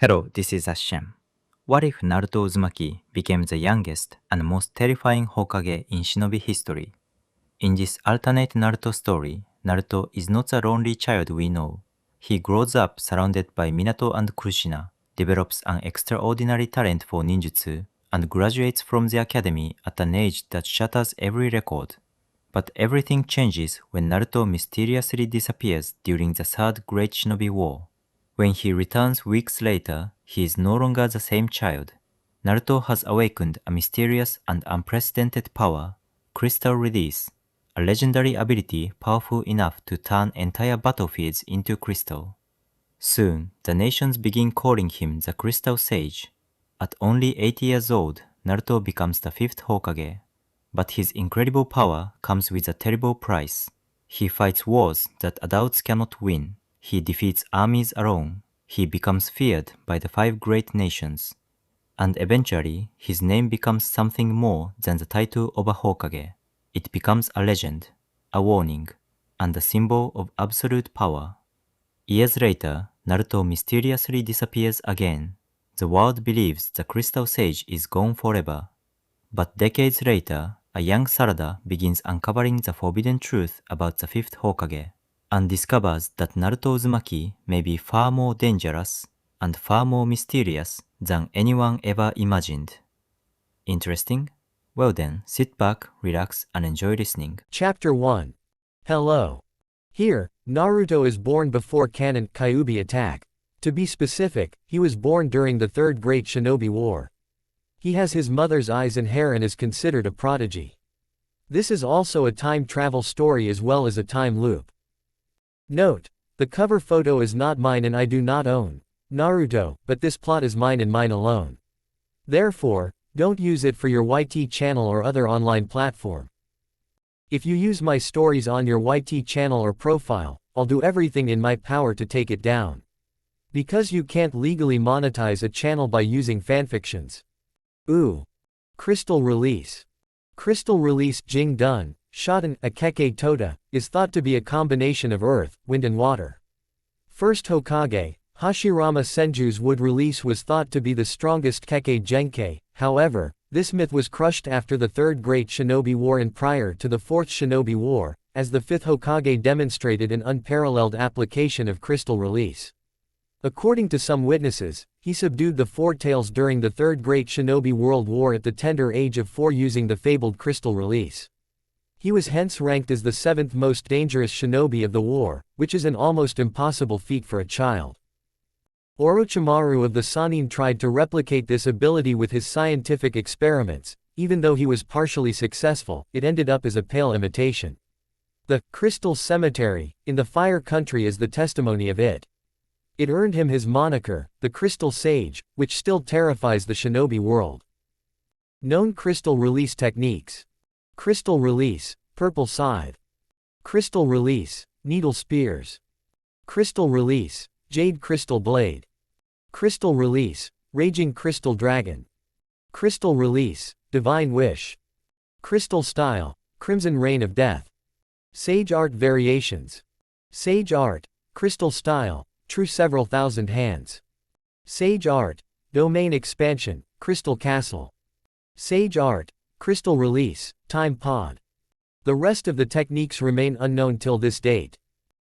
Hello, this is Hashem. What if Naruto Uzumaki became the youngest and most terrifying Hokage in shinobi history? In this alternate Naruto story, Naruto is not the lonely child we know. He grows up surrounded by Minato and Kushina, develops an extraordinary talent for ninjutsu, and graduates from the academy at an age that shatters every record. But everything changes when Naruto mysteriously disappears during the Third Great Shinobi War. When he returns weeks later, he is no longer the same child. Naruto has awakened a mysterious and unprecedented power, Crystal Release, a legendary ability powerful enough to turn entire battlefields into crystal. Soon, the nations begin calling him the Crystal Sage. At only 8 years old, Naruto becomes the 5th Hokage. But his incredible power comes with a terrible price. He fights wars that adults cannot win. He defeats armies alone. He becomes feared by the 5 great nations. And eventually, his name becomes something more than the title of a Hokage. It becomes a legend, a warning, and a symbol of absolute power. Years later, Naruto mysteriously disappears again. The world believes the Crystal Sage is gone forever. But decades later, a young Sarada begins uncovering the forbidden truth about the 5th Hokage, and discovers that Naruto Uzumaki may be far more dangerous and far more mysterious than anyone ever imagined. Interesting? Well then, sit back, relax, and enjoy listening. Chapter 1. Hello. Here, Naruto is born before canon Kyuubi attack. To be specific, he was born during the Third Great Shinobi War. He has his mother's eyes and hair and is considered a prodigy. This is also a time travel story as well as a time loop. Note: the cover photo is not mine and I do not own Naruto, but this plot is mine and mine alone. Therefore, don't use it for your YT channel or other online platform. If you use my stories on your YT channel or profile, I'll do everything in my power to take it down. Because you can't legally monetize a channel by using fanfictions. Ooh. Crystal Release. Crystal Release Jing Dun, Shoten, a Kekkei Tōta, is thought to be a combination of earth, wind and water. First Hokage, Hashirama Senju's wood release was thought to be the strongest Kekkei Genkei. However, this myth was crushed after the Third Great Shinobi War and prior to the Fourth Shinobi War, as the 5th Hokage demonstrated an unparalleled application of Crystal Release. According to some witnesses, he subdued the Four Tails during the Third Great Shinobi World War at the tender age of 4 using the fabled Crystal Release. He was hence ranked as the 7th most dangerous shinobi of the war, which is an almost impossible feat for a child. Orochimaru of the Sannin tried to replicate this ability with his scientific experiments. Even though he was partially successful, it ended up as a pale imitation. The Crystal Cemetery in the Fire Country is the testimony of it. It earned him his moniker, the Crystal Sage, which still terrifies the shinobi world. Known Crystal Release techniques. Crystal Release, Purple Scythe. Crystal Release, Needle Spears. Crystal Release, Jade Crystal Blade. Crystal Release, Raging Crystal Dragon. Crystal Release, Divine Wish. Crystal Style, Crimson Rain of Death. Sage Art Variations. Sage Art, Crystal Style, True Several Thousand Hands. Sage Art, Domain Expansion, Crystal Castle. Sage Art, Crystal Release, Time Pod. The rest of the techniques remain unknown till this date.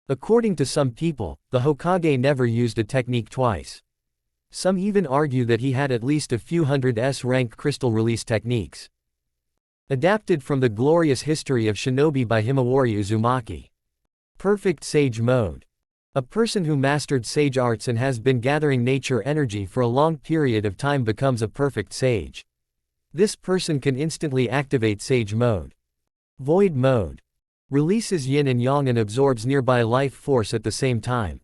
According to some people, the Hokage never used a technique twice. Some even argue that he had at least a few hundred S-rank Crystal Release techniques. Adapted from the Glorious History of Shinobi by Himawari Uzumaki. Perfect Sage Mode. A person who mastered sage arts and has been gathering nature energy for a long period of time becomes a perfect sage. This person can instantly activate Sage Mode. Void Mode. Releases yin and yang and absorbs nearby life force at the same time.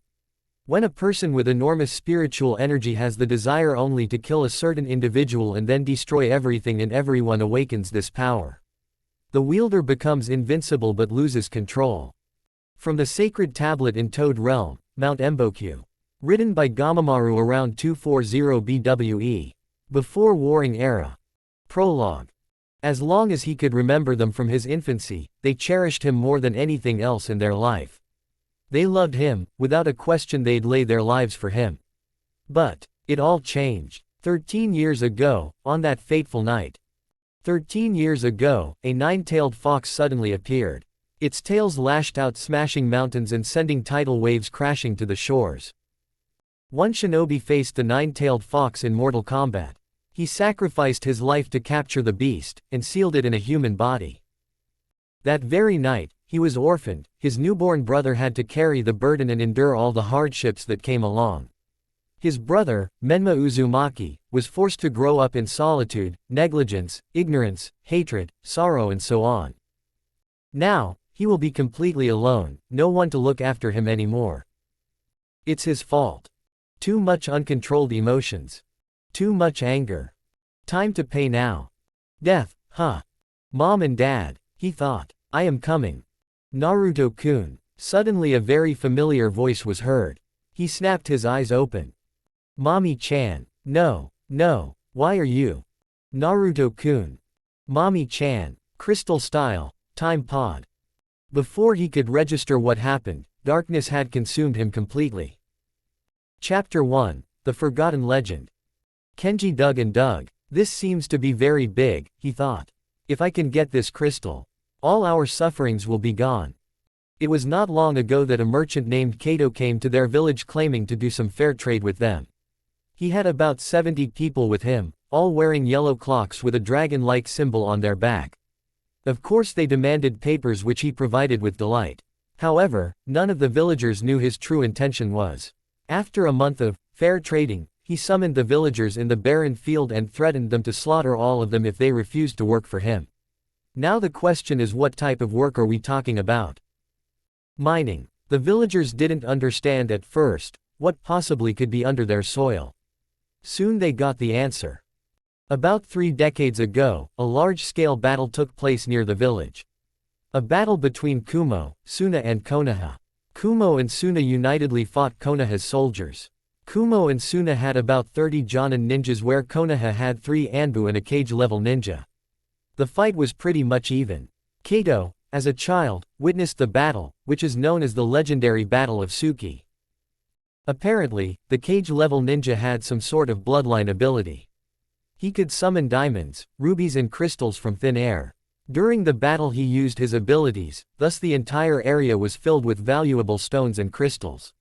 When a person with enormous spiritual energy has the desire only to kill a certain individual and then destroy everything and everyone awakens this power. The wielder becomes invincible but loses control. From the Sacred Tablet in Toad Realm, Mount Embokyu. Written by Gamamaru around 240 BWE. Before Warring Era. Prologue. As long as he could remember them from his infancy, they cherished him more than anything else in their life. They loved him, without a question they'd lay their lives for him. But It all changed. 13 years ago, on that fateful night. 13 years ago, a nine-tailed fox suddenly appeared. Its tails lashed out, smashing mountains and sending tidal waves crashing to the shores. One shinobi faced the nine-tailed fox in mortal combat. He sacrificed his life to capture the beast, and sealed it in a human body. That very night, he was orphaned. His newborn brother had to carry the burden and endure all the hardships that came along. His brother, Menma Uzumaki, was forced to grow up in solitude, negligence, ignorance, hatred, sorrow and so on. Now, he will be completely alone, no one to look after him anymore. It's his fault. Too much uncontrolled emotions. Too much anger. Time to pay now. Death, huh? Mom and Dad, he thought. I am coming. Naruto-kun. Suddenly a very familiar voice was heard. He snapped his eyes open. Mommy-chan. No, no, why are you? Naruto-kun. Mommy-chan. Crystal style, time pod. Before he could register what happened, darkness had consumed him completely. Chapter 1, The Forgotten Legend. Kenji dug and dug. This seems to be very big, he thought. If I can get this crystal, all our sufferings will be gone. It was not long ago that a merchant named Kato came to their village claiming to do some fair trade with them. He had about 70 people with him, all wearing yellow cloaks with a dragon-like symbol on their back. Of course they demanded papers, which he provided with delight. However, none of the villagers knew his true intention was. After a month of fair trading, he summoned the villagers in the barren field and threatened them to slaughter all of them if they refused to work for him. Now the question is, what type of work are we talking about? Mining. The villagers didn't understand at first what possibly could be under their soil. Soon they got the answer. About 3 decades ago, a large-scale battle took place near the village. A battle between Kumo, Suna and Konoha. Kumo and Suna unitedly fought Konoha's soldiers. Kumo and Suna had about 30 Jonin ninjas, where Konoha had 3 Anbu and a cage-level ninja. The fight was pretty much even. Kato, as a child, witnessed the battle, which is known as the legendary Battle of Tsuki. Apparently, the cage-level ninja had some sort of bloodline ability. He could summon diamonds, rubies and crystals from thin air. During the battle he used his abilities, thus the entire area was filled with valuable stones and crystals.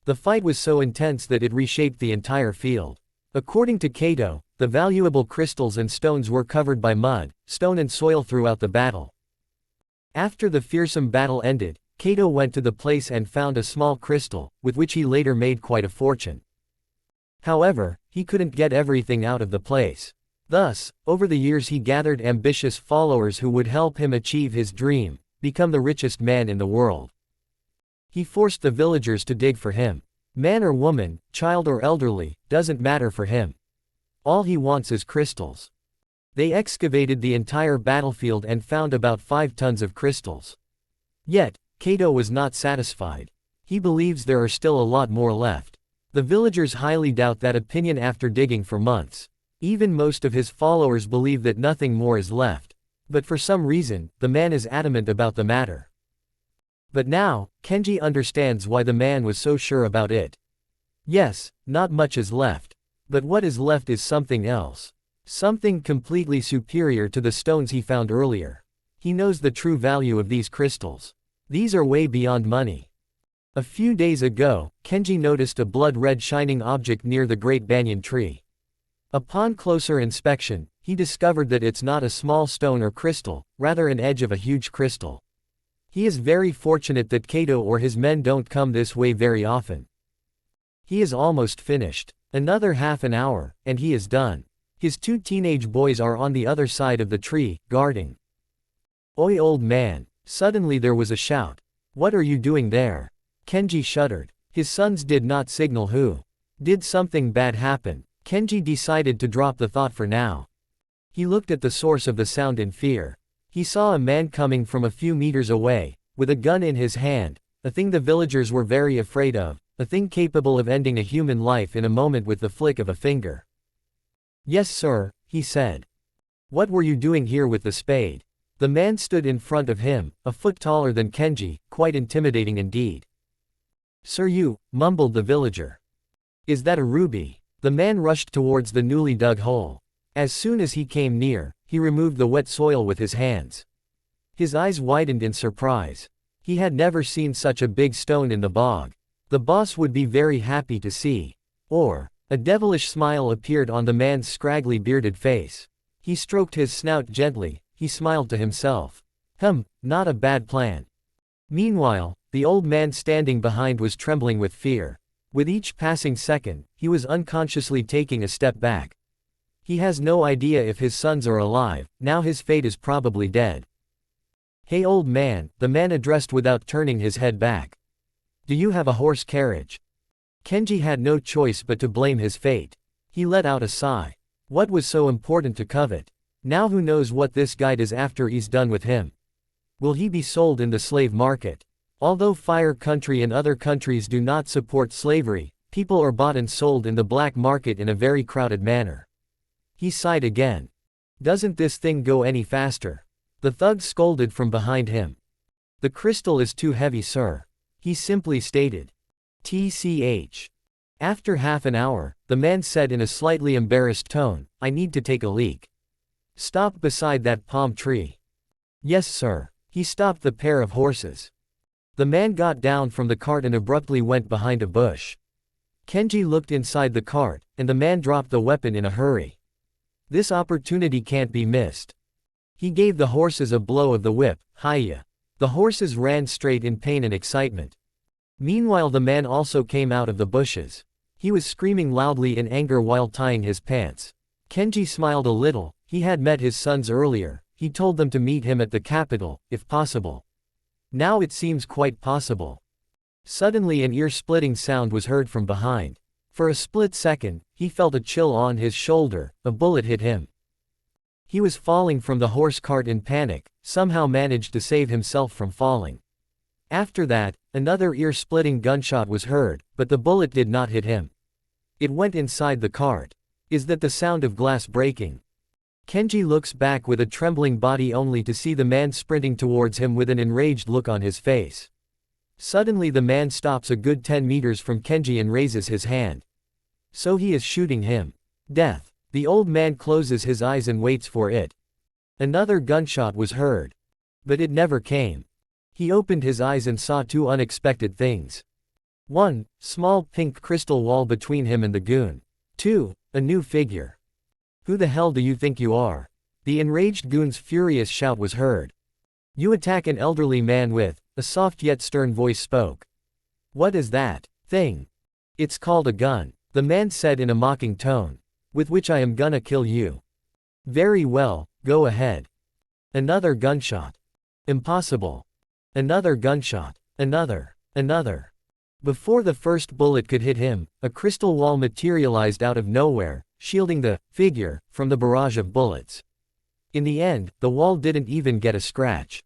The fight was so intense that it reshaped the entire field. According to Kato, the valuable crystals and stones were covered by mud, stone and soil throughout the battle. After the fearsome battle ended, Kato went to the place and found a small crystal, with which he later made quite a fortune. However, he couldn't get everything out of the place. Thus, over the years he gathered ambitious followers who would help him achieve his dream, become the richest man in the world. He forced the villagers to dig for him. Man or woman, child or elderly, doesn't matter for him. All he wants is crystals. They excavated the entire battlefield and found about 5 tons of crystals. Yet, Kato was not satisfied. He believes there are still a lot more left. The villagers highly doubt that opinion after digging for months. Even most of his followers believe that nothing more is left. But for some reason, the man is adamant about the matter. But now, Kenji understands why the man was so sure about it. Yes, not much is left. But what is left is something else. Something completely superior to the stones he found earlier. He knows the true value of these crystals. These are way beyond money. A few days ago, Kenji noticed a blood-red shining object near the great banyan tree. Upon closer inspection, he discovered that it's not a small stone or crystal, rather an edge of a huge crystal. He is very fortunate that Kato or his men don't come this way very often. He is almost finished. Another half an hour, and he is done. His 2 teenage boys are on the other side of the tree, guarding. Oi, old man. Suddenly there was a shout. What are you doing there? Kenji shuddered. His sons did not signal who. Did something bad happen? Kenji decided to drop the thought for now. He looked at the source of the sound in fear. He saw a man coming from a few meters away, with a gun in his hand, a thing the villagers were very afraid of, a thing capable of ending a human life in a moment with the flick of a finger. Yes sir, he said. What were you doing here with the spade? The man stood in front of him, a foot taller than Kenji, quite intimidating indeed. Sir, you, mumbled the villager. Is that a ruby? The man rushed towards the newly dug hole. As soon as he came near, he removed the wet soil with his hands. His eyes widened in surprise. He had never seen such a big stone in the bog. The boss would be very happy to see. Or, a devilish smile appeared on the man's scraggly bearded face. He stroked his snout gently, he smiled to himself. Not a bad plan. Meanwhile, the old man standing behind was trembling with fear. With each passing second, he was unconsciously taking a step back. He has no idea if his sons are alive, now his fate is probably dead. Hey old man, the man addressed without turning his head back. Do you have a horse carriage? Kenji had no choice but to blame his fate. He let out a sigh. What was so important to covet? Now who knows what this guy is after he's done with him? Will he be sold in the slave market? Although Fire Country and other countries do not support slavery, people are bought and sold in the black market in a very crowded manner. He sighed again. Doesn't this thing go any faster? The thug scolded from behind him. The crystal is too heavy, sir. He simply stated. TCH. After half an hour, the man said in a slightly embarrassed tone, I need to take a leak. Stop beside that palm tree. Yes, sir. He stopped the pair of horses. The man got down from the cart and abruptly went behind a bush. Kenji looked inside the cart, and the man dropped the weapon in a hurry. This opportunity can't be missed. He gave the horses a blow of the whip, hiya. The horses ran straight in pain and excitement. Meanwhile the man also came out of the bushes. He was screaming loudly in anger while tying his pants. Kenji smiled a little, he had met his sons earlier, he told them to meet him at the capital, if possible. Now it seems quite possible. Suddenly an ear-splitting sound was heard from behind. For a split second, he felt a chill on his shoulder, a bullet hit him. He was falling from the horse cart in panic, somehow managed to save himself from falling. After that, another ear-splitting gunshot was heard, but the bullet did not hit him. It went inside the cart. Is that the sound of glass breaking? Kenji looks back with a trembling body only to see the man sprinting towards him with an enraged look on his face. Suddenly the man stops a good 10 meters from Kenji and raises his hand. So he is shooting him. Death. The old man closes his eyes and waits for it. Another gunshot was heard. But it never came. He opened his eyes and saw two unexpected things. 1. Small pink crystal wall between him and the goon. 2. A new figure. Who the hell do you think you are? The enraged goon's furious shout was heard. You attack an elderly man with, a soft yet stern voice spoke. What is that thing? It's called a gun, the man said in a mocking tone. With which I am gonna kill you. Very well, go ahead. Another gunshot. Impossible. Another gunshot. Another. Before the first bullet could hit him, a crystal wall materialized out of nowhere, shielding the figure from the barrage of bullets. In the end, the wall didn't even get a scratch.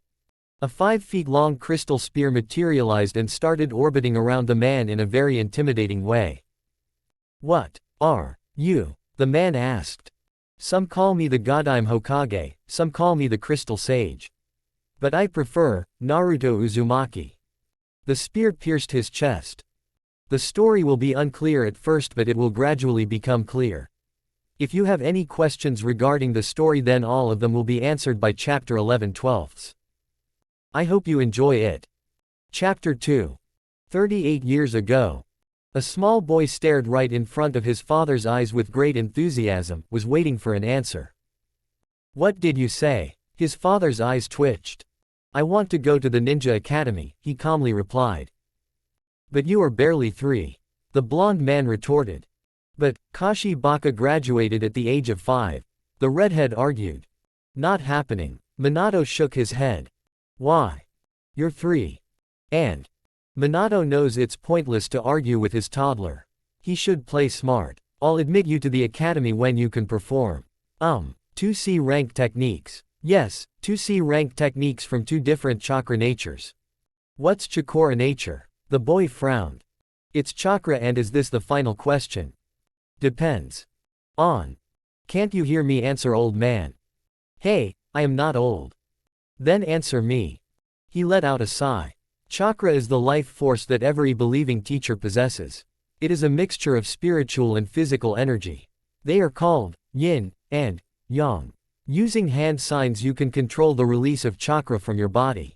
A 5 feet long crystal spear materialized and started orbiting around the man in a very intimidating way. What are you? The man asked. Some call me the Godime Hokage, some call me the Crystal Sage. But I prefer Naruto Uzumaki. The spear pierced his chest. The story will be unclear at first, but it will gradually become clear. If you have any questions regarding the story, then all of them will be answered by Chapter 11/12. I hope you enjoy it. Chapter 2. 38 years ago. A small boy stared right in front of his father's eyes with great enthusiasm, was waiting for an answer. What did you say? His father's eyes twitched. I want to go to the ninja academy, he calmly replied. But you are barely 3. The blonde man retorted. But, Kashi Baka graduated at the age of 5. The redhead argued. Not happening. Minato shook his head. Why? You're 3. And Minato knows it's pointless to argue with his toddler. He should play smart. I'll admit you to the academy when you can perform. 2C rank techniques. Yes, 2C rank techniques from 2 different chakra natures. What's chakra nature? The boy frowned. It's chakra, and is this the final question? Depends on. Can't you hear me answer, old man? Hey, I am not old. Then answer me. He let out a sigh. Chakra is the life force that every believing teacher possesses. It is a mixture of spiritual and physical energy. They are called yin and yang. Using hand signs you can control the release of chakra from your body.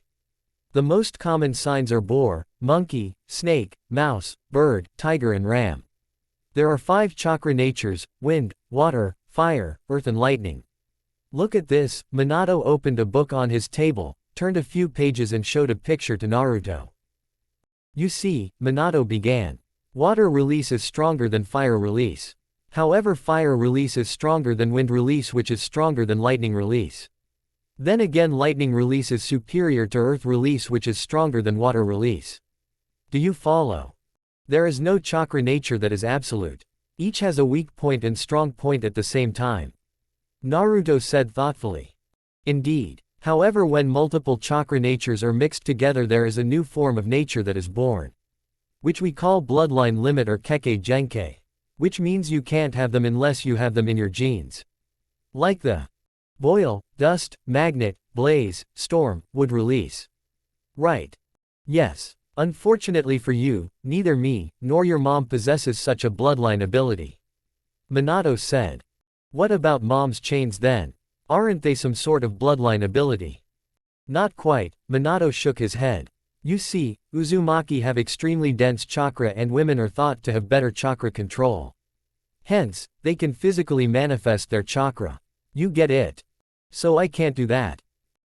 The most common signs are boar, monkey, snake, mouse, bird, tiger and ram. There are 5 chakra natures: wind, water, fire, earth and lightning. Look at this. Minato opened a book on his table, turned a few pages and showed a picture to Naruto. You see, Minato began. Water release is stronger than fire release. However, fire release is stronger than wind release, which is stronger than lightning release. Then again, lightning release is superior to earth release, which is stronger than water release. Do you follow? There is no chakra nature that is absolute. Each has a weak point and strong point at the same time. Naruto said thoughtfully. Indeed. However, when multiple chakra natures are mixed together, there is a new form of nature that is born, which we call bloodline limit or Kekkei Tōta, which means you can't have them unless you have them in your genes. Like the boil, dust, magnet, blaze, storm, would release. Right. Yes. Unfortunately for you, neither me, nor your mom possesses such a bloodline ability. Minato said. What about mom's chains then? Aren't they some sort of bloodline ability? Not quite. Minato shook his head. You see, Uzumaki have extremely dense chakra and women are thought to have better chakra control. Hence, they can physically manifest their chakra. You get it? So I can't do that.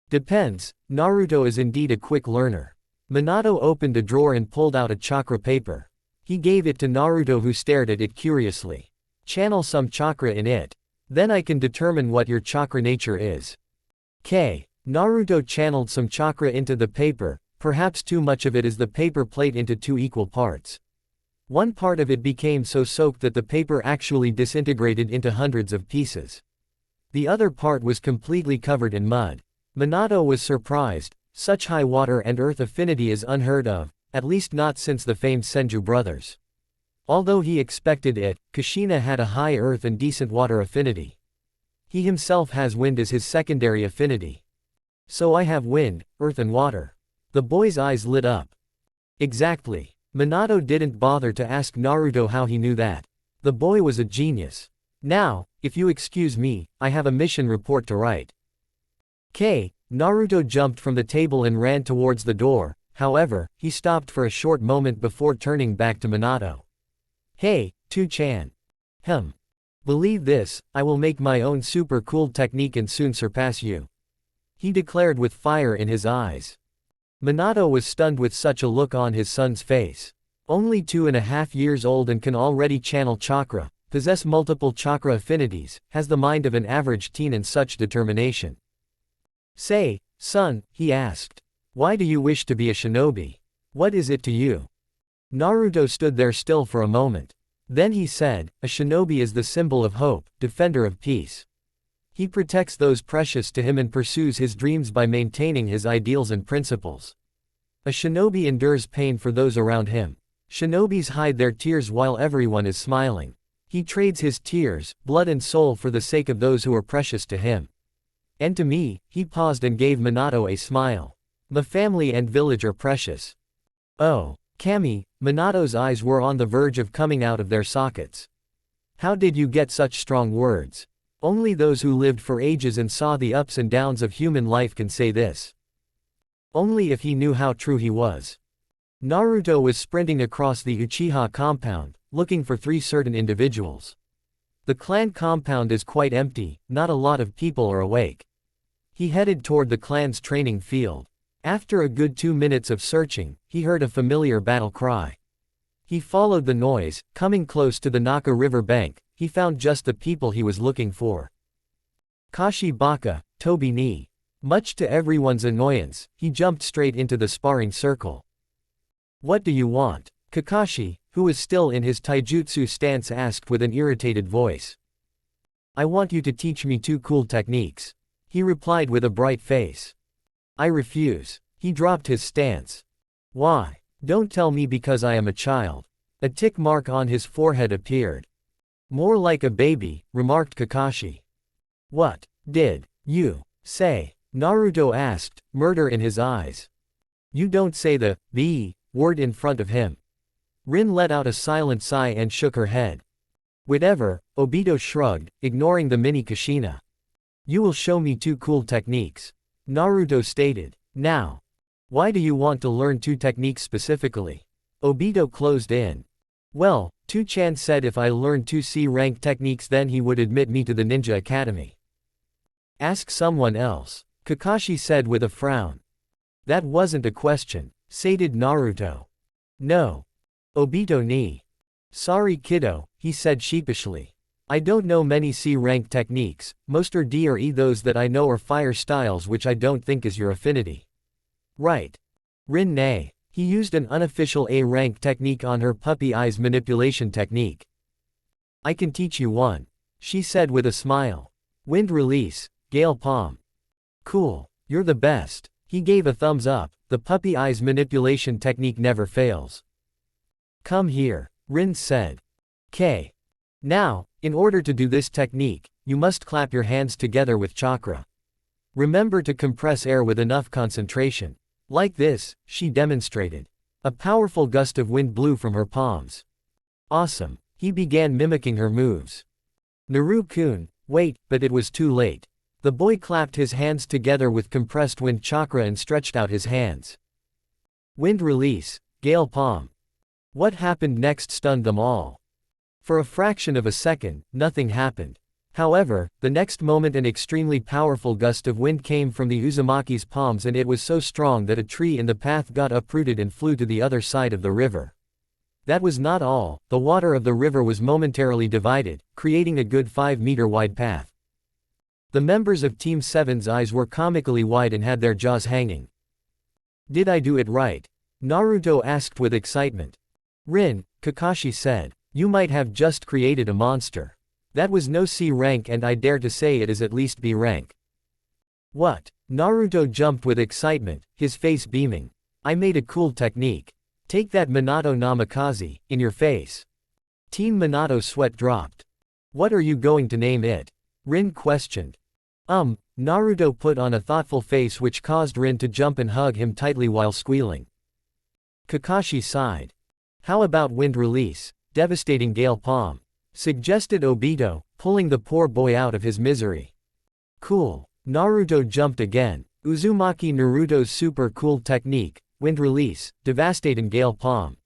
Depends. Naruto is indeed a quick learner. Minato opened a drawer and pulled out a chakra paper. He gave it to Naruto, who stared at it curiously. Channel some chakra in it. Then I can determine what your chakra nature is. Naruto channeled some chakra into the paper. Perhaps too much of it, as the paper plate into 2 equal parts. One part of it became so soaked that the paper actually disintegrated into hundreds of pieces. The other part was completely covered in mud. Minato was surprised. Such high water and earth affinity is unheard of, at least not since the famed Senju brothers. Although he expected it, Kushina had a high earth and decent water affinity. He himself has wind as his secondary affinity. So I have wind, earth and water. The boy's eyes lit up. Exactly. Minato didn't bother to ask Naruto how he knew that. The boy was a genius. Now, if you excuse me, I have a mission report to write. Naruto jumped from the table and ran towards the door. However, he stopped for a short moment before turning back to Minato. Hey, 2-chan. Believe this, I will make my own super cool technique and soon surpass you, he declared with fire in his eyes. Minato was stunned with such a look on his son's face. Only 2.5 years old and can already channel chakra, possess multiple chakra affinities, has the mind of an average teen and such determination. Say, son, he asked. Why do you wish to be a shinobi? What is it to you? Naruto stood there still for a moment. Then he said, a shinobi is the symbol of hope, defender of peace. He protects those precious to him and pursues his dreams by maintaining his ideals and principles. A shinobi endures pain for those around him. Shinobis hide their tears while everyone is smiling. He trades his tears, blood and soul for the sake of those who are precious to him. And to me, he paused and gave Minato a smile. The family and village are precious. Oh, Kami, Minato's eyes were on the verge of coming out of their sockets. How did you get such strong words? Only those who lived for ages and saw the ups and downs of human life can say this. Only if he knew how true he was. Naruto was sprinting across the Uchiha compound, looking for 3 certain individuals. The clan compound is quite empty, not a lot of people are awake. He headed toward the clan's training field. After a good 2 minutes of searching, he heard a familiar battle cry. He followed the noise. Coming close to the Naka River bank, he found just the people he was looking for. Kashi Baka, Tobi ni. Much to everyone's annoyance, he jumped straight into the sparring circle. What do you want? Kakashi, who was still in his taijutsu stance, asked with an irritated voice. I want you to teach me 2 cool techniques, he replied with a bright face. I refuse. He dropped his stance. Why? Don't tell me because I am a child. A tick mark on his forehead appeared. More like a baby, remarked Kakashi. What did you say? Naruto asked, murder in his eyes. You don't say the B word in front of him. Rin let out a silent sigh and shook her head. Whatever, Obito shrugged, ignoring the mini Kushina. You will show me 2 cool techniques. Naruto stated. Now. Why do you want to learn 2 techniques specifically? Obito closed in. Well, 2-chan said if I learned 2 C-rank techniques then he would admit me to the ninja academy. Ask someone else, Kakashi said with a frown. That wasn't a question, stated Naruto. No. Obito ni. Sorry kiddo, he said sheepishly. I don't know many C-rank techniques, most are D or E. Those that I know are fire styles, which I don't think is your affinity. Right. Rin nay. He used an unofficial A-rank technique on her puppy eyes manipulation technique. I can teach you one, she said with a smile. Wind release, gale palm. Cool, you're the best. He gave a thumbs up, the puppy eyes manipulation technique never fails. Come here, Rin said. K. Now, in order to do this technique, you must clap your hands together with chakra. Remember to compress air with enough concentration. Like this, she demonstrated. A powerful gust of wind blew from her palms. Awesome. He began mimicking her moves. Naru-kun, wait, but it was too late. The boy clapped his hands together with compressed wind chakra and stretched out his hands. Wind release, gale palm. What happened next stunned them all. For a fraction of a second, nothing happened. However, the next moment an extremely powerful gust of wind came from the Uzumaki's palms, and it was so strong that a tree in the path got uprooted and flew to the other side of the river. That was not all, the water of the river was momentarily divided, creating a good 5-meter wide path. The members of Team 7's eyes were comically wide and had their jaws hanging. Did I do it right? Naruto asked with excitement. Rin, Kakashi said, you might have just created a monster. That was no C rank and I dare to say it is at least B rank. What? Naruto jumped with excitement, his face beaming. I made a cool technique. Take that Minato Namikaze, in your face. Team Minato sweat dropped. What are you going to name it? Rin questioned. Naruto put on a thoughtful face which caused Rin to jump and hug him tightly while squealing. Kakashi sighed. How about wind release, devastating gale palm? Suggested Obito, pulling the poor boy out of his misery. Cool. Naruto jumped again. Uzumaki Naruto's super cool technique, wind release, devastating gale palm.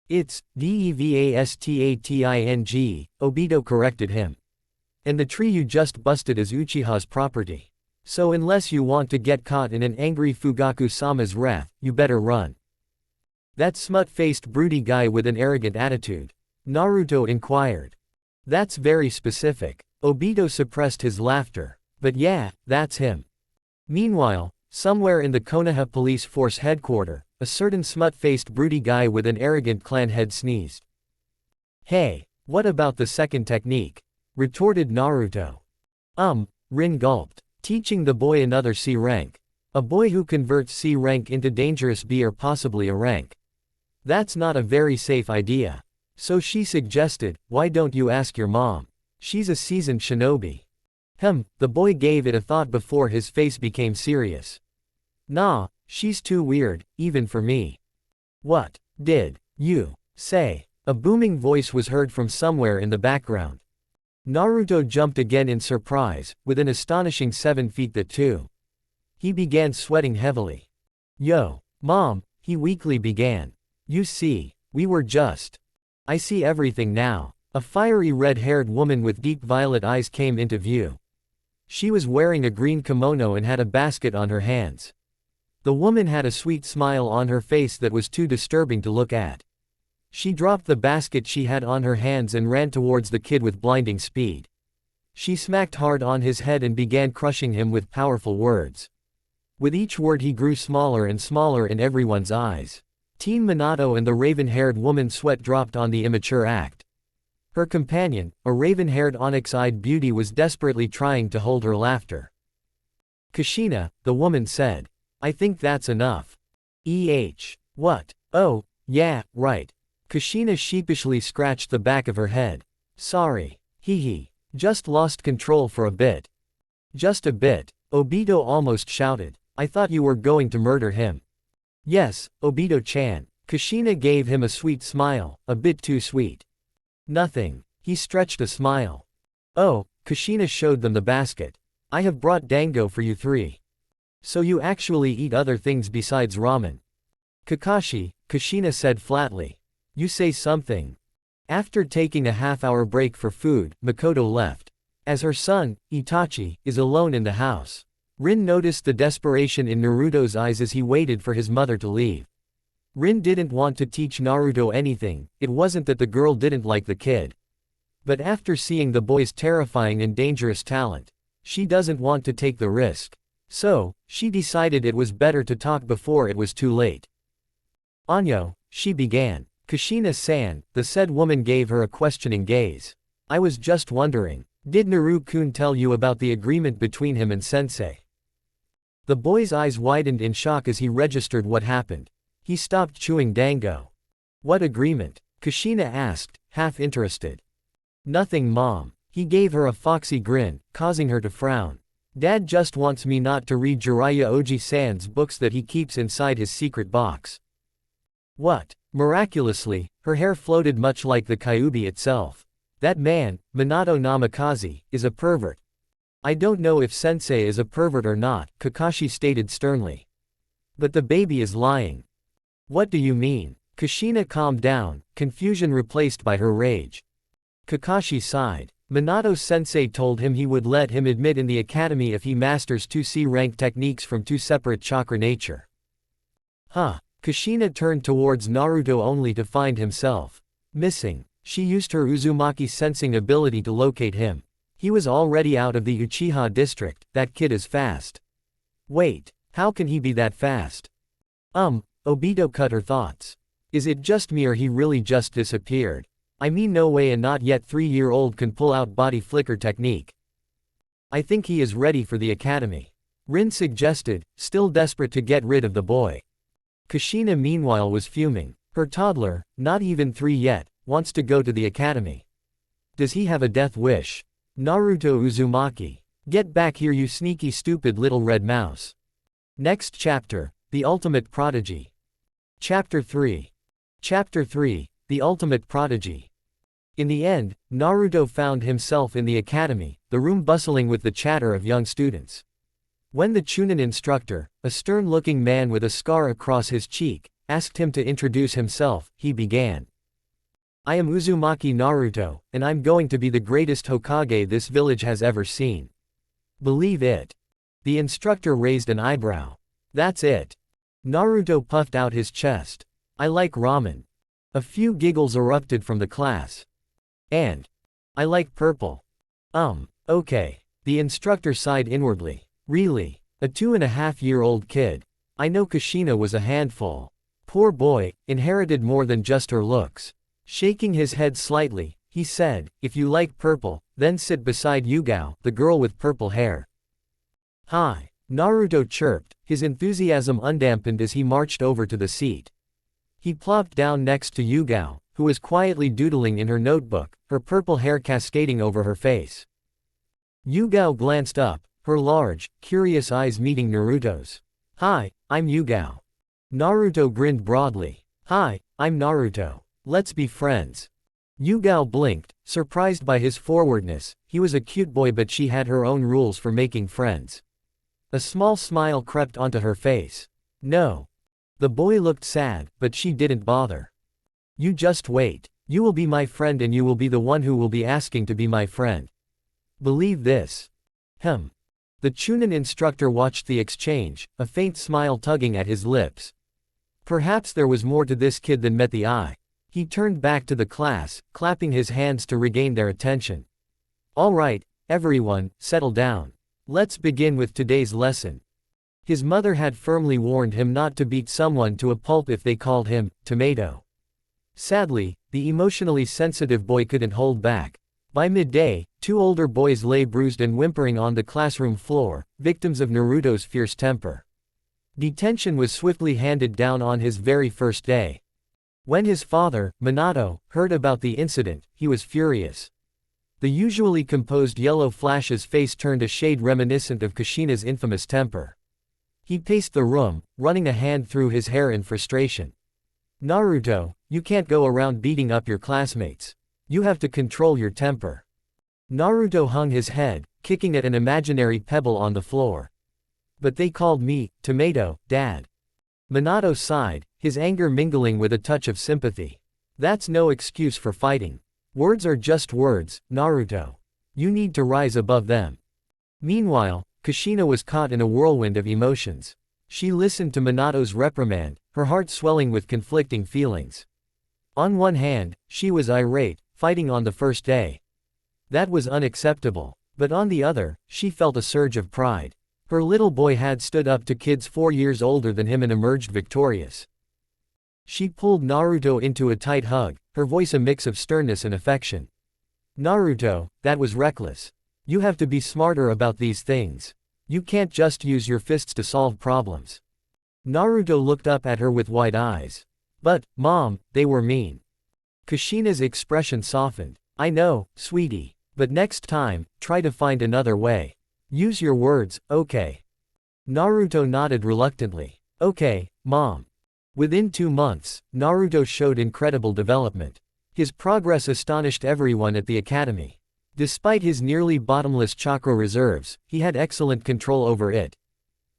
It's devastating, Obito corrected him. And the tree you just busted is Uchiha's property. So unless you want to get caught in an angry Fugaku-sama's wrath, you better run. That smut-faced broody guy with an arrogant attitude? Naruto inquired. That's very specific. Obito suppressed his laughter. But yeah, that's him. Meanwhile, somewhere in the Konoha police force headquarters, a certain smut-faced broody guy with an arrogant clan head sneezed. Hey, what about the second technique? Retorted Naruto. Rin gulped. Teaching the boy another C rank. A boy who converts C rank into dangerous B or possibly a rank. That's not a very safe idea. So she suggested, why don't you ask your mom? She's a seasoned shinobi. The boy gave it a thought before his face became serious. Nah, she's too weird, even for me. What did you say? A booming voice was heard from somewhere in the background. Naruto jumped again in surprise, with an astonishing 7 feet that too. He began sweating heavily. Yo, mom, he weakly began. You see, we were just. I see everything now. A fiery red-haired woman with deep violet eyes came into view. She was wearing a green kimono and had a basket on her hands. The woman had a sweet smile on her face that was too disturbing to look at. She dropped the basket she had on her hands and ran towards the kid with blinding speed. She smacked hard on his head and began crushing him with powerful words. With each word he grew smaller and smaller in everyone's eyes. Team Minato and the raven-haired woman sweat dropped on the immature act. Her companion, a raven-haired onyx-eyed beauty, was desperately trying to hold her laughter. Kushina, the woman said. I think that's enough. What? Oh, yeah, right. Kushina sheepishly scratched the back of her head. Sorry. Hee. Just lost control for a bit. Just a bit. Obito almost shouted. I thought you were going to murder him. Yes, Obito-chan. Kushina gave him a sweet smile, a bit too sweet. Nothing. He stretched a smile. Oh, Kushina showed them the basket. I have brought dango for you three. So you actually eat other things besides ramen. Kakashi, Kushina said flatly. You say something. After taking a half-hour break for food, Makoto left. As her son, Itachi, is alone in the house. Rin noticed the desperation in Naruto's eyes as he waited for his mother to leave. Rin didn't want to teach Naruto anything, it wasn't that the girl didn't like the kid. But after seeing the boy's terrifying and dangerous talent, she doesn't want to take the risk. So, she decided it was better to talk before it was too late. Anyo, she began. Kushina-san, the said woman gave her a questioning gaze. I was just wondering, did Naru-kun tell you about the agreement between him and sensei? The boy's eyes widened in shock as he registered what happened. He stopped chewing dango. What agreement? Kushina asked, half interested. Nothing, Mom. He gave her a foxy grin, causing her to frown. Dad just wants me not to read Jiraiya Oji-san's books that he keeps inside his secret box. What? Miraculously, her hair floated much like the Kyuubi itself. That man, Minato Namikaze, is a pervert. I don't know if sensei is a pervert or not, Kakashi stated sternly. But the baby is lying. What do you mean? Kushina calmed down, confusion replaced by her rage. Kakashi sighed. Minato sensei told him he would let him admit in the academy if he masters 2C rank techniques from 2 separate chakra nature. Huh. Kushina turned towards Naruto only to find himself missing. She used her Uzumaki sensing ability to locate him. He was already out of the Uchiha district, that kid is fast. Wait, how can he be that fast? Obito cut her thoughts. Is it just me or he really just disappeared? I mean no way a not yet 3-year-old can pull out body flicker technique. I think he is ready for the academy. Rin suggested, still desperate to get rid of the boy. Kushina meanwhile was fuming. Her toddler, not even 3 yet, wants to go to the academy. Does he have a death wish? Naruto Uzumaki. Get back here you sneaky stupid little red mouse. Next chapter, The Ultimate Prodigy. Chapter 3. Chapter 3, The Ultimate Prodigy. In the end, Naruto found himself in the academy, the room bustling with the chatter of young students. When the Chunin instructor, a stern-looking man with a scar across his cheek, asked him to introduce himself, he began. I am Uzumaki Naruto, and I'm going to be the greatest Hokage this village has ever seen. Believe it. The instructor raised an eyebrow. That's it. Naruto puffed out his chest. I like ramen. A few giggles erupted from the class. And I like purple. Okay. The instructor sighed inwardly. Really? A 2.5-year-old kid. I know Kushina was a handful. Poor boy, inherited more than just her looks. Shaking his head slightly, he said, if you like purple, then sit beside Yugao, the girl with purple hair. Hi. Naruto chirped, his enthusiasm undampened as he marched over to the seat. He plopped down next to Yugao, who was quietly doodling in her notebook, her purple hair cascading over her face. Yugao glanced up, her large, curious eyes meeting Naruto's. Hi, I'm Yugao. Naruto grinned broadly. Hi, I'm Naruto. Let's be friends. Yugao blinked, surprised by his forwardness. He was a cute boy but she had her own rules for making friends. A small smile crept onto her face. No. The boy looked sad, but she didn't bother. You just wait. You will be my friend and you will be the one who will be asking to be my friend. Believe this. The Chunin instructor watched the exchange, a faint smile tugging at his lips. Perhaps there was more to this kid than met the eye. He turned back to the class, clapping his hands to regain their attention. All right, everyone, settle down. Let's begin with today's lesson. His mother had firmly warned him not to beat someone to a pulp if they called him tomato. Sadly, the emotionally sensitive boy couldn't hold back. By midday, 2 older boys lay bruised and whimpering on the classroom floor, victims of Naruto's fierce temper. Detention was swiftly handed down on his very first day. When his father, Minato, heard about the incident, he was furious. The usually composed yellow flash's face turned a shade reminiscent of Kushina's infamous temper. He paced the room, running a hand through his hair in frustration. Naruto, you can't go around beating up your classmates. You have to control your temper. Naruto hung his head, kicking at an imaginary pebble on the floor. But they called me, Tomato, Dad. Minato sighed, his anger mingling with a touch of sympathy. That's no excuse for fighting. Words are just words, Naruto. You need to rise above them. Meanwhile, Kushina was caught in a whirlwind of emotions. She listened to Minato's reprimand, her heart swelling with conflicting feelings. On one hand, she was irate, fighting on the first day. That was unacceptable. But on the other, she felt a surge of pride. Her little boy had stood up to kids 4 years older than him and emerged victorious. She pulled Naruto into a tight hug, her voice a mix of sternness and affection. Naruto, that was reckless. You have to be smarter about these things. You can't just use your fists to solve problems. Naruto looked up at her with wide eyes. But, Mom, they were mean. Kushina's expression softened. I know, sweetie. But next time, try to find another way. Use your words, okay? Naruto nodded reluctantly. Okay, Mom. Within 2 months, Naruto showed incredible development. His progress astonished everyone at the academy. Despite his nearly bottomless chakra reserves, he had excellent control over it.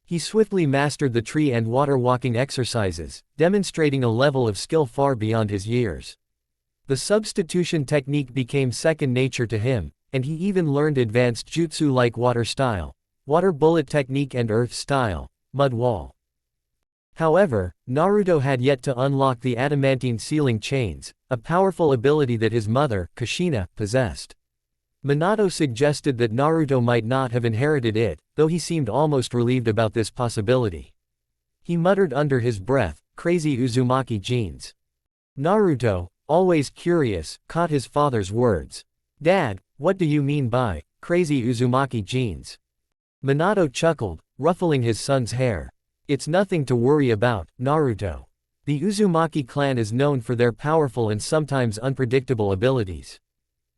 He swiftly mastered the tree and water walking exercises, demonstrating a level of skill far beyond his years. The substitution technique became second nature to him, and he even learned advanced jutsu like water style, water bullet technique and earth style, mud wall. However, Naruto had yet to unlock the adamantine sealing chains, a powerful ability that his mother, Kushina, possessed. Minato suggested that Naruto might not have inherited it, though he seemed almost relieved about this possibility. He muttered under his breath, crazy Uzumaki genes. Naruto, always curious, caught his father's words. Dad, what do you mean by crazy Uzumaki genes? Minato chuckled, ruffling his son's hair. It's nothing to worry about, Naruto. The Uzumaki clan is known for their powerful and sometimes unpredictable abilities.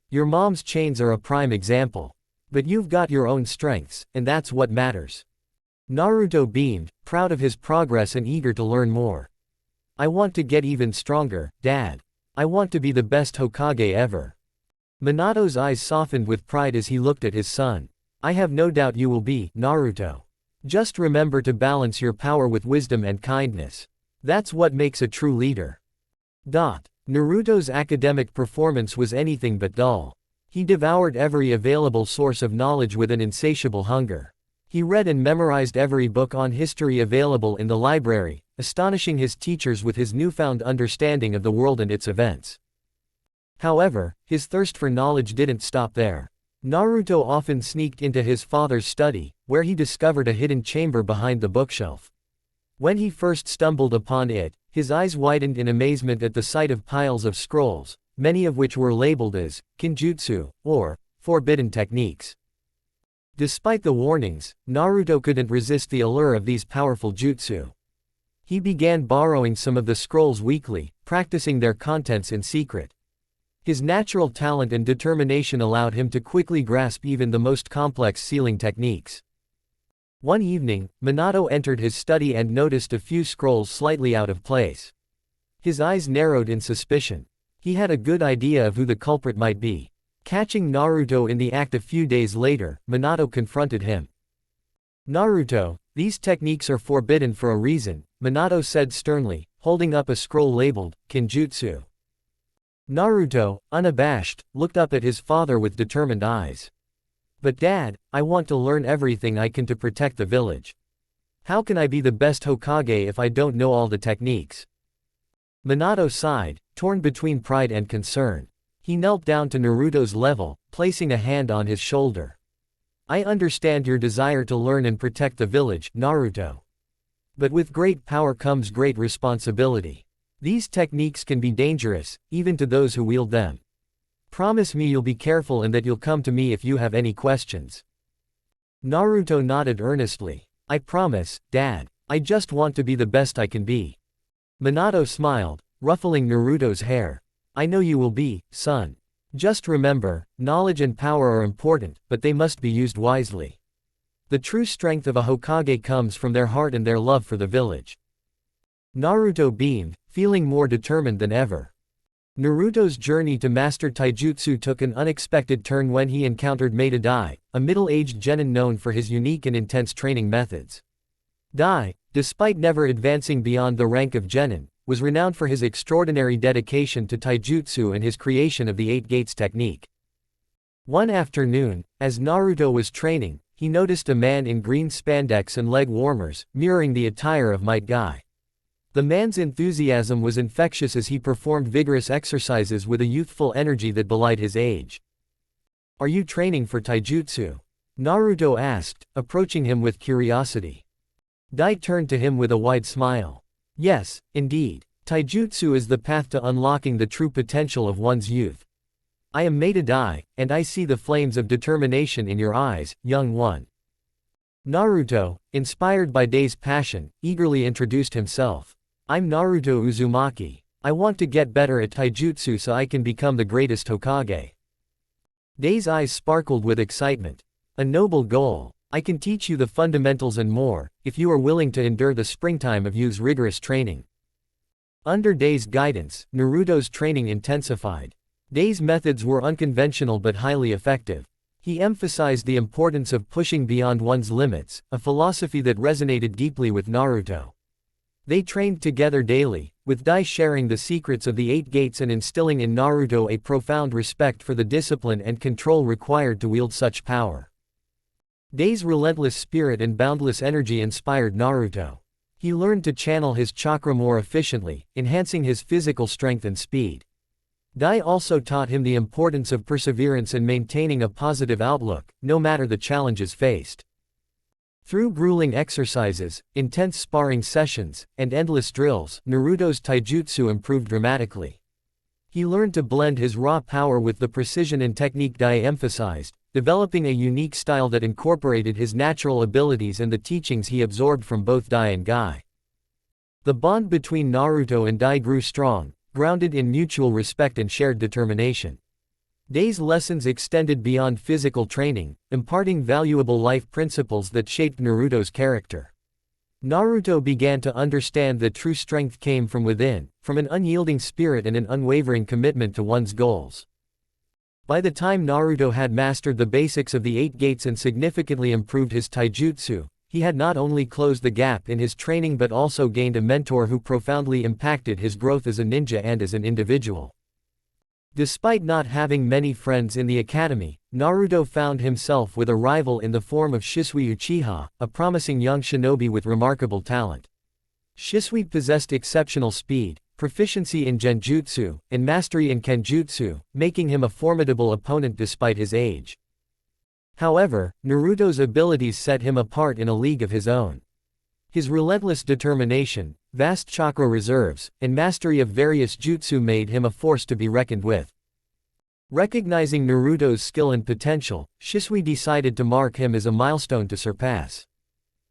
Your mom's chains are a prime example. But you've got your own strengths, and that's what matters. Naruto beamed, proud of his progress and eager to learn more. I want to get even stronger, Dad. I want to be the best Hokage ever. Minato's eyes softened with pride as he looked at his son. I have no doubt you will be, Naruto. Just remember to balance your power with wisdom and kindness. That's what makes a true leader. Naruto's academic performance was anything but dull. He devoured every available source of knowledge with an insatiable hunger. He read and memorized every book on history available in the library, astonishing his teachers with his newfound understanding of the world and its events. However, his thirst for knowledge didn't stop there. Naruto often sneaked into his father's study, where he discovered a hidden chamber behind the bookshelf. When he first stumbled upon it, his eyes widened in amazement at the sight of piles of scrolls, many of which were labeled as kinjutsu, or forbidden techniques. Despite the warnings, Naruto couldn't resist the allure of these powerful jutsu. He began borrowing some of the scrolls weekly, practicing their contents in secret. His natural talent and determination allowed him to quickly grasp even the most complex sealing techniques. One evening, Minato entered his study and noticed a few scrolls slightly out of place. His eyes narrowed in suspicion. He had a good idea of who the culprit might be. Catching Naruto in the act a few days later, Minato confronted him. Naruto, these techniques are forbidden for a reason, Minato said sternly, holding up a scroll labeled, Kinjutsu. Naruto, unabashed, looked up at his father with determined eyes. But Dad, I want to learn everything I can to protect the village. How can I be the best Hokage if I don't know all the techniques? Minato sighed, torn between pride and concern. He knelt down to Naruto's level, placing a hand on his shoulder. I understand your desire to learn and protect the village, Naruto. But with great power comes great responsibility. These techniques can be dangerous, even to those who wield them. Promise me you'll be careful and that you'll come to me if you have any questions. Naruto nodded earnestly. I promise, Dad. I just want to be the best I can be. Minato smiled, ruffling Naruto's hair. I know you will be, son. Just remember, knowledge and power are important, but they must be used wisely. The true strength of a Hokage comes from their heart and their love for the village. Naruto beamed, feeling more determined than ever. Naruto's journey to master taijutsu took an unexpected turn when he encountered Maida Dai, a middle-aged genin known for his unique and intense training methods. Dai, despite never advancing beyond the rank of genin, was renowned for his extraordinary dedication to taijutsu and his creation of the Eight Gates technique. One afternoon, as Naruto was training, he noticed a man in green spandex and leg warmers, mirroring the attire of Might Guy. The man's enthusiasm was infectious as he performed vigorous exercises with a youthful energy that belied his age. "Are you training for taijutsu?" Naruto asked, approaching him with curiosity. Dai turned to him with a wide smile. "Yes, indeed. Taijutsu is the path to unlocking the true potential of one's youth. I am Maida Dai, and I see the flames of determination in your eyes, young one." Naruto, inspired by Dai's passion, eagerly introduced himself. "I'm Naruto Uzumaki. I want to get better at taijutsu so I can become the greatest Hokage." Dai's eyes sparkled with excitement. "A noble goal. I can teach you the fundamentals and more, if you are willing to endure the springtime of youth's rigorous training." Under Dai's guidance, Naruto's training intensified. Dai's methods were unconventional but highly effective. He emphasized the importance of pushing beyond one's limits, a philosophy that resonated deeply with Naruto. They trained together daily, with Dai sharing the secrets of the Eight Gates and instilling in Naruto a profound respect for the discipline and control required to wield such power. Dai's relentless spirit and boundless energy inspired Naruto. He learned to channel his chakra more efficiently, enhancing his physical strength and speed. Dai also taught him the importance of perseverance and maintaining a positive outlook, no matter the challenges faced. Through grueling exercises, intense sparring sessions, and endless drills, Naruto's taijutsu improved dramatically. He learned to blend his raw power with the precision and technique Dai emphasized, developing a unique style that incorporated his natural abilities and the teachings he absorbed from both Dai and Guy. The bond between Naruto and Dai grew strong, grounded in mutual respect and shared determination. Dai's lessons extended beyond physical training, imparting valuable life principles that shaped Naruto's character. Naruto began to understand that true strength came from within, from an unyielding spirit and an unwavering commitment to one's goals. By the time Naruto had mastered the basics of the Eight Gates and significantly improved his taijutsu, he had not only closed the gap in his training but also gained a mentor who profoundly impacted his growth as a ninja and as an individual. Despite not having many friends in the academy, Naruto found himself with a rival in the form of Shisui Uchiha, a promising young shinobi with remarkable talent. Shisui possessed exceptional speed, proficiency in genjutsu, and mastery in kenjutsu, making him a formidable opponent despite his age. However, Naruto's abilities set him apart in a league of his own. His relentless determination, vast chakra reserves, and mastery of various jutsu made him a force to be reckoned with. Recognizing Naruto's skill and potential, Shisui decided to mark him as a milestone to surpass.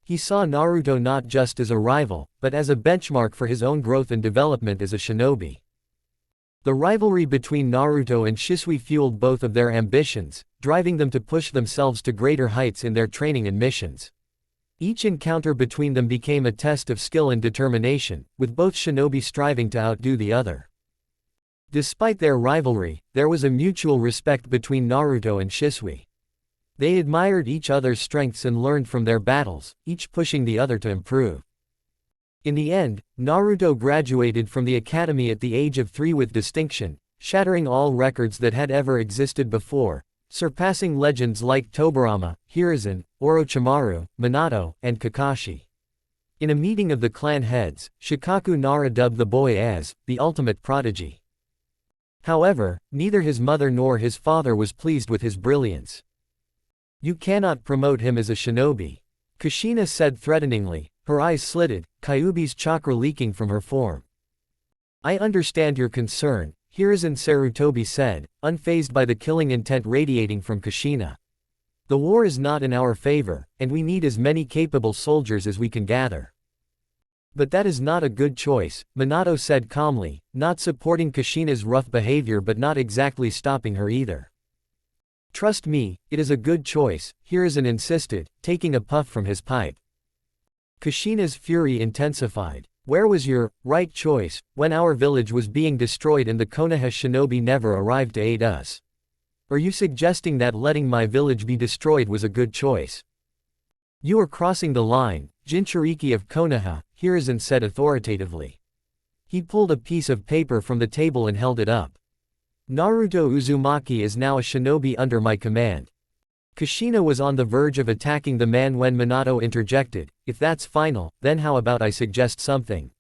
He saw Naruto not just as a rival, but as a benchmark for his own growth and development as a shinobi. The rivalry between Naruto and Shisui fueled both of their ambitions, driving them to push themselves to greater heights in their training and missions. Each encounter between them became a test of skill and determination, with both shinobi striving to outdo the other. Despite their rivalry, there was a mutual respect between Naruto and Shisui. They admired each other's strengths and learned from their battles, each pushing the other to improve. In the end, Naruto graduated from the academy at the age of 3 with distinction, shattering all records that had ever existed before, surpassing legends like Tobirama, Hiruzen, Orochimaru, Minato, and Kakashi. In a meeting of the clan heads, Shikaku Nara dubbed the boy as the ultimate prodigy. However, neither his mother nor his father was pleased with his brilliance. "You cannot promote him as a shinobi," Kushina said threateningly, her eyes slitted, Kyuubi's chakra leaking from her form. "I understand your concern," Hiruzen Sarutobi said, unfazed by the killing intent radiating from Kushina. "The war is not in our favor, and we need as many capable soldiers as we can gather." "But that is not a good choice," Minato said calmly, not supporting Kushina's rough behavior but not exactly stopping her either. "Trust me, it is a good choice," Hiruzen insisted, taking a puff from his pipe. Kushina's fury intensified. Where was your right choice when our village was being destroyed and the Konoha shinobi never arrived to aid us? Are you suggesting that letting my village be destroyed was a good choice? You are crossing the line, Jinchuriki of Konoha, Hiruzen said authoritatively. He pulled a piece of paper from the table and held it up. Naruto Uzumaki is now a shinobi under my command. Kushina was on the verge of attacking the man when Minato interjected. If that's final, then how about I suggest something?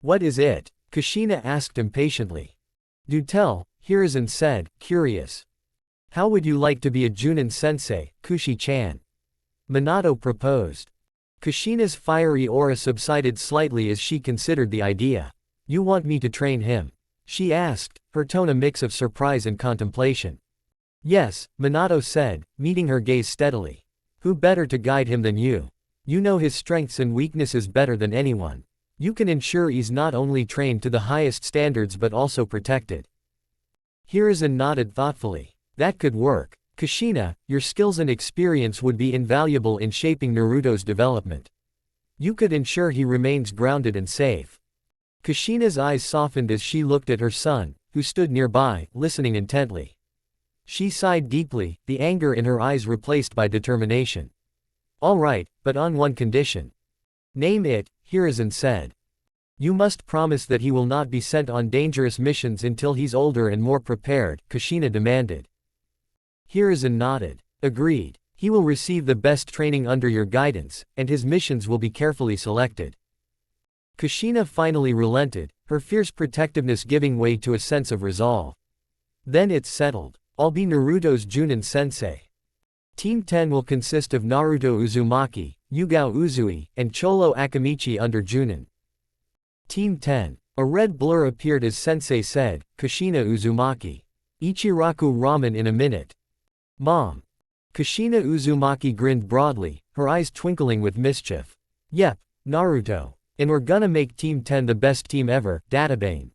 What is it? Kushina asked impatiently. Do tell, Hiruzen said, curious. How would you like to be a Junin sensei, Kushi-chan? Minato proposed. Kushina's fiery aura subsided slightly as she considered the idea. You want me to train him? She asked, her tone a mix of surprise and contemplation. Yes, Minato said, meeting her gaze steadily. Who better to guide him than you? You know his strengths and weaknesses better than anyone. You can ensure he's not only trained to the highest standards but also protected. Hiruzen nodded thoughtfully. That could work. Kushina, your skills and experience would be invaluable in shaping Naruto's development. You could ensure he remains grounded and safe. Kushina's eyes softened as she looked at her son, who stood nearby, listening intently. She sighed deeply, the anger in her eyes replaced by determination. All right, but on one condition. Name it, Hiruzen said. You must promise that he will not be sent on dangerous missions until he's older and more prepared, Kushina demanded. Hiruzen nodded. Agreed. He will receive the best training under your guidance, and his missions will be carefully selected. Kushina finally relented, her fierce protectiveness giving way to a sense of resolve. Then it's settled. I'll be Naruto's Junin sensei. Team 10 will consist of Naruto Uzumaki, Yugao Uzui, and Cholo Akamichi under Junin. Team 10. A red blur appeared as Sensei said, Kushina Uzumaki. Ichiraku ramen in a minute. Mom. Kushina Uzumaki grinned broadly, her eyes twinkling with mischief. Yep, Naruto. And we're gonna make Team 10 the best team ever, Databane.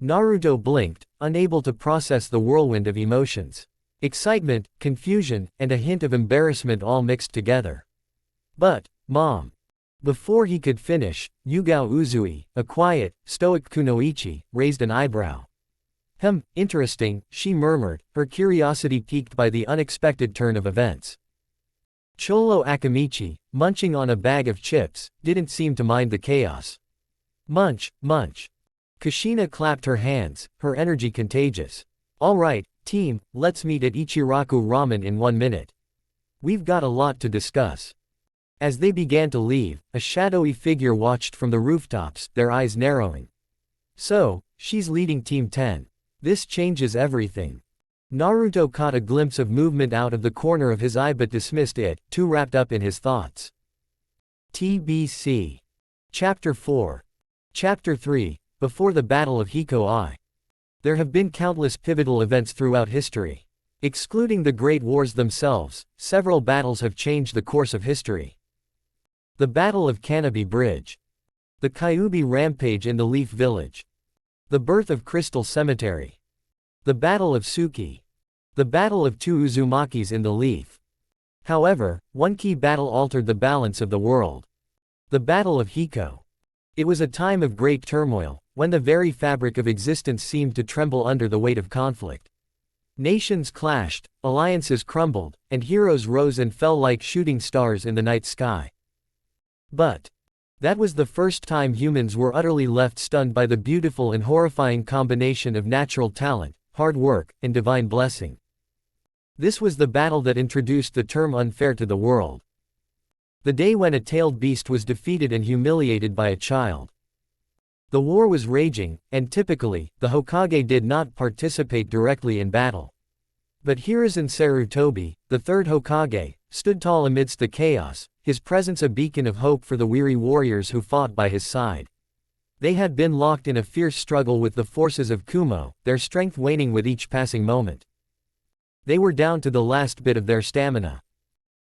Naruto blinked, unable to process the whirlwind of emotions. Excitement, confusion, and a hint of embarrassment all mixed together. But, Mom. Before he could finish, Yugao Uzui, a quiet, stoic kunoichi, raised an eyebrow. Interesting, she murmured, her curiosity piqued by the unexpected turn of events. Cholo Akamichi, munching on a bag of chips, didn't seem to mind the chaos. Munch, munch. Kushina clapped her hands, her energy contagious. All right, team, let's meet at Ichiraku Ramen in 1 minute. We've got a lot to discuss. As they began to leave, a shadowy figure watched from the rooftops, their eyes narrowing. So, she's leading Team 10. This changes everything. Naruto caught a glimpse of movement out of the corner of his eye but dismissed it, too wrapped up in his thoughts. TBC. Chapter 4. Chapter 3. Before the Battle of Hiko-ai. There have been countless pivotal events throughout history. Excluding the Great Wars themselves, several battles have changed the course of history. The Battle of Canopy Bridge. The Kyuubi Rampage in the Leaf Village. The birth of Crystal Cemetery. The Battle of Tsuki. The Battle of Two Uzumakis in the Leaf. However, one key battle altered the balance of the world. The Battle of Hiko. It was a time of great turmoil, when the very fabric of existence seemed to tremble under the weight of conflict. Nations clashed, alliances crumbled, and heroes rose and fell like shooting stars in the night sky. But that was the first time humans were utterly left stunned by the beautiful and horrifying combination of natural talent, hard work, and divine blessing. This was the battle that introduced the term unfair to the world. The day when a tailed beast was defeated and humiliated by a child. The war was raging, and typically, the Hokage did not participate directly in battle. But Hiruzen Sarutobi, the third Hokage, stood tall amidst the chaos, his presence a beacon of hope for the weary warriors who fought by his side. They had been locked in a fierce struggle with the forces of Kumo, their strength waning with each passing moment. They were down to the last bit of their stamina.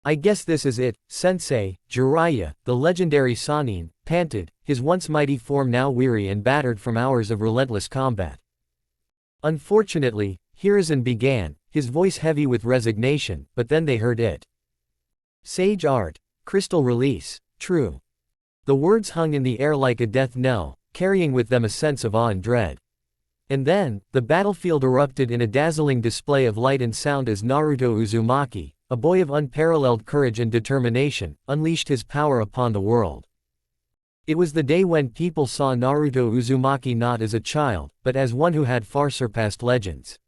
I guess this is it, Sensei. Jiraiya, the legendary Sannin, panted, his once mighty form now weary and battered from hours of relentless combat. Unfortunately, Hiruzen began, his voice heavy with resignation, but then they heard it. Sage art. Crystal release. True. The words hung in the air like a death knell, carrying with them a sense of awe and dread. And then, the battlefield erupted in a dazzling display of light and sound as Naruto Uzumaki, a boy of unparalleled courage and determination, unleashed his power upon the world. It was the day when people saw Naruto Uzumaki not as a child, but as one who had far surpassed legends.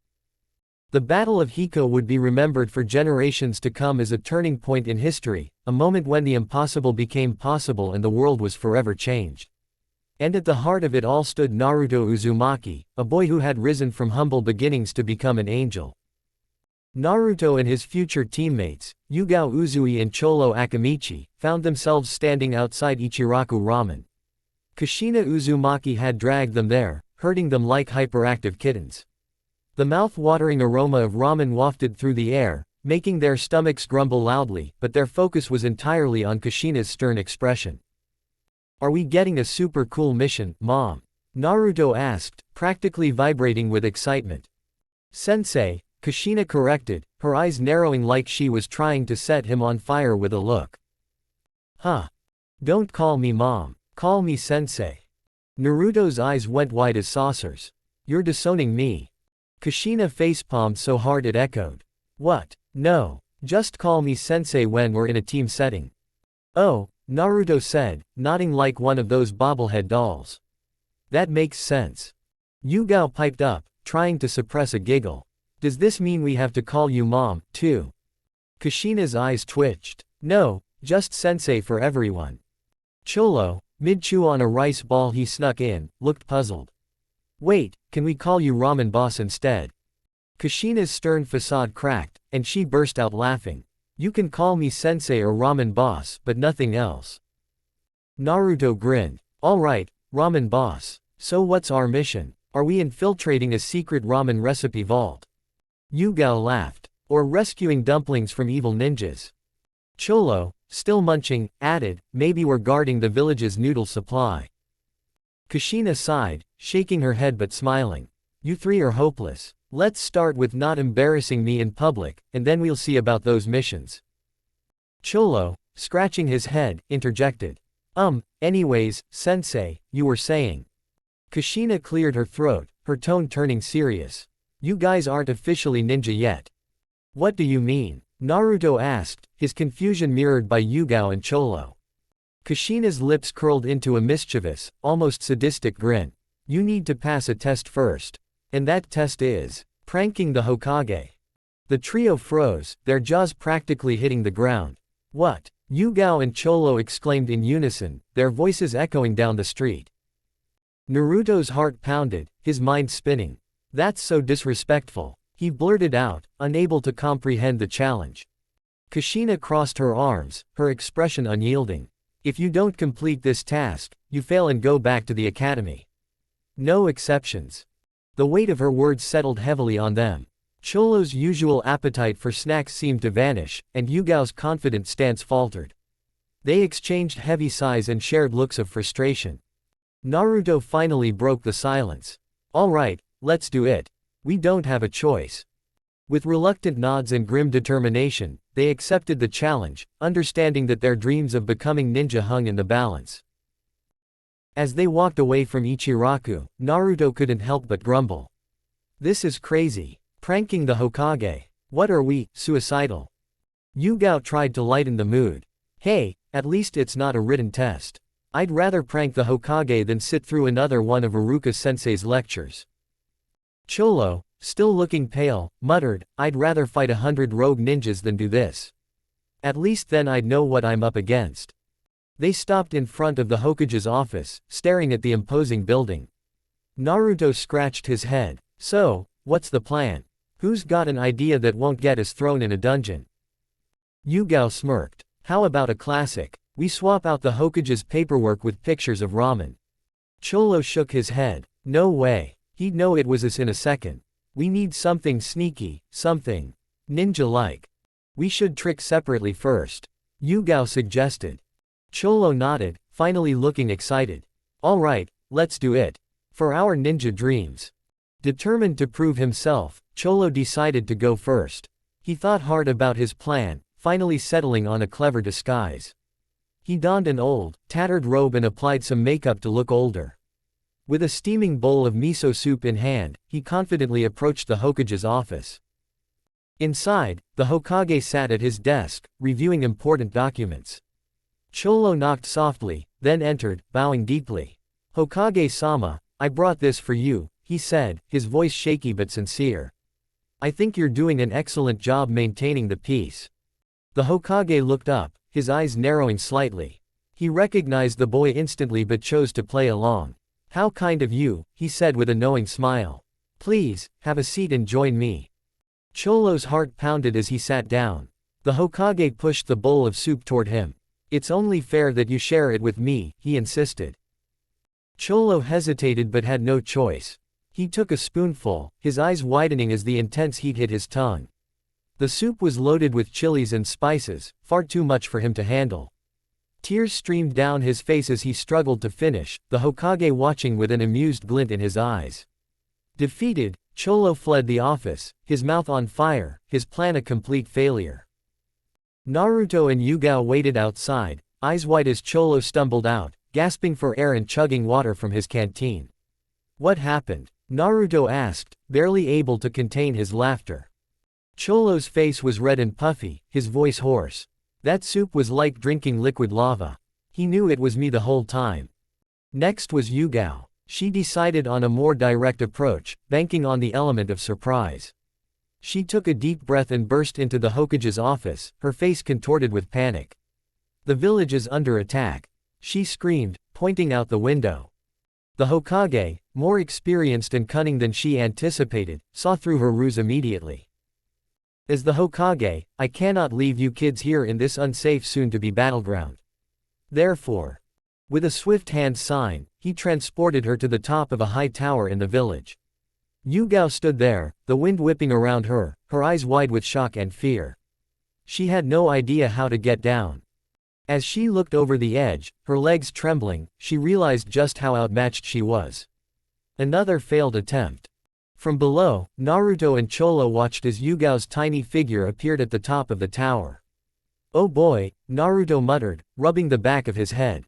The Battle of Hiko would be remembered for generations to come as a turning point in history, a moment when the impossible became possible and the world was forever changed. And at the heart of it all stood Naruto Uzumaki, a boy who had risen from humble beginnings to become an angel. Naruto and his future teammates, Yugao Uzui and Cholo Akamichi, found themselves standing outside Ichiraku Ramen. Kushina Uzumaki had dragged them there, herding them like hyperactive kittens. The mouth-watering aroma of ramen wafted through the air, making their stomachs grumble loudly, but their focus was entirely on Kushina's stern expression. "Are we getting a super cool mission, Mom?" Naruto asked, practically vibrating with excitement. "Sensei," Kushina corrected, her eyes narrowing like she was trying to set him on fire with a look. "Huh. Don't call me Mom. Call me Sensei." Naruto's eyes went wide as saucers. "You're disowning me." Kushina facepalmed so hard it echoed. "What? No. Just call me Sensei when we're in a team setting." "Oh," Naruto said, nodding like one of those bobblehead dolls. "That makes sense." Yugao piped up, trying to suppress a giggle. "Does this mean we have to call you Mom, too?" Kushina's eyes twitched. "No, just Sensei for everyone." Cholo, mid-chew on a rice ball he snuck in, looked puzzled. "Wait, can we call you Ramen Boss instead?" Kushina's stern facade cracked, and she burst out laughing. "You can call me Sensei or Ramen Boss, but nothing else." Naruto grinned. "All right, Ramen Boss. So what's our mission? Are we infiltrating a secret ramen recipe vault?" Yugao laughed. "Or rescuing dumplings from evil ninjas?" Cholo, still munching, added, "Maybe we're guarding the village's noodle supply." Kushina sighed, shaking her head but smiling. "You three are hopeless. Let's start with not embarrassing me in public, and then we'll see about those missions." Cholo, scratching his head, interjected. Anyways, Sensei, you were saying." Kushina cleared her throat, her tone turning serious. "You guys aren't officially ninja yet." "What do you mean?" Naruto asked, his confusion mirrored by Yugao and Cholo. Kushina's lips curled into a mischievous, almost sadistic grin. "You need to pass a test first. And that test is pranking the Hokage." The trio froze, their jaws practically hitting the ground. "What?" Yugao and Cholo exclaimed in unison, their voices echoing down the street. Naruto's heart pounded, his mind spinning. "That's so disrespectful," he blurted out, unable to comprehend the challenge. Kushina crossed her arms, her expression unyielding. "If you don't complete this task, you fail and go back to the academy. No exceptions." The weight of her words settled heavily on them. Cholo's usual appetite for snacks seemed to vanish, and Yugao's confident stance faltered. They exchanged heavy sighs and shared looks of frustration. Naruto finally broke the silence. "All right, let's do it. We don't have a choice." With reluctant nods and grim determination, they accepted the challenge, understanding that their dreams of becoming ninja hung in the balance. As they walked away from Ichiraku, Naruto couldn't help but grumble. "This is crazy. Pranking the Hokage. What are we, suicidal?" Yugao tried to lighten the mood. "Hey, at least it's not a written test. I'd rather prank the Hokage than sit through another one of Iruka-sensei's lectures." Cholo, still looking pale, muttered, "I'd rather fight 100 rogue ninjas than do this. At least then I'd know what I'm up against." They stopped in front of the Hokage's office, staring at the imposing building. Naruto scratched his head. "So, what's the plan? Who's got an idea that won't get us thrown in a dungeon?" Yugao smirked. "How about a classic? We swap out the Hokage's paperwork with pictures of ramen." Cholo shook his head. "No way. He'd know it was us in a second. We need something sneaky, something ninja-like. We should trick separately first," Yugao suggested. Cholo nodded, finally looking excited. "All right, let's do it. For our ninja dreams." Determined to prove himself, Cholo decided to go first. He thought hard about his plan, finally settling on a clever disguise. He donned an old, tattered robe and applied some makeup to look older. With a steaming bowl of miso soup in hand, he confidently approached the Hokage's office. Inside, the Hokage sat at his desk, reviewing important documents. Cholo knocked softly, then entered, bowing deeply. "Hokage-sama, I brought this for you," he said, his voice shaky but sincere. "I think you're doing an excellent job maintaining the peace." The Hokage looked up, his eyes narrowing slightly. He recognized the boy instantly but chose to play along. "How kind of you," he said with a knowing smile. "Please, have a seat and join me." Cholo's heart pounded as he sat down. The Hokage pushed the bowl of soup toward him. "It's only fair that you share it with me," he insisted. Cholo hesitated but had no choice. He took a spoonful, his eyes widening as the intense heat hit his tongue. The soup was loaded with chilies and spices, far too much for him to handle. Tears streamed down his face as he struggled to finish, the Hokage watching with an amused glint in his eyes. Defeated, Cholo fled the office, his mouth on fire, his plan a complete failure. Naruto and Yugao waited outside, eyes wide as Cholo stumbled out, gasping for air and chugging water from his canteen. "What happened?" Naruto asked, barely able to contain his laughter. Cholo's face was red and puffy, his voice hoarse. "That soup was like drinking liquid lava. He knew it was me the whole time." Next was Yugao. She decided on a more direct approach, banking on the element of surprise. She took a deep breath and burst into the Hokage's office, her face contorted with panic. "The village is under attack," she screamed, pointing out the window. The Hokage, more experienced and cunning than she anticipated, saw through her ruse immediately. "As the Hokage, I cannot leave you kids here in this unsafe soon-to-be battleground. Therefore," with a swift hand sign, he transported her to the top of a high tower in the village. Yugao stood there, the wind whipping around her, her eyes wide with shock and fear. She had no idea how to get down. As she looked over the edge, her legs trembling, she realized just how outmatched she was. Another failed attempt. From below, Naruto and Cholo watched as Yugao's tiny figure appeared at the top of the tower. "Oh boy," Naruto muttered, rubbing the back of his head.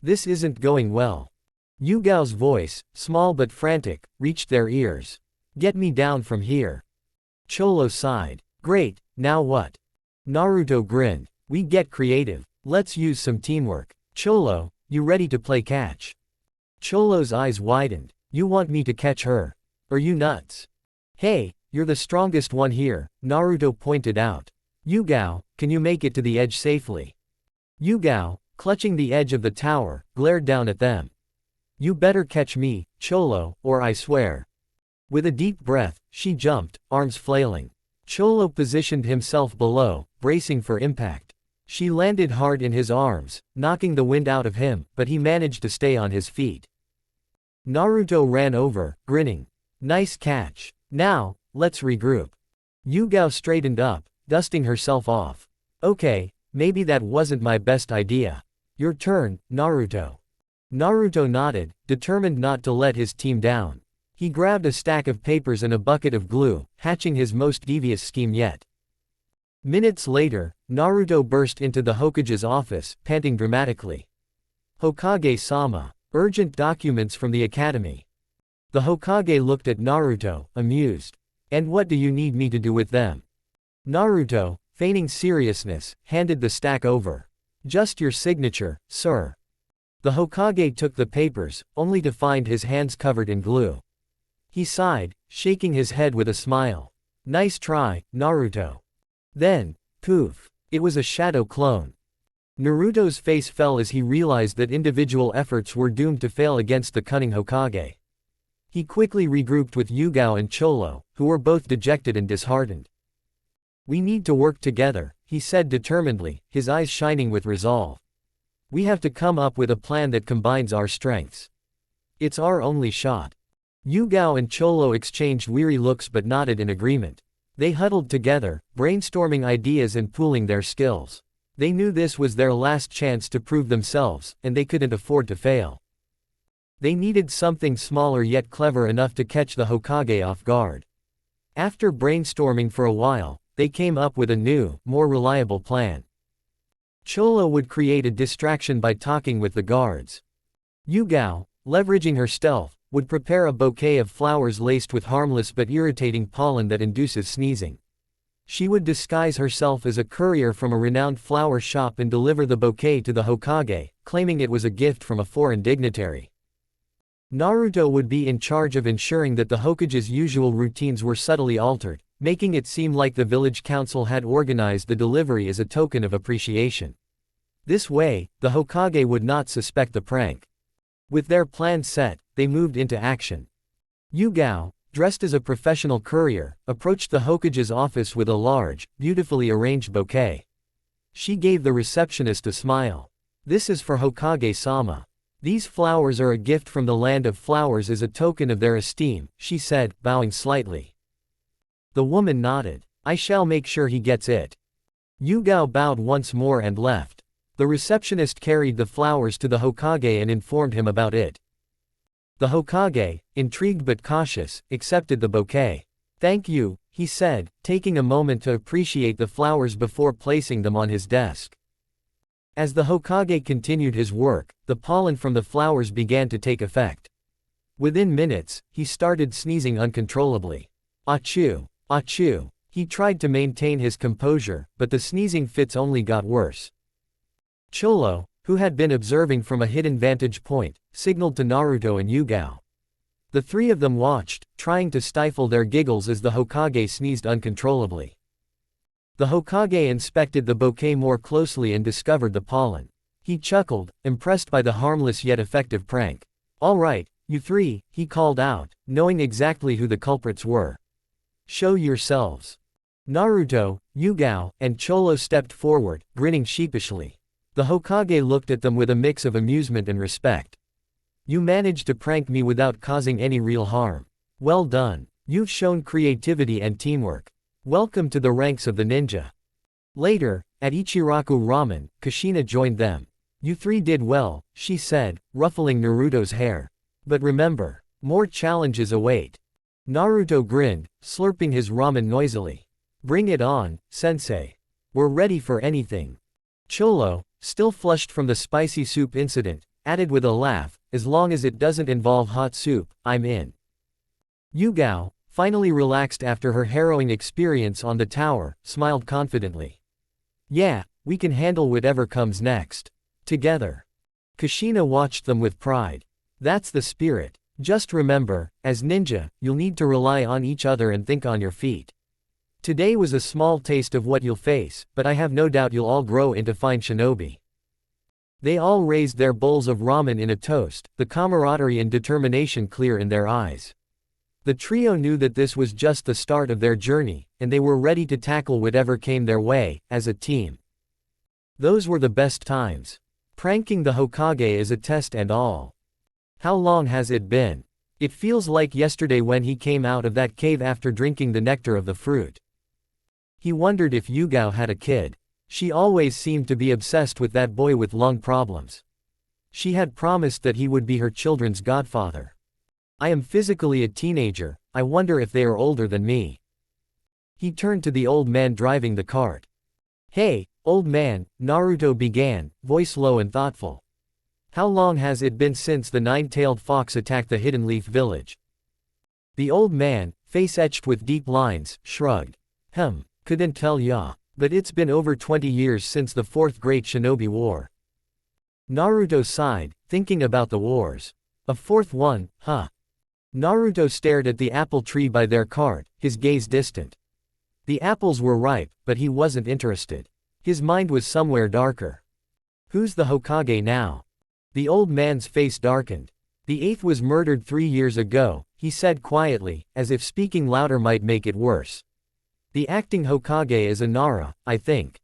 "This isn't going well." Yugao's voice, small but frantic, reached their ears. "Get me down from here." Cholo sighed. "Great, now what?" Naruto grinned. "We get creative. Let's use some teamwork. Cholo, you ready to play catch?" Cholo's eyes widened. "You want me to catch her? Are you nuts?" "Hey, you're the strongest one here," Naruto pointed out. "Yugao, can you make it to the edge safely?" Yugao, clutching the edge of the tower, glared down at them. "You better catch me, Cholo, or I swear." With a deep breath, she jumped, arms flailing. Cholo positioned himself below, bracing for impact. She landed hard in his arms, knocking the wind out of him, but he managed to stay on his feet. Naruto ran over, grinning. "Nice catch. Now, let's regroup." Yugao straightened up, dusting herself off. "Okay, maybe that wasn't my best idea. Your turn, Naruto." Naruto nodded, determined not to let his team down. He grabbed a stack of papers and a bucket of glue, hatching his most devious scheme yet. Minutes later, Naruto burst into the Hokage's office, panting dramatically. "Hokage-sama, urgent documents from the academy." The Hokage looked at Naruto, amused. "And what do you need me to do with them?" Naruto, feigning seriousness, handed the stack over. "Just your signature, sir." The Hokage took the papers, only to find his hands covered in glue. He sighed, shaking his head with a smile. "Nice try, Naruto." Then, poof, it was a shadow clone. Naruto's face fell as he realized that individual efforts were doomed to fail against the cunning Hokage. He quickly regrouped with Yugao and Cholo, who were both dejected and disheartened. "We need to work together," he said determinedly, his eyes shining with resolve. "We have to come up with a plan that combines our strengths. It's our only shot." Yugao and Cholo exchanged weary looks but nodded in agreement. They huddled together, brainstorming ideas and pooling their skills. They knew this was their last chance to prove themselves, and they couldn't afford to fail. They needed something smaller yet clever enough to catch the Hokage off guard. After brainstorming for a while, they came up with a new, more reliable plan. Cholo would create a distraction by talking with the guards. Yugao, leveraging her stealth, would prepare a bouquet of flowers laced with harmless but irritating pollen that induces sneezing. She would disguise herself as a courier from a renowned flower shop and deliver the bouquet to the Hokage, claiming it was a gift from a foreign dignitary. Naruto would be in charge of ensuring that the Hokage's usual routines were subtly altered, making it seem like the village council had organized the delivery as a token of appreciation. This way, the Hokage would not suspect the prank. With their plan set, they moved into action. Yugao, dressed as a professional courier, approached the Hokage's office with a large, beautifully arranged bouquet. She gave the receptionist a smile. "This is for Hokage-sama. These flowers are a gift from the land of flowers as a token of their esteem," she said, bowing slightly. The woman nodded. "I shall make sure he gets it." Yugao bowed once more and left. The receptionist carried the flowers to the Hokage and informed him about it. The Hokage, intrigued but cautious, accepted the bouquet. "Thank you," he said, taking a moment to appreciate the flowers before placing them on his desk. As the Hokage continued his work, the pollen from the flowers began to take effect. Within minutes, he started sneezing uncontrollably. Achoo! Achoo! He tried to maintain his composure, but the sneezing fits only got worse. Cholo, who had been observing from a hidden vantage point, signaled to Naruto and Yugao. The three of them watched, trying to stifle their giggles as the Hokage sneezed uncontrollably. The Hokage inspected the bouquet more closely and discovered the pollen. He chuckled, impressed by the harmless yet effective prank. "All right, you three," he called out, knowing exactly who the culprits were. "Show yourselves." Naruto, Yugao, and Cholo stepped forward, grinning sheepishly. The Hokage looked at them with a mix of amusement and respect. "You managed to prank me without causing any real harm. Well done. You've shown creativity and teamwork. Welcome to the ranks of the ninja." Later, at Ichiraku Ramen, Kushina joined them. "You three did well," she said, ruffling Naruto's hair. "But remember, more challenges await." Naruto grinned, slurping his ramen noisily. "Bring it on, sensei. We're ready for anything." Cholo, still flushed from the spicy soup incident, added with a laugh, "As long as it doesn't involve hot soup, I'm in." Yugao, finally relaxed after her harrowing experience on the tower, smiled confidently. "Yeah, we can handle whatever comes next. Together." Kushina watched them with pride. "That's the spirit. Just remember, as ninja, you'll need to rely on each other and think on your feet. Today was a small taste of what you'll face, but I have no doubt you'll all grow into fine shinobi." They all raised their bowls of ramen in a toast, the camaraderie and determination clear in their eyes. The trio knew that this was just the start of their journey, and they were ready to tackle whatever came their way, as a team. Those were the best times. Pranking the Hokage is a test and all. How long has it been? It feels like yesterday when he came out of that cave after drinking the nectar of the fruit. He wondered if Yugao had a kid. She always seemed to be obsessed with that boy with lung problems. She had promised that he would be her children's godfather. "I am physically a teenager, I wonder if they are older than me." He turned to the old man driving the cart. "Hey, old man," Naruto began, voice low and thoughtful. "How long has it been since the nine-tailed fox attacked the Hidden Leaf village?" The old man, face etched with deep lines, shrugged. Couldn't tell ya. But it's been over 20 years since the Fourth Great Shinobi War." Naruto sighed, thinking about the wars. "A fourth one, huh?" Naruto stared at the apple tree by their cart, his gaze distant. The apples were ripe, but he wasn't interested. His mind was somewhere darker. "Who's the Hokage now?" The old man's face darkened. "The eighth was murdered 3 years ago," he said quietly, as if speaking louder might make it worse. "The acting Hokage is a Nara, I think."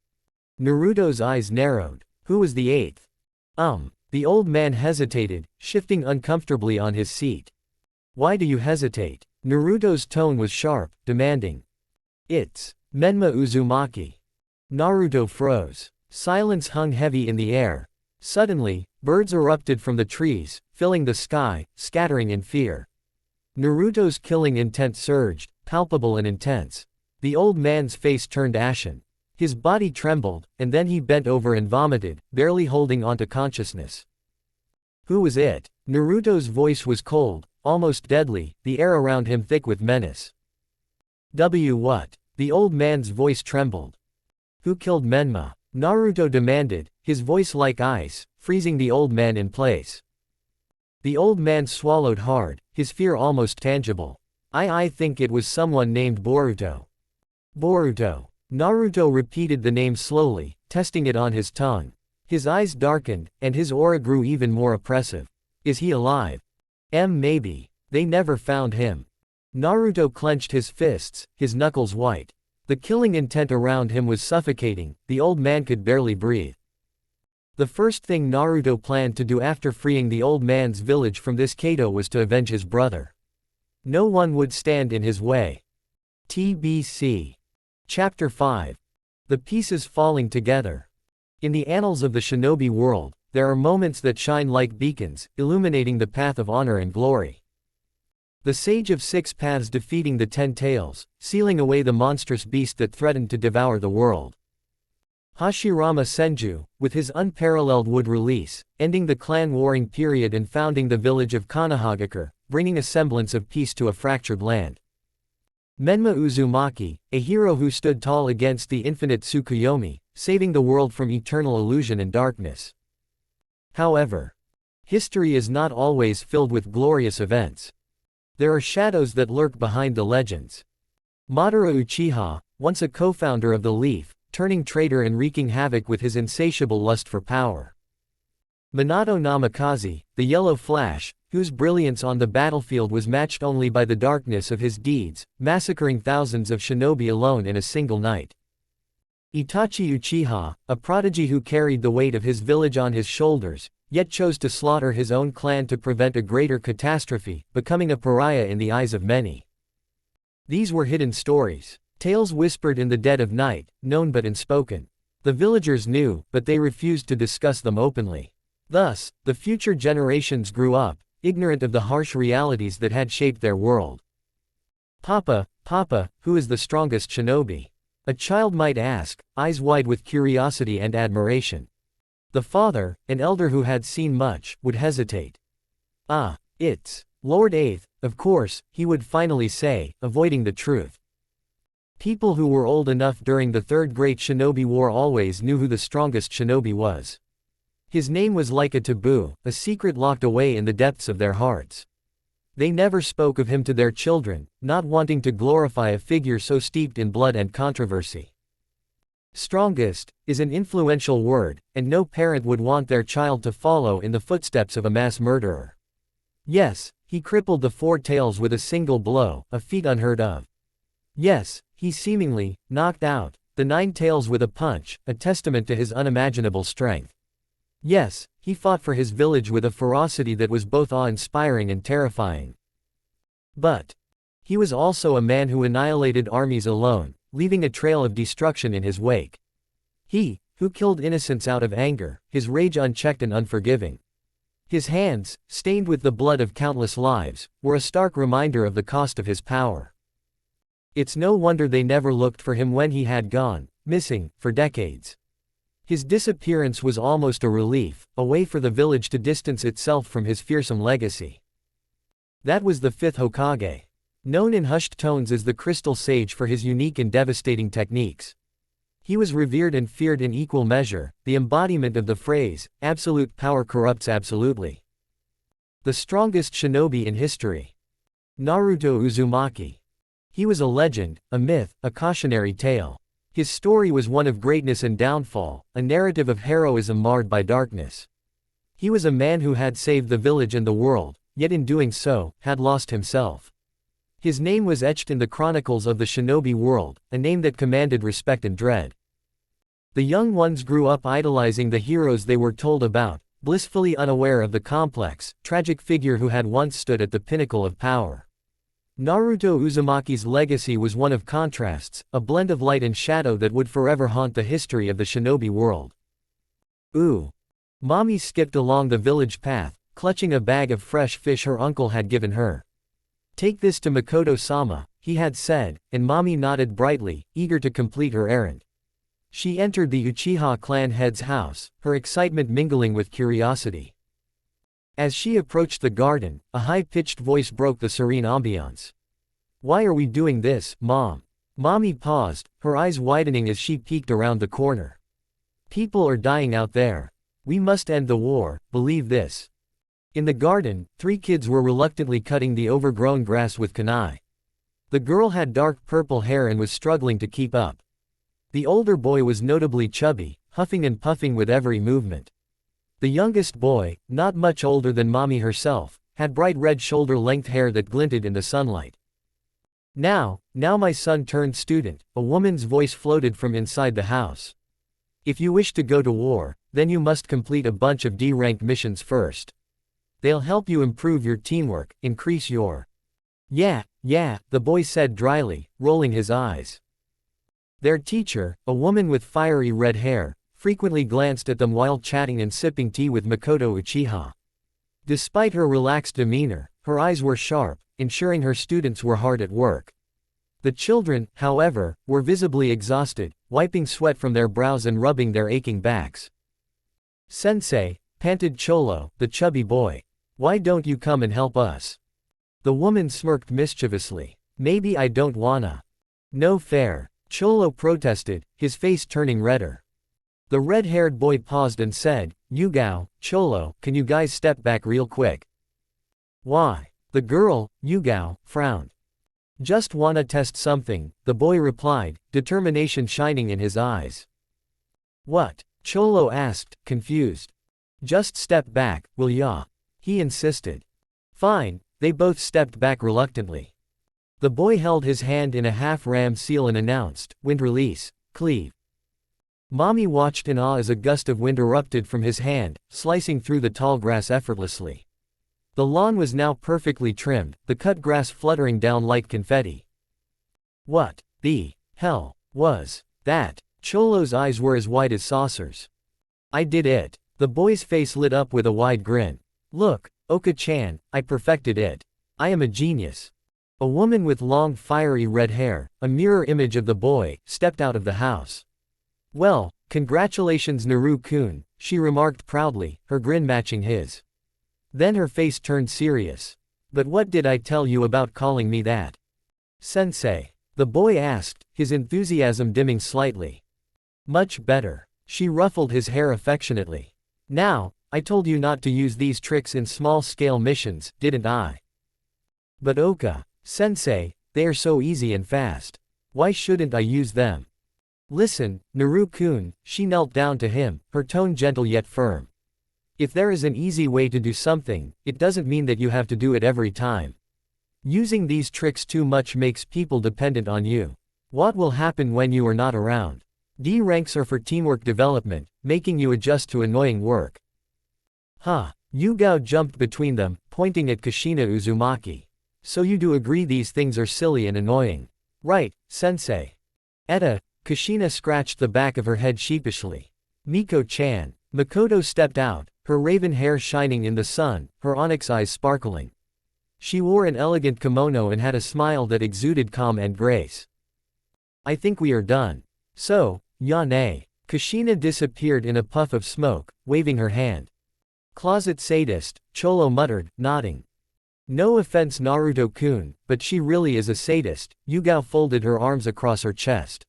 Naruto's eyes narrowed. "Who was the eighth?" The old man hesitated, shifting uncomfortably on his seat. "Why do you hesitate?" Naruto's tone was sharp, demanding. "It's Menma Uzumaki." Naruto froze. Silence hung heavy in the air. Suddenly, birds erupted from the trees, filling the sky, scattering in fear. Naruto's killing intent surged, palpable and intense. The old man's face turned ashen. His body trembled, and then he bent over and vomited, barely holding onto consciousness. Who was it? Naruto's voice was cold, almost deadly, the air around him thick with menace. What? The old man's voice trembled. Who killed Menma? Naruto demanded, his voice like ice, freezing the old man in place. The old man swallowed hard, his fear almost tangible. I think it was someone named Boruto. Boruto. Naruto repeated the name slowly, testing it on his tongue. His eyes darkened, and his aura grew even more oppressive. Is he alive? Maybe. They never found him. Naruto clenched his fists, his knuckles white. The killing intent around him was suffocating, the old man could barely breathe. The first thing Naruto planned to do after freeing the old man's village from this Kato was to avenge his brother. No one would stand in his way. TBC. Chapter 5. The pieces falling together. In the annals of the shinobi world, there are moments that shine like beacons, illuminating the path of honor and glory. The Sage of Six Paths defeating the 10 Tails, sealing away the monstrous beast that threatened to devour the world. Hashirama Senju, with his unparalleled wood release, ending the clan warring period and founding the village of Konohagakure, bringing a semblance of peace to a fractured land. Menma Uzumaki, a hero who stood tall against the infinite Tsukuyomi, saving the world from eternal illusion and darkness. However, history is not always filled with glorious events. There are shadows that lurk behind the legends. Madara Uchiha, once a co-founder of the Leaf, turning traitor and wreaking havoc with his insatiable lust for power. Minato Namikaze, the Yellow Flash, whose brilliance on the battlefield was matched only by the darkness of his deeds, massacring thousands of shinobi alone in a single night. Itachi Uchiha, a prodigy who carried the weight of his village on his shoulders, yet chose to slaughter his own clan to prevent a greater catastrophe, becoming a pariah in the eyes of many. These were hidden stories, tales whispered in the dead of night, known but unspoken. The villagers knew, but they refused to discuss them openly. Thus, the future generations grew up, ignorant of the harsh realities that had shaped their world. Papa, who is the strongest shinobi? A child might ask, eyes wide with curiosity and admiration. The father, an elder who had seen much, would hesitate. It's Lord Eighth, of course, he would finally say, avoiding the truth. People who were old enough during the Third Great Shinobi War always knew who the strongest shinobi was. His name was like a taboo, a secret locked away in the depths of their hearts. They never spoke of him to their children, not wanting to glorify a figure so steeped in blood and controversy. Strongest is an influential word, and no parent would want their child to follow in the footsteps of a mass murderer. Yes, he crippled the 4 Tails with a single blow, a feat unheard of. Yes, he seemingly knocked out the 9 Tails with a punch, a testament to his unimaginable strength. Yes, he fought for his village with a ferocity that was both awe-inspiring and terrifying. But he was also a man who annihilated armies alone, leaving a trail of destruction in his wake. He, who killed innocents out of anger, his rage unchecked and unforgiving. His hands, stained with the blood of countless lives, were a stark reminder of the cost of his power. It's no wonder they never looked for him when he had gone missing for decades. His disappearance was almost a relief, a way for the village to distance itself from his fearsome legacy. That was the 5th Hokage. Known in hushed tones as the Crystal Sage for his unique and devastating techniques. He was revered and feared in equal measure, the embodiment of the phrase, absolute power corrupts absolutely. The strongest shinobi in history. Naruto Uzumaki. He was a legend, a myth, a cautionary tale. His story was one of greatness and downfall, a narrative of heroism marred by darkness. He was a man who had saved the village and the world, yet in doing so, had lost himself. His name was etched in the chronicles of the shinobi world, a name that commanded respect and dread. The young ones grew up idolizing the heroes they were told about, blissfully unaware of the complex, tragic figure who had once stood at the pinnacle of power. Naruto Uzumaki's legacy was one of contrasts, a blend of light and shadow that would forever haunt the history of the shinobi world. Mommy skipped along the village path, clutching a bag of fresh fish her uncle had given her. Take this to Makoto-sama, he had said, and Mommy nodded brightly, eager to complete her errand. She entered the Uchiha clan head's house, her excitement mingling with curiosity. As she approached the garden, a high-pitched voice broke the serene ambiance. "Why are we doing this, Mom?" Mommy paused, her eyes widening as she peeked around the corner. "People are dying out there. We must end the war, believe this." In the garden, 3 kids were reluctantly cutting the overgrown grass with kunai. The girl had dark purple hair and was struggling to keep up. The older boy was notably chubby, huffing and puffing with every movement. The youngest boy, not much older than Mommy herself, had bright red shoulder-length hair that glinted in the sunlight. Now my son turned student," a woman's voice floated from inside the house. "If you wish to go to war, then you must complete a bunch of D-rank missions first. They'll help you improve your teamwork, increase your—" Yeah, the boy said dryly, rolling his eyes. Their teacher, a woman with fiery red hair, frequently glanced at them while chatting and sipping tea with Makoto Uchiha. Despite her relaxed demeanor, her eyes were sharp, ensuring her students were hard at work. The children, however, were visibly exhausted, wiping sweat from their brows and rubbing their aching backs. "Sensei," panted Cholo, the chubby boy. "Why don't you come and help us?" The woman smirked mischievously. "Maybe I don't wanna." "No fair," Cholo protested, his face turning redder. The red-haired boy paused and said, "Yugao, Cholo, can you guys step back real quick?" "Why?" The girl, Yugao, frowned. "Just wanna test something," the boy replied, determination shining in his eyes. "What?" Cholo asked, confused. "Just step back, will ya?" he insisted. "Fine," they both stepped back reluctantly. The boy held his hand in a half-ram seal and announced, "Wind release, cleave." Mommy watched in awe as a gust of wind erupted from his hand, slicing through the tall grass effortlessly. The lawn was now perfectly trimmed, the cut grass fluttering down like confetti. "What the hell was that?" Cholo's eyes were as wide as saucers. "I did it." The boy's face lit up with a wide grin. "Look, Oka-chan, I perfected it. I am a genius." A woman with long fiery red hair, a mirror image of the boy, stepped out of the house. "Well, congratulations Naru-kun," she remarked proudly, her grin matching his. Then her face turned serious. "But what did I tell you about calling me that?" "Sensei," the boy asked, his enthusiasm dimming slightly. "Much better." She ruffled his hair affectionately. "Now, I told you not to use these tricks in small-scale missions, didn't I?" "But Sensei, they are so easy and fast. Why shouldn't I use them?" "Listen, Naru-kun," she knelt down to him, her tone gentle yet firm. "If there is an easy way to do something, it doesn't mean that you have to do it every time. Using these tricks too much makes people dependent on you. What will happen when you are not around? D ranks are for teamwork development, making you adjust to annoying work." "Huh." Yugao jumped between them, pointing at Kushina Uzumaki. "So you do agree these things are silly and annoying?" "Right, Sensei." Kushina scratched the back of her head sheepishly. "Miko-chan." Makoto stepped out, her raven hair shining in the sun, her onyx eyes sparkling. She wore an elegant kimono and had a smile that exuded calm and grace. "I think we are done. So, Yane." Kushina disappeared in a puff of smoke, waving her hand. "Closet sadist," Cholo muttered, nodding. "No offense Naruto-kun, but she really is a sadist." Yugao folded her arms across her chest.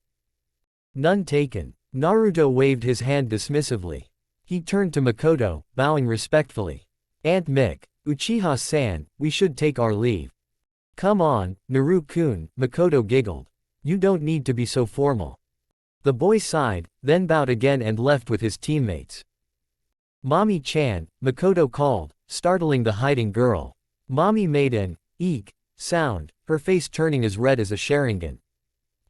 "None taken." Naruto waved his hand dismissively. He turned to Makoto, bowing respectfully. "Aunt Mick, Uchiha-san, we should take our leave." "Come on, Naru-kun," Makoto giggled. "You don't need to be so formal." The boy sighed, then bowed again and left with his teammates. "Mommy-chan," Makoto called, startling the hiding girl. Mommy made an eek sound, her face turning as red as a Sharingan.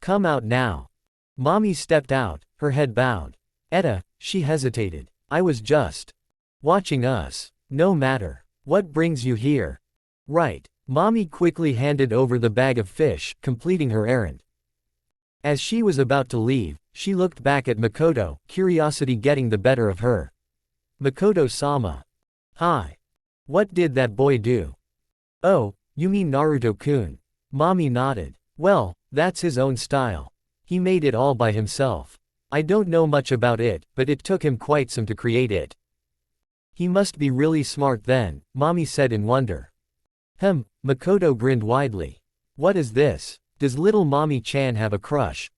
"Come out now." Mommy stepped out, her head bowed. She hesitated. "I was just watching us." "No matter. What brings you here?" "Right." Mommy quickly handed over the bag of fish, completing her errand. As she was about to leave, she looked back at Makoto, curiosity getting the better of her. "Makoto-sama. Hi. What did that boy do?" "Oh, you mean Naruto-kun." Mommy nodded. "Well, that's his own style. He made it all by himself." I don't know much about it, but it took him quite some to create it. He must be really smart then, Mommy said in wonder. Makoto grinned widely. What is this? Does little Mommy-chan have a crush?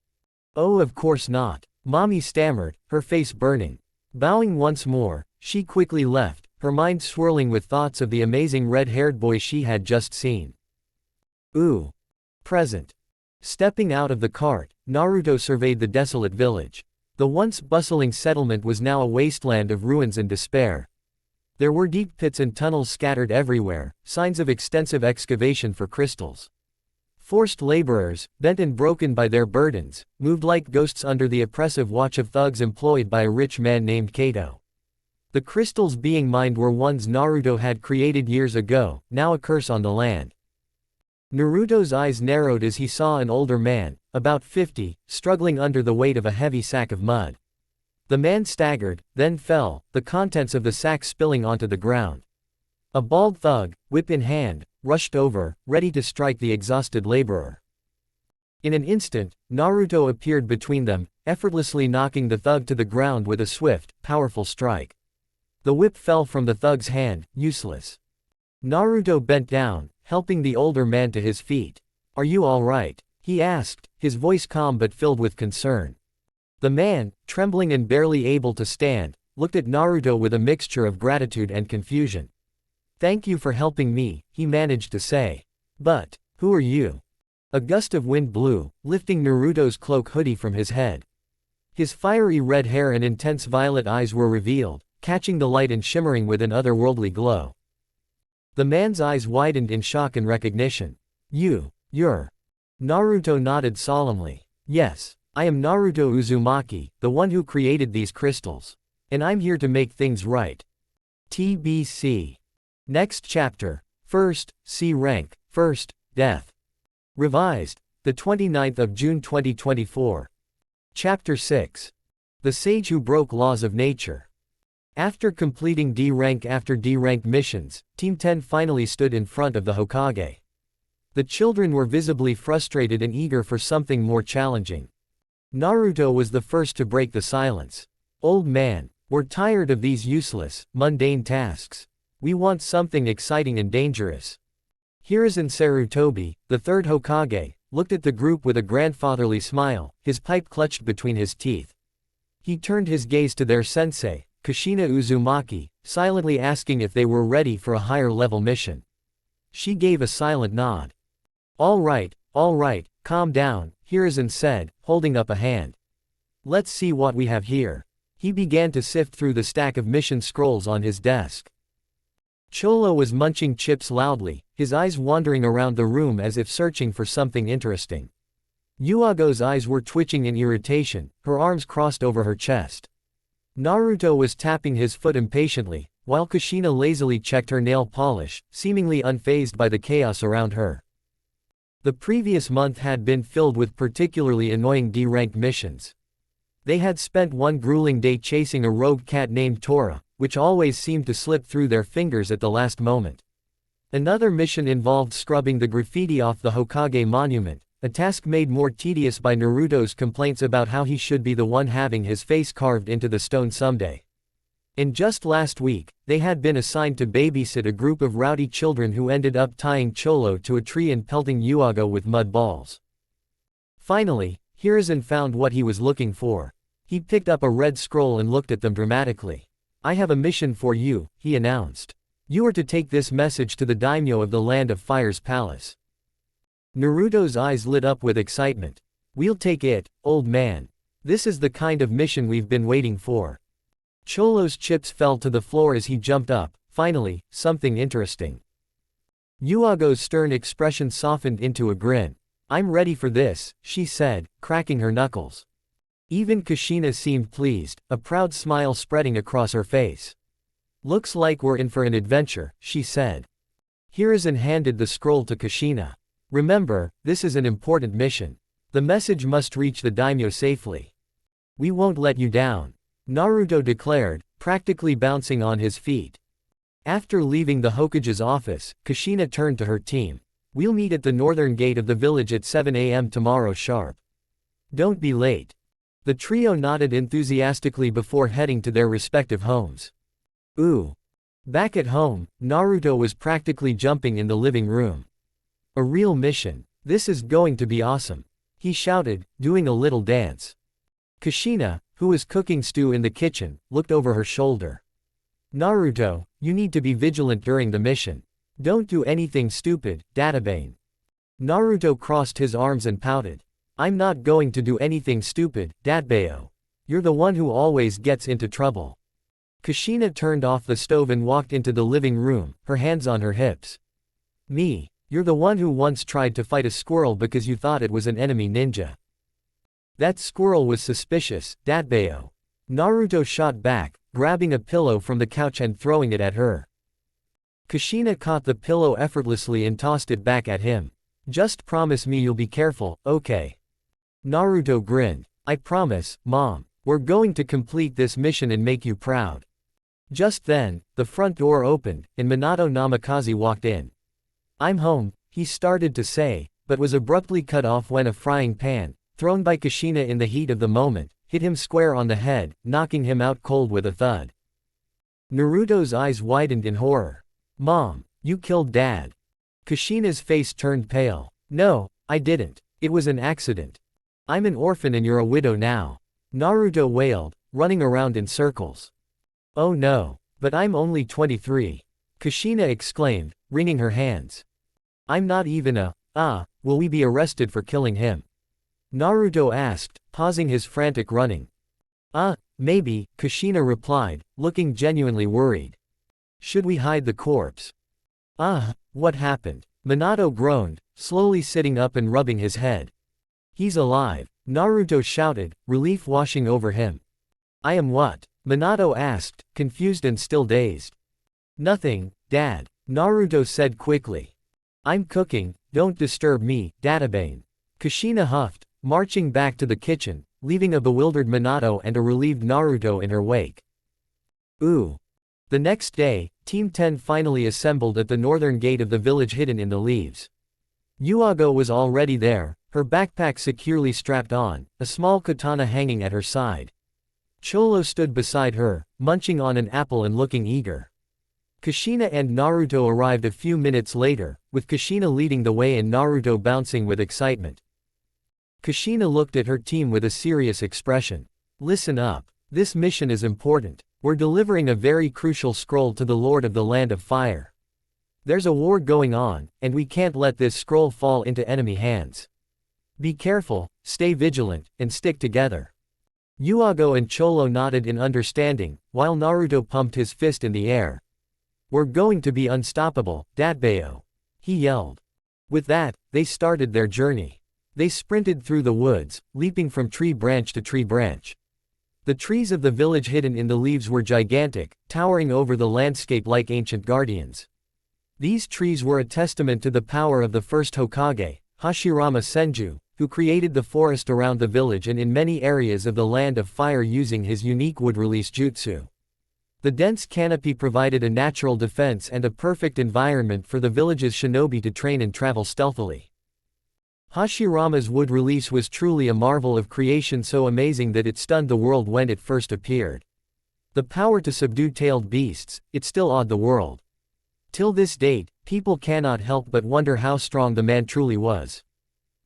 Oh, of course not. Mommy stammered, her face burning. Bowing once more, she quickly left, her mind swirling with thoughts of the amazing red-haired boy she had just seen. Ooh. Present. Stepping out of the cart, Naruto surveyed the desolate village. The once bustling settlement was now a wasteland of ruins and despair. There were deep pits and tunnels scattered everywhere, signs of extensive excavation for crystals. Forced laborers, bent and broken by their burdens, moved like ghosts under the oppressive watch of thugs employed by a rich man named Kato. The crystals being mined were ones Naruto had created years ago, now a curse on the land. Naruto's eyes narrowed as he saw an older man, about 50, struggling under the weight of a heavy sack of mud. The man staggered, then fell, the contents of the sack spilling onto the ground. A bald thug, whip in hand, rushed over, ready to strike the exhausted laborer. In an instant, Naruto appeared between them, effortlessly knocking the thug to the ground with a swift, powerful strike. The whip fell from the thug's hand, useless. Naruto bent down, helping the older man to his feet. Are you all right? He asked, his voice calm but filled with concern. The man, trembling and barely able to stand, looked at Naruto with a mixture of gratitude and confusion. Thank you for helping me, he managed to say. But, who are you? A gust of wind blew, lifting Naruto's cloak hoodie from his head. His fiery red hair and intense violet eyes were revealed, catching the light and shimmering with an otherworldly glow. The man's eyes widened in shock and recognition. You're. Naruto nodded solemnly. Yes. I am Naruto Uzumaki, the one who created these crystals. And I'm here to make things right. TBC. Next chapter. First, C rank, first, death. Revised. The 29th of June 2024. Chapter 6. The Sage Who Broke Laws of Nature. After completing D rank after D rank missions, Team 10 finally stood in front of the Hokage. The children were visibly frustrated and eager for something more challenging. Naruto was the first to break the silence. Old man, we're tired of these useless, mundane tasks. We want something exciting and dangerous. Hiruzen Sarutobi, the third Hokage, looked at the group with a grandfatherly smile, his pipe clutched between his teeth. He turned his gaze to their sensei, Kushina Uzumaki, silently asking if they were ready for a higher-level mission. She gave a silent nod. All right, calm down, Hiruzen said, holding up a hand. Let's see what we have here. He began to sift through the stack of mission scrolls on his desk. Cholo was munching chips loudly, his eyes wandering around the room as if searching for something interesting. Yuago's eyes were twitching in irritation, her arms crossed over her chest. Naruto was tapping his foot impatiently, while Kushina lazily checked her nail polish, seemingly unfazed by the chaos around her. The previous month had been filled with particularly annoying D-rank missions. They had spent one grueling day chasing a rogue cat named Tora, which always seemed to slip through their fingers at the last moment. Another mission involved scrubbing the graffiti off the Hokage monument, a task made more tedious by Naruto's complaints about how he should be the one having his face carved into the stone someday. And just last week, they had been assigned to babysit a group of rowdy children who ended up tying Cholo to a tree and pelting Yuago with mud balls. Finally, Hiruzen found what he was looking for. He picked up a red scroll and looked at them dramatically. I have a mission for you, he announced. You are to take this message to the daimyo of the Land of Fire's palace. Naruto's eyes lit up with excitement. We'll take it, old man. This is the kind of mission we've been waiting for. Cholo's chips fell to the floor as he jumped up. Finally, something interesting. Yuago's stern expression softened into a grin. I'm ready for this, she said, cracking her knuckles. Even Kushina seemed pleased, a proud smile spreading across her face. Looks like we're in for an adventure, she said. Hiruzen handed the scroll to Kushina. Remember, this is an important mission. The message must reach the daimyo safely. We won't let you down, Naruto declared, practically bouncing on his feet. After leaving the Hokage's office, Kushina turned to her team. We'll meet at the northern gate of the village at 7 a.m. tomorrow sharp. Don't be late. The trio nodded enthusiastically before heading to their respective homes. Ooh. Back at home, Naruto was practically jumping in the living room. A real mission. This is going to be awesome, he shouted, doing a little dance. Kushina, who was cooking stew in the kitchen, looked over her shoulder. Naruto, you need to be vigilant during the mission. Don't do anything stupid, Databane. Naruto crossed his arms and pouted. I'm not going to do anything stupid, Datbeo. You're the one who always gets into trouble. Kushina turned off the stove and walked into the living room, her hands on her hips. Me. You're the one who once tried to fight a squirrel because you thought it was an enemy ninja. That squirrel was suspicious, Datbeo. Naruto shot back, grabbing a pillow from the couch and throwing it at her. Kushina caught the pillow effortlessly and tossed it back at him. Just promise me you'll be careful, okay? Naruto grinned. I promise, Mom. We're going to complete this mission and make you proud. Just then, the front door opened, and Minato Namikaze walked in. I'm home, he started to say, but was abruptly cut off when a frying pan, thrown by Kushina in the heat of the moment, hit him square on the head, knocking him out cold with a thud. Naruto's eyes widened in horror. Mom, you killed Dad. Kushina's face turned pale. No, I didn't. It was an accident. I'm an orphan and you're a widow now. Naruto wailed, running around in circles. Oh no, but I'm only 23. Kushina exclaimed, wringing her hands. I'm not even will we be arrested for killing him? Naruto asked, pausing his frantic running. Maybe, Kushina replied, looking genuinely worried. Should we hide the corpse? What happened? Minato groaned, slowly sitting up and rubbing his head. He's alive, Naruto shouted, relief washing over him. I am what? Minato asked, confused and still dazed. Nothing, Dad, Naruto said quickly. I'm cooking, don't disturb me, Databane. Kushina huffed, marching back to the kitchen, leaving a bewildered Minato and a relieved Naruto in her wake. Ooh. The next day, Team 10 finally assembled at the northern gate of the village hidden in the leaves. Yuago was already there, her backpack securely strapped on, a small katana hanging at her side. Cholo stood beside her, munching on an apple and looking eager. Kushina and Naruto arrived a few minutes later, with Kushina leading the way and Naruto bouncing with excitement. Kushina looked at her team with a serious expression. Listen up. This mission is important. We're delivering a very crucial scroll to the Lord of the Land of Fire. There's a war going on, and we can't let this scroll fall into enemy hands. Be careful, stay vigilant, and stick together. Yuago and Cholo nodded in understanding, while Naruto pumped his fist in the air. We're going to be unstoppable, Datbeo. He yelled. With that, they started their journey. They sprinted through the woods, leaping from tree branch to tree branch. The trees of the village hidden in the leaves were gigantic, towering over the landscape like ancient guardians. These trees were a testament to the power of the first Hokage, Hashirama Senju, who created the forest around the village and in many areas of the Land of Fire using his unique wood release jutsu. The dense canopy provided a natural defense and a perfect environment for the village's shinobi to train and travel stealthily. Hashirama's wood release was truly a marvel of creation, so amazing that it stunned the world when it first appeared. The power to subdue tailed beasts, it still awed the world. Till this date, people cannot help but wonder how strong the man truly was.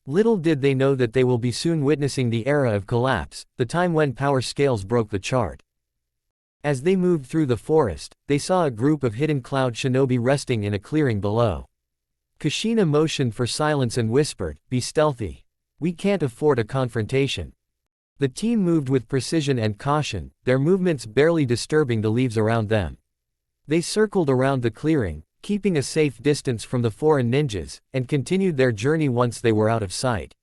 Little did they know that they will be soon witnessing the era of collapse, the time when power scales broke the chart. As they moved through the forest, they saw a group of hidden cloud shinobi resting in a clearing below. Kushina motioned for silence and whispered, "Be stealthy. We can't afford a confrontation." The team moved with precision and caution, their movements barely disturbing the leaves around them. They circled around the clearing, keeping a safe distance from the foreign ninjas, and continued their journey once they were out of sight.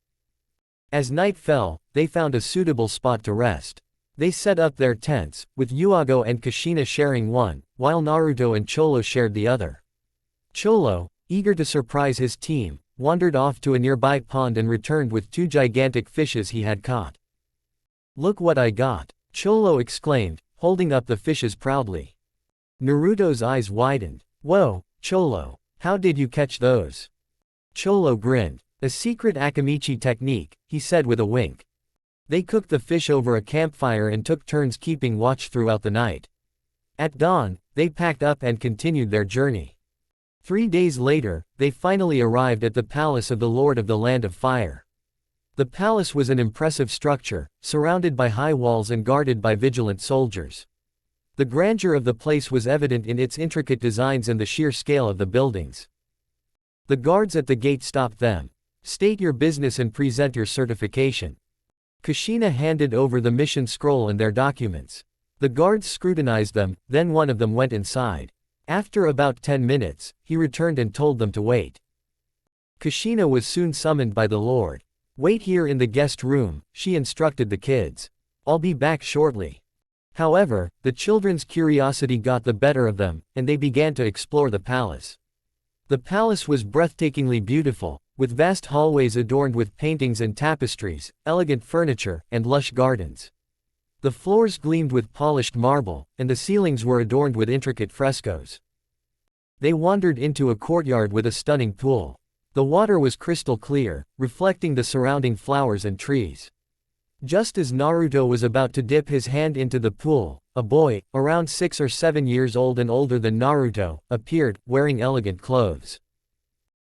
As night fell, they found a suitable spot to rest. They set up their tents, with Yuago and Kushina sharing one, while Naruto and Cholo shared the other. Cholo, eager to surprise his team, wandered off to a nearby pond and returned with 2 gigantic fishes he had caught. "Look what I got," Cholo exclaimed, holding up the fishes proudly. Naruto's eyes widened. "Whoa, Cholo, how did you catch those?" Cholo grinned. "A secret Akamichi technique," he said with a wink. They cooked the fish over a campfire and took turns keeping watch throughout the night. At dawn, they packed up and continued their journey. 3 days later, they finally arrived at the palace of the Lord of the Land of Fire. The palace was an impressive structure, surrounded by high walls and guarded by vigilant soldiers. The grandeur of the place was evident in its intricate designs and the sheer scale of the buildings. The guards at the gate stopped them. "State your business and present your certification." Kushina handed over the mission scroll and their documents. The guards scrutinized them, then one of them went inside. After about 10 minutes, he returned and told them to wait. Kushina was soon summoned by the Lord. "Wait here in the guest room," she instructed the kids. "I'll be back shortly." However, the children's curiosity got the better of them, and they began to explore the palace. The palace was breathtakingly beautiful, with vast hallways adorned with paintings and tapestries, elegant furniture, and lush gardens. The floors gleamed with polished marble, and the ceilings were adorned with intricate frescoes. They wandered into a courtyard with a stunning pool. The water was crystal clear, reflecting the surrounding flowers and trees. Just as Naruto was about to dip his hand into the pool, a boy, around 6 or 7 years old and older than Naruto, appeared, wearing elegant clothes.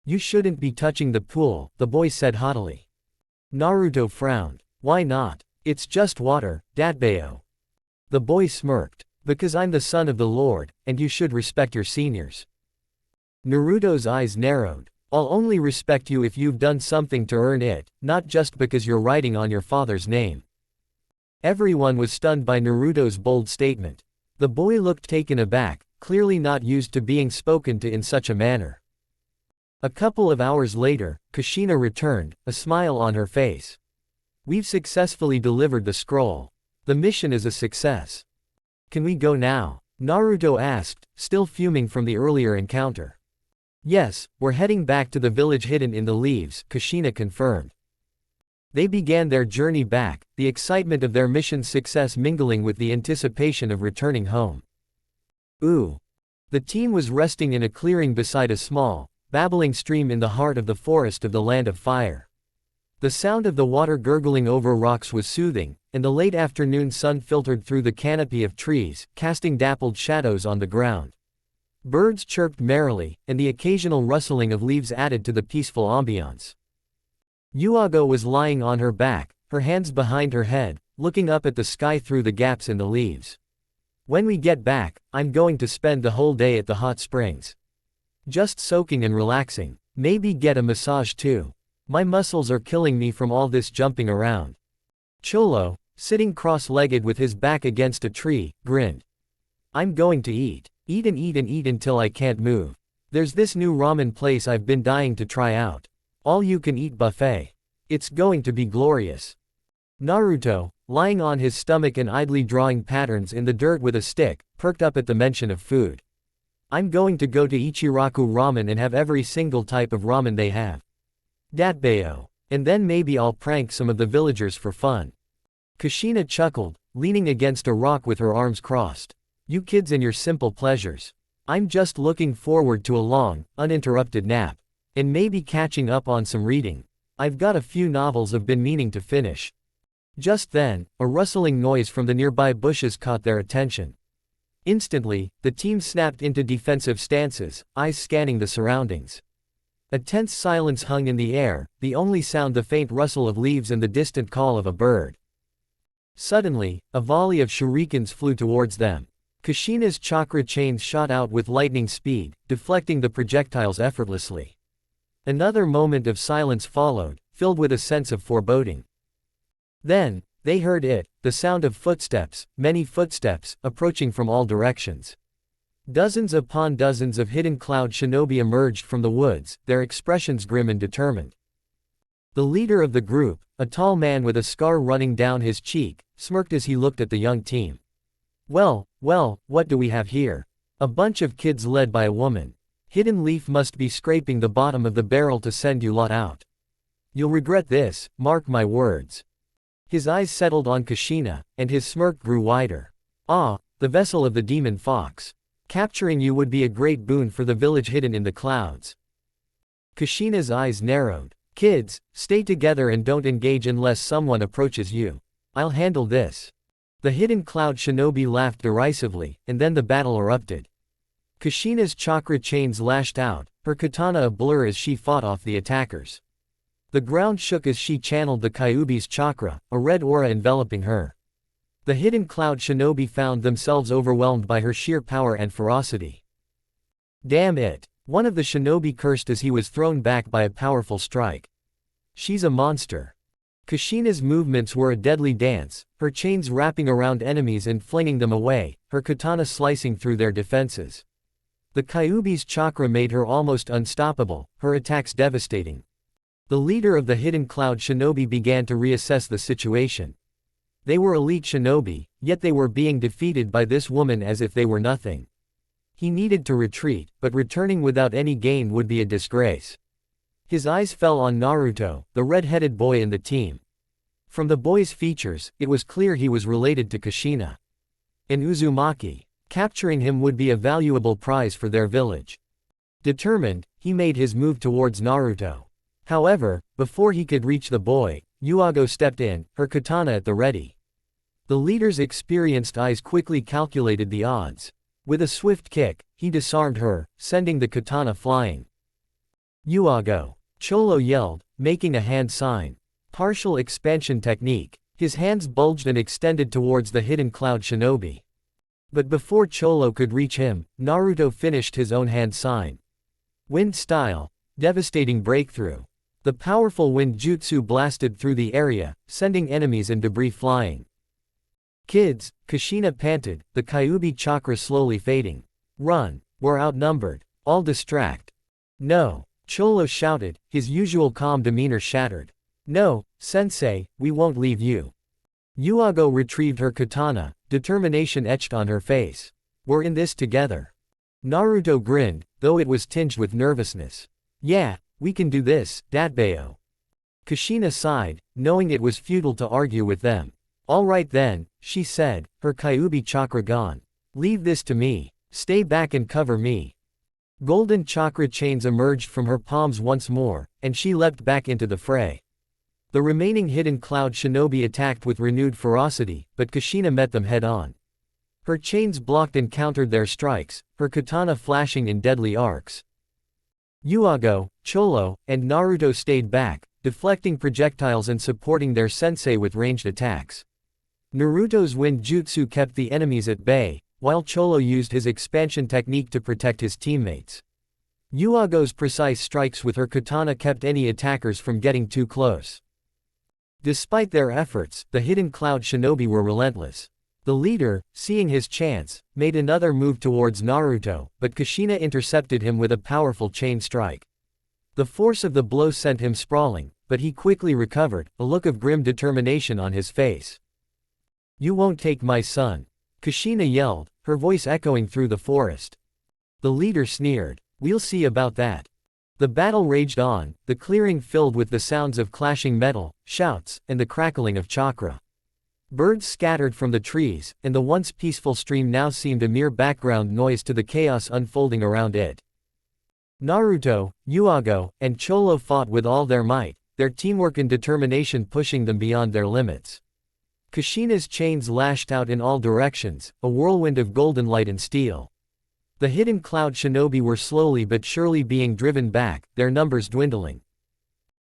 "You shouldn't be touching the pool," the boy said haughtily. Naruto frowned. "Why not? It's just water, Datbeo." The boy smirked. "Because I'm the son of the Lord, and you should respect your seniors." Naruto's eyes narrowed. "I'll only respect you if you've done something to earn it, not just because you're writing on your father's name." Everyone was stunned by Naruto's bold statement. The boy looked taken aback, clearly not used to being spoken to in such a manner. A couple of hours later, Kushina returned, a smile on her face. "We've successfully delivered the scroll. The mission is a success. Can we go now?" Naruto asked, still fuming from the earlier encounter. "Yes, we're heading back to the village hidden in the leaves," Kushina confirmed. They began their journey back, the excitement of their mission's success mingling with the anticipation of returning home. Ooh. The team was resting in a clearing beside a small, babbling stream in the heart of the forest of the Land of Fire. The sound of the water gurgling over rocks was soothing, and the late afternoon sun filtered through the canopy of trees, casting dappled shadows on the ground. Birds chirped merrily, and the occasional rustling of leaves added to the peaceful ambiance. Yuago was lying on her back, her hands behind her head, looking up at the sky through the gaps in the leaves. "When we get back, I'm going to spend the whole day at the hot springs. Just soaking and relaxing. Maybe get a massage too. My muscles are killing me from all this jumping around." Cholo, sitting cross-legged with his back against a tree, grinned. "I'm going to eat. Eat and eat and eat until I can't move. There's this new ramen place I've been dying to try out. All-you-can-eat buffet. It's going to be glorious." Naruto, lying on his stomach and idly drawing patterns in the dirt with a stick, perked up at the mention of food. "I'm going to go to Ichiraku Ramen and have every single type of ramen they have. Datbeo. And then maybe I'll prank some of the villagers for fun." Kushina chuckled, leaning against a rock with her arms crossed. "You kids and your simple pleasures. I'm just looking forward to a long, uninterrupted nap. And maybe catching up on some reading. I've got a few novels I've been meaning to finish." Just then, a rustling noise from the nearby bushes caught their attention. Instantly, the team snapped into defensive stances, eyes scanning the surroundings. A tense silence hung in the air, the only sound the faint rustle of leaves and the distant call of a bird. Suddenly, a volley of shurikens flew towards them. Kushina's chakra chains shot out with lightning speed, deflecting the projectiles effortlessly. Another moment of silence followed, filled with a sense of foreboding. Then, they heard it, the sound of footsteps, many footsteps, approaching from all directions. Dozens upon dozens of hidden cloud shinobi emerged from the woods, their expressions grim and determined. The leader of the group, a tall man with a scar running down his cheek, smirked as he looked at the young team. Well, what do we have here? A bunch of kids led by a woman. Hidden Leaf must be scraping the bottom of the barrel to send you lot out. You'll regret this, mark my words." His eyes settled on Kushina, and his smirk grew wider. "Ah, the vessel of the demon fox. Capturing you would be a great boon for the village hidden in the clouds." Kushina's eyes narrowed. Kids, stay together and don't engage unless someone approaches you. I'll handle this. The hidden cloud shinobi laughed derisively, and then the battle erupted. Kushina's chakra chains lashed out, her katana a blur as she fought off the attackers. The ground shook as she channeled the Kyuubi's chakra, a red aura enveloping her. The hidden cloud shinobi found themselves overwhelmed by her sheer power and ferocity. Damn it! One of the shinobi cursed as he was thrown back by a powerful strike. She's a monster. Kushina's movements were a deadly dance, her chains wrapping around enemies and flinging them away, her katana slicing through their defenses. The Kyuubi's chakra made her almost unstoppable, her attacks devastating. The leader of the hidden cloud shinobi began to reassess the situation. They were elite shinobi, yet they were being defeated by this woman as if they were nothing. He needed to retreat, but returning without any gain would be a disgrace. His eyes fell on Naruto, the red-headed boy in the team. From the boy's features, it was clear he was related to Kushina and Uzumaki. Capturing him would be a valuable prize for their village. Determined, he made his move towards Naruto. However, before he could reach the boy, Yuago stepped in, her katana at the ready. The leader's experienced eyes quickly calculated the odds. With a swift kick, he disarmed her, sending the katana flying. Yuago! Cholo yelled, making a hand sign. Partial expansion technique. His hands bulged and extended towards the hidden cloud shinobi. But before Cholo could reach him, Naruto finished his own hand sign. Wind style. Devastating breakthrough. The powerful wind jutsu blasted through the area, sending enemies and debris flying. Kids, Kushina panted, the Kyuubi chakra slowly fading. Run, we're outnumbered. All distract. No, Cholo shouted, his usual calm demeanor shattered. No, sensei, we won't leave you. Yuago retrieved her katana, determination etched on her face. We're in this together. Naruto grinned, though it was tinged with nervousness. Yeah, we can do this, Datbeo. Kushina sighed, knowing it was futile to argue with them. All right then, she said, her Kyuubi chakra gone. Leave this to me. Stay back and cover me. Golden chakra chains emerged from her palms once more, and she leapt back into the fray. The remaining hidden cloud shinobi attacked with renewed ferocity, but Kushina met them head-on. Her chains blocked and countered their strikes, her katana flashing in deadly arcs. Yuago, Cholo, and Naruto stayed back, deflecting projectiles and supporting their sensei with ranged attacks. Naruto's wind jutsu kept the enemies at bay, while Cholo used his expansion technique to protect his teammates. Yuago's precise strikes with her katana kept any attackers from getting too close. Despite their efforts, the hidden cloud shinobi were relentless. The leader, seeing his chance, made another move towards Naruto, but Kushina intercepted him with a powerful chain strike. The force of the blow sent him sprawling, but he quickly recovered, a look of grim determination on his face. You won't take my son. Kushina yelled, her voice echoing through the forest. The leader sneered. We'll see about that. The battle raged on, the clearing filled with the sounds of clashing metal, shouts, and the crackling of chakra. Birds scattered from the trees, and the once peaceful stream now seemed a mere background noise to the chaos unfolding around it. Naruto, Yuago, and Cholo fought with all their might, their teamwork and determination pushing them beyond their limits. Kushina's chains lashed out in all directions, a whirlwind of golden light and steel. The hidden cloud shinobi were slowly but surely being driven back, their numbers dwindling.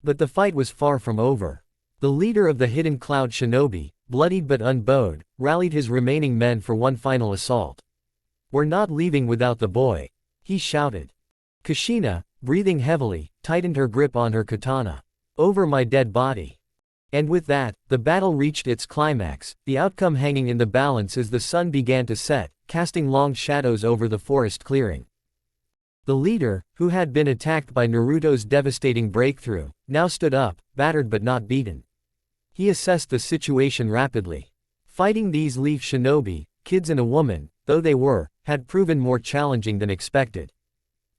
But the fight was far from over. The leader of the hidden cloud shinobi, bloodied but unbowed, rallied his remaining men for one final assault. We're not leaving without the boy, he shouted. Kushina, breathing heavily, tightened her grip on her katana. Over my dead body. And with that, the battle reached its climax, the outcome hanging in the balance as the sun began to set, casting long shadows over the forest clearing. The leader, who had been attacked by Naruto's devastating breakthrough, now stood up, battered but not beaten. He assessed the situation rapidly. Fighting these leaf shinobi, kids and a woman, though they were, had proven more challenging than expected.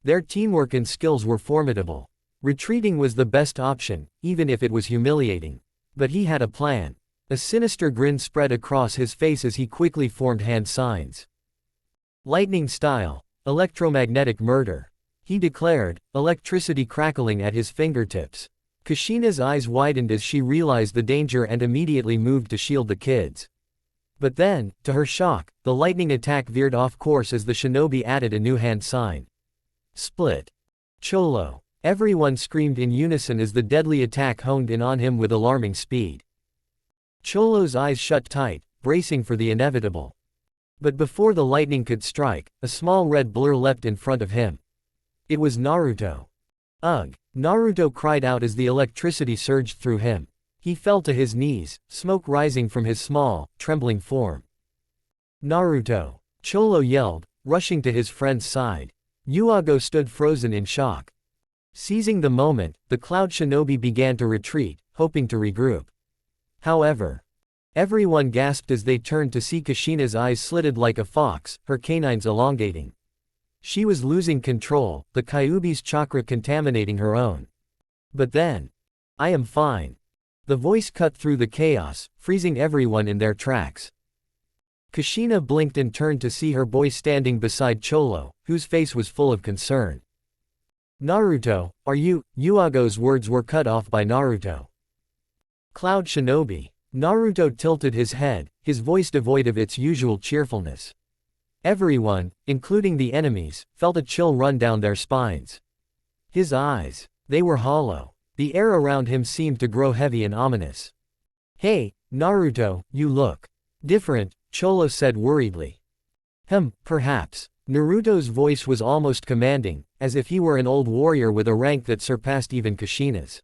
Their teamwork and skills were formidable. Retreating was the best option, even if it was humiliating. But he had a plan. A sinister grin spread across his face as he quickly formed hand signs. Lightning style, electromagnetic murder. He declared, electricity crackling at his fingertips. Kushina's eyes widened as she realized the danger and immediately moved to shield the kids. But then, to her shock, the lightning attack veered off course as the shinobi added a new hand sign. Split. Cholo. Everyone screamed in unison as the deadly attack honed in on him with alarming speed. Cholo's eyes shut tight, bracing for the inevitable. But before the lightning could strike, a small red blur leapt in front of him. It was Naruto. Ugh! Naruto cried out as the electricity surged through him. He fell to his knees, smoke rising from his small, trembling form. Naruto! Cholo yelled, rushing to his friend's side. Yuago stood frozen in shock. Seizing the moment, the Cloud Shinobi began to retreat, hoping to regroup. However, everyone gasped as they turned to see Kushina's eyes slitted like a fox, her canines elongating. She was losing control, the Kyuubi's chakra contaminating her own. But then, I am fine. The voice cut through the chaos, freezing everyone in their tracks. Kushina blinked and turned to see her boy standing beside Cholo, whose face was full of concern. Naruto, are you? Yuago's words were cut off by Naruto. Cloud Shinobi. Naruto tilted his head, his voice devoid of its usual cheerfulness. Everyone, including the enemies, felt a chill run down their spines. His eyes, they were hollow. The air around him seemed to grow heavy and ominous. Hey, Naruto, you look different, Cholo said worriedly. Perhaps. Naruto's voice was almost commanding, as if he were an old warrior with a rank that surpassed even Kushina's.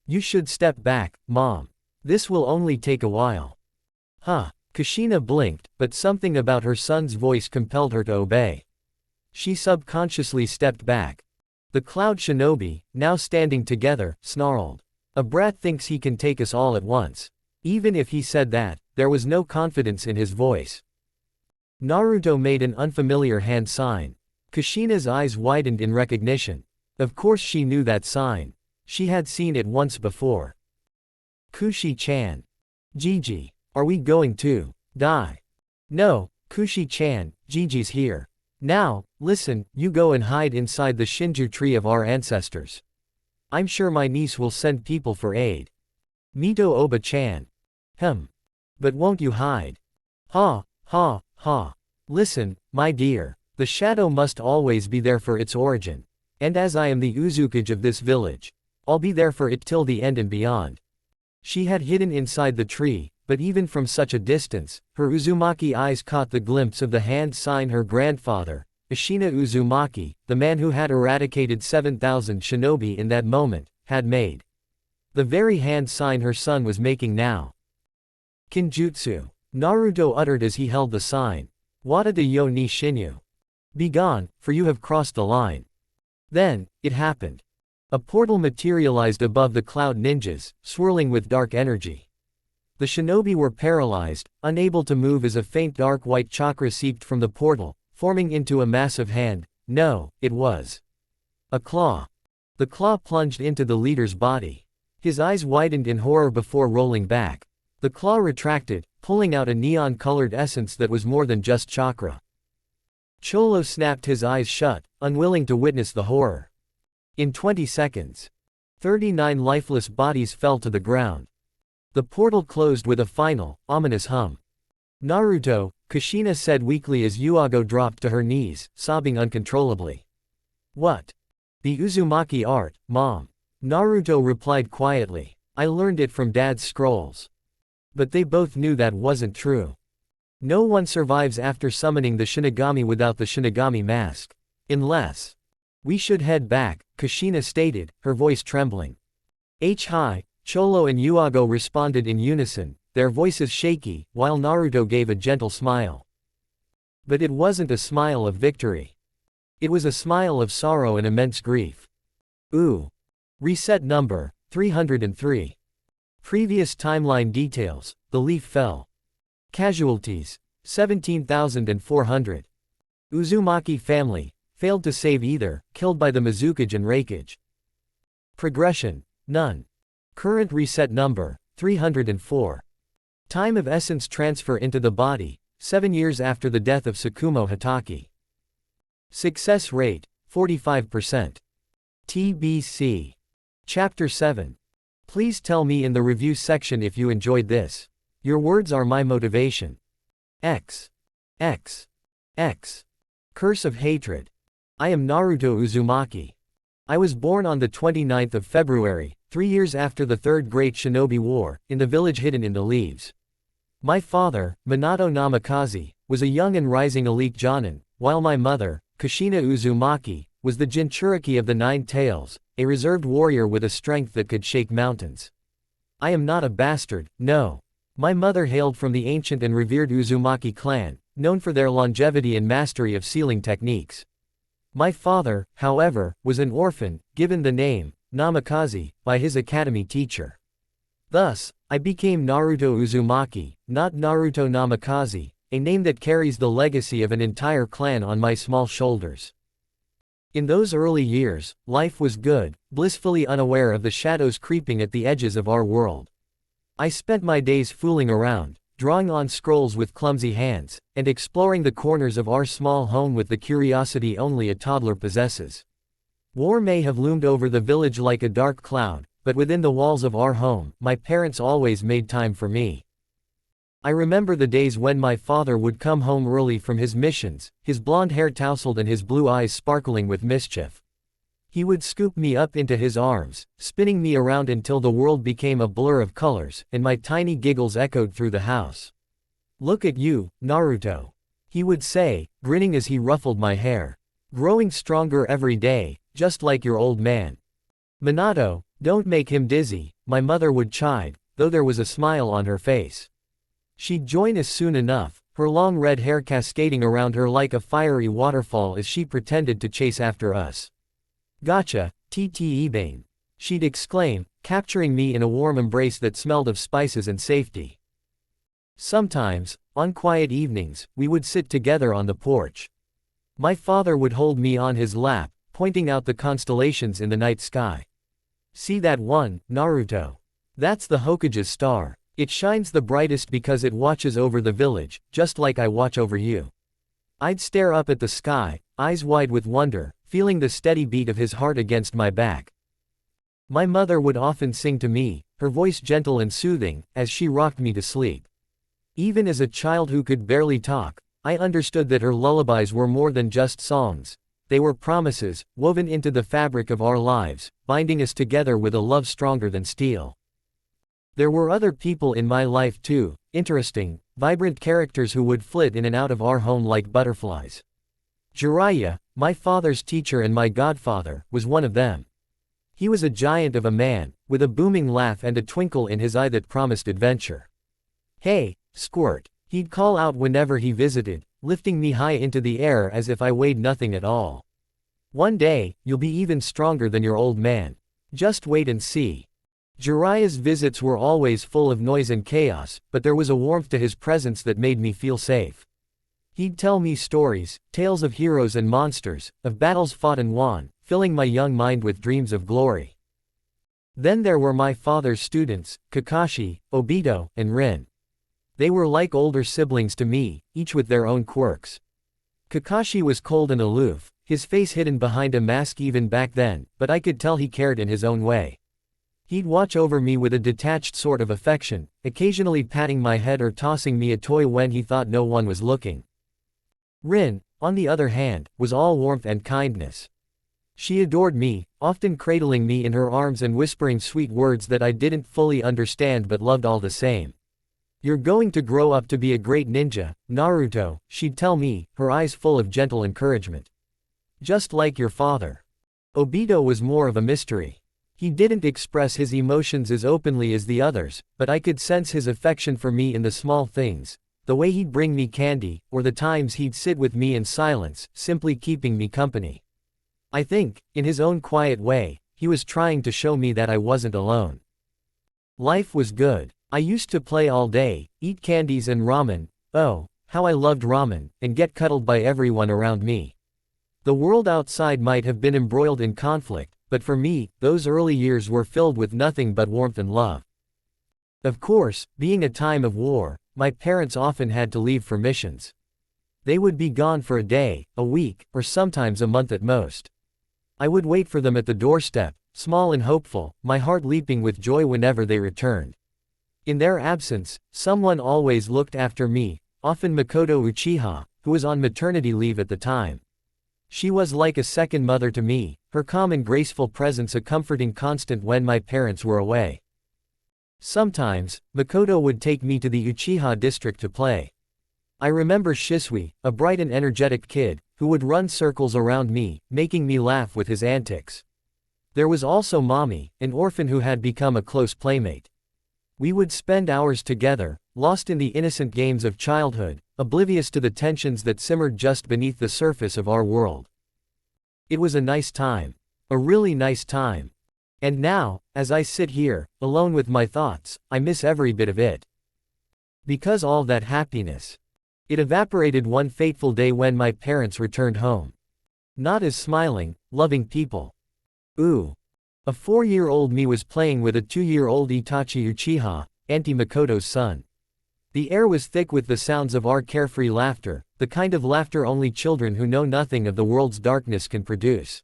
You should step back, Mom. This will only take a while. Kushina blinked, but something about her son's voice compelled her to obey. She subconsciously stepped back. The Cloud Shinobi, now standing together, snarled. A brat thinks he can take us all at once. Even if he said that, there was no confidence in his voice. Naruto made an unfamiliar hand sign. Kushina's eyes widened in recognition. Of course she knew that sign. She had seen it once before. Kushi-chan. Gigi. Are we going to die? No, Kushi-chan, Gigi's here. Now, listen, you go and hide inside the Shinju tree of our ancestors. I'm sure my niece will send people for aid. Mito Oba-chan. But won't you hide? Ha. Listen, my dear, the shadow must always be there for its origin. And as I am the Uzukage of this village, I'll be there for it till the end and beyond. She had hidden inside the tree, but even from such a distance, her Uzumaki eyes caught the glimpse of the hand sign her grandfather, Kushina Uzumaki, the man who had eradicated 7,000 shinobi in that moment, had made. The very hand sign her son was making now. Kinjutsu. Naruto uttered as he held the sign. Wada de yo ni shinyu. Be gone, for you have crossed the line. Then, it happened. A portal materialized above the cloud ninjas, swirling with dark energy. The shinobi were paralyzed, unable to move as a faint dark white chakra seeped from the portal, forming into a massive hand. No, it was a claw. The claw plunged into the leader's body. His eyes widened in horror before rolling back. The claw retracted, pulling out a neon-colored essence that was more than just chakra. Cholo snapped his eyes shut, unwilling to witness the horror. In 20 seconds, 39 lifeless bodies fell to the ground. The portal closed with a final, ominous hum. Naruto, Kushina said weakly as Yuago dropped to her knees, sobbing uncontrollably. What? The Uzumaki art, Mom. Naruto replied quietly. I learned it from Dad's scrolls. But they both knew that wasn't true. No one survives after summoning the Shinigami without the Shinigami mask. Unless. We should head back, Kushina stated, her voice trembling. Hi, Cholo and Yuago responded in unison, their voices shaky, while Naruto gave a gentle smile. But it wasn't a smile of victory. It was a smile of sorrow and immense grief. Ooh. Reset number, 303. Previous timeline details, the leaf fell. Casualties, 17,400. Uzumaki family, failed to save either, killed by the Mizukage and Reikage. Progression, none. Current reset number, 304. Time of essence transfer into the body, 7 years after the death of Tsukumo Hatake. Success rate, 45%. TBC. Chapter 7. Please tell me in the review section if you enjoyed this. Your words are my motivation. X. X. X. Curse of Hatred. I am Naruto Uzumaki. I was born on the 29th of February, 3 years after the Third Great Shinobi War, in the village hidden in the leaves. My father, Minato Namikaze, was a young and rising elite Jonin, while my mother, Kushina Uzumaki, was the Jinchuriki of the Nine Tails, a reserved warrior with a strength that could shake mountains. I am not a bastard, no. My mother hailed from the ancient and revered Uzumaki clan, known for their longevity and mastery of sealing techniques. My father, however, was an orphan, given the name, Namikaze, by his academy teacher. Thus, I became Naruto Uzumaki, not Naruto Namikaze, a name that carries the legacy of an entire clan on my small shoulders. In those early years, life was good, blissfully unaware of the shadows creeping at the edges of our world. I spent my days fooling around, drawing on scrolls with clumsy hands, and exploring the corners of our small home with the curiosity only a toddler possesses. War may have loomed over the village like a dark cloud, but within the walls of our home, my parents always made time for me. I remember the days when my father would come home early from his missions, his blonde hair tousled and his blue eyes sparkling with mischief. He would scoop me up into his arms, spinning me around until the world became a blur of colors, and my tiny giggles echoed through the house. "Look at you, Naruto," he would say, grinning as he ruffled my hair. "Growing stronger every day, just like your old man." "Minato, don't make him dizzy," my mother would chide, though there was a smile on her face. She'd join us soon enough, her long red hair cascading around her like a fiery waterfall as she pretended to chase after us. "Gotcha, Tte Bane," she'd exclaim, capturing me in a warm embrace that smelled of spices and safety. Sometimes, on quiet evenings, we would sit together on the porch. My father would hold me on his lap, pointing out the constellations in the night sky. "See that one, Naruto? That's the Hokage's star. It shines the brightest because it watches over the village, just like I watch over you." I'd stare up at the sky, eyes wide with wonder, feeling the steady beat of his heart against my back. My mother would often sing to me, her voice gentle and soothing, as she rocked me to sleep. Even as a child who could barely talk, I understood that her lullabies were more than just songs. They were promises, woven into the fabric of our lives, binding us together with a love stronger than steel. There were other people in my life too, interesting, vibrant characters who would flit in and out of our home like butterflies. Jiraiya, my father's teacher and my godfather, was one of them. He was a giant of a man, with a booming laugh and a twinkle in his eye that promised adventure. "Hey, Squirt," he'd call out whenever he visited, lifting me high into the air as if I weighed nothing at all. "One day, you'll be even stronger than your old man. Just wait and see." Jiraiya's visits were always full of noise and chaos, but there was a warmth to his presence that made me feel safe. He'd tell me stories, tales of heroes and monsters, of battles fought and won, filling my young mind with dreams of glory. Then there were my father's students, Kakashi, Obito, and Rin. They were like older siblings to me, each with their own quirks. Kakashi was cold and aloof, his face hidden behind a mask even back then, but I could tell he cared in his own way. He'd watch over me with a detached sort of affection, occasionally patting my head or tossing me a toy when he thought no one was looking. Rin, on the other hand, was all warmth and kindness. She adored me, often cradling me in her arms and whispering sweet words that I didn't fully understand but loved all the same. "You're going to grow up to be a great ninja, Naruto," she'd tell me, her eyes full of gentle encouragement. "Just like your father." Obito was more of a mystery. He didn't express his emotions as openly as the others, but I could sense his affection for me in the small things. The way he'd bring me candy, or the times he'd sit with me in silence, simply keeping me company. I think, in his own quiet way, he was trying to show me that I wasn't alone. Life was good. I used to play all day, eat candies and ramen, oh, how I loved ramen, and get cuddled by everyone around me. The world outside might have been embroiled in conflict, but for me, those early years were filled with nothing but warmth and love. Of course, being a time of war, my parents often had to leave for missions. They would be gone for a day, a week, or sometimes a month at most. I would wait for them at the doorstep, small and hopeful, my heart leaping with joy whenever they returned. In their absence, someone always looked after me, often Makoto Uchiha, who was on maternity leave at the time. She was like a second mother to me, her calm and graceful presence a comforting constant when my parents were away. Sometimes, Makoto would take me to the Uchiha district to play. I remember Shisui, a bright and energetic kid, who would run circles around me, making me laugh with his antics. There was also Mommy, an orphan who had become a close playmate. We would spend hours together, lost in the innocent games of childhood, oblivious to the tensions that simmered just beneath the surface of our world. It was a nice time. A really nice time. And now, as I sit here, alone with my thoughts, I miss every bit of it. Because all that happiness. It evaporated one fateful day when my parents returned home. Not as smiling, loving people. Ooh. A 4-year-old me was playing with a 2-year-old Itachi Uchiha, Auntie Makoto's son. The air was thick with the sounds of our carefree laughter, the kind of laughter only children who know nothing of the world's darkness can produce.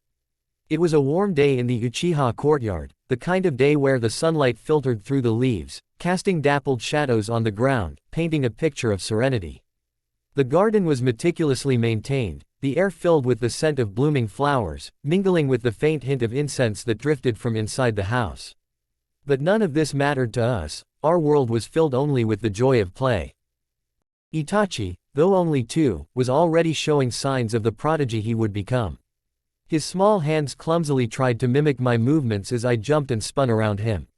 It was a warm day in the Uchiha courtyard, the kind of day where the sunlight filtered through the leaves, casting dappled shadows on the ground, painting a picture of serenity. The garden was meticulously maintained, the air filled with the scent of blooming flowers, mingling with the faint hint of incense that drifted from inside the house. But none of this mattered to us, our world was filled only with the joy of play. Itachi, though only 2, was already showing signs of the prodigy he would become. His small hands clumsily tried to mimic my movements as I jumped and spun around him.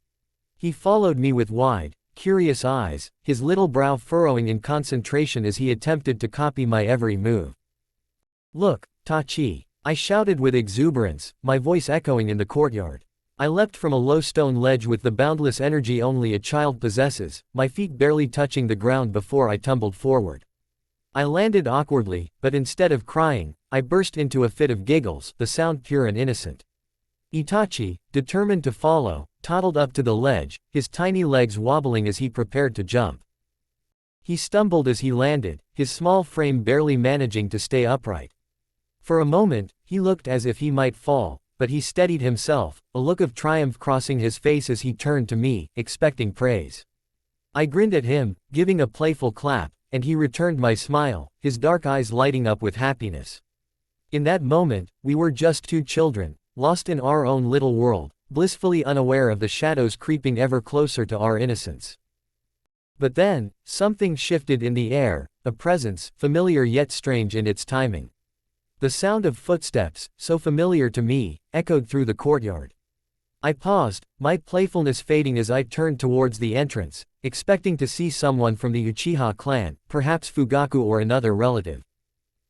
He followed me with wide, curious eyes, his little brow furrowing in concentration as he attempted to copy my every move. "Look, Tachi!" I shouted with exuberance, my voice echoing in the courtyard. I leapt from a low stone ledge with the boundless energy only a child possesses, my feet barely touching the ground before I tumbled forward. I landed awkwardly, but instead of crying, I burst into a fit of giggles, the sound pure and innocent. Itachi, determined to follow, toddled up to the ledge, his tiny legs wobbling as he prepared to jump. He stumbled as he landed, his small frame barely managing to stay upright. For a moment, he looked as if he might fall, but he steadied himself, a look of triumph crossing his face as he turned to me, expecting praise. I grinned at him, giving a playful clap, and he returned my smile, his dark eyes lighting up with happiness. In that moment, we were just 2 children, lost in our own little world, blissfully unaware of the shadows creeping ever closer to our innocence. But then, something shifted in the air, a presence, familiar yet strange in its timing. The sound of footsteps, so familiar to me, echoed through the courtyard. I paused, my playfulness fading as I turned towards the entrance, expecting to see someone from the Uchiha clan, perhaps Fugaku or another relative.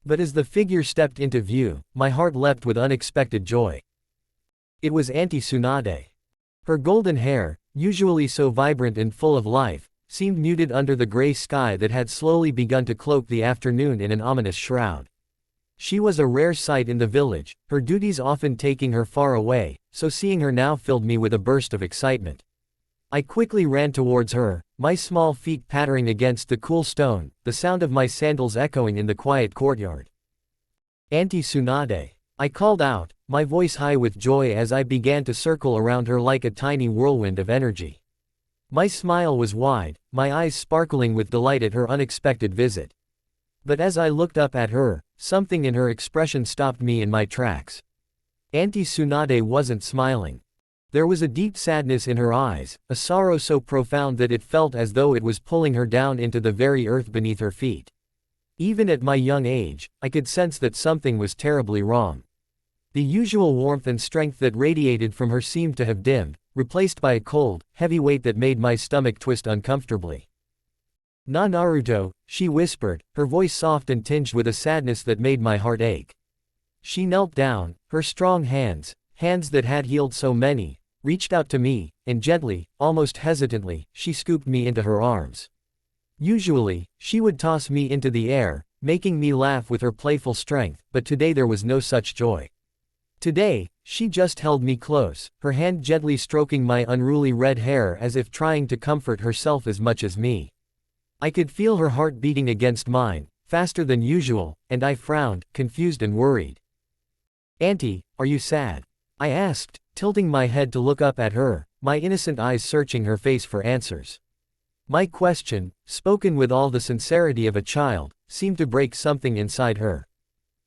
But as the figure stepped into view, my heart leapt with unexpected joy. It was Auntie Tsunade. Her golden hair, usually so vibrant and full of life, seemed muted under the gray sky that had slowly begun to cloak the afternoon in an ominous shroud. She was a rare sight in the village, her duties often taking her far away, so seeing her now filled me with a burst of excitement. I quickly ran towards her, my small feet pattering against the cool stone, the sound of my sandals echoing in the quiet courtyard. "Auntie Tsunade," I called out, my voice high with joy as I began to circle around her like a tiny whirlwind of energy. My smile was wide, my eyes sparkling with delight at her unexpected visit. But as I looked up at her, something in her expression stopped me in my tracks. Auntie Tsunade wasn't smiling. There was a deep sadness in her eyes, a sorrow so profound that it felt as though it was pulling her down into the very earth beneath her feet. Even at my young age, I could sense that something was terribly wrong. The usual warmth and strength that radiated from her seemed to have dimmed, replaced by a cold, heavy weight that made my stomach twist uncomfortably. "Na Naruto," she whispered, her voice soft and tinged with a sadness that made my heart ache. She knelt down, her strong hands that had healed so many, reached out to me, and gently, almost hesitantly, she scooped me into her arms. Usually, she would toss me into the air, making me laugh with her playful strength, but today there was no such joy. Today, she just held me close, her hand gently stroking my unruly red hair as if trying to comfort herself as much as me. I could feel her heart beating against mine, faster than usual, and I frowned, confused and worried. "Auntie, are you sad?" I asked, tilting my head to look up at her, my innocent eyes searching her face for answers. My question, spoken with all the sincerity of a child, seemed to break something inside her.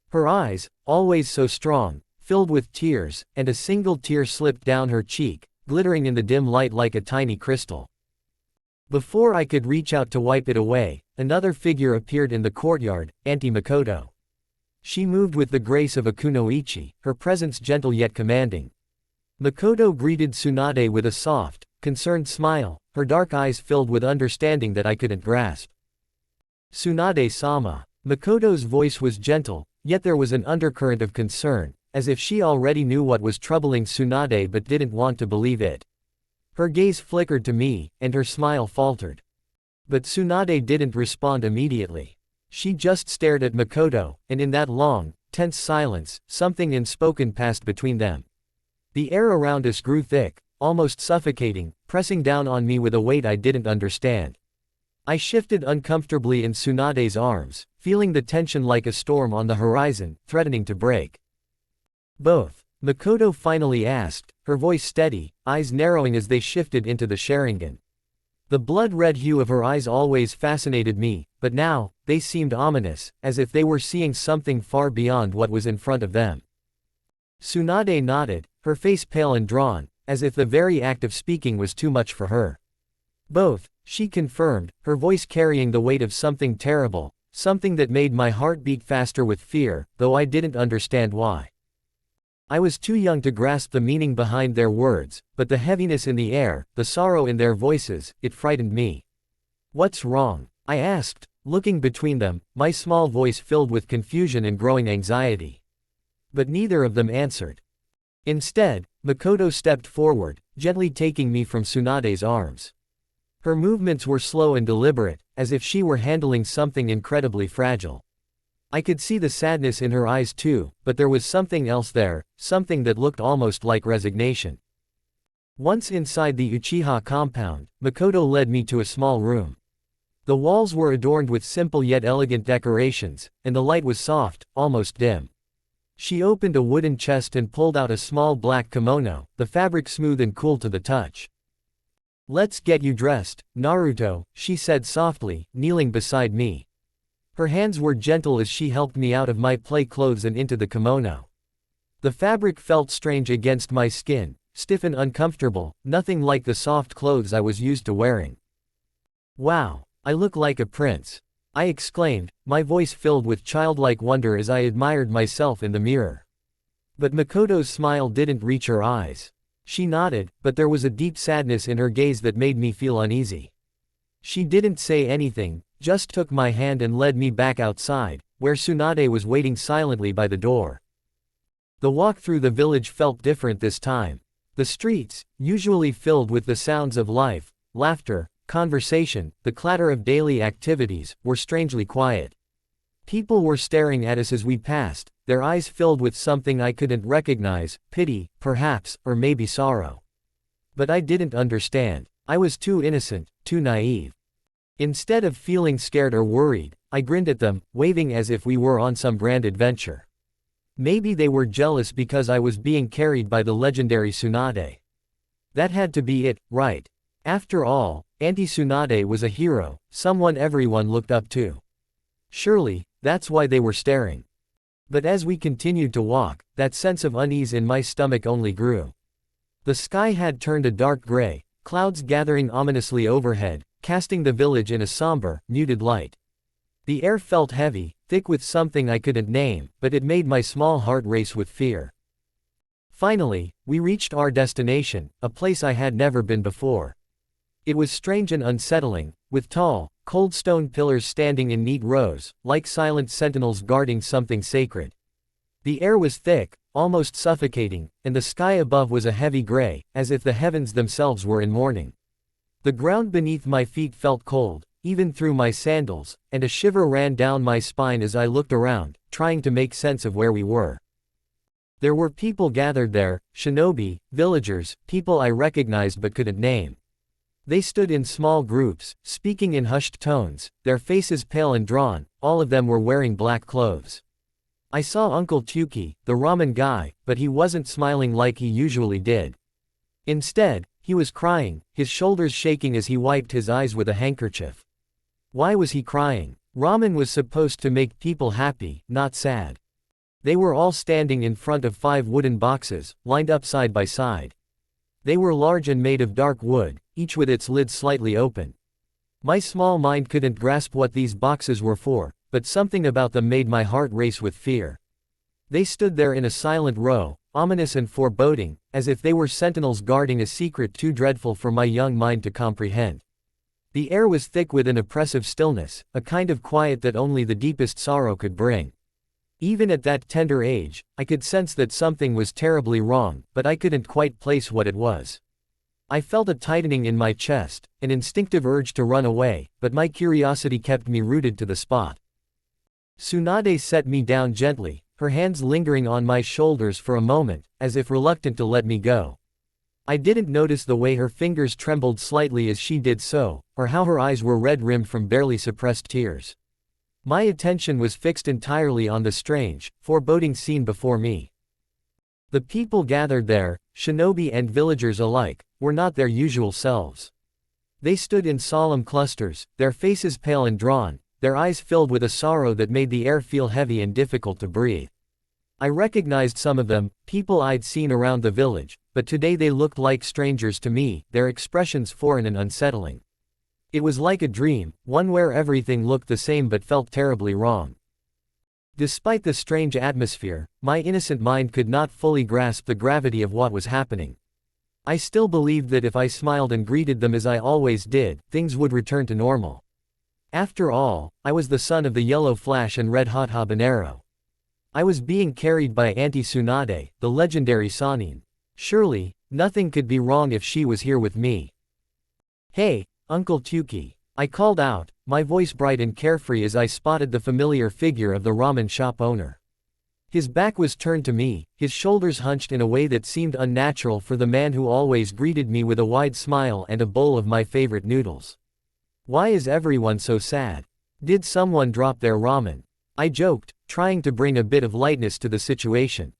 Her eyes, always so strong, filled with tears, and a single tear slipped down her cheek, glittering in the dim light like a tiny crystal. Before I could reach out to wipe it away, another figure appeared in the courtyard, Auntie Makoto. She moved with the grace of a kunoichi, her presence gentle yet commanding. Makoto greeted Tsunade with a soft, concerned smile, her dark eyes filled with understanding that I couldn't grasp. "Tsunade-sama." Makoto's voice was gentle, yet there was an undercurrent of concern, as if she already knew what was troubling Tsunade but didn't want to believe it. Her gaze flickered to me, and her smile faltered. But Tsunade didn't respond immediately. She just stared at Makoto, and in that long, tense silence, something unspoken passed between them. The air around us grew thick, almost suffocating, pressing down on me with a weight I didn't understand. I shifted uncomfortably in Tsunade's arms, feeling the tension like a storm on the horizon, threatening to break. "Both?" Makoto finally asked, her voice steady, eyes narrowing as they shifted into the Sharingan. The blood-red hue of her eyes always fascinated me, but now, they seemed ominous, as if they were seeing something far beyond what was in front of them. Tsunade nodded, her face pale and drawn, as if the very act of speaking was too much for her. "Both," she confirmed, her voice carrying the weight of something terrible, something that made my heart beat faster with fear, though I didn't understand why. I was too young to grasp the meaning behind their words, but the heaviness in the air, the sorrow in their voices, it frightened me. "What's wrong?" I asked, looking between them, my small voice filled with confusion and growing anxiety. But neither of them answered. Instead, Makoto stepped forward, gently taking me from Tsunade's arms. Her movements were slow and deliberate, as if she were handling something incredibly fragile. I could see the sadness in her eyes too, but there was something else there, something that looked almost like resignation. Once inside the Uchiha compound, Makoto led me to a small room. The walls were adorned with simple yet elegant decorations, and the light was soft, almost dim. She opened a wooden chest and pulled out a small black kimono, the fabric smooth and cool to the touch. "Let's get you dressed, Naruto," she said softly, kneeling beside me. Her hands were gentle as she helped me out of my play clothes and into the kimono. The fabric felt strange against my skin, stiff and uncomfortable, nothing like the soft clothes I was used to wearing. "Wow, I look like a prince," I exclaimed, my voice filled with childlike wonder as I admired myself in the mirror. But Makoto's smile didn't reach her eyes. She nodded, but there was a deep sadness in her gaze that made me feel uneasy. She didn't say anything, just took my hand and led me back outside, where Tsunade was waiting silently by the door. The walk through the village felt different this time. The streets, usually filled with the sounds of life, laughter, conversation, the clatter of daily activities, were strangely quiet. People were staring at us as we passed, their eyes filled with something I couldn't recognize, pity, perhaps, or maybe sorrow. But I didn't understand. I was too innocent, too naive. Instead of feeling scared or worried, I grinned at them, waving as if we were on some grand adventure. Maybe they were jealous because I was being carried by the legendary Tsunade. That had to be it, right? After all, Auntie Tsunade was a hero, someone everyone looked up to. Surely, that's why they were staring. But as we continued to walk, that sense of unease in my stomach only grew. The sky had turned a dark gray, clouds gathering ominously overhead, casting the village in a somber, muted light. The air felt heavy, thick with something I couldn't name, but it made my small heart race with fear. Finally, we reached our destination, a place I had never been before. It was strange and unsettling, with tall, cold stone pillars standing in neat rows, like silent sentinels guarding something sacred. The air was thick, almost suffocating, and the sky above was a heavy gray, as if the heavens themselves were in mourning. The ground beneath my feet felt cold, even through my sandals, and a shiver ran down my spine as I looked around, trying to make sense of where we were. There were people gathered there, shinobi, villagers, people I recognized but couldn't name. They stood in small groups, speaking in hushed tones, their faces pale and drawn, all of them were wearing black clothes. I saw Uncle Tuki, the ramen guy, but he wasn't smiling like he usually did. Instead, he was crying, his shoulders shaking as he wiped his eyes with a handkerchief. Why was he crying? Ramen was supposed to make people happy, not sad. They were all standing in front of 5 wooden boxes, lined up side by side. They were large and made of dark wood, each with its lid slightly open. My small mind couldn't grasp what these boxes were for, but something about them made my heart race with fear. They stood there in a silent row, ominous and foreboding, as if they were sentinels guarding a secret too dreadful for my young mind to comprehend. The air was thick with an oppressive stillness, a kind of quiet that only the deepest sorrow could bring. Even at that tender age, I could sense that something was terribly wrong, but I couldn't quite place what it was. I felt a tightening in my chest, an instinctive urge to run away, but my curiosity kept me rooted to the spot. Tsunade set me down gently, her hands lingering on my shoulders for a moment, as if reluctant to let me go. I didn't notice the way her fingers trembled slightly as she did so, or how her eyes were red-rimmed from barely suppressed tears. My attention was fixed entirely on the strange, foreboding scene before me. The people gathered there, shinobi and villagers alike, were not their usual selves. They stood in solemn clusters, their faces pale and drawn, their eyes filled with a sorrow that made the air feel heavy and difficult to breathe. I recognized some of them, people I'd seen around the village, but today they looked like strangers to me, their expressions foreign and unsettling. It was like a dream, one where everything looked the same but felt terribly wrong. Despite the strange atmosphere, my innocent mind could not fully grasp the gravity of what was happening. I still believed that if I smiled and greeted them as I always did, things would return to normal. After all, I was the son of the Yellow Flash and Red Hot Habanero. I was being carried by Auntie Tsunade, the legendary Sanin. Surely, nothing could be wrong if she was here with me. "Hey, Uncle Tuki," I called out, my voice bright and carefree as I spotted the familiar figure of the ramen shop owner. His back was turned to me, his shoulders hunched in a way that seemed unnatural for the man who always greeted me with a wide smile and a bowl of my favorite noodles. "Why is everyone so sad? Did someone drop their ramen?" I joked, trying to bring a bit of lightness to the situation.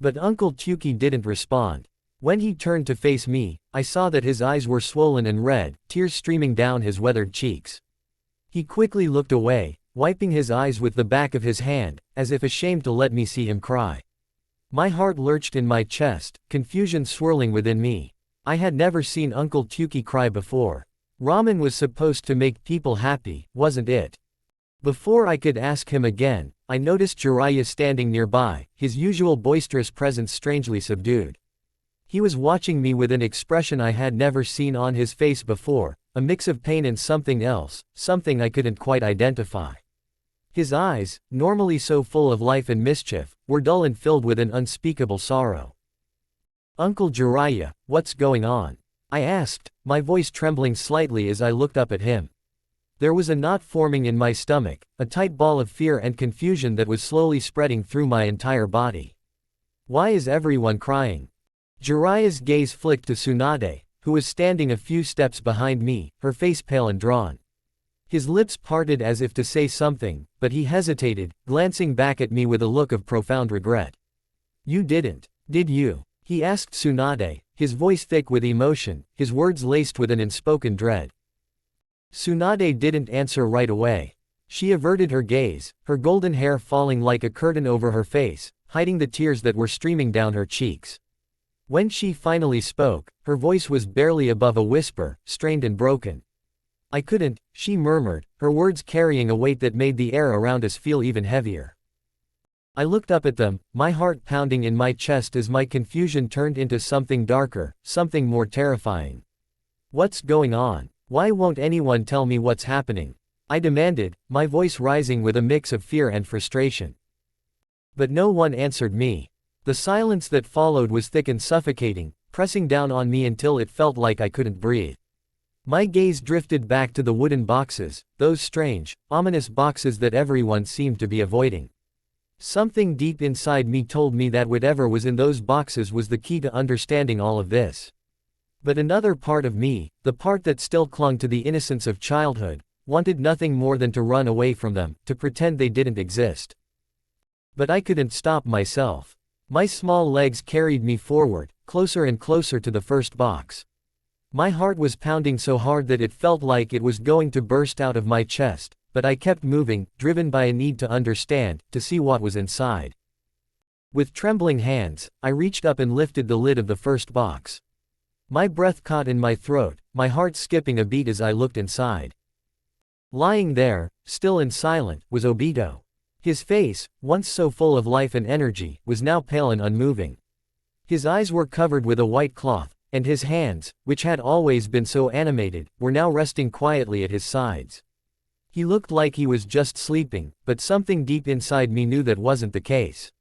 But Uncle Tuki didn't respond. When he turned to face me, I saw that his eyes were swollen and red, tears streaming down his weathered cheeks. He quickly looked away, wiping his eyes with the back of his hand, as if ashamed to let me see him cry. My heart lurched in my chest, confusion swirling within me. I had never seen Uncle Tuki cry before. Ramen was supposed to make people happy, wasn't it? Before I could ask him again, I noticed Jiraiya standing nearby, his usual boisterous presence strangely subdued. He was watching me with an expression I had never seen on his face before, a mix of pain and something else, something I couldn't quite identify. His eyes, normally so full of life and mischief, were dull and filled with an unspeakable sorrow. "Uncle Jiraiya, what's going on?" I asked, my voice trembling slightly as I looked up at him. There was a knot forming in my stomach, a tight ball of fear and confusion that was slowly spreading through my entire body. "Why is everyone crying?" Jiraiya's gaze flicked to Tsunade, who was standing a few steps behind me, her face pale and drawn. His lips parted as if to say something, but he hesitated, glancing back at me with a look of profound regret. "You didn't, did you?" he asked Tsunade, his voice thick with emotion, his words laced with an unspoken dread. Tsunade didn't answer right away. She averted her gaze, her golden hair falling like a curtain over her face, hiding the tears that were streaming down her cheeks. When she finally spoke, her voice was barely above a whisper, strained and broken. "I couldn't," she murmured, her words carrying a weight that made the air around us feel even heavier. I looked up at them, my heart pounding in my chest as my confusion turned into something darker, something more terrifying. "What's going on? Why won't anyone tell me what's happening?" I demanded, my voice rising with a mix of fear and frustration. But no one answered me. The silence that followed was thick and suffocating, pressing down on me until it felt like I couldn't breathe. My gaze drifted back to the wooden boxes, those strange, ominous boxes that everyone seemed to be avoiding. Something deep inside me told me that whatever was in those boxes was the key to understanding all of this. But another part of me, the part that still clung to the innocence of childhood, wanted nothing more than to run away from them, to pretend they didn't exist. But I couldn't stop myself. My small legs carried me forward, closer and closer to the first box. My heart was pounding so hard that it felt like it was going to burst out of my chest, but I kept moving, driven by a need to understand, to see what was inside. With trembling hands, I reached up and lifted the lid of the first box. My breath caught in my throat, my heart skipping a beat as I looked inside. Lying there, still and silent, was Obito. His face, once so full of life and energy, was now pale and unmoving. His eyes were covered with a white cloth, and his hands, which had always been so animated, were now resting quietly at his sides. He looked like he was just sleeping, but something deep inside me knew that wasn't the case.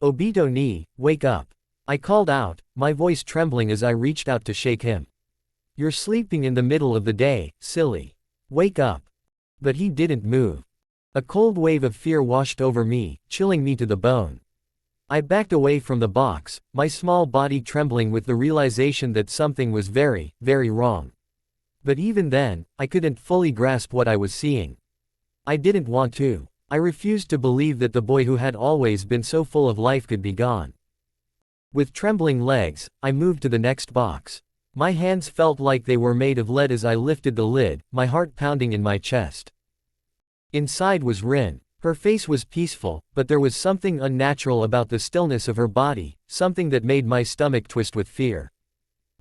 Obito ni, wake up. I called out, my voice trembling as I reached out to shake him. You're sleeping in the middle of the day, silly. Wake up. But he didn't move. A cold wave of fear washed over me, chilling me to the bone. I backed away from the box, my small body trembling with the realization that something was very, very wrong. But even then, I couldn't fully grasp what I was seeing. I didn't want to. I refused to believe that the boy who had always been so full of life could be gone. With trembling legs, I moved to the next box. My hands felt like they were made of lead as I lifted the lid, my heart pounding in my chest. Inside was Rin. Her face was peaceful, but there was something unnatural about the stillness of her body, something that made my stomach twist with fear.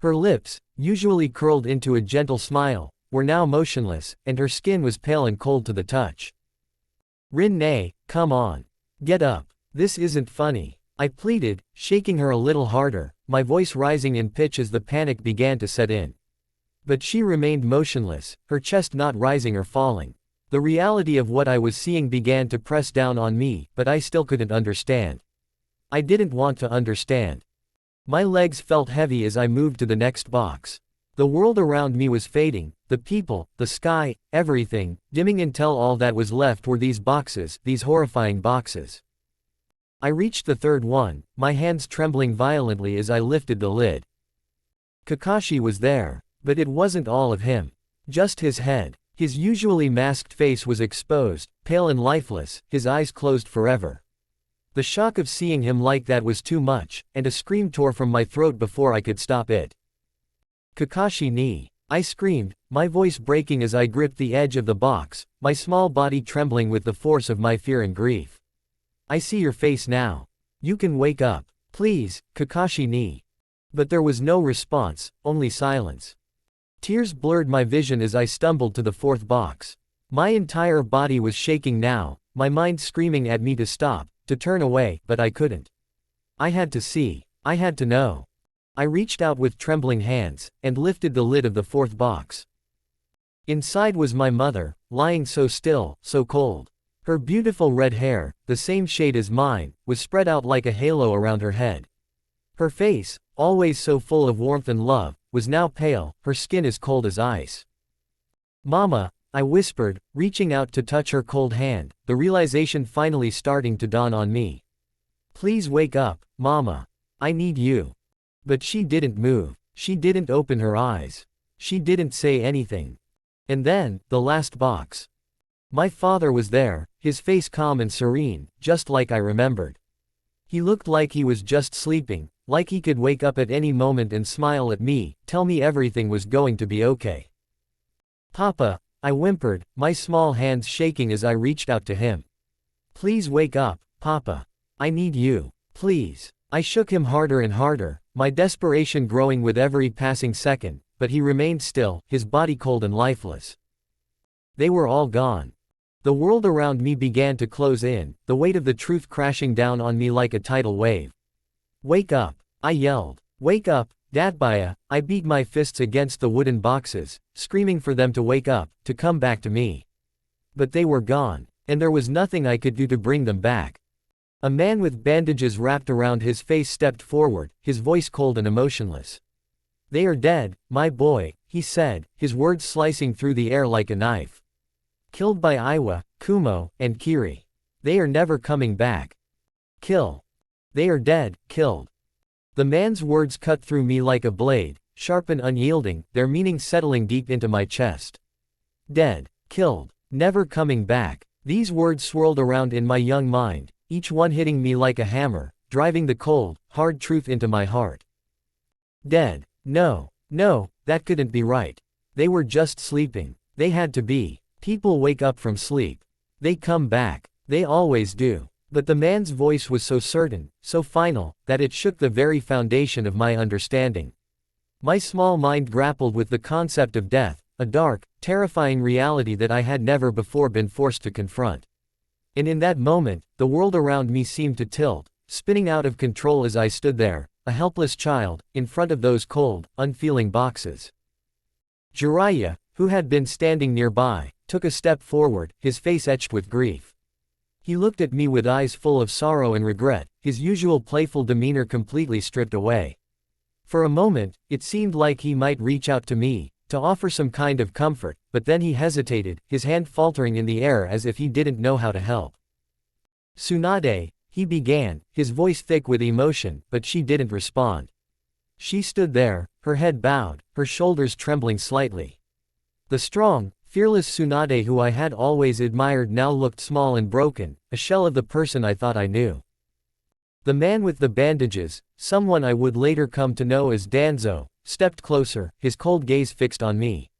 Her lips, usually curled into a gentle smile, were now motionless, and her skin was pale and cold to the touch. Rin-ne, come on. Get up. This isn't funny. I pleaded, shaking her a little harder, my voice rising in pitch as the panic began to set in. But she remained motionless, her chest not rising or falling. The reality of what I was seeing began to press down on me, but I still couldn't understand. I didn't want to understand. My legs felt heavy as I moved to the next box. The world around me was fading, the people, the sky, everything, dimming until all that was left were these boxes, these horrifying boxes. I reached the third one, my hands trembling violently as I lifted the lid. Kakashi was there, but it wasn't all of him. Just his head. His usually masked face was exposed, pale and lifeless, his eyes closed forever. The shock of seeing him like that was too much, and a scream tore from my throat before I could stop it. Kakashi ni. I screamed, my voice breaking as I gripped the edge of the box, my small body trembling with the force of my fear and grief. I see your face now. You can wake up. Please, Kakashi ni. But there was no response, only silence. Tears blurred my vision as I stumbled to the fourth box. My entire body was shaking now, my mind screaming at me to stop, to turn away, but I couldn't. I had to see. I had to know. I reached out with trembling hands, and lifted the lid of the fourth box. Inside was my mother, lying so still, so cold. Her beautiful red hair, the same shade as mine, was spread out like a halo around her head. Her face, always so full of warmth and love, was now pale, her skin as cold as ice. Mama, I whispered, reaching out to touch her cold hand, the realization finally starting to dawn on me. Please wake up, Mama. I need you. But she didn't move. She didn't open her eyes. She didn't say anything. And then, the last box. My father was there, his face calm and serene, just like I remembered. He looked like he was just sleeping, like he could wake up at any moment and smile at me, tell me everything was going to be okay. Papa, I whimpered, my small hands shaking as I reached out to him. Please wake up, Papa. I need you. Please. I shook him harder and harder, my desperation growing with every passing second, but he remained still, his body cold and lifeless. They were all gone. The world around me began to close in, the weight of the truth crashing down on me like a tidal wave. Wake up, I yelled. Wake up, Datbaya. I beat my fists against the wooden boxes, screaming for them to wake up, to come back to me. But they were gone, and there was nothing I could do to bring them back. A man with bandages wrapped around his face stepped forward, his voice cold and emotionless. They are dead, my boy, he said, his words slicing through the air like a knife. Killed by Iwa, Kumo, and Kiri. They are never coming back. Kill. They are dead, killed. The man's words cut through me like a blade, sharp and unyielding, their meaning settling deep into my chest. Dead, killed, never coming back. These words swirled around in my young mind, each one hitting me like a hammer, driving the cold, hard truth into my heart. Dead. No, that couldn't be right. They were just sleeping. They had to be. People wake up from sleep. They come back. They always do. But the man's voice was so certain, so final, that it shook the very foundation of my understanding. My small mind grappled with the concept of death, a dark, terrifying reality that I had never before been forced to confront. And in that moment, the world around me seemed to tilt, spinning out of control as I stood there, a helpless child, in front of those cold, unfeeling boxes. Jiraiya, who had been standing nearby, took a step forward, his face etched with grief. He looked at me with eyes full of sorrow and regret, his usual playful demeanor completely stripped away. For a moment, it seemed like he might reach out to me, to offer some kind of comfort, but then he hesitated, his hand faltering in the air as if he didn't know how to help. "Tsunade," he began, his voice thick with emotion, but she didn't respond. She stood there, her head bowed, her shoulders trembling slightly. The strong, fearless Tsunade who I had always admired now looked small and broken, a shell of the person I thought I knew. The man with the bandages, someone I would later come to know as Danzo, stepped closer, his cold gaze fixed on me.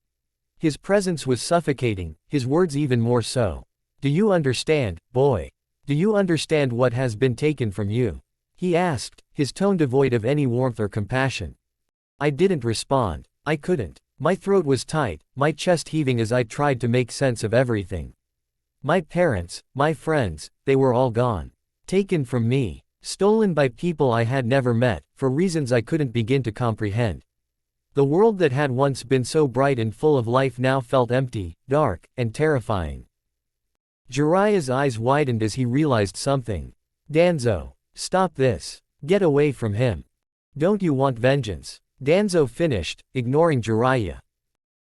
His presence was suffocating, his words even more so. "Do you understand, boy? Do you understand what has been taken from you?" he asked, his tone devoid of any warmth or compassion. I didn't respond. I couldn't. My throat was tight, my chest heaving as I tried to make sense of everything. My parents, my friends, they were all gone. Taken from me. Stolen by people I had never met, for reasons I couldn't begin to comprehend. The world that had once been so bright and full of life now felt empty, dark, and terrifying. Jiraiya's eyes widened as he realized something. "Danzo, stop this. Get away from him. Don't you want vengeance?" Danzo finished, ignoring Jiraiya.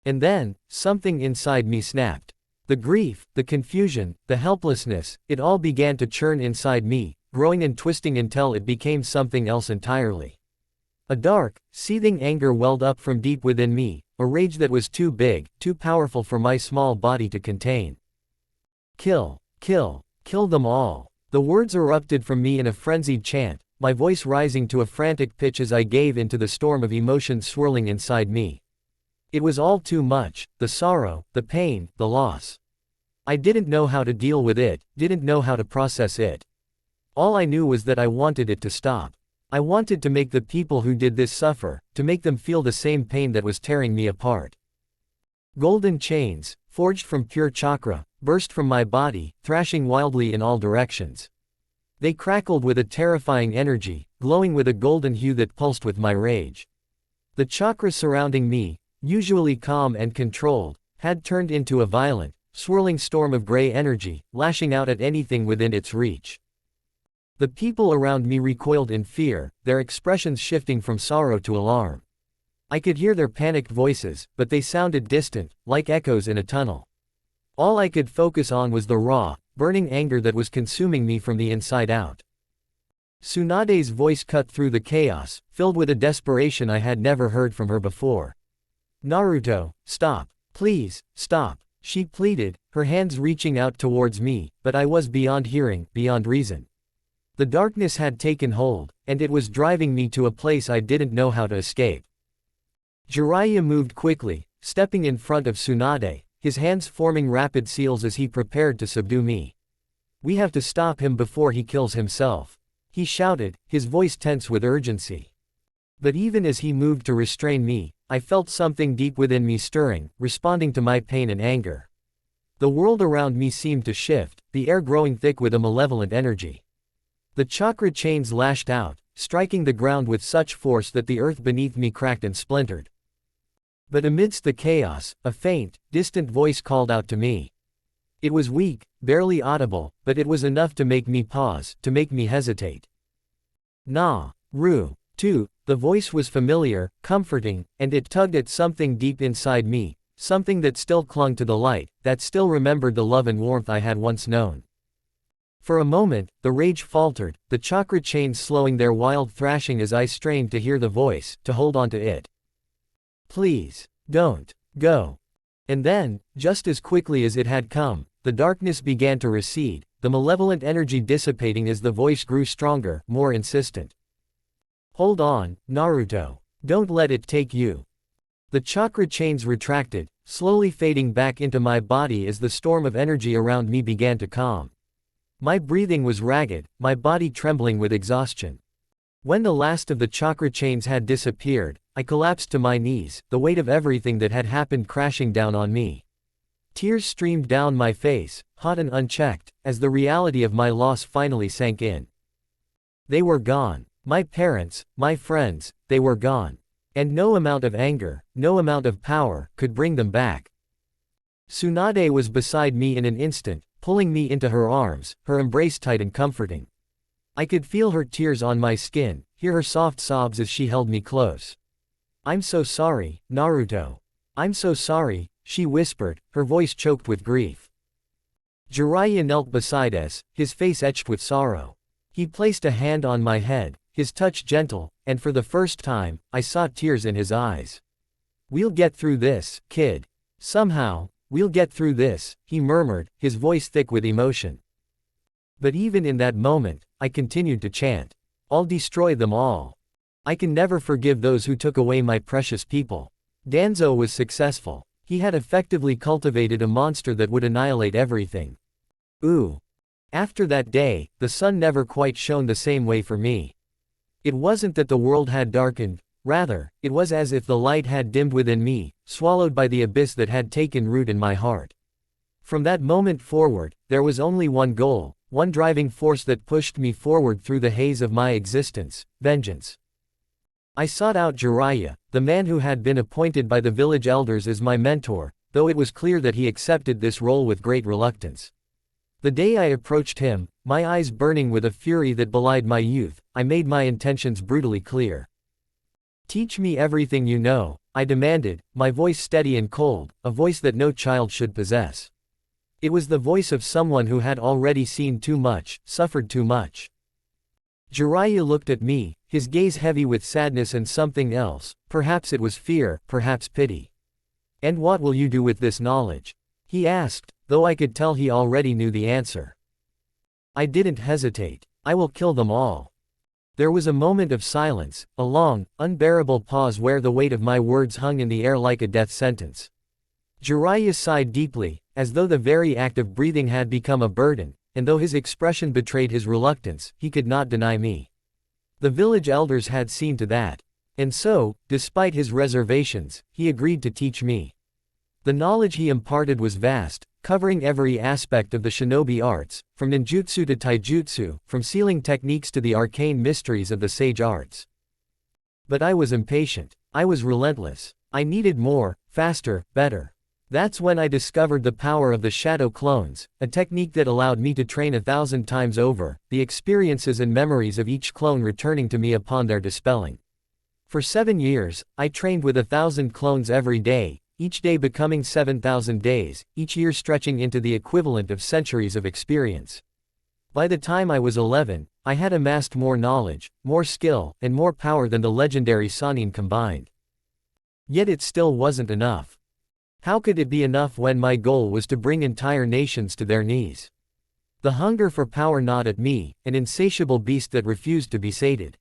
And then, something inside me snapped. The grief, the confusion, the helplessness, it all began to churn inside me, growing and twisting until it became something else entirely. A dark, seething anger welled up from deep within me, a rage that was too big, too powerful for my small body to contain. "Kill, kill, kill them all." The words erupted from me in a frenzied chant, my voice rising to a frantic pitch as I gave into the storm of emotions swirling inside me. It was all too much, the sorrow, the pain, the loss. I didn't know how to deal with it, didn't know how to process it. All I knew was that I wanted it to stop. I wanted to make the people who did this suffer, to make them feel the same pain that was tearing me apart. Golden chains, forged from pure chakra, burst from my body, thrashing wildly in all directions. They crackled with a terrifying energy, glowing with a golden hue that pulsed with my rage. The chakra surrounding me, usually calm and controlled, had turned into a violent, swirling storm of gray energy, lashing out at anything within its reach. The people around me recoiled in fear, their expressions shifting from sorrow to alarm. I could hear their panicked voices, but they sounded distant, like echoes in a tunnel. All I could focus on was the raw, burning anger that was consuming me from the inside out. Tsunade's voice cut through the chaos, filled with a desperation I had never heard from her before. "Naruto, stop. Please, stop," she pleaded, her hands reaching out towards me, but I was beyond hearing, beyond reason. The darkness had taken hold, and it was driving me to a place I didn't know how to escape. Jiraiya moved quickly, stepping in front of Tsunade, his hands forming rapid seals as he prepared to subdue me. "We have to stop him before he kills himself," he shouted, his voice tense with urgency. But even as he moved to restrain me, I felt something deep within me stirring, responding to my pain and anger. The world around me seemed to shift, the air growing thick with a malevolent energy. The chakra chains lashed out, striking the ground with such force that the earth beneath me cracked and splintered. But amidst the chaos, a faint, distant voice called out to me. It was weak, barely audible, but it was enough to make me pause, to make me hesitate. "Na-ru, too." The voice was familiar, comforting, and it tugged at something deep inside me, something that still clung to the light, that still remembered the love and warmth I had once known. For a moment, the rage faltered, the chakra chains slowing their wild thrashing as I strained to hear the voice, to hold on to it. "Please, don't go." And then, just as quickly as it had come, the darkness began to recede, the malevolent energy dissipating as the voice grew stronger, more insistent. Hold on, Naruto. Don't let it take you. The chakra chains retracted, slowly fading back into my body as the storm of energy around me began to calm. My breathing was ragged, my body trembling with exhaustion. When the last of the chakra chains had disappeared, I collapsed to my knees, the weight of everything that had happened crashing down on me. Tears streamed down my face, hot and unchecked, as the reality of my loss finally sank in. They were gone. My parents, my friends, they were gone. And no amount of anger, no amount of power, could bring them back. Tsunade was beside me in an instant, pulling me into her arms, her embrace tight and comforting. I could feel her tears on my skin, hear her soft sobs as she held me close. I'm so sorry, Naruto. I'm so sorry, she whispered, her voice choked with grief. Jiraiya knelt beside us, his face etched with sorrow. He placed a hand on my head, his touch gentle, and for the first time, I saw tears in his eyes. We'll get through this, kid. Somehow, we'll get through this, he murmured, his voice thick with emotion. But even in that moment, I continued to chant. I'll destroy them all. I can never forgive those who took away my precious people. Danzo was successful. He had effectively cultivated a monster that would annihilate everything. Ooh. After that day, the sun never quite shone the same way for me. It wasn't that the world had darkened, rather, it was as if the light had dimmed within me, swallowed by the abyss that had taken root in my heart. From that moment forward, there was only one goal, one driving force that pushed me forward through the haze of my existence: vengeance. I sought out Jiraiya, the man who had been appointed by the village elders as my mentor, though it was clear that he accepted this role with great reluctance. The day I approached him, my eyes burning with a fury that belied my youth, I made my intentions brutally clear. Teach me everything you know, I demanded, my voice steady and cold, a voice that no child should possess. It was the voice of someone who had already seen too much, suffered too much. Jiraiya looked at me, his gaze heavy with sadness and something else, perhaps it was fear, perhaps pity. And what will you do with this knowledge? He asked, though I could tell he already knew the answer. I didn't hesitate. I will kill them all. There was a moment of silence, a long, unbearable pause where the weight of my words hung in the air like a death sentence. Jiraiya sighed deeply, as though the very act of breathing had become a burden, and though his expression betrayed his reluctance, he could not deny me. The village elders had seen to that. And so, despite his reservations, he agreed to teach me. The knowledge he imparted was vast, covering every aspect of the shinobi arts, from ninjutsu to taijutsu, from sealing techniques to the arcane mysteries of the sage arts. But I was impatient. I was relentless. I needed more, faster, better. That's when I discovered the power of the shadow clones, a technique that allowed me to train 1,000 times over, the experiences and memories of each clone returning to me upon their dispelling. For 7 years, I trained with 1,000 clones every day, each day becoming 7,000 days, each year stretching into the equivalent of centuries of experience. By the time I was 11, I had amassed more knowledge, more skill, and more power than the legendary Sannin combined. Yet it still wasn't enough. How could it be enough when my goal was to bring entire nations to their knees? The hunger for power gnawed at me, an insatiable beast that refused to be sated.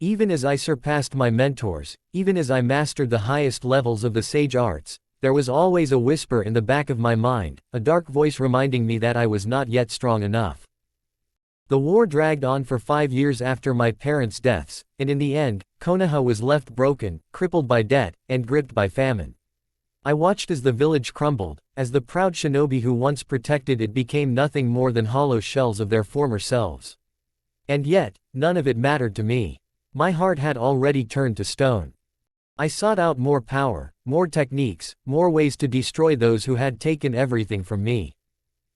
Even as I surpassed my mentors, even as I mastered the highest levels of the sage arts, there was always a whisper in the back of my mind, a dark voice reminding me that I was not yet strong enough. The war dragged on for 5 years after my parents' deaths, and in the end, Konoha was left broken, crippled by debt, and gripped by famine. I watched as the village crumbled, as the proud shinobi who once protected it became nothing more than hollow shells of their former selves. And yet, none of it mattered to me. My heart had already turned to stone. I sought out more power, more techniques, more ways to destroy those who had taken everything from me.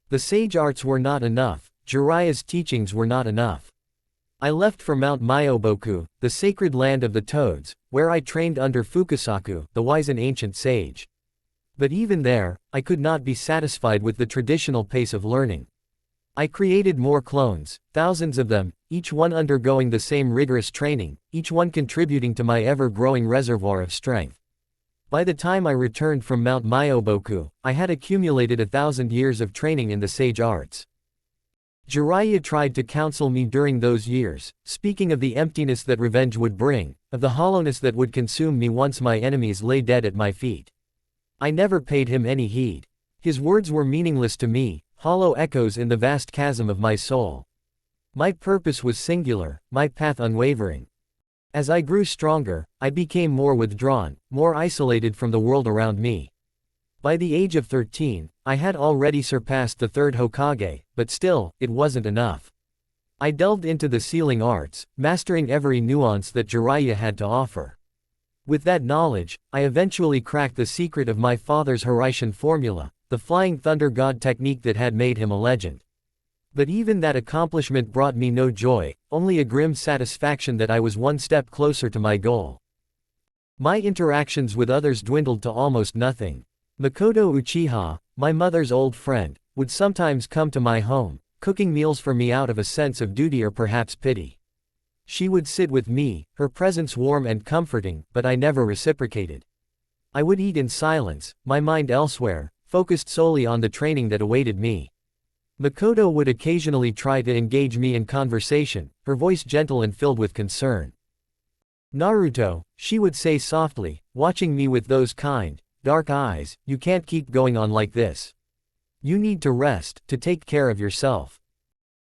The sage arts were not enough, Jiraiya's teachings were not enough. I left for Mount Myoboku, the sacred land of the toads, where I trained under Fukasaku, the wise and ancient sage. But even there, I could not be satisfied with the traditional pace of learning. I created more clones, thousands of them, each one undergoing the same rigorous training, each one contributing to my ever-growing reservoir of strength. By the time I returned from Mount Myoboku, I had accumulated 1,000 years of training in the sage arts. Jiraiya tried to counsel me during those years, speaking of the emptiness that revenge would bring, of the hollowness that would consume me once my enemies lay dead at my feet. I never paid him any heed. His words were meaningless to me, hollow echoes in the vast chasm of my soul. My purpose was singular, my path unwavering. As I grew stronger, I became more withdrawn, more isolated from the world around me. By the age of 13, I had already surpassed the third Hokage, but still, it wasn't enough. I delved into the sealing arts, mastering every nuance that Jiraiya had to offer. With that knowledge, I eventually cracked the secret of my father's Hiraishin formula, the flying thunder god technique that had made him a legend. But even that accomplishment brought me no joy, only a grim satisfaction that I was one step closer to my goal. My interactions with others dwindled to almost nothing. Makoto Uchiha, my mother's old friend, would sometimes come to my home, cooking meals for me out of a sense of duty or perhaps pity. She would sit with me, her presence warm and comforting, but I never reciprocated. I would eat in silence, my mind elsewhere, focused solely on the training that awaited me. Makoto would occasionally try to engage me in conversation, her voice gentle and filled with concern. "Naruto," she would say softly, watching me with those kind, dark eyes, "you can't keep going on like this. You need to rest, to take care of yourself."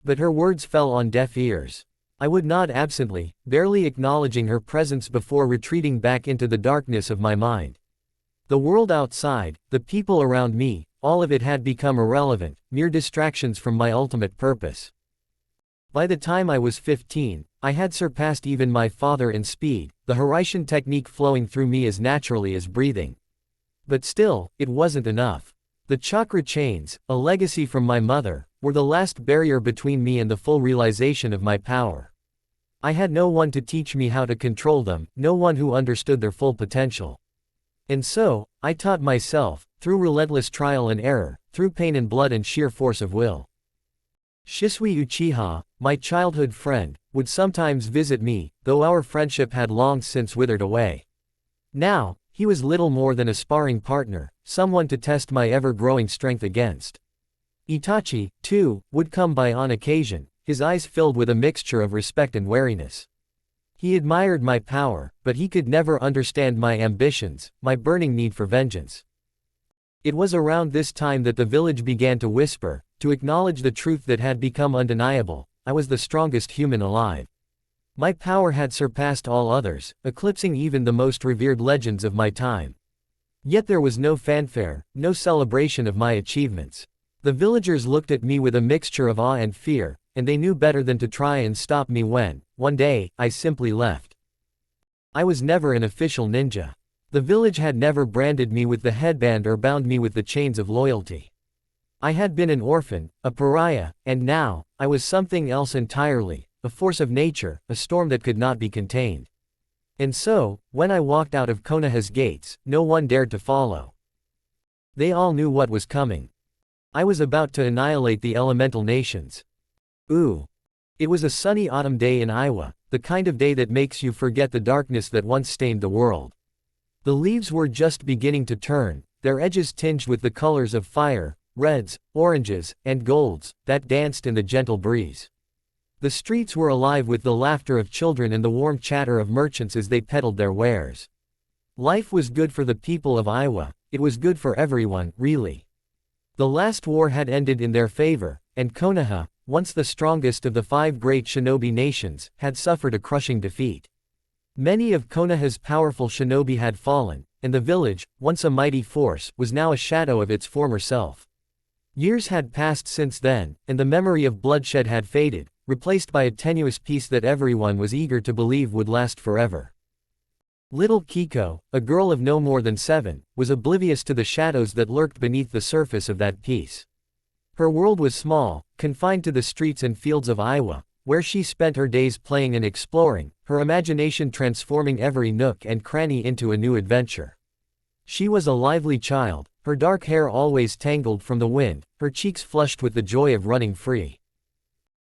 But her words fell on deaf ears. I would nod absently, barely acknowledging her presence before retreating back into the darkness of my mind. The world outside, the people around me, all of it had become irrelevant, mere distractions from my ultimate purpose. By the time I was 15, I had surpassed even my father in speed, the Hiraishin technique flowing through me as naturally as breathing. But still, it wasn't enough. The chakra chains, a legacy from my mother, were the last barrier between me and the full realization of my power. I had no one to teach me how to control them, no one who understood their full potential. And so, I taught myself, through relentless trial and error, through pain and blood and sheer force of will. Shisui Uchiha, my childhood friend, would sometimes visit me, though our friendship had long since withered away. Now, he was little more than a sparring partner, someone to test my ever-growing strength against. Itachi, too, would come by on occasion, his eyes filled with a mixture of respect and wariness. He admired my power, but he could never understand my ambitions, my burning need for vengeance. It was around this time that the village began to whisper, to acknowledge the truth that had become undeniable: I was the strongest human alive. My power had surpassed all others, eclipsing even the most revered legends of my time. Yet there was no fanfare, no celebration of my achievements. The villagers looked at me with a mixture of awe and fear, and they knew better than to try and stop me when, one day, I simply left. I was never an official ninja. The village had never branded me with the headband or bound me with the chains of loyalty. I had been an orphan, a pariah, and now, I was something else entirely, a force of nature, a storm that could not be contained. And so, when I walked out of Konoha's gates, no one dared to follow. They all knew what was coming. I was about to annihilate the elemental nations. Ooh. It was a sunny autumn day in Iowa, the kind of day that makes you forget the darkness that once stained the world. The leaves were just beginning to turn, their edges tinged with the colors of fire, reds, oranges, and golds, that danced in the gentle breeze. The streets were alive with the laughter of children and the warm chatter of merchants as they peddled their wares. Life was good for the people of Iowa, it was good for everyone, really. The last war had ended in their favor, and Konoha, once the strongest of the 5 great shinobi nations, had suffered a crushing defeat. Many of Konoha's powerful shinobi had fallen, and the village, once a mighty force, was now a shadow of its former self. Years had passed since then, and the memory of bloodshed had faded, replaced by a tenuous peace that everyone was eager to believe would last forever. Little Kiko, a girl of no more than 7, was oblivious to the shadows that lurked beneath the surface of that peace. Her world was small, confined to the streets and fields of Iowa, where she spent her days playing and exploring, her imagination transforming every nook and cranny into a new adventure. She was a lively child, her dark hair always tangled from the wind, her cheeks flushed with the joy of running free.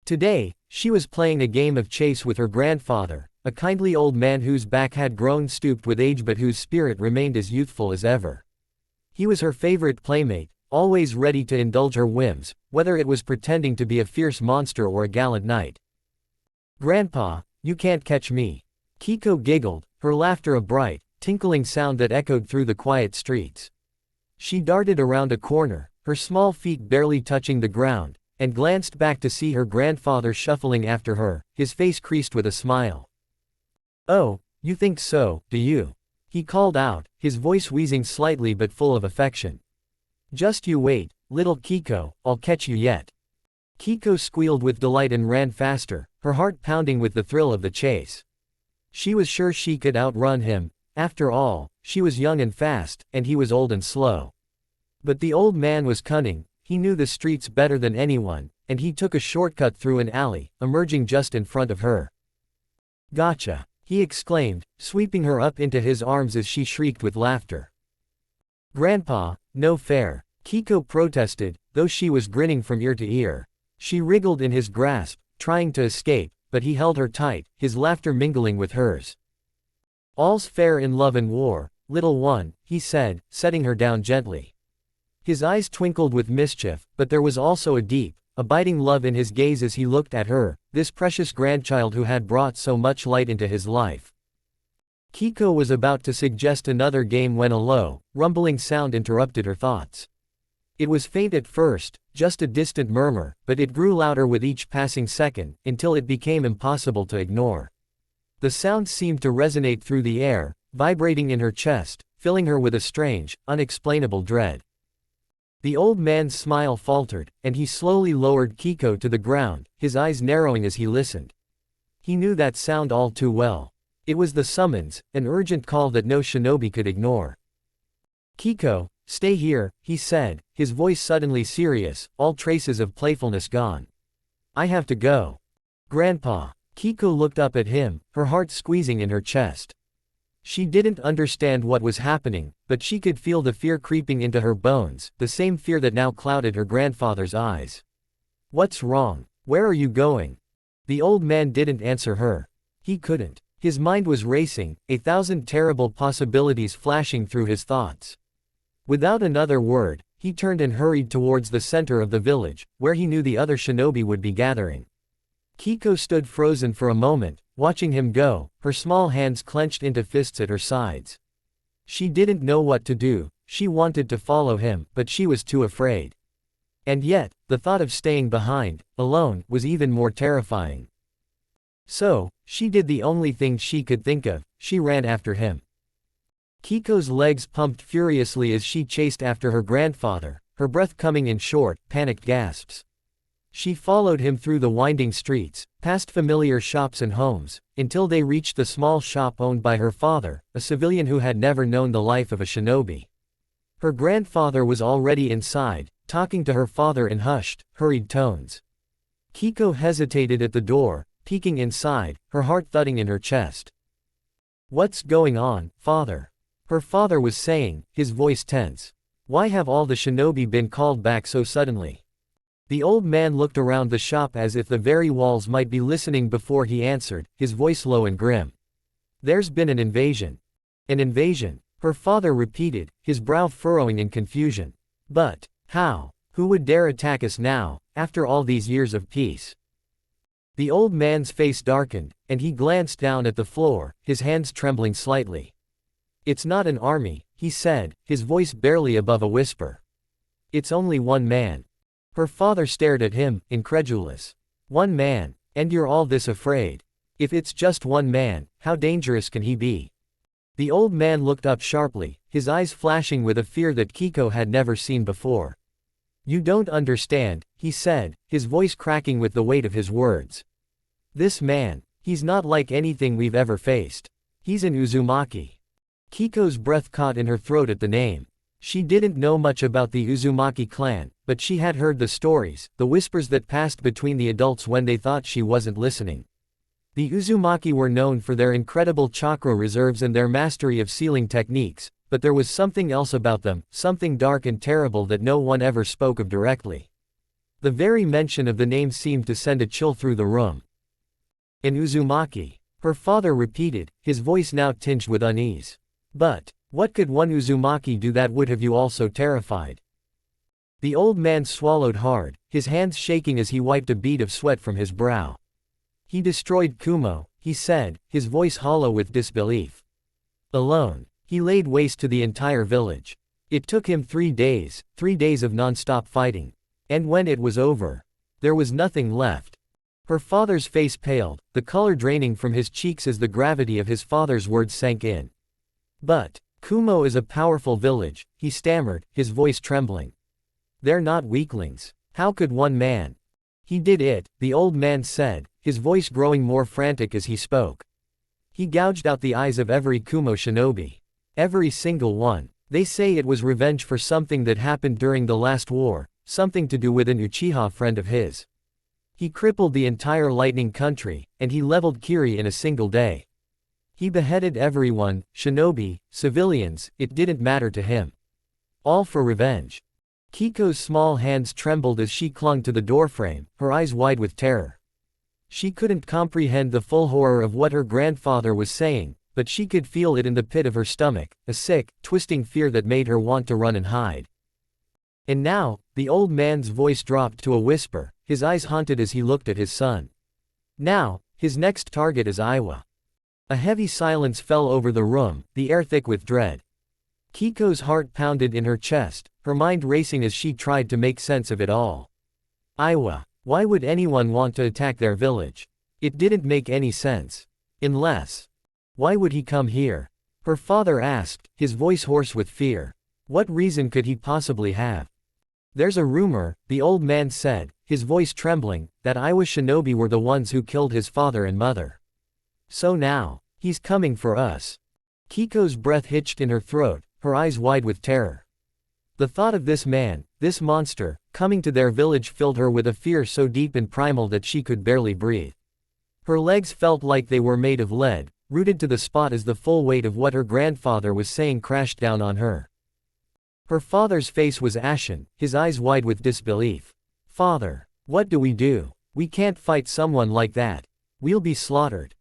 Today, she was playing a game of chase with her grandfather, a kindly old man whose back had grown stooped with age but whose spirit remained as youthful as ever. He was her favorite playmate, always ready to indulge her whims, whether it was pretending to be a fierce monster or a gallant knight. "Grandpa, you can't catch me." Kekkei giggled, her laughter a bright, tinkling sound that echoed through the quiet streets. She darted around a corner, her small feet barely touching the ground, and glanced back to see her grandfather shuffling after her, his face creased with a smile. "Oh, you think so, do you?" he called out, his voice wheezing slightly but full of affection. "Just you wait, little Kekkei, I'll catch you yet." Kekkei squealed with delight and ran faster, her heart pounding with the thrill of the chase. She was sure she could outrun him. After all, she was young and fast, and he was old and slow. But the old man was cunning, he knew the streets better than anyone, and he took a shortcut through an alley, emerging just in front of her. "Gotcha!" he exclaimed, sweeping her up into his arms as she shrieked with laughter. "Grandpa, no fair," Kekkei protested, though she was grinning from ear to ear. She wriggled in his grasp, trying to escape, but he held her tight, his laughter mingling with hers. "All's fair in love and war, little one," he said, setting her down gently. His eyes twinkled with mischief, but there was also a deep, abiding love in his gaze as he looked at her, this precious grandchild who had brought so much light into his life. Kekkei was about to suggest another game when a low, rumbling sound interrupted her thoughts. It was faint at first, just a distant murmur, but it grew louder with each passing second, until it became impossible to ignore. The sound seemed to resonate through the air, vibrating in her chest, filling her with a strange, unexplainable dread. The old man's smile faltered, and he slowly lowered Kekkei to the ground, his eyes narrowing as he listened. He knew that sound all too well. It was the summons, an urgent call that no shinobi could ignore. "Kekkei, stay here," he said, his voice suddenly serious, all traces of playfulness gone. "I have to go." "Grandpa." Kekkei looked up at him, her heart squeezing in her chest. She didn't understand what was happening, but she could feel the fear creeping into her bones, the same fear that now clouded her grandfather's eyes. "What's wrong? Where are you going?" The old man didn't answer her. He couldn't. His mind was racing, 1,000 terrible possibilities flashing through his thoughts. Without another word, he turned and hurried towards the center of the village, where he knew the other shinobi would be gathering. Kekkei stood frozen for a moment, watching him go, her small hands clenched into fists at her sides. She didn't know what to do, she wanted to follow him, but she was too afraid. And yet, the thought of staying behind, alone, was even more terrifying. So, she did the only thing she could think of, she ran after him. Kekkei's legs pumped furiously as she chased after her grandfather, her breath coming in short, panicked gasps. She followed him through the winding streets, past familiar shops and homes, until they reached the small shop owned by her father, a civilian who had never known the life of a shinobi. Her grandfather was already inside, talking to her father in hushed, hurried tones. Kekkei hesitated at the door, peeking inside, her heart thudding in her chest. "What's going on, father?" her father was saying, his voice tense. "Why have all the shinobi been called back so suddenly?" The old man looked around the shop as if the very walls might be listening before he answered, his voice low and grim. "There's been an invasion." "An invasion?" her father repeated, his brow furrowing in confusion. "But, how? Who would dare attack us now, after all these years of peace?" The old man's face darkened, and he glanced down at the floor, his hands trembling slightly. "It's not an army," he said, his voice barely above a whisper. "It's only one man." Her father stared at him, incredulous. "One man? And you're all this afraid? If it's just one man, how dangerous can he be?" The old man looked up sharply, his eyes flashing with a fear that Kekkei had never seen before. "You don't understand," he said, his voice cracking with the weight of his words. "This man, he's not like anything we've ever faced. He's an Uzumaki." Kekkei's breath caught in her throat at the name. She didn't know much about the Uzumaki clan, but she had heard the stories, the whispers that passed between the adults when they thought she wasn't listening. The Uzumaki were known for their incredible chakra reserves and their mastery of sealing techniques, but there was something else about them, something dark and terrible that no one ever spoke of directly. The very mention of the name seemed to send a chill through the room. "An Uzumaki?" Her father repeated, his voice now tinged with unease. But, what could one Uzumaki do that would have you all so terrified? The old man swallowed hard, his hands shaking as he wiped a bead of sweat from his brow. He destroyed Kumo, he said, his voice hollow with disbelief. Alone, he laid waste to the entire village. It took him 3 days of non-stop fighting. And when it was over, there was nothing left. Her father's face paled, the color draining from his cheeks as the gravity of his father's words sank in. But, Kumo is a powerful village, he stammered, his voice trembling. They're not weaklings. How could one man? He did it, the old man said, his voice growing more frantic as he spoke. He gouged out the eyes of every Kumo shinobi. Every single one. They say it was revenge for something that happened during the last war, something to do with an Uchiha friend of his. He crippled the entire lightning country, and he leveled Kiri in a single day. He beheaded everyone, shinobi, civilians, it didn't matter to him. All for revenge. Kiko's small hands trembled as she clung to the doorframe, her eyes wide with terror. She couldn't comprehend the full horror of what her grandfather was saying, but she could feel it in the pit of her stomach, a sick, twisting fear that made her want to run and hide. And now, the old man's voice dropped to a whisper, his eyes haunted as he looked at his son. Now, his next target is Iwa. A heavy silence fell over the room, the air thick with dread. Kiko's heart pounded in her chest, her mind racing as she tried to make sense of it all. Iwa. Why would anyone want to attack their village? It didn't make any sense. Unless. Why would he come here? Her father asked, his voice hoarse with fear. What reason could he possibly have? There's a rumor, the old man said, his voice trembling, that Iwa shinobi were the ones who killed his father and mother. So now, he's coming for us. Kiko's breath hitched in her throat, her eyes wide with terror. The thought of this man, this monster, coming to their village filled her with a fear so deep and primal that she could barely breathe. Her legs felt like they were made of lead, rooted to the spot as the full weight of what her grandfather was saying crashed down on her. Her father's face was ashen, his eyes wide with disbelief. Father, what do? We can't fight someone like that. We'll be slaughtered.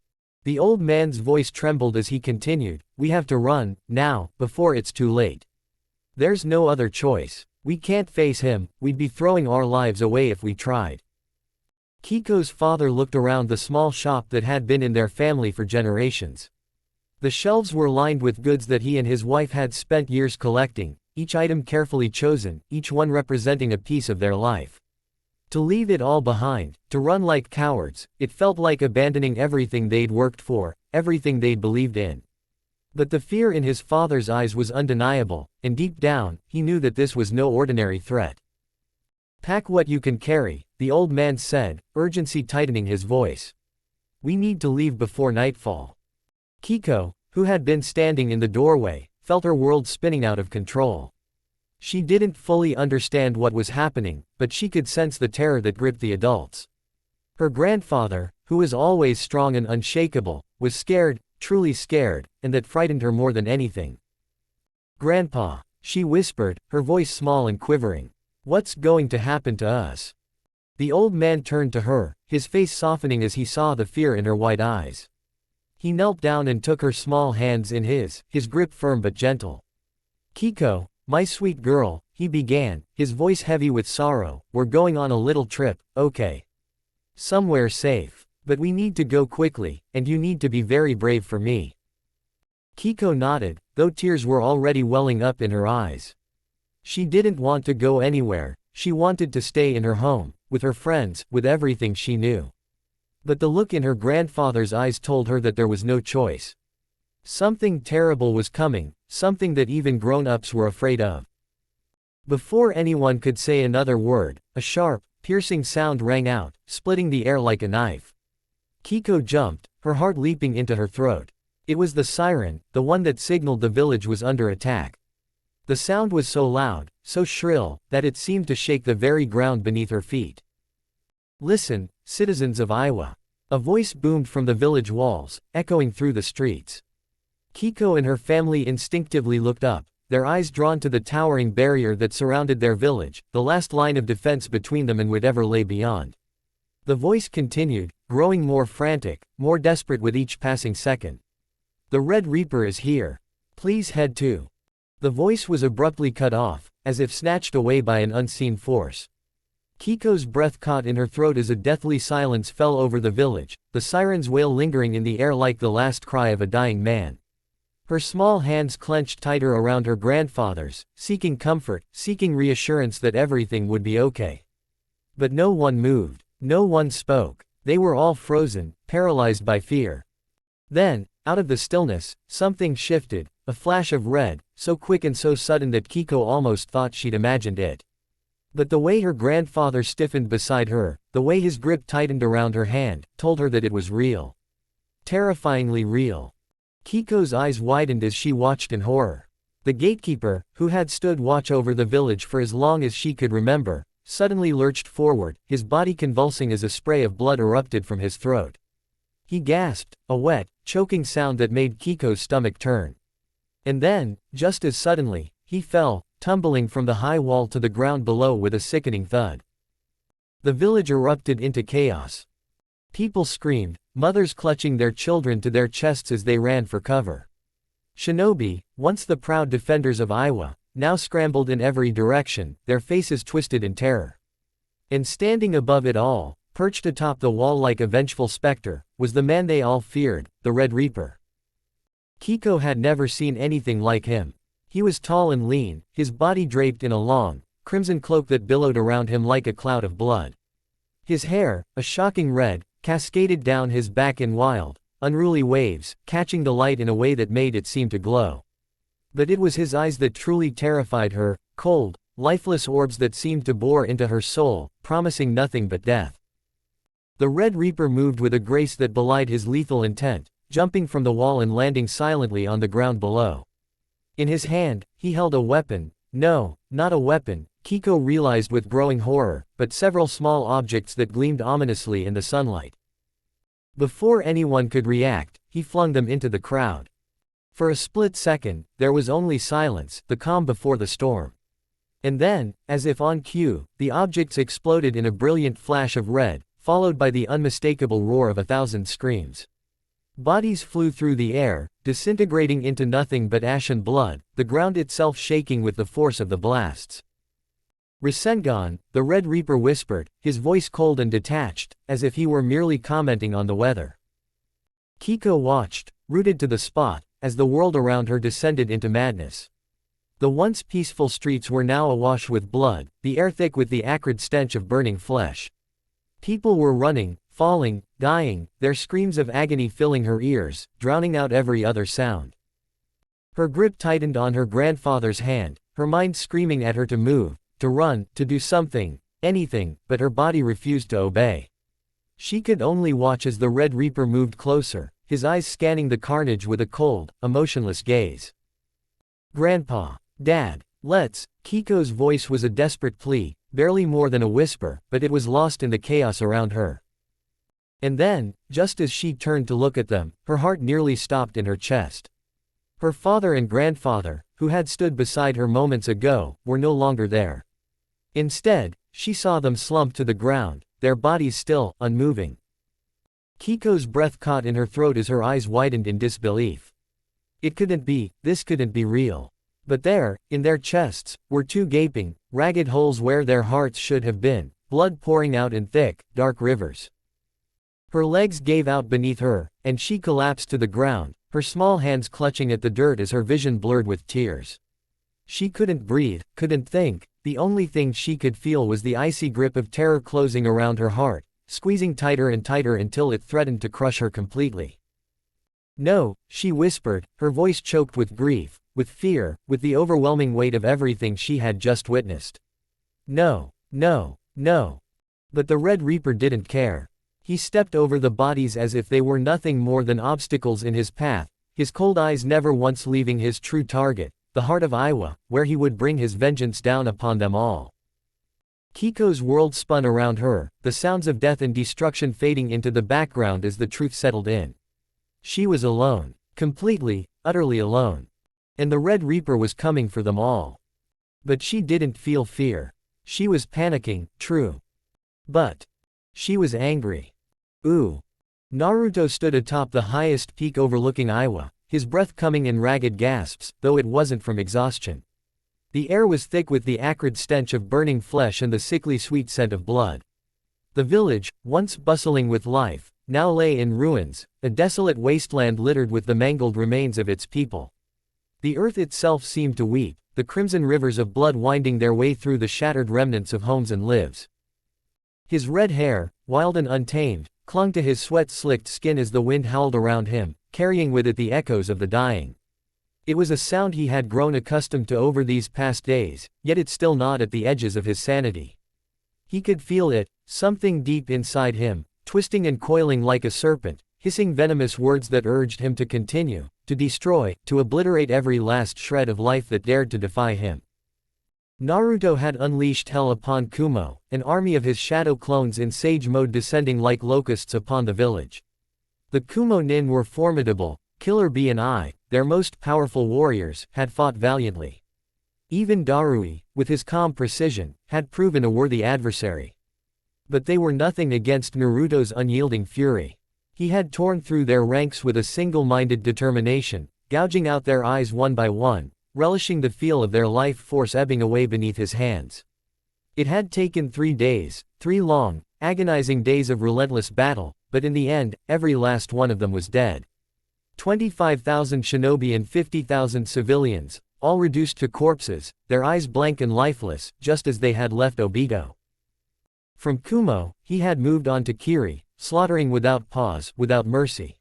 The old man's voice trembled as he continued, we have to run, now, before it's too late. There's no other choice. We can't face him, we'd be throwing our lives away if we tried. Kiko's father looked around the small shop that had been in their family for generations. The shelves were lined with goods that he and his wife had spent years collecting, each item carefully chosen, each one representing a piece of their life. To leave it all behind, to run like cowards, it felt like abandoning everything they'd worked for, everything they'd believed in. But the fear in his father's eyes was undeniable, and deep down, he knew that this was no ordinary threat. Pack what you can carry, the old man said, urgency tightening his voice. We need to leave before nightfall. Kiko, who had been standing in the doorway, felt her world spinning out of control. She didn't fully understand what was happening, but she could sense the terror that gripped the adults. Her grandfather, who was always strong and unshakable, was scared, truly scared, and that frightened her more than anything. Grandpa, she whispered, her voice small and quivering. What's going to happen to us? The old man turned to her, his face softening as he saw the fear in her white eyes. He knelt down and took her small hands in his grip firm but gentle. Kiko, my sweet girl, he began, his voice heavy with sorrow, we're going on a little trip, okay? Somewhere safe. But we need to go quickly, and you need to be very brave for me. Kiko nodded, though tears were already welling up in her eyes. She didn't want to go anywhere, she wanted to stay in her home, with her friends, with everything she knew. But the look in her grandfather's eyes told her that there was no choice. Something terrible was coming, something that even grown-ups were afraid of. Before anyone could say another word, a sharp, piercing sound rang out, splitting the air like a knife. Kiko jumped, her heart leaping into her throat. It was the siren, the one that signaled the village was under attack. The sound was so loud, so shrill, that it seemed to shake the very ground beneath her feet. Listen, citizens of Iwa. A voice boomed from the village walls, echoing through the streets. Kiko and her family instinctively looked up, their eyes drawn to the towering barrier that surrounded their village, the last line of defense between them and whatever lay beyond. The voice continued, growing more frantic, more desperate with each passing second. "The Red Reaper is here. Please head to." The voice was abruptly cut off, as if snatched away by an unseen force. Kiko's breath caught in her throat as a deathly silence fell over the village, the siren's wail lingering in the air like the last cry of a dying man. Her small hands clenched tighter around her grandfather's, seeking comfort, seeking reassurance that everything would be okay. But no one moved. No one spoke. They were all frozen, paralyzed by fear. Then, out of the stillness, something shifted, a flash of red, so quick and so sudden that Kiko almost thought she'd imagined it. But the way her grandfather stiffened beside her, the way his grip tightened around her hand, told her that it was real. Terrifyingly real. Kiko's eyes widened as she watched in horror. The gatekeeper, who had stood watch over the village for as long as she could remember, suddenly lurched forward, his body convulsing as a spray of blood erupted from his throat. He gasped, a wet, choking sound that made Kiko's stomach turn. And then, just as suddenly, he fell, tumbling from the high wall to the ground below with a sickening thud. The village erupted into chaos. People screamed, mothers clutching their children to their chests as they ran for cover. Shinobi, once the proud defenders of Iwa, now scrambled in every direction, their faces twisted in terror. And standing above it all, perched atop the wall like a vengeful specter, was the man they all feared, the Red Reaper. Kiko had never seen anything like him. He was tall and lean, his body draped in a long, crimson cloak that billowed around him like a cloud of blood. His hair, a shocking red, cascaded down his back in wild, unruly waves, catching the light in a way that made it seem to glow. But it was his eyes that truly terrified her, cold, lifeless orbs that seemed to bore into her soul, promising nothing but death. The Red Reaper moved with a grace that belied his lethal intent, jumping from the wall and landing silently on the ground below. In his hand, he held a weapon. No, not a weapon, Kiko realized with growing horror, but several small objects that gleamed ominously in the sunlight. Before anyone could react, he flung them into the crowd. For a split second, there was only silence, the calm before the storm. And then, as if on cue, the objects exploded in a brilliant flash of red, followed by the unmistakable roar of 1,000 screams. Bodies flew through the air, disintegrating into nothing but ash and blood, the ground itself shaking with the force of the blasts. "Rasengan," the Red Reaper whispered, his voice cold and detached, as if he were merely commenting on the weather. Kiko watched, rooted to the spot, as the world around her descended into madness. The once peaceful streets were now awash with blood, the air thick with the acrid stench of burning flesh. People were running, falling, dying, their screams of agony filling her ears, drowning out every other sound. Her grip tightened on her grandfather's hand, her mind screaming at her to move, to run, to do something, anything, but her body refused to obey. She could only watch as the Red Reaper moved closer, his eyes scanning the carnage with a cold, emotionless gaze. "Grandpa. Dad. Let's." Kiko's voice was a desperate plea, barely more than a whisper, but it was lost in the chaos around her. And then, just as she turned to look at them, her heart nearly stopped in her chest. Her father and grandfather, who had stood beside her moments ago, were no longer there. Instead, she saw them slump to the ground, their bodies still, unmoving. Kiko's breath caught in her throat as her eyes widened in disbelief. It couldn't be, this couldn't be real. But there, in their chests, were two gaping, ragged holes where their hearts should have been, blood pouring out in thick, dark rivers. Her legs gave out beneath her, and she collapsed to the ground, her small hands clutching at the dirt as her vision blurred with tears. She couldn't breathe, couldn't think, the only thing she could feel was the icy grip of terror closing around her heart, squeezing tighter and tighter until it threatened to crush her completely. "No," she whispered, her voice choked with grief, with fear, with the overwhelming weight of everything she had just witnessed. "No, no, no." But the Red Reaper didn't care. He stepped over the bodies as if they were nothing more than obstacles in his path, his cold eyes never once leaving his true target, the heart of Iwa, where he would bring his vengeance down upon them all. Kiko's world spun around her, the sounds of death and destruction fading into the background as the truth settled in. She was alone. Completely, utterly alone. And the Red Reaper was coming for them all. But she didn't feel fear. She was panicking, true. But she was angry. Ooh. Naruto stood atop the highest peak overlooking Iwa, his breath coming in ragged gasps, though it wasn't from exhaustion. The air was thick with the acrid stench of burning flesh and the sickly sweet scent of blood. The village, once bustling with life, now lay in ruins, a desolate wasteland littered with the mangled remains of its people. The earth itself seemed to weep, the crimson rivers of blood winding their way through the shattered remnants of homes and lives. His red hair, wild and untamed, clung to his sweat-slicked skin as the wind howled around him, carrying with it the echoes of the dying. It was a sound he had grown accustomed to over these past days, yet it still gnawed at the edges of his sanity. He could feel it, something deep inside him, twisting and coiling like a serpent, hissing venomous words that urged him to continue, to destroy, to obliterate every last shred of life that dared to defy him. Naruto had unleashed hell upon Kumo, an army of his shadow clones in sage mode descending like locusts upon the village. The Kumo Nin were formidable, Killer Bee and I, their most powerful warriors, had fought valiantly. Even Darui, with his calm precision, had proven a worthy adversary. But they were nothing against Naruto's unyielding fury. He had torn through their ranks with a single-minded determination, gouging out their eyes one by one, relishing the feel of their life force ebbing away beneath his hands. It had taken 3 days, 3 long, agonizing days of relentless battle, but in the end, every last one of them was dead. 25,000 shinobi and 50,000 civilians, all reduced to corpses, their eyes blank and lifeless, just as they had left Obito. From Kumo, he had moved on to Kiri, slaughtering without pause, without mercy.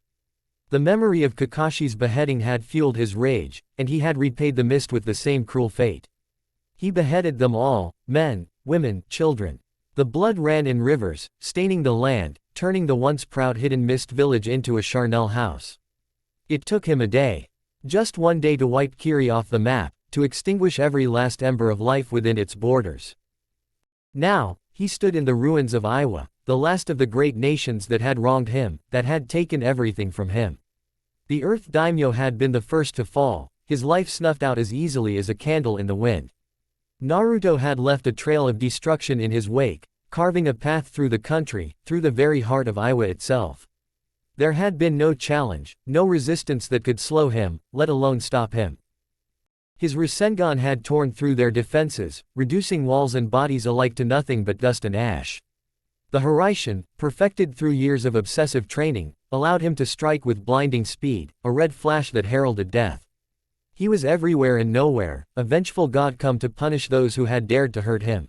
The memory of Kakashi's beheading had fueled his rage, and he had repaid the mist with the same cruel fate. He beheaded them all, men, women, children. The blood ran in rivers, staining the land, turning the once proud hidden mist village into a charnel house. It took him a day. Just one day to wipe Kiri off the map, to extinguish every last ember of life within its borders. Now, he stood in the ruins of Iwa, the last of the great nations that had wronged him, that had taken everything from him. The Earth Daimyo had been the first to fall, his life snuffed out as easily as a candle in the wind. Naruto had left a trail of destruction in his wake, carving a path through the country, through the very heart of Iwa itself. There had been no challenge, no resistance that could slow him, let alone stop him. His Rasengan had torn through their defenses, reducing walls and bodies alike to nothing but dust and ash. The Hiraishin, perfected through years of obsessive training, allowed him to strike with blinding speed, a red flash that heralded death. He was everywhere and nowhere, a vengeful god come to punish those who had dared to hurt him.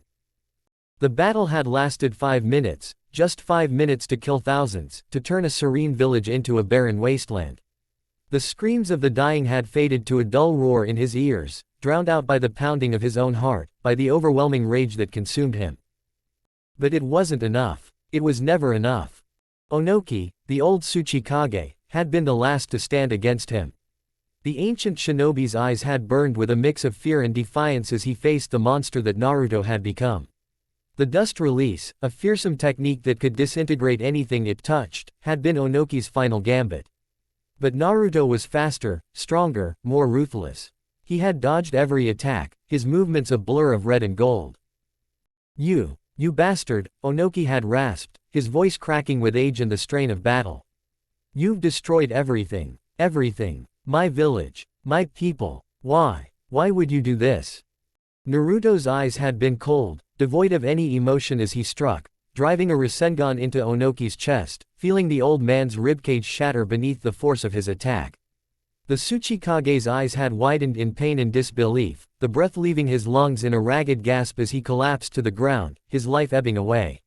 The battle had lasted 5 minutes, just 5 minutes to kill thousands, to turn a serene village into a barren wasteland. The screams of the dying had faded to a dull roar in his ears, drowned out by the pounding of his own heart, by the overwhelming rage that consumed him. But it wasn't enough. It was never enough. Onoki, the old Tsuchikage, had been the last to stand against him. The ancient shinobi's eyes had burned with a mix of fear and defiance as he faced the monster that Naruto had become. The dust release, a fearsome technique that could disintegrate anything it touched, had been Onoki's final gambit. But Naruto was faster, stronger, more ruthless. He had dodged every attack, his movements a blur of red and gold. You bastard, Onoki had rasped, his voice cracking with age and the strain of battle. You've destroyed everything, everything, my village, my people, why would you do this? Naruto's eyes had been cold, devoid of any emotion as he struck, driving a Rasengan into Onoki's chest, feeling the old man's ribcage shatter beneath the force of his attack. The Tsuchikage's eyes had widened in pain and disbelief, the breath leaving his lungs in a ragged gasp as he collapsed to the ground, his life ebbing away.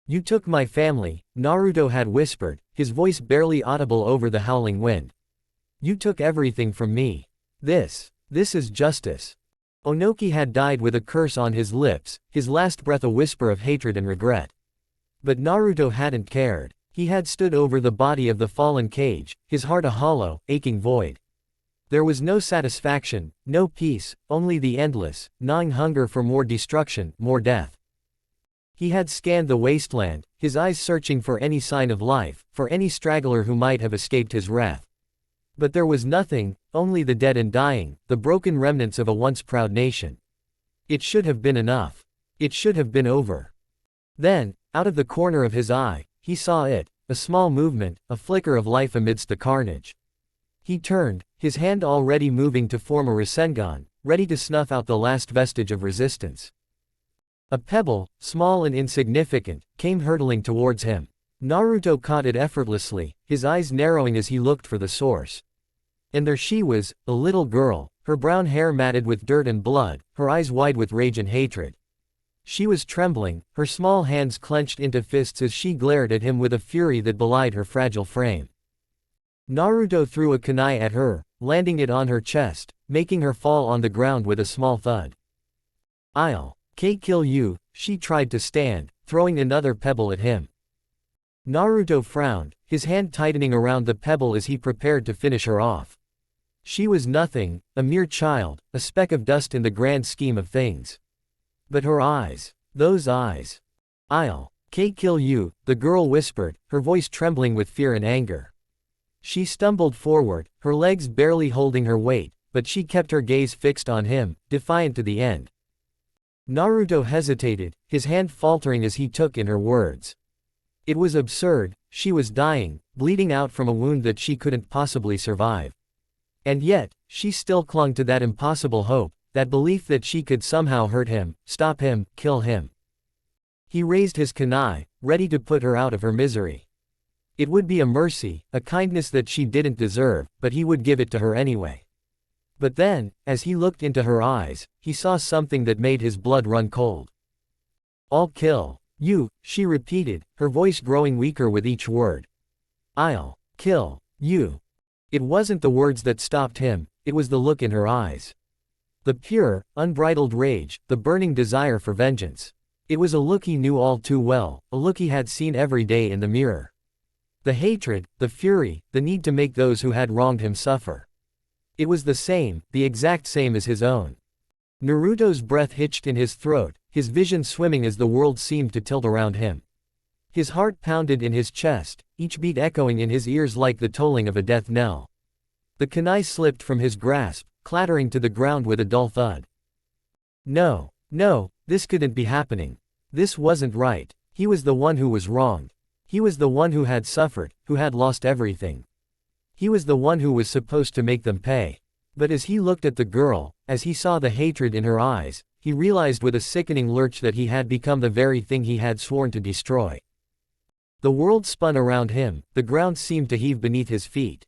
You took my family, Naruto had whispered, his voice barely audible over the howling wind. You took everything from me. This is justice. Onoki had died with a curse on his lips, his last breath a whisper of hatred and regret. But Naruto hadn't cared. He had stood over the body of the fallen Kage, his heart a hollow, aching void. There was no satisfaction, no peace, only the endless, gnawing hunger for more destruction, more death. He had scanned the wasteland, his eyes searching for any sign of life, for any straggler who might have escaped his wrath. But there was nothing, only the dead and dying, the broken remnants of a once proud nation. It should have been enough. It should have been over. Then, out of the corner of his eye, he saw it, a small movement, a flicker of life amidst the carnage. He turned, his hand already moving to form a Rasengan, ready to snuff out the last vestige of resistance. A pebble, small and insignificant, came hurtling towards him. Naruto caught it effortlessly, his eyes narrowing as he looked for the source. And there she was, a little girl, her brown hair matted with dirt and blood, her eyes wide with rage and hatred. She was trembling, her small hands clenched into fists as she glared at him with a fury that belied her fragile frame. Naruto threw a kunai at her, landing it on her chest, making her fall on the ground with a small thud. "I'll kill you," she tried to stand, throwing another pebble at him. Naruto frowned, his hand tightening around the pebble as he prepared to finish her off. She was nothing, a mere child, a speck of dust in the grand scheme of things. But her eyes, those eyes. "I'll kill you," the girl whispered, her voice trembling with fear and anger. She stumbled forward, her legs barely holding her weight, but she kept her gaze fixed on him, defiant to the end. Naruto hesitated, his hand faltering as he took in her words. It was absurd, she was dying, bleeding out from a wound that she couldn't possibly survive. And yet, she still clung to that impossible hope, that belief that she could somehow hurt him, stop him, kill him. He raised his kunai, ready to put her out of her misery. It would be a mercy, a kindness that she didn't deserve, but he would give it to her anyway. But then, as he looked into her eyes, he saw something that made his blood run cold. "I'll kill you," she repeated, her voice growing weaker with each word. "I'll kill you." It wasn't the words that stopped him, it was the look in her eyes. The pure, unbridled rage, the burning desire for vengeance. It was a look he knew all too well, a look he had seen every day in the mirror. The hatred, the fury, the need to make those who had wronged him suffer. It was the same, the exact same as his own. Naruto's breath hitched in his throat, his vision swimming as the world seemed to tilt around him. His heart pounded in his chest, each beat echoing in his ears like the tolling of a death knell. The kunai slipped from his grasp, clattering to the ground with a dull thud. No, this couldn't be happening. This wasn't right. He was the one who was wronged. He was the one who had suffered, who had lost everything. He was the one who was supposed to make them pay. But as he looked at the girl, as he saw the hatred in her eyes, he realized with a sickening lurch that he had become the very thing he had sworn to destroy. The world spun around him, the ground seemed to heave beneath his feet.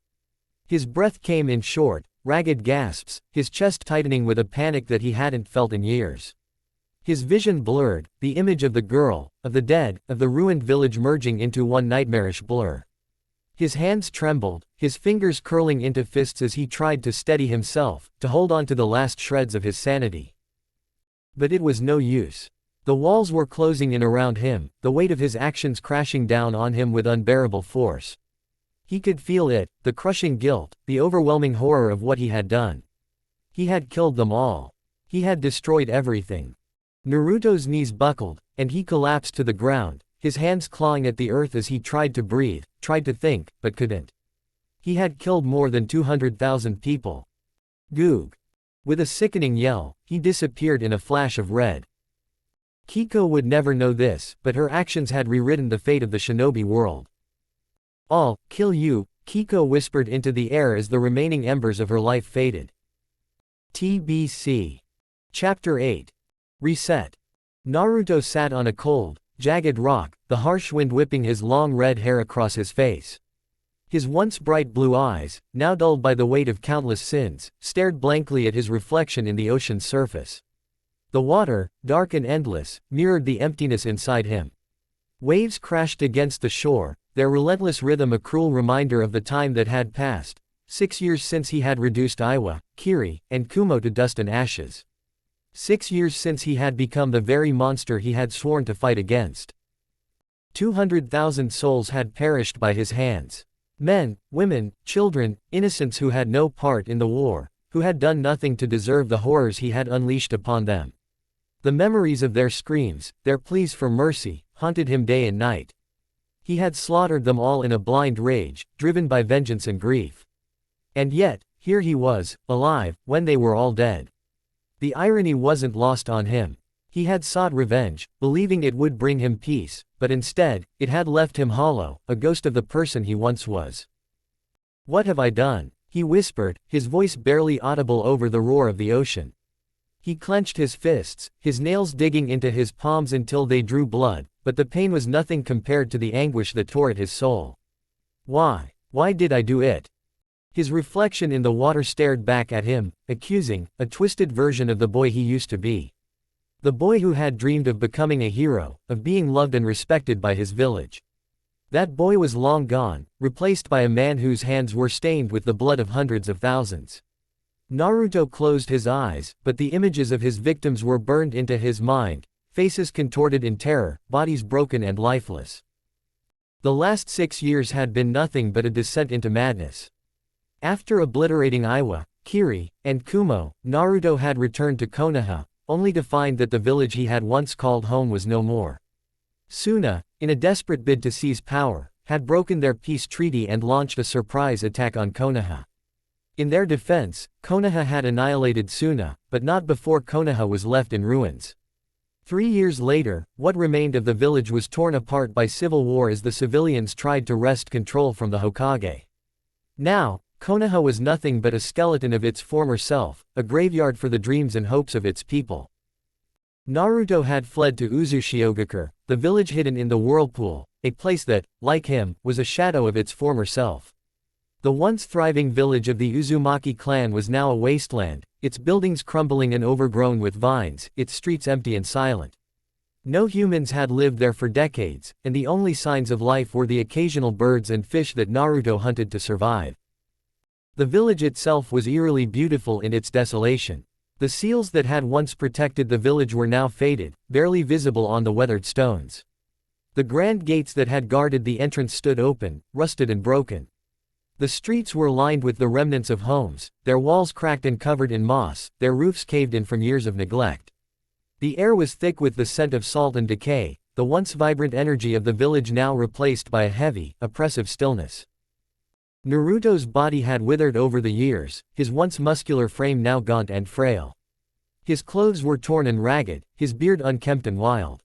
His breath came in short, ragged gasps, his chest tightening with a panic that he hadn't felt in years. His vision blurred, the image of the girl, of the dead, of the ruined village merging into one nightmarish blur. His hands trembled, his fingers curling into fists as he tried to steady himself, to hold on to the last shreds of his sanity. But it was no use. The walls were closing in around him, the weight of his actions crashing down on him with unbearable force. He could feel it, the crushing guilt, the overwhelming horror of what he had done. He had killed them all. He had destroyed everything. Naruto's knees buckled, and he collapsed to the ground, his hands clawing at the earth as he tried to breathe, tried to think, but couldn't. He had killed more than 200,000 people. Goog. With a sickening yell, he disappeared in a flash of red. Kiko would never know this, but her actions had rewritten the fate of the shinobi world. "I'll kill you," Kiko whispered into the air as the remaining embers of her life faded. TBC. Chapter 8. Reset. Naruto sat on a cold, jagged rock, the harsh wind whipping his long red hair across his face. His once bright blue eyes, now dulled by the weight of countless sins, stared blankly at his reflection in the ocean's surface. The water, dark and endless, mirrored the emptiness inside him. Waves crashed against the shore, their relentless rhythm a cruel reminder of the time that had passed, 6 years since he had reduced Iwa, Kiri, and Kumo to dust and ashes. 6 years since he had become the very monster he had sworn to fight against. 200,000 souls had perished by his hands. Men, women, children, innocents who had no part in the war, who had done nothing to deserve the horrors he had unleashed upon them. The memories of their screams, their pleas for mercy, haunted him day and night. He had slaughtered them all in a blind rage, driven by vengeance and grief. And yet, here he was, alive, when they were all dead. The irony wasn't lost on him. He had sought revenge, believing it would bring him peace, but instead, it had left him hollow, a ghost of the person he once was. "What have I done?" he whispered, his voice barely audible over the roar of the ocean. He clenched his fists, his nails digging into his palms until they drew blood, but the pain was nothing compared to the anguish that tore at his soul. Why did I do it? His reflection in the water stared back at him, accusing, a twisted version of the boy he used to be. The boy who had dreamed of becoming a hero, of being loved and respected by his village. That boy was long gone, replaced by a man whose hands were stained with the blood of hundreds of thousands. Naruto closed his eyes, but the images of his victims were burned into his mind, faces contorted in terror, bodies broken and lifeless. The last 6 years had been nothing but a descent into madness. After obliterating Iwa, Kiri, and Kumo, Naruto had returned to Konoha, only to find that the village he had once called home was no more. Suna, in a desperate bid to seize power, had broken their peace treaty and launched a surprise attack on Konoha. In their defense, Konoha had annihilated Suna, but not before Konoha was left in ruins. 3 years later, what remained of the village was torn apart by civil war as the civilians tried to wrest control from the Hokage. Now, Konoha was nothing but a skeleton of its former self, a graveyard for the dreams and hopes of its people. Naruto had fled to Uzushiogakure, the village hidden in the whirlpool, a place that, like him, was a shadow of its former self. The once thriving village of the Uzumaki clan was now a wasteland, its buildings crumbling and overgrown with vines, its streets empty and silent. No humans had lived there for decades, and the only signs of life were the occasional birds and fish that Naruto hunted to survive. The village itself was eerily beautiful in its desolation. The seals that had once protected the village were now faded, barely visible on the weathered stones. The grand gates that had guarded the entrance stood open, rusted and broken. The streets were lined with the remnants of homes, their walls cracked and covered in moss, their roofs caved in from years of neglect. The air was thick with the scent of salt and decay, the once vibrant energy of the village now replaced by a heavy, oppressive stillness. Naruto's body had withered over the years, his once muscular frame now gaunt and frail. His clothes were torn and ragged, his beard unkempt and wild.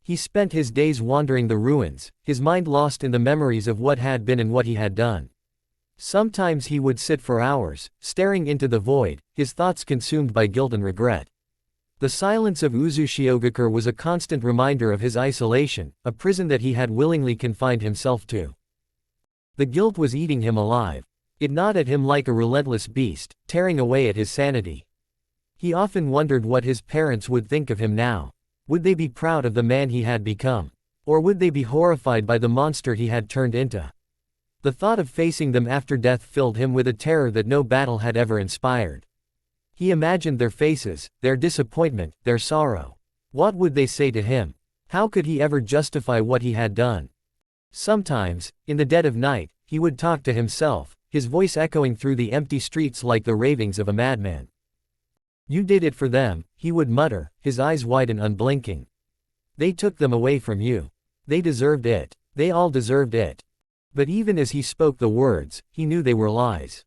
He spent his days wandering the ruins, his mind lost in the memories of what had been and what he had done. Sometimes he would sit for hours, staring into the void, his thoughts consumed by guilt and regret. The silence of Uzushiogakure was a constant reminder of his isolation, a prison that he had willingly confined himself to. The guilt was eating him alive. It gnawed at him like a relentless beast, tearing away at his sanity. He often wondered what his parents would think of him now. Would they be proud of the man he had become? Or would they be horrified by the monster he had turned into? The thought of facing them after death filled him with a terror that no battle had ever inspired. He imagined their faces, their disappointment, their sorrow. What would they say to him? How could he ever justify what he had done? Sometimes, in the dead of night, he would talk to himself, his voice echoing through the empty streets like the ravings of a madman. "You did it for them," he would mutter, his eyes wide and unblinking. "They took them away from you. They deserved it. They all deserved it." But even as he spoke the words, he knew they were lies.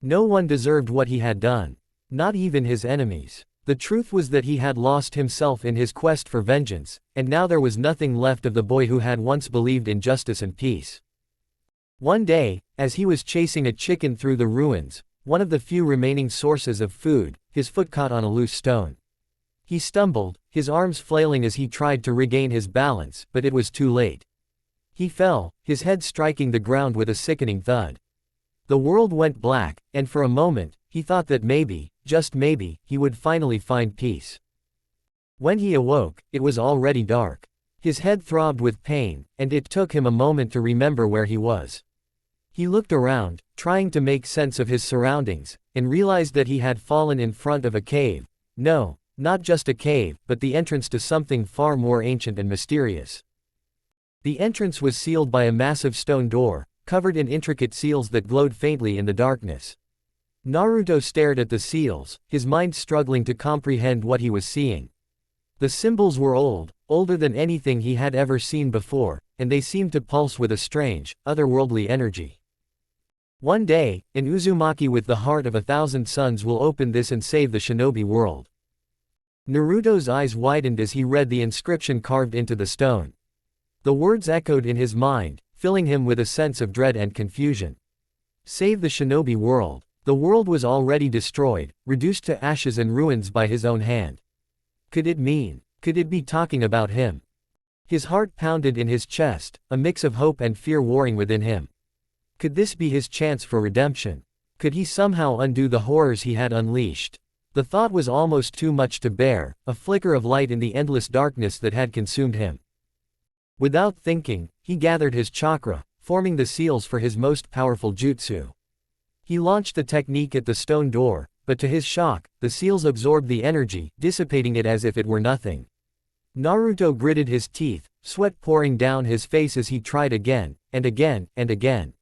No one deserved what he had done. Not even his enemies. The truth was that he had lost himself in his quest for vengeance, and now there was nothing left of the boy who had once believed in justice and peace. One day, as he was chasing a chicken through the ruins, one of the few remaining sources of food, his foot caught on a loose stone. He stumbled, his arms flailing as he tried to regain his balance, but it was too late. He fell, his head striking the ground with a sickening thud. The world went black, and for a moment, he thought that maybe, just maybe, he would finally find peace. When he awoke, it was already dark. His head throbbed with pain, and it took him a moment to remember where he was. He looked around, trying to make sense of his surroundings, and realized that he had fallen in front of a cave. No, not just a cave, but the entrance to something far more ancient and mysterious. The entrance was sealed by a massive stone door, covered in intricate seals that glowed faintly in the darkness. Naruto stared at the seals, his mind struggling to comprehend what he was seeing. The symbols were old, older than anything he had ever seen before, and they seemed to pulse with a strange, otherworldly energy. One day, an Uzumaki with the heart of 1,000 suns will open this and save the shinobi world. Naruto's eyes widened as he read the inscription carved into the stone. The words echoed in his mind, filling him with a sense of dread and confusion. Save the shinobi world. The world was already destroyed, reduced to ashes and ruins by his own hand. Could it be talking about him? His heart pounded in his chest, a mix of hope and fear warring within him. Could this be his chance for redemption? Could he somehow undo the horrors he had unleashed? The thought was almost too much to bear, a flicker of light in the endless darkness that had consumed him. Without thinking, he gathered his chakra, forming the seals for his most powerful jutsu. He launched the technique at the stone door, but to his shock, the seals absorbed the energy, dissipating it as if it were nothing. Naruto gritted his teeth, sweat pouring down his face as he tried again, and again, and again.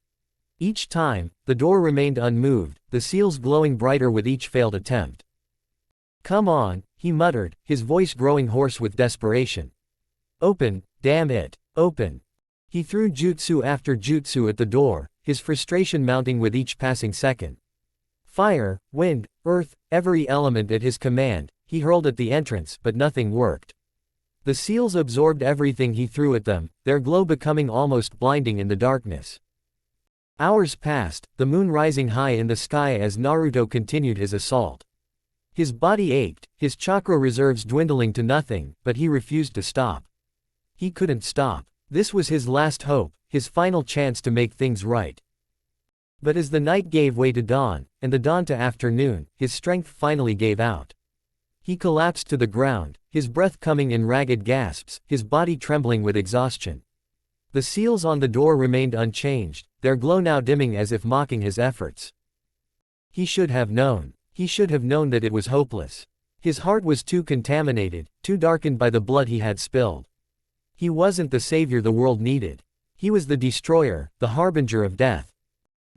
Each time, the door remained unmoved, the seals glowing brighter with each failed attempt. "Come on," he muttered, his voice growing hoarse with desperation. "Open, damn it, open." He threw jutsu after jutsu at the door, his frustration mounting with each passing second. Fire, wind, earth, every element at his command, he hurled at the entrance, but nothing worked. The seals absorbed everything he threw at them, their glow becoming almost blinding in the darkness. Hours passed, the moon rising high in the sky as Naruto continued his assault. His body ached, his chakra reserves dwindling to nothing, but he refused to stop. He couldn't stop. This was his last hope, his final chance to make things right. But as the night gave way to dawn, and the dawn to afternoon, his strength finally gave out. He collapsed to the ground, his breath coming in ragged gasps, his body trembling with exhaustion. The seals on the door remained unchanged, their glow now dimming as if mocking his efforts. He should have known. He should have known that it was hopeless. His heart was too contaminated, too darkened by the blood he had spilled. He wasn't the savior the world needed. He was the destroyer, the harbinger of death.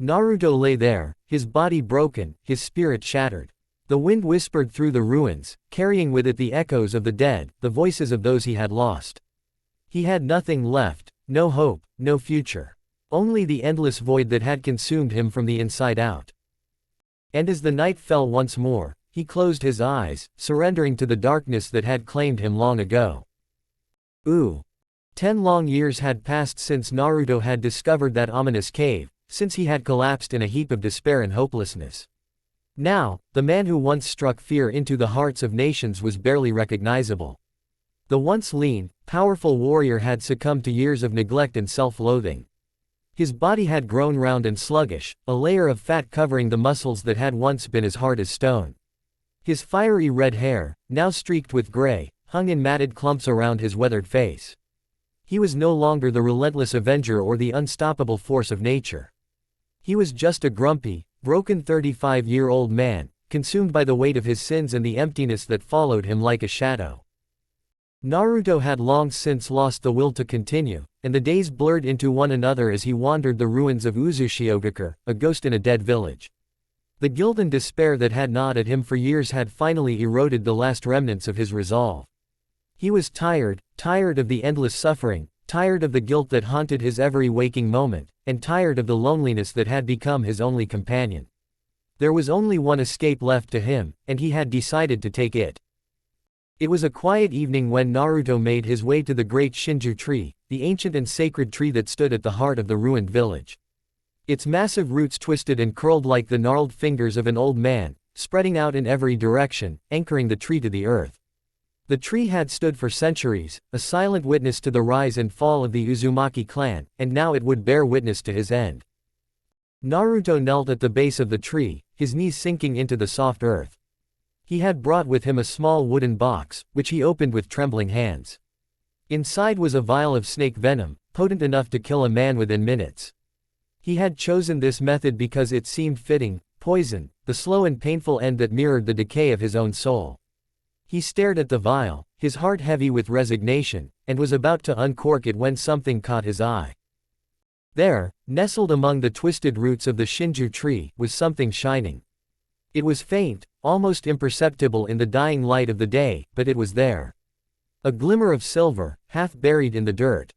Naruto lay there, his body broken, his spirit shattered. The wind whispered through the ruins, carrying with it the echoes of the dead, the voices of those he had lost. He had nothing left, no hope, no future. Only the endless void that had consumed him from the inside out. And as the night fell once more, he closed his eyes, surrendering to the darkness that had claimed him long ago. 10 long years had passed since Naruto had discovered that ominous cave, since he had collapsed in a heap of despair and hopelessness. Now, the man who once struck fear into the hearts of nations was barely recognizable. The once lean, powerful warrior had succumbed to years of neglect and self-loathing. His body had grown round and sluggish, a layer of fat covering the muscles that had once been as hard as stone. His fiery red hair, now streaked with gray, hung in matted clumps around his weathered face. He was no longer the relentless avenger or the unstoppable force of nature. He was just a grumpy, broken 35-year-old man, consumed by the weight of his sins and the emptiness that followed him like a shadow. Naruto had long since lost the will to continue, and the days blurred into one another as he wandered the ruins of Uzushiogakure, a ghost in a dead village. The guilt and despair that had gnawed at him for years had finally eroded the last remnants of his resolve. He was tired of the endless suffering, tired of the guilt that haunted his every waking moment, and tired of the loneliness that had become his only companion. There was only one escape left to him, and he had decided to take it. It was a quiet evening when Naruto made his way to the great Shinju tree, the ancient and sacred tree that stood at the heart of the ruined village. Its massive roots twisted and curled like the gnarled fingers of an old man, spreading out in every direction, anchoring the tree to the earth. The tree had stood for centuries, a silent witness to the rise and fall of the Uzumaki clan, and now it would bear witness to his end. Naruto knelt at the base of the tree, his knees sinking into the soft earth. He had brought with him a small wooden box, which he opened with trembling hands. Inside was a vial of snake venom, potent enough to kill a man within minutes. He had chosen this method because it seemed fitting: poison, the slow and painful end that mirrored the decay of his own soul. He stared at the vial, his heart heavy with resignation, and was about to uncork it when something caught his eye. There, nestled among the twisted roots of the Shinju tree, was something shining. It was faint, almost imperceptible in the dying light of the day, but it was there. A glimmer of silver, half buried in the dirt.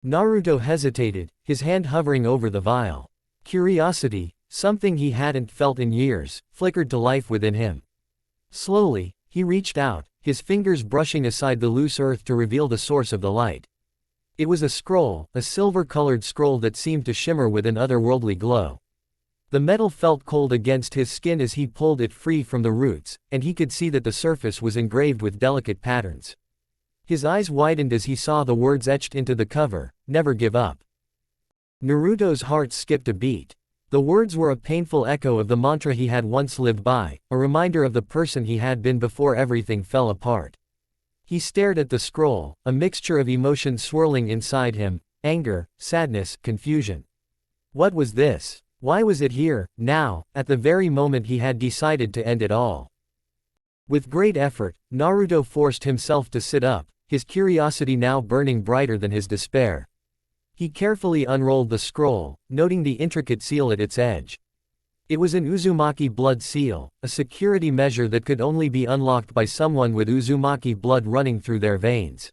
Naruto hesitated, his hand hovering over the vial. Curiosity, something he hadn't felt in years, flickered to life within him. Slowly, He reached out, his fingers brushing aside the loose earth to reveal the source of the light. It was a scroll, a silver-colored scroll that seemed to shimmer with an otherworldly glow. The metal felt cold against his skin as he pulled it free from the roots, and he could see that the surface was engraved with delicate patterns. His eyes widened as he saw the words etched into the cover, "Never give up." Naruto's heart skipped a beat. The words were a painful echo of the mantra he had once lived by, a reminder of the person he had been before everything fell apart. He stared at the scroll, a mixture of emotions swirling inside him: anger, sadness, confusion. What was this? Why was it here, now, at the very moment he had decided to end it all? With great effort, Naruto forced himself to sit up, his curiosity now burning brighter than his despair. He carefully unrolled the scroll, noting the intricate seal at its edge. It was an Uzumaki blood seal, a security measure that could only be unlocked by someone with Uzumaki blood running through their veins.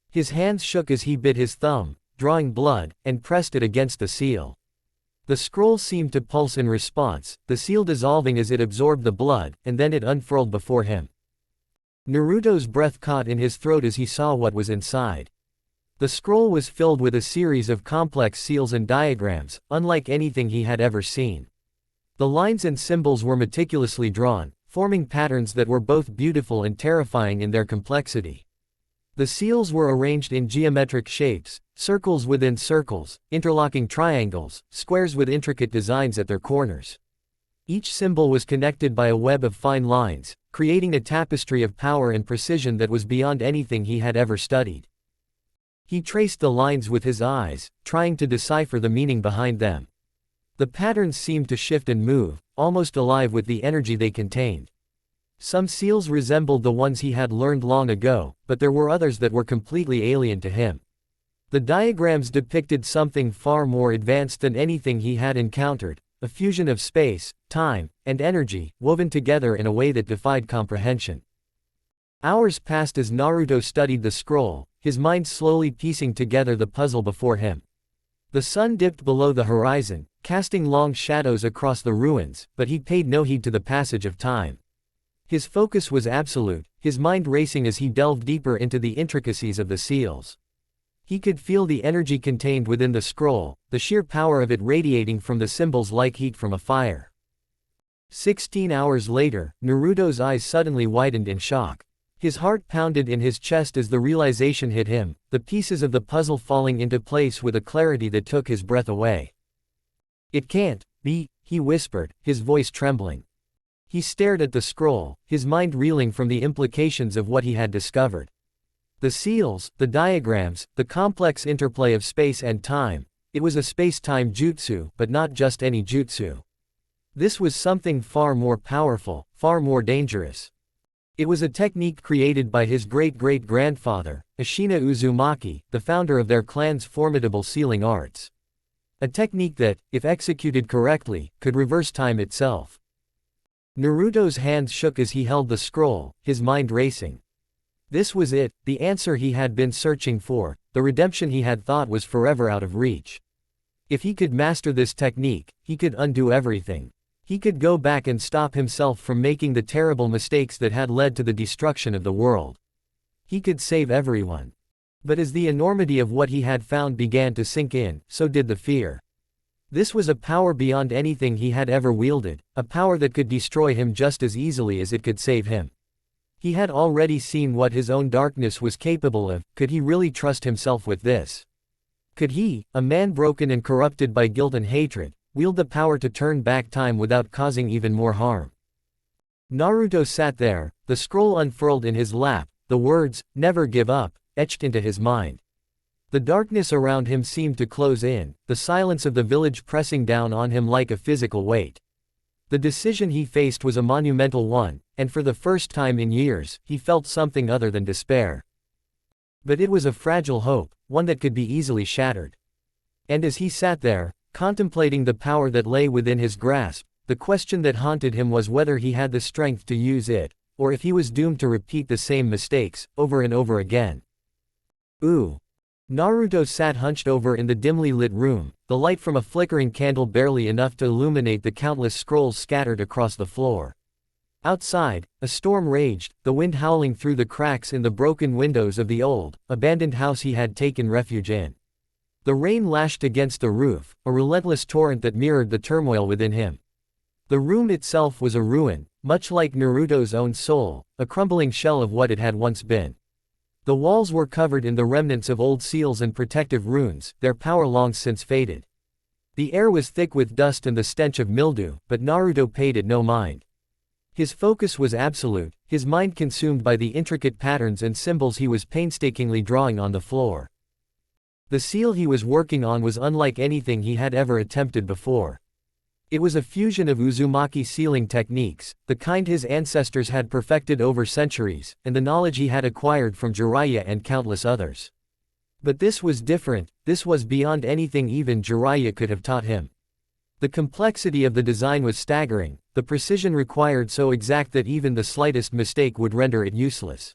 His hands shook as he bit his thumb, drawing blood, and pressed it against the seal. The scroll seemed to pulse in response, the seal dissolving as it absorbed the blood, and then it unfurled before him. Naruto's breath caught in his throat as he saw what was inside. The scroll was filled with a series of complex seals and diagrams, unlike anything he had ever seen. The lines and symbols were meticulously drawn, forming patterns that were both beautiful and terrifying in their complexity. The seals were arranged in geometric shapes, circles within circles, interlocking triangles, squares with intricate designs at their corners. Each symbol was connected by a web of fine lines, creating a tapestry of power and precision that was beyond anything he had ever studied. He traced the lines with his eyes, trying to decipher the meaning behind them. The patterns seemed to shift and move, almost alive with the energy they contained. Some seals resembled the ones he had learned long ago, but there were others that were completely alien to him. The diagrams depicted something far more advanced than anything he had encountered, a fusion of space, time, and energy, woven together in a way that defied comprehension. Hours passed as Naruto studied the scroll, his mind slowly piecing together the puzzle before him. The sun dipped below the horizon, casting long shadows across the ruins, but he paid no heed to the passage of time. His focus was absolute, his mind racing as he delved deeper into the intricacies of the seals. He could feel the energy contained within the scroll, the sheer power of it radiating from the symbols like heat from a fire. 16 hours later, Naruto's eyes suddenly widened in shock. His heart pounded in his chest as the realization hit him, the pieces of the puzzle falling into place with a clarity that took his breath away. "It can't be," he whispered, his voice trembling. He stared at the scroll, his mind reeling from the implications of what he had discovered. The seals, the diagrams, the complex interplay of space and time. It was a space-time jutsu, but not just any jutsu. This was something far more powerful, far more dangerous. It was a technique created by his great-great-grandfather, Kushina Uzumaki, the founder of their clan's formidable sealing arts. A technique that, if executed correctly, could reverse time itself. Naruto's hands shook as he held the scroll, his mind racing. This was it, the answer he had been searching for, the redemption he had thought was forever out of reach. If he could master this technique, he could undo everything. He could go back and stop himself from making the terrible mistakes that had led to the destruction of the world. He could save everyone. But as the enormity of what he had found began to sink in, so did the fear. This was a power beyond anything he had ever wielded, a power that could destroy him just as easily as it could save him. He had already seen what his own darkness was capable of. Could he really trust himself with this? Could he, a man broken and corrupted by guilt and hatred, wield the power to turn back time without causing even more harm? Naruto sat there, the scroll unfurled in his lap, the words, "Never give up," etched into his mind. The darkness around him seemed to close in, the silence of the village pressing down on him like a physical weight. The decision he faced was a monumental one, and for the first time in years, he felt something other than despair. But it was a fragile hope, one that could be easily shattered. And as he sat there, contemplating the power that lay within his grasp, the question that haunted him was whether he had the strength to use it, or if he was doomed to repeat the same mistakes, over and over again. Ooh. Naruto sat hunched over in the dimly lit room, the light from a flickering candle barely enough to illuminate the countless scrolls scattered across the floor. Outside, a storm raged, the wind howling through the cracks in the broken windows of the old, abandoned house he had taken refuge in. The rain lashed against the roof, a relentless torrent that mirrored the turmoil within him. The room itself was a ruin, much like Naruto's own soul, a crumbling shell of what it had once been. The walls were covered in the remnants of old seals and protective runes, their power long since faded. The air was thick with dust and the stench of mildew, but Naruto paid it no mind. His focus was absolute, his mind consumed by the intricate patterns and symbols he was painstakingly drawing on the floor. The seal he was working on was unlike anything he had ever attempted before. It was a fusion of Uzumaki sealing techniques, the kind his ancestors had perfected over centuries, and the knowledge he had acquired from Jiraiya and countless others. But this was different, this was beyond anything even Jiraiya could have taught him. The complexity of the design was staggering, the precision required so exact that even the slightest mistake would render it useless.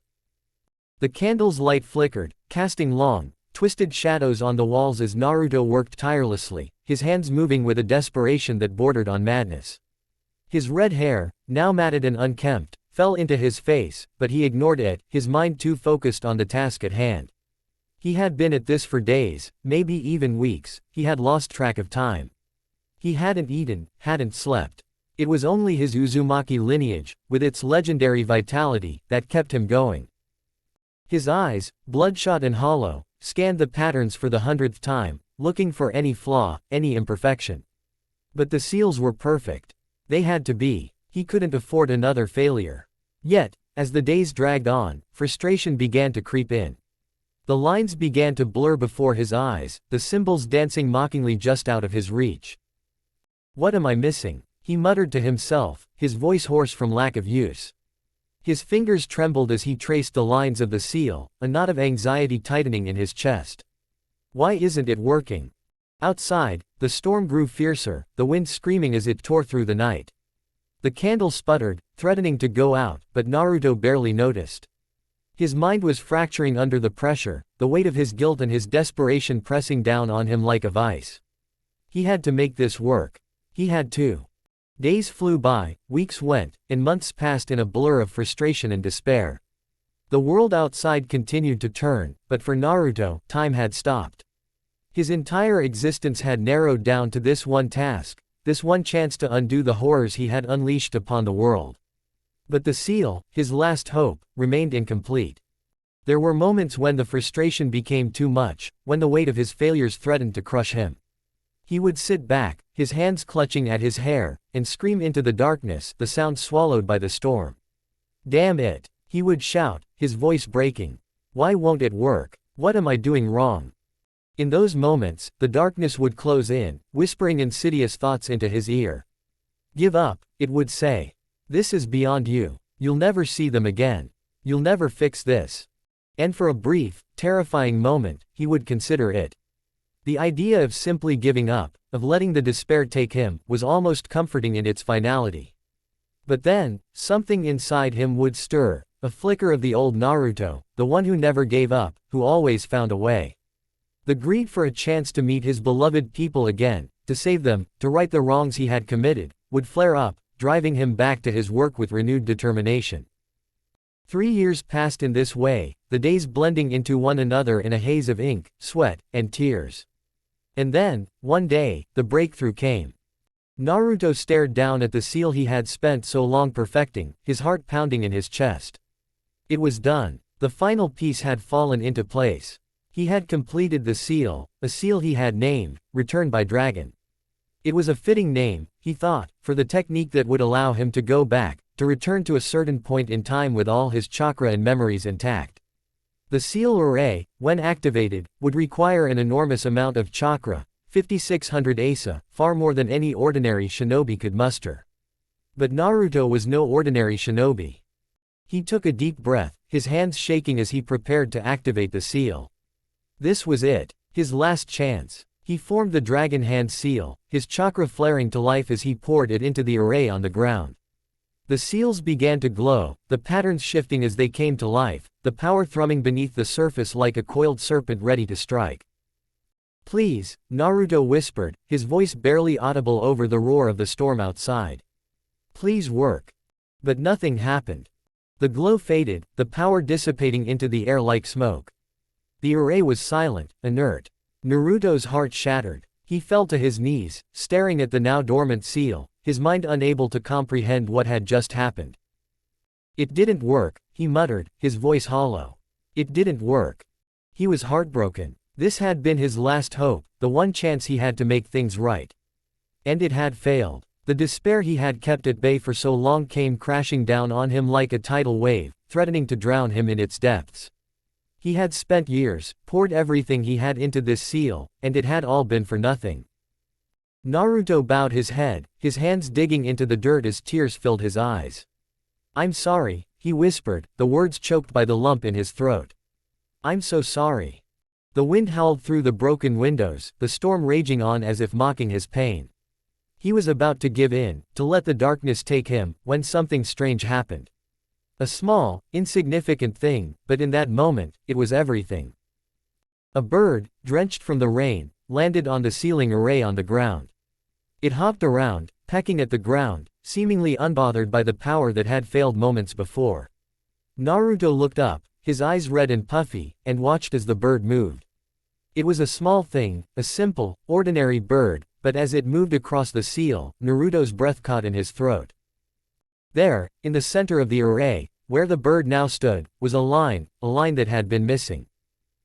The candle's light flickered, casting long, twisted shadows on the walls as Naruto worked tirelessly, his hands moving with a desperation that bordered on madness. His red hair, now matted and unkempt, fell into his face, but he ignored it, his mind too focused on the task at hand. He had been at this for days, maybe even weeks, he had lost track of time. He hadn't eaten, hadn't slept. It was only his Uzumaki lineage, with its legendary vitality, that kept him going. His eyes, bloodshot and hollow, scanned the patterns for the 100th time, looking for any flaw, any imperfection. But the seals were perfect. They had to be. He couldn't afford another failure. Yet, as the days dragged on, frustration began to creep in. The lines began to blur before his eyes, the symbols dancing mockingly just out of his reach. "What am I missing?" he muttered to himself, his voice hoarse from lack of use. His fingers trembled as he traced the lines of the seal, a knot of anxiety tightening in his chest. Why isn't it working? Outside, the storm grew fiercer, the wind screaming as it tore through the night. The candle sputtered, threatening to go out, but Naruto barely noticed. His mind was fracturing under the pressure, the weight of his guilt and his desperation pressing down on him like a vice. He had to make this work. He had to. Days flew by, weeks went, and months passed in a blur of frustration and despair. The world outside continued to turn, but for Naruto, time had stopped. His entire existence had narrowed down to this one task, this one chance to undo the horrors he had unleashed upon the world. But the seal, his last hope, remained incomplete. There were moments when the frustration became too much, when the weight of his failures threatened to crush him. He would sit back, his hands clutching at his hair, and scream into the darkness, the sound swallowed by the storm. "Damn it!" he would shout, his voice breaking. "Why won't it work? What am I doing wrong?" In those moments, the darkness would close in, whispering insidious thoughts into his ear. "Give up," it would say. "This is beyond you. You'll never see them again. You'll never fix this." And for a brief, terrifying moment, he would consider it. The idea of simply giving up, of letting the despair take him, was almost comforting in its finality. But then, something inside him would stir, a flicker of the old Naruto, the one who never gave up, who always found a way. The greed for a chance to meet his beloved people again, to save them, to right the wrongs he had committed, would flare up, driving him back to his work with renewed determination. 3 years passed in this way, the days blending into one another in a haze of ink, sweat, and tears. And then, one day, the breakthrough came. Naruto stared down at the seal he had spent so long perfecting, his heart pounding in his chest. It was done. The final piece had fallen into place. He had completed the seal, a seal he had named, Return by Dragon. It was a fitting name, he thought, for the technique that would allow him to go back, to return to a certain point in time with all his chakra and memories intact. The seal array, when activated, would require an enormous amount of chakra, 5,600 asa, far more than any ordinary shinobi could muster. But Naruto was no ordinary shinobi. He took a deep breath, his hands shaking as he prepared to activate the seal. This was it, his last chance. He formed the dragon hand seal, his chakra flaring to life as he poured it into the array on the ground. The seals began to glow, the patterns shifting as they came to life, the power thrumming beneath the surface like a coiled serpent ready to strike. "Please," Naruto whispered, his voice barely audible over the roar of the storm outside. "Please work." But nothing happened. The glow faded, the power dissipating into the air like smoke. The array was silent, inert. Naruto's heart shattered. He fell to his knees, staring at the now dormant seal, his mind unable to comprehend what had just happened. It didn't work, he muttered, his voice hollow. It didn't work. He was heartbroken. This had been his last hope, the one chance he had to make things right. And it had failed. The despair he had kept at bay for so long came crashing down on him like a tidal wave, threatening to drown him in its depths. He had spent years, poured everything he had into this seal, and it had all been for nothing. Naruto bowed his head, his hands digging into the dirt as tears filled his eyes. "I'm sorry," he whispered, the words choked by the lump in his throat. "I'm so sorry." The wind howled through the broken windows, the storm raging on as if mocking his pain. He was about to give in, to let the darkness take him, when something strange happened. A small, insignificant thing, but in that moment, it was everything. A bird, drenched from the rain, landed on the ceiling array on the ground. It hopped around, pecking at the ground, seemingly unbothered by the power that had failed moments before. Naruto looked up, his eyes red and puffy, and watched as the bird moved. It was a small thing, a simple, ordinary bird, but as it moved across the seal, Naruto's breath caught in his throat. There, in the center of the array, where the bird now stood, was a line that had been missing.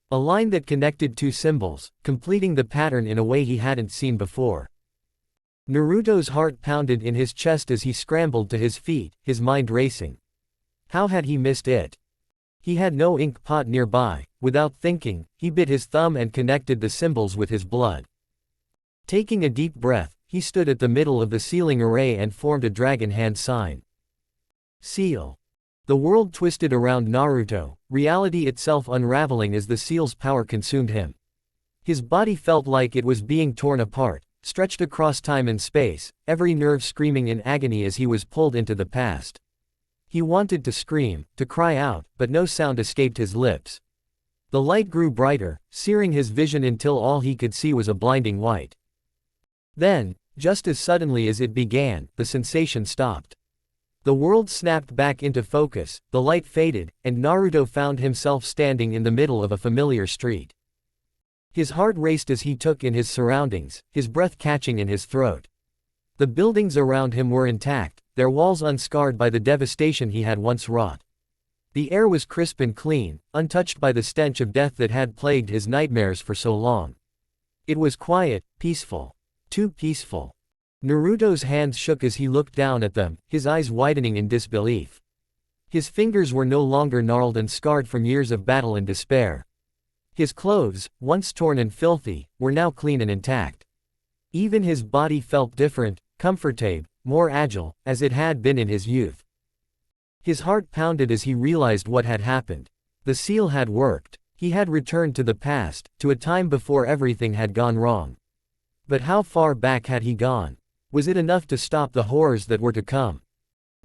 A line that connected two symbols, completing the pattern in a way he hadn't seen before. Naruto's heart pounded in his chest as he scrambled to his feet, his mind racing. How had he missed it? He had no ink pot nearby. Without thinking, he bit his thumb and connected the symbols with his blood. Taking a deep breath, he stood at the middle of the sealing array and formed a dragon hand sign. Seal. The world twisted around Naruto, reality itself unraveling as the seal's power consumed him. His body felt like it was being torn apart, stretched across time and space, every nerve screaming in agony as he was pulled into the past. He wanted to scream, to cry out, but no sound escaped his lips. The light grew brighter, searing his vision until all he could see was a blinding white. Then, just as suddenly as it began, the sensation stopped. The world snapped back into focus, the light faded, and Naruto found himself standing in the middle of a familiar street. His heart raced as he took in his surroundings, his breath catching in his throat. The buildings around him were intact, their walls unscarred by the devastation he had once wrought. The air was crisp and clean, untouched by the stench of death that had plagued his nightmares for so long. It was quiet, peaceful. Too peaceful. Naruto's hands shook as he looked down at them, his eyes widening in disbelief. His fingers were no longer gnarled and scarred from years of battle and despair. His clothes, once torn and filthy, were now clean and intact. Even his body felt different, comfortable, more agile, as it had been in his youth. His heart pounded as he realized what had happened. The seal had worked. He had returned to the past, to a time before everything had gone wrong. But how far back had he gone? Was it enough to stop the horrors that were to come?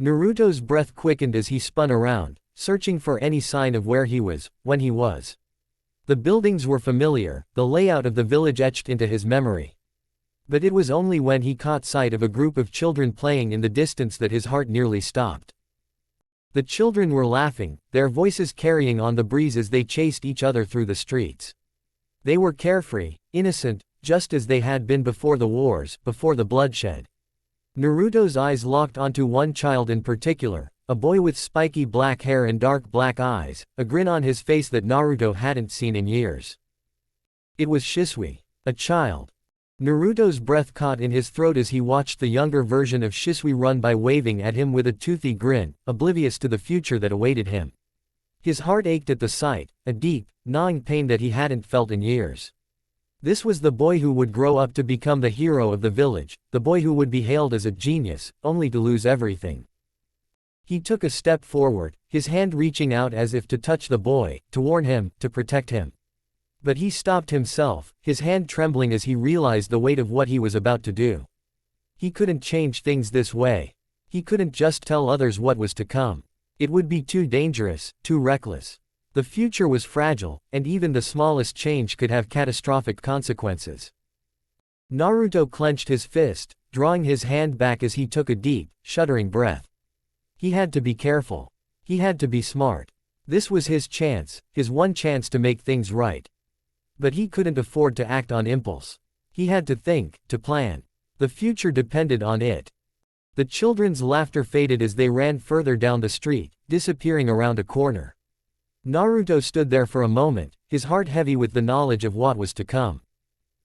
Naruto's breath quickened as he spun around, searching for any sign of where he was, when he was. The buildings were familiar, the layout of the village etched into his memory. But it was only when he caught sight of a group of children playing in the distance that his heart nearly stopped. The children were laughing, their voices carrying on the breeze as they chased each other through the streets. They were carefree, innocent, just as they had been before the wars, before the bloodshed. Naruto's eyes locked onto one child in particular, a boy with spiky black hair and dark black eyes, a grin on his face that Naruto hadn't seen in years. It was Shisui, a child. Naruto's breath caught in his throat as he watched the younger version of Shisui run by waving at him with a toothy grin, oblivious to the future that awaited him. His heart ached at the sight, a deep, gnawing pain that he hadn't felt in years. This was the boy who would grow up to become the hero of the village, the boy who would be hailed as a genius, only to lose everything. He took a step forward, his hand reaching out as if to touch the boy, to warn him, to protect him. But he stopped himself, his hand trembling as he realized the weight of what he was about to do. He couldn't change things this way. He couldn't just tell others what was to come. It would be too dangerous, too reckless. The future was fragile, and even the smallest change could have catastrophic consequences. Naruto clenched his fist, drawing his hand back as he took a deep, shuddering breath. He had to be careful. He had to be smart. This was his chance, his one chance to make things right. But he couldn't afford to act on impulse. He had to think, to plan. The future depended on it. The children's laughter faded as they ran further down the street, disappearing around a corner. Naruto stood there for a moment, his heart heavy with the knowledge of what was to come.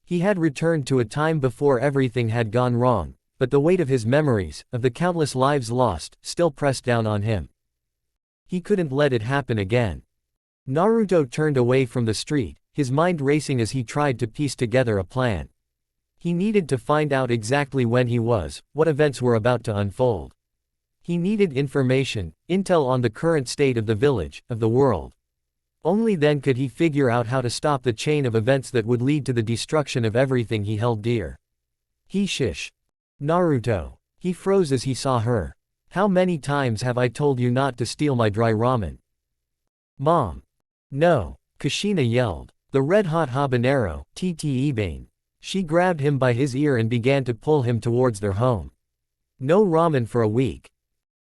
He had returned to a time before everything had gone wrong, but the weight of his memories, of the countless lives lost, still pressed down on him. He couldn't let it happen again. Naruto turned away from the street, his mind racing as he tried to piece together a plan. He needed to find out exactly when he was, what events were about to unfold. He needed information, intel on the current state of the village, of the world. Only then could he figure out how to stop the chain of events that would lead to the destruction of everything he held dear. Shish. Naruto. He froze as he saw her. How many times have I told you not to steal my dry ramen? Mom. No. Kushina yelled. The red-hot habanero, Tte. She grabbed him by his ear and began to pull him towards their home. No ramen for a week.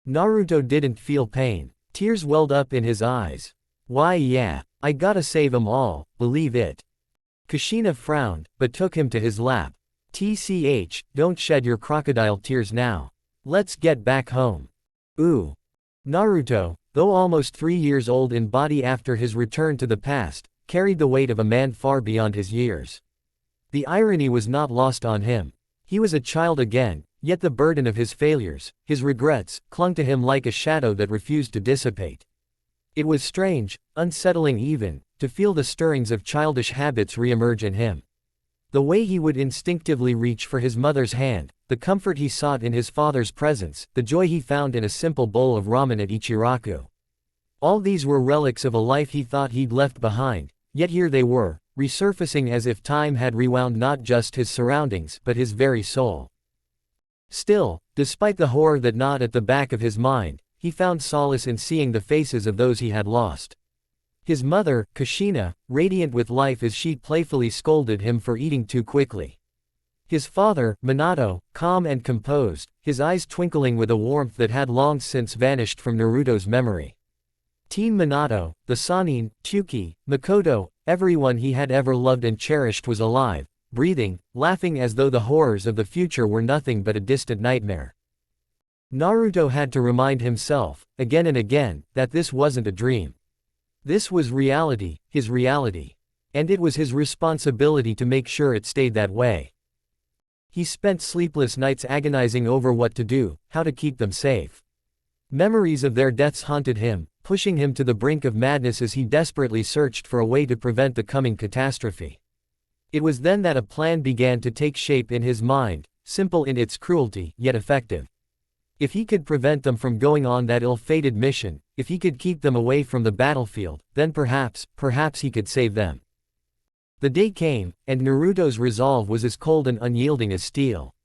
Naruto didn't feel pain. Tears welled up in his eyes. Why yeah, I gotta save 'em all, believe it. Kushina frowned, but took him to his lap. Don't shed your crocodile tears now. Let's get back home. Ooh. Naruto, though almost 3 years old in body after his return to the past, carried the weight of a man far beyond his years. The irony was not lost on him. He was a child again, yet the burden of his failures, his regrets, clung to him like a shadow that refused to dissipate. It was strange, unsettling even, to feel the stirrings of childish habits re-emerge in him. The way he would instinctively reach for his mother's hand, the comfort he sought in his father's presence, the joy he found in a simple bowl of ramen at Ichiraku. All these were relics of a life he thought he'd left behind, yet here they were, resurfacing as if time had rewound not just his surroundings but his very soul. Still, despite the horror that gnawed at the back of his mind, he found solace in seeing the faces of those he had lost. His mother, Kushina, radiant with life as she playfully scolded him for eating too quickly. His father, Minato, calm and composed, his eyes twinkling with a warmth that had long since vanished from Naruto's memory. Team Minato, the Sannin, Tuki, Makoto, everyone he had ever loved and cherished was alive, breathing, laughing as though the horrors of the future were nothing but a distant nightmare. Naruto had to remind himself, again and again, that this wasn't a dream. This was reality, his reality. And it was his responsibility to make sure it stayed that way. He spent sleepless nights agonizing over what to do, how to keep them safe. Memories of their deaths haunted him, pushing him to the brink of madness as he desperately searched for a way to prevent the coming catastrophe. It was then that a plan began to take shape in his mind, simple in its cruelty, yet effective. If he could prevent them from going on that ill-fated mission, if he could keep them away from the battlefield, then perhaps he could save them. The day came, and Naruto's resolve was as cold and unyielding as steel.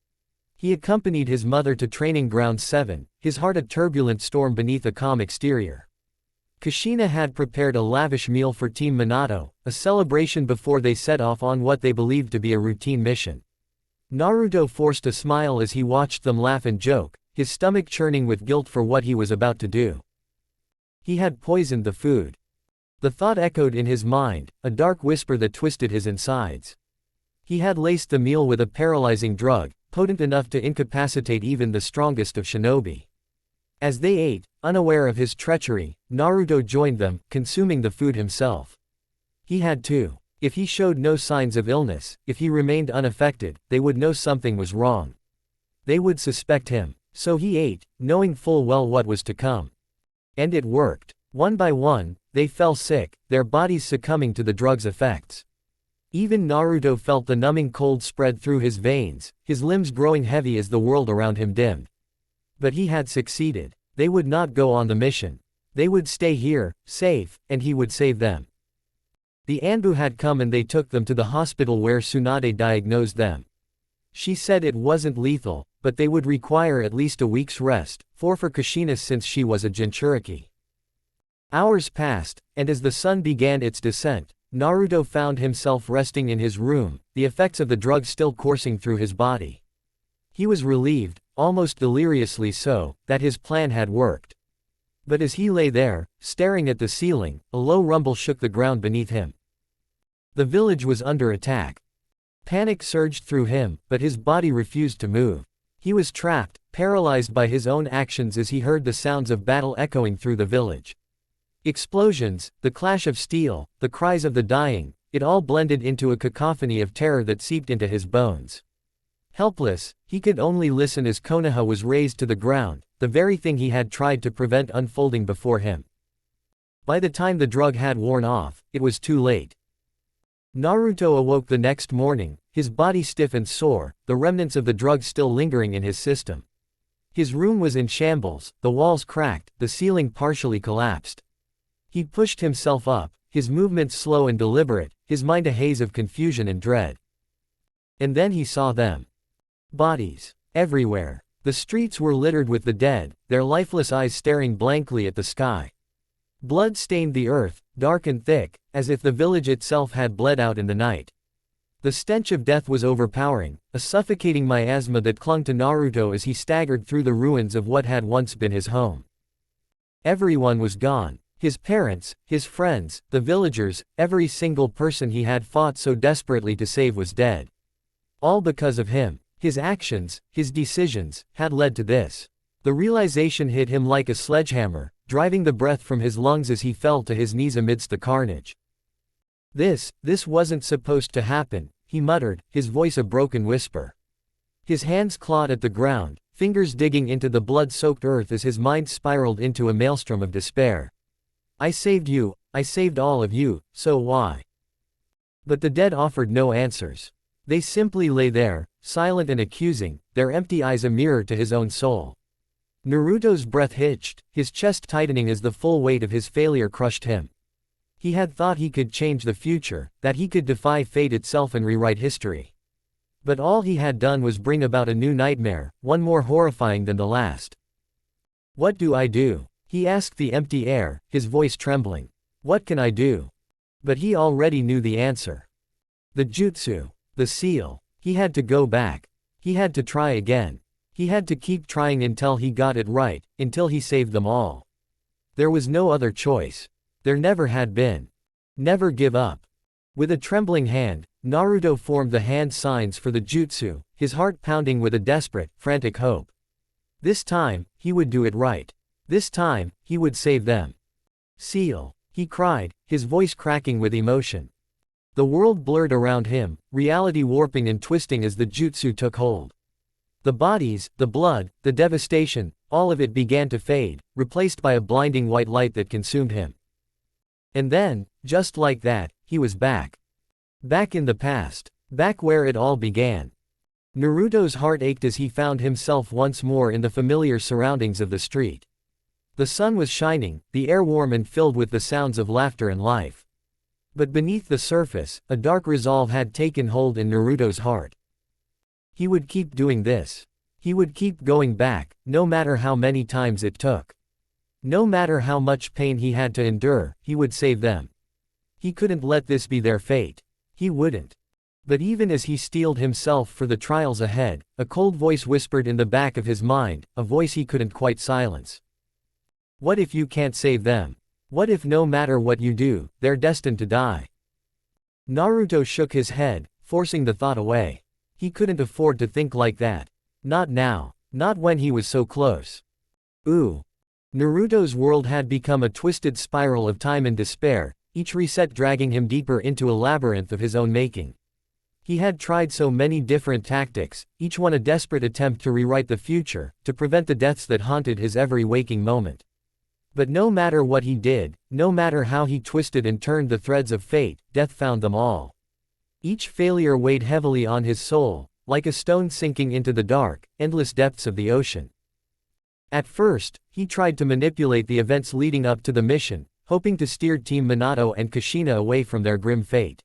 He accompanied his mother to Training Ground 7, his heart a turbulent storm beneath a calm exterior. Kushina had prepared a lavish meal for Team Minato, a celebration before they set off on what they believed to be a routine mission. Naruto forced a smile as he watched them laugh and joke, his stomach churning with guilt for what he was about to do. He had poisoned the food. The thought echoed in his mind, a dark whisper that twisted his insides. He had laced the meal with a paralyzing drug, potent enough to incapacitate even the strongest of shinobi. As they ate, unaware of his treachery, Naruto joined them, consuming the food himself. He had to. If he showed no signs of illness, if he remained unaffected, they would know something was wrong. They would suspect him. So he ate, knowing full well what was to come. And it worked. One by one, they fell sick, their bodies succumbing to the drug's effects. Even Naruto felt the numbing cold spread through his veins, his limbs growing heavy as the world around him dimmed. But he had succeeded. They would not go on the mission. They would stay here, safe, and he would save them. The Anbu had come and they took them to the hospital where Tsunade diagnosed them. She said it wasn't lethal, but they would require at least a week's rest, for Kushina since she was a Jinchuriki. Hours passed, and as the sun began its descent, Naruto found himself resting in his room, the effects of the drug still coursing through his body. He was relieved, almost deliriously so, that his plan had worked. But as he lay there, staring at the ceiling, a low rumble shook the ground beneath him. The village was under attack. Panic surged through him, but his body refused to move. He was trapped, paralyzed by his own actions as he heard the sounds of battle echoing through the village. Explosions, the clash of steel, the cries of the dying, it all blended into a cacophony of terror that seeped into his bones. Helpless, he could only listen as Konoha was razed to the ground, the very thing he had tried to prevent unfolding before him. By the time the drug had worn off, it was too late. Naruto awoke the next morning, his body stiff and sore, the remnants of the drug still lingering in his system. His room was in shambles, the walls cracked, the ceiling partially collapsed. He pushed himself up, his movements slow and deliberate, his mind a haze of confusion and dread. And then he saw them. Bodies. Everywhere. The streets were littered with the dead, their lifeless eyes staring blankly at the sky. Blood stained the earth, dark and thick, as if the village itself had bled out in the night. The stench of death was overpowering, a suffocating miasma that clung to Naruto as he staggered through the ruins of what had once been his home. Everyone was gone. His parents, his friends, the villagers, every single person he had fought so desperately to save was dead. All because of him. His actions, his decisions, had led to this. The realization hit him like a sledgehammer, driving the breath from his lungs as he fell to his knees amidst the carnage. This wasn't supposed to happen, he muttered, his voice a broken whisper. His hands clawed at the ground, fingers digging into the blood-soaked earth as his mind spiraled into a maelstrom of despair. I saved you, I saved all of you, so why? But the dead offered no answers. They simply lay there, silent and accusing, their empty eyes a mirror to his own soul. Naruto's breath hitched, his chest tightening as the full weight of his failure crushed him. He had thought he could change the future, that he could defy fate itself and rewrite history. But all he had done was bring about a new nightmare, one more horrifying than the last. What do I do? He asked the empty air, his voice trembling. What can I do? But he already knew the answer. The jutsu. The seal. He had to go back. He had to try again. He had to keep trying until he got it right, until he saved them all. There was no other choice. There never had been. Never give up. With a trembling hand, Naruto formed the hand signs for the jutsu, his heart pounding with a desperate, frantic hope. This time, he would do it right. This time, he would save them. Seal. He cried, his voice cracking with emotion. The world blurred around him, reality warping and twisting as the jutsu took hold. The bodies, the blood, the devastation, all of it began to fade, replaced by a blinding white light that consumed him. And then, just like that, he was back. Back in the past. Back where it all began. Naruto's heart ached as he found himself once more in the familiar surroundings of the street. The sun was shining, the air warm and filled with the sounds of laughter and life. But beneath the surface, a dark resolve had taken hold in Naruto's heart. He would keep doing this. He would keep going back, no matter how many times it took. No matter how much pain he had to endure, he would save them. He couldn't let this be their fate. He wouldn't. But even as he steeled himself for the trials ahead, a cold voice whispered in the back of his mind, a voice he couldn't quite silence. What if you can't save them? What if no matter what you do, they're destined to die? Naruto shook his head, forcing the thought away. He couldn't afford to think like that. Not now. Not when he was so close. Ooh. Naruto's world had become a twisted spiral of time and despair, each reset dragging him deeper into a labyrinth of his own making. He had tried so many different tactics, each one a desperate attempt to rewrite the future, to prevent the deaths that haunted his every waking moment. But no matter what he did, no matter how he twisted and turned the threads of fate, death found them all. Each failure weighed heavily on his soul, like a stone sinking into the dark, endless depths of the ocean. At first, he tried to manipulate the events leading up to the mission, hoping to steer Team Minato and Kushina away from their grim fate.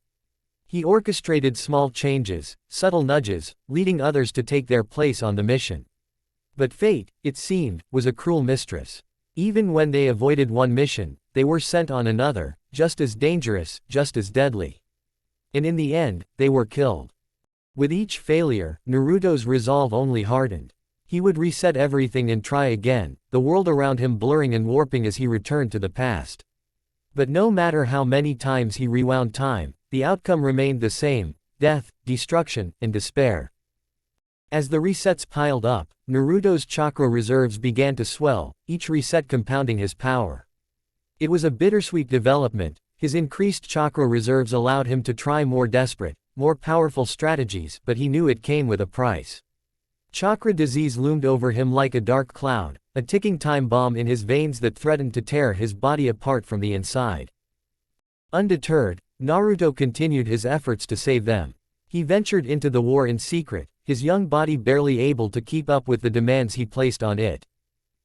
He orchestrated small changes, subtle nudges, leading others to take their place on the mission. But fate, it seemed, was a cruel mistress. Even when they avoided one mission, they were sent on another, just as dangerous, just as deadly. And in the end, they were killed. With each failure, Naruto's resolve only hardened. He would reset everything and try again, the world around him blurring and warping as he returned to the past. But no matter how many times he rewound time, the outcome remained the same: death, destruction, and despair. As the resets piled up, Naruto's chakra reserves began to swell, each reset compounding his power. It was a bittersweet development. His increased chakra reserves allowed him to try more desperate, more powerful strategies, but he knew it came with a price. Chakra disease loomed over him like a dark cloud, a ticking time bomb in his veins that threatened to tear his body apart from the inside. Undeterred, Naruto continued his efforts to save them. He ventured into the war in secret, his young body barely able to keep up with the demands he placed on it.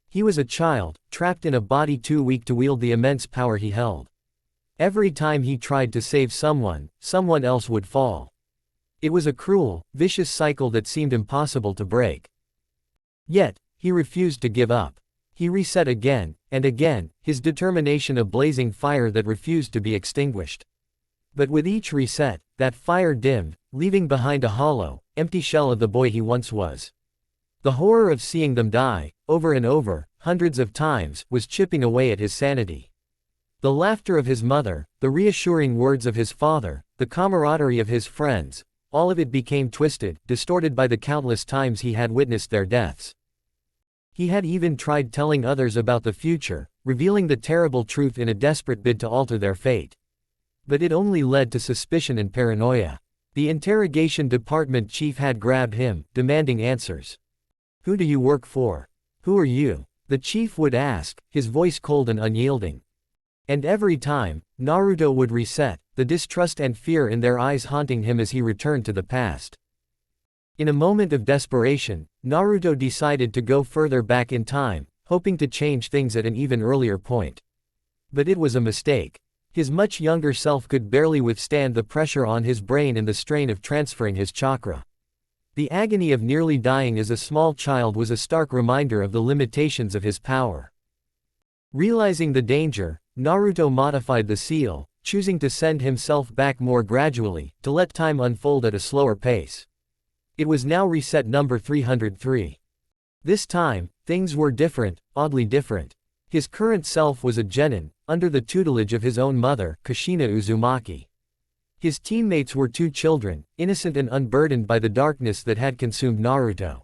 He was a child, trapped in a body too weak to wield the immense power he held. Every time he tried to save someone, someone else would fall. It was a cruel, vicious cycle that seemed impossible to break. Yet, he refused to give up. He reset again, and again, his determination a blazing fire that refused to be extinguished. But with each reset, that fire dimmed, leaving behind a hollow, empty shell of the boy he once was. The horror of seeing them die, over and over, hundreds of times, was chipping away at his sanity. The laughter of his mother, the reassuring words of his father, the camaraderie of his friends, all of it became twisted, distorted by the countless times he had witnessed their deaths. He had even tried telling others about the future, revealing the terrible truth in a desperate bid to alter their fate. But it only led to suspicion and paranoia. The interrogation department chief had grabbed him, demanding answers. "Who do you work for? Who are you?" the chief would ask, his voice cold and unyielding. And every time, Naruto would reset, the distrust and fear in their eyes haunting him as he returned to the past. In a moment of desperation, Naruto decided to go further back in time, hoping to change things at an even earlier point. But it was a mistake. His much younger self could barely withstand the pressure on his brain and the strain of transferring his chakra. The agony of nearly dying as a small child was a stark reminder of the limitations of his power. Realizing the danger, Naruto modified the seal, choosing to send himself back more gradually, to let time unfold at a slower pace. It was now reset number 303. This time, things were different, oddly different. His current self was a genin, under the tutelage of his own mother, Kushina Uzumaki. His teammates were two children, innocent and unburdened by the darkness that had consumed Naruto.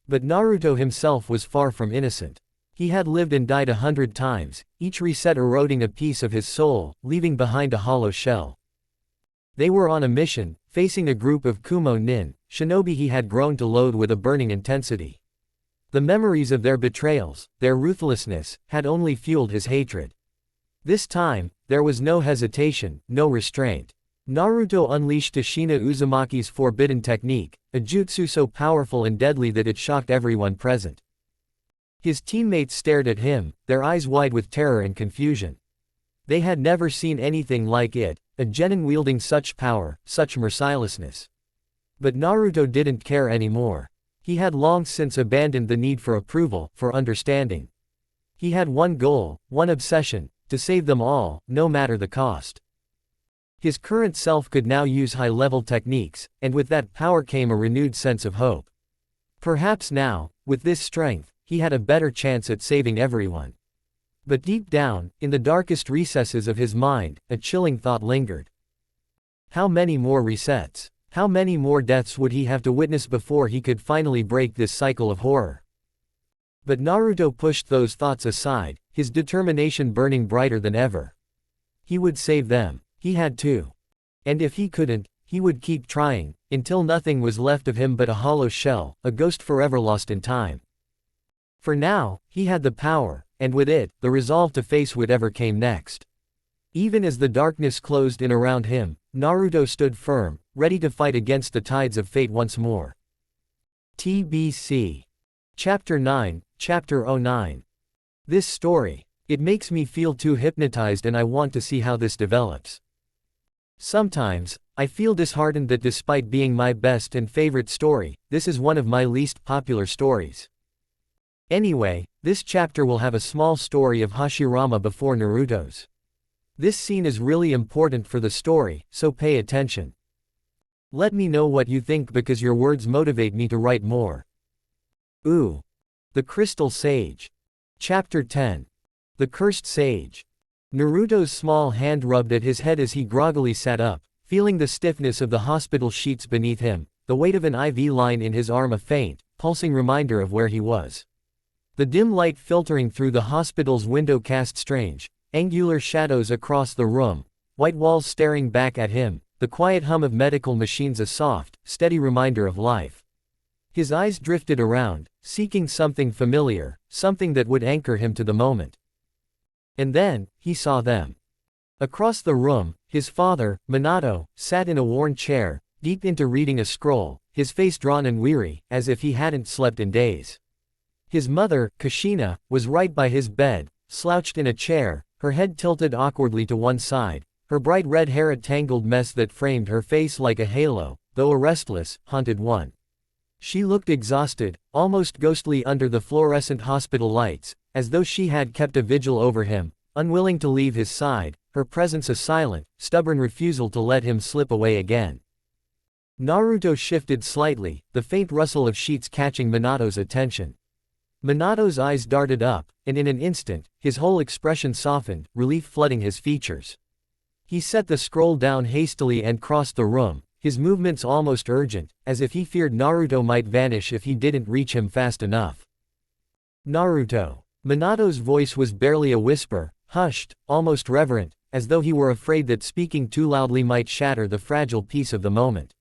But Naruto himself was far from innocent. He had lived and died 100 times, each reset eroding a piece of his soul, leaving behind a hollow shell. They were on a mission, facing a group of Kumo nin, shinobi he had grown to loathe with a burning intensity. The memories of their betrayals, their ruthlessness, had only fueled his hatred. This time, there was no hesitation, no restraint. Naruto unleashed Kushina Uzumaki's forbidden technique, a jutsu so powerful and deadly that it shocked everyone present. His teammates stared at him, their eyes wide with terror and confusion. They had never seen anything like it, a genin wielding such power, such mercilessness. But Naruto didn't care anymore. He had long since abandoned the need for approval, for understanding. He had one goal, one obsession: to save them all, no matter the cost. His current self could now use high-level techniques, and with that power came a renewed sense of hope. Perhaps now, with this strength, he had a better chance at saving everyone. But deep down, in the darkest recesses of his mind, a chilling thought lingered. How many more resets? How many more deaths would he have to witness before he could finally break this cycle of horror? But Naruto pushed those thoughts aside, his determination burning brighter than ever. He would save them. He had to. And if he couldn't, he would keep trying, until nothing was left of him but a hollow shell, a ghost forever lost in time. For now, he had the power, and with it, the resolve to face whatever came next. Even as the darkness closed in around him, Naruto stood firm, ready to fight against the tides of fate once more. TBC. Chapter 9, Chapter 09. This story. It makes me feel too hypnotized and I want to see how this develops. Sometimes, I feel disheartened that despite being my best and favorite story, this is one of my least popular stories. Anyway, this chapter will have a small story of Hashirama before Naruto's. This scene is really important for the story, so pay attention. Let me know what you think because your words motivate me to write more. Ooh. The Crystal Sage. Chapter 10. The Cursed Sage. Naruto's small hand rubbed at his head as he groggily sat up, feeling the stiffness of the hospital sheets beneath him, the weight of an IV line in his arm a faint, pulsing reminder of where he was. The dim light filtering through the hospital's window cast strange, angular shadows across the room, white walls staring back at him, the quiet hum of medical machines a soft, steady reminder of life. His eyes drifted around, seeking something familiar, something that would anchor him to the moment. And then, he saw them. Across the room, his father, Minato, sat in a worn chair, deep into reading a scroll, his face drawn and weary, as if he hadn't slept in days. His mother, Kushina, was right by his bed, slouched in a chair, her head tilted awkwardly to one side, her bright red hair a tangled mess that framed her face like a halo, though a restless, haunted one. She looked exhausted, almost ghostly under the fluorescent hospital lights, as though she had kept a vigil over him, unwilling to leave his side, her presence a silent, stubborn refusal to let him slip away again. Naruto shifted slightly, the faint rustle of sheets catching Minato's attention. Minato's eyes darted up, and in an instant, his whole expression softened, relief flooding his features. He set the scroll down hastily and crossed the room, his movements almost urgent, as if he feared Naruto might vanish if he didn't reach him fast enough. Naruto. Minato's voice was barely a whisper, hushed, almost reverent, as though he were afraid that speaking too loudly might shatter the fragile peace of the moment.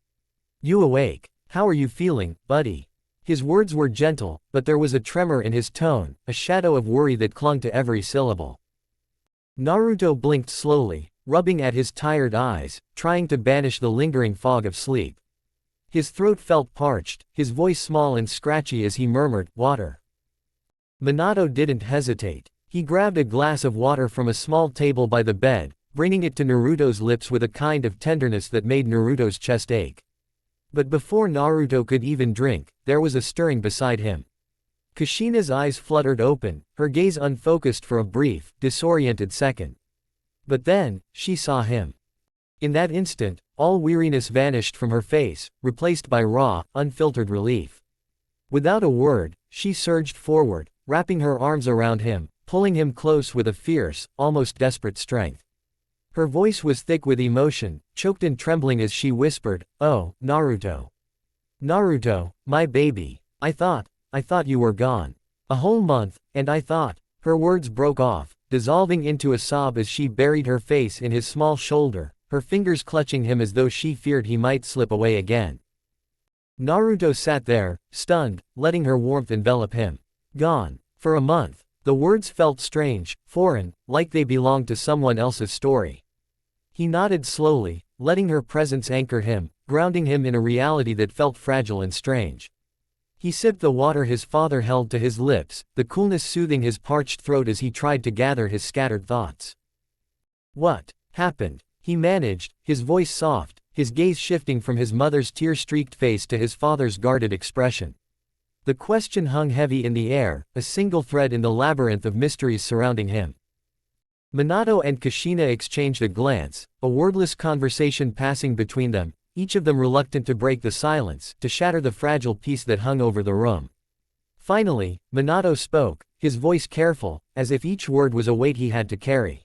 You awake. How are you feeling, buddy? His words were gentle, but there was a tremor in his tone, a shadow of worry that clung to every syllable. Naruto blinked slowly, rubbing at his tired eyes, trying to banish the lingering fog of sleep. His throat felt parched, his voice small and scratchy as he murmured, "Water." Minato didn't hesitate. He grabbed a glass of water from a small table by the bed, bringing it to Naruto's lips with a kind of tenderness that made Naruto's chest ache. But before Naruto could even drink, there was a stirring beside him. Kushina's eyes fluttered open, her gaze unfocused for a brief, disoriented second. But then, she saw him. In that instant, all weariness vanished from her face, replaced by raw, unfiltered relief. Without a word, she surged forward, wrapping her arms around him, pulling him close with a fierce, almost desperate strength. Her voice was thick with emotion, choked and trembling as she whispered, "Oh, Naruto. Naruto, my baby. I thought you were gone. A whole month, and I thought." Her words broke off, dissolving into a sob as she buried her face in his small shoulder, her fingers clutching him as though she feared he might slip away again. Naruto sat there, stunned, letting her warmth envelop him. Gone. For a month. The words felt strange, foreign, like they belonged to someone else's story. He nodded slowly, letting her presence anchor him, grounding him in a reality that felt fragile and strange. He sipped the water his father held to his lips, the coolness soothing his parched throat as he tried to gather his scattered thoughts. What happened? He managed, his voice soft, his gaze shifting from his mother's tear-streaked face to his father's guarded expression. The question hung heavy in the air, a single thread in the labyrinth of mysteries surrounding him. Minato and Kushina exchanged a glance, a wordless conversation passing between them, each of them reluctant to break the silence, to shatter the fragile peace that hung over the room. Finally, Minato spoke, his voice careful, as if each word was a weight he had to carry.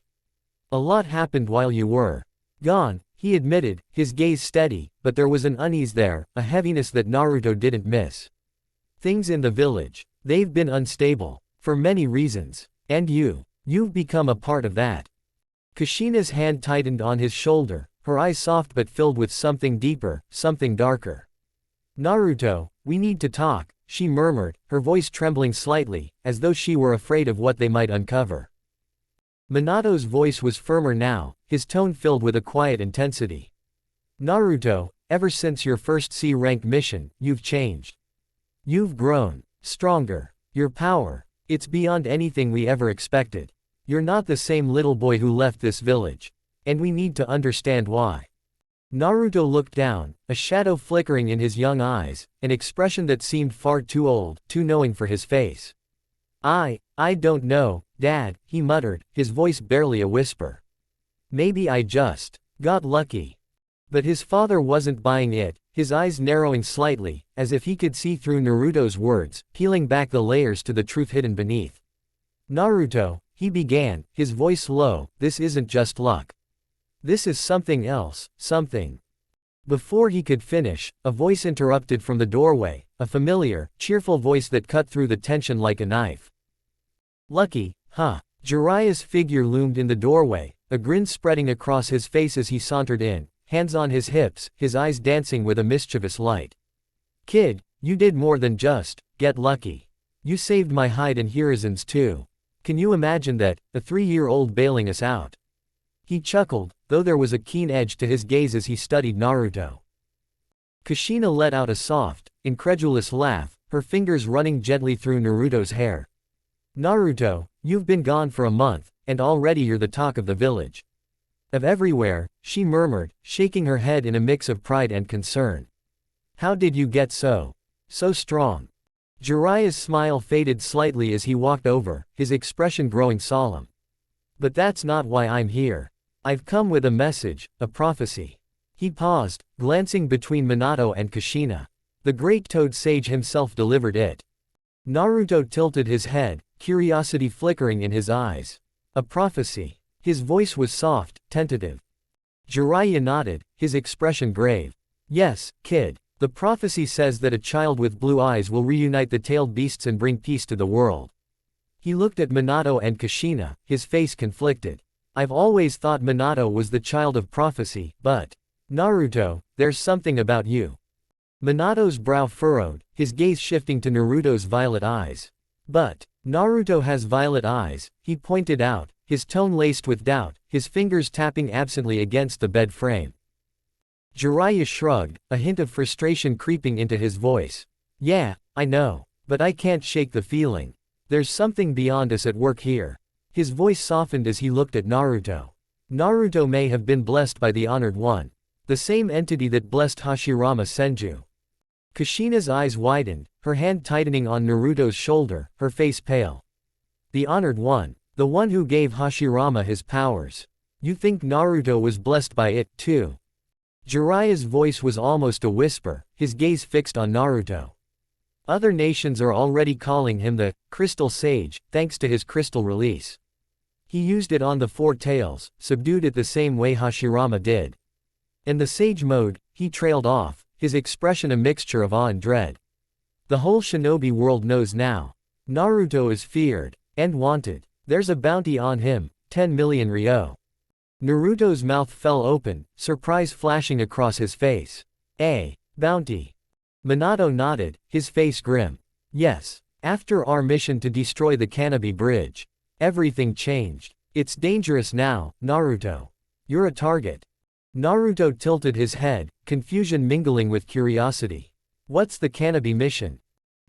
"A lot happened while you were gone," he admitted, his gaze steady, but there was an unease there, a heaviness that Naruto didn't miss. "Things in the village. They've been unstable. For many reasons. And you've become a part of that." Kushina's hand tightened on his shoulder, her eyes soft but filled with something deeper, something darker. "Naruto, we need to talk," she murmured, her voice trembling slightly, as though she were afraid of what they might uncover. Minato's voice was firmer now, his tone filled with a quiet intensity. "Naruto, ever since your first C-rank mission, you've changed. You've grown stronger. Your power, it's beyond anything we ever expected. You're not the same little boy who left this village. And we need to understand why." Naruto looked down, a shadow flickering in his young eyes, an expression that seemed far too old, too knowing for his face. I don't know, Dad," he muttered, his voice barely a whisper. "Maybe I just got lucky." But his father wasn't buying it, his eyes narrowing slightly, as if he could see through Naruto's words, peeling back the layers to the truth hidden beneath. Naruto, he began, his voice low, this isn't just luck. This is something else, something. Before he could finish, a voice interrupted from the doorway, a familiar, cheerful voice that cut through the tension like a knife. Lucky, huh? Jiraiya's figure loomed in the doorway, a grin spreading across his face as he sauntered in, hands on his hips, his eyes dancing with a mischievous light. Kid, you did more than just get lucky. You saved my hide and Hiruzen's too. Can you imagine that, a 3-year-old bailing us out? He chuckled, though there was a keen edge to his gaze as he studied Naruto. Kushina let out a soft, incredulous laugh, her fingers running gently through Naruto's hair. Naruto, you've been gone for a month, and already you're the talk of the village. Of everywhere, she murmured, shaking her head in a mix of pride and concern. How did you get so strong? Jiraiya's smile faded slightly as he walked over, his expression growing solemn. But that's not why I'm here. I've come with a message, a prophecy. He paused, glancing between Minato and Kushina. The great Toad Sage himself delivered it. Naruto tilted his head, curiosity flickering in his eyes. A prophecy. His voice was soft, tentative. Jiraiya nodded, his expression grave. Yes, kid. The prophecy says that a child with blue eyes will reunite the tailed beasts and bring peace to the world. He looked at Minato and Kushina, his face conflicted. I've always thought Minato was the child of prophecy, but Naruto, there's something about you. Minato's brow furrowed, his gaze shifting to Naruto's violet eyes. But Naruto has violet eyes, he pointed out, his tone laced with doubt, his fingers tapping absently against the bed frame. Jiraiya shrugged, a hint of frustration creeping into his voice. Yeah, I know. But I can't shake the feeling. There's something beyond us at work here. His voice softened as he looked at Naruto. Naruto may have been blessed by the Honored One. The same entity that blessed Hashirama Senju. Kushina's eyes widened, her hand tightening on Naruto's shoulder, her face pale. The Honored One. The one who gave Hashirama his powers. You think Naruto was blessed by it, too? Jiraiya's voice was almost a whisper, his gaze fixed on Naruto. Other nations are already calling him the Crystal Sage, thanks to his crystal release. He used it on the Four Tails, subdued it the same way Hashirama did. In the Sage mode, he trailed off, his expression a mixture of awe and dread. The whole shinobi world knows now. Naruto is feared and wanted. There's a bounty on him, 10 million ryo. Naruto's mouth fell open, surprise flashing across his face. A bounty. Minato nodded, his face grim. Yes. After our mission to destroy the Canopy Bridge, everything changed. It's dangerous now, Naruto. You're a target. Naruto tilted his head, confusion mingling with curiosity. What's the Canopy mission?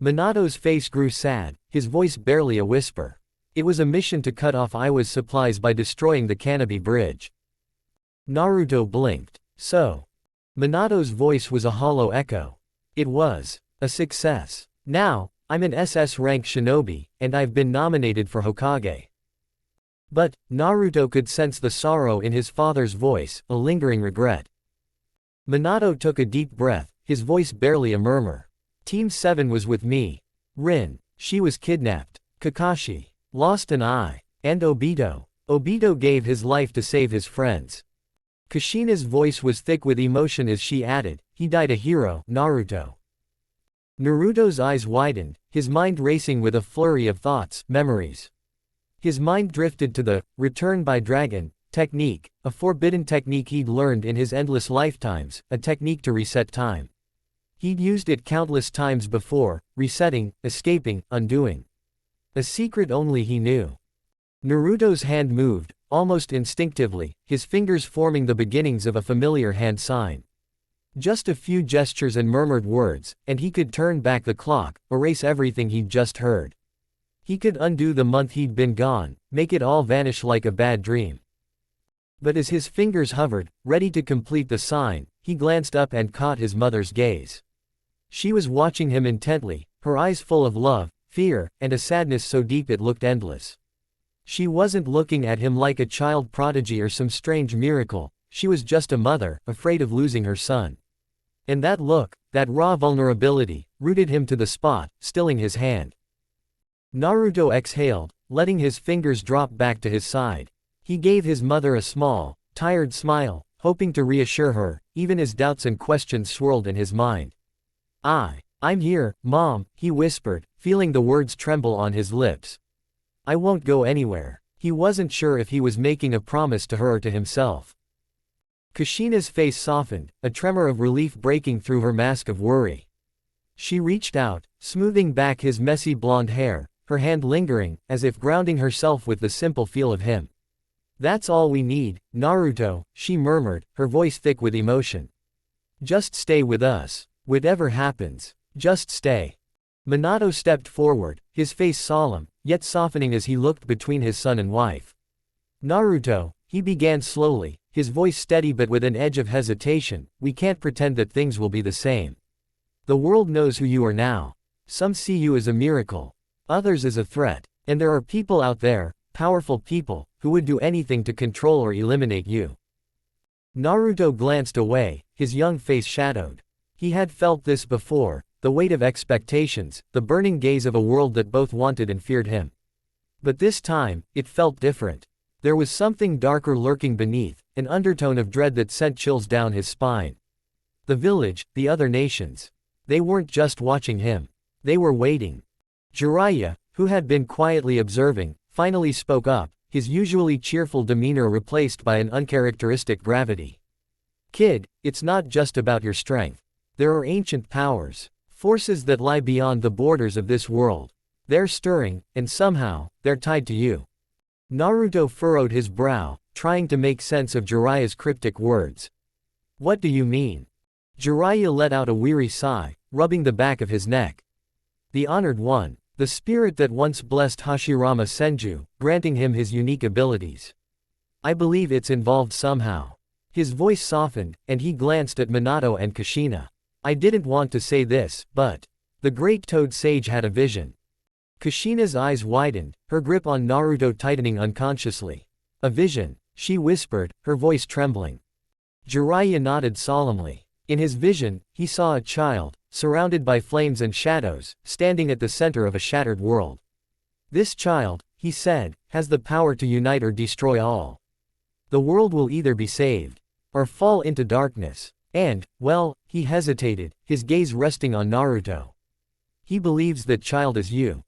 Minato's face grew sad, his voice barely a whisper. It was a mission to cut off Iwa's supplies by destroying the Canopy Bridge. Naruto blinked. So. Minato's voice was a hollow echo. It was a success. Now, I'm an SS rank shinobi, and I've been nominated for Hokage. But, Naruto could sense the sorrow in his father's voice, a lingering regret. Minato took a deep breath, his voice barely a murmur. Team 7 was with me. Rin, she was kidnapped. Kakashi lost an eye. And Obito. Obito gave his life to save his friends. Kushina's voice was thick with emotion as she added, he died a hero, Naruto. Naruto's eyes widened, his mind racing with a flurry of thoughts, memories. His mind drifted to the return by dragon technique, a forbidden technique he'd learned in his endless lifetimes, a technique to reset time. He'd used it countless times before, resetting, escaping, undoing. A secret only he knew. Naruto's hand moved, almost instinctively, his fingers forming the beginnings of a familiar hand sign. Just a few gestures and murmured words, and he could turn back the clock, erase everything he'd just heard. He could undo the month he'd been gone, make it all vanish like a bad dream. But as his fingers hovered, ready to complete the sign, he glanced up and caught his mother's gaze. She was watching him intently, her eyes full of love, fear, and a sadness so deep it looked endless. She wasn't looking at him like a child prodigy or some strange miracle, she was just a mother, afraid of losing her son. And that look, that raw vulnerability, rooted him to the spot, stilling his hand. Naruto exhaled, letting his fingers drop back to his side. He gave his mother a small, tired smile, hoping to reassure her, even as doubts and questions swirled in his mind. I'm here, Mom, he whispered, feeling the words tremble on his lips. I won't go anywhere. He wasn't sure if he was making a promise to her or to himself. Kushina's face softened, a tremor of relief breaking through her mask of worry. She reached out, smoothing back his messy blonde hair, her hand lingering, as if grounding herself with the simple feel of him. That's all we need, Naruto, she murmured, her voice thick with emotion. Just stay with us. Whatever happens, just stay. Minato stepped forward, his face solemn, yet softening as he looked between his son and wife. Naruto, he began slowly, his voice steady but with an edge of hesitation, we can't pretend that things will be the same. The world knows who you are now. Some see you as a miracle. Others as a threat. And there are people out there, powerful people, who would do anything to control or eliminate you. Naruto glanced away, his young face shadowed. He had felt this before, the weight of expectations, the burning gaze of a world that both wanted and feared him. But this time, it felt different. There was something darker lurking beneath, an undertone of dread that sent chills down his spine. The village, the other nations. They weren't just watching him. They were waiting. Jiraiya, who had been quietly observing, finally spoke up, his usually cheerful demeanor replaced by an uncharacteristic gravity. Kid, it's not just about your strength. There are ancient powers, forces that lie beyond the borders of this world. They're stirring, and somehow, they're tied to you. Naruto furrowed his brow, trying to make sense of Jiraiya's cryptic words. What do you mean? Jiraiya let out a weary sigh, rubbing the back of his neck. The Honored One, the spirit that once blessed Hashirama Senju, granting him his unique abilities. I believe it's involved somehow. His voice softened, and he glanced at Minato and Kushina. I didn't want to say this, but the great Toad Sage had a vision. Kushina's eyes widened, her grip on Naruto tightening unconsciously. A vision, she whispered, her voice trembling. Jiraiya nodded solemnly. In his vision, he saw a child, surrounded by flames and shadows, standing at the center of a shattered world. This child, he said, has the power to unite or destroy all. The world will either be saved, or fall into darkness. And, well, he hesitated, his gaze resting on Naruto. He believes that child is you.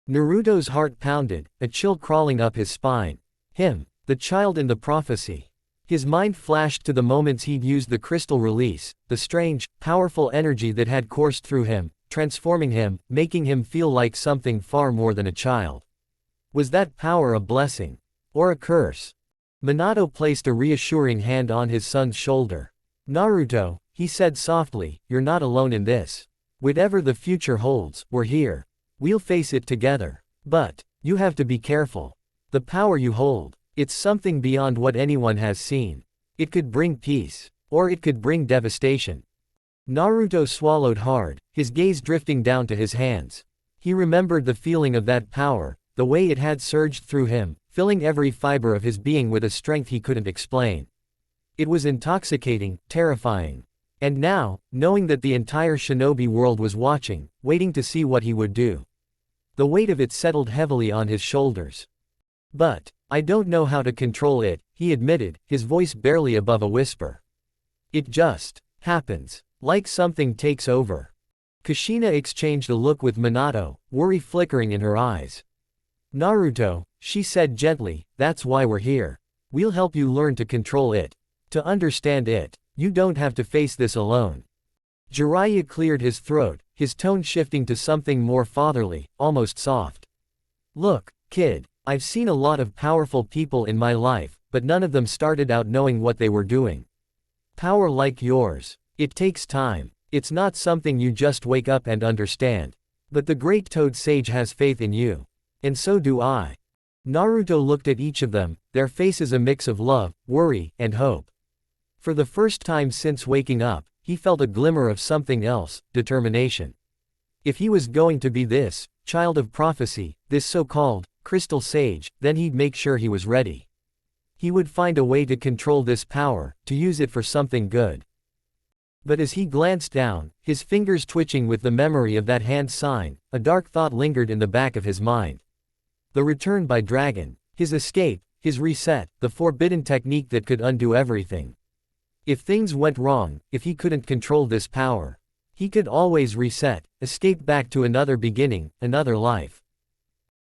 Naruto's heart pounded, a chill crawling up his spine. Him, the child in the prophecy. His mind flashed to the moments he'd used the crystal release, the strange, powerful energy that had coursed through him, transforming him, making him feel like something far more than a child. Was that power a blessing? Or a curse? Minato placed a reassuring hand on his son's shoulder. Naruto, he said softly, you're not alone in this. Whatever the future holds, we're here. We'll face it together. But you have to be careful. The power you hold, it's something beyond what anyone has seen. It could bring peace, or it could bring devastation. Naruto swallowed hard, his gaze drifting down to his hands. He remembered the feeling of that power, the way it had surged through him, filling every fiber of his being with a strength he couldn't explain. It was intoxicating, terrifying. And now, knowing that the entire shinobi world was watching, waiting to see what he would do. The weight of it settled heavily on his shoulders. But I don't know how to control it, he admitted, his voice barely above a whisper. It just happens, like something takes over. Kushina exchanged a look with Minato, worry flickering in her eyes. Naruto, she said gently, that's why we're here. We'll help you learn to control it. To understand it. You don't have to face this alone. Jiraiya cleared his throat, his tone shifting to something more fatherly, almost soft. Look, kid, I've seen a lot of powerful people in my life, but none of them started out knowing what they were doing. Power like yours, it takes time. It's not something you just wake up and understand. But the great Toad Sage has faith in you. And so do I. Naruto looked at each of them, their faces a mix of love, worry, and hope. For the first time since waking up, he felt a glimmer of something else, determination. If he was going to be this child of prophecy, this so-called crystal sage, then he'd make sure he was ready. He would find a way to control this power, to use it for something good. But as he glanced down, his fingers twitching with the memory of that hand sign, a dark thought lingered in the back of his mind. The return by dragon, his escape, his reset, the forbidden technique that could undo everything. If things went wrong, if he couldn't control this power, he could always reset, escape back to another beginning, another life.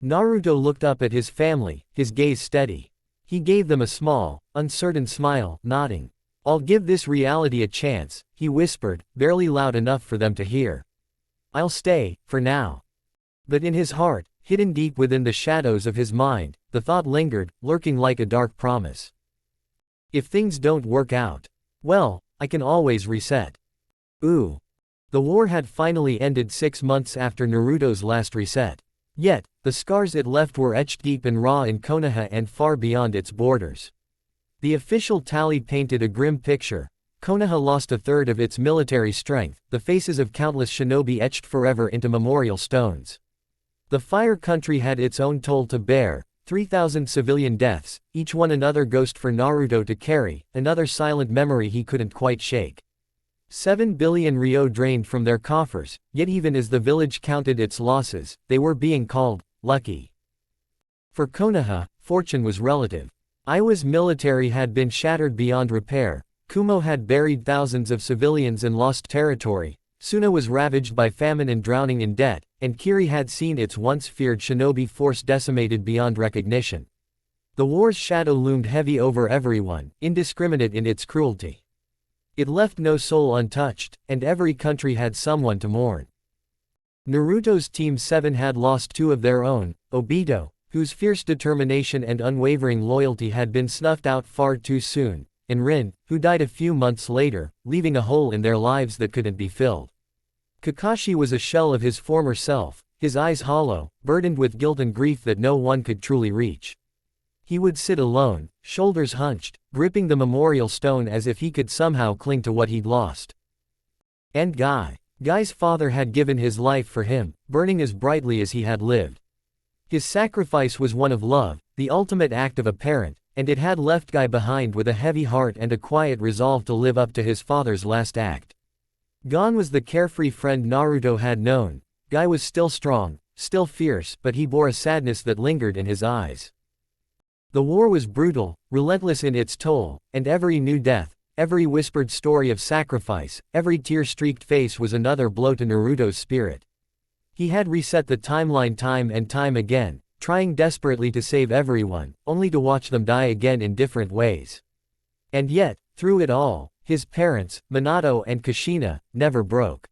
Naruto looked up at his family, his gaze steady. He gave them a small, uncertain smile, nodding. "I'll give this reality a chance," he whispered, barely loud enough for them to hear. "I'll stay, for now." But in his heart, hidden deep within the shadows of his mind, the thought lingered, lurking like a dark promise. If things don't work out, well, I can always reset. Ooh. The war had finally ended 6 months after Naruto's last reset. Yet, the scars it left were etched deep and raw in Konoha and far beyond its borders. The official tally painted a grim picture. Konoha lost a third of its military strength, the faces of countless shinobi etched forever into memorial stones. The Fire Country had its own toll to bear, 3,000 civilian deaths, each one another ghost for Naruto to carry, another silent memory he couldn't quite shake. 7 billion ryo drained from their coffers, yet even as the village counted its losses, they were being called lucky. For Konoha, fortune was relative. Iwa's military had been shattered beyond repair, Kumo had buried thousands of civilians and lost territory, Suna was ravaged by famine and drowning in debt, and Kiri had seen its once feared shinobi force decimated beyond recognition. The war's shadow loomed heavy over everyone, indiscriminate in its cruelty. It left no soul untouched, and every country had someone to mourn. Naruto's Team 7 had lost 2 of their own, Obito, whose fierce determination and unwavering loyalty had been snuffed out far too soon, and Rin, who died a few months later, leaving a hole in their lives that couldn't be filled. Kakashi was a shell of his former self, his eyes hollow, burdened with guilt and grief that no one could truly reach. He would sit alone, shoulders hunched, gripping the memorial stone as if he could somehow cling to what he'd lost. And Guy's father had given his life for him, burning as brightly as he had lived. His sacrifice was one of love, the ultimate act of a parent, and it had left Guy behind with a heavy heart and a quiet resolve to live up to his father's last act. Gone was the carefree friend Naruto had known. Guy was still strong, still fierce, but he bore a sadness that lingered in his eyes. The war was brutal, relentless in its toll, and every new death, every whispered story of sacrifice, every tear-streaked face was another blow to Naruto's spirit. He had reset the timeline time and time again, trying desperately to save everyone, only to watch them die again in different ways. And yet, through it all, his parents, Minato and Kushina, never broke.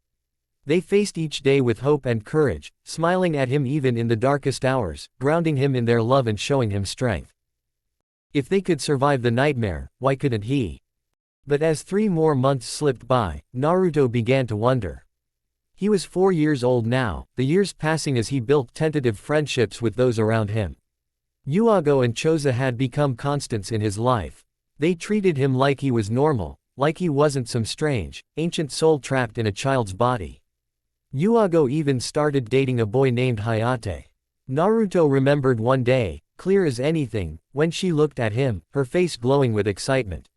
They faced each day with hope and courage, smiling at him even in the darkest hours, grounding him in their love and showing him strength. If they could survive the nightmare, why couldn't he? But as 3 more months slipped by, Naruto began to wonder. He was 4 years old now, the years passing as he built tentative friendships with those around him. Yuago and Choza had become constants in his life. They treated him like he was normal, like he wasn't some strange, ancient soul trapped in a child's body. Yuago even started dating a boy named Hayate. Naruto remembered one day, clear as anything, when she looked at him, her face glowing with excitement.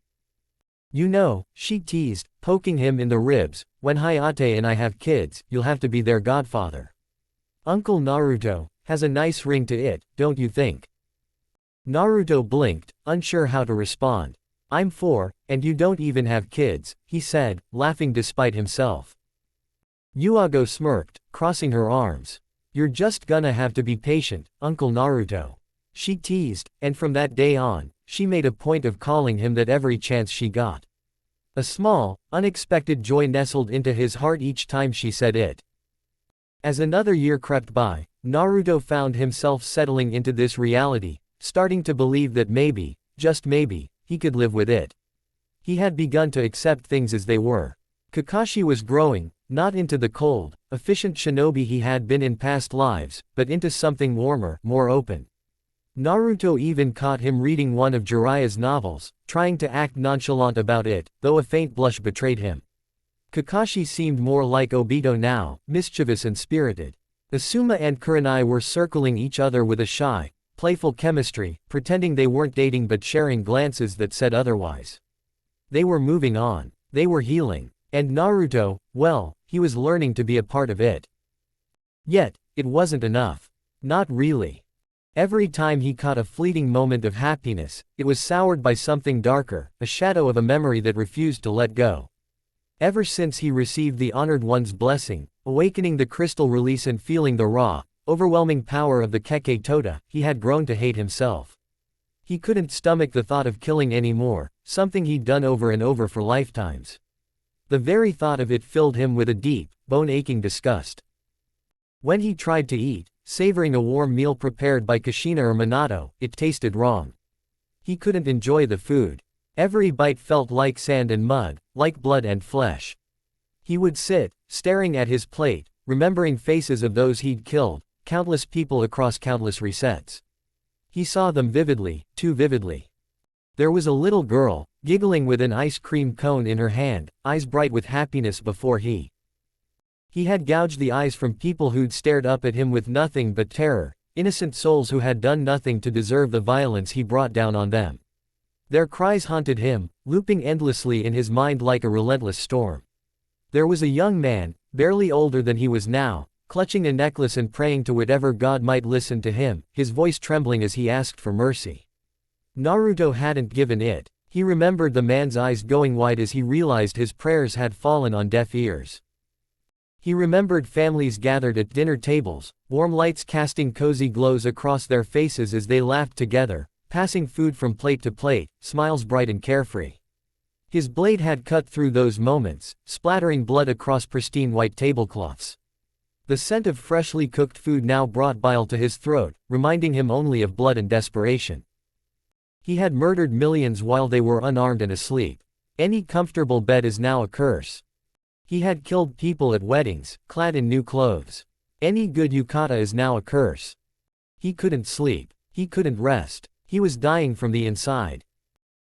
"You know," she teased, poking him in the ribs, "when Hayate and I have kids, you'll have to be their godfather. Uncle Naruto has a nice ring to it, don't you think?" Naruto blinked, unsure how to respond. "I'm 4, and you don't even have kids," he said, laughing despite himself. Yuago smirked, crossing her arms. "You're just gonna have to be patient, Uncle Naruto," she teased, and from that day on, she made a point of calling him that every chance she got. A small, unexpected joy nestled into his heart each time she said it. As another year crept by, Naruto found himself settling into this reality, starting to believe that maybe, just maybe, he could live with it. He had begun to accept things as they were. Kakashi was growing, not into the cold, efficient shinobi he had been in past lives, but into something warmer, more open. Naruto even caught him reading one of Jiraiya's novels, trying to act nonchalant about it, though a faint blush betrayed him. Kakashi seemed more like Obito now, mischievous and spirited. Asuma and Kurenai were circling each other with a shy, playful chemistry, pretending they weren't dating but sharing glances that said otherwise. They were moving on. They were healing. And Naruto, well, he was learning to be a part of it. Yet, it wasn't enough. Not really. Every time he caught a fleeting moment of happiness, it was soured by something darker, a shadow of a memory that refused to let go. Ever since he received the Honored One's blessing, awakening the crystal release and feeling the raw, overwhelming power of the Kekkei Tōta, he had grown to hate himself. He couldn't stomach the thought of killing anymore, something he'd done over and over for lifetimes. The very thought of it filled him with a deep, bone-aching disgust. When he tried to eat, savoring a warm meal prepared by Kushina or Minato, it tasted wrong. He couldn't enjoy the food. Every bite felt like sand and mud, like blood and flesh. He would sit, staring at his plate, remembering faces of those he'd killed, countless people across countless resets. He saw them vividly, too vividly. There was a little girl, giggling with an ice cream cone in her hand, eyes bright with happiness before he had gouged the eyes from people who'd stared up at him with nothing but terror, innocent souls who had done nothing to deserve the violence he brought down on them. Their cries haunted him, looping endlessly in his mind like a relentless storm. There was a young man, barely older than he was now, clutching a necklace and praying to whatever god might listen to him, his voice trembling as he asked for mercy. Naruto hadn't given it. He remembered the man's eyes going wide as he realized his prayers had fallen on deaf ears. He remembered families gathered at dinner tables, warm lights casting cozy glows across their faces as they laughed together, passing food from plate to plate, smiles bright and carefree. His blade had cut through those moments, splattering blood across pristine white tablecloths. The scent of freshly cooked food now brought bile to his throat, reminding him only of blood and desperation. He had murdered millions while they were unarmed and asleep. Any comfortable bed is now a curse. He had killed people at weddings, clad in new clothes. Any good yukata is now a curse. He couldn't sleep. He couldn't rest. He was dying from the inside.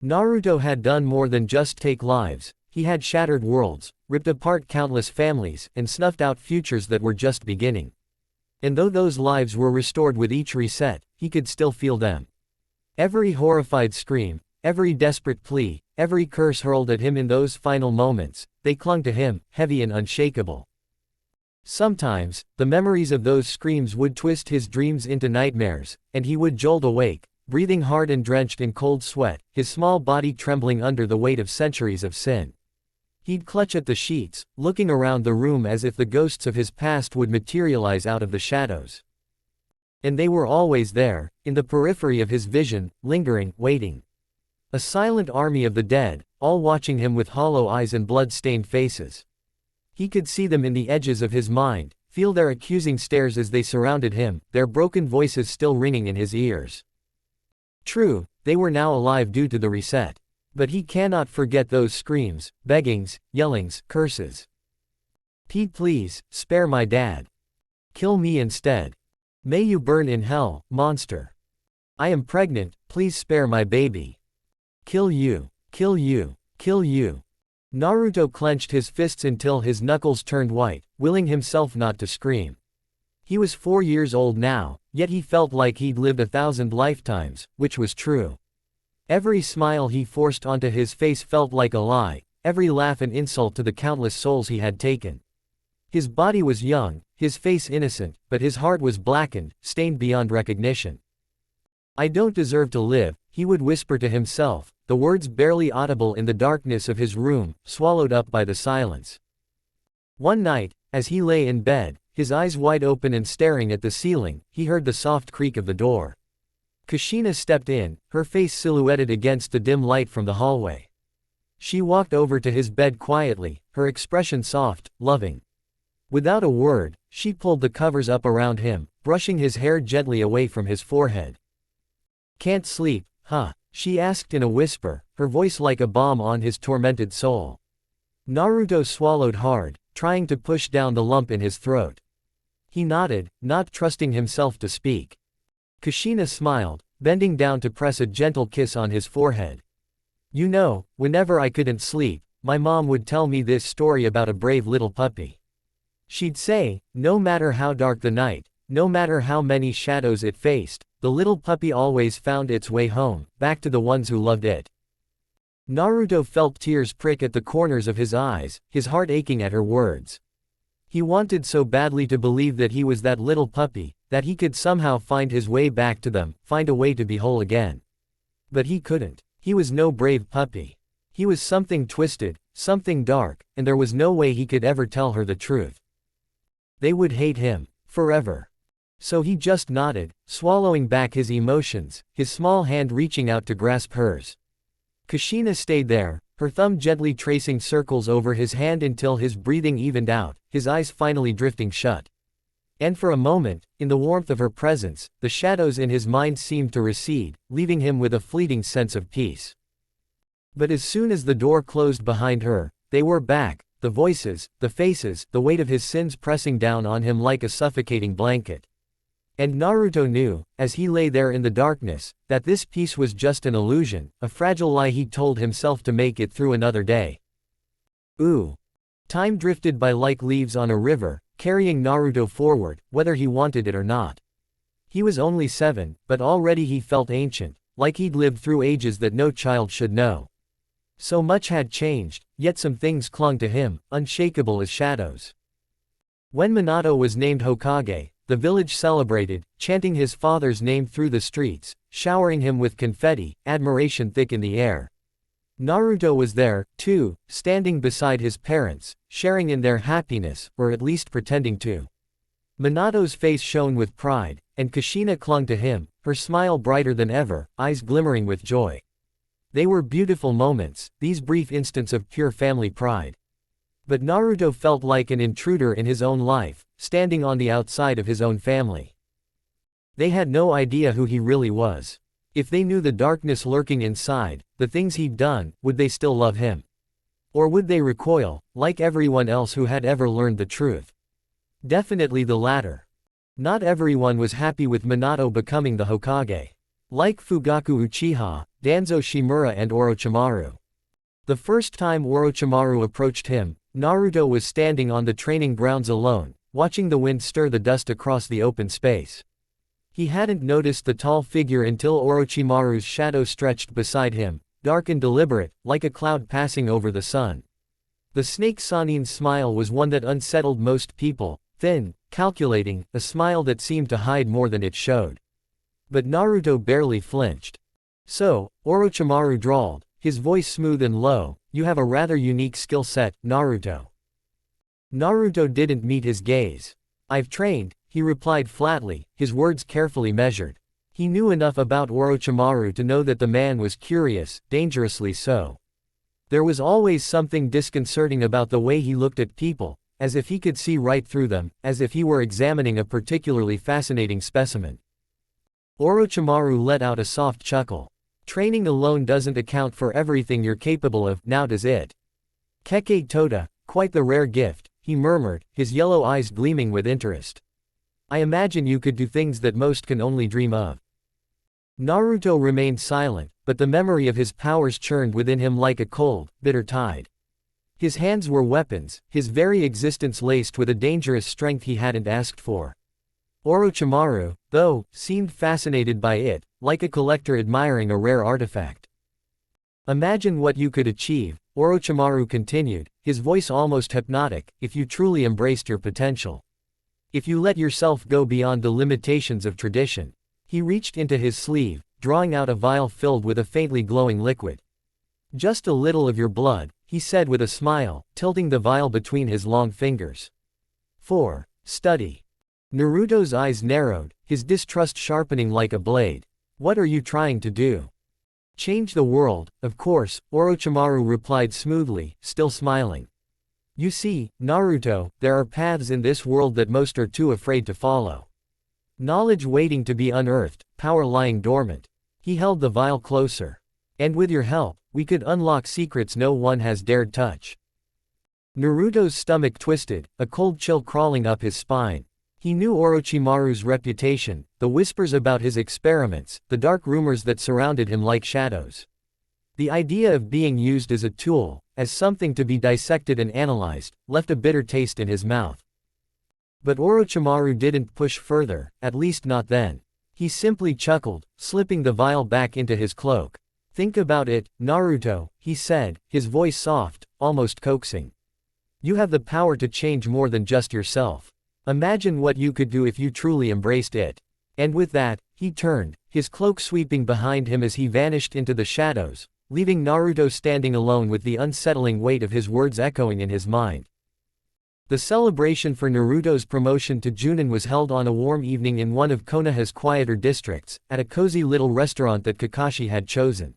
Naruto had done more than just take lives. He had shattered worlds, ripped apart countless families, and snuffed out futures that were just beginning. And though those lives were restored with each reset, he could still feel them. Every horrified scream, every desperate plea, every curse hurled at him in those final moments, they clung to him, heavy and unshakable. Sometimes, the memories of those screams would twist his dreams into nightmares, and he would jolt awake, breathing hard and drenched in cold sweat, his small body trembling under the weight of centuries of sin. He'd clutch at the sheets, looking around the room as if the ghosts of his past would materialize out of the shadows. And they were always there, in the periphery of his vision, lingering, waiting. A silent army of the dead, all watching him with hollow eyes and blood-stained faces. He could see them in the edges of his mind, feel their accusing stares as they surrounded him, their broken voices still ringing in his ears. True, they were now alive due to the reset. But he cannot forget those screams, beggings, yellings, curses. Please, spare my dad. Kill me instead. May you burn in hell, monster. I am pregnant, please spare my baby. Kill you, kill you, kill you. Naruto clenched his fists until his knuckles turned white, willing himself not to scream. He was 4 years old now, yet he felt like he'd lived 1,000 lifetimes, which was true. Every smile he forced onto his face felt like a lie, every laugh an insult to the countless souls he had taken. His body was young, his face innocent, but his heart was blackened, stained beyond recognition. I don't deserve to live, he would whisper to himself, the words barely audible in the darkness of his room, swallowed up by the silence. One night, as he lay in bed, his eyes wide open and staring at the ceiling, he heard the soft creak of the door. Kushina stepped in, her face silhouetted against the dim light from the hallway. She walked over to his bed quietly, her expression soft, loving. Without a word, she pulled the covers up around him, brushing his hair gently away from his forehead. Can't sleep, huh? She asked in a whisper, her voice like a balm on his tormented soul. Naruto swallowed hard, trying to push down the lump in his throat. He nodded, not trusting himself to speak. Kushina smiled, bending down to press a gentle kiss on his forehead. You know, whenever I couldn't sleep, my mom would tell me this story about a brave little puppy. She'd say, no matter how dark the night, no matter how many shadows it faced, the little puppy always found its way home, back to the ones who loved it. Naruto felt tears prick at the corners of his eyes, his heart aching at her words. He wanted so badly to believe that he was that little puppy, that he could somehow find his way back to them, find a way to be whole again. But he couldn't. He was no brave puppy. He was something twisted, something dark, and there was no way he could ever tell her the truth. They would hate him, forever. So he just nodded, swallowing back his emotions, his small hand reaching out to grasp hers. Kushina stayed there, her thumb gently tracing circles over his hand until his breathing evened out, his eyes finally drifting shut. And for a moment, in the warmth of her presence, the shadows in his mind seemed to recede, leaving him with a fleeting sense of peace. But as soon as the door closed behind her, they were back, the voices, the faces, the weight of his sins pressing down on him like a suffocating blanket. And Naruto knew, as he lay there in the darkness, that this peace was just an illusion, a fragile lie he told himself to make it through another day. Ooh. Time drifted by like leaves on a river, carrying Naruto forward, whether he wanted it or not. He was only 7, but already he felt ancient, like he'd lived through ages that no child should know. So much had changed, yet some things clung to him, unshakable as shadows. When Minato was named Hokage, the village celebrated, chanting his father's name through the streets, showering him with confetti, admiration thick in the air. Naruto was there, too, standing beside his parents, sharing in their happiness, or at least pretending to. Minato's face shone with pride, and Kushina clung to him, her smile brighter than ever, eyes glimmering with joy. They were beautiful moments, these brief instants of pure family pride. But Naruto felt like an intruder in his own life, standing on the outside of his own family. They had no idea who he really was. If they knew the darkness lurking inside, the things he'd done, would they still love him? Or would they recoil, like everyone else who had ever learned the truth? Definitely the latter. Not everyone was happy with Minato becoming the Hokage. Like Fugaku Uchiha, Danzo Shimura and Orochimaru. The first time Orochimaru approached him, Naruto was standing on the training grounds alone, watching the wind stir the dust across the open space. He hadn't noticed the tall figure until Orochimaru's shadow stretched beside him, dark and deliberate, like a cloud passing over the sun. The snake Sanin's smile was one that unsettled most people, thin, calculating, a smile that seemed to hide more than it showed. But Naruto barely flinched. So, Orochimaru drawled, his voice smooth and low, "You have a rather unique skill set, Naruto." Naruto didn't meet his gaze. "I've trained," he replied flatly, his words carefully measured. He knew enough about Orochimaru to know that the man was curious, dangerously so. There was always something disconcerting about the way he looked at people, as if he could see right through them, as if he were examining a particularly fascinating specimen. Orochimaru let out a soft chuckle. "Training alone doesn't account for everything you're capable of, now does it? Kekkei Tōta, quite the rare gift," he murmured, his yellow eyes gleaming with interest. "I imagine you could do things that most can only dream of." Naruto remained silent, but the memory of his powers churned within him like a cold, bitter tide. His hands were weapons, his very existence laced with a dangerous strength he hadn't asked for. Orochimaru, though, seemed fascinated by it, like a collector admiring a rare artifact. "Imagine what you could achieve," Orochimaru continued, his voice almost hypnotic, "if you truly embraced your potential. If you let yourself go beyond the limitations of tradition." He reached into his sleeve, drawing out a vial filled with a faintly glowing liquid. "Just a little of your blood," he said with a smile, tilting the vial between his long fingers. "For study." Naruto's eyes narrowed, his distrust sharpening like a blade. "What are you trying to do?" "Change the world, of course," Orochimaru replied smoothly, still smiling. "You see, Naruto, there are paths in this world that most are too afraid to follow. Knowledge waiting to be unearthed, power lying dormant." He held the vial closer. "And with your help, we could unlock secrets no one has dared touch." Naruto's stomach twisted, a cold chill crawling up his spine. He knew Orochimaru's reputation, the whispers about his experiments, the dark rumors that surrounded him like shadows. The idea of being used as a tool, as something to be dissected and analyzed, left a bitter taste in his mouth. But Orochimaru didn't push further, at least not then. He simply chuckled, slipping the vial back into his cloak. Think about it, Naruto, he said, his voice soft, almost coaxing. You have the power to change more than just yourself. Imagine what you could do if you truly embraced it. And with that, he turned, his cloak sweeping behind him as he vanished into the shadows, leaving Naruto standing alone with the unsettling weight of his words echoing in his mind. The celebration for Naruto's promotion to Junin was held on a warm evening in one of Konoha's quieter districts, at a cozy little restaurant that Kakashi had chosen.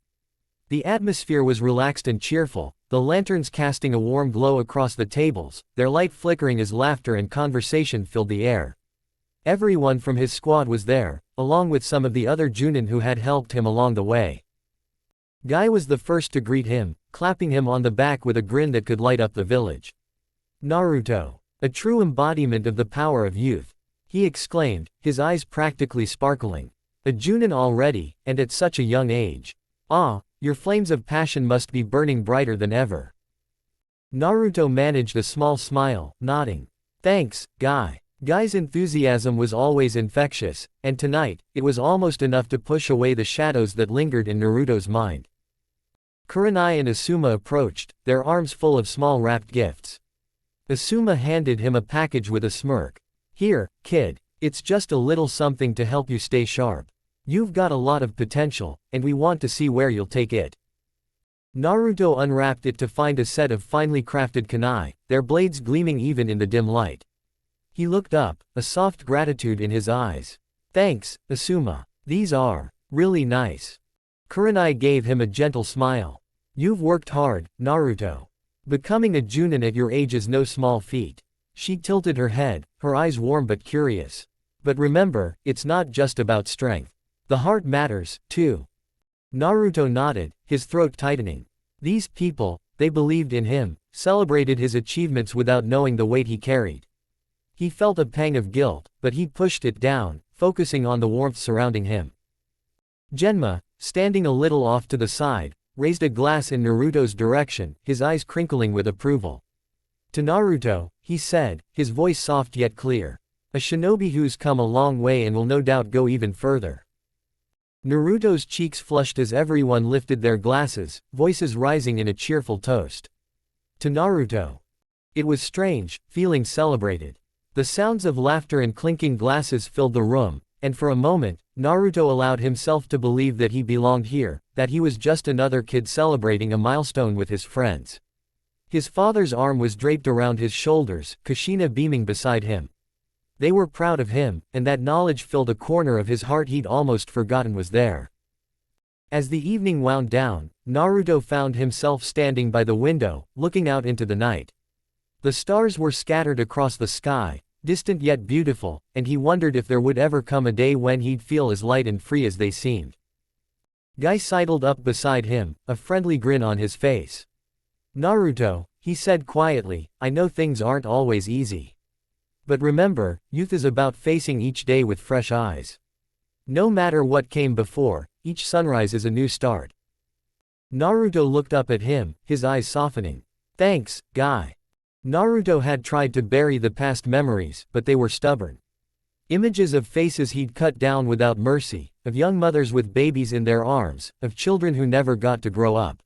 The atmosphere was relaxed and cheerful, the lanterns casting a warm glow across the tables, their light flickering as laughter and conversation filled the air. Everyone from his squad was there, along with some of the other Junin who had helped him along the way. Guy was the first to greet him, clapping him on the back with a grin that could light up the village. Naruto, a true embodiment of the power of youth, he exclaimed, his eyes practically sparkling. A Junin already, and at such a young age. Ah, your flames of passion must be burning brighter than ever. Naruto managed a small smile, nodding. Thanks, Guy. Guy's enthusiasm was always infectious, and tonight, it was almost enough to push away the shadows that lingered in Naruto's mind. Kurenai and Asuma approached, their arms full of small wrapped gifts. Asuma handed him a package with a smirk. Here, kid, it's just a little something to help you stay sharp. You've got a lot of potential, and we want to see where you'll take it. Naruto unwrapped it to find a set of finely crafted kunai, their blades gleaming even in the dim light. He looked up, a soft gratitude in his eyes. Thanks, Asuma. These are really nice. Kurenai gave him a gentle smile. You've worked hard, Naruto. Becoming a Junin at your age is no small feat. She tilted her head, her eyes warm but curious. But remember, it's not just about strength. The heart matters, too. Naruto nodded, his throat tightening. These people, they believed in him, celebrated his achievements without knowing the weight he carried. He felt a pang of guilt, but he pushed it down, focusing on the warmth surrounding him. Genma, standing a little off to the side, raised a glass in Naruto's direction, his eyes crinkling with approval. To Naruto, he said, his voice soft yet clear. A shinobi who's come a long way and will no doubt go even further. Naruto's cheeks flushed as everyone lifted their glasses, voices rising in a cheerful toast. To Naruto. It was strange, feeling celebrated. The sounds of laughter and clinking glasses filled the room, and for a moment, Naruto allowed himself to believe that he belonged here, that he was just another kid celebrating a milestone with his friends. His father's arm was draped around his shoulders, Kushina beaming beside him. They were proud of him, and that knowledge filled a corner of his heart he'd almost forgotten was there. As the evening wound down, Naruto found himself standing by the window, looking out into the night. The stars were scattered across the sky, distant yet beautiful, and he wondered if there would ever come a day when he'd feel as light and free as they seemed. Guy sidled up beside him, a friendly grin on his face. Naruto, he said quietly, I know things aren't always easy. But remember, youth is about facing each day with fresh eyes. No matter what came before, each sunrise is a new start. Naruto looked up at him, his eyes softening. Thanks, Guy. Naruto had tried to bury the past memories, but they were stubborn. Images of faces he'd cut down without mercy, of young mothers with babies in their arms, of children who never got to grow up.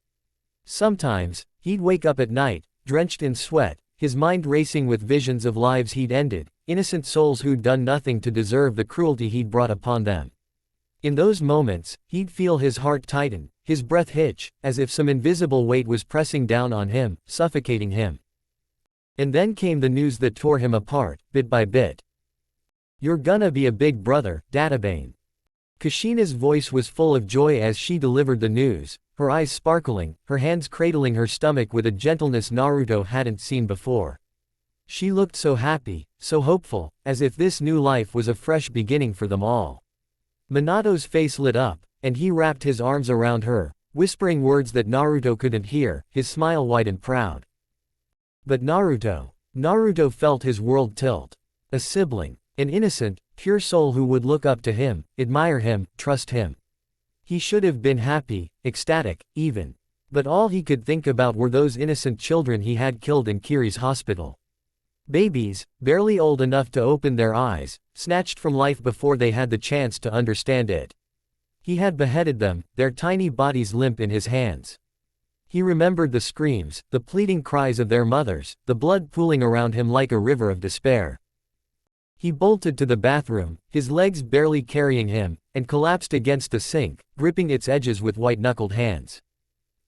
Sometimes, he'd wake up at night, drenched in sweat, his mind racing with visions of lives he'd ended, innocent souls who'd done nothing to deserve the cruelty he'd brought upon them. In those moments, he'd feel his heart tighten, his breath hitch, as if some invisible weight was pressing down on him, suffocating him. And then came the news that tore him apart, bit by bit. You're gonna be a big brother, Databane. Kushina's voice was full of joy as she delivered the news, her eyes sparkling, her hands cradling her stomach with a gentleness Naruto hadn't seen before. She looked so happy, so hopeful, as if this new life was a fresh beginning for them all. Minato's face lit up, and he wrapped his arms around her, whispering words that Naruto couldn't hear, his smile wide and proud. But Naruto felt his world tilt. A sibling, an innocent, pure soul who would look up to him, admire him, trust him. He should have been happy, ecstatic, even. But all he could think about were those innocent children he had killed in Kiri's hospital. Babies, barely old enough to open their eyes, snatched from life before they had the chance to understand it. He had beheaded them, their tiny bodies limp in his hands. He remembered the screams, the pleading cries of their mothers, the blood pooling around him like a river of despair. He bolted to the bathroom, his legs barely carrying him, and collapsed against the sink, gripping its edges with white-knuckled hands.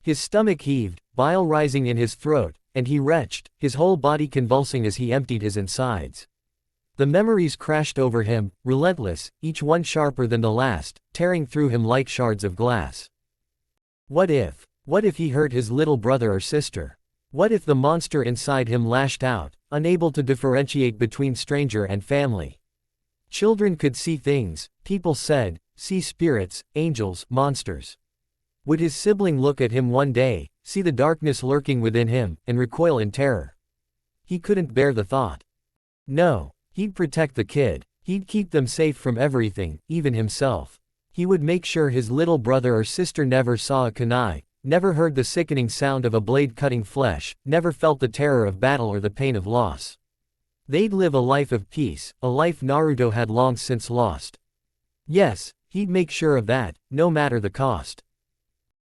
His stomach heaved, bile rising in his throat, and he retched, his whole body convulsing as he emptied his insides. The memories crashed over him, relentless, each one sharper than the last, tearing through him like shards of glass. What if? What if he hurt his little brother or sister? What if the monster inside him lashed out, unable to differentiate between stranger and family? Children could see things, people said, see spirits, angels, monsters. Would his sibling look at him one day, see the darkness lurking within him, and recoil in terror? He couldn't bear the thought. No. He'd protect the kid. He'd keep them safe from everything, even himself. He would make sure his little brother or sister never saw a kunai, never heard the sickening sound of a blade cutting flesh, never felt the terror of battle or the pain of loss. They'd live a life of peace, a life Naruto had long since lost. Yes, he'd make sure of that, no matter the cost.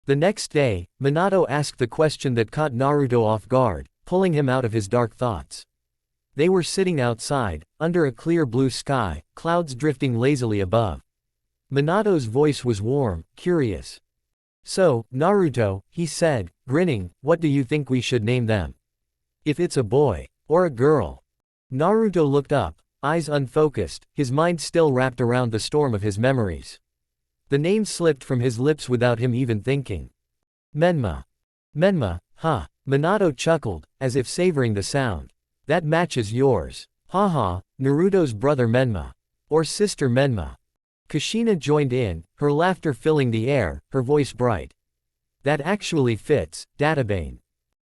The next day, Minato asked the question that caught Naruto off guard, pulling him out of his dark thoughts. They were sitting outside, under a clear blue sky, clouds drifting lazily above. Minato's voice was warm, curious. So, Naruto, he said, grinning, what do you think we should name them? If it's a boy, or a girl? Naruto looked up, eyes unfocused, his mind still wrapped around the storm of his memories. The name slipped from his lips without him even thinking. Menma. Menma, huh? Minato chuckled, as if savoring the sound. That matches yours. Haha, Naruto's brother Menma. Or sister Menma. Kushina joined in, her laughter filling the air, her voice bright. That actually fits, Databane.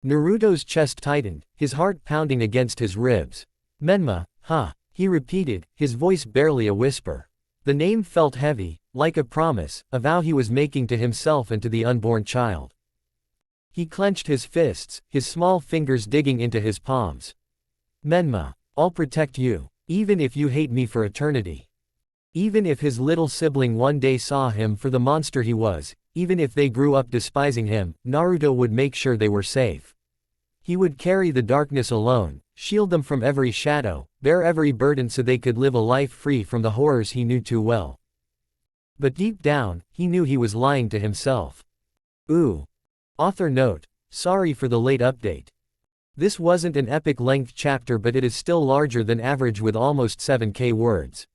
Naruto's chest tightened, his heart pounding against his ribs. Menma, huh? He repeated, his voice barely a whisper. The name felt heavy, like a promise, a vow he was making to himself and to the unborn child. He clenched his fists, his small fingers digging into his palms. Menma, I'll protect you, even if you hate me for eternity. Even if his little sibling one day saw him for the monster he was, even if they grew up despising him, Naruto would make sure they were safe. He would carry the darkness alone, shield them from every shadow, bear every burden so they could live a life free from the horrors he knew too well. But deep down, he knew he was lying to himself. Ooh. Author note, sorry for the late update. This wasn't an epic-length chapter, but it is still larger than average with almost 7k words.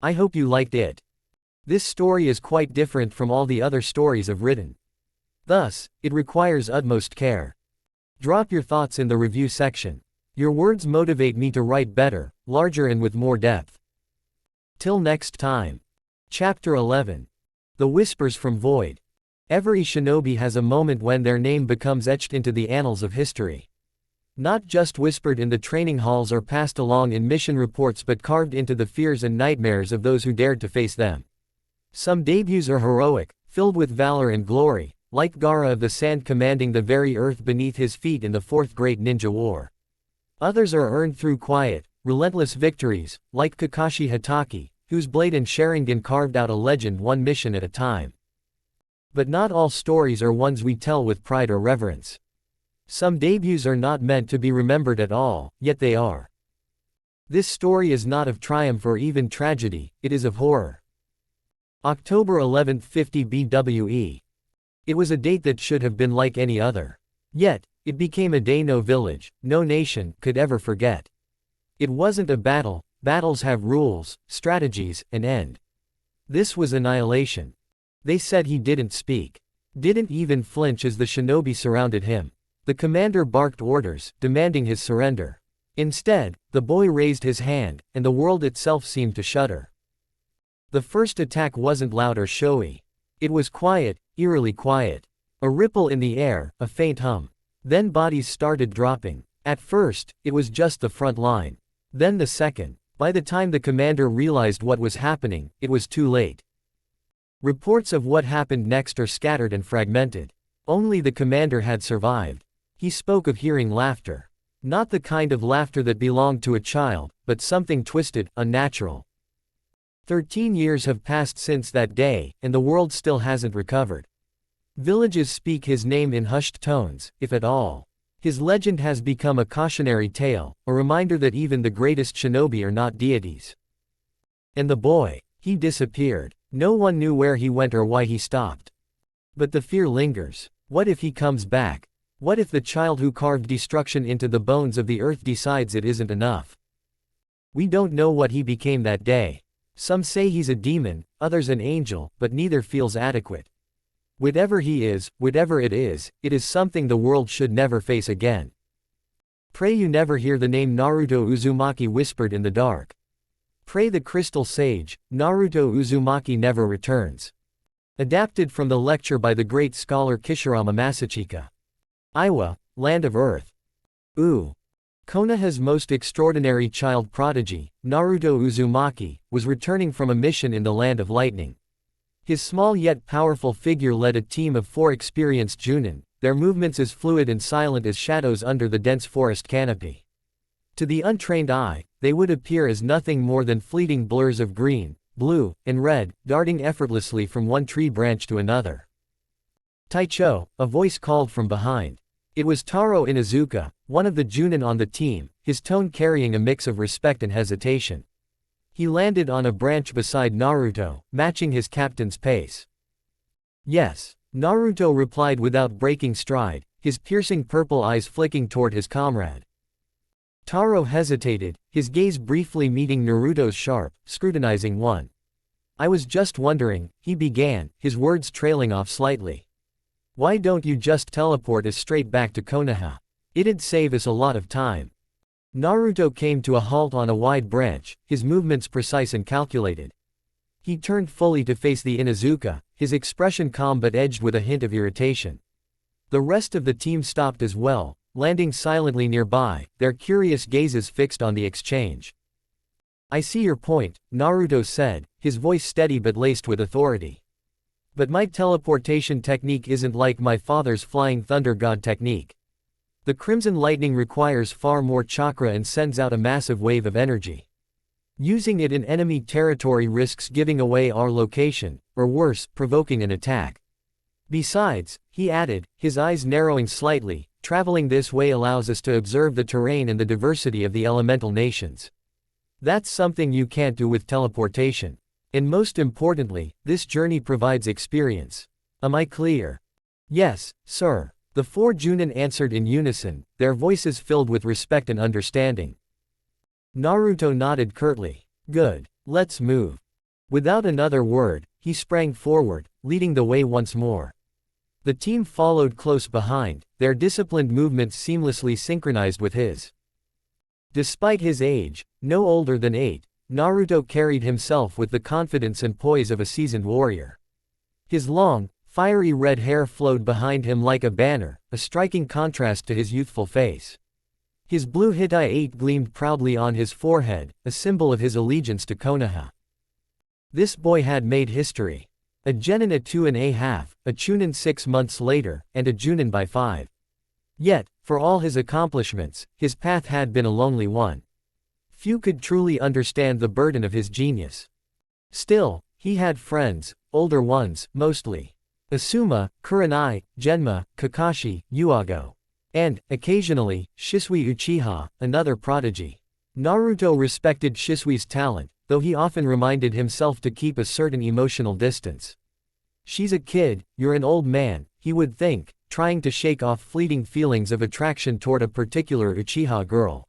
I hope you liked it. This story is quite different from all the other stories I've written. Thus, it requires utmost care. Drop your thoughts in the review section. Your words motivate me to write better, larger and with more depth. Till next time. Chapter 11. The Whispers from Void. Every shinobi has a moment when their name becomes etched into the annals of history. Not just whispered in the training halls or passed along in mission reports, but carved into the fears and nightmares of those who dared to face them. Some debuts are heroic, filled with valor and glory, like Gaara of the Sand commanding the very earth beneath his feet in the Fourth Great Ninja War. Others are earned through quiet, relentless victories, like Kakashi Hatake, whose blade and Sharingan carved out a legend one mission at a time. But not all stories are ones we tell with pride or reverence. Some debuts are not meant to be remembered at all, yet they are. This story is not of triumph or even tragedy, it is of horror. October 11, 50 BWE. It was a date that should have been like any other. Yet, it became a day no village, no nation, could ever forget. It wasn't a battle, battles have rules, strategies, an end. This was annihilation. They said he didn't speak. Didn't even flinch as the shinobi surrounded him. The commander barked orders, demanding his surrender. Instead, the boy raised his hand, and the world itself seemed to shudder. The first attack wasn't loud or showy. It was quiet, eerily quiet. A ripple in the air, a faint hum. Then bodies started dropping. At first, it was just the front line. Then the second. By the time the commander realized what was happening, it was too late. Reports of what happened next are scattered and fragmented. Only the commander had survived. He spoke of hearing laughter. Not the kind of laughter that belonged to a child, but something twisted, unnatural. 13 years have passed since that day, and the world still hasn't recovered. Villages speak his name in hushed tones, if at all. His legend has become a cautionary tale, a reminder that even the greatest shinobi are not deities. And the boy, he disappeared. No one knew where he went or why he stopped. But the fear lingers. What if he comes back? What if the child who carved destruction into the bones of the earth decides it isn't enough? We don't know what he became that day. Some say he's a demon, others an angel, but neither feels adequate. Whatever he is, whatever it is something the world should never face again. Pray you never hear the name Naruto Uzumaki whispered in the dark. Pray the crystal sage, Naruto Uzumaki never returns. Adapted from the lecture by the great scholar Kishirama Masachika. Iwa, Land of Earth. Konoha's most extraordinary child prodigy, Naruto Uzumaki, was returning from a mission in the Land of Lightning. His small yet powerful figure led a team of 4 experienced Junin, their movements as fluid and silent as shadows under the dense forest canopy. To the untrained eye, they would appear as nothing more than fleeting blurs of green, blue, and red, darting effortlessly from one tree branch to another. Taicho, a voice called from behind. It was Taro Inuzuka, one of the Junin on the team, his tone carrying a mix of respect and hesitation. He landed on a branch beside Naruto, matching his captain's pace. Yes, Naruto replied without breaking stride, his piercing purple eyes flicking toward his comrade. Taro hesitated, his gaze briefly meeting Naruto's sharp, scrutinizing one. I was just wondering, he began, his words trailing off slightly. Why don't you just teleport us straight back to Konoha? It'd save us a lot of time. Naruto came to a halt on a wide branch, his movements precise and calculated. He turned fully to face the Inuzuka, his expression calm but edged with a hint of irritation. The rest of the team stopped as well, landing silently nearby, their curious gazes fixed on the exchange. I see your point, Naruto said, his voice steady but laced with authority. But my teleportation technique isn't like my father's flying thunder god technique. The crimson lightning requires far more chakra and sends out a massive wave of energy. Using it in enemy territory risks giving away our location, or worse, provoking an attack. Besides, he added, his eyes narrowing slightly, traveling this way allows us to observe the terrain and the diversity of the elemental nations. That's something you can't do with teleportation. And most importantly, this journey provides experience. Am I clear? Yes, sir. The 4 Junin answered in unison, their voices filled with respect and understanding. Naruto nodded curtly. Good. Let's move. Without another word, he sprang forward, leading the way once more. The team followed close behind, their disciplined movements seamlessly synchronized with his. Despite his age, no older than 8, Naruto carried himself with the confidence and poise of a seasoned warrior. His long, fiery red hair flowed behind him like a banner, a striking contrast to his youthful face. His blue Hitai-8 gleamed proudly on his forehead, a symbol of his allegiance to Konoha. This boy had made history. A genin at 2.5, a chunin 6 months later, and a junin by 5. Yet, for all his accomplishments, his path had been a lonely one. Few could truly understand the burden of his genius. Still, he had friends, older ones, mostly. Asuma, Kurenai, Genma, Kakashi, Yuago. And, occasionally, Shisui Uchiha, another prodigy. Naruto respected Shisui's talent, though he often reminded himself to keep a certain emotional distance. She's a kid, you're an old man, he would think, trying to shake off fleeting feelings of attraction toward a particular Uchiha girl.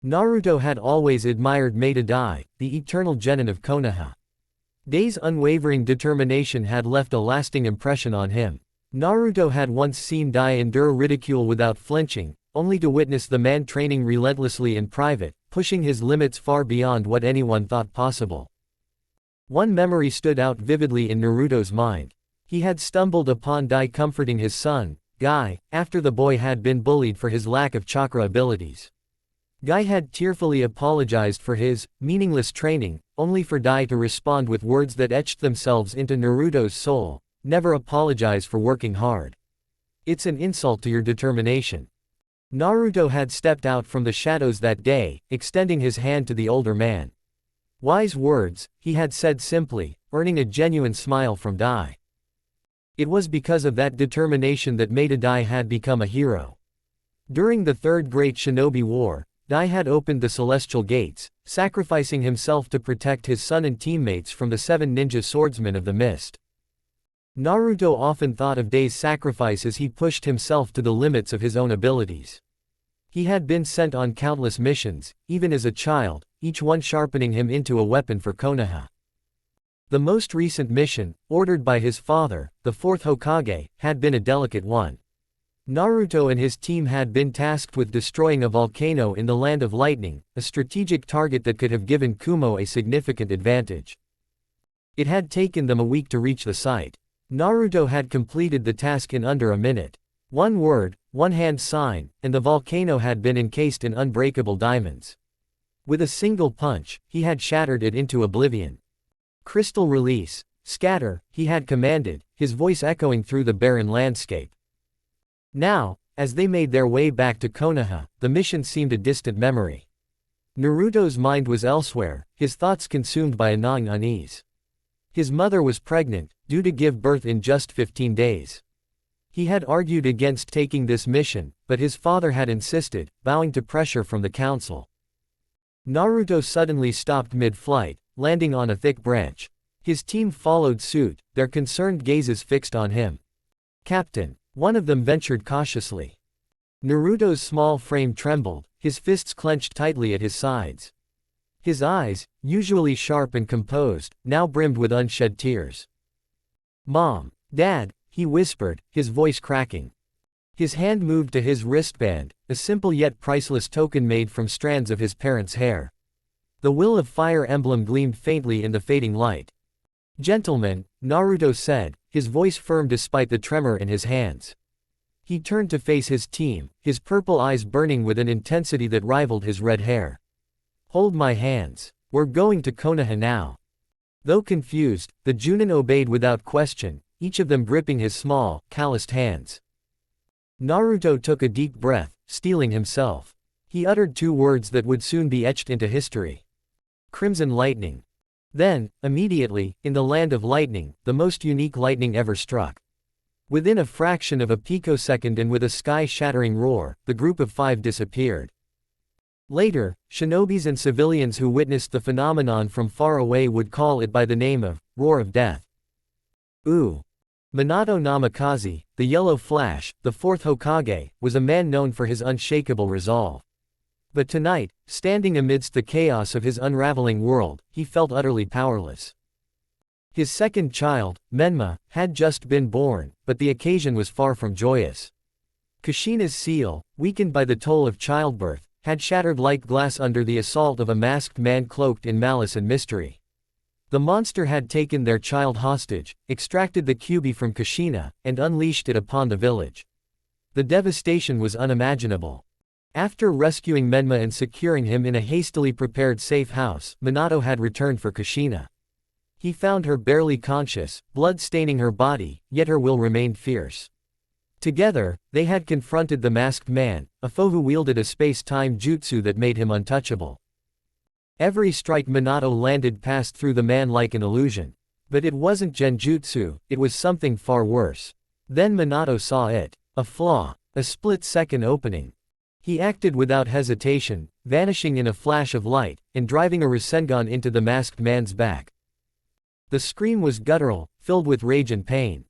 Naruto had always admired Maida Dai, the eternal genin of Konoha. Dai's unwavering determination had left a lasting impression on him. Naruto had once seen Dai endure ridicule without flinching, only to witness the man training relentlessly in private, pushing his limits far beyond what anyone thought possible. One memory stood out vividly in Naruto's mind. He had stumbled upon Dai comforting his son, Guy, after the boy had been bullied for his lack of chakra abilities. Guy had tearfully apologized for his meaningless training, only for Dai to respond with words that etched themselves into Naruto's soul, never apologize for working hard. It's an insult to your determination. Naruto had stepped out from the shadows that day, extending his hand to the older man. Wise words, he had said simply, earning a genuine smile from Dai. It was because of that determination that made Dai had become a hero. During the Third Great Shinobi War, Dai had opened the Celestial Gates, sacrificing himself to protect his son and teammates from the 7 ninja swordsmen of the mist. Naruto often thought of Dai's sacrifice as he pushed himself to the limits of his own abilities. He had been sent on countless missions, even as a child, each one sharpening him into a weapon for Konoha. The most recent mission, ordered by his father, the 4th Hokage, had been a delicate one. Naruto and his team had been tasked with destroying a volcano in the Land of Lightning, a strategic target that could have given Kumo a significant advantage. It had taken them a week to reach the site. Naruto had completed the task in under a minute. One word, one hand sign, and the volcano had been encased in unbreakable diamonds. With a single punch, he had shattered it into oblivion. Crystal release, scatter, he had commanded, his voice echoing through the barren landscape. Now, as they made their way back to Konoha, the mission seemed a distant memory. Naruto's mind was elsewhere, his thoughts consumed by a gnawing unease. His mother was pregnant, due to give birth in just 15 days. He had argued against taking this mission, but his father had insisted, bowing to pressure from the council. Naruto suddenly stopped mid-flight, landing on a thick branch. His team followed suit, their concerned gazes fixed on him. "Captain," one of them ventured cautiously. Naruto's small frame trembled, his fists clenched tightly at his sides. His eyes, usually sharp and composed, now brimmed with unshed tears. "Mom, Dad," he whispered, his voice cracking. His hand moved to his wristband, a simple yet priceless token made from strands of his parents' hair. The Will of Fire emblem gleamed faintly in the fading light. "Gentlemen," Naruto said, his voice firm despite the tremor in his hands. He turned to face his team, his purple eyes burning with an intensity that rivaled his red hair. "Hold my hands. We're going to Konoha now." Though confused, the Junin obeyed without question, each of them gripping his small, calloused hands. Naruto took a deep breath, steeling himself. He uttered 2 words that would soon be etched into history. Crimson lightning. Then, immediately, in the Land of Lightning, the most unique lightning ever struck. Within a fraction of a picosecond and with a sky-shattering roar, the group of 5 disappeared. Later, shinobis and civilians who witnessed the phenomenon from far away would call it by the name of Roar of Death. Minato Namikaze, the Yellow Flash, the 4th Hokage, was a man known for his unshakable resolve. But tonight, standing amidst the chaos of his unraveling world, he felt utterly powerless. His second child, Menma, had just been born, but the occasion was far from joyous. Kushina's seal, weakened by the toll of childbirth, had shattered like glass under the assault of a masked man cloaked in malice and mystery. The monster had taken their child hostage, extracted the Kyuubi from Kushina, and unleashed it upon the village. The devastation was unimaginable. After rescuing Menma and securing him in a hastily prepared safe house, Minato had returned for Kushina. He found her barely conscious, blood staining her body, yet her will remained fierce. Together, they had confronted the masked man, a foe who wielded a space-time jutsu that made him untouchable. Every strike Minato landed passed through the man like an illusion. But it wasn't genjutsu, it was something far worse. Then Minato saw it. A flaw. A split-second opening. He acted without hesitation, vanishing in a flash of light, and driving a Rasengan into the masked man's back. The scream was guttural, filled with rage and pain.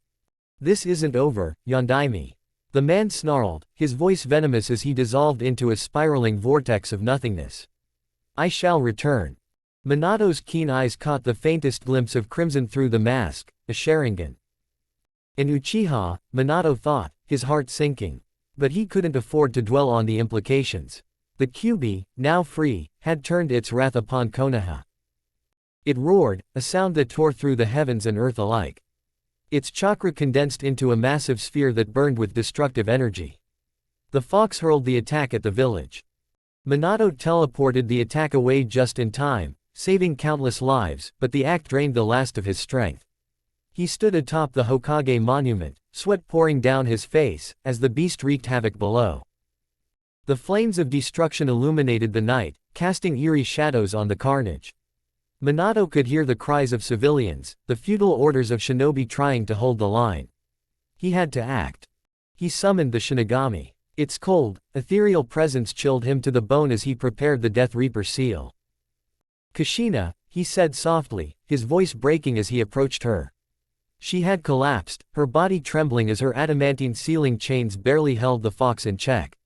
"This isn't over, Yondaime." The man snarled, his voice venomous as he dissolved into a spiraling vortex of nothingness. "I shall return." Minato's keen eyes caught the faintest glimpse of crimson through the mask, a Sharingan. An Uchiha, Minato thought, his heart sinking. But he couldn't afford to dwell on the implications. The Kyuubi, now free, had turned its wrath upon Konoha. It roared, a sound that tore through the heavens and earth alike. Its chakra condensed into a massive sphere that burned with destructive energy. The fox hurled the attack at the village. Minato teleported the attack away just in time, saving countless lives, but the act drained the last of his strength. He stood atop the Hokage monument, sweat pouring down his face, as the beast wreaked havoc below. The flames of destruction illuminated the night, casting eerie shadows on the carnage. Minato could hear the cries of civilians, the futile orders of shinobi trying to hold the line. He had to act. He summoned the Shinigami. Its cold, ethereal presence chilled him to the bone as he prepared the Death Reaper seal. Kushina, he said softly, his voice breaking as he approached her. She had collapsed, her body trembling as her adamantine sealing chains barely held the fox in check.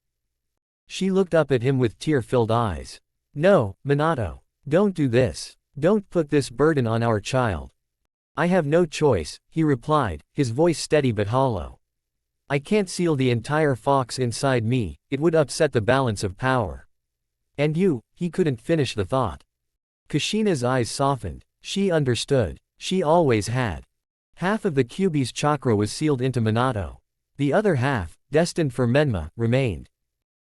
She looked up at him with tear-filled eyes. "No, Minato. Don't do this. Don't put this burden on our child." "I have no choice," he replied, his voice steady but hollow. "I can't seal the entire fox inside me, it would upset the balance of power." "And you," he couldn't finish the thought. Kushina's eyes softened. She understood. She always had. Half of the Kyuubi's chakra was sealed into Minato. The other half, destined for Menma, remained.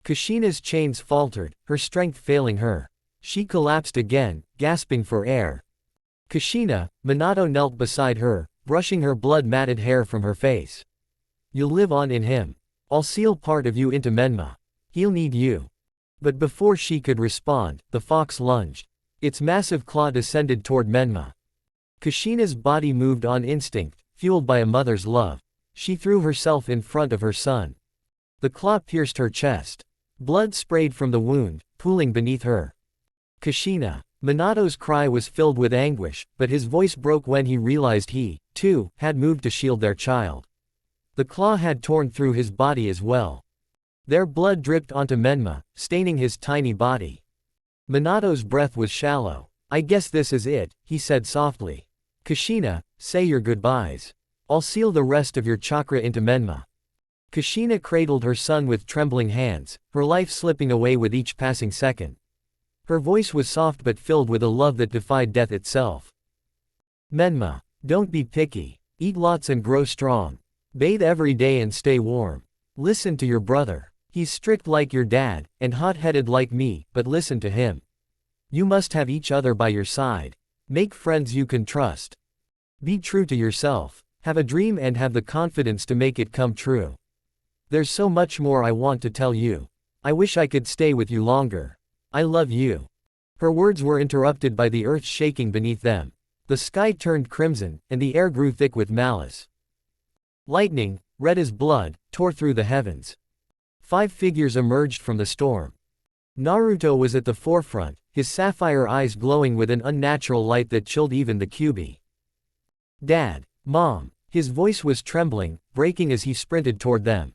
Kushina's chains faltered, her strength failing her. She collapsed again, gasping for air. "Kushina," Minato knelt beside her, brushing her blood-matted hair from her face. "You'll live on in him. I'll seal part of you into Menma. He'll need you." But before she could respond, the fox lunged. Its massive claw descended toward Menma. Kushina's body moved on instinct, fueled by a mother's love. She threw herself in front of her son. The claw pierced her chest. Blood sprayed from the wound, pooling beneath her. "Kushina." Minato's cry was filled with anguish, but his voice broke when he realized he, too, had moved to shield their child. The claw had torn through his body as well. Their blood dripped onto Menma, staining his tiny body. Minato's breath was shallow. "I guess this is it," he said softly. "Kushina, say your goodbyes. I'll seal the rest of your chakra into Menma." Kushina cradled her son with trembling hands, her life slipping away with each passing second. Her voice was soft but filled with a love that defied death itself. "Menma, don't be picky. Eat lots and grow strong. Bathe every day and stay warm. Listen to your brother. He's strict like your dad, and hot-headed like me, but listen to him. You must have each other by your side. Make friends you can trust. Be true to yourself. Have a dream and have the confidence to make it come true. There's so much more I want to tell you. I wish I could stay with you longer. I love you." Her words were interrupted by the earth shaking beneath them. The sky turned crimson, and the air grew thick with malice. Lightning, red as blood, tore through the heavens. 5 figures emerged from the storm. Naruto was at the forefront, his sapphire eyes glowing with an unnatural light that chilled even the Kyuubi. "Dad, Mom." His voice was trembling, breaking as he sprinted toward them.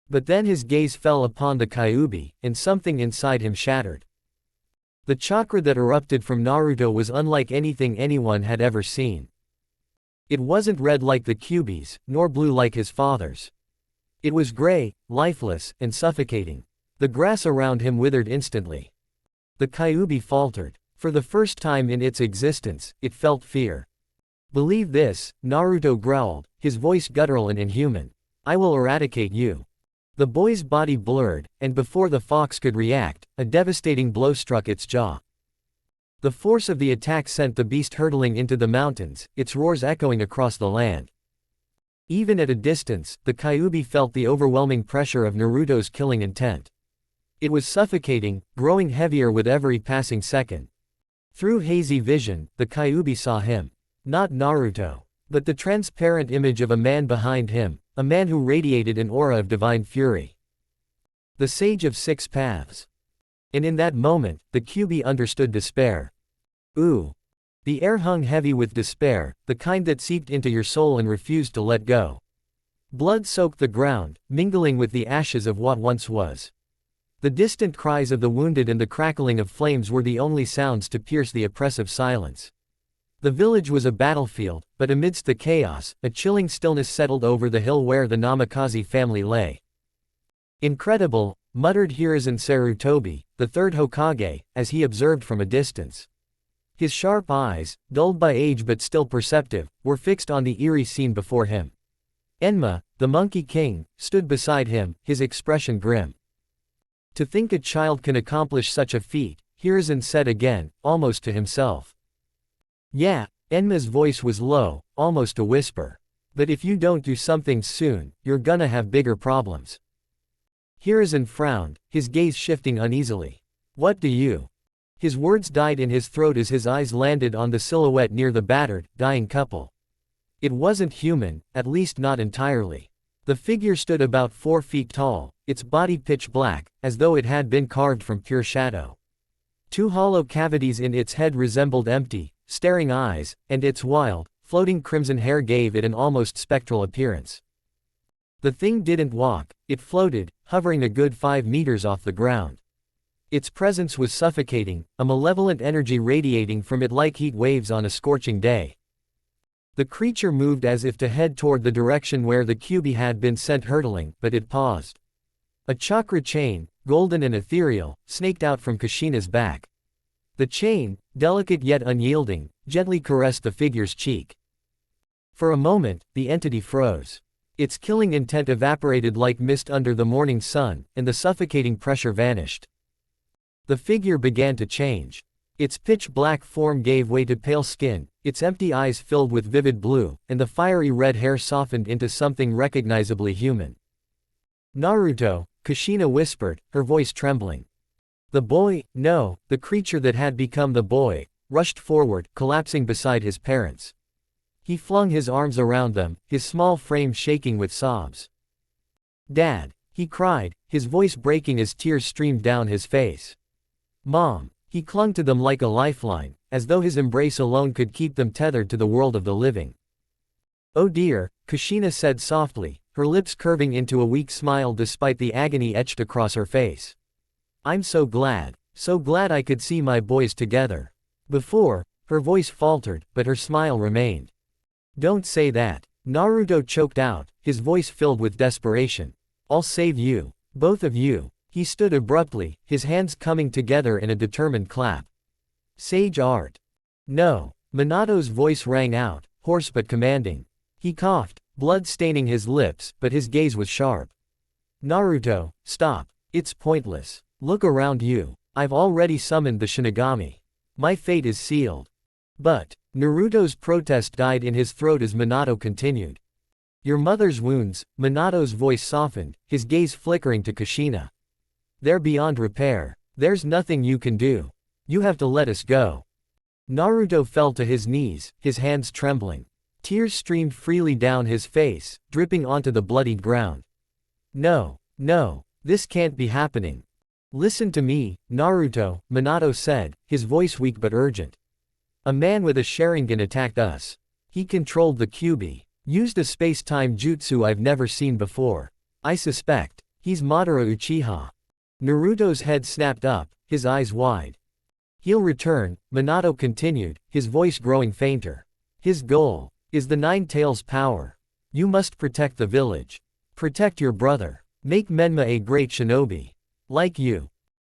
But then his gaze fell upon the Kyuubi, and something inside him shattered. The chakra that erupted from Naruto was unlike anything anyone had ever seen. It wasn't red like the Kyuubi's, nor blue like his father's. It was gray, lifeless, and suffocating. The grass around him withered instantly. The Kyuubi faltered. For the first time in its existence, it felt fear. "Believe this," Naruto growled, his voice guttural and inhuman. "I will eradicate you." The boy's body blurred, and before the fox could react, a devastating blow struck its jaw. The force of the attack sent the beast hurtling into the mountains, its roars echoing across the land. Even at a distance, the Kyuubi felt the overwhelming pressure of Naruto's killing intent. It was suffocating, growing heavier with every passing second. Through hazy vision, the Kyuubi saw him. Not Naruto, but the transparent image of a man behind him, a man who radiated an aura of divine fury. The Sage of Six Paths. And in that moment, the Kyuubi understood despair. Ooh. The air hung heavy with despair, the kind that seeped into your soul and refused to let go. Blood soaked the ground, mingling with the ashes of what once was. The distant cries of the wounded and the crackling of flames were the only sounds to pierce the oppressive silence. The village was a battlefield, but amidst the chaos, a chilling stillness settled over the hill where the Namikaze family lay. "Incredible," muttered Hiruzen Sarutobi, the third Hokage, as he observed from a distance. His sharp eyes, dulled by age but still perceptive, were fixed on the eerie scene before him. Enma, the Monkey King, stood beside him, his expression grim. "To think a child can accomplish such a feat," Hiruzen said again, almost to himself. "Yeah," Enma's voice was low, almost a whisper. "But if you don't do something soon, you're gonna have bigger problems." Hiruzen frowned, his gaze shifting uneasily. "What do you His words died in his throat as his eyes landed on the silhouette near the battered, dying couple. It wasn't human, at least not entirely. The figure stood about 4 feet tall, its body pitch black, as though it had been carved from pure shadow. 2 hollow cavities in its head resembled empty, staring eyes, and its wild, floating crimson hair gave it an almost spectral appearance. The thing didn't walk, it floated, hovering a good 5 meters off the ground. Its presence was suffocating, a malevolent energy radiating from it like heat waves on a scorching day. The creature moved as if to head toward the direction where the Kyuubi had been sent hurtling, but it paused. A chakra chain, golden and ethereal, snaked out from Kushina's back. The chain, delicate yet unyielding, gently caressed the figure's cheek. For a moment, the entity froze. Its killing intent evaporated like mist under the morning sun, and the suffocating pressure vanished. The figure began to change. Its pitch-black form gave way to pale skin, its empty eyes filled with vivid blue, and the fiery red hair softened into something recognizably human. "Naruto," Kushina whispered, her voice trembling. The boy, no, the creature that had become the boy, rushed forward, collapsing beside his parents. He flung his arms around them, his small frame shaking with sobs. "Dad!" he cried, his voice breaking as tears streamed down his face. "Mom!" He clung to them like a lifeline, as though his embrace alone could keep them tethered to the world of the living. "Oh dear," Kushina said softly, her lips curving into a weak smile despite the agony etched across her face. "I'm so glad I could see my boys together." Before, her voice faltered, but her smile remained. "Don't say that," Naruto choked out, his voice filled with desperation. "I'll save you. Both of you." He stood abruptly, his hands coming together in a determined clap. "Sage art." "No." Minato's voice rang out, hoarse but commanding. He coughed, blood staining his lips, but his gaze was sharp. "Naruto, stop. It's pointless. Look around you. I've already summoned the Shinigami. My fate is sealed." But Naruto's protest died in his throat as Minato continued. "Your mother's wounds," Minato's voice softened, his gaze flickering to Kushina. "They're beyond repair. There's nothing you can do. You have to let us go." Naruto fell to his knees, his hands trembling. Tears streamed freely down his face, dripping onto the bloodied ground. "No, no, this can't be happening." "Listen to me, Naruto," Minato said, his voice weak but urgent. "A man with a Sharingan attacked us. He controlled the Kyuubi, used a space-time jutsu I've never seen before. I suspect he's Madara Uchiha." Naruto's head snapped up, his eyes wide. "He'll return," Minato continued, his voice growing fainter. "His goal is the Nine Tails power. You must protect the village. Protect your brother. Make Menma a great shinobi. Like you."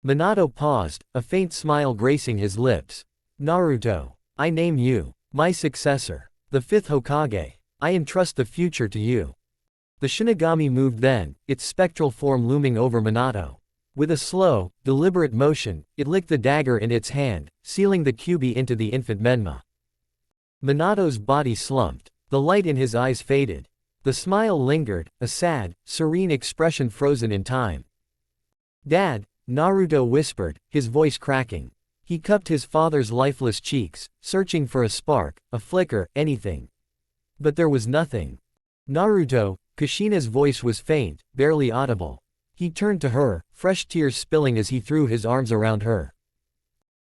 Minato paused, a faint smile gracing his lips. "Naruto, I name you my successor. The 5th Hokage. I entrust the future to you." The Shinigami moved then, its spectral form looming over Minato. With a slow, deliberate motion, it licked the dagger in its hand, sealing the Kyuubi into the infant Menma. Minato's body slumped. The light in his eyes faded. The smile lingered, a sad, serene expression frozen in time. "Dad," Naruto whispered, his voice cracking. He cupped his father's lifeless cheeks, searching for a spark, a flicker, anything. But there was nothing. "Naruto," Kushina's voice was faint, barely audible. He turned to her, fresh tears spilling as he threw his arms around her.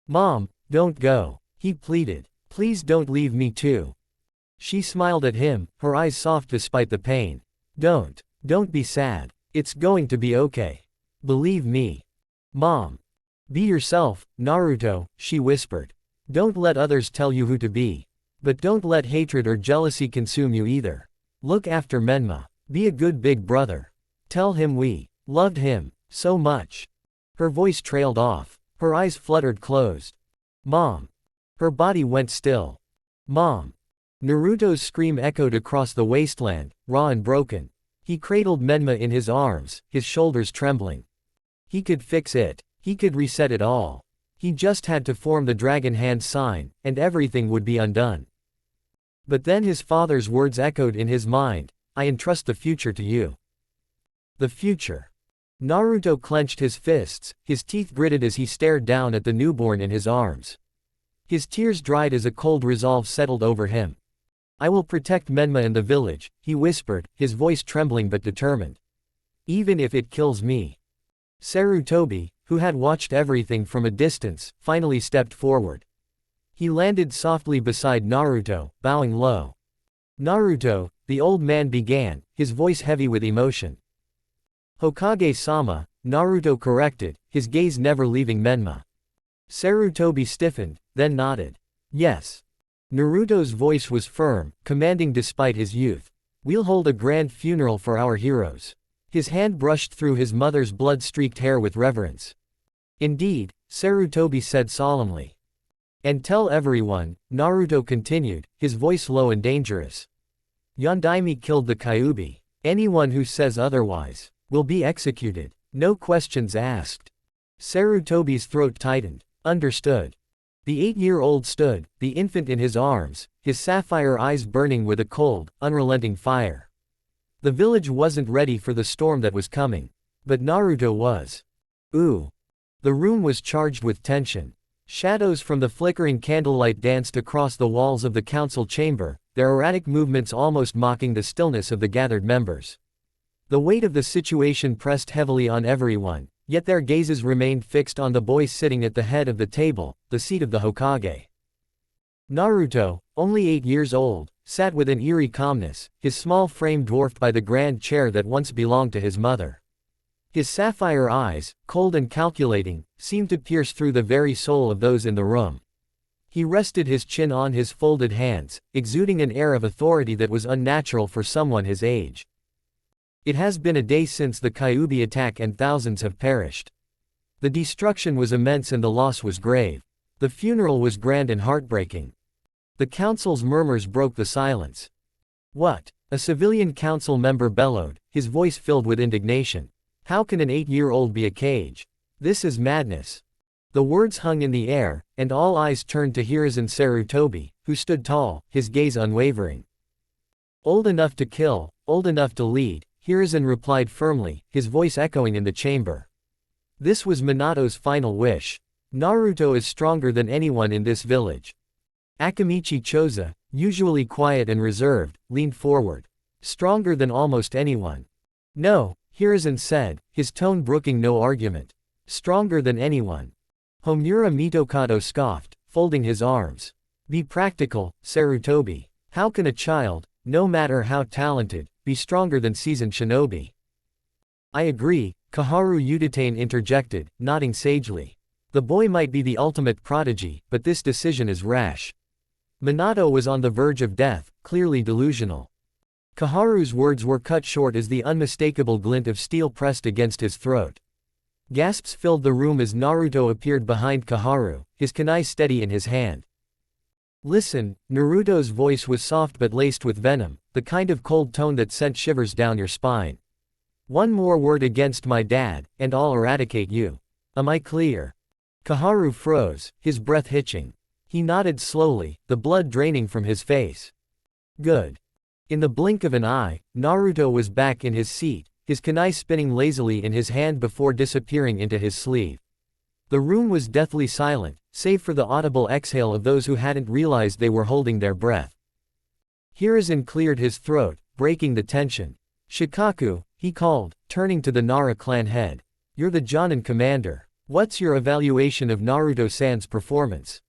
"Mom, don't go," he pleaded. "Please don't leave me too." She smiled at him, her eyes soft despite the pain. Don't be sad. It's going to be okay. Believe me." "Mom. Be yourself, Naruto," she whispered. "Don't let others tell you who to be. But don't let hatred or jealousy consume you either. Look after Menma. Be a good big brother. Tell him we loved him so much." Her voice trailed off. Her eyes fluttered closed. "Mom." Her body went still. "Mom." Naruto's scream echoed across the wasteland, raw and broken. He cradled Menma in his arms, his shoulders trembling. He could fix it. He could reset it all. He just had to form the dragon hand sign, and everything would be undone. But then his father's words echoed in his mind, "I entrust the future to you." The future. Naruto clenched his fists, his teeth gritted as he stared down at the newborn in his arms. His tears dried as a cold resolve settled over him. I will protect Menma and the village, he whispered, his voice trembling but determined. Even if it kills me. Sarutobi, who had watched everything from a distance, finally stepped forward. He landed softly beside Naruto, bowing low. Naruto, the old man began, his voice heavy with emotion. Hokage-sama, Naruto corrected, his gaze never leaving Menma. Sarutobi stiffened, then nodded. Yes. Naruto's voice was firm, commanding despite his youth. We'll hold a grand funeral for our heroes. His hand brushed through his mother's blood-streaked hair with reverence. Indeed, Sarutobi said solemnly. And tell everyone, Naruto continued, his voice low and dangerous. Yondaime killed the Kyuubi. Anyone who says otherwise will be executed. No questions asked. Sarutobi's throat tightened. Understood. The 8-year-old stood, the infant in his arms, his sapphire eyes burning with a cold, unrelenting fire. The village wasn't ready for the storm that was coming. But Naruto was. Ooh. The room was charged with tension. Shadows from the flickering candlelight danced across the walls of the council chamber, their erratic movements almost mocking the stillness of the gathered members. The weight of the situation pressed heavily on everyone, yet their gazes remained fixed on the boy sitting at the head of the table, the seat of the Hokage. Naruto, only 8 years old, sat with an eerie calmness, his small frame dwarfed by the grand chair that once belonged to his mother. His sapphire eyes, cold and calculating, seemed to pierce through the very soul of those in the room. He rested his chin on his folded hands, exuding an air of authority that was unnatural for someone his age. It has been a day since the Kyuubi attack and thousands have perished. The destruction was immense and the loss was grave. The funeral was grand and heartbreaking. The council's murmurs broke the silence. What? A civilian council member bellowed, his voice filled with indignation. How can an 8-year-old be a Kage? This is madness. The words hung in the air, and all eyes turned to Hiruzen Sarutobi, who stood tall, his gaze unwavering. Old enough to kill, old enough to lead, Hiruzen replied firmly, his voice echoing in the chamber. This was Minato's final wish. Naruto is stronger than anyone in this village. Akamichi Choza, usually quiet and reserved, leaned forward. Stronger than almost anyone. No, Hiruzen said, his tone brooking no argument. Stronger than anyone. Homura Mitokado scoffed, folding his arms. Be practical, Sarutobi. How can a child, no matter how talented, be stronger than seasoned shinobi? I agree, Kaharu Uditane interjected, nodding sagely. The boy might be the ultimate prodigy, but this decision is rash. Minato was on the verge of death, clearly delusional. Kaharu's words were cut short as the unmistakable glint of steel pressed against his throat. Gasps filled the room as Naruto appeared behind Kaharu, his kunai steady in his hand. Listen, Naruto's voice was soft but laced with venom, the kind of cold tone that sent shivers down your spine. One more word against my dad, and I'll eradicate you. Am I clear? Kaharu froze, his breath hitching. He nodded slowly, the blood draining from his face. Good. In the blink of an eye, Naruto was back in his seat, his kunai spinning lazily in his hand before disappearing into his sleeve. The room was deathly silent, save for the audible exhale of those who hadn't realized they were holding their breath. Hiruzen cleared his throat, breaking the tension. Shikaku, he called, turning to the Nara clan head. You're the Jonin commander. What's your evaluation of Naruto-san's performance?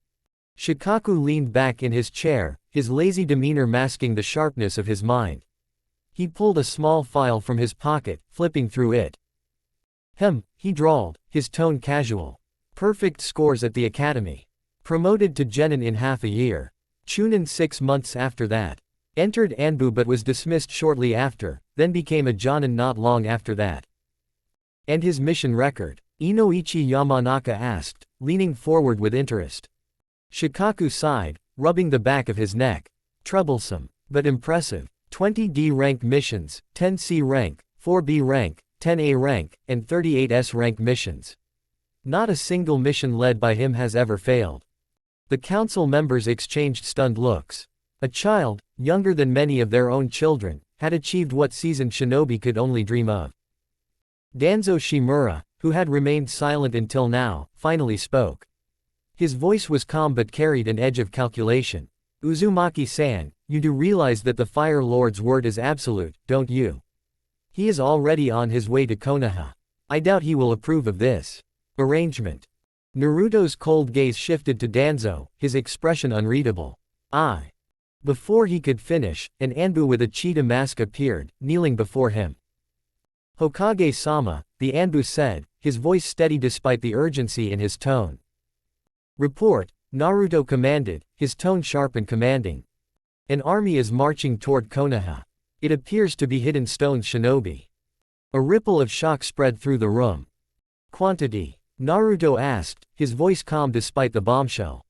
Shikaku leaned back in his chair, his lazy demeanor masking the sharpness of his mind. He pulled a small file from his pocket, flipping through it. He drawled, his tone casual. Perfect scores at the academy. Promoted to Genin in half a year. Chunin 6 months after that. Entered Anbu but was dismissed shortly after, then became a Jonin not long after that. And his mission record? Inoichi Yamanaka asked, leaning forward with interest. Shikaku sighed, rubbing the back of his neck. Troublesome, but impressive. 20D rank missions, 10C rank, 4B rank, 10A rank, and 38S rank missions. Not a single mission led by him has ever failed. The council members exchanged stunned looks. A child, younger than many of their own children, had achieved what seasoned shinobi could only dream of. Danzo Shimura, who had remained silent until now, finally spoke. His voice was calm but carried an edge of calculation. Uzumaki-san, you do realize that the Fire Lord's word is absolute, don't you? He is already on his way to Konoha. I doubt he will approve of this arrangement. Naruto's cold gaze shifted to Danzo, his expression unreadable. Before he could finish, an Anbu with a cheetah mask appeared, kneeling before him. Hokage-sama, the Anbu said, his voice steady despite the urgency in his tone. Report, Naruto commanded, his tone sharp and commanding. An army is marching toward Konoha. It appears to be Hidden Stone's shinobi. A ripple of shock spread through the room. Quantity? Naruto asked, his voice calm despite the bombshell.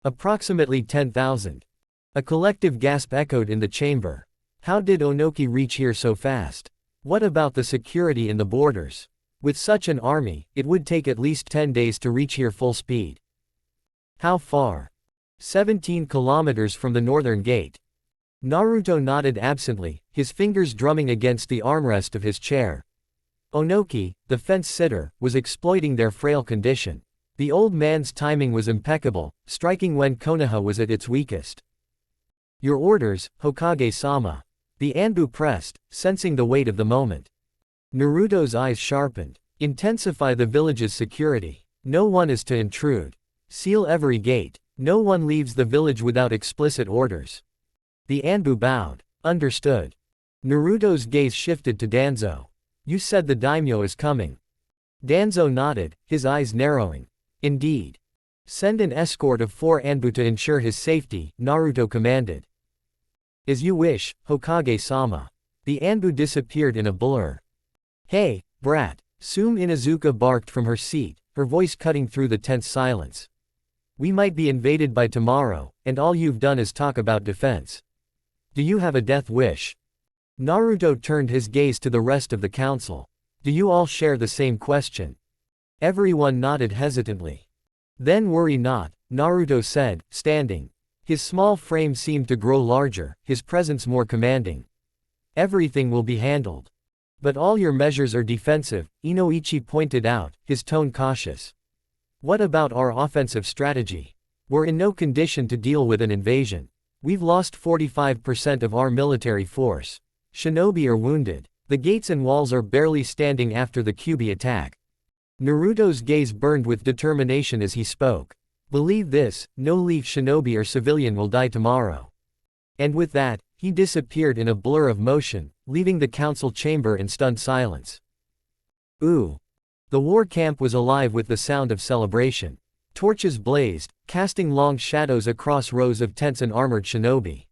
Approximately 10,000. A collective gasp echoed in the chamber. How did Onoki reach here so fast? What about the security in the borders? With such an army, it would take at least 10 days to reach here full speed. How far? 17 kilometers from the northern gate. Naruto nodded absently, his fingers drumming against the armrest of his chair. Onoki, the fence-sitter, was exploiting their frail condition. The old man's timing was impeccable, striking when Konoha was at its weakest. Your orders, Hokage-sama. The Anbu pressed, sensing the weight of the moment. Naruto's eyes sharpened. Intensify the village's security. No one is to intrude. Seal every gate. No one leaves the village without explicit orders. The Anbu bowed. Understood. Naruto's gaze shifted to Danzo. You said the daimyo is coming. Danzo nodded, his eyes narrowing. Indeed. Send an escort of 4 Anbu to ensure his safety, Naruto commanded. As you wish, Hokage-sama. The Anbu disappeared in a blur. Hey, brat, Sume Inuzuka barked from her seat, her voice cutting through the tense silence. We might be invaded by tomorrow, and all you've done is talk about defense. Do you have a death wish? Naruto turned his gaze to the rest of the council. Do you all share the same question? Everyone nodded hesitantly. Then worry not, Naruto said, standing. His small frame seemed to grow larger, his presence more commanding. Everything will be handled. But all your measures are defensive, Inoichi pointed out, his tone cautious. What about our offensive strategy? We're in no condition to deal with an invasion. We've lost 45% of our military force. Shinobi are wounded. The gates and walls are barely standing after the Kyuubi attack. Naruto's gaze burned with determination as he spoke. Believe this, no Leaf shinobi or civilian will die tomorrow. And with that, he disappeared in a blur of motion, leaving the council chamber in stunned silence. Ooh. The war camp was alive with the sound of celebration. Torches blazed, casting long shadows across rows of tents and armored shinobi.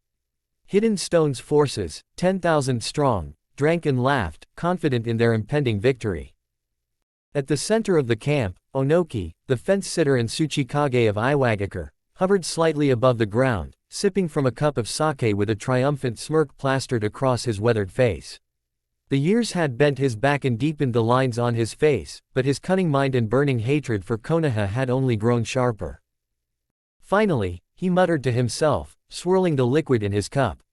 Hidden Stone's forces, 10,000 strong, drank and laughed, confident in their impending victory. At the center of the camp, Onoki, the fence-sitter and Tsuchikage of Iwagakure, hovered slightly above the ground, sipping from a cup of sake with a triumphant smirk plastered across his weathered face. The years had bent his back and deepened the lines on his face, but his cunning mind and burning hatred for Konoha had only grown sharper. Finally, he muttered to himself, swirling the liquid in his cup.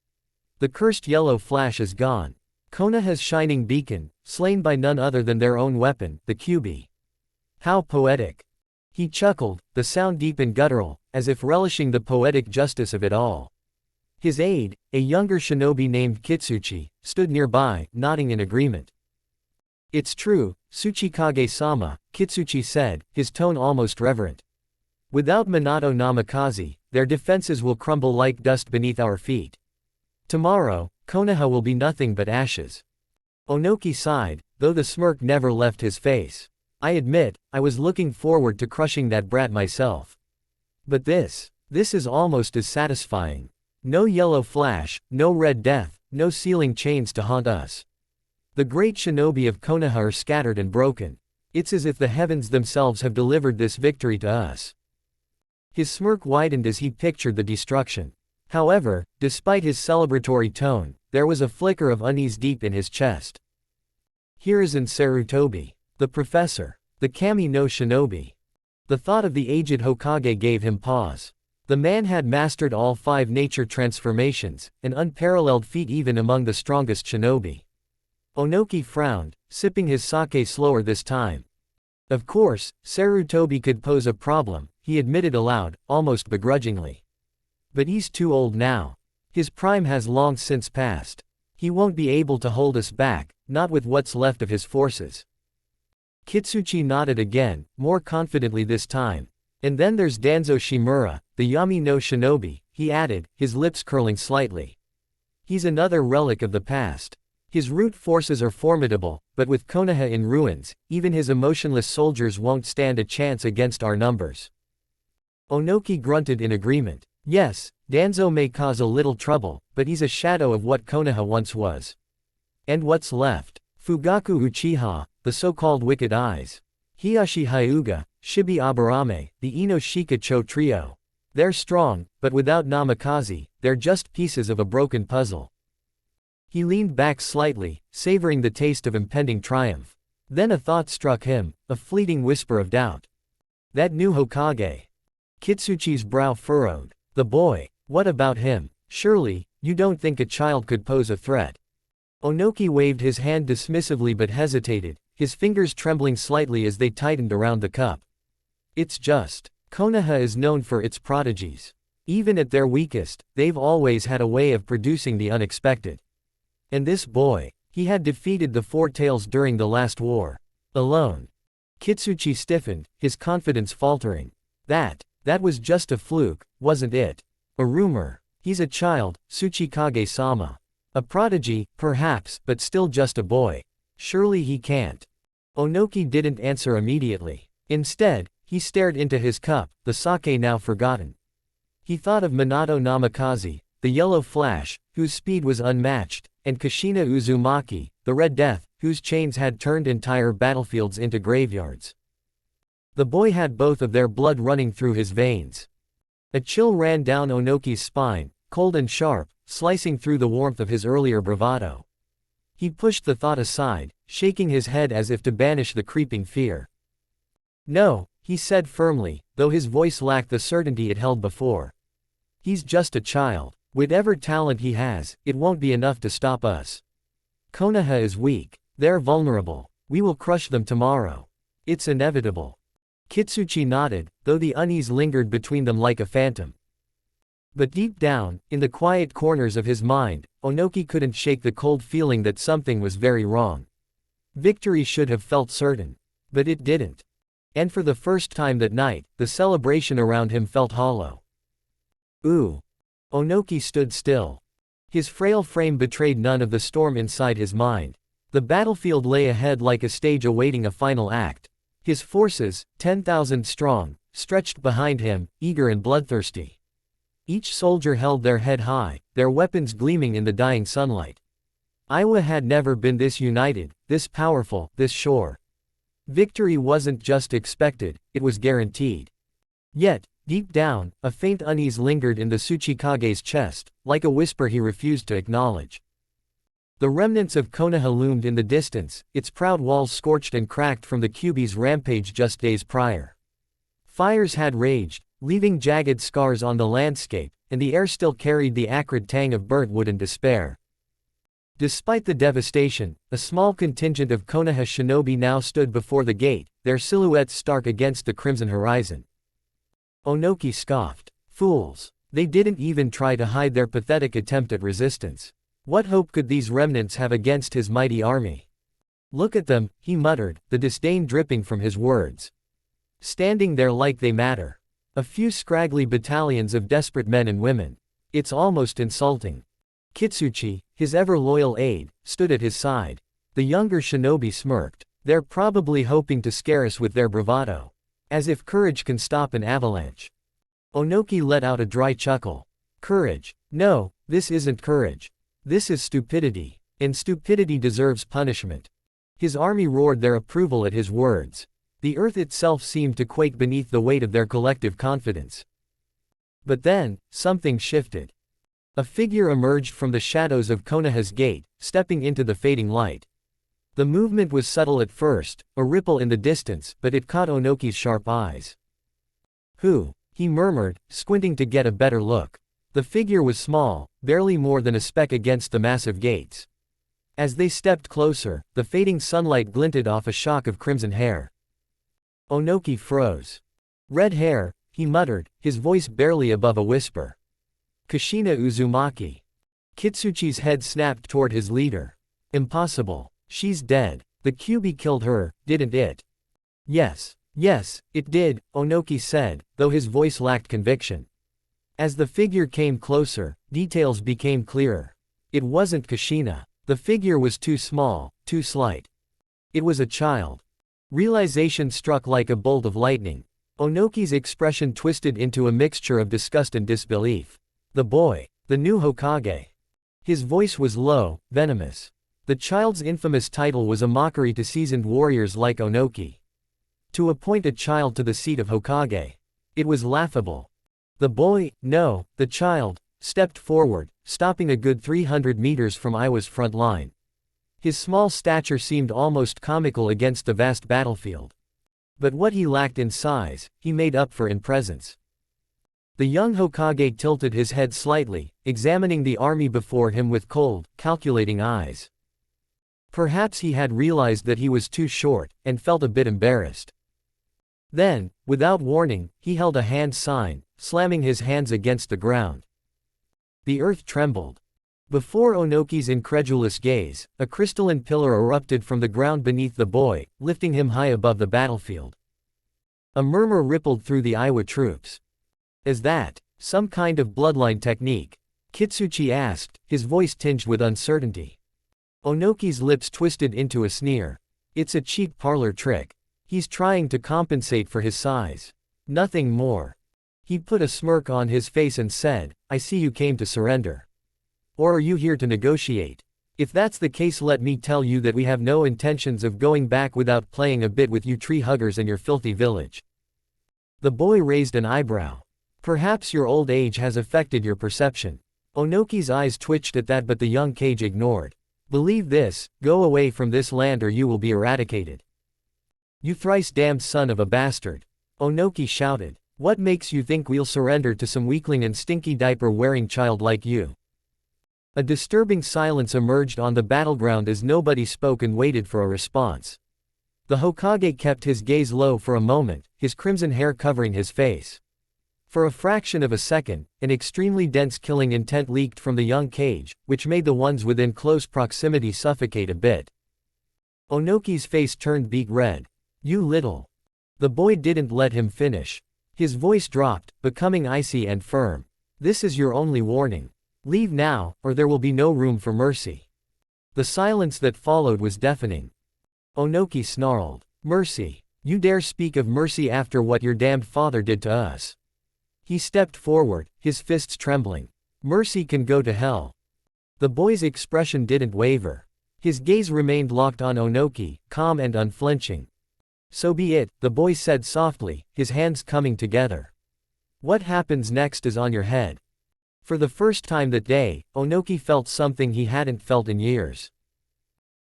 The cursed yellow flash is gone. Konoha's shining beacon, slain by none other than their own weapon, the Kyuubi. How poetic. He chuckled, the sound deep and guttural, as if relishing the poetic justice of it all. His aide, a younger shinobi named Kitsuchi, stood nearby, nodding in agreement. It's true, Tsuchikage-sama, Kitsuchi said, his tone almost reverent. Without Minato Namikaze, their defenses will crumble like dust beneath our feet. Tomorrow, Konoha will be nothing but ashes. Onoki sighed, though the smirk never left his face. I admit, I was looking forward to crushing that brat myself. But this is almost as satisfying. No yellow flash, no red death, no sealing chains to haunt us. The great shinobi of Konoha are scattered and broken. It's as if the heavens themselves have delivered this victory to us. His smirk widened as he pictured the destruction. However, despite his celebratory tone, there was a flicker of unease deep in his chest. Here is in Sarutobi, the professor, the Kami no Shinobi. The thought of the aged Hokage gave him pause. The man had mastered all 5 nature transformations, an unparalleled feat even among the strongest shinobi. Onoki frowned, sipping his sake slower this time. Of course, Sarutobi could pose a problem, he admitted aloud, almost begrudgingly. But he's too old now. His prime has long since passed. He won't be able to hold us back, not with what's left of his forces. Kitsuchi nodded again, more confidently this time. And then there's Danzo Shimura, the Yami no shinobi, he added, his lips curling slightly. He's another relic of the past. His root forces are formidable, but with Konoha in ruins, even his emotionless soldiers won't stand a chance against our numbers. Onoki grunted in agreement. Yes, Danzo may cause a little trouble, but he's a shadow of what Konoha once was. And what's left? Fugaku Uchiha, the so-called Wicked Eyes. Hiyashi Hyuga, Shibi Aburame, the Ino Shikacho trio. They're strong, but without Namikaze, they're just pieces of a broken puzzle. He leaned back slightly, savoring the taste of impending triumph. Then a thought struck him, a fleeting whisper of doubt. That new Hokage. Kitsuchi's brow furrowed. The boy. What about him? Surely, you don't think a child could pose a threat? Onoki waved his hand dismissively but hesitated, his fingers trembling slightly as they tightened around the cup. It's just. Konoha is known for its prodigies. Even at their weakest, they've always had a way of producing the unexpected. And this boy, he had defeated the Four Tails during the last war. Alone. Kitsuchi stiffened, his confidence faltering. That was just a fluke, wasn't it? A rumor. He's a child, Tsuchikage-sama. A prodigy, perhaps, but still just a boy. Surely he can't. Onoki didn't answer immediately. Instead, he stared into his cup, the sake now forgotten. He thought of Minato Namikaze, the Yellow Flash, whose speed was unmatched, and Kushina Uzumaki, the Red Death, whose chains had turned entire battlefields into graveyards. The boy had both of their blood running through his veins. A chill ran down Onoki's spine, cold and sharp, slicing through the warmth of his earlier bravado. He pushed the thought aside, shaking his head as if to banish the creeping fear. No, he said firmly, though his voice lacked the certainty it held before. He's just a child. Whatever talent he has, it won't be enough to stop us. Konoha is weak. They're vulnerable. We will crush them tomorrow. It's inevitable. Kitsuchi nodded, though the unease lingered between them like a phantom. But deep down, in the quiet corners of his mind, Onoki couldn't shake the cold feeling that something was very wrong. Victory should have felt certain. But it didn't. And for the first time that night, the celebration around him felt hollow. Ooh. Onoki stood still. His frail frame betrayed none of the storm inside his mind. The battlefield lay ahead like a stage awaiting a final act. His forces, 10,000 strong, stretched behind him, eager and bloodthirsty. Each soldier held their head high, their weapons gleaming in the dying sunlight. Iowa had never been this united, this powerful, this sure. Victory wasn't just expected, it was guaranteed. Yet, deep down, a faint unease lingered in the Tsuchikage's chest, like a whisper he refused to acknowledge. The remnants of Konoha loomed in the distance, its proud walls scorched and cracked from the Kyuubi's rampage just days prior. Fires had raged, leaving jagged scars on the landscape, and the air still carried the acrid tang of burnt wood and despair. Despite the devastation, a small contingent of Konoha shinobi now stood before the gate, their silhouettes stark against the crimson horizon. Onoki scoffed. Fools. They didn't even try to hide their pathetic attempt at resistance. What hope could these remnants have against his mighty army? Look at them, he muttered, the disdain dripping from his words. Standing there like they matter. A few scraggly battalions of desperate men and women. It's almost insulting. Kitsuchi, his ever-loyal aide, stood at his side. The younger shinobi smirked. They're probably hoping to scare us with their bravado. As if courage can stop an avalanche. Onoki let out a dry chuckle. Courage. No, this isn't courage. This is stupidity. And stupidity deserves punishment. His army roared their approval at his words. The earth itself seemed to quake beneath the weight of their collective confidence. But then, something shifted. A figure emerged from the shadows of Konoha's gate, stepping into the fading light. The movement was subtle at first, a ripple in the distance, but it caught Onoki's sharp eyes. Who? He murmured, squinting to get a better look. The figure was small, barely more than a speck against the massive gates. As they stepped closer, the fading sunlight glinted off a shock of crimson hair. Onoki froze. Red hair, he muttered, his voice barely above a whisper. Kushina Uzumaki. Kitsuchi's head snapped toward his leader. Impossible. She's dead. The Kyuubi killed her, didn't it? Yes, it did, Onoki said, though his voice lacked conviction. As the figure came closer, details became clearer. It wasn't Kushina. The figure was too small, too slight. It was a child. Realization struck like a bolt of lightning. Onoki's expression twisted into a mixture of disgust and disbelief. The boy. The new Hokage. His voice was low, venomous. The child's infamous title was a mockery to seasoned warriors like Onoki. To appoint a child to the seat of Hokage. It was laughable. The boy, no, the child, stepped forward, stopping a good 300 meters from Iwa's front line. His small stature seemed almost comical against the vast battlefield. But what he lacked in size, he made up for in presence. The young Hokage tilted his head slightly, examining the army before him with cold, calculating eyes. Perhaps he had realized that he was too short, and felt a bit embarrassed. Then, without warning, he held a hand sign, slamming his hands against the ground. The earth trembled. Before Onoki's incredulous gaze, a crystalline pillar erupted from the ground beneath the boy, lifting him high above the battlefield. A murmur rippled through the Iwa troops. Is that some kind of bloodline technique? Kitsuchi asked, his voice tinged with uncertainty. Onoki's lips twisted into a sneer. It's a cheap parlor trick. He's trying to compensate for his size. Nothing more. He put a smirk on his face and said, I see you came to surrender. Or are you here to negotiate? If that's the case, let me tell you that we have no intentions of going back without playing a bit with you tree huggers and your filthy village. The boy raised an eyebrow. Perhaps your old age has affected your perception. Onoki's eyes twitched at that, but the young Kage ignored. Believe this, go away from this land or you will be eradicated. You thrice damned son of a bastard. Onoki shouted. What makes you think we'll surrender to some weakling and stinky diaper wearing child like you? A disturbing silence emerged on the battleground as nobody spoke and waited for a response. The Hokage kept his gaze low for a moment, his crimson hair covering his face. For a fraction of a second, an extremely dense killing intent leaked from the young Kage, which made the ones within close proximity suffocate a bit. Onoki's face turned beet red. You little. The boy didn't let him finish. His voice dropped, becoming icy and firm. This is your only warning. Leave now, or there will be no room for mercy. The silence that followed was deafening. Onoki snarled. Mercy. You dare speak of mercy after what your damned father did to us? He stepped forward, his fists trembling. Mercy can go to hell. The boy's expression didn't waver. His gaze remained locked on Onoki, calm and unflinching. So be it, the boy said softly, his hands coming together. What happens next is on your head. For the first time that day, Onoki felt something he hadn't felt in years.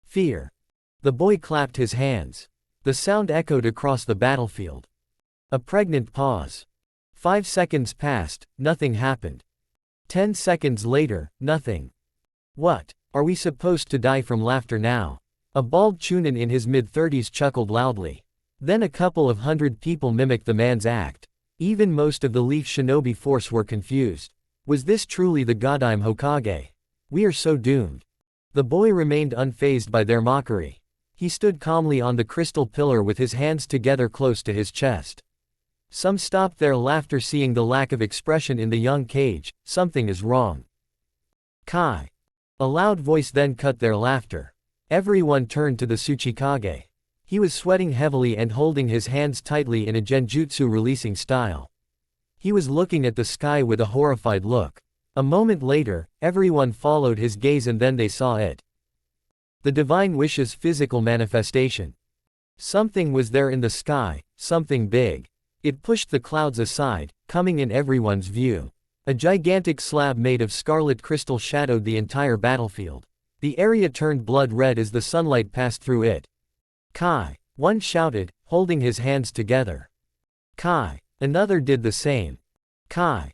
Fear. The boy clapped his hands. The sound echoed across the battlefield. A pregnant pause. 5 seconds passed, nothing happened. 10 seconds later, nothing. What? Are we supposed to die from laughter now? A bald chunin in his mid-30s chuckled loudly. Then a couple of hundred people mimicked the man's act. Even most of the Leaf Shinobi force were confused. Was this truly the Godime Hokage? We are so doomed. The boy remained unfazed by their mockery. He stood calmly on the crystal pillar with his hands together close to his chest. Some stopped their laughter seeing the lack of expression in the young Kage. Something is wrong. Kai. A loud voice then cut their laughter. Everyone turned to the Tsuchikage. He was sweating heavily and holding his hands tightly in a genjutsu releasing style. He was looking at the sky with a horrified look. A moment later, everyone followed his gaze and then they saw it. The divine wish's physical manifestation. Something was there in the sky, something big. It pushed the clouds aside, coming in everyone's view. A gigantic slab made of scarlet crystal shadowed the entire battlefield. The area turned blood red as the sunlight passed through it. Kai. One shouted, holding his hands together. Kai. Another did the same. Kai.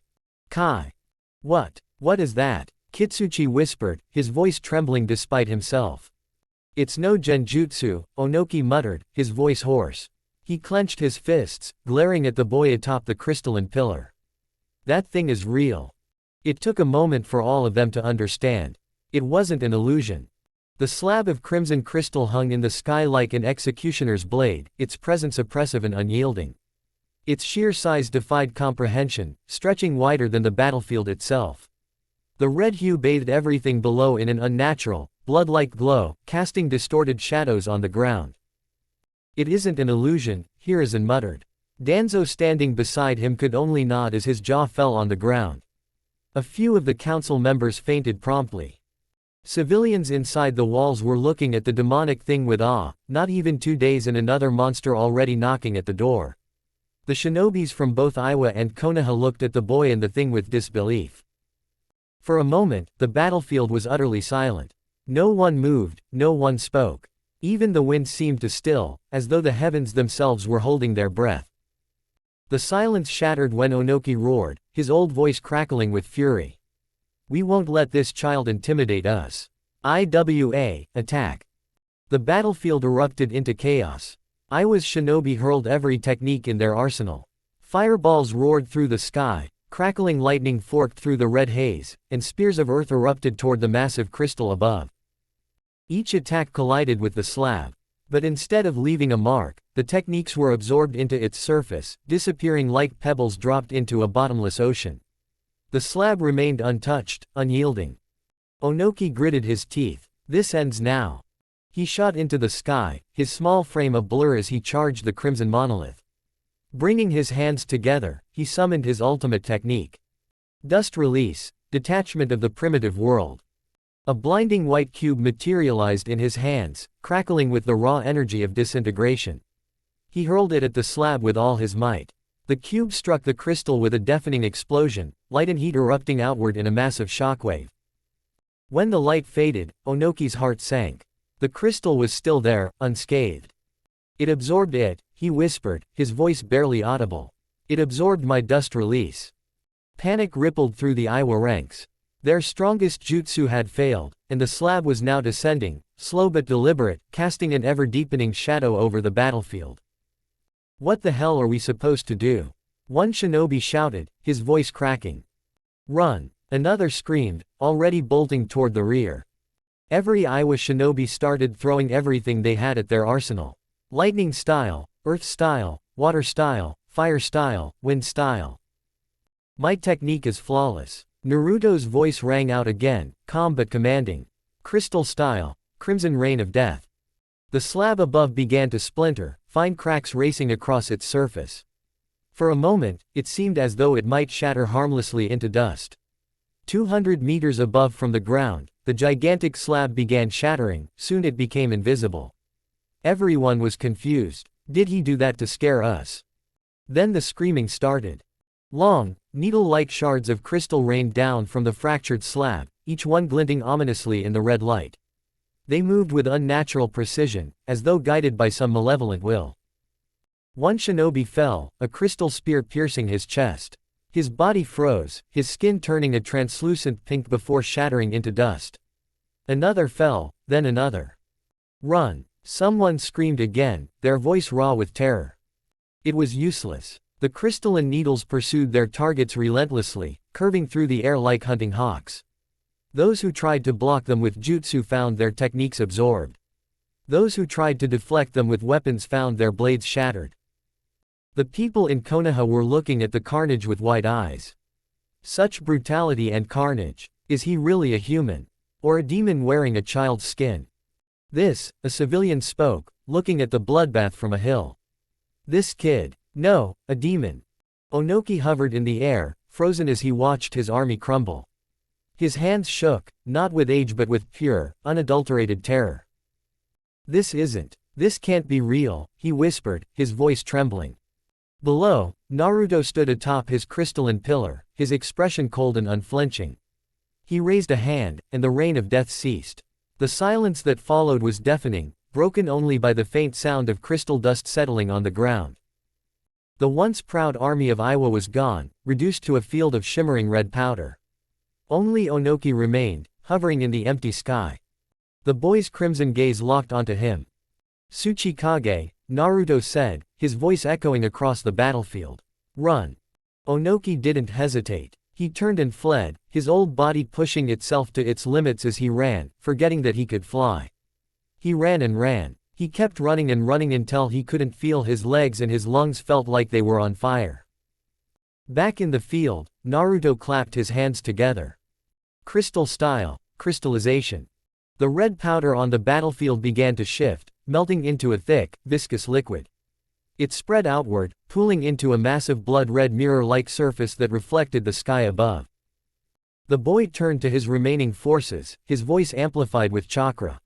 Kai. What is that? Kitsuchi whispered, his voice trembling despite himself. It's no genjutsu, Onoki muttered, his voice hoarse. He clenched his fists, glaring at the boy atop the crystalline pillar. That thing is real. It took a moment for all of them to understand. It wasn't an illusion. The slab of crimson crystal hung in the sky like an executioner's blade, its presence oppressive and unyielding. Its sheer size defied comprehension, stretching wider than the battlefield itself. The red hue bathed everything below in an unnatural, blood-like glow, casting distorted shadows on the ground. It isn't an illusion, Hiruzen muttered. Danzo standing beside him could only nod as his jaw fell on the ground. A few of the council members fainted promptly. Civilians inside the walls were looking at the demonic thing with awe, not even 2 days and another monster already knocking at the door. The shinobis from both Iwa and Konoha looked at the boy and the thing with disbelief. For a moment, the battlefield was utterly silent. No one moved, no one spoke. Even the wind seemed to still, as though the heavens themselves were holding their breath. The silence shattered when Onoki roared, his old voice crackling with fury. We won't let this child intimidate us. IWA, attack. The battlefield erupted into chaos. Iwa's shinobi hurled every technique in their arsenal. Fireballs roared through the sky, crackling lightning forked through the red haze, and spears of earth erupted toward the massive crystal above. Each attack collided with the slab. But instead of leaving a mark, the techniques were absorbed into its surface, disappearing like pebbles dropped into a bottomless ocean. The slab remained untouched, unyielding. Onoki gritted his teeth. This ends now. He shot into the sky, his small frame a blur as he charged the crimson monolith. Bringing his hands together, he summoned his ultimate technique. Dust release, detachment of the primitive world. A blinding white cube materialized in his hands, crackling with the raw energy of disintegration. He hurled it at the slab with all his might. The cube struck the crystal with a deafening explosion, light and heat erupting outward in a massive shockwave. When the light faded, Onoki's heart sank. The crystal was still there, unscathed. It absorbed it, he whispered, his voice barely audible. It absorbed my dust release. Panic rippled through the Iwa ranks. Their strongest jutsu had failed, and the slab was now descending, slow but deliberate, casting an ever-deepening shadow over the battlefield. What the hell are we supposed to do? One shinobi shouted, his voice cracking. Run! Another screamed, already bolting toward the rear. Every Iwa shinobi started throwing everything they had at their arsenal. Lightning style, earth style, water style, fire style, wind style. My technique is flawless. Naruto's voice rang out again, calm but commanding. Crystal style, crimson rain of death. The slab above began to splinter, fine cracks racing across its surface. For a moment, it seemed as though it might shatter harmlessly into dust. 200 meters above from the ground, the gigantic slab began shattering, soon it became invisible. Everyone was confused. Did he do that to scare us? Then the screaming started. Long, needle-like shards of crystal rained down from the fractured slab, each one glinting ominously in the red light. They moved with unnatural precision, as though guided by some malevolent will. One shinobi fell, a crystal spear piercing his chest. His body froze, his skin turning a translucent pink before shattering into dust. Another fell, then another. Run! Someone screamed again, their voice raw with terror. It was useless. The crystalline needles pursued their targets relentlessly, curving through the air like hunting hawks. Those who tried to block them with jutsu found their techniques absorbed. Those who tried to deflect them with weapons found their blades shattered. The people in Konoha were looking at the carnage with wide eyes. Such brutality and carnage. Is he really a human? Or a demon wearing a child's skin? This, a civilian spoke, looking at the bloodbath from a hill. This kid. No, a demon. Onoki hovered in the air, frozen as he watched his army crumble. His hands shook, not with age but with pure, unadulterated terror. This can't be real, he whispered, his voice trembling. Below, Naruto stood atop his crystalline pillar, his expression cold and unflinching. He raised a hand, and the rain of death ceased. The silence that followed was deafening, broken only by the faint sound of crystal dust settling on the ground. The once proud army of Iwa was gone, reduced to a field of shimmering red powder. Only Onoki remained, hovering in the empty sky. The boy's crimson gaze locked onto him. "Tsuchikage," Naruto said, his voice echoing across the battlefield. "Run." Onoki didn't hesitate. He turned and fled, his old body pushing itself to its limits as he ran, forgetting that he could fly. He ran and ran. He kept running and running until he couldn't feel his legs and his lungs felt like they were on fire. Back in the field, Naruto clapped his hands together. Crystal style, crystallization. The red powder on the battlefield began to shift, melting into a thick, viscous liquid. It spread outward, pooling into a massive blood-red mirror-like surface that reflected the sky above. The boy turned to his remaining forces, his voice amplified with chakra.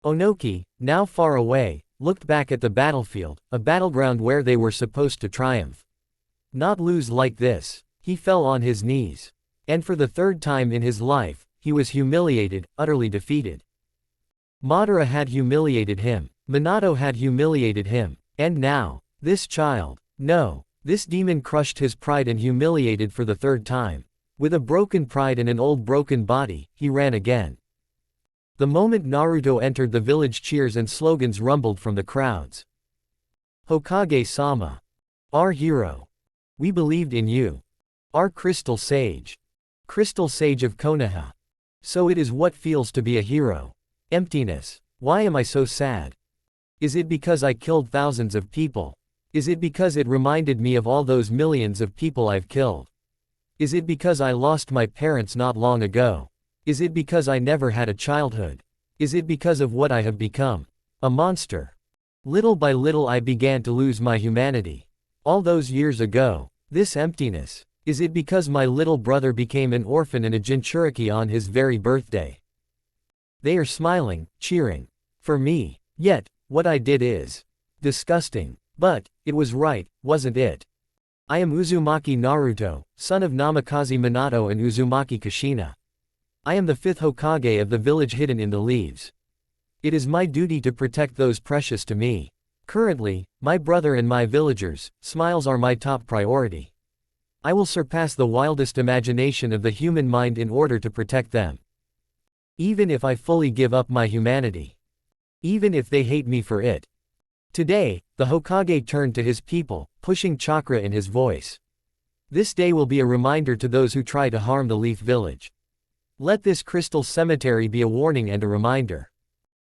Onoki, now far away, looked back at the battlefield, a battleground where they were supposed to triumph. Not lose like this. He fell on his knees. And for the third time in his life, he was humiliated, utterly defeated. Madara had humiliated him. Minato had humiliated him. And now, this child. No, this demon crushed his pride and humiliated for the third time. With a broken pride and an old broken body, he ran again. The moment Naruto entered the village, cheers and slogans rumbled from the crowds. "Hokage-sama. Our hero. We believed in you. Our crystal sage. Crystal sage of Konoha. So it is what feels to be a hero. Emptiness. Why am I so sad? Is it because I killed thousands of people? Is it because it reminded me of all those millions of people I've killed? Is it because I lost my parents not long ago? Is it because I never had a childhood? Is it because of what I have become? A monster. Little by little I began to lose my humanity. All those years ago. This emptiness. Is it because my little brother became an orphan and a Jinchuriki on his very birthday? They are smiling, cheering. For me. Yet, what I did is disgusting. But, it was right, wasn't it? I am Uzumaki Naruto, son of Namikaze Minato and Uzumaki Kushina. I am the 5th Hokage of the village hidden in the leaves. It is my duty to protect those precious to me. Currently, my brother and my villagers' smiles are my top priority. I will surpass the wildest imagination of the human mind in order to protect them. Even if I fully give up my humanity. Even if they hate me for it. Today, the Hokage turned to his people, pushing chakra in his voice. This day will be a reminder to those who try to harm the Leaf Village. Let this crystal cemetery be a warning and a reminder.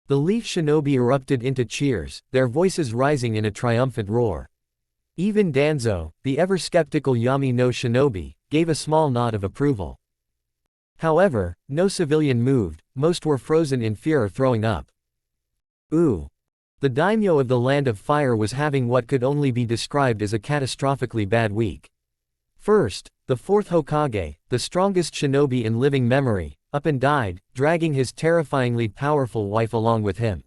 The Leaf Shinobi erupted into cheers, their voices rising in a triumphant roar. Even Danzo, the ever-skeptical Yami no Shinobi, gave a small nod of approval. However, no civilian moved, most were frozen in fear or throwing up. Ooh. The daimyo of the Land of Fire was having what could only be described as a catastrophically bad week. First, the 4th Hokage, the strongest shinobi in living memory, up and died, dragging his terrifyingly powerful wife along with him.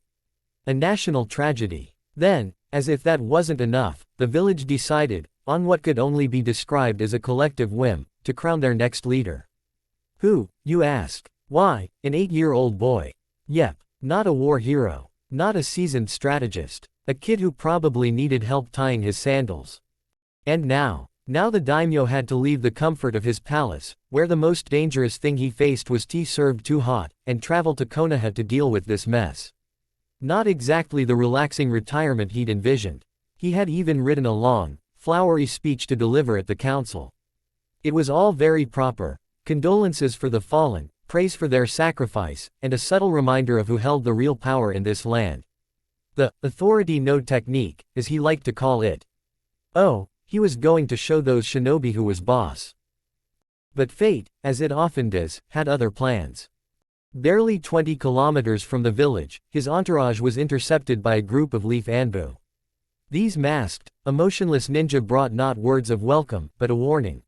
A national tragedy. Then, as if that wasn't enough, the village decided, on what could only be described as a collective whim, to crown their next leader. Who, you ask? Why, an 8-year-old boy. Yep, not a war hero. Not a seasoned strategist. A kid who probably needed help tying his sandals. And now the daimyo had to leave the comfort of his palace, where the most dangerous thing he faced was tea served too hot, and travel to Konoha to deal with this mess. Not exactly the relaxing retirement he'd envisioned. He had even written a long, flowery speech to deliver at the council. It was all very proper. Condolences for the fallen, praise for their sacrifice, and a subtle reminder of who held the real power in this land. The authority no technique, as he liked to call it. Oh, he was going to show those shinobi who was boss. But fate, as it often does, had other plans. Barely 20 kilometers from the village, his entourage was intercepted by a group of Leaf Anbu. These masked, emotionless ninja brought not words of welcome, but a warning.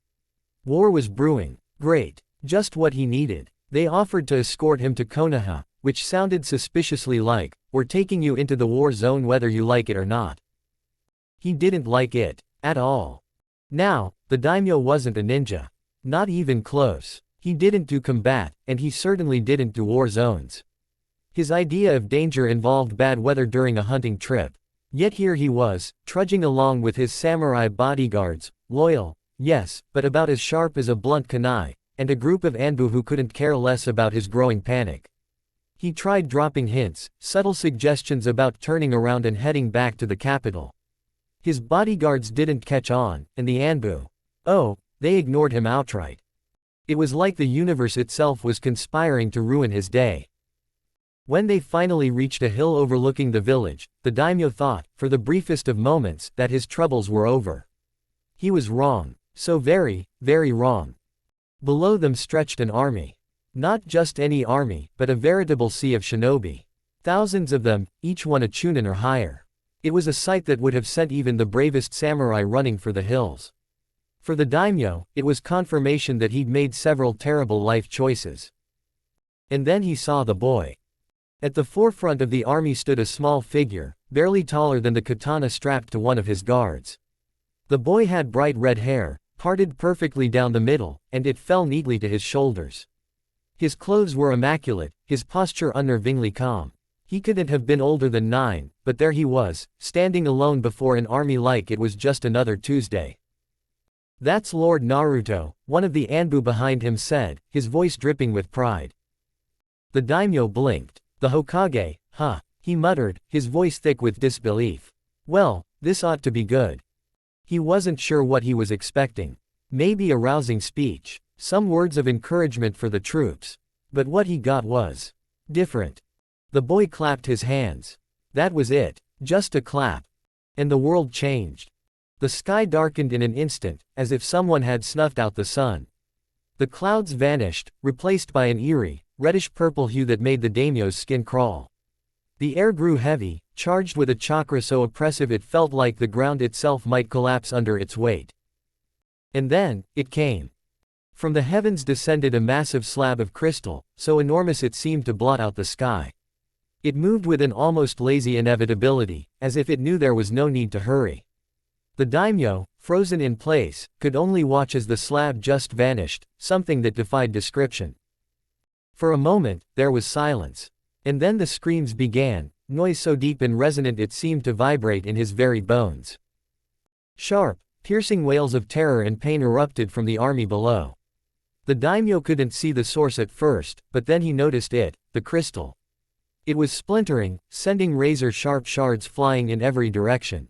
War was brewing. Great. Just what he needed. They offered to escort him to Konoha, which sounded suspiciously like, "We're taking you into the war zone whether you like it or not." He didn't like it. At all. Now, the daimyo wasn't a ninja. Not even close. He didn't do combat, and he certainly didn't do war zones. His idea of danger involved bad weather during a hunting trip. Yet here he was, trudging along with his samurai bodyguards, loyal, yes, but about as sharp as a blunt kunai, and a group of Anbu who couldn't care less about his growing panic. He tried dropping hints, subtle suggestions about turning around and heading back to the capital. His bodyguards didn't catch on, and the Anbu, they ignored him outright. It was like the universe itself was conspiring to ruin his day. When they finally reached a hill overlooking the village, the daimyo thought, for the briefest of moments, that his troubles were over. He was wrong. So very, very wrong. Below them stretched an army. Not just any army, but a veritable sea of shinobi. Thousands of them, each one a chunin or higher. It was a sight that would have sent even the bravest samurai running for the hills. For the daimyo, it was confirmation that he'd made several terrible life choices. And then he saw the boy. At the forefront of the army stood a small figure, barely taller than the katana strapped to one of his guards. The boy had bright red hair, parted perfectly down the middle, and it fell neatly to his shoulders. His clothes were immaculate, his posture unnervingly calm. He couldn't have been older than 9, but there he was, standing alone before an army like it was just another Tuesday. "That's Lord Naruto," one of the Anbu behind him said, his voice dripping with pride. The daimyo blinked. "The Hokage, huh?" he muttered, his voice thick with disbelief. Well, this ought to be good. He wasn't sure what he was expecting. Maybe a rousing speech. Some words of encouragement for the troops. But what he got was different. The boy clapped his hands. That was it. Just a clap. And the world changed. The sky darkened in an instant, as if someone had snuffed out the sun. The clouds vanished, replaced by an eerie, reddish-purple hue that made the daimyo's skin crawl. The air grew heavy, charged with a chakra so oppressive it felt like the ground itself might collapse under its weight. And then, it came. From the heavens descended a massive slab of crystal, so enormous it seemed to blot out the sky. It moved with an almost lazy inevitability, as if it knew there was no need to hurry. The daimyo, frozen in place, could only watch as the slab just vanished, something that defied description. For a moment, there was silence. And then the screams began, noise so deep and resonant it seemed to vibrate in his very bones. Sharp, piercing wails of terror and pain erupted from the army below. The daimyo couldn't see the source at first, but then he noticed it, the crystal. It was splintering, sending razor-sharp shards flying in every direction.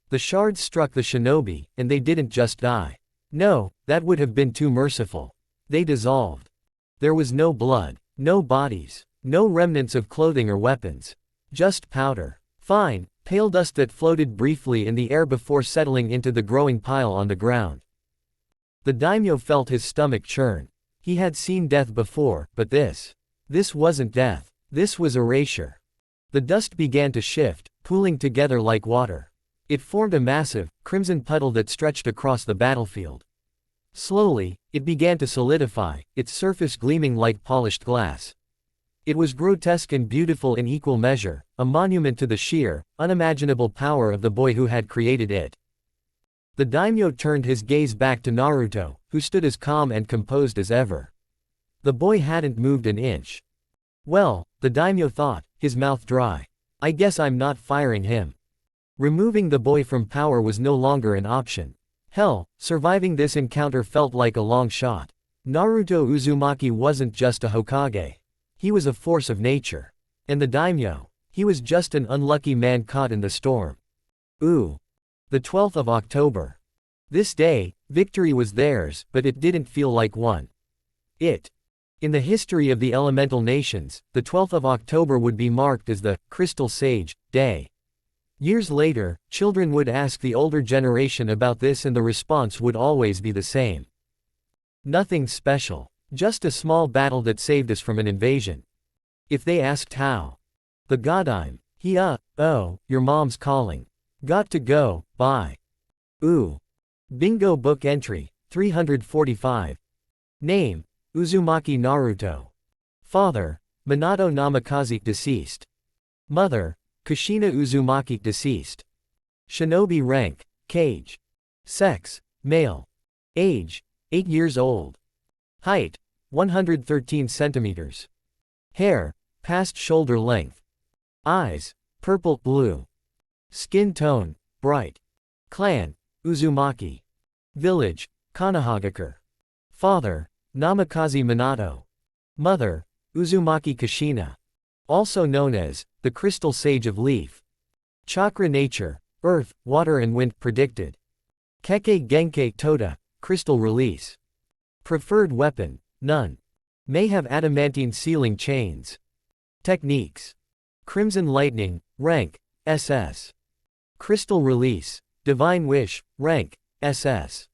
The shards struck the shinobi, and they didn't just die. No, that would have been too merciful. They dissolved. There was no blood, no bodies, no remnants of clothing or weapons. Just powder. Fine, pale dust that floated briefly in the air before settling into the growing pile on the ground. The daimyo felt his stomach churn. He had seen death before, but this wasn't death. This was erasure. The dust began to shift, pooling together like water. It formed a massive, crimson puddle that stretched across the battlefield. Slowly, it began to solidify, its surface gleaming like polished glass. It was grotesque and beautiful in equal measure, a monument to the sheer, unimaginable power of the boy who had created it. The daimyo turned his gaze back to Naruto, who stood as calm and composed as ever. The boy hadn't moved an inch. Well, the daimyo thought, his mouth dry. I guess I'm not firing him. Removing the boy from power was no longer an option. Hell, surviving this encounter felt like a long shot. Naruto Uzumaki wasn't just a Hokage. He was a force of nature. And the daimyo, he was just an unlucky man caught in the storm. The 12th of October. This day, victory was theirs, but it didn't feel like one. In the history of the elemental nations, the 12th of October would be marked as the Crystal Sage Day. Years later, children would ask the older generation about this and the response would always be the same. Nothing special. Just a small battle that saved us from an invasion. If they asked how. The godime. Your mom's calling. Got to go, bye. Bingo book entry, 345. Name, Uzumaki Naruto. Father, Minato Namikaze deceased. Mother, Kushina Uzumaki deceased. Shinobi rank, Kage. Sex, male. Age, 8 years old. Height, 113 centimeters. Hair, past shoulder length. Eyes, purple-blue. Skin tone, bright. Clan, Uzumaki. Village, Konohagakure. Father, Namikaze Minato. Mother, Uzumaki Kushina. Also known as the Crystal Sage of Leaf. Chakra nature, earth, water and wind predicted. Kekkei Tōta, crystal release. Preferred weapon, none. May have adamantine sealing chains. Techniques. Crimson lightning, rank, SS. Crystal release, divine wish, rank, SS.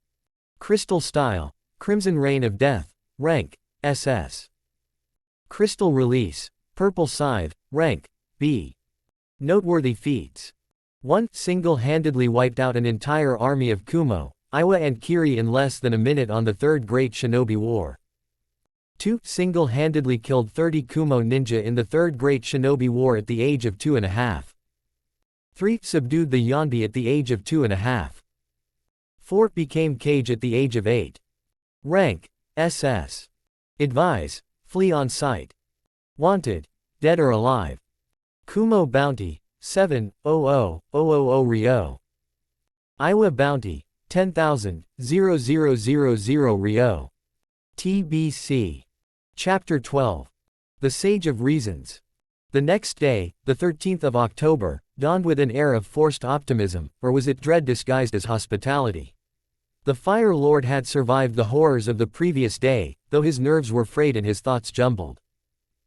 Crystal style, crimson rain of death, rank, SS. Crystal release, purple scythe, rank, B. Noteworthy feats. 1. Single-handedly wiped out an entire army of Kumo, Iwa and Kiri in less than a minute on the Third Great Shinobi War. 2. Single-handedly killed 30 Kumo ninja in the Third Great Shinobi War at the age of 2.5. 3. Subdued the Yonbi at the age of 2.5. 4. Became Kage at the age of 8. Rank, SS. Advise, flee on sight. Wanted, dead or alive. Kumo bounty, 7,000,000 Ryo. Iwa bounty, 10,000, 0000 Ryo. TBC. Chapter 12. The Sage of Reasons. The next day, the 13th of October, dawned with an air of forced optimism, or was it dread disguised as hospitality? The Fire Lord had survived the horrors of the previous day, though his nerves were frayed and his thoughts jumbled.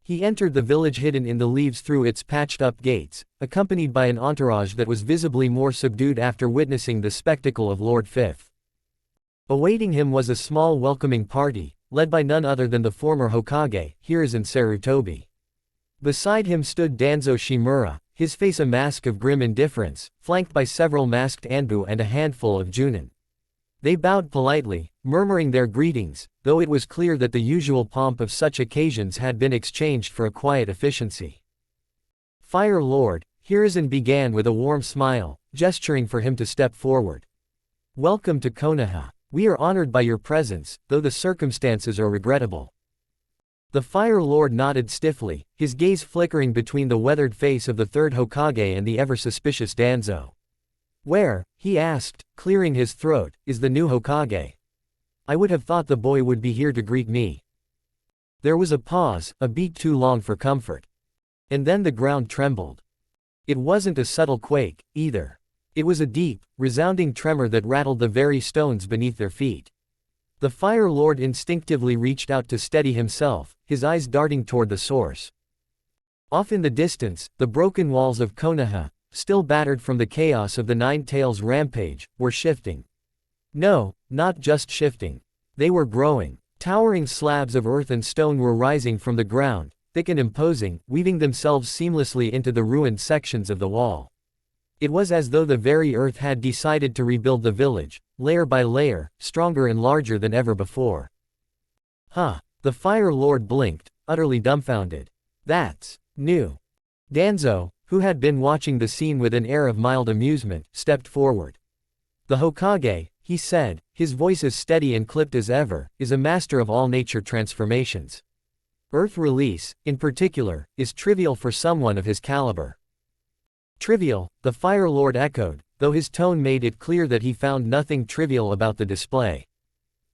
He entered the village hidden in the leaves through its patched-up gates, accompanied by an entourage that was visibly more subdued after witnessing the spectacle of Lord Fifth. Awaiting him was a small welcoming party, led by none other than the former Hokage, Hiruzen Sarutobi. Beside him stood Danzo Shimura, his face a mask of grim indifference, flanked by several masked Anbu and a handful of Junin. They bowed politely, murmuring their greetings, though it was clear that the usual pomp of such occasions had been exchanged for a quiet efficiency. Fire Lord, Hiruzen began with a warm smile, gesturing for him to step forward. Welcome to Konoha. We are honored by your presence, though the circumstances are regrettable. The Fire Lord nodded stiffly, his gaze flickering between the weathered face of the third Hokage and the ever-suspicious Danzo. Where, he asked, clearing his throat, is the new Hokage? I would have thought the boy would be here to greet me. There was a pause, a beat too long for comfort. And then the ground trembled. It wasn't a subtle quake, either. It was a deep, resounding tremor that rattled the very stones beneath their feet. The Fire Lord instinctively reached out to steady himself, his eyes darting toward the source. Off in the distance, the broken walls of Konoha, still battered from the chaos of the Nine Tails rampage, were shifting. No, not just shifting. They were growing. Towering slabs of earth and stone were rising from the ground, thick and imposing, weaving themselves seamlessly into the ruined sections of the wall. It was as though the very earth had decided to rebuild the village, layer by layer, stronger and larger than ever before. Huh. The Fire Lord blinked, utterly dumbfounded. That's new. Danzo, who had been watching the scene with an air of mild amusement, stepped forward. The Hokage, he said, his voice as steady and clipped as ever, is a master of all nature transformations. Earth release, in particular, is trivial for someone of his caliber. Trivial, the Fire Lord echoed, though his tone made it clear that he found nothing trivial about the display.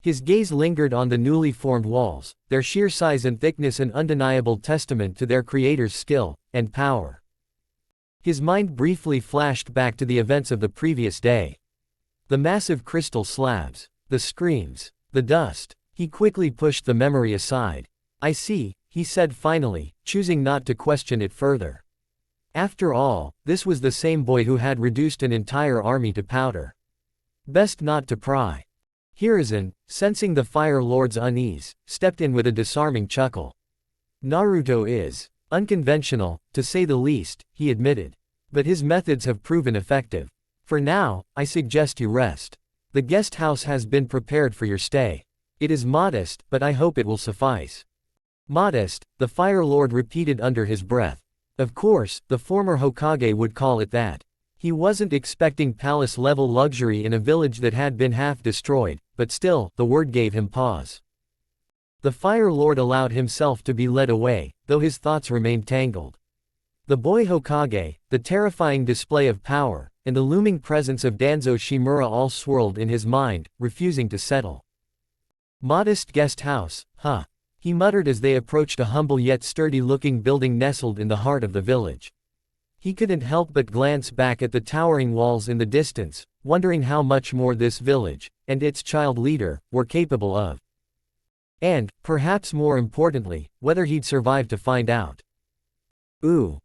His gaze lingered on the newly formed walls, their sheer size and thickness an undeniable testament to their creator's skill and power. His mind briefly flashed back to the events of the previous day. The massive crystal slabs, the screams, the dust. He quickly pushed the memory aside. I see, he said finally, choosing not to question it further. After all, this was the same boy who had reduced an entire army to powder. Best not to pry. Hiruzen, sensing the Fire Lord's unease, stepped in with a disarming chuckle. Naruto is unconventional, to say the least, he admitted. But his methods have proven effective. For now, I suggest you rest. The guest house has been prepared for your stay. It is modest, but I hope it will suffice. Modest, the Fire Lord repeated under his breath. Of course, the former Hokage would call it that. He wasn't expecting palace-level luxury in a village that had been half destroyed, but still, the word gave him pause. The Fire Lord allowed himself to be led away, though his thoughts remained tangled. The boy Hokage, the terrifying display of power, and the looming presence of Danzo Shimura all swirled in his mind, refusing to settle. Modest guest house, huh? He muttered as they approached a humble yet sturdy-looking building nestled in the heart of the village. He couldn't help but glance back at the towering walls in the distance, wondering how much more this village, and its child leader, were capable of. And, perhaps more importantly, whether he'd survive to find out. Ooh.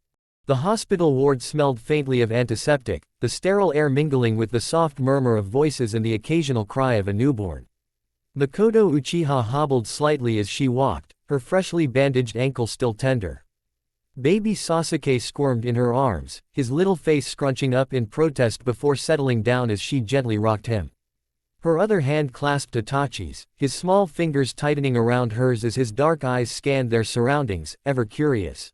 The hospital ward smelled faintly of antiseptic, the sterile air mingling with the soft murmur of voices and the occasional cry of a newborn. Makoto Uchiha hobbled slightly as she walked, her freshly bandaged ankle still tender. Baby Sasuke squirmed in her arms, his little face scrunching up in protest before settling down as she gently rocked him. Her other hand clasped Itachi's, his small fingers tightening around hers as his dark eyes scanned their surroundings, ever curious.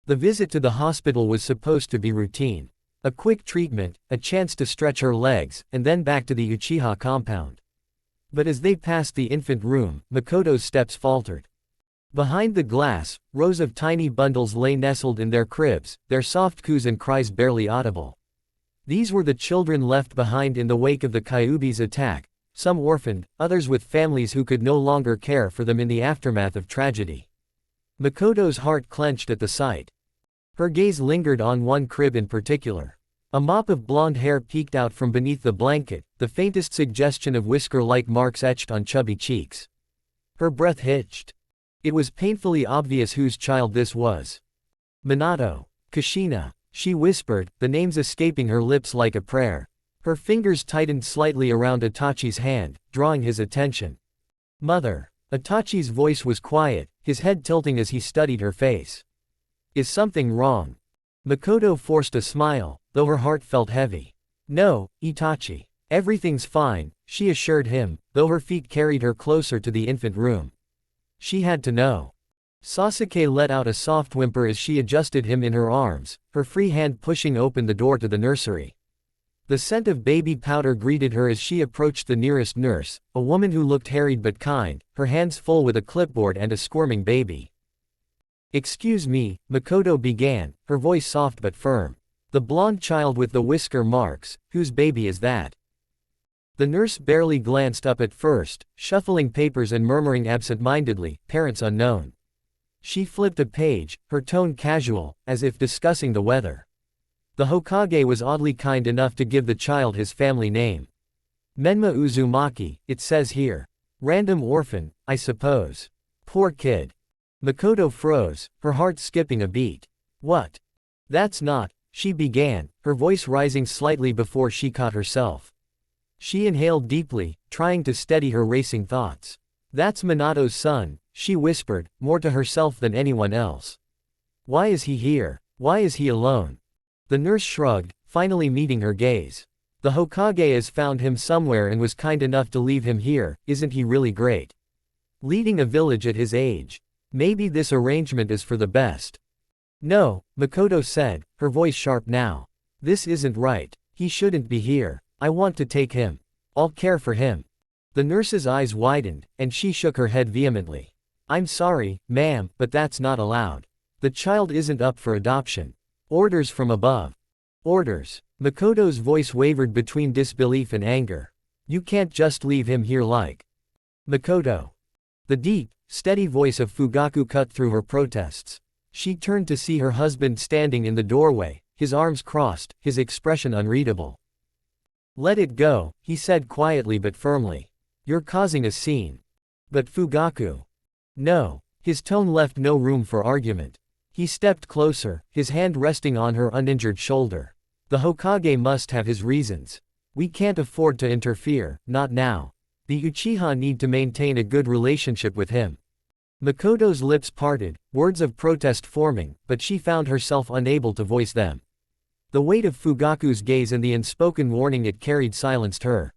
The visit to the hospital was supposed to be routine. A quick treatment, a chance to stretch her legs, and then back to the Uchiha compound. But as they passed the infant room, Makoto's steps faltered. Behind the glass, rows of tiny bundles lay nestled in their cribs, their soft coos and cries barely audible. These were the children left behind in the wake of the Kyuubi's attack, some orphaned, others with families who could no longer care for them in the aftermath of tragedy. Makoto's heart clenched at the sight. Her gaze lingered on one crib in particular. A mop of blonde hair peeked out from beneath the blanket, the faintest suggestion of whisker-like marks etched on chubby cheeks. Her breath hitched. It was painfully obvious whose child this was. Minato. Kushina. She whispered, the names escaping her lips like a prayer. Her fingers tightened slightly around Itachi's hand, drawing his attention. Mother. Itachi's voice was quiet, his head tilting as he studied her face. Is something wrong? Makoto forced a smile, though her heart felt heavy. No, Itachi. Everything's fine, she assured him, though her feet carried her closer to the infant room. She had to know. Sasuke let out a soft whimper as she adjusted him in her arms, her free hand pushing open the door to the nursery. The scent of baby powder greeted her as she approached the nearest nurse, a woman who looked harried but kind, her hands full with a clipboard and a squirming baby. Excuse me, Makoto began, her voice soft but firm. The blonde child with the whisker marks, whose baby is that? The nurse barely glanced up at first, shuffling papers and murmuring absent-mindedly, parents unknown. She flipped a page, her tone casual, as if discussing the weather. The Hokage was oddly kind enough to give the child his family name. Menma Uzumaki, it says here. Random orphan, I suppose. Poor kid. Makoto froze, her heart skipping a beat. What? That's not, she began, her voice rising slightly before she caught herself. She inhaled deeply, trying to steady her racing thoughts. That's Minato's son, she whispered, more to herself than anyone else. Why is he here? Why is he alone? The nurse shrugged, finally meeting her gaze. The Hokage has found him somewhere and was kind enough to leave him here, isn't he really great? Leading a village at his age. Maybe this arrangement is for the best. No, Makoto said, her voice sharp now. This isn't right. He shouldn't be here. I want to take him. I'll care for him. The nurse's eyes widened, and she shook her head vehemently. I'm sorry, ma'am, but that's not allowed. The child isn't up for adoption. Orders from above. Orders. Makoto's voice wavered between disbelief and anger. You can't just leave him here like. Makoto. The deep, steady voice of Fugaku cut through her protests. She turned to see her husband standing in the doorway, his arms crossed, his expression unreadable. Let it go, he said quietly but firmly. You're causing a scene. But Fugaku. No. His tone left no room for argument. He stepped closer, his hand resting on her uninjured shoulder. The Hokage must have his reasons. We can't afford to interfere, not now. The Uchiha need to maintain a good relationship with him. Makoto's lips parted, words of protest forming, but she found herself unable to voice them. The weight of Fugaku's gaze and the unspoken warning it carried silenced her.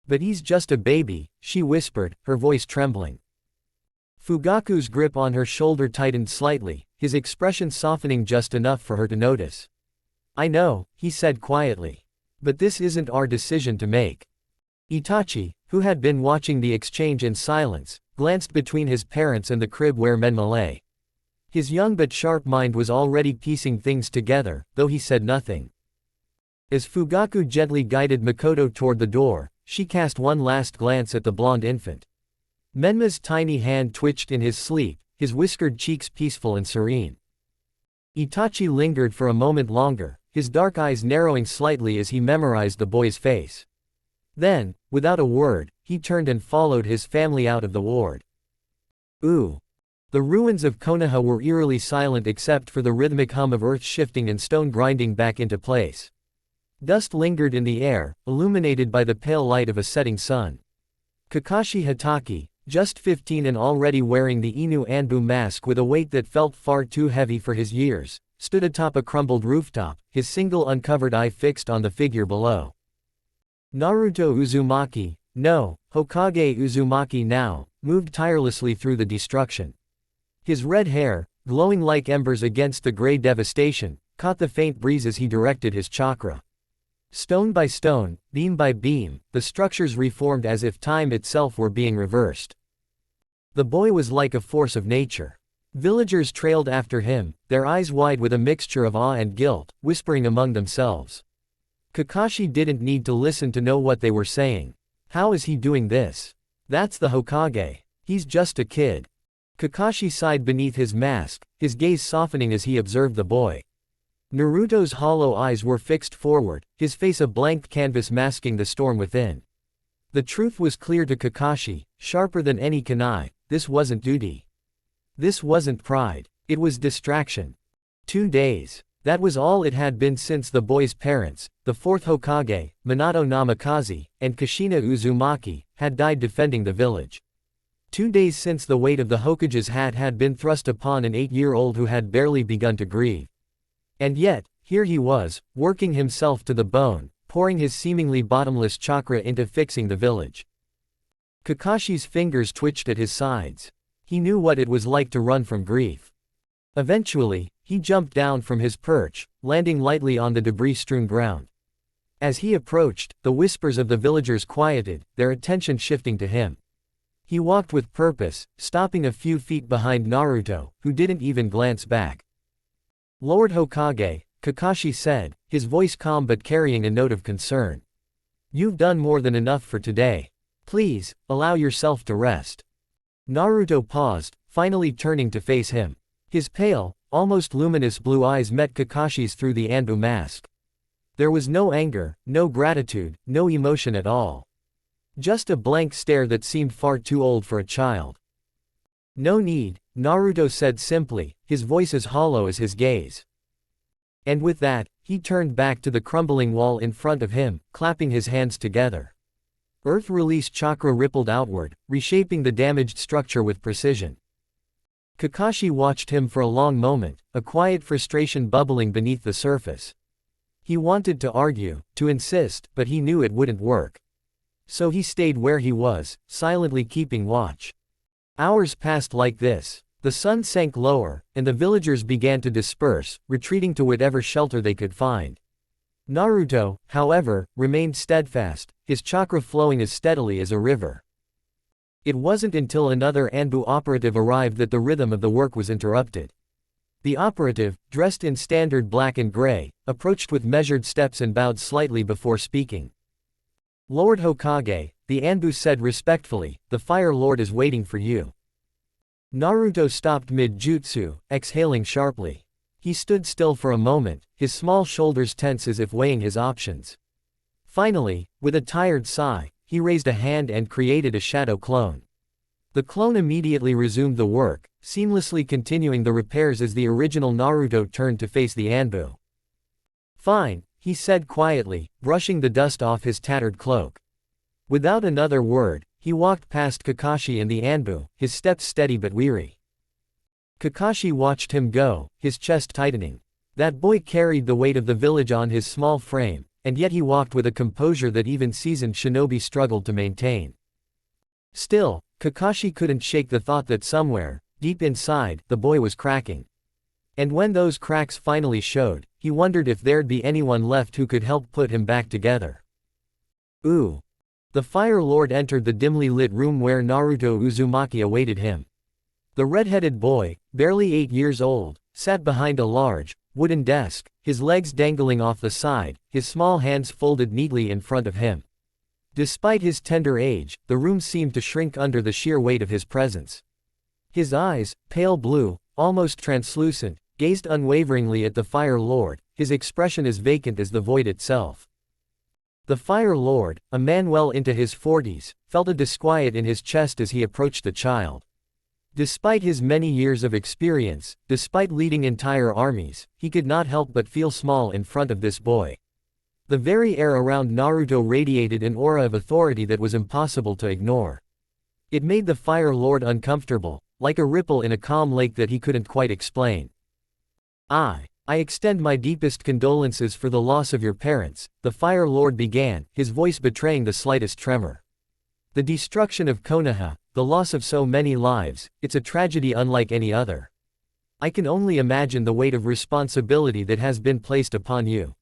But he's just a baby, she whispered, her voice trembling. Fugaku's grip on her shoulder tightened slightly, his expression softening just enough for her to notice. I know, he said quietly. But this isn't our decision to make. Itachi, who had been watching the exchange in silence, glanced between his parents and the crib where Menma lay. His young but sharp mind was already piecing things together, though he said nothing. As Fugaku gently guided Makoto toward the door, she cast one last glance at the blonde infant. Menma's tiny hand twitched in his sleep, his whiskered cheeks peaceful and serene. Itachi lingered for a moment longer, his dark eyes narrowing slightly as he memorized the boy's face. Then, without a word, he turned and followed his family out of the ward. Ooh. The ruins of Konoha were eerily silent except for the rhythmic hum of earth shifting and stone grinding back into place. Dust lingered in the air, illuminated by the pale light of a setting sun. Kakashi Hatake, just 15 and already wearing the Inu Anbu mask with a weight that felt far too heavy for his years, stood atop a crumbled rooftop, his single uncovered eye fixed on the figure below. Naruto Uzumaki, no, Hokage Uzumaki now, moved tirelessly through the destruction. His red hair, glowing like embers against the gray devastation, caught the faint breeze as he directed his chakra. Stone by stone, beam by beam, the structures reformed as if time itself were being reversed. The boy was like a force of nature. Villagers trailed after him, their eyes wide with a mixture of awe and guilt, whispering among themselves. Kakashi didn't need to listen to know what they were saying. How is he doing this? That's the Hokage. He's just a kid. Kakashi sighed beneath his mask, his gaze softening as he observed the boy. Naruto's hollow eyes were fixed forward, his face a blank canvas masking the storm within. The truth was clear to Kakashi, sharper than any kunai, this wasn't duty. This wasn't pride, it was distraction. 2 days. That was all it had been since the boy's parents, the fourth Hokage, Minato Namikaze, and Kushina Uzumaki, had died defending the village. 2 days since the weight of the Hokage's hat had been thrust upon an 8-year-old who had barely begun to grieve. And yet, here he was, working himself to the bone, pouring his seemingly bottomless chakra into fixing the village. Kakashi's fingers twitched at his sides. He knew what it was like to run from grief. Eventually, he jumped down from his perch, landing lightly on the debris-strewn ground. As he approached, the whispers of the villagers quieted, their attention shifting to him. He walked with purpose, stopping a few feet behind Naruto, who didn't even glance back. Lord Hokage, Kakashi said, his voice calm but carrying a note of concern. You've done more than enough for today. Please, allow yourself to rest. Naruto paused, finally turning to face him. His pale, almost luminous blue eyes met Kakashi's through the Anbu mask. There was no anger, no gratitude, no emotion at all. Just a blank stare that seemed far too old for a child. No need, Naruto said simply, his voice as hollow as his gaze. And with that, he turned back to the crumbling wall in front of him, clapping his hands together. Earth-release chakra rippled outward, reshaping the damaged structure with precision. Kakashi watched him for a long moment, a quiet frustration bubbling beneath the surface. He wanted to argue, to insist, but he knew it wouldn't work. So he stayed where he was, silently keeping watch. Hours passed like this. The sun sank lower, and the villagers began to disperse, retreating to whatever shelter they could find. Naruto, however, remained steadfast, his chakra flowing as steadily as a river. It wasn't until another Anbu operative arrived that the rhythm of the work was interrupted. The operative, dressed in standard black and gray, approached with measured steps and bowed slightly before speaking. Lord Hokage, the Anbu said respectfully, the Fire Lord is waiting for you. Naruto stopped mid-jutsu, exhaling sharply. He stood still for a moment, his small shoulders tense as if weighing his options. Finally, with a tired sigh, he raised a hand and created a shadow clone. The clone immediately resumed the work, seamlessly continuing the repairs as the original Naruto turned to face the Anbu. Fine, he said quietly, brushing the dust off his tattered cloak. Without another word, he walked past Kakashi and the Anbu, his steps steady but weary. Kakashi watched him go, his chest tightening. That boy carried the weight of the village on his small frame, and yet he walked with a composure that even seasoned shinobi struggled to maintain. Still, Kakashi couldn't shake the thought that somewhere, deep inside, the boy was cracking. And when those cracks finally showed, he wondered if there'd be anyone left who could help put him back together. Ooh. The Fire Lord entered the dimly lit room where Naruto Uzumaki awaited him. The red-headed boy, barely 8 years old, sat behind a large, wooden desk, his legs dangling off the side, his small hands folded neatly in front of him. Despite his tender age, the room seemed to shrink under the sheer weight of his presence. His eyes, pale blue, almost translucent, gazed unwaveringly at the Fire Lord, his expression as vacant as the void itself. The Fire Lord, a man well into his 40s, felt a disquiet in his chest as he approached the child. Despite his many years of experience, despite leading entire armies, he could not help but feel small in front of this boy. The very air around Naruto radiated an aura of authority that was impossible to ignore. It made the Fire Lord uncomfortable, like a ripple in a calm lake that he couldn't quite explain. I extend my deepest condolences for the loss of your parents, the Fire Lord began, his voice betraying the slightest tremor. The destruction of Konoha, the loss of so many lives, it's a tragedy unlike any other. I can only imagine the weight of responsibility that has been placed upon you.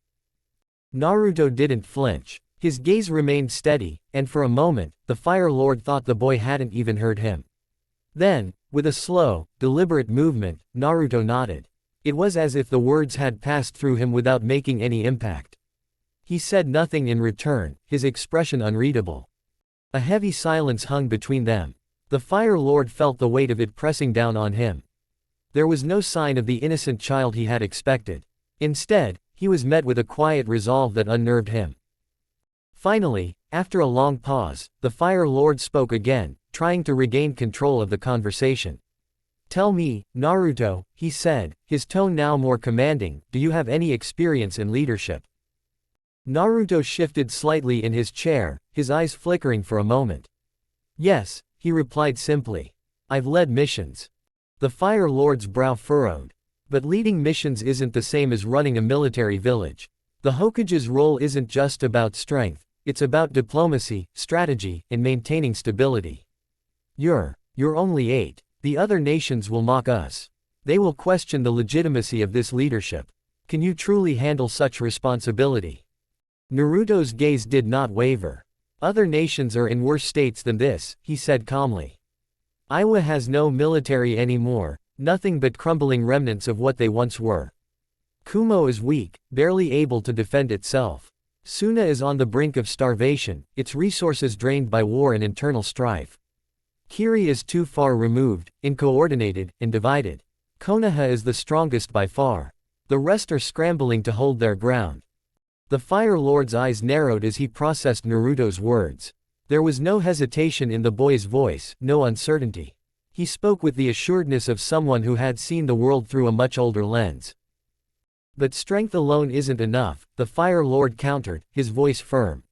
Naruto didn't flinch. His gaze remained steady, and for a moment, the Fire Lord thought the boy hadn't even heard him. Then, with a slow, deliberate movement, Naruto nodded. It was as if the words had passed through him without making any impact. He said nothing in return, his expression unreadable. A heavy silence hung between them. The Fire Lord felt the weight of it pressing down on him. There was no sign of the innocent child he had expected. Instead, he was met with a quiet resolve that unnerved him. Finally, after a long pause, the Fire Lord spoke again, trying to regain control of the conversation. "Tell me, Naruto," he said, his tone now more commanding, "do you have any experience in leadership?" Naruto shifted slightly in his chair, his eyes flickering for a moment. "Yes," he replied simply. "I've led missions." The Fire Lord's brow furrowed. But leading missions isn't the same as running a military village. The Hokage's role isn't just about strength, it's about diplomacy, strategy, and maintaining stability. You're only 8. The other nations will mock us. They will question the legitimacy of this leadership. Can you truly handle such responsibility? Naruto's gaze did not waver. Other nations are in worse states than this, he said calmly. Iowa has no military anymore, nothing but crumbling remnants of what they once were. Kumo is weak, barely able to defend itself. Suna is on the brink of starvation, its resources drained by war and internal strife. Kiri is too far removed, uncoordinated, and divided. Konoha is the strongest by far. The rest are scrambling to hold their ground. The Fire Lord's eyes narrowed as he processed Naruto's words. There was no hesitation in the boy's voice, no uncertainty. He spoke with the assuredness of someone who had seen the world through a much older lens. But strength alone isn't enough, the Fire Lord countered, his voice firm.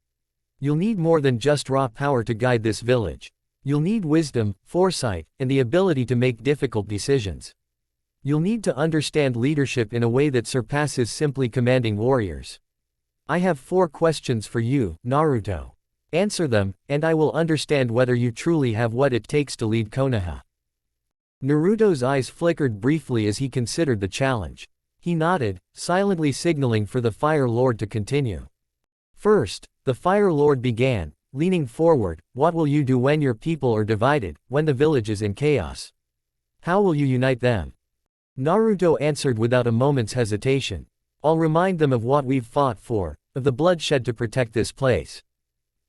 You'll need more than just raw power to guide this village. You'll need wisdom, foresight, and the ability to make difficult decisions. You'll need to understand leadership in a way that surpasses simply commanding warriors. I have 4 questions for you, Naruto. Answer them, and I will understand whether you truly have what it takes to lead Konoha. Naruto's eyes flickered briefly as he considered the challenge. He nodded, silently signaling for the Fire Lord to continue. First, the Fire Lord began, leaning forward, what will you do when your people are divided, when the village is in chaos? How will you unite them? Naruto answered without a moment's hesitation. I'll remind them of what we've fought for, of the bloodshed to protect this place.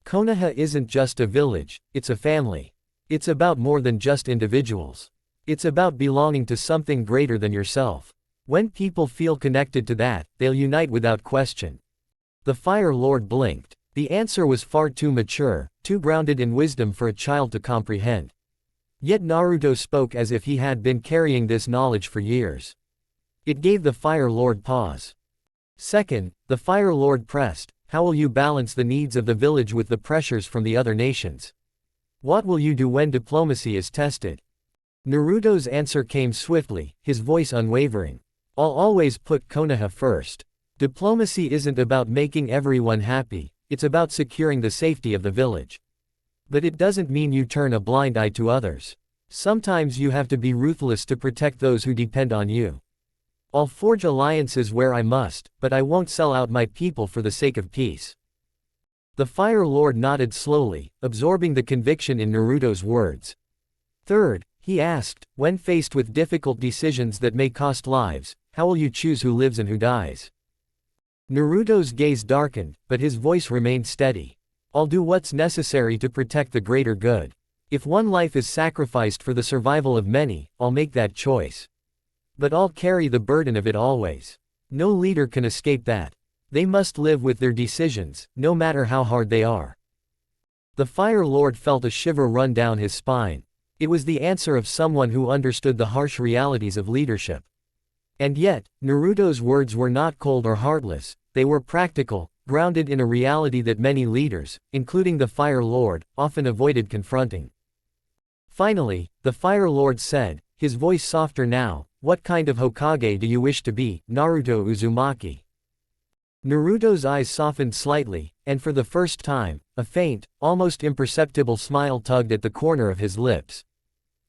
Konoha isn't just a village, it's a family. It's about more than just individuals. It's about belonging to something greater than yourself. When people feel connected to that, they'll unite without question. The Fire Lord blinked. The answer was far too mature, too grounded in wisdom for a child to comprehend. Yet Naruto spoke as if he had been carrying this knowledge for years. It gave the Fire Lord pause. Second, the Fire Lord pressed, how will you balance the needs of the village with the pressures from the other nations? What will you do when diplomacy is tested? Naruto's answer came swiftly, his voice unwavering. I'll always put Konoha first. Diplomacy isn't about making everyone happy, it's about securing the safety of the village. But it doesn't mean you turn a blind eye to others. Sometimes you have to be ruthless to protect those who depend on you. I'll forge alliances where I must, but I won't sell out my people for the sake of peace. The Fire Lord nodded slowly, absorbing the conviction in Naruto's words. Third, he asked, when faced with difficult decisions that may cost lives, how will you choose who lives and who dies? Naruto's gaze darkened, but his voice remained steady. I'll do what's necessary to protect the greater good. If one life is sacrificed for the survival of many, I'll make that choice. But I'll carry the burden of it always. No leader can escape that. They must live with their decisions, no matter how hard they are. The Fire Lord felt a shiver run down his spine. It was the answer of someone who understood the harsh realities of leadership. And yet, Naruto's words were not cold or heartless, they were practical, grounded in a reality that many leaders, including the Fire Lord, often avoided confronting. Finally, the Fire Lord said, his voice softer now, "What kind of Hokage do you wish to be, Naruto Uzumaki?" Naruto's eyes softened slightly, and for the first time, a faint, almost imperceptible smile tugged at the corner of his lips.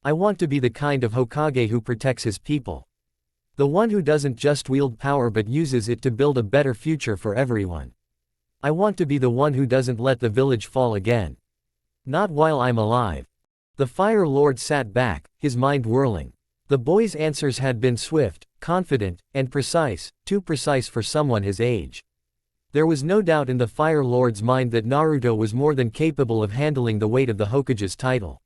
"I want to be the kind of Hokage who protects his people. The one who doesn't just wield power but uses it to build a better future for everyone. I want to be the one who doesn't let the village fall again. Not while I'm alive." The Fire Lord sat back, his mind whirling. The boy's answers had been swift, confident, and precise, too precise for someone his age. There was no doubt in the Fire Lord's mind that Naruto was more than capable of handling the weight of the Hokage's title.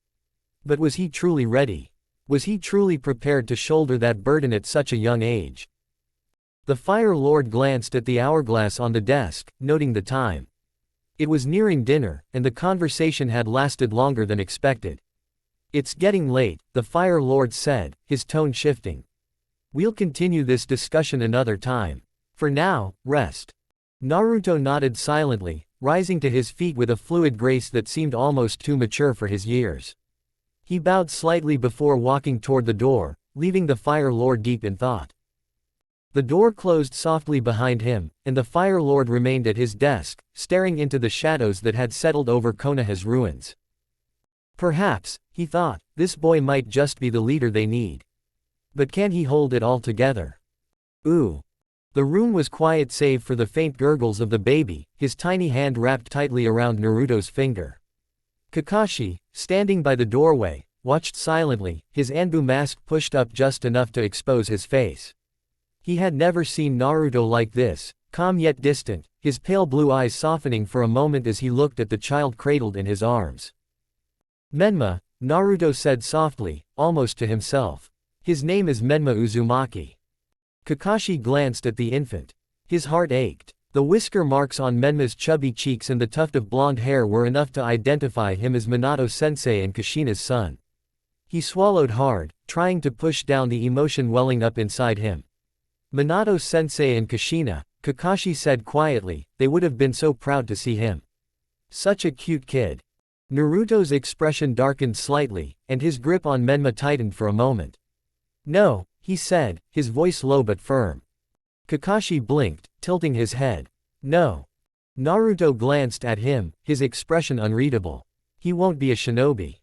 But was he truly ready? Was he truly prepared to shoulder that burden at such a young age? The Fire Lord glanced at the hourglass on the desk, noting the time. It was nearing dinner, and the conversation had lasted longer than expected. "It's getting late," the Fire Lord said, his tone shifting. "We'll continue this discussion another time. For now, rest." Naruto nodded silently, rising to his feet with a fluid grace that seemed almost too mature for his years. He bowed slightly before walking toward the door, leaving the Fire Lord deep in thought. The door closed softly behind him, and the Fire Lord remained at his desk, staring into the shadows that had settled over Konoha's ruins. Perhaps, he thought, this boy might just be the leader they need. But can he hold it all together? Ooh. The room was quiet save for the faint gurgles of the baby, his tiny hand wrapped tightly around Naruto's finger. Kakashi, standing by the doorway, watched silently, his Anbu mask pushed up just enough to expose his face. He had never seen Naruto like this, calm yet distant, his pale blue eyes softening for a moment as he looked at the child cradled in his arms. "Menma," Naruto said softly, almost to himself. "His name is Menma Uzumaki." Kakashi glanced at the infant. His heart ached. The whisker marks on Menma's chubby cheeks and the tuft of blonde hair were enough to identify him as Minato-sensei and Kushina's son. He swallowed hard, trying to push down the emotion welling up inside him. Minato-sensei and Kushina, Kakashi said quietly, they would have been so proud to see him. Such a cute kid. Naruto's expression darkened slightly, and his grip on Menma tightened for a moment. "No," he said, his voice low but firm. Kakashi blinked, tilting his head. "No." Naruto glanced at him, his expression unreadable. "He won't be a shinobi."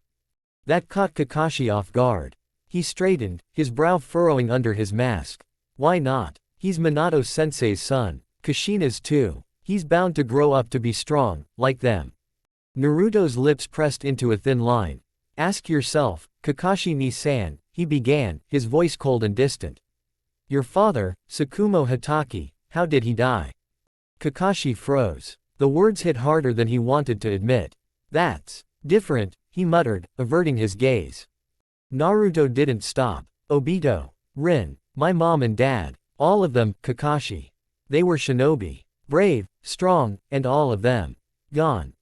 That caught Kakashi off guard. He straightened, his brow furrowing under his mask. "Why not? He's Minato-sensei's son. Kushina's too. He's bound to grow up to be strong, like them." Naruto's lips pressed into a thin line. "Ask yourself, Kakashi-ni-san," he began, his voice cold and distant. "Your father, Tsukumo Hatake, how did he die?" Kakashi froze. The words hit harder than he wanted to admit. "That's different," he muttered, averting his gaze. Naruto didn't stop. "Obito, Rin, my mom and dad, all of them, Kakashi. They were shinobi. Brave, strong, and all of them gone."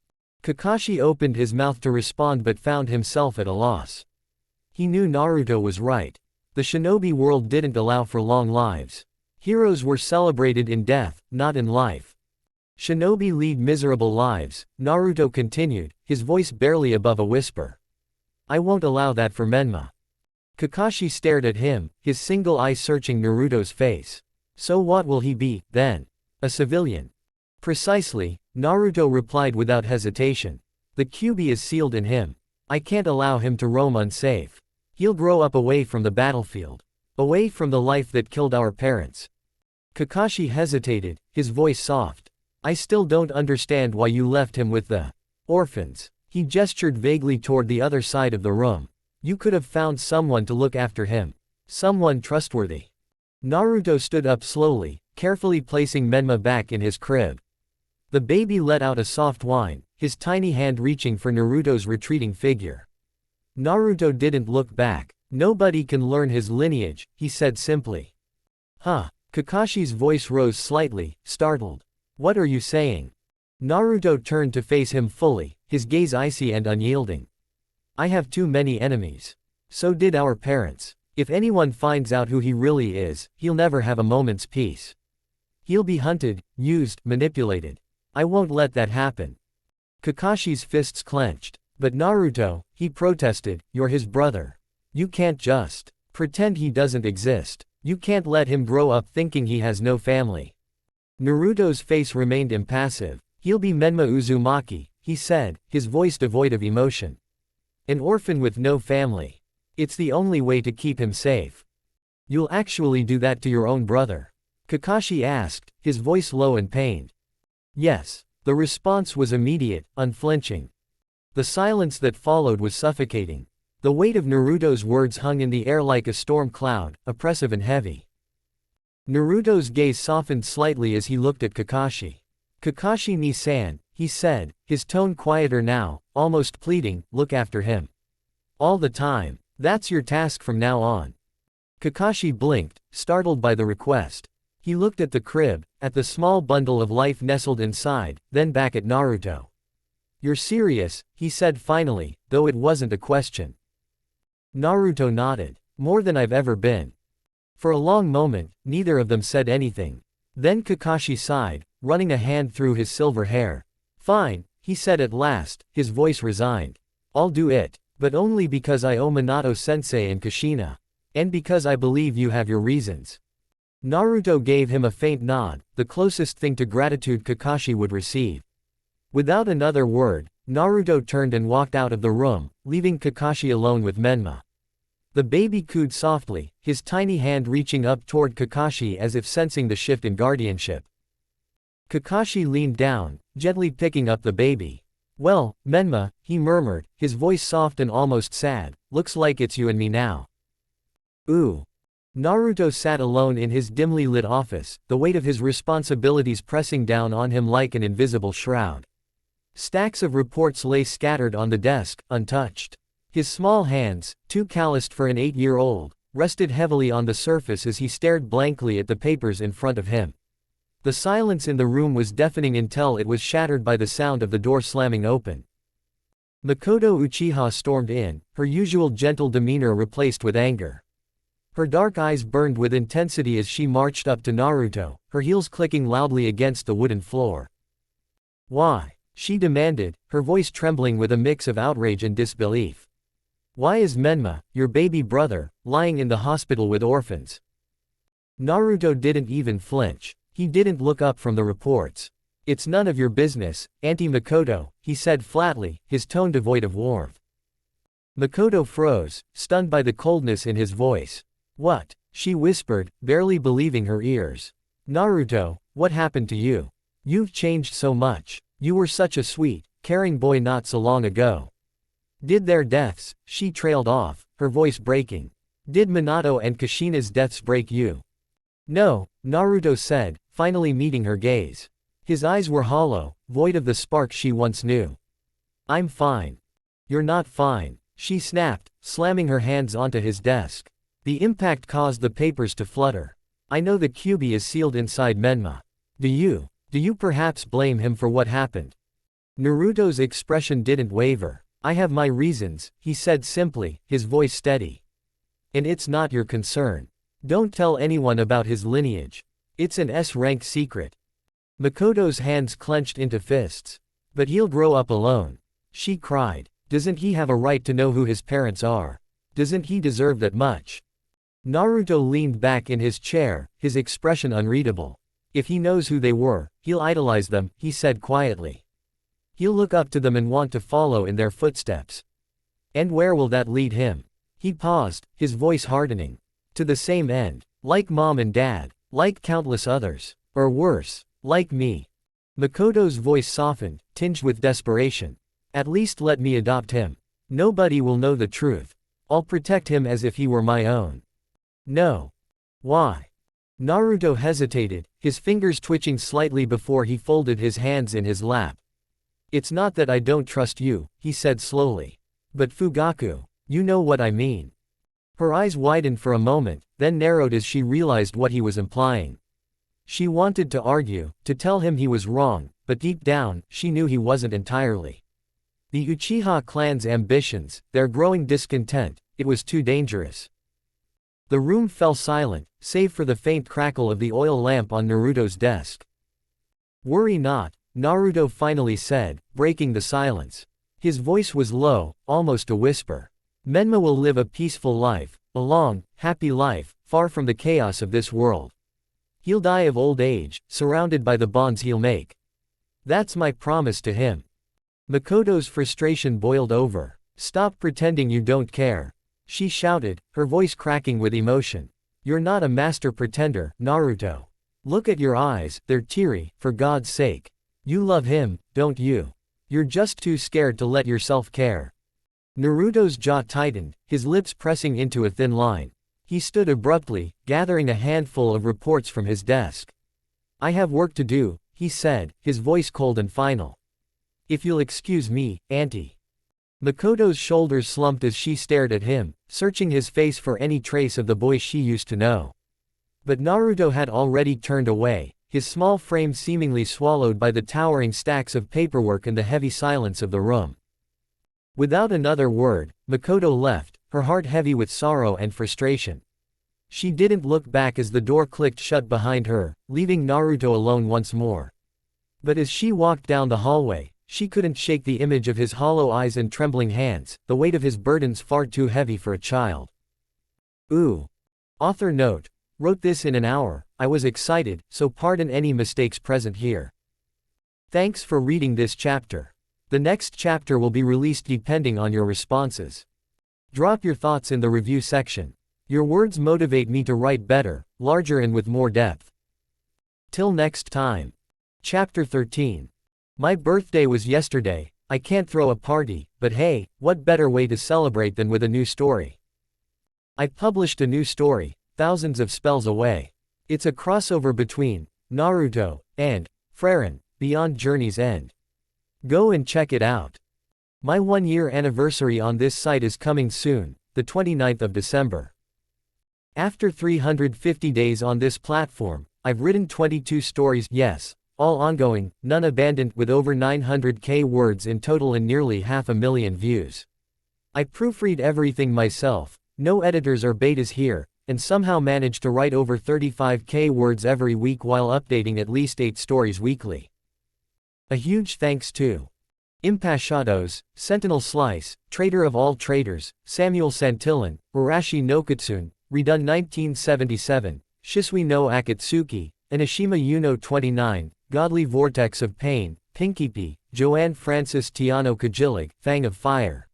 Kakashi opened his mouth to respond but found himself at a loss. He knew Naruto was right. The shinobi world didn't allow for long lives. Heroes were celebrated in death, not in life. Shinobi lead miserable lives, Naruto continued, his voice barely above a whisper. "I won't allow that for Menma." Kakashi stared at him, his single eye searching Naruto's face. "So what will he be, then? A civilian?" "Precisely," Naruto replied without hesitation. "The Kyuubi is sealed in him. I can't allow him to roam unsafe. He'll grow up away from the battlefield. Away from the life that killed our parents." Kakashi hesitated, his voice soft. "I still don't understand why you left him with the orphans." He gestured vaguely toward the other side of the room. "You could have found someone to look after him. Someone trustworthy." Naruto stood up slowly, carefully placing Menma back in his crib. The baby let out a soft whine, his tiny hand reaching for Naruto's retreating figure. Naruto didn't look back. "Nobody can learn his lineage," he said simply. "Huh?" Kakashi's voice rose slightly, startled. "What are you saying?" Naruto turned to face him fully, his gaze icy and unyielding. "I have too many enemies. So did our parents. If anyone finds out who he really is, he'll never have a moment's peace. He'll be hunted, used, manipulated. I won't let that happen." Kakashi's fists clenched. "But Naruto," he protested, "you're his brother. You can't just pretend he doesn't exist. You can't let him grow up thinking he has no family." Naruto's face remained impassive. "He'll be Menma Uzumaki," he said, his voice devoid of emotion. "An orphan with no family. It's the only way to keep him safe." "You'll actually do that to your own brother?" Kakashi asked, his voice low and pained. "Yes." The response was immediate, unflinching. The silence that followed was suffocating. The weight of Naruto's words hung in the air like a storm cloud, oppressive and heavy. Naruto's gaze softened slightly as he looked at Kakashi. "Kakashi ni-san," he said, his tone quieter now, almost pleading, "look after him. All the time. That's your task from now on." Kakashi blinked, startled by the request. He looked at the crib, at the small bundle of life nestled inside, then back at Naruto. "You're serious," he said finally, though it wasn't a question. Naruto nodded. "More than I've ever been." For a long moment, neither of them said anything. Then Kakashi sighed, running a hand through his silver hair. "Fine," he said at last, his voice resigned. "I'll do it. But only because I owe Minato-sensei and Kushina. And because I believe you have your reasons." Naruto gave him a faint nod, the closest thing to gratitude Kakashi would receive. Without another word, Naruto turned and walked out of the room, leaving Kakashi alone with Menma. The baby cooed softly, his tiny hand reaching up toward Kakashi as if sensing the shift in guardianship. Kakashi leaned down, gently picking up the baby. "Well, Menma," he murmured, his voice soft and almost sad, "looks like it's you and me now." "Ooh." Naruto sat alone in his dimly lit office, the weight of his responsibilities pressing down on him like an invisible shroud. Stacks of reports lay scattered on the desk, untouched. His small hands, too calloused for an 8-year-old, rested heavily on the surface as he stared blankly at the papers in front of him. The silence in the room was deafening until it was shattered by the sound of the door slamming open. Makoto Uchiha stormed in, her usual gentle demeanor replaced with anger. Her dark eyes burned with intensity as she marched up to Naruto, her heels clicking loudly against the wooden floor. "Why?" she demanded, her voice trembling with a mix of outrage and disbelief. "Why is Menma, your baby brother, lying in the hospital with orphans?" Naruto didn't even flinch. He didn't look up from the reports. "It's none of your business, Auntie Makoto," he said flatly, his tone devoid of warmth. Makoto froze, stunned by the coldness in his voice. "What?" she whispered, barely believing her ears. "Naruto, what happened to you? You've changed so much. You were such a sweet, caring boy not so long ago." "Did their deaths," she trailed off, her voice breaking. "Did Minato and Kushina's deaths break you?" "No," Naruto said, finally meeting her gaze. His eyes were hollow, void of the spark she once knew. "I'm fine." "You're not fine," she snapped, slamming her hands onto his desk. The impact caused the papers to flutter. "I know the QB is sealed inside Menma. Do you perhaps blame him for what happened?" Naruto's expression didn't waver. "I have my reasons," he said simply, his voice steady. "And it's not your concern. Don't tell anyone about his lineage. It's an S-rank secret." Makoto's hands clenched into fists. "But he'll grow up alone," she cried. "Doesn't he have a right to know who his parents are? Doesn't he deserve that much?" Naruto leaned back in his chair, his expression unreadable. "If he knows who they were, he'll idolize them," he said quietly. "He'll look up to them and want to follow in their footsteps. And where will that lead him?" He paused, his voice hardening. "To the same end. Like mom and dad. Like countless others. Or worse. Like me." Makoto's voice softened, tinged with desperation. "At least let me adopt him. Nobody will know the truth. I'll protect him as if he were my own." "No." "Why?" Naruto hesitated, his fingers twitching slightly before he folded his hands in his lap. It's not that I don't trust you, he said slowly. But Fugaku, you know what I mean. Her eyes widened for a moment, then narrowed as she realized what he was implying. She wanted to argue, to tell him he was wrong, but deep down, she knew he wasn't entirely. The Uchiha clan's ambitions, their growing discontent, it was too dangerous. The room fell silent, save for the faint crackle of the oil lamp on Naruto's desk. Worry not, Naruto finally said, breaking the silence. His voice was low, almost a whisper. Menma will live a peaceful life, a long, happy life, far from the chaos of this world. He'll die of old age, surrounded by the bonds he'll make. That's my promise to him. Makoto's frustration boiled over. Stop pretending you don't care. She shouted, her voice cracking with emotion. You're not a master pretender, Naruto. Look at your eyes, they're teary, for God's sake. You love him, don't you? You're just too scared to let yourself care. Naruto's jaw tightened, his lips pressing into a thin line. He stood abruptly, gathering a handful of reports from his desk. I have work to do, he said, his voice cold and final. If you'll excuse me, Auntie. Makoto's shoulders slumped as she stared at him, searching his face for any trace of the boy she used to know. But Naruto had already turned away, his small frame seemingly swallowed by the towering stacks of paperwork and the heavy silence of the room. Without another word, Makoto left, her heart heavy with sorrow and frustration. She didn't look back as the door clicked shut behind her, leaving Naruto alone once more. But as she walked down the hallway, she couldn't shake the image of his hollow eyes and trembling hands, the weight of his burdens far too heavy for a child. Ooh. Author note. Wrote this in an hour, I was excited, so pardon any mistakes present here. Thanks for reading this chapter. The next chapter will be released depending on your responses. Drop your thoughts in the review section. Your words motivate me to write better, larger and with more depth. Till next time. Chapter 13. My birthday was yesterday, I can't throw a party, but hey, what better way to celebrate than with a new story? I published a new story, Thousands of Spells Away. It's a crossover between Naruto and Frieren, Beyond Journey's End. Go and check it out. My 1-year anniversary on this site is coming soon, the 29th of December. After 350 days on this platform, I've written 22 stories, yes, all ongoing, none abandoned, with over 900k words in total and nearly 500,000 views. I proofread everything myself, no editors or betas here, and somehow manage to write over 35k words every week while updating at least 8 stories weekly. A huge thanks to Impashados, Sentinel Slice, Trader of All Traders, Samuel Santillan, Urashi no Kitsune, Redone 1977, Shisui no Akatsuki, Enoshima Yuno 29, Godly Vortex of Pain, Pinkipi, Joanne Francis Tiano Kajilig, Fang of Fire.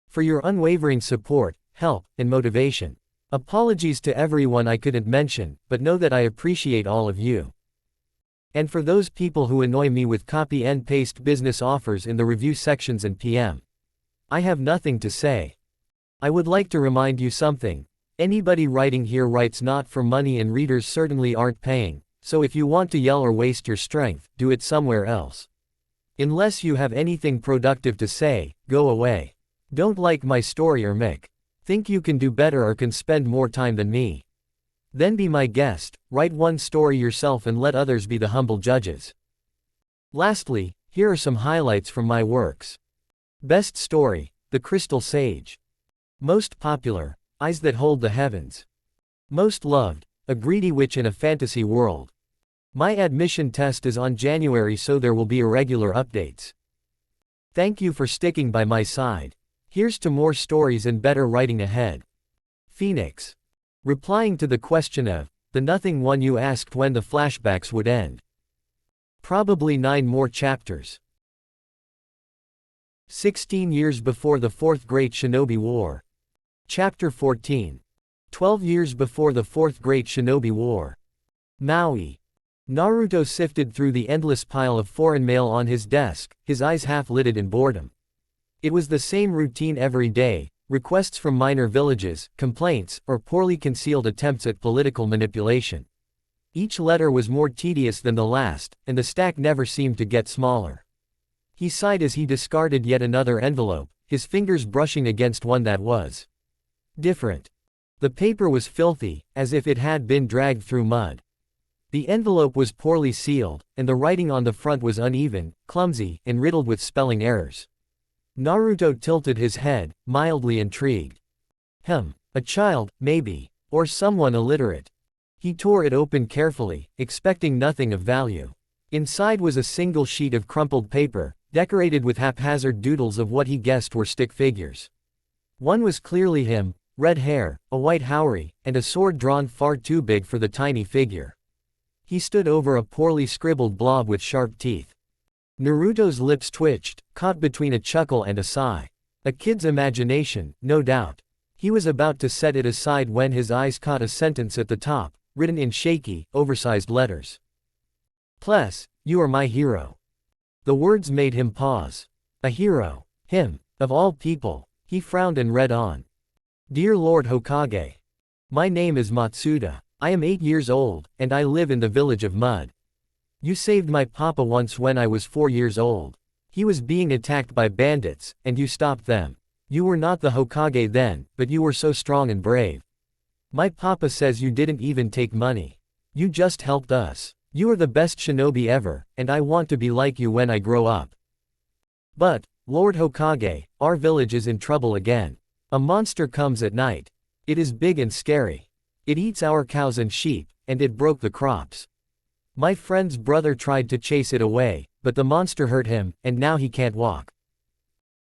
For your unwavering support, help, and motivation. Apologies to everyone I couldn't mention, but know that I appreciate all of you. And for those people who annoy me with copy and paste business offers in the review sections and PM. I have nothing to say. I would like to remind you something. Anybody writing here writes not for money and readers certainly aren't paying, so if you want to yell or waste your strength, do it somewhere else. Unless you have anything productive to say, go away. Don't like my story or think you can do better or can spend more time than me. Then be my guest, write one story yourself and let others be the humble judges. Lastly, here are some highlights from my works. Best Story, The Crystal Sage. Most Popular, Eyes That Hold the Heavens. Most Loved, A Greedy Witch in a Fantasy World. My admission test is on January, so there will be irregular updates. Thank you for sticking by my side. Here's to more stories and better writing ahead. Phoenix. Replying to the question of the nothing one you asked when the flashbacks would end. Probably 9 more chapters. 16 years before the Fourth Great Shinobi War. Chapter 14. 12 years before the Fourth Great Shinobi War. Maui. Naruto sifted through the endless pile of foreign mail on his desk, his eyes half-lidded in boredom. It was the same routine every day, requests from minor villages, complaints, or poorly concealed attempts at political manipulation. Each letter was more tedious than the last, and the stack never seemed to get smaller. He sighed as he discarded yet another envelope, his fingers brushing against one that was different. The paper was filthy, as if it had been dragged through mud. The envelope was poorly sealed, and the writing on the front was uneven, clumsy, and riddled with spelling errors. Naruto tilted his head, mildly intrigued. A child, maybe. Or someone illiterate. He tore it open carefully, expecting nothing of value. Inside was a single sheet of crumpled paper, decorated with haphazard doodles of what he guessed were stick figures. One was clearly him, red hair, a white haori, and a sword drawn far too big for the tiny figure. He stood over a poorly scribbled blob with sharp teeth. Naruto's lips twitched, caught between a chuckle and a sigh. A kid's imagination, no doubt. He was about to set it aside when his eyes caught a sentence at the top, written in shaky, oversized letters. "Pless, you are my hero." The words made him pause. A hero. Him. Of all people. He frowned and read on. "Dear Lord Hokage. My name is Matsuda. I am 8 years old, and I live in the village of Mud. You saved my papa once when I was 4 years old. He was being attacked by bandits, and you stopped them. You were not the Hokage then, but you were so strong and brave. My papa says you didn't even take money. You just helped us. You are the best shinobi ever, and I want to be like you when I grow up. But, Lord Hokage, our village is in trouble again. A monster comes at night. It is big and scary. It eats our cows and sheep, and it broke the crops. My friend's brother tried to chase it away, but the monster hurt him, and now he can't walk.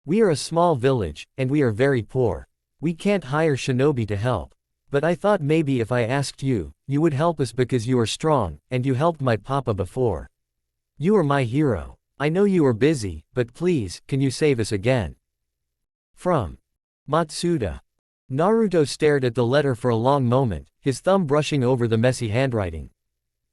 We are a small village, and we are very poor. We can't hire shinobi to help. But I thought maybe if I asked you, you would help us because you are strong, and you helped my papa before. You are my hero. I know you are busy, but please, can you save us again? From Matsuda. Naruto stared at the letter for a long moment, his thumb brushing over the messy handwriting.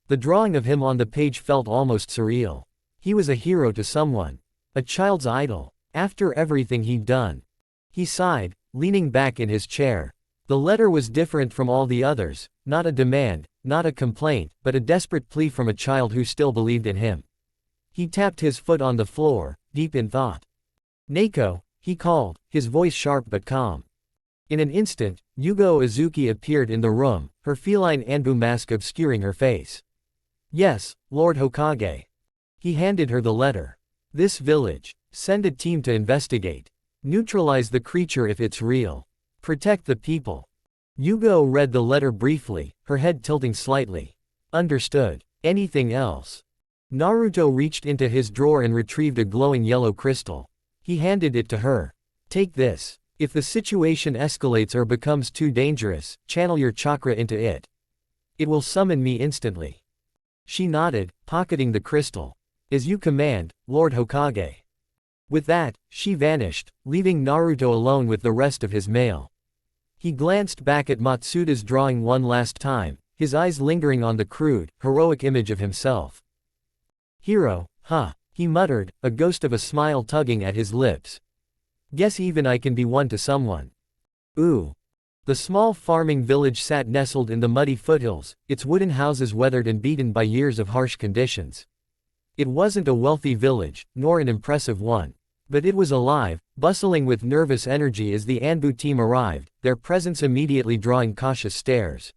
The drawing of him on the page felt almost surreal. He was a hero to someone. A child's idol. After everything he'd done. He sighed, leaning back in his chair. The letter was different from all the others, not a demand, not a complaint, but a desperate plea from a child who still believed in him. He tapped his foot on the floor, deep in thought. "Neko," he called, his voice sharp but calm. In an instant, Yugo Uzuki appeared in the room, her feline Anbu mask obscuring her face. "Yes, Lord Hokage." He handed her the letter. "This village. Send a team to investigate. Neutralize the creature if it's real. Protect the people." Yugo read the letter briefly, her head tilting slightly. "Understood. Anything else?" Naruto reached into his drawer and retrieved a glowing yellow crystal. He handed it to her. "Take this. If the situation escalates or becomes too dangerous, channel your chakra into it. It will summon me instantly." She nodded, pocketing the crystal. "As you command, Lord Hokage." With that, she vanished, leaving Naruto alone with the rest of his mail. He glanced back at Matsuda's drawing one last time, his eyes lingering on the crude, heroic image of himself. "Hero, huh?" he muttered, a ghost of a smile tugging at his lips. "Guess even I can be one to someone." Ooh. The small farming village sat nestled in the muddy foothills, its wooden houses weathered and beaten by years of harsh conditions. It wasn't a wealthy village, nor an impressive one. But it was alive, bustling with nervous energy as the Anbu team arrived, their presence immediately drawing cautious stares.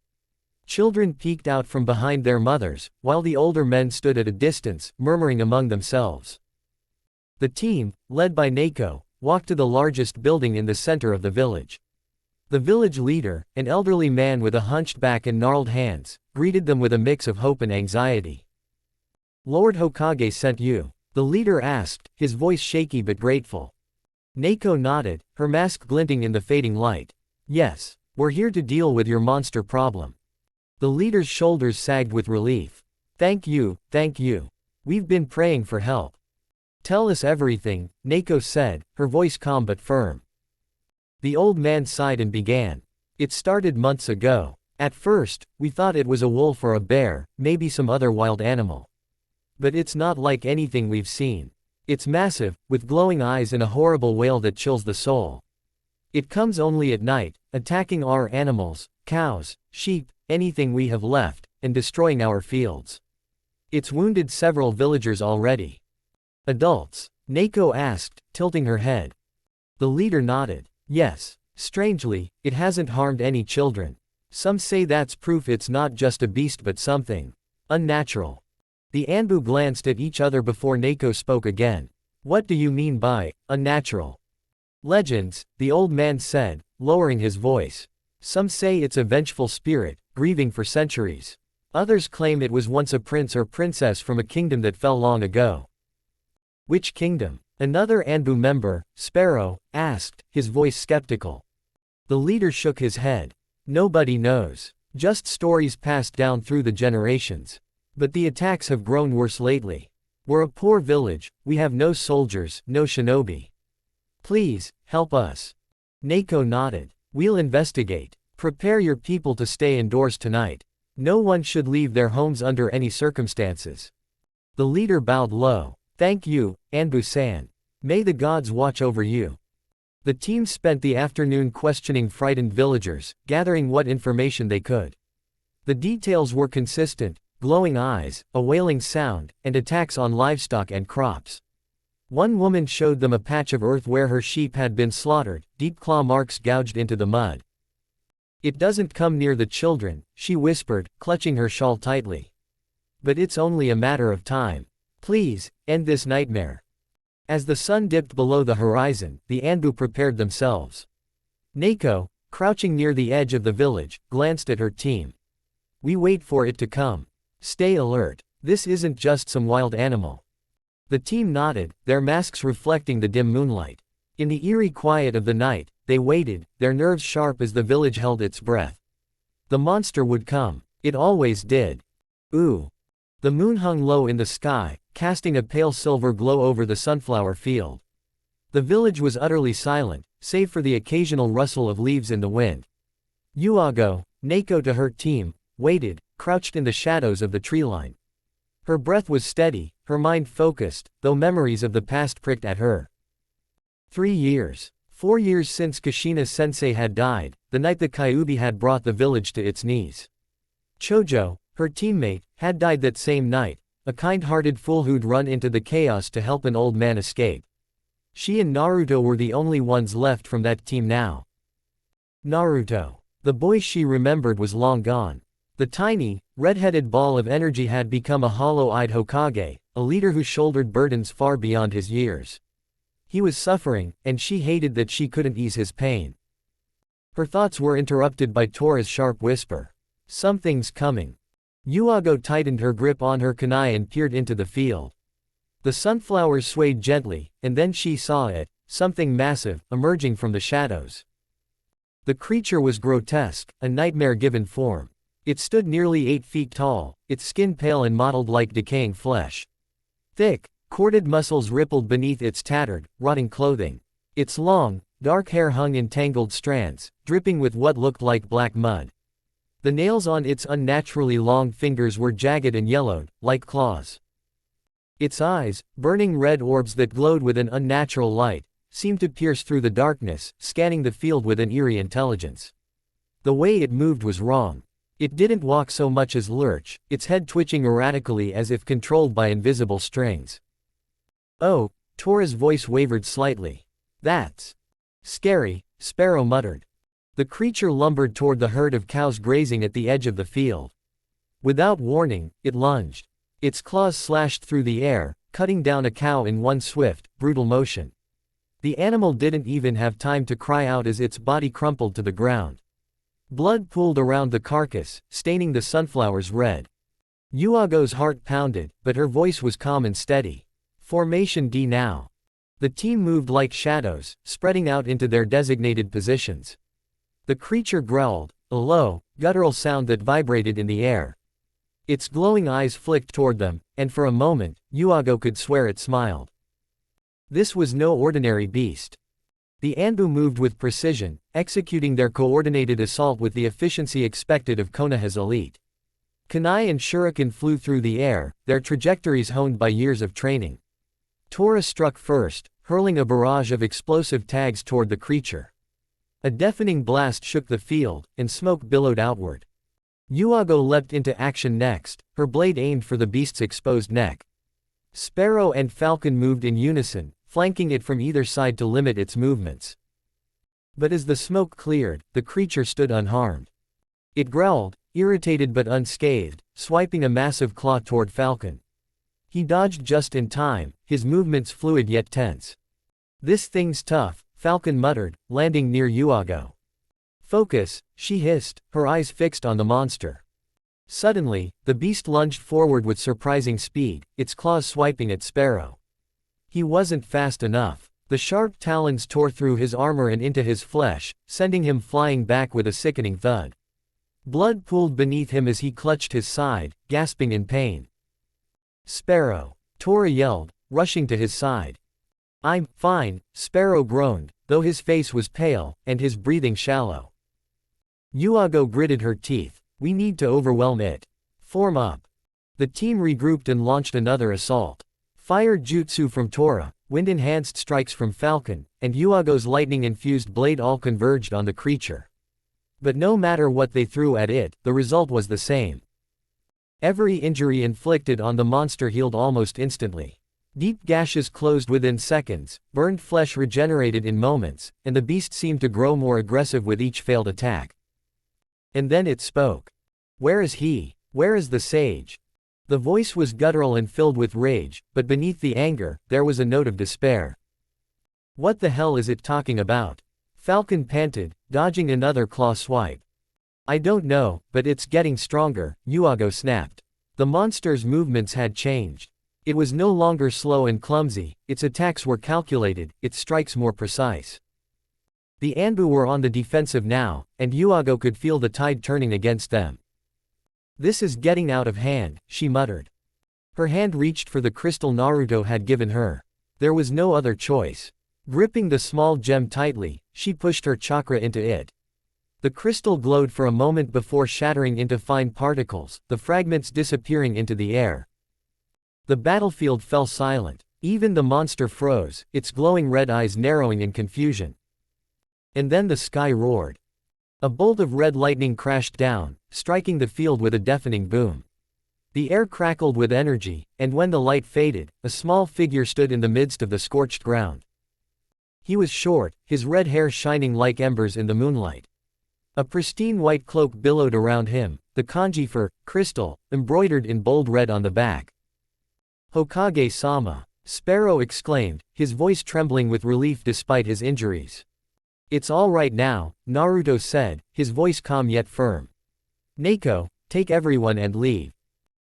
Children peeked out from behind their mothers, while the older men stood at a distance, murmuring among themselves. The team, led by Neko, walked to the largest building in the center of the village. The village leader, an elderly man with a hunched back and gnarled hands, greeted them with a mix of hope and anxiety. "Lord Hokage sent you?" the leader asked, his voice shaky but grateful. Neko nodded, her mask glinting in the fading light. "Yes. We're here to deal with your monster problem." The leader's shoulders sagged with relief. Thank you. We've been praying for help." "Tell us everything," Neko said, her voice calm but firm. The old man sighed and began. "It started months ago. At first, we thought it was a wolf or a bear, maybe some other wild animal. But it's not like anything we've seen. It's massive, with glowing eyes and a horrible wail that chills the soul. It comes only at night, attacking our animals, cows, sheep, anything we have left, and destroying our fields. It's wounded several villagers already. Adults." Naoko asked, tilting her head. The leader nodded. Yes. Strangely, it hasn't harmed any children. Some say that's proof it's not just a beast but something unnatural. The Anbu glanced at each other before Naoko spoke again. What do you mean by unnatural? Legends, the old man said, lowering his voice. Some say it's a vengeful spirit, grieving for centuries. Others claim it was once a prince or princess from a kingdom that fell long ago. Which kingdom? Another Anbu member, Sparrow, asked, his voice skeptical. The leader shook his head. Nobody knows. Just stories passed down through the generations. But the attacks have grown worse lately. We're a poor village, we have no soldiers, no shinobi. Please, help us. Naoko nodded. We'll investigate. Prepare your people to stay indoors tonight. No one should leave their homes under any circumstances. The leader bowed low. Thank you, Anbu-san. May the gods watch over you. The team spent the afternoon questioning frightened villagers, gathering what information they could. The details were consistent: glowing eyes, a wailing sound, and attacks on livestock and crops. One woman showed them a patch of earth where her sheep had been slaughtered, deep claw marks gouged into the mud. It doesn't come near the children, she whispered, clutching her shawl tightly. But it's only a matter of time. Please, end this nightmare. As the sun dipped below the horizon, the Anbu prepared themselves. Naoko, crouching near the edge of the village, glanced at her team. We wait for it to come. Stay alert. This isn't just some wild animal. The team nodded, their masks reflecting the dim moonlight. In the eerie quiet of the night, they waited, their nerves sharp as the village held its breath. The monster would come. It always did. Ooh. The moon hung low in the sky, casting a pale silver glow over the sunflower field. The village was utterly silent, save for the occasional rustle of leaves in the wind. Yuago, Naoko to her team, waited, crouched in the shadows of the tree line. Her breath was steady, her mind focused, though memories of the past pricked at her. 3 years. 4 years since Kushina-sensei had died, the night the Kyuubi had brought the village to its knees. Chojo, her teammate, had died that same night, a kind-hearted fool who'd run into the chaos to help an old man escape. She and Naruto were the only ones left from that team now. Naruto. The boy she remembered was long gone. The tiny, red-headed ball of energy had become a hollow-eyed Hokage, a leader who shouldered burdens far beyond his years. He was suffering, and she hated that she couldn't ease his pain. Her thoughts were interrupted by Tora's sharp whisper. Something's coming. Yuago tightened her grip on her kunai and peered into the field. The sunflowers swayed gently, and then she saw it, something massive, emerging from the shadows. The creature was grotesque, a nightmare-given form. It stood nearly 8 feet tall, its skin pale and mottled like decaying flesh. Thick, corded muscles rippled beneath its tattered, rotting clothing. Its long, dark hair hung in tangled strands, dripping with what looked like black mud. The nails on its unnaturally long fingers were jagged and yellowed, like claws. Its eyes, burning red orbs that glowed with an unnatural light, seemed to pierce through the darkness, scanning the field with an eerie intelligence. The way it moved was wrong. It didn't walk so much as lurch, its head twitching erratically as if controlled by invisible strings. Oh, Tora's voice wavered slightly. That's scary, Sparrow muttered. The creature lumbered toward the herd of cows grazing at the edge of the field. Without warning, it lunged. Its claws slashed through the air, cutting down a cow in one swift, brutal motion. The animal didn't even have time to cry out as its body crumpled to the ground. Blood pooled around the carcass, staining the sunflowers red. Yuago's heart pounded, but her voice was calm and steady. Formation D now. The team moved like shadows, spreading out into their designated positions. The creature growled, a low, guttural sound that vibrated in the air. Its glowing eyes flicked toward them, and for a moment, Yuago could swear it smiled. This was no ordinary beast. The Anbu moved with precision, executing their coordinated assault with the efficiency expected of Konoha's elite. Kunai and shuriken flew through the air, their trajectories honed by years of training. Tora struck first, hurling a barrage of explosive tags toward the creature. A deafening blast shook the field, and smoke billowed outward. Yuago leapt into action next, her blade aimed for the beast's exposed neck. Sparrow and Falcon moved in unison, flanking it from either side to limit its movements. But as the smoke cleared, the creature stood unharmed. It growled, irritated but unscathed, swiping a massive claw toward Falcon. He dodged just in time, his movements fluid yet tense. "This thing's tough," Falcon muttered, landing near Yuago. "Focus," she hissed, her eyes fixed on the monster. Suddenly, the beast lunged forward with surprising speed, its claws swiping at Sparrow. He wasn't fast enough. The sharp talons tore through his armor and into his flesh, sending him flying back with a sickening thud. Blood pooled beneath him as he clutched his side, gasping in pain. "Sparrow!" Tora yelled, rushing to his side. "I'm fine," Sparrow groaned, though his face was pale, and his breathing shallow. Yuago gritted her teeth. "We need to overwhelm it. Form up." The team regrouped and launched another assault. Fire jutsu from Tora, wind-enhanced strikes from Falcon, and Yuago's lightning-infused blade all converged on the creature. But no matter what they threw at it, the result was the same. Every injury inflicted on the monster healed almost instantly. Deep gashes closed within seconds, burned flesh regenerated in moments, and the beast seemed to grow more aggressive with each failed attack. And then it spoke. "Where is he? Where is the sage?" The voice was guttural and filled with rage, but beneath the anger, there was a note of despair. "What the hell is it talking about?" Falcon panted, dodging another claw swipe. "I don't know, but it's getting stronger," Yuago snapped. The monster's movements had changed. It was no longer slow and clumsy, its attacks were calculated, its strikes more precise. The Anbu were on the defensive now, and Yuago could feel the tide turning against them. "This is getting out of hand," she muttered. Her hand reached for the crystal Naruto had given her. There was no other choice. Gripping the small gem tightly, she pushed her chakra into it. The crystal glowed for a moment before shattering into fine particles, the fragments disappearing into the air. The battlefield fell silent. Even the monster froze, its glowing red eyes narrowing in confusion. And then the sky roared. A bolt of red lightning crashed down, striking the field with a deafening boom. The air crackled with energy, and when the light faded, a small figure stood in the midst of the scorched ground. He was short, his red hair shining like embers in the moonlight. A pristine white cloak billowed around him, the kanji for crystal embroidered in bold red on the back. "Hokage-sama," Sparrow exclaimed, his voice trembling with relief despite his injuries. "It's all right now," Naruto said, his voice calm yet firm. "Neko, take everyone and leave."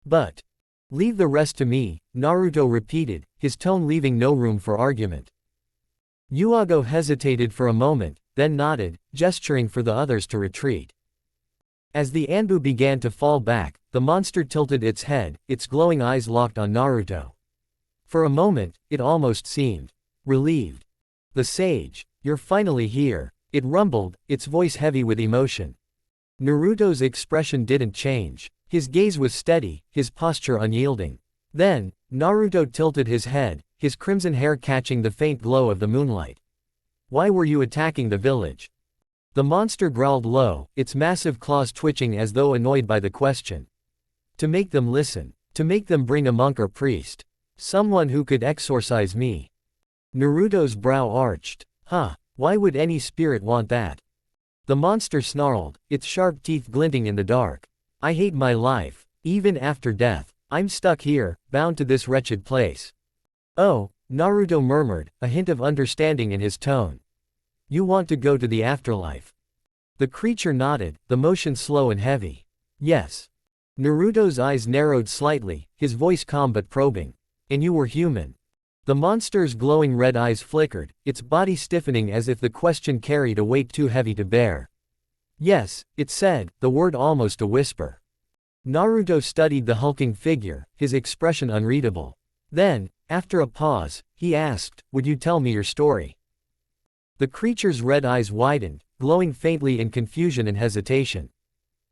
"But leave the rest to me," Naruto repeated, his tone leaving no room for argument. Yuago hesitated for a moment, then nodded, gesturing for the others to retreat. As the Anbu began to fall back, the monster tilted its head, its glowing eyes locked on Naruto. For a moment, it almost seemed relieved. "The sage, you're finally here," it rumbled, its voice heavy with emotion. Naruto's expression didn't change. His gaze was steady, his posture unyielding. Then, Naruto tilted his head, his crimson hair catching the faint glow of the moonlight. "Why were you attacking the village?" The monster growled low, its massive claws twitching as though annoyed by the question. "To make them listen. To make them bring a monk or priest. Someone who could exorcise me." Naruto's brow arched. "Huh, why would any spirit want that?" The monster snarled, its sharp teeth glinting in the dark. "I hate my life. Even after death. I'm stuck here, bound to this wretched place." "Oh," Naruto murmured, a hint of understanding in his tone. "You want to go to the afterlife?" The creature nodded, the motion slow and heavy. "Yes." Naruto's eyes narrowed slightly, his voice calm but probing. "And you were human?" The monster's glowing red eyes flickered, its body stiffening as if the question carried a weight too heavy to bear. "Yes," it said, the word almost a whisper. Naruto studied the hulking figure, his expression unreadable. Then, after a pause, he asked, "Would you tell me your story?" The creature's red eyes widened, glowing faintly in confusion and hesitation.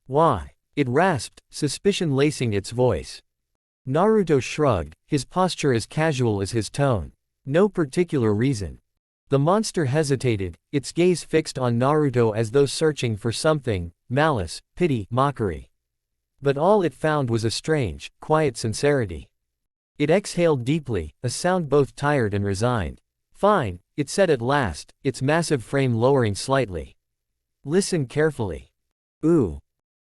"Why?" it rasped, suspicion lacing its voice. Naruto shrugged, his posture as casual as his tone. "No particular reason." The monster hesitated, its gaze fixed on Naruto as though searching for something, malice, pity, mockery. But all it found was a strange, quiet sincerity. It exhaled deeply, a sound both tired and resigned. Fine, it said at last, its massive frame lowering slightly. Listen carefully. Ooh.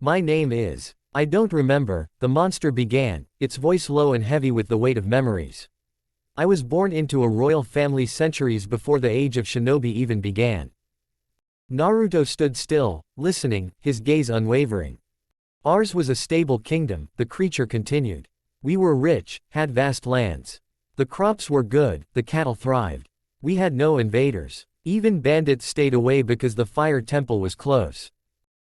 My name is. I don't remember, the monster began, its voice low and heavy with the weight of memories. I was born into a royal family centuries before the age of shinobi even began. Naruto stood still, listening, his gaze unwavering. Ours was a stable kingdom, the creature continued. We were rich, had vast lands. The crops were good, the cattle thrived. We had no invaders. Even bandits stayed away because the fire temple was close.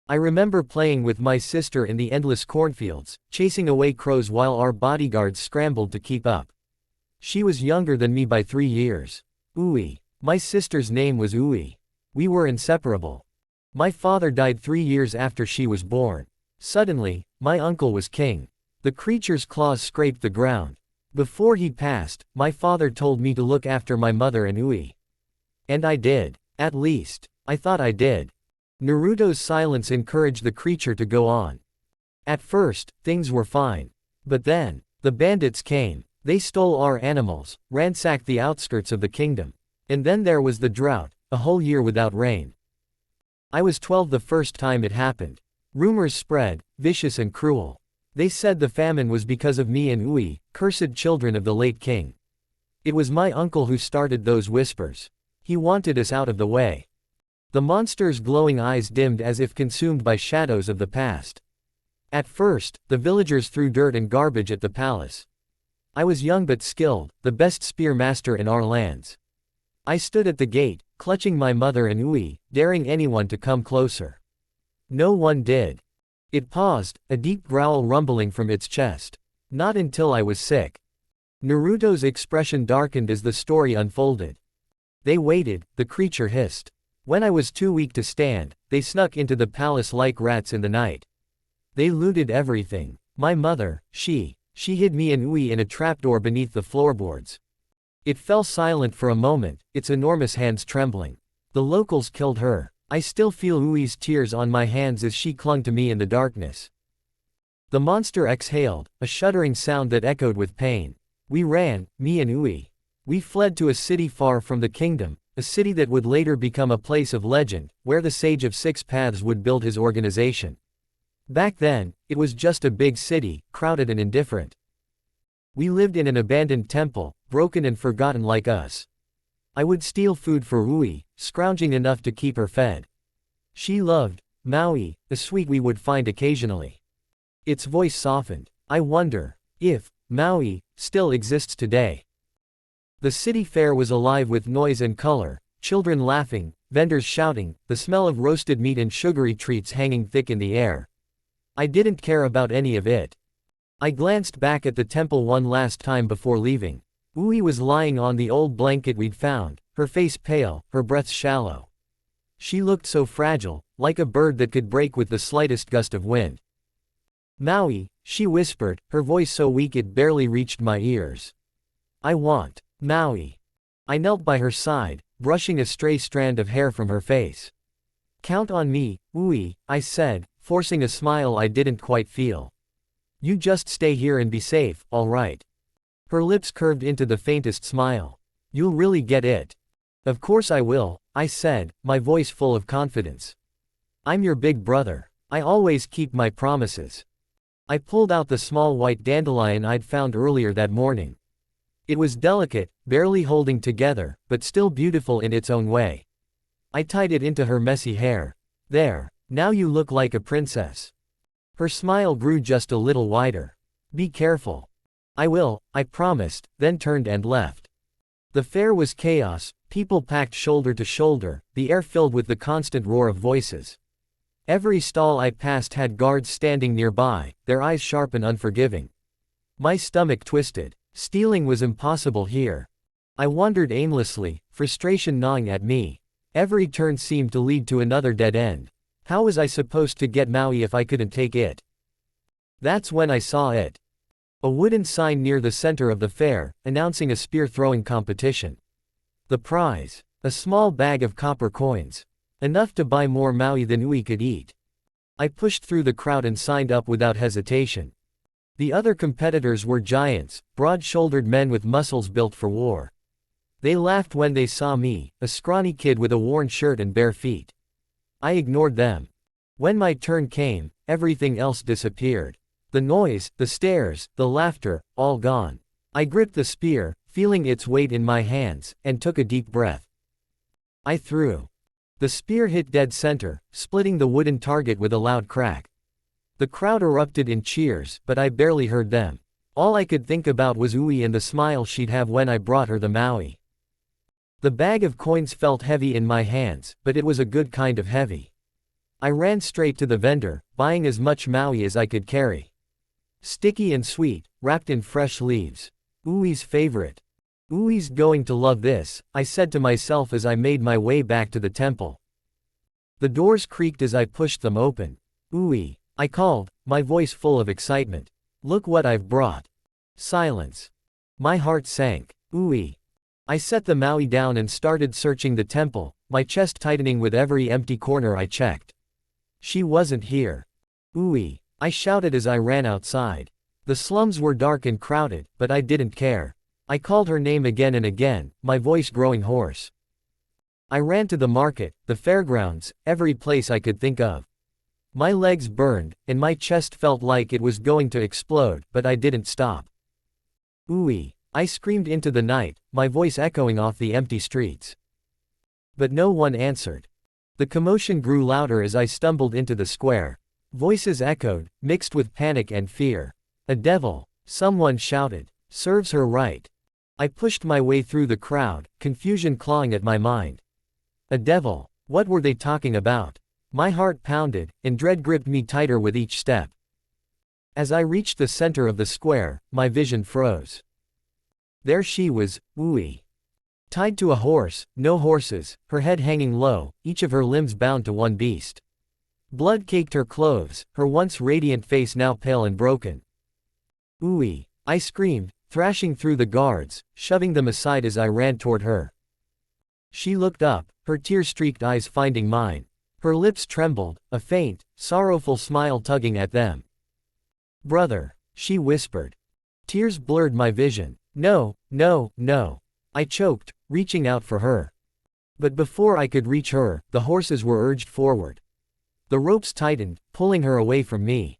I remember playing with my sister in the endless cornfields, chasing away crows while our bodyguards scrambled to keep up. She was younger than me by 3 years. Ui. My sister's name was Ui. We were inseparable. My father died 3 years after she was born. Suddenly, my uncle was king. The creature's claws scraped the ground. Before he passed, my father told me to look after my mother and Ui. And I did. At least, I thought I did. Naruto's silence encouraged the creature to go on. At first, things were fine. But then, the bandits came. They stole our animals, ransacked the outskirts of the kingdom. And then there was the drought, a whole year without rain. I was 12 the first time it happened. Rumors spread, vicious and cruel. They said the famine was because of me and Ui, cursed children of the late king. It was my uncle who started those whispers. He wanted us out of the way. The monster's glowing eyes dimmed as if consumed by shadows of the past. At first, the villagers threw dirt and garbage at the palace. I was young but skilled, the best spear master in our lands. I stood at the gate, clutching my mother and Ui, daring anyone to come closer. No one did. It paused, a deep growl rumbling from its chest. Not until I was sick. Naruto's expression darkened as the story unfolded. They waited, the creature hissed. When I was too weak to stand, they snuck into the palace like rats in the night. They looted everything. My mother, she hid me and Ui in a trapdoor beneath the floorboards. It fell silent for a moment, its enormous hands trembling. The locals killed her. I still feel Ui's tears on my hands as she clung to me in the darkness. The monster exhaled, a shuddering sound that echoed with pain. We ran, me and Ui. We fled to a city far from the kingdom, a city that would later become a place of legend, where the Sage of Six Paths would build his organization. Back then, it was just a big city, crowded and indifferent. We lived in an abandoned temple, broken and forgotten like us. I would steal food for Ui, scrounging enough to keep her fed. She loved Maui, a sweet we would find occasionally. Its voice softened. I wonder if Maui still exists today. The city fair was alive with noise and color, children laughing, vendors shouting, the smell of roasted meat and sugary treats hanging thick in the air. I didn't care about any of it. I glanced back at the temple one last time before leaving. Ui was lying on the old blanket we'd found, her face pale, her breath shallow. She looked so fragile, like a bird that could break with the slightest gust of wind. Maui, she whispered, her voice so weak it barely reached my ears. I want Maui. I knelt by her side, brushing a stray strand of hair from her face. Count on me, Ui, I said, forcing a smile I didn't quite feel. You just stay here and be safe, all right? Her lips curved into the faintest smile. You'll really get it. Of course I will, I said, my voice full of confidence. I'm your big brother. I always keep my promises. I pulled out the small white dandelion I'd found earlier that morning. It was delicate, barely holding together, but still beautiful in its own way. I tied it into her messy hair. There, now you look like a princess. Her smile grew just a little wider. Be careful. I will, I promised, then turned and left. The fair was chaos, people packed shoulder to shoulder, the air filled with the constant roar of voices. Every stall I passed had guards standing nearby, their eyes sharp and unforgiving. My stomach twisted. Stealing was impossible here. I wandered aimlessly, frustration gnawing at me. Every turn seemed to lead to another dead end. How was I supposed to get Maui if I couldn't take it? That's when I saw it. A wooden sign near the center of the fair, announcing a spear-throwing competition. The prize. A small bag of copper coins. Enough to buy more Maui than Ui could eat. I pushed through the crowd and signed up without hesitation. The other competitors were giants, broad-shouldered men with muscles built for war. They laughed when they saw me, a scrawny kid with a worn shirt and bare feet. I ignored them. When my turn came, everything else disappeared. The noise, the stares, the laughter, all gone. I gripped the spear, feeling its weight in my hands, and took a deep breath. I threw. The spear hit dead center, splitting the wooden target with a loud crack. The crowd erupted in cheers, but I barely heard them. All I could think about was Ui and the smile she'd have when I brought her the Maui. The bag of coins felt heavy in my hands, but it was a good kind of heavy. I ran straight to the vendor, buying as much Maui as I could carry. Sticky and sweet, wrapped in fresh leaves. Ui's favorite. Ui's going to love this, I said to myself as I made my way back to the temple. The doors creaked as I pushed them open. Ui, I called, my voice full of excitement. Look what I've brought. Silence. My heart sank. Ui. I set the Maui down and started searching the temple, my chest tightening with every empty corner I checked. She wasn't here. Ui, I shouted as I ran outside. The slums were dark and crowded, but I didn't care. I called her name again and again, my voice growing hoarse. I ran to the market, the fairgrounds, every place I could think of. My legs burned, and my chest felt like it was going to explode, but I didn't stop. Ui, I screamed into the night, my voice echoing off the empty streets. But no one answered. The commotion grew louder as I stumbled into the square. Voices echoed, mixed with panic and fear. A devil, someone shouted. Serves her right. I pushed my way through the crowd, confusion clawing at my mind. A devil, what were they talking about? My heart pounded, and dread gripped me tighter with each step. As I reached the center of the square, my vision froze. There she was, Ui. Tied to a horse, no horses, her head hanging low, each of her limbs bound to one beast. Blood caked her clothes, her once radiant face now pale and broken. Ui, I screamed, thrashing through the guards, shoving them aside as I ran toward her. She looked up, her tear-streaked eyes finding mine. Her lips trembled, a faint, sorrowful smile tugging at them. Brother, she whispered. Tears blurred my vision. No, no, no. I choked, reaching out for her. But before I could reach her, the horses were urged forward. The ropes tightened, pulling her away from me.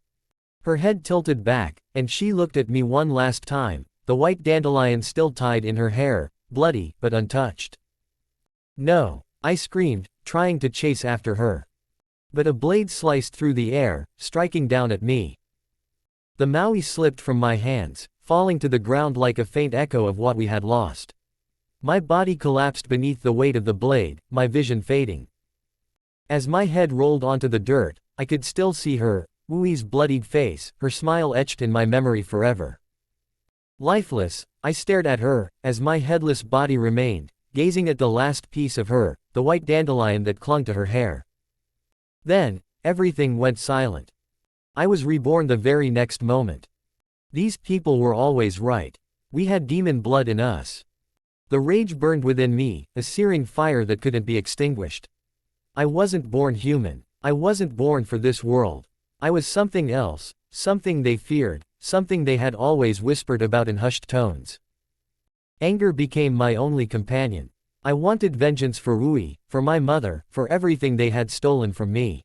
Her head tilted back, and she looked at me one last time, the white dandelion still tied in her hair, bloody but untouched. No, I screamed, trying to chase after her. But a blade sliced through the air, striking down at me. The Maui slipped from my hands, falling to the ground like a faint echo of what we had lost. My body collapsed beneath the weight of the blade, my vision fading. As my head rolled onto the dirt, I could still see her, Ui's bloodied face, her smile etched in my memory forever. Lifeless, I stared at her, as my headless body remained, gazing at the last piece of her, the white dandelion that clung to her hair. Then, everything went silent. I was reborn the very next moment. These people were always right. We had demon blood in us. The rage burned within me, a searing fire that couldn't be extinguished. I wasn't born human. I wasn't born for this world. I was something else, something they feared, something they had always whispered about in hushed tones. Anger became my only companion. I wanted vengeance for Ui, for my mother, for everything they had stolen from me.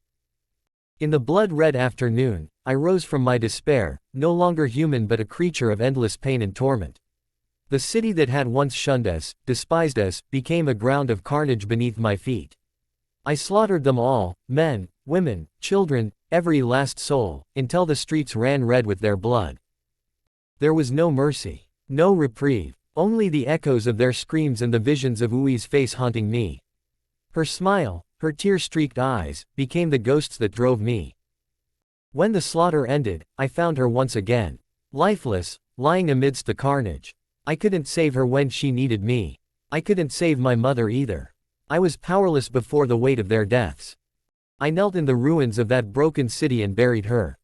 In the blood-red afternoon, I rose from my despair, no longer human but a creature of endless pain and torment. The city that had once shunned us, despised us, became a ground of carnage beneath my feet. I slaughtered them all, men, women, children, every last soul, until the streets ran red with their blood. There was no mercy, no reprieve, only the echoes of their screams and the visions of Ui's face haunting me. Her smile, her tear-streaked eyes, became the ghosts that drove me. When the slaughter ended, I found her once again. Lifeless, lying amidst the carnage. I couldn't save her when she needed me. I couldn't save my mother either. I was powerless before the weight of their deaths. I knelt in the ruins of that broken city and buried her.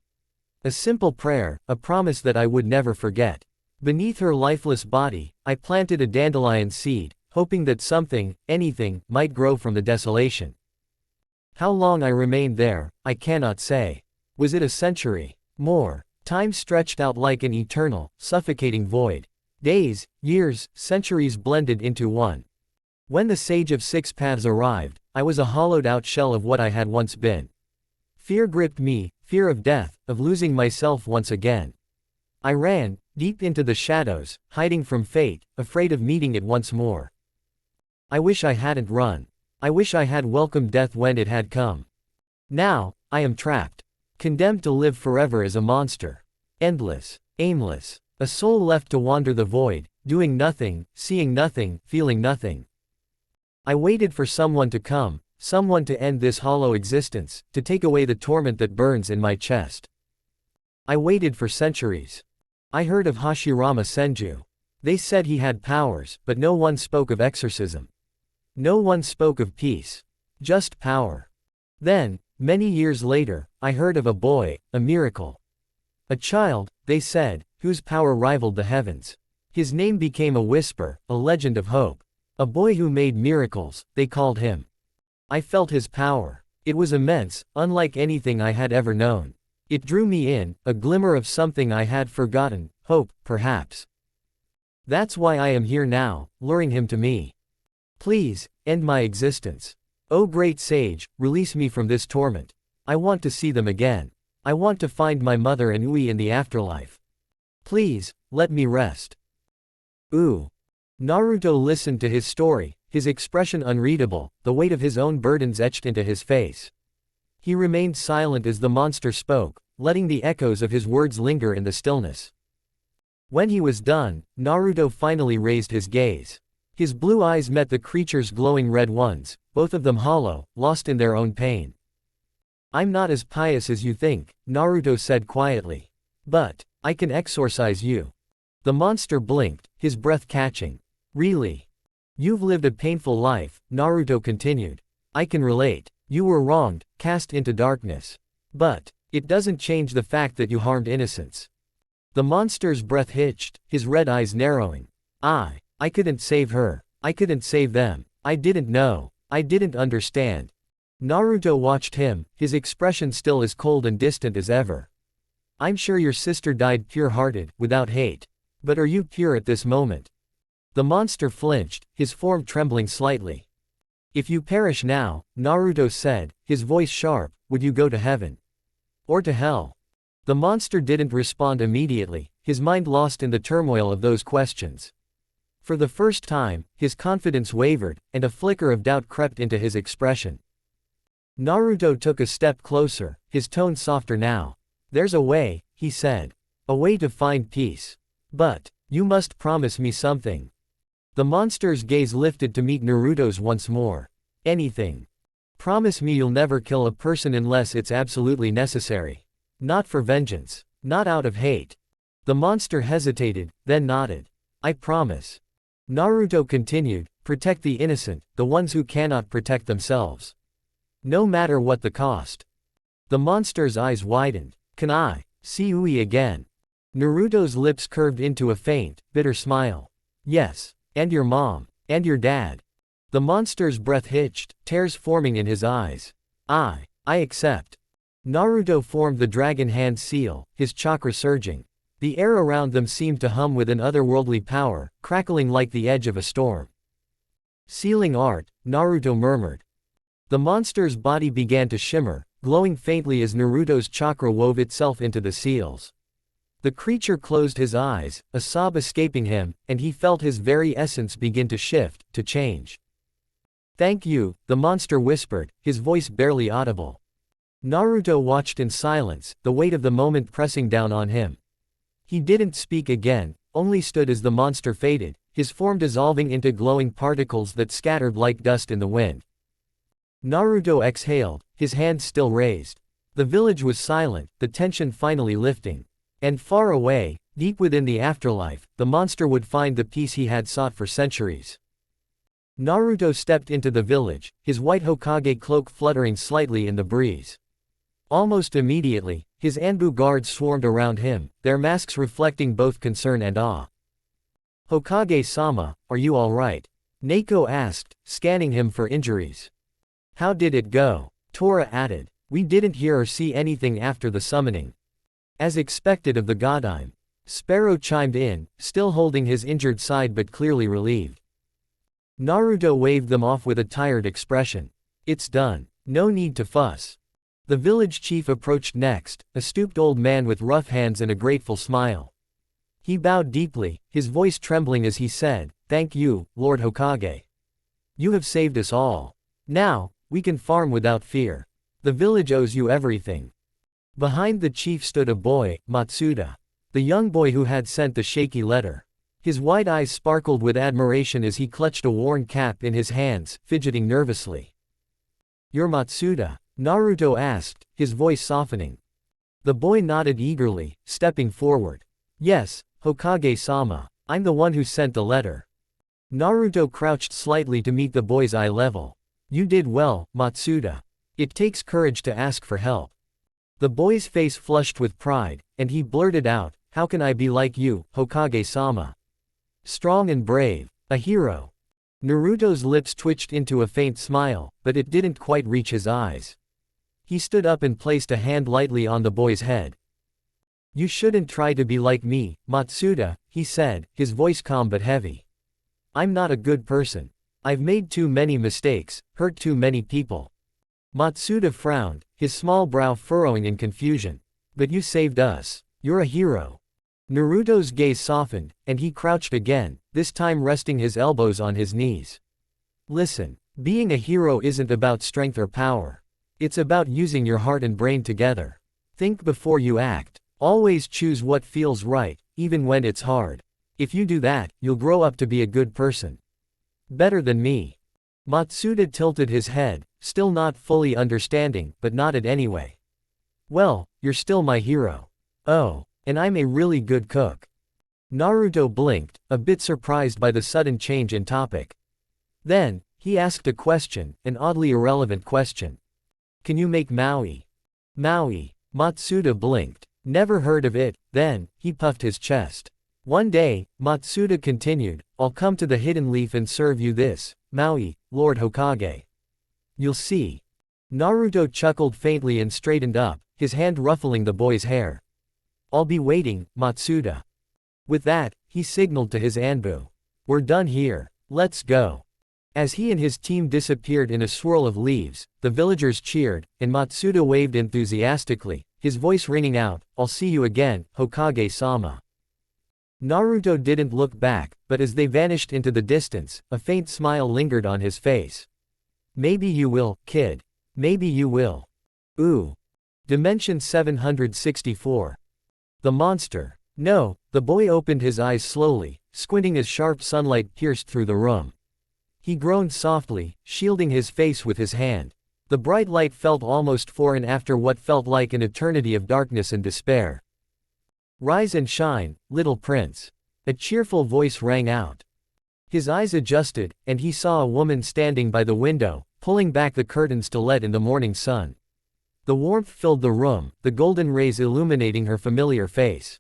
A simple prayer, a promise that I would never forget. Beneath her lifeless body, I planted a dandelion seed, hoping that something, anything, might grow from the desolation. How long I remained there, I cannot say. Was it a century? More. Time stretched out like an eternal, suffocating void. Days, years, centuries blended into one. When the Sage of Six Paths arrived, I was a hollowed-out shell of what I had once been. Fear gripped me, fear of death, of losing myself once again. I ran, deep into the shadows, hiding from fate, afraid of meeting it once more. I wish I hadn't run. I wish I had welcomed death when it had come. Now, I am trapped. Condemned to live forever as a monster. Endless, aimless. A soul left to wander the void, doing nothing, seeing nothing, feeling nothing. I waited for someone to come, someone to end this hollow existence, to take away the torment that burns in my chest. I waited for centuries. I heard of Hashirama Senju. They said he had powers, but no one spoke of exorcism. No one spoke of peace. Just power. Then, many years later, I heard of a boy, a miracle. A child, they said, whose power rivaled the heavens. His name became a whisper, a legend of hope. A boy who made miracles, they called him. I felt his power. It was immense, unlike anything I had ever known. It drew me in, a glimmer of something I had forgotten, hope, perhaps. That's why I am here now, luring him to me. Please, end my existence. O great sage, release me from this torment. I want to see them again. I want to find my mother and Ui in the afterlife. Please, let me rest. Ooh. Naruto listened to his story, his expression unreadable, the weight of his own burdens etched into his face. He remained silent as the monster spoke, letting the echoes of his words linger in the stillness. When he was done, Naruto finally raised his gaze. His blue eyes met the creature's glowing red ones, both of them hollow, lost in their own pain. I'm not as pious as you think, Naruto said quietly. But, I can exorcise you. The monster blinked, his breath catching. Really? You've lived a painful life, Naruto continued. I can relate. You were wronged, cast into darkness. But, it doesn't change the fact that you harmed innocents. The monster's breath hitched, his red eyes narrowing. I couldn't save her. I couldn't save them. I didn't know. I didn't understand. Naruto watched him, his expression still as cold and distant as ever. I'm sure your sister died pure-hearted, without hate. But are you pure at this moment? The monster flinched, his form trembling slightly. If you perish now, Naruto said, his voice sharp, would you go to heaven? Or to hell? The monster didn't respond immediately, his mind lost in the turmoil of those questions. For the first time, his confidence wavered, and a flicker of doubt crept into his expression. Naruto took a step closer, his tone softer now. There's a way, he said. A way to find peace. But, you must promise me something. The monster's gaze lifted to meet Naruto's once more. Anything. Promise me you'll never kill a person unless it's absolutely necessary. Not for vengeance. Not out of hate. The monster hesitated, then nodded. I promise. Naruto continued, protect the innocent, the ones who cannot protect themselves. No matter what the cost. The monster's eyes widened. Can I see Ui again? Naruto's lips curved into a faint, bitter smile. Yes. And your mom. And your dad. The monster's breath hitched, tears forming in his eyes. I accept. Naruto formed the dragon hand seal, his chakra surging. The air around them seemed to hum with an otherworldly power, crackling like the edge of a storm. Sealing art, Naruto murmured. The monster's body began to shimmer, glowing faintly as Naruto's chakra wove itself into the seals. The creature closed his eyes, a sob escaping him, and he felt his very essence begin to shift, to change. Thank you, the monster whispered, his voice barely audible. Naruto watched in silence, the weight of the moment pressing down on him. He didn't speak again, only stood as the monster faded, his form dissolving into glowing particles that scattered like dust in the wind. Naruto exhaled, his hands still raised. The village was silent, the tension finally lifting. And far away, deep within the afterlife, the monster would find the peace he had sought for centuries. Naruto stepped into the village, his white Hokage cloak fluttering slightly in the breeze. Almost immediately, his Anbu guards swarmed around him, their masks reflecting both concern and awe. Hokage-sama, are you all right? Neiko asked, scanning him for injuries. How did it go? Tora added. We didn't hear or see anything after the summoning. As expected of the Godime. Sparrow chimed in, still holding his injured side but clearly relieved. Naruto waved them off with a tired expression. It's done. No need to fuss. The village chief approached next, a stooped old man with rough hands and a grateful smile. He bowed deeply, his voice trembling as he said, "Thank you, Lord Hokage. You have saved us all. Now, we can farm without fear. The village owes you everything." Behind the chief stood a boy, Matsuda. The young boy who had sent the shaky letter. His wide eyes sparkled with admiration as he clutched a worn cap in his hands, fidgeting nervously. "You're Matsuda?" Naruto asked, his voice softening. The boy nodded eagerly, stepping forward. "Yes, Hokage-sama. I'm the one who sent the letter." Naruto crouched slightly to meet the boy's eye level. "You did well, Matsuda. It takes courage to ask for help." The boy's face flushed with pride, and he blurted out, "How can I be like you, Hokage-sama? Strong and brave. A hero." Naruto's lips twitched into a faint smile, but it didn't quite reach his eyes. He stood up and placed a hand lightly on the boy's head. "You shouldn't try to be like me, Matsuda," he said, his voice calm but heavy. "I'm not a good person. I've made too many mistakes, hurt too many people." Matsuda frowned, his small brow furrowing in confusion. "But you saved us. You're a hero." Naruto's gaze softened, and he crouched again, this time resting his elbows on his knees. "Listen, being a hero isn't about strength or power. It's about using your heart and brain together. Think before you act. Always choose what feels right, even when it's hard. If you do that, you'll grow up to be a good person. Better than me." Matsuda tilted his head, still not fully understanding, but nodded anyway. "Well, you're still my hero. Oh, and I'm a really good cook." Naruto blinked, a bit surprised by the sudden change in topic. Then, he asked a question, an oddly irrelevant question. "Can you make maui?" "Maui?" Matsuda blinked. "Never heard of it." Then, he puffed his chest. "One day," Matsuda continued, "I'll come to the hidden leaf and serve you this, maui, Lord Hokage. You'll see." Naruto chuckled faintly and straightened up, his hand ruffling the boy's hair. "I'll be waiting, Matsuda." With that, he signaled to his Anbu. "We're done here. Let's go." As he and his team disappeared in a swirl of leaves, the villagers cheered, and Matsuda waved enthusiastically, his voice ringing out, "I'll see you again, Hokage-sama." Naruto didn't look back, but as they vanished into the distance, a faint smile lingered on his face. "Maybe you will, kid. Maybe you will." Ooh. Dimension 764. The monster. No, the boy opened his eyes slowly, squinting as sharp sunlight pierced through the room. He groaned softly, shielding his face with his hand. The bright light felt almost foreign after what felt like an eternity of darkness and despair. "Rise and shine, little prince." A cheerful voice rang out. His eyes adjusted, and he saw a woman standing by the window, pulling back the curtains to let in the morning sun. The warmth filled the room, the golden rays illuminating her familiar face.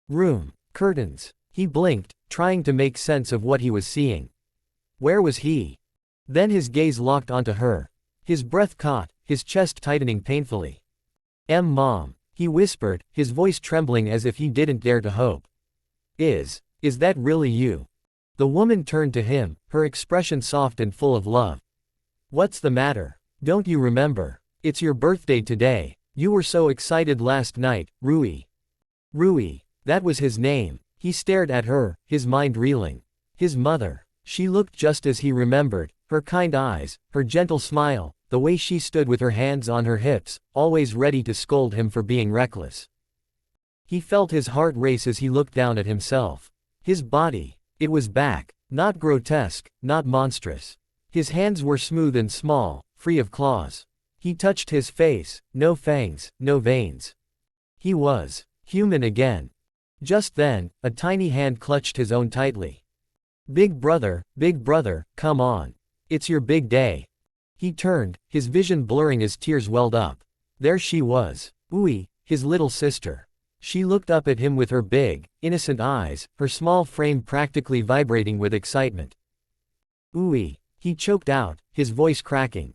Room. Curtains. He blinked, trying to make sense of what he was seeing. Where was he? Then his gaze locked onto her. His breath caught, his chest tightening painfully. Mom," he whispered, his voice trembling as if he didn't dare to hope. Is that really you?" The woman turned to him, her expression soft and full of love. "What's the matter? Don't you remember? It's your birthday today. You were so excited last night, Rui." Rui. That was his name. He stared at her, his mind reeling. His mother. She looked just as he remembered, her kind eyes, her gentle smile, the way she stood with her hands on her hips, always ready to scold him for being reckless. He felt his heart race as he looked down at himself. His body. It was back. Not grotesque, not monstrous. His hands were smooth and small, free of claws. He touched his face, no fangs, no veins. He was human again. Just then, a tiny hand clutched his own tightly. Big brother, come on. It's your big day." He turned, his vision blurring as tears welled up. There she was. Ui, his little sister. She looked up at him with her big, innocent eyes, her small frame practically vibrating with excitement. Ui, he choked out, his voice cracking.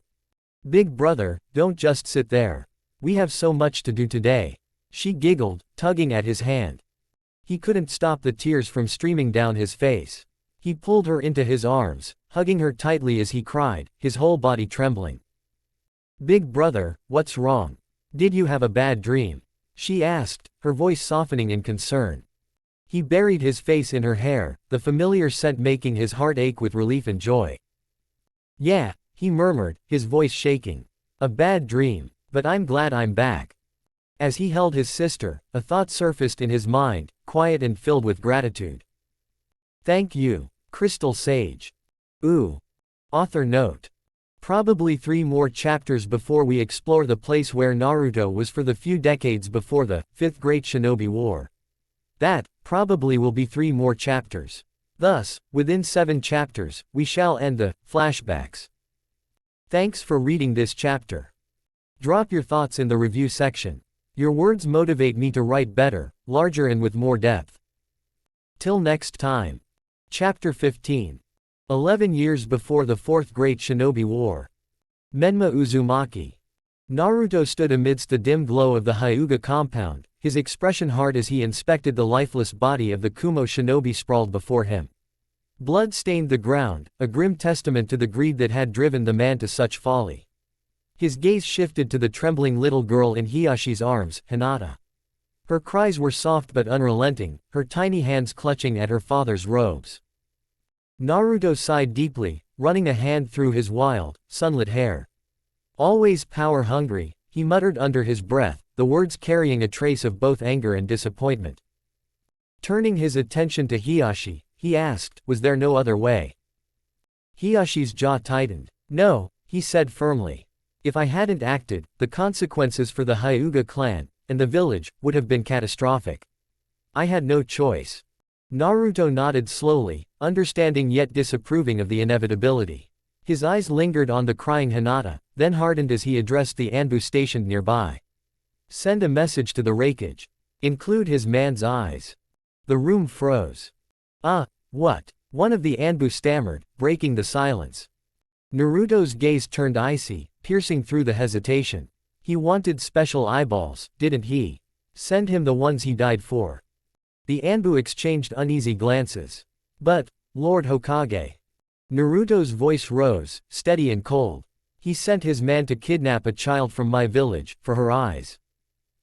"Big brother, don't just sit there. We have so much to do today." She giggled, tugging at his hand. He couldn't stop the tears from streaming down his face. He pulled her into his arms, hugging her tightly as he cried, his whole body trembling. "Big brother, what's wrong? Did you have a bad dream?" she asked, her voice softening in concern. He buried his face in her hair, the familiar scent making his heart ache with relief and joy. "Yeah," he murmured, his voice shaking. "A bad dream, but I'm glad I'm back." As he held his sister, a thought surfaced in his mind, quiet and filled with gratitude. "Thank you, Crystal Sage." Ooh. Author note. Probably 3 more chapters before we explore the place where Naruto was for the few decades before the Fifth Great Shinobi War. That, probably will be 3 more chapters. Thus, within 7 chapters, we shall end the flashbacks. Thanks for reading this chapter. Drop your thoughts in the review section. Your words motivate me to write better, larger and with more depth. Till next time. Chapter 15. 11 years before the Fourth Great Shinobi War. Menma Uzumaki. Naruto stood amidst the dim glow of the Hyuga compound, his expression hard as he inspected the lifeless body of the Kumo shinobi sprawled before him. Blood stained the ground, a grim testament to the greed that had driven the man to such folly. His gaze shifted to the trembling little girl in Hiyashi's arms, Hinata. Her cries were soft but unrelenting, her tiny hands clutching at her father's robes. Naruto sighed deeply, running a hand through his wild, sunlit hair. Always power-hungry, he muttered under his breath, the words carrying a trace of both anger and disappointment. Turning his attention to Hiyashi, he asked, "Was there no other way?" Hiyashi's jaw tightened. "No," he said firmly. "If I hadn't acted, the consequences for the Hyuga clan, and the village, would have been catastrophic. I had no choice." Naruto nodded slowly, understanding yet disapproving of the inevitability. His eyes lingered on the crying Hinata, then hardened as he addressed the Anbu stationed nearby. "Send a message to the Raikage. Include his man's eyes." The room froze. What?" one of the Anbu stammered, breaking the silence. Naruto's gaze turned icy, piercing through the hesitation. "He wanted special eyeballs, didn't he? Send him the ones he died for." The Anbu exchanged uneasy glances. "But, Lord Hokage." Naruto's voice rose, steady and cold. "He sent his man to kidnap a child from my village, for her eyes.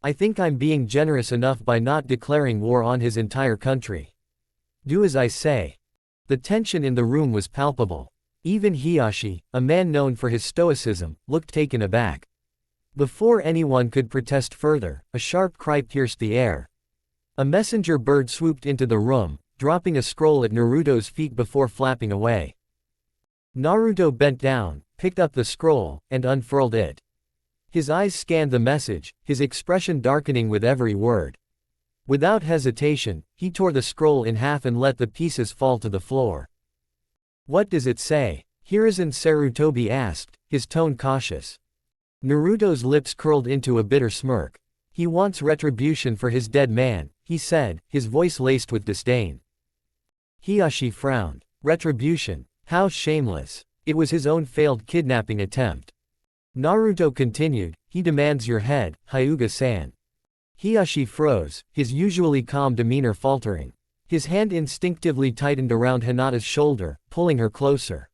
I think I'm being generous enough by not declaring war on his entire country. Do as I say." The tension in the room was palpable. Even Hiyashi, a man known for his stoicism, looked taken aback. Before anyone could protest further, a sharp cry pierced the air. A messenger bird swooped into the room, dropping a scroll at Naruto's feet before flapping away. Naruto bent down, picked up the scroll, and unfurled it. His eyes scanned the message, his expression darkening with every word. Without hesitation, he tore the scroll in half and let the pieces fall to the floor. "What does it say?" Hiruzen Sarutobi asked, his tone cautious. Naruto's lips curled into a bitter smirk. "He wants retribution for his dead man," he said, his voice laced with disdain. Hiyashi frowned. Retribution? How shameless. It was his own failed kidnapping attempt. Naruto continued, "He demands your head, Hyuga-san." Hiyashi froze, his usually calm demeanor faltering. His hand instinctively tightened around Hinata's shoulder, pulling her closer.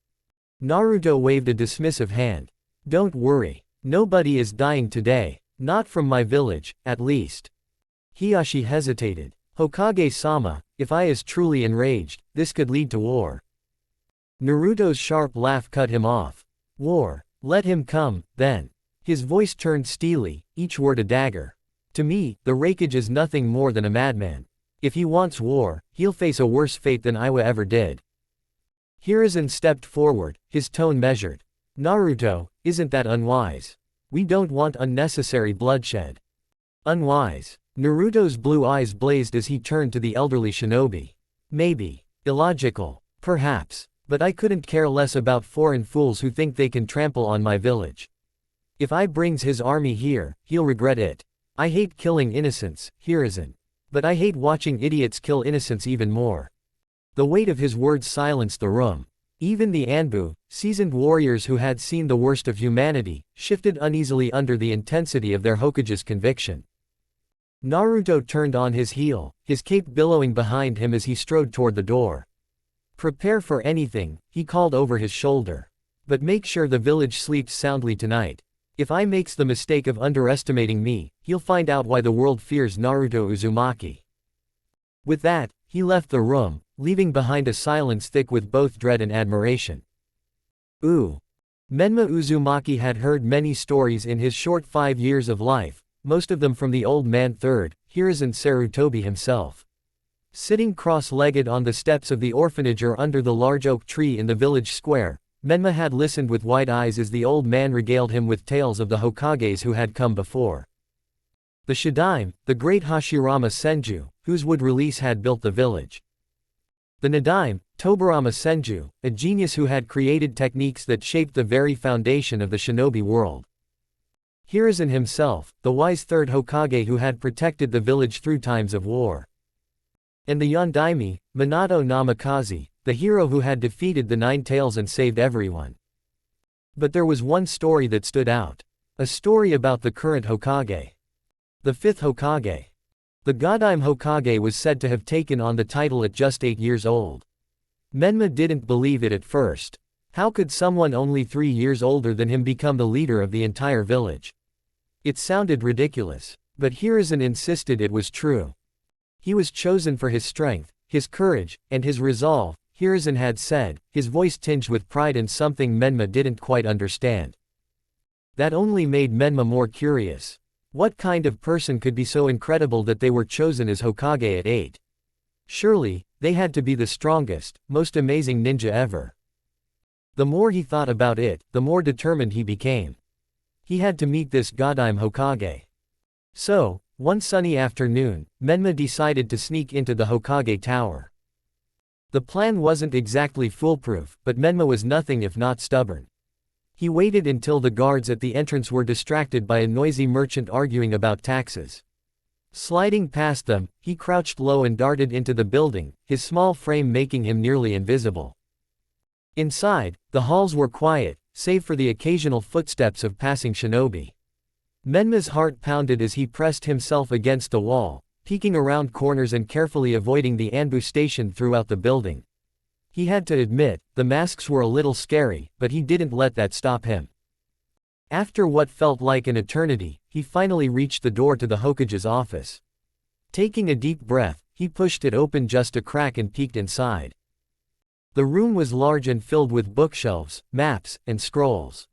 Naruto waved a dismissive hand. "Don't worry. Nobody is dying today. Not from my village, at least." Hiyashi hesitated. "Hokage-sama, if I is truly enraged, this could lead to war." Naruto's sharp laugh cut him off. "War. Let him come, then." His voice turned steely, each word a dagger. "To me, the Raikage is nothing more than a madman. If he wants war, he'll face a worse fate than Iwa ever did." Hiruzen stepped forward, his tone measured. "Naruto, isn't that unwise? We don't want unnecessary bloodshed." "Unwise?" Naruto's blue eyes blazed as he turned to the elderly shinobi. "Maybe. Illogical. Perhaps. But I couldn't care less about foreign fools who think they can trample on my village. If I brings his army here, he'll regret it. I hate killing innocents, Hiruzen. But I hate watching idiots kill innocents even more." The weight of his words silenced the room. Even the Anbu, seasoned warriors who had seen the worst of humanity, shifted uneasily under the intensity of their Hokage's conviction. Naruto turned on his heel, his cape billowing behind him as he strode toward the door. "Prepare for anything," he called over his shoulder. "But make sure the village sleeps soundly tonight. If I makes the mistake of underestimating me, he'll find out why the world fears Naruto Uzumaki." With that, he left the room, leaving behind a silence thick with both dread and admiration. Menma Uzumaki had heard many stories in his short 5 years of life, most of them from the old man Third, Hiruzen Sarutobi himself. Sitting cross-legged on the steps of the orphanage or under the large oak tree in the village square, Menma had listened with wide eyes as the old man regaled him with tales of the Hokages who had come before. The Shadaime, the great Hashirama Senju, whose wood release had built the village. The Nadaime, Tobarama Senju, a genius who had created techniques that shaped the very foundation of the shinobi world. Hiruzen himself, the wise third Hokage who had protected the village through times of war. And the Yondaime, Minato Namikaze, the hero who had defeated the Nine Tails and saved everyone. But there was one story that stood out. A story about the current Hokage. The fifth Hokage. The Godaime Hokage was said to have taken on the title at just 8 years old. Menma didn't believe it at first. How could someone only 3 years older than him become the leader of the entire village? It sounded ridiculous, but Hiruzen insisted it was true. He was chosen for his strength, his courage, and his resolve, Hiruzen had said, his voice tinged with pride in something Menma didn't quite understand. That only made Menma more curious. What kind of person could be so incredible that they were chosen as Hokage at 8? Surely, they had to be the strongest, most amazing ninja ever. The more he thought about it, the more determined he became. He had to meet this Godaime Hokage. So, one sunny afternoon, Menma decided to sneak into the Hokage tower. The plan wasn't exactly foolproof, but Menma was nothing if not stubborn. He waited until the guards at the entrance were distracted by a noisy merchant arguing about taxes. Sliding past them, he crouched low and darted into the building, his small frame making him nearly invisible. Inside, the halls were quiet, save for the occasional footsteps of passing shinobi. Menma's heart pounded as he pressed himself against the wall, peeking around corners and carefully avoiding the ambush stationed throughout the building. He had to admit, the masks were a little scary, but he didn't let that stop him. After what felt like an eternity, he finally reached the door to the Hokage's office. Taking a deep breath, he pushed it open just a crack and peeked inside. The room was large and filled with bookshelves, maps, and scrolls.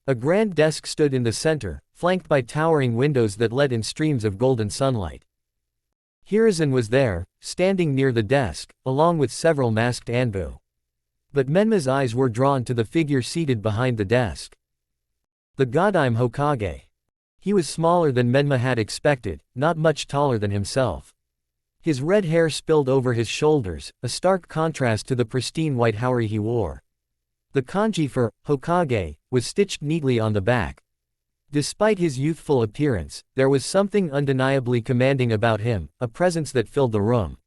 A grand desk stood in the center, flanked by towering windows that let in streams of golden sunlight. Hiruzen was there, standing near the desk, along with several masked Anbu. But Menma's eyes were drawn to the figure seated behind the desk. The Godaime Hokage. He was smaller than Menma had expected, not much taller than himself. His red hair spilled over his shoulders, a stark contrast to the pristine white haori he wore. The kanji for Hokage was stitched neatly on the back. Despite his youthful appearance, there was something undeniably commanding about him, a presence that filled the room.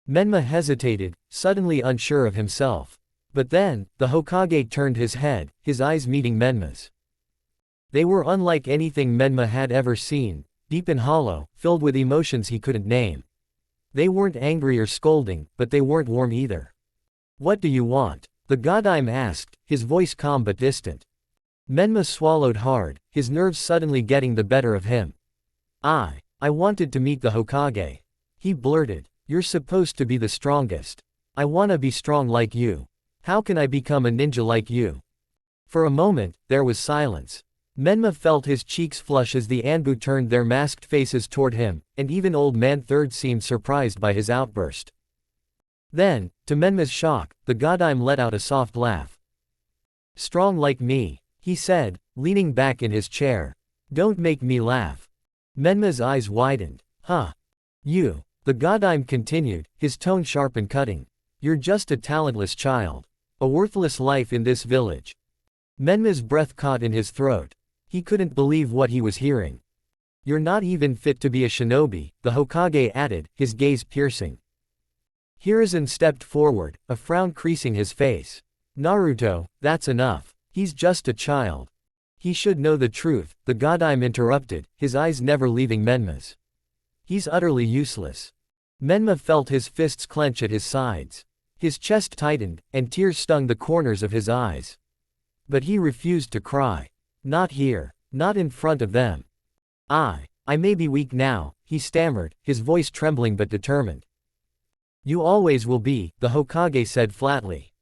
Menma hesitated, suddenly unsure of himself. But then, the Hokage turned his head, his eyes meeting Menma's. They were unlike anything Menma had ever seen, deep and hollow, filled with emotions he couldn't name. They weren't angry or scolding, but they weren't warm either. "What do you want?" the Godaime asked, his voice calm but distant. Menma swallowed hard, his nerves suddenly getting the better of him. I wanted to meet the Hokage. He blurted. "You're supposed to be the strongest. I wanna be strong like you. How can I become a ninja like you?" For a moment, there was silence. Menma felt his cheeks flush as the Anbu turned their masked faces toward him, and even Old Man Third seemed surprised by his outburst. Then, to Menma's shock, the Godaime let out a soft laugh. "Strong like me," he said, leaning back in his chair. "Don't make me laugh." Menma's eyes widened. "Huh? You," the Godaime continued, his tone sharp and cutting. "You're just a talentless child. A worthless life in this village." Menma's breath caught in his throat. He couldn't believe what he was hearing. "You're not even fit to be a shinobi," the Hokage added, his gaze piercing. Hiruzen stepped forward, a frown creasing his face. "Naruto, that's enough. He's just a child. He should know the truth," the Godaime interrupted, his eyes never leaving Menma's. He's utterly useless. Menma felt his fists clench at his sides. His chest tightened, and tears stung the corners of his eyes. But he refused to cry. Not here. Not in front of them. I may be weak now, he stammered, his voice trembling but determined. You always will be, the Hokage said flatly.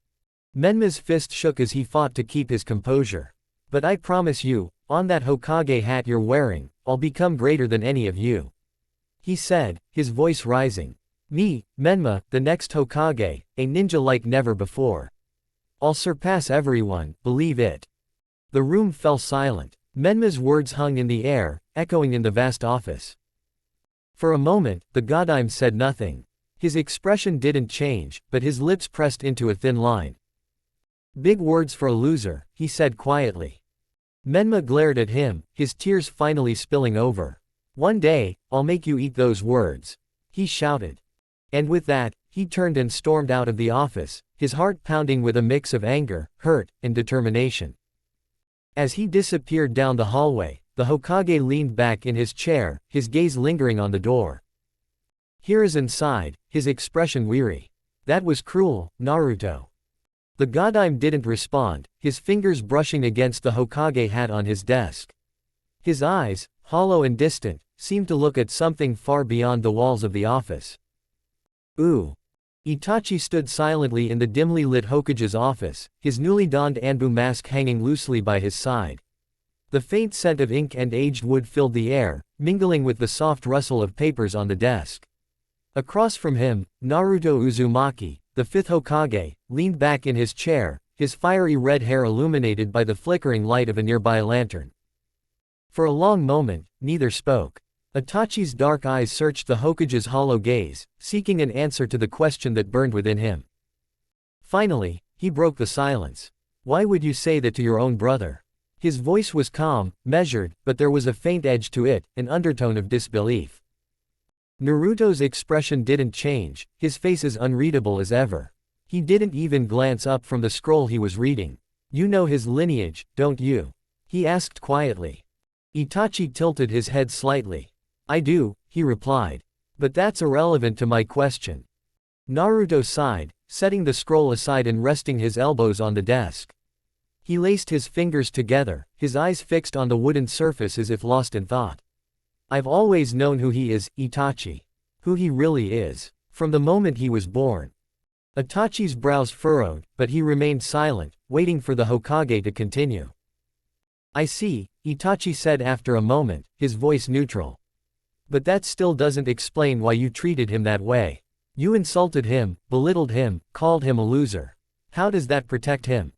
Menma's fist shook as he fought to keep his composure. But I promise you, on that Hokage hat you're wearing, I'll become greater than any of you. He said, his voice rising. Me, Menma, the next Hokage, a ninja like never before. I'll surpass everyone, believe it. The room fell silent. Menma's words hung in the air, echoing in the vast office. For a moment, the Godime said nothing. His expression didn't change, but his lips pressed into a thin line. Big words for a loser, he said quietly. Menma glared at him, his tears finally spilling over. One day, I'll make you eat those words, he shouted. And with that, he turned and stormed out of the office, his heart pounding with a mix of anger, hurt, and determination. As he disappeared down the hallway, the Hokage leaned back in his chair, his gaze lingering on the door. Hiruzen sighed, his expression weary. That was cruel, Naruto. The Godime didn't respond, his fingers brushing against the Hokage hat on his desk. His eyes, hollow and distant, seemed to look at something far beyond the walls of the office. Ooh. Itachi stood silently in the dimly lit Hokage's office, his newly donned Anbu mask hanging loosely by his side. The faint scent of ink and aged wood filled the air, mingling with the soft rustle of papers on the desk. Across from him, Naruto Uzumaki, the fifth Hokage, leaned back in his chair, his fiery red hair illuminated by the flickering light of a nearby lantern. For a long moment, neither spoke. Itachi's dark eyes searched the Hokage's hollow gaze, seeking an answer to the question that burned within him. Finally, he broke the silence. Why would you say that to your own brother? His voice was calm, measured, but there was a faint edge to it, an undertone of disbelief. Naruto's expression didn't change, his face as unreadable as ever. He didn't even glance up from the scroll he was reading. You know his lineage, don't you? He asked quietly. Itachi tilted his head slightly. I do, he replied. But that's irrelevant to my question. Naruto sighed, setting the scroll aside and resting his elbows on the desk. He laced his fingers together, his eyes fixed on the wooden surface as if lost in thought. I've always known who he is, Itachi. Who he really is. From the moment he was born. Itachi's brows furrowed, but he remained silent, waiting for the Hokage to continue. I see, Itachi said after a moment, his voice neutral. But that still doesn't explain why you treated him that way. You insulted him, belittled him, called him a loser. How does that protect him?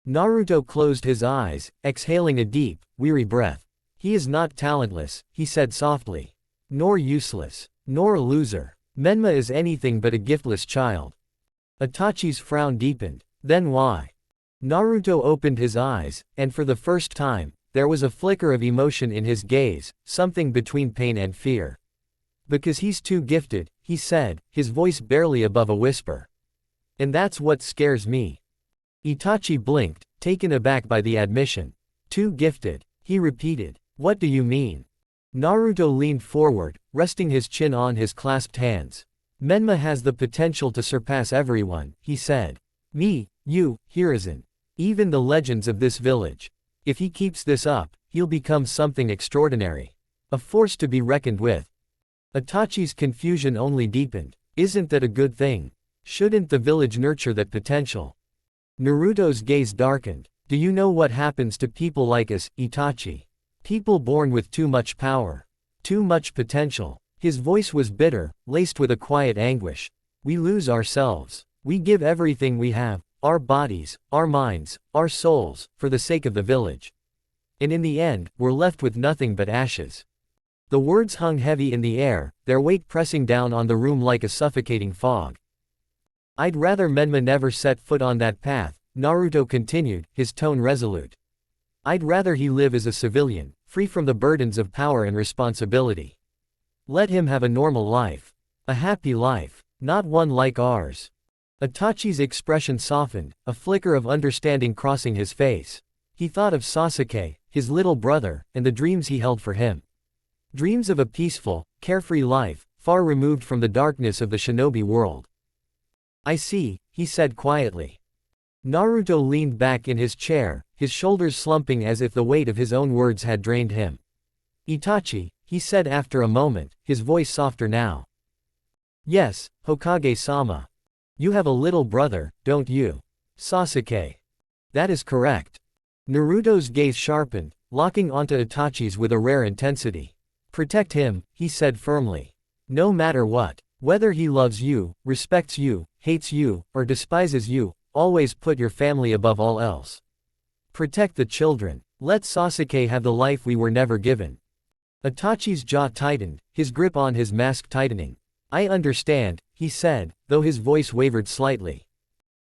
Naruto closed his eyes, exhaling a deep, weary breath. He is not talentless, he said softly. Nor useless. Nor a loser. Menma is anything but a giftless child. Itachi's frown deepened. Then why? Naruto opened his eyes, and for the first time, there was a flicker of emotion in his gaze, something between pain and fear. Because he's too gifted, he said, his voice barely above a whisper. And that's what scares me. Itachi blinked, taken aback by the admission. Too gifted, he repeated. What do you mean? Naruto leaned forward, resting his chin on his clasped hands. Menma has the potential to surpass everyone, he said. Me, you, Hiruzen. Even the legends of this village. If he keeps this up, he'll become something extraordinary. A force to be reckoned with. Itachi's confusion only deepened. Isn't that a good thing? Shouldn't the village nurture that potential? Naruto's gaze darkened. Do you know what happens to people like us, Itachi? People born with too much power. Too much potential. His voice was bitter, laced with a quiet anguish. We lose ourselves. We give everything we have, our bodies, our minds, our souls, for the sake of the village. And in the end, we're left with nothing but ashes. The words hung heavy in the air, their weight pressing down on the room like a suffocating fog. I'd rather Menma never set foot on that path, Naruto continued, his tone resolute. I'd rather he live as a civilian, free from the burdens of power and responsibility. Let him have a normal life. A happy life. Not one like ours. Itachi's expression softened, a flicker of understanding crossing his face. He thought of Sasuke, his little brother, and the dreams he held for him. Dreams of a peaceful, carefree life, far removed from the darkness of the shinobi world. I see, he said quietly. Naruto leaned back in his chair, his shoulders slumping as if the weight of his own words had drained him. Itachi, he said after a moment, his voice softer now. Yes, Hokage-sama. You have a little brother, don't you? Sasuke. That is correct. Naruto's gaze sharpened, locking onto Itachi's with a rare intensity. Protect him, he said firmly. No matter what. Whether he loves you, respects you, hates you, or despises you, always put your family above all else. Protect the children. Let Sasuke have the life we were never given. Itachi's jaw tightened, his grip on his mask tightening. I understand, he said, though his voice wavered slightly.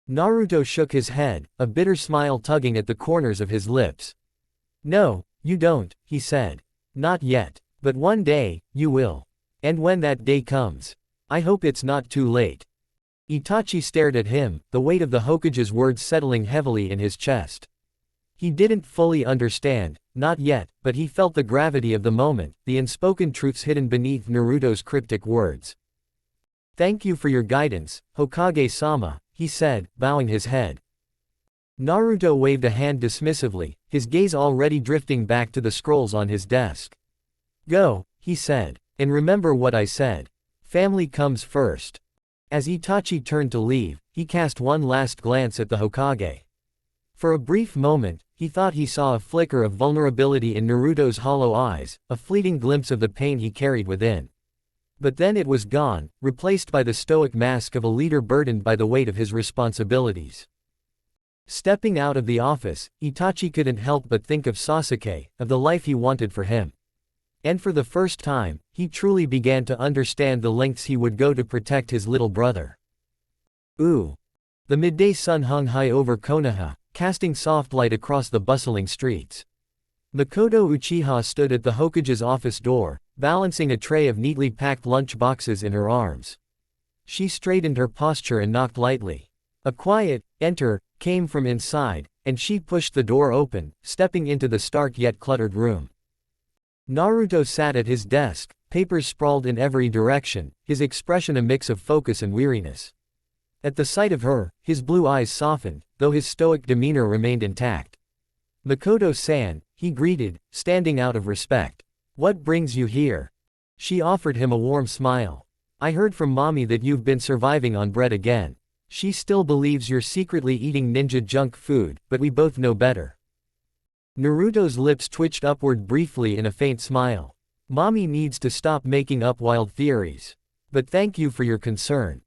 Naruto shook his head, a bitter smile tugging at the corners of his lips. No, you don't, he said. Not yet. But one day, you will. And when that day comes, I hope it's not too late. Itachi stared at him, the weight of the Hokage's words settling heavily in his chest. He didn't fully understand, not yet, but he felt the gravity of the moment, the unspoken truths hidden beneath Naruto's cryptic words. Thank you for your guidance, Hokage-sama, he said, bowing his head. Naruto waved a hand dismissively, his gaze already drifting back to the scrolls on his desk. Go, he said, and remember what I said. Family comes first. As Itachi turned to leave, he cast one last glance at the Hokage. For a brief moment, he thought he saw a flicker of vulnerability in Naruto's hollow eyes, a fleeting glimpse of the pain he carried within. But then it was gone, replaced by the stoic mask of a leader burdened by the weight of his responsibilities. Stepping out of the office, Itachi couldn't help but think of Sasuke, of the life he wanted for him. And for the first time, he truly began to understand the lengths he would go to protect his little brother. Ooh. The midday sun hung high over Konoha, casting soft light across the bustling streets. Makoto Uchiha stood at the Hokage's office door, balancing a tray of neatly packed lunch boxes in her arms. She straightened her posture and knocked lightly. A quiet, "Enter," came from inside, and she pushed the door open, stepping into the stark yet cluttered room. Naruto sat at his desk, papers sprawled in every direction, his expression a mix of focus and weariness. At the sight of her, his blue eyes softened, though his stoic demeanor remained intact. Makoto-san, he greeted, standing out of respect. What brings you here? She offered him a warm smile. I heard from mommy that you've been surviving on bread again. She still believes you're secretly eating ninja junk food, but we both know better. Naruto's lips twitched upward briefly in a faint smile. Mommy needs to stop making up wild theories. But thank you for your concern.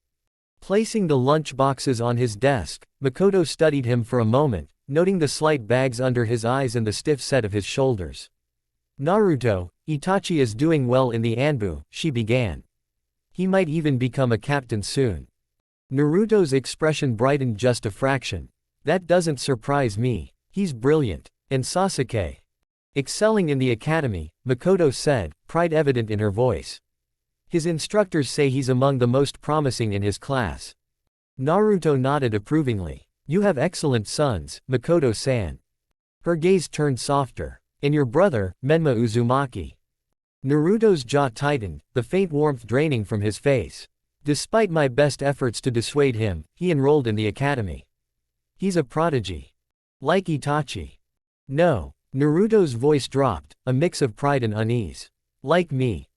Placing the lunch boxes on his desk, Makoto studied him for a moment, noting the slight bags under his eyes and the stiff set of his shoulders. Naruto, Itachi is doing well in the Anbu, she began. He might even become a captain soon. Naruto's expression brightened just a fraction. That doesn't surprise me. He's brilliant. And Sasuke? Excelling in the academy, Makoto said, pride evident in her voice. His instructors say he's among the most promising in his class. Naruto nodded approvingly. You have excellent sons, Makoto-san. Her gaze turned softer. And your brother, Menma Uzumaki. Naruto's jaw tightened, the faint warmth draining from his face. Despite my best efforts to dissuade him, he enrolled in the academy. He's a prodigy. Like Itachi. No. Naruto's voice dropped, a mix of pride and unease. Like me.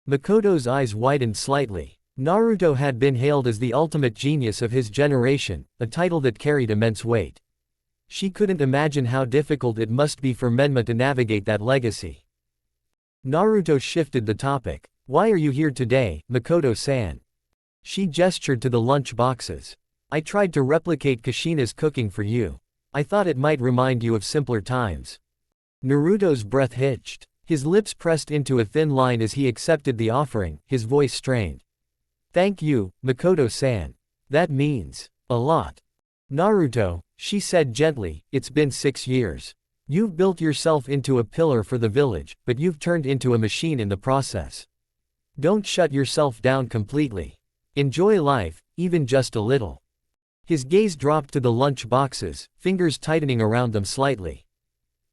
Makoto's eyes widened slightly. Naruto had been hailed as the ultimate genius of his generation, a title that carried immense weight. She couldn't imagine how difficult it must be for Menma to navigate that legacy. Naruto shifted the topic. Why are you here today, Makoto-san? She gestured to the lunch boxes. I tried to replicate Kushina's cooking for you. I thought it might remind you of simpler times. Naruto's breath hitched. His lips pressed into a thin line as he accepted the offering, his voice strained. Thank you, Makoto-san. That means a lot. Naruto, she said gently, it's been 6 years. You've built yourself into a pillar for the village, but you've turned into a machine in the process. Don't shut yourself down completely. Enjoy life, even just a little. His gaze dropped to the lunch boxes, fingers tightening around them slightly.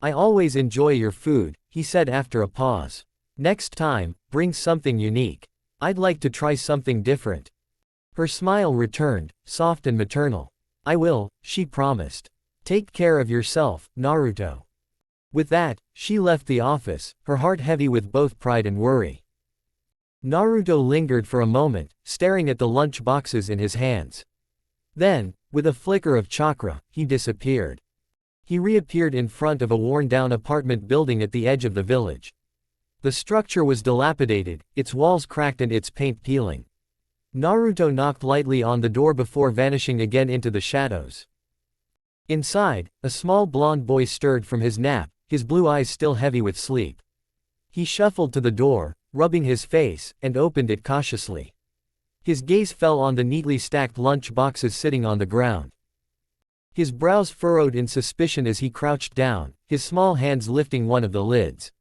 I always enjoy your food, he said after a pause. Next time, bring something unique. I'd like to try something different. Her smile returned, soft and maternal. I will, she promised. Take care of yourself, Naruto. With that, she left the office, her heart heavy with both pride and worry. Naruto lingered for a moment, staring at the lunch boxes in his hands. Then, with a flicker of chakra, he disappeared. He reappeared in front of a worn-down apartment building at the edge of the village. The structure was dilapidated, its walls cracked and its paint peeling. Naruto knocked lightly on the door before vanishing again into the shadows. Inside, a small blond boy stirred from his nap, his blue eyes still heavy with sleep. He shuffled to the door, rubbing his face, and opened it cautiously. His gaze fell on the neatly stacked lunch boxes sitting on the ground. His brows furrowed in suspicion as he crouched down, his small hands lifting one of the lids.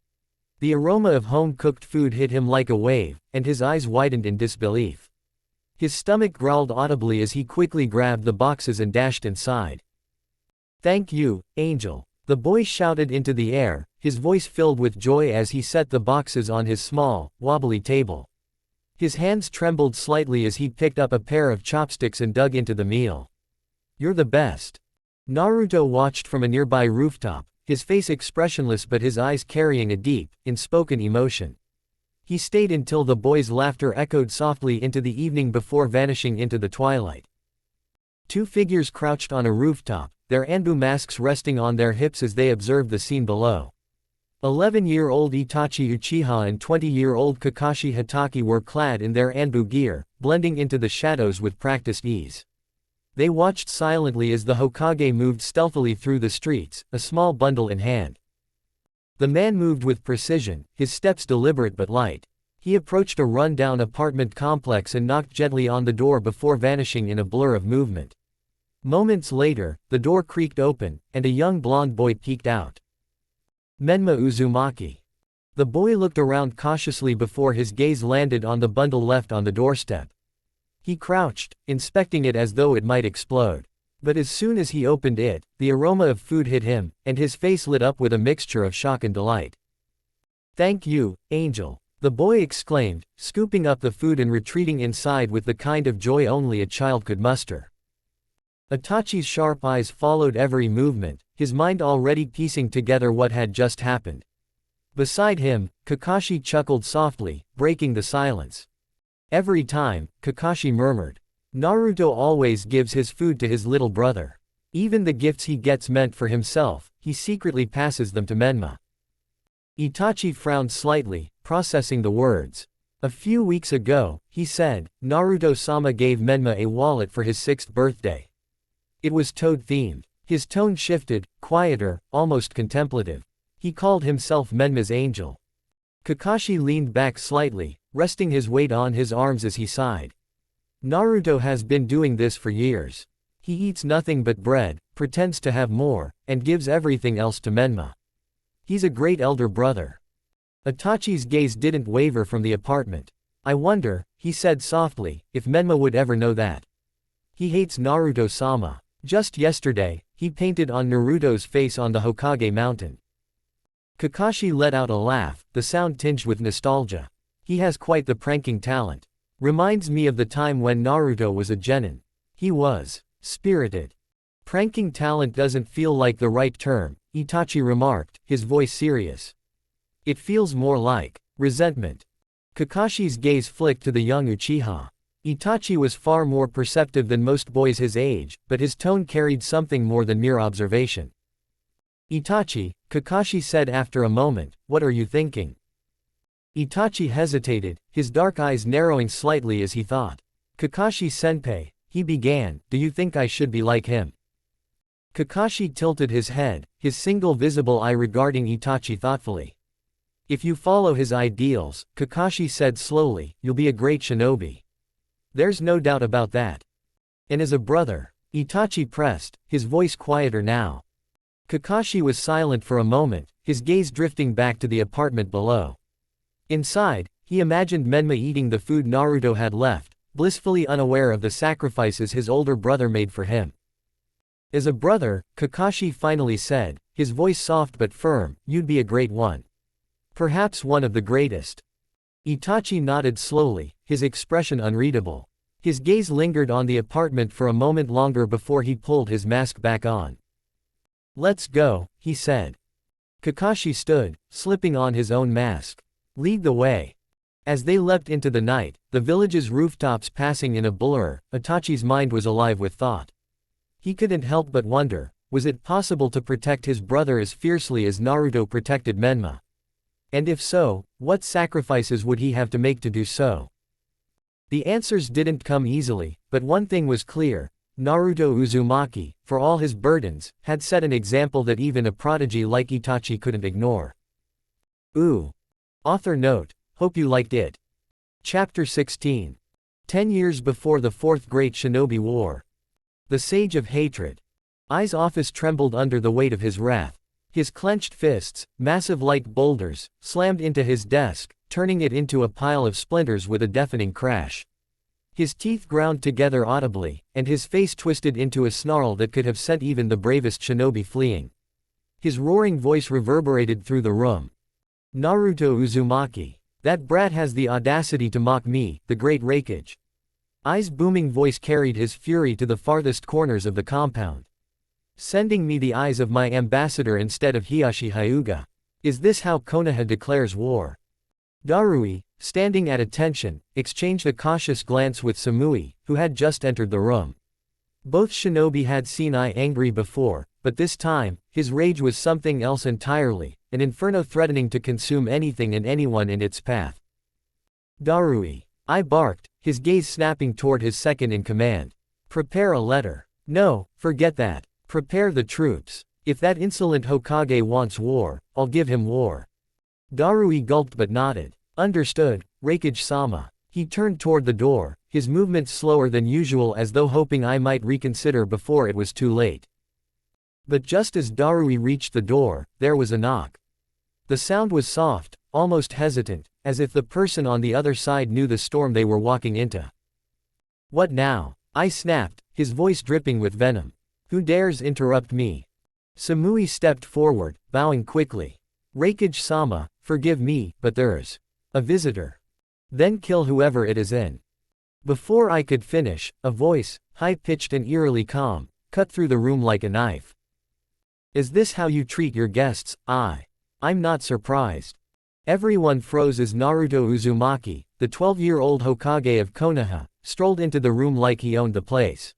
The aroma of home-cooked food hit him like a wave, and his eyes widened in disbelief. His stomach growled audibly as he quickly grabbed the boxes and dashed inside. Thank you, Angel. The boy shouted into the air, his voice filled with joy as he set the boxes on his small, wobbly table. His hands trembled slightly as he picked up a pair of chopsticks and dug into the meal. You're the best. Naruto watched from a nearby rooftop, his face expressionless but his eyes carrying a deep, unspoken emotion. He stayed until the boy's laughter echoed softly into the evening before vanishing into the twilight. Two figures crouched on a rooftop, their Anbu masks resting on their hips as they observed the scene below. 11-year-old Itachi Uchiha and 20-year-old Kakashi Hatake were clad in their Anbu gear, blending into the shadows with practiced ease. They watched silently as the Hokage moved stealthily through the streets, a small bundle in hand. The man moved with precision, his steps deliberate but light. He approached a run-down apartment complex and knocked gently on the door before vanishing in a blur of movement. Moments later, the door creaked open, and a young blonde boy peeked out. Menma Uzumaki. The boy looked around cautiously before his gaze landed on the bundle left on the doorstep. He crouched, inspecting it as though it might explode. But as soon as he opened it, the aroma of food hit him, and his face lit up with a mixture of shock and delight. Thank you, Angel. The boy exclaimed, scooping up the food and retreating inside with the kind of joy only a child could muster. Itachi's sharp eyes followed every movement, his mind already piecing together what had just happened. Beside him, Kakashi chuckled softly, breaking the silence. Every time, Kakashi murmured, Naruto always gives his food to his little brother. Even the gifts he gets meant for himself, he secretly passes them to Menma. Itachi frowned slightly, processing the words. A few weeks ago, he said, Naruto-sama gave Menma a wallet for his 6th birthday. It was toad-themed. His tone shifted, quieter, almost contemplative. He called himself Menma's angel. Kakashi leaned back slightly, resting his weight on his arms as he sighed. Naruto has been doing this for years. He eats nothing but bread, pretends to have more, and gives everything else to Menma. He's a great elder brother. Itachi's gaze didn't waver from the apartment. I wonder, he said softly, if Menma would ever know that. He hates Naruto-sama. Just yesterday, he painted on Naruto's face on the Hokage mountain. Kakashi let out a laugh, the sound tinged with nostalgia. He has quite the pranking talent. Reminds me of the time when Naruto was a genin. He was spirited. Pranking talent doesn't feel like the right term, Itachi remarked, his voice serious. It feels more like resentment. Kakashi's gaze flicked to the young Uchiha. Itachi was far more perceptive than most boys his age, but his tone carried something more than mere observation. Itachi, Kakashi said after a moment, what are you thinking? Itachi hesitated, his dark eyes narrowing slightly as he thought. Kakashi-senpai, he began, do you think I should be like him? Kakashi tilted his head, his single visible eye regarding Itachi thoughtfully. If you follow his ideals, Kakashi said slowly, you'll be a great shinobi. There's no doubt about that. And as a brother, Itachi pressed, his voice quieter now. Kakashi was silent for a moment, his gaze drifting back to the apartment below. Inside, he imagined Menma eating the food Naruto had left, blissfully unaware of the sacrifices his older brother made for him. As a brother, Kakashi finally said, his voice soft but firm, you'd be a great one. Perhaps one of the greatest. Itachi nodded slowly, his expression unreadable. His gaze lingered on the apartment for a moment longer before he pulled his mask back on. "Let's go," he said. Kakashi stood, slipping on his own mask. "Lead the way." As they leapt into the night, the village's rooftops passing in a blur, Itachi's mind was alive with thought. He couldn't help but wonder, was it possible to protect his brother as fiercely as Naruto protected Menma? And if so, what sacrifices would he have to make to do so? The answers didn't come easily, but one thing was clear: Naruto Uzumaki, for all his burdens, had set an example that even a prodigy like Itachi couldn't ignore. Author note: hope you liked it. Chapter 16. 10 years before the Fourth Great Shinobi War. The Sage of Hatred. Ai's office trembled under the weight of his wrath. His clenched fists, massive like boulders, slammed into his desk, turning it into a pile of splinters with a deafening crash. His teeth ground together audibly, and his face twisted into a snarl that could have sent even the bravest shinobi fleeing. His roaring voice reverberated through the room. "Naruto Uzumaki. That brat has the audacity to mock me, the great Hokage." Ai's booming voice carried his fury to the farthest corners of the compound. "Sending me the eyes of my ambassador instead of Hiashi Hyuga. Is this how Konoha declares war?" Darui, standing at attention, exchanged a cautious glance with Samui, who had just entered the room. Both shinobi had seen Ai angry before, but this time, his rage was something else entirely, an inferno threatening to consume anything and anyone in its path. "Darui," Ai barked, his gaze snapping toward his second-in-command. "Prepare a letter. No, forget that. Prepare the troops. If that insolent Hokage wants war, I'll give him war." Darui gulped but nodded. "Understood, Hokage-sama." He turned toward the door, his movements slower than usual as though hoping Ai might reconsider before it was too late. But just as Darui reached the door, there was a knock. The sound was soft, almost hesitant, as if the person on the other side knew the storm they were walking into. "What now?" Ai snapped, his voice dripping with venom. "Who dares interrupt me?" Samui stepped forward, bowing quickly. "Hokage-sama, forgive me, but there's a visitor. Then kill whoever it is in." Before I could finish, a voice, high-pitched and eerily calm, cut through the room like a knife. "Is this how you treat your guests, Ai? I'm not surprised." Everyone froze as Naruto Uzumaki, the 12-year-old Hokage of Konoha, strolled into the room like he owned the place.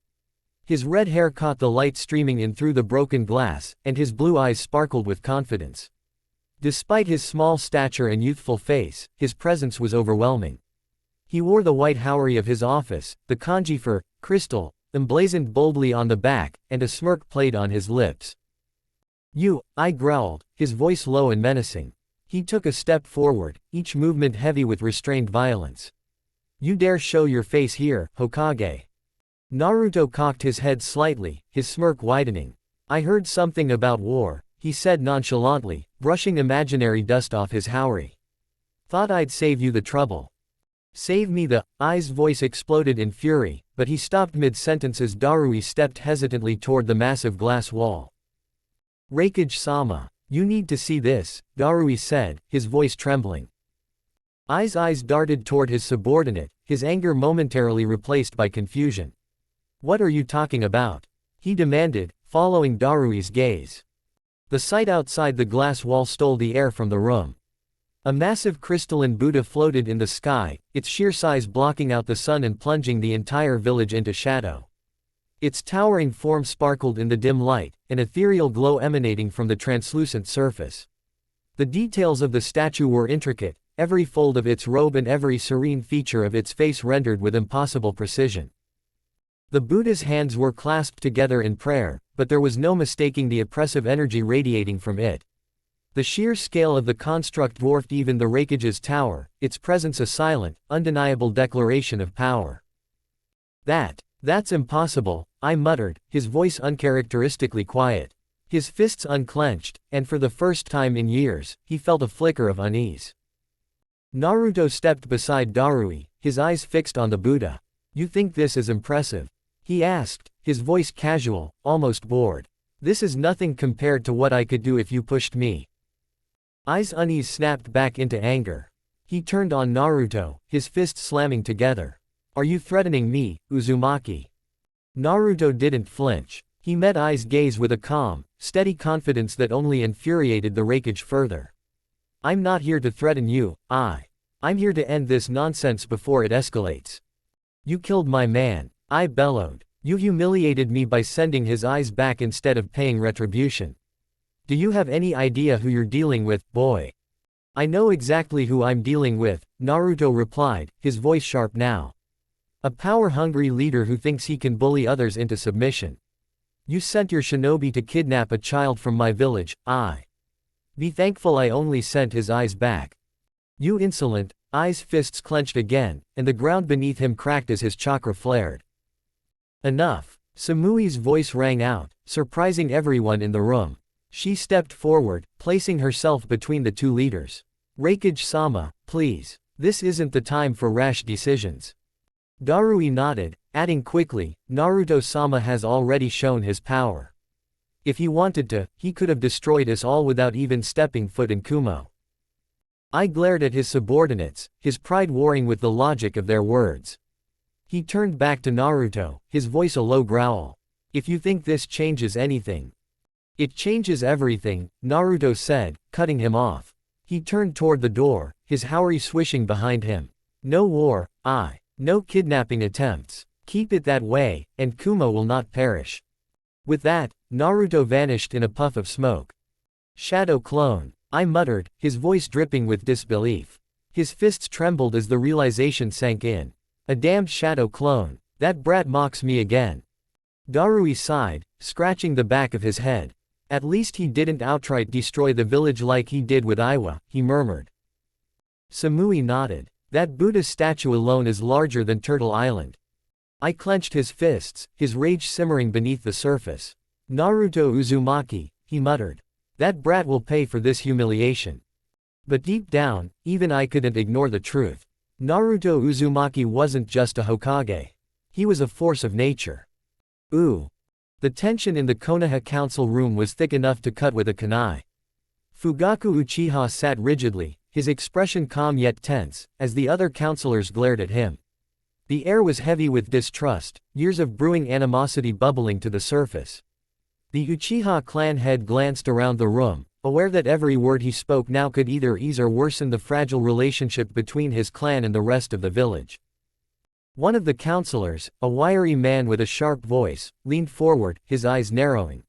His red hair caught the light streaming in through the broken glass, and his blue eyes sparkled with confidence. Despite his small stature and youthful face, his presence was overwhelming. He wore the white haori of his office, the kanji for crystal, emblazoned boldly on the back, and a smirk played on his lips. "You," Ai growled, his voice low and menacing. He took a step forward, each movement heavy with restrained violence. "You dare show your face here, Hokage?" Naruto cocked his head slightly, his smirk widening. "I heard something about war," he said nonchalantly, brushing imaginary dust off his haori. "Thought I'd save you the trouble." "Save me the—" Ai's voice exploded in fury, but he stopped mid-sentence as Darui stepped hesitantly toward the massive glass wall. "Hokage-sama, you need to see this," Darui said, his voice trembling. Ai's eyes darted toward his subordinate, his anger momentarily replaced by confusion. "What are you talking about?" he demanded, following Darui's gaze. The sight outside the glass wall stole the air from the room. A massive crystalline Buddha floated in the sky, its sheer size blocking out the sun and plunging the entire village into shadow. Its towering form sparkled in the dim light, an ethereal glow emanating from the translucent surface. The details of the statue were intricate, every fold of its robe and every serene feature of its face rendered with impossible precision. The Buddha's hands were clasped together in prayer, but there was no mistaking the oppressive energy radiating from it. The sheer scale of the construct dwarfed even the Hokage's tower, its presence a silent, undeniable declaration of power. That's impossible," Ai muttered, his voice uncharacteristically quiet. His fists unclenched, and for the first time in years, he felt a flicker of unease. Naruto stepped beside Darui, his eyes fixed on the Buddha. "You think this is impressive?" he asked, his voice casual, almost bored. "This is nothing compared to what I could do if you pushed me." Ai's unease snapped back into anger. He turned on Naruto, his fists slamming together. Are you threatening me, Uzumaki? Naruto didn't flinch. He met Ai's gaze with a calm, steady confidence that only infuriated the Hokage further. I'm not here to threaten you, I'm here to end this nonsense before it escalates. You killed my man, I bellowed. You humiliated me by sending his eyes back instead of paying retribution. Do you have any idea who you're dealing with, boy? I know exactly who I'm dealing with, Naruto replied, his voice sharp now. A power-hungry leader who thinks he can bully others into submission. You sent your shinobi to kidnap a child from my village, Be thankful I only sent his eyes back. You insolent, Ai's fists clenched again, and the ground beneath him cracked as his chakra flared. Enough. Samui's voice rang out, surprising everyone in the room. She stepped forward, placing herself between the two leaders. Hokage-sama, please. This isn't the time for rash decisions. Darui nodded, adding quickly, Naruto-sama has already shown his power. If he wanted to, he could have destroyed us all without even stepping foot in Kumo. I glared at his subordinates, his pride warring with the logic of their words. He turned back to Naruto, his voice a low growl. If you think this changes anything. It changes everything, Naruto said, cutting him off. He turned toward the door, his haori swishing behind him. No war, no kidnapping attempts. Keep it that way, and Kumo will not perish. With that, Naruto vanished in a puff of smoke. Shadow clone, I muttered, his voice dripping with disbelief. His fists trembled as the realization sank in. A damned shadow clone. That brat mocks me again. Darui sighed, scratching the back of his head. At least he didn't outright destroy the village like he did with Iwa, he murmured. Samui nodded. That Buddha statue alone is larger than Turtle Island. I clenched his fists, his rage simmering beneath the surface. Naruto Uzumaki, he muttered. That brat will pay for this humiliation. But deep down, even I couldn't ignore the truth. Naruto Uzumaki wasn't just a Hokage. He was a force of nature. The tension in the Konoha council room was thick enough to cut with a kunai. Fugaku Uchiha sat rigidly, his expression calm yet tense, as the other counselors glared at him. The air was heavy with distrust, years of brewing animosity bubbling to the surface. The Uchiha clan head glanced around the room, aware that every word he spoke now could either ease or worsen the fragile relationship between his clan and the rest of the village. One of the counselors, a wiry man with a sharp voice, leaned forward, his eyes narrowing.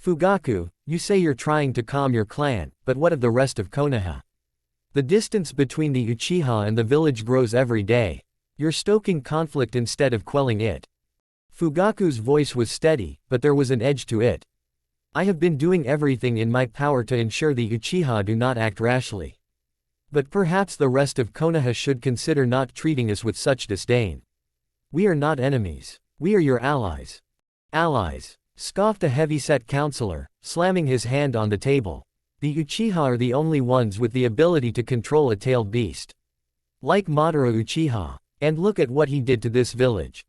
Fugaku, you say you're trying to calm your clan, but what of the rest of Konoha? The distance between the Uchiha and the village grows every day. You're stoking conflict instead of quelling it. Fugaku's voice was steady, but there was an edge to it. I have been doing everything in my power to ensure the Uchiha do not act rashly. But perhaps the rest of Konoha should consider not treating us with such disdain. We are not enemies. We are your allies. Allies, scoffed a heavy-set counselor, slamming his hand on the table. The Uchiha are the only ones with the ability to control a tailed beast. Like Madara Uchiha. And look at what he did to this village.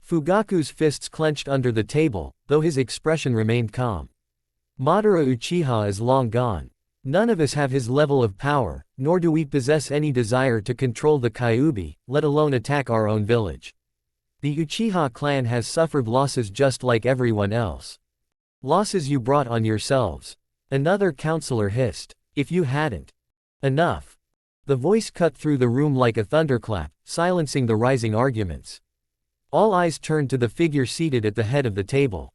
Fugaku's fists clenched under the table, though his expression remained calm. Madara Uchiha is long gone. None of us have his level of power, nor do we possess any desire to control the Kyuubi, let alone attack our own village. The Uchiha clan has suffered losses just like everyone else. Losses you brought on yourselves. Another counselor hissed. If you hadn't. Enough. The voice cut through the room like a thunderclap, silencing the rising arguments. All eyes turned to the figure seated at the head of the table.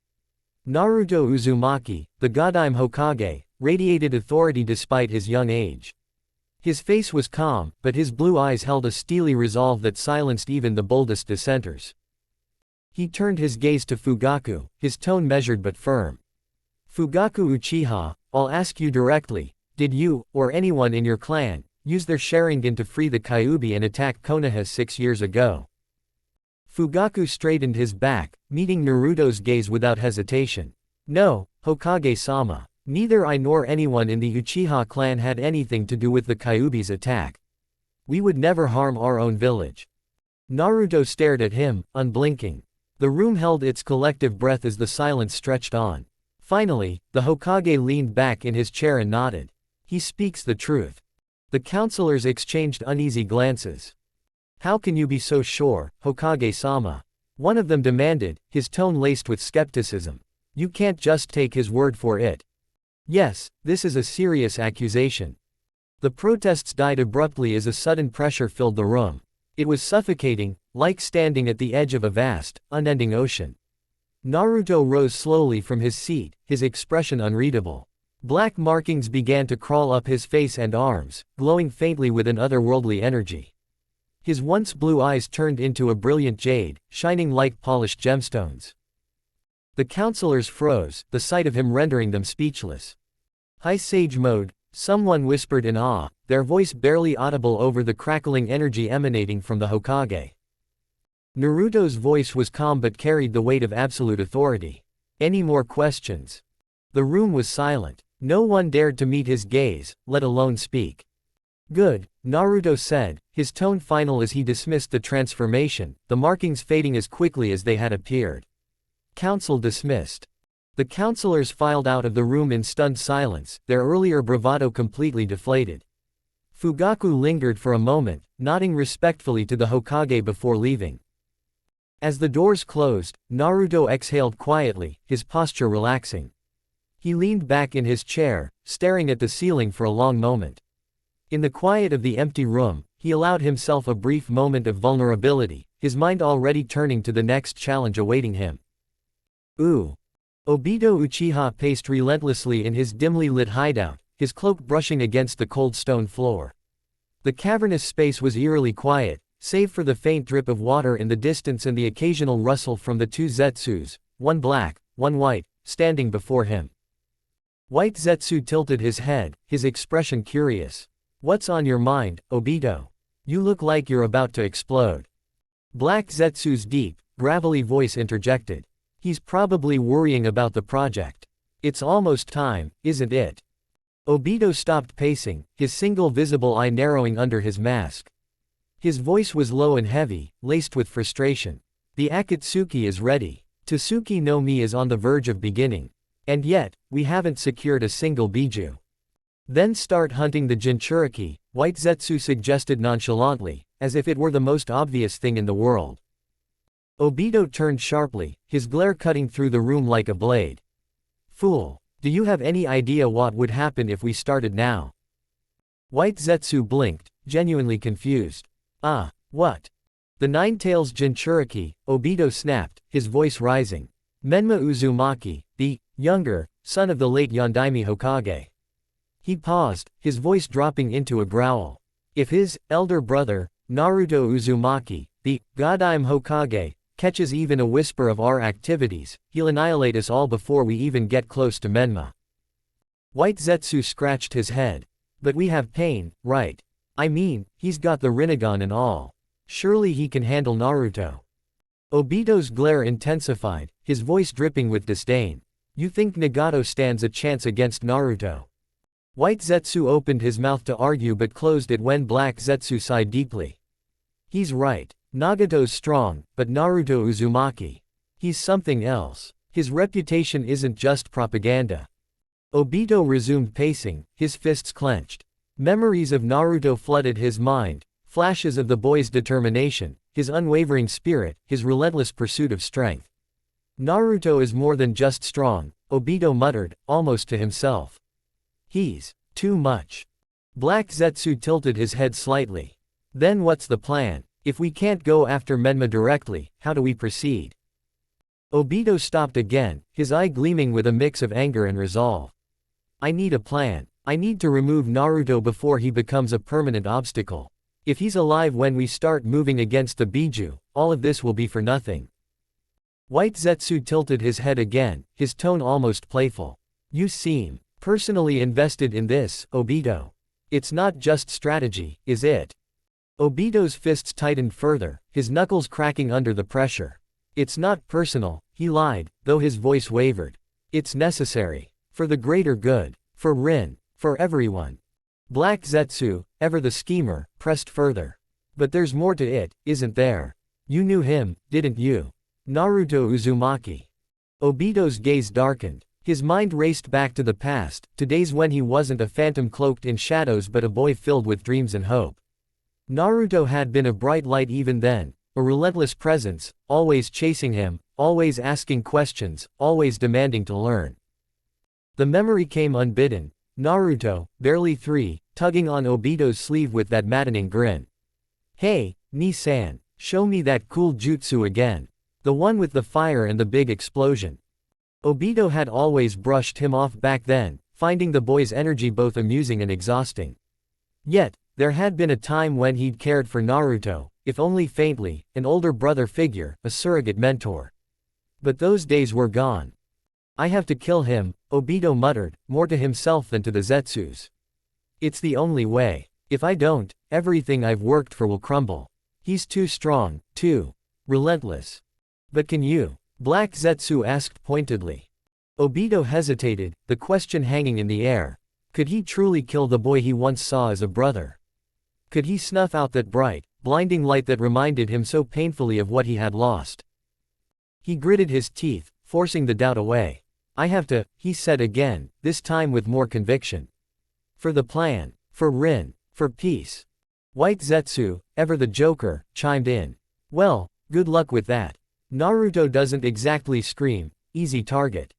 Naruto Uzumaki, the Godime Hokage, radiated authority despite his young age. His face was calm, but his blue eyes held a steely resolve that silenced even the boldest dissenters. He turned his gaze to Fugaku, his tone measured but firm. Fugaku Uchiha, I'll ask you directly, did you, or anyone in your clan, use their Sharingan to free the Kyuubi and attack Konoha 6 years ago? Fugaku straightened his back, meeting Naruto's gaze without hesitation. No, Hokage-sama. Neither I nor anyone in the Uchiha clan had anything to do with the Kyuubi's attack. We would never harm our own village. Naruto stared at him, unblinking. The room held its collective breath as the silence stretched on. Finally, the Hokage leaned back in his chair and nodded. He speaks the truth. The counselors exchanged uneasy glances. How can you be so sure, Hokage-sama? One of them demanded, his tone laced with skepticism. You can't just take his word for it. Yes, this is a serious accusation. The protests died abruptly as a sudden pressure filled the room. It was suffocating, like standing at the edge of a vast, unending ocean. Naruto rose slowly from his seat, his expression unreadable. Black markings began to crawl up his face and arms, glowing faintly with an otherworldly energy. His once blue eyes turned into a brilliant jade, shining like polished gemstones. The counselors froze, the sight of him rendering them speechless. High Sage mode, someone whispered in awe, their voice barely audible over the crackling energy emanating from the Hokage. Naruto's voice was calm but carried the weight of absolute authority. Any more questions? The room was silent. No one dared to meet his gaze, let alone speak. Good, Naruto said, his tone final as he dismissed the transformation, the markings fading as quickly as they had appeared. Council dismissed. The counselors filed out of the room in stunned silence, their earlier bravado completely deflated. Fugaku lingered for a moment, nodding respectfully to the Hokage before leaving. As the doors closed, Naruto exhaled quietly, his posture relaxing. He leaned back in his chair, staring at the ceiling for a long moment. In the quiet of the empty room, he allowed himself a brief moment of vulnerability, his mind already turning to the next challenge awaiting him. Obito Uchiha paced relentlessly in his dimly lit hideout, his cloak brushing against the cold stone floor. The cavernous space was eerily quiet, save for the faint drip of water in the distance and the occasional rustle from the two Zetsus, one black, one white, standing before him. White Zetsu tilted his head, his expression curious. What's on your mind, Obito? You look like you're about to explode. Black Zetsu's deep, gravelly voice interjected. He's probably worrying about the project. It's almost time, isn't it? Obito stopped pacing, his single visible eye narrowing under his mask. His voice was low and heavy, laced with frustration. The Akatsuki is ready. Tsuki no Mi is on the verge of beginning. And yet, we haven't secured a single Biju. Then start hunting the Jinchuriki, White Zetsu suggested nonchalantly, as if it were the most obvious thing in the world. Obito turned sharply, his glare cutting through the room like a blade. Fool, do you have any idea what would happen if we started now? White Zetsu blinked, genuinely confused. What? The Nine-Tails Jinchuriki, Obito snapped, his voice rising. Menma Uzumaki, the younger son of the late Yondaime Hokage. He paused, his voice dropping into a growl. If his elder brother, Naruto Uzumaki, the Godime Hokage, catches even a whisper of our activities, he'll annihilate us all before we even get close to Menma. White Zetsu scratched his head. But we have Pain, right? I mean, he's got the Rinnegan and all. Surely he can handle Naruto. Obito's glare intensified, his voice dripping with disdain. You think Nagato stands a chance against Naruto? White Zetsu opened his mouth to argue but closed it when Black Zetsu sighed deeply. He's right. Nagato's strong, but Naruto Uzumaki. He's something else. His reputation isn't just propaganda. Obito resumed pacing, his fists clenched. Memories of Naruto flooded his mind, flashes of the boy's determination, his unwavering spirit, his relentless pursuit of strength. Naruto is more than just strong, Obito muttered, almost to himself. He's too much. Black Zetsu tilted his head slightly. Then what's the plan? If we can't go after Menma directly, how do we proceed? Obito stopped again, his eye gleaming with a mix of anger and resolve. I need a plan. I need to remove Naruto before he becomes a permanent obstacle. If he's alive when we start moving against the Biju, all of this will be for nothing. White Zetsu tilted his head again, his tone almost playful. You seem personally invested in this, Obito. It's not just strategy, is it? Obito's fists tightened further, his knuckles cracking under the pressure. It's not personal, he lied, though his voice wavered. It's necessary. For the greater good. For Rin. For everyone. Black Zetsu, ever the schemer, pressed further. But there's more to it, isn't there? You knew him, didn't you? Naruto Uzumaki. Obito's gaze darkened. His mind raced back to the past, to days when he wasn't a phantom cloaked in shadows but a boy filled with dreams and hope. Naruto had been a bright light even then, a relentless presence, always chasing him, always asking questions, always demanding to learn. The memory came unbidden. Naruto, barely 3, tugging on Obito's sleeve with that maddening grin. "Hey, Ni-san, show me that cool jutsu again. The one with the fire and the big explosion." Obito had always brushed him off back then, finding the boy's energy both amusing and exhausting. Yet, there had been a time when he'd cared for Naruto, if only faintly, an older brother figure, a surrogate mentor. But those days were gone. "I have to kill him," Obito muttered, more to himself than to the Zetsus. "It's the only way. If I don't, everything I've worked for will crumble. He's too strong, too relentless." "But can you?" Black Zetsu asked pointedly. Obito hesitated, the question hanging in the air. Could he truly kill the boy he once saw as a brother? Could he snuff out that bright, blinding light that reminded him so painfully of what he had lost? He gritted his teeth, forcing the doubt away. "I have to," he said again, this time with more conviction. "For the plan. For Rin. For peace." White Zetsu, ever the joker, chimed in. "Well, good luck with that. Naruto doesn't exactly scream, easy target."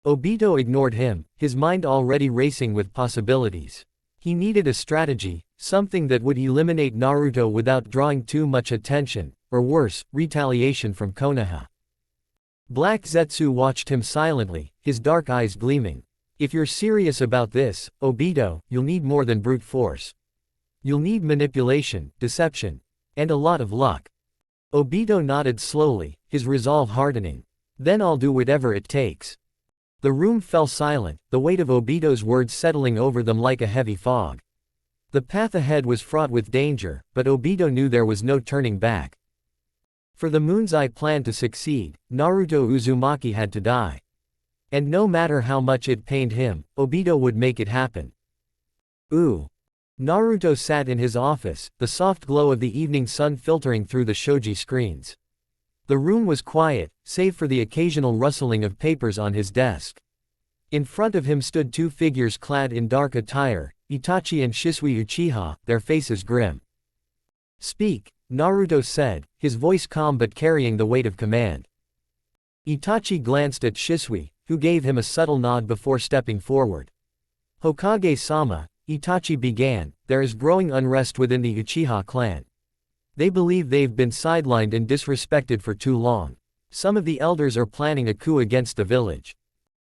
Obito ignored him, his mind already racing with possibilities. He needed a strategy, something that would eliminate Naruto without drawing too much attention, or worse, retaliation from Konoha. Black Zetsu watched him silently, his dark eyes gleaming. "If you're serious about this, Obito, you'll need more than brute force. You'll need manipulation, deception, and a lot of luck." Obito nodded slowly, his resolve hardening. "Then I'll do whatever it takes." The room fell silent, the weight of Obito's words settling over them like a heavy fog. The path ahead was fraught with danger, but Obito knew there was no turning back. For the Moon's Eye plan to succeed, Naruto Uzumaki had to die. And no matter how much it pained him, Obito would make it happen. Ooh. Naruto sat in his office, the soft glow of the evening sun filtering through the shoji screens. The room was quiet, save for the occasional rustling of papers on his desk. In front of him stood 2 figures clad in dark attire, Itachi and Shisui Uchiha, their faces grim. "Speak," Naruto said, his voice calm but carrying the weight of command. Itachi glanced at Shisui, who gave him a subtle nod before stepping forward. "Hokage-sama," Itachi began, "there is growing unrest within the Uchiha clan. They believe they've been sidelined and disrespected for too long. Some of the elders are planning a coup against the village."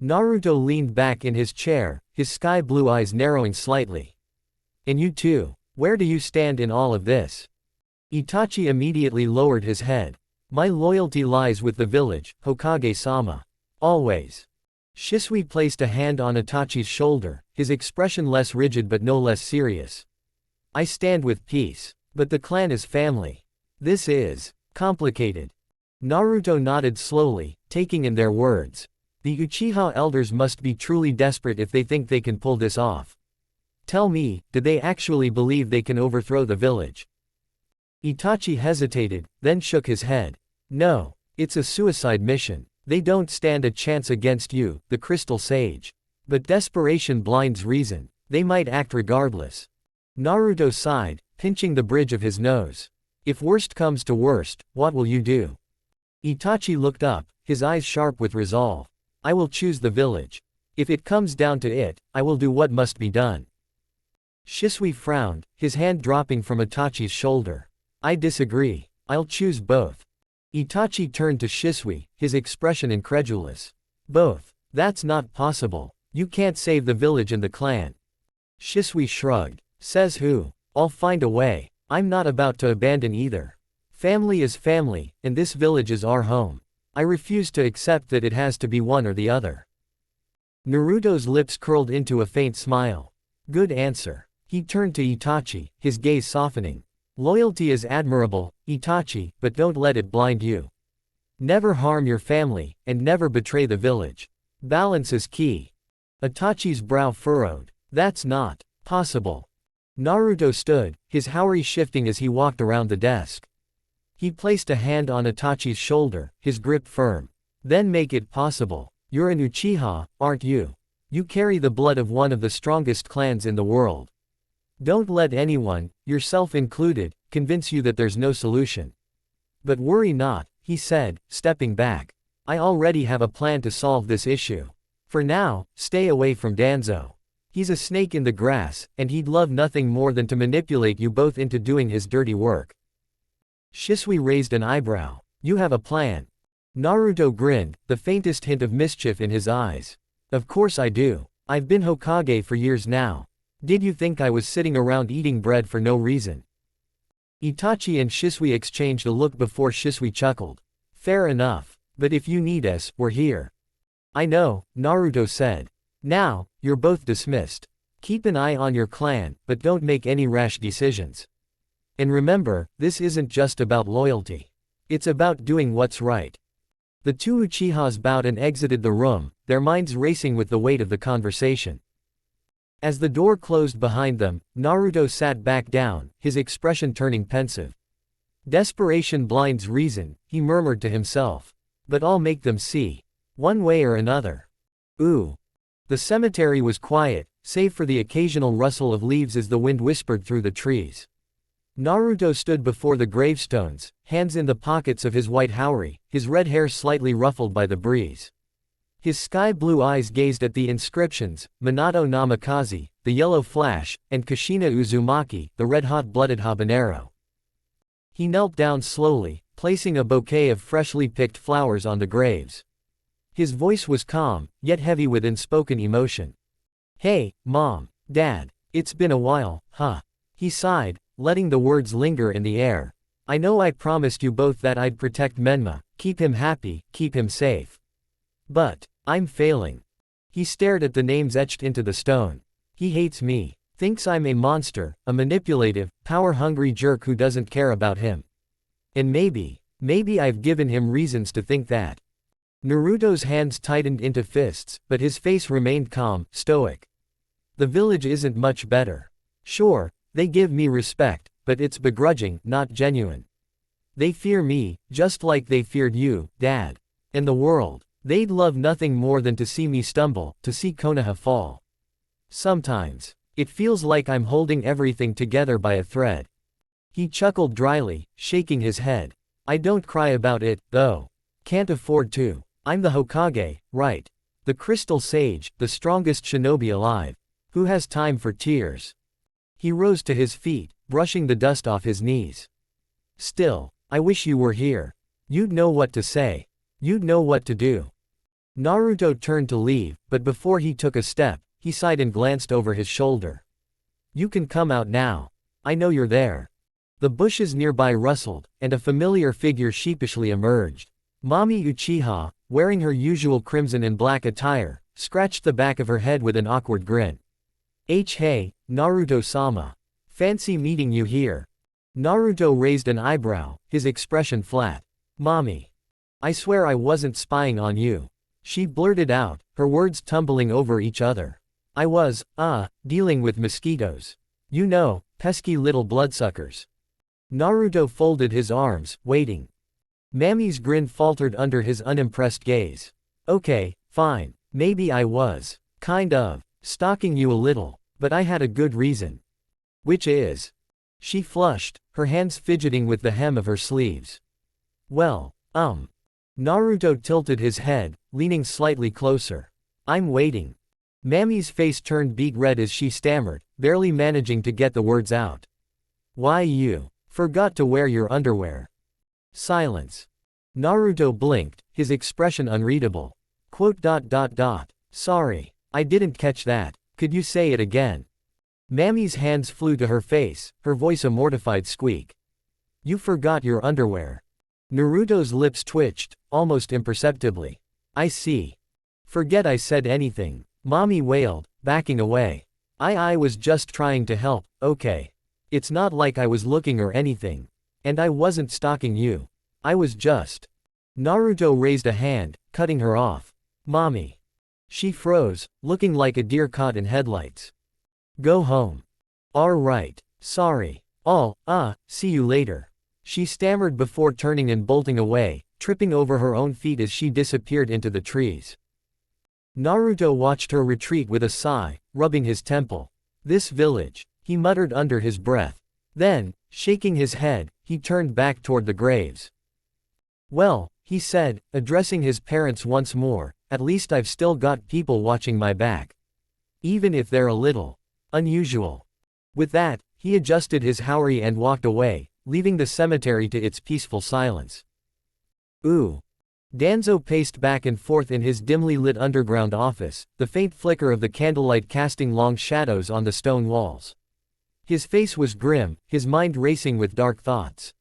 Naruto leaned back in his chair, his sky-blue eyes narrowing slightly. "And you too. Where do you stand in all of this?" Itachi immediately lowered his head. "My loyalty lies with the village, Hokage-sama. Always." Shisui placed a hand on Itachi's shoulder, his expression less rigid but no less serious. "I stand with peace. But the clan is family. This is complicated." Naruto nodded slowly, taking in their words. The Uchiha elders must be truly desperate if they think they can pull this off. "Tell me, did they actually believe they can overthrow the village?" Itachi hesitated, then shook his head. "No. It's a suicide mission. They don't stand a chance against you, the Crystal Sage. But desperation blinds reason. They might act regardless." Naruto sighed, pinching the bridge of his nose. "If worst comes to worst, what will you do?" Itachi looked up, his eyes sharp with resolve. "I will choose the village. If it comes down to it, I will do what must be done." Shisui frowned, his hand dropping from Itachi's shoulder. "I disagree. I'll choose both." Itachi turned to Shisui, his expression incredulous. "Both? That's not possible. You can't save the village and the clan." Shisui shrugged. "Says who? I'll find a way. I'm not about to abandon either. Family is family, and this village is our home. I refuse to accept that it has to be one or the other." Naruto's lips curled into a faint smile. "Good answer." He turned to Itachi, his gaze softening. "Loyalty is admirable, Itachi, but don't let it blind you. Never harm your family, and never betray the village. Balance is key." Itachi's brow furrowed. "That's not possible." Naruto stood, his haori shifting as he walked around the desk. He placed a hand on Itachi's shoulder, his grip firm. "Then make it possible. You're an Uchiha, aren't you? You carry the blood of one of the strongest clans in the world. Don't let anyone, yourself included, convince you that there's no solution. But worry not, he said, stepping back. I already have a plan to solve this issue. For now, stay away from Danzo. He's a snake in the grass, and he'd love nothing more than to manipulate you both into doing his dirty work. Shisui raised an eyebrow. You have a plan. Naruto grinned, the faintest hint of mischief in his eyes. Of course I do. I've been Hokage for years now. Did you think I was sitting around eating bread for no reason? Itachi and Shisui exchanged a look before Shisui chuckled. Fair enough. But if you need us, we're here. I know, Naruto said. Now, you're both dismissed. Keep an eye on your clan, but don't make any rash decisions. And remember, this isn't just about loyalty. It's about doing what's right. The two Uchihas bowed and exited the room, their minds racing with the weight of the conversation. As the door closed behind them, Naruto sat back down, his expression turning pensive. Desperation blinds reason, he murmured to himself. But I'll make them see. One way or another. Ooh. The cemetery was quiet, save for the occasional rustle of leaves as the wind whispered through the trees. Naruto stood before the gravestones, hands in the pockets of his white haori, his red hair slightly ruffled by the breeze. His sky-blue eyes gazed at the inscriptions, Minato Namikaze, the yellow flash, and Kushina Uzumaki, the red-hot-blooded habanero. He knelt down slowly, placing a bouquet of freshly picked flowers on the graves. His voice was calm, yet heavy with unspoken emotion. Hey, Mom, Dad, it's been a while, huh? He sighed, letting the words linger in the air. I know I promised you both that I'd protect Menma, keep him happy, keep him safe. But, I'm failing. He stared at the names etched into the stone. He hates me, thinks I'm a monster, a manipulative, power-hungry jerk who doesn't care about him. And maybe I've given him reasons to think that. Naruto's hands tightened into fists, but his face remained calm, stoic. The village isn't much better. Sure, they give me respect, but it's begrudging, not genuine. They fear me, just like they feared you, Dad. And the world. They'd love nothing more than to see me stumble, to see Konoha fall. Sometimes, it feels like I'm holding everything together by a thread. He chuckled dryly, shaking his head. I don't cry about it, though. Can't afford to. I'm the Hokage, right? The Crystal Sage, the strongest shinobi alive. Who has time for tears? He rose to his feet, brushing the dust off his knees. Still, I wish you were here. You'd know what to say. You'd know what to do. Naruto turned to leave, but before he took a step, he sighed and glanced over his shoulder. You can come out now. I know you're there. The bushes nearby rustled, and a familiar figure sheepishly emerged. Mami Uchiha, wearing her usual crimson and black attire, scratched the back of her head with an awkward grin. Hey, Naruto-sama. Fancy meeting you here. Naruto raised an eyebrow, his expression flat. Mommy. I swear I wasn't spying on you. She blurted out, her words tumbling over each other. I was, dealing with mosquitoes. You know, pesky little bloodsuckers. Naruto folded his arms, waiting. Mami's grin faltered under his unimpressed gaze. Okay, fine, maybe I was, kind of, stalking you a little, but I had a good reason. Which is? She flushed, her hands fidgeting with the hem of her sleeves. Well, Naruto tilted his head, leaning slightly closer. I'm waiting. Mami's face turned beet red as she stammered, barely managing to get the words out. Why you forgot to wear your underwear. Silence. Naruto blinked, his expression unreadable. Sorry, I didn't catch that, could you say it again? Mami's hands flew to her face, her voice a mortified squeak. You forgot your underwear. Naruto's lips twitched, almost imperceptibly. I see. Forget I said anything, Mami wailed, backing away. I was just trying to help, okay. It's not like I was looking or anything. And I wasn't stalking you. I was just. Naruto raised a hand, cutting her off. Mommy. She froze, looking like a deer caught in headlights. Go home. All right, sorry. See you later. She stammered before turning and bolting away, tripping over her own feet as she disappeared into the trees. Naruto watched her retreat with a sigh, rubbing his temple. This village, he muttered under his breath. Then, shaking his head, he turned back toward the graves. Well, he said, addressing his parents once more, at least I've still got people watching my back. Even if they're a little unusual. With that, he adjusted his haori and walked away, leaving the cemetery to its peaceful silence. Ooh. Danzo paced back and forth in his dimly lit underground office, the faint flicker of the candlelight casting long shadows on the stone walls. His face was grim, his mind racing with dark thoughts.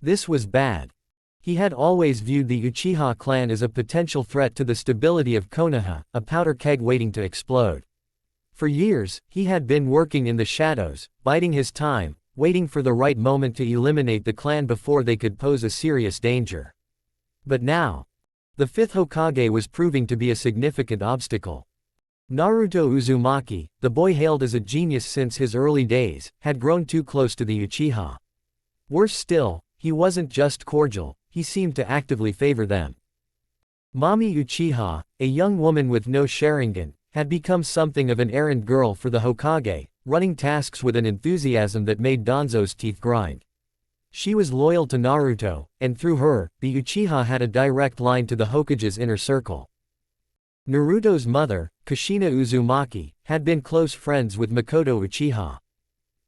This was bad. He had always viewed the Uchiha clan as a potential threat to the stability of Konoha, a powder keg waiting to explode. For years, he had been working in the shadows, biding his time, waiting for the right moment to eliminate the clan before they could pose a serious danger. But now, the fifth Hokage was proving to be a significant obstacle. Naruto Uzumaki, the boy hailed as a genius since his early days, had grown too close to the Uchiha. Worse still, he wasn't just cordial, he seemed to actively favor them. Mami Uchiha, a young woman with no Sharingan, had become something of an errand girl for the Hokage, running tasks with an enthusiasm that made Danzo's teeth grind. She was loyal to Naruto, and through her, the Uchiha had a direct line to the Hokage's inner circle. Naruto's mother, Kushina Uzumaki, had been close friends with Makoto Uchiha.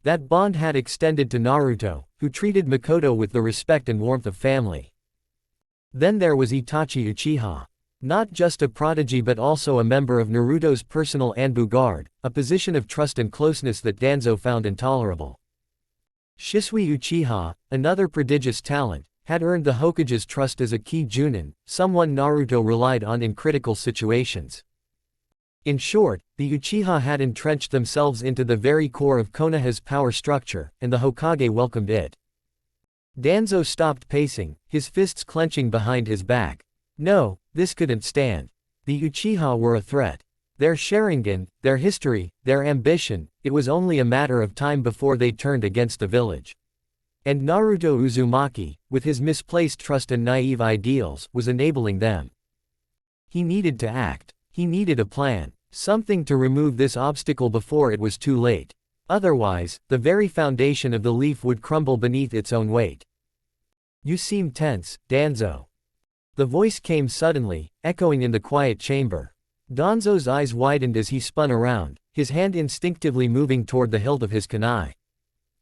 That bond had extended to Naruto, who treated Makoto with the respect and warmth of family. Then there was Itachi Uchiha. Not just a prodigy but also a member of Naruto's personal Anbu guard, a position of trust and closeness that Danzo found intolerable. Shisui Uchiha, another prodigious talent, had earned the Hokage's trust as a key Junin, someone Naruto relied on in critical situations. In short, the Uchiha had entrenched themselves into the very core of Konoha's power structure, and the Hokage welcomed it. Danzo stopped pacing, his fists clenching behind his back. No, this couldn't stand. The Uchiha were a threat. Their Sharingan, their history, their ambition, it was only a matter of time before they turned against the village. And Naruto Uzumaki, with his misplaced trust and naive ideals, was enabling them. He needed to act. He needed a plan, something to remove this obstacle before it was too late. Otherwise, the very foundation of the leaf would crumble beneath its own weight. You seem tense, Danzo. The voice came suddenly, echoing in the quiet chamber. Danzo's eyes widened as he spun around, his hand instinctively moving toward the hilt of his kunai.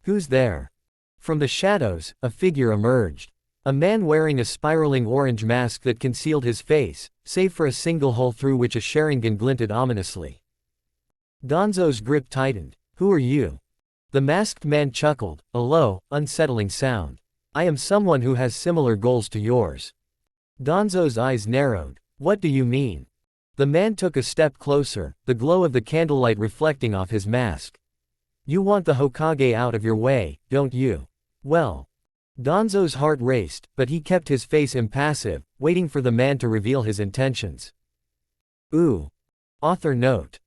Who's there? From the shadows, a figure emerged. A man wearing a spiraling orange mask that concealed his face, save for a single hole through which a Sharingan glinted ominously. Danzo's grip tightened. Who are you? The masked man chuckled, a low, unsettling sound. I am someone who has similar goals to yours. Danzo's eyes narrowed. What do you mean? The man took a step closer, the glow of the candlelight reflecting off his mask. You want the Hokage out of your way, don't you? Well. Danzo's heart raced, but he kept his face impassive, waiting for the man to reveal his intentions. Ooh. Author note.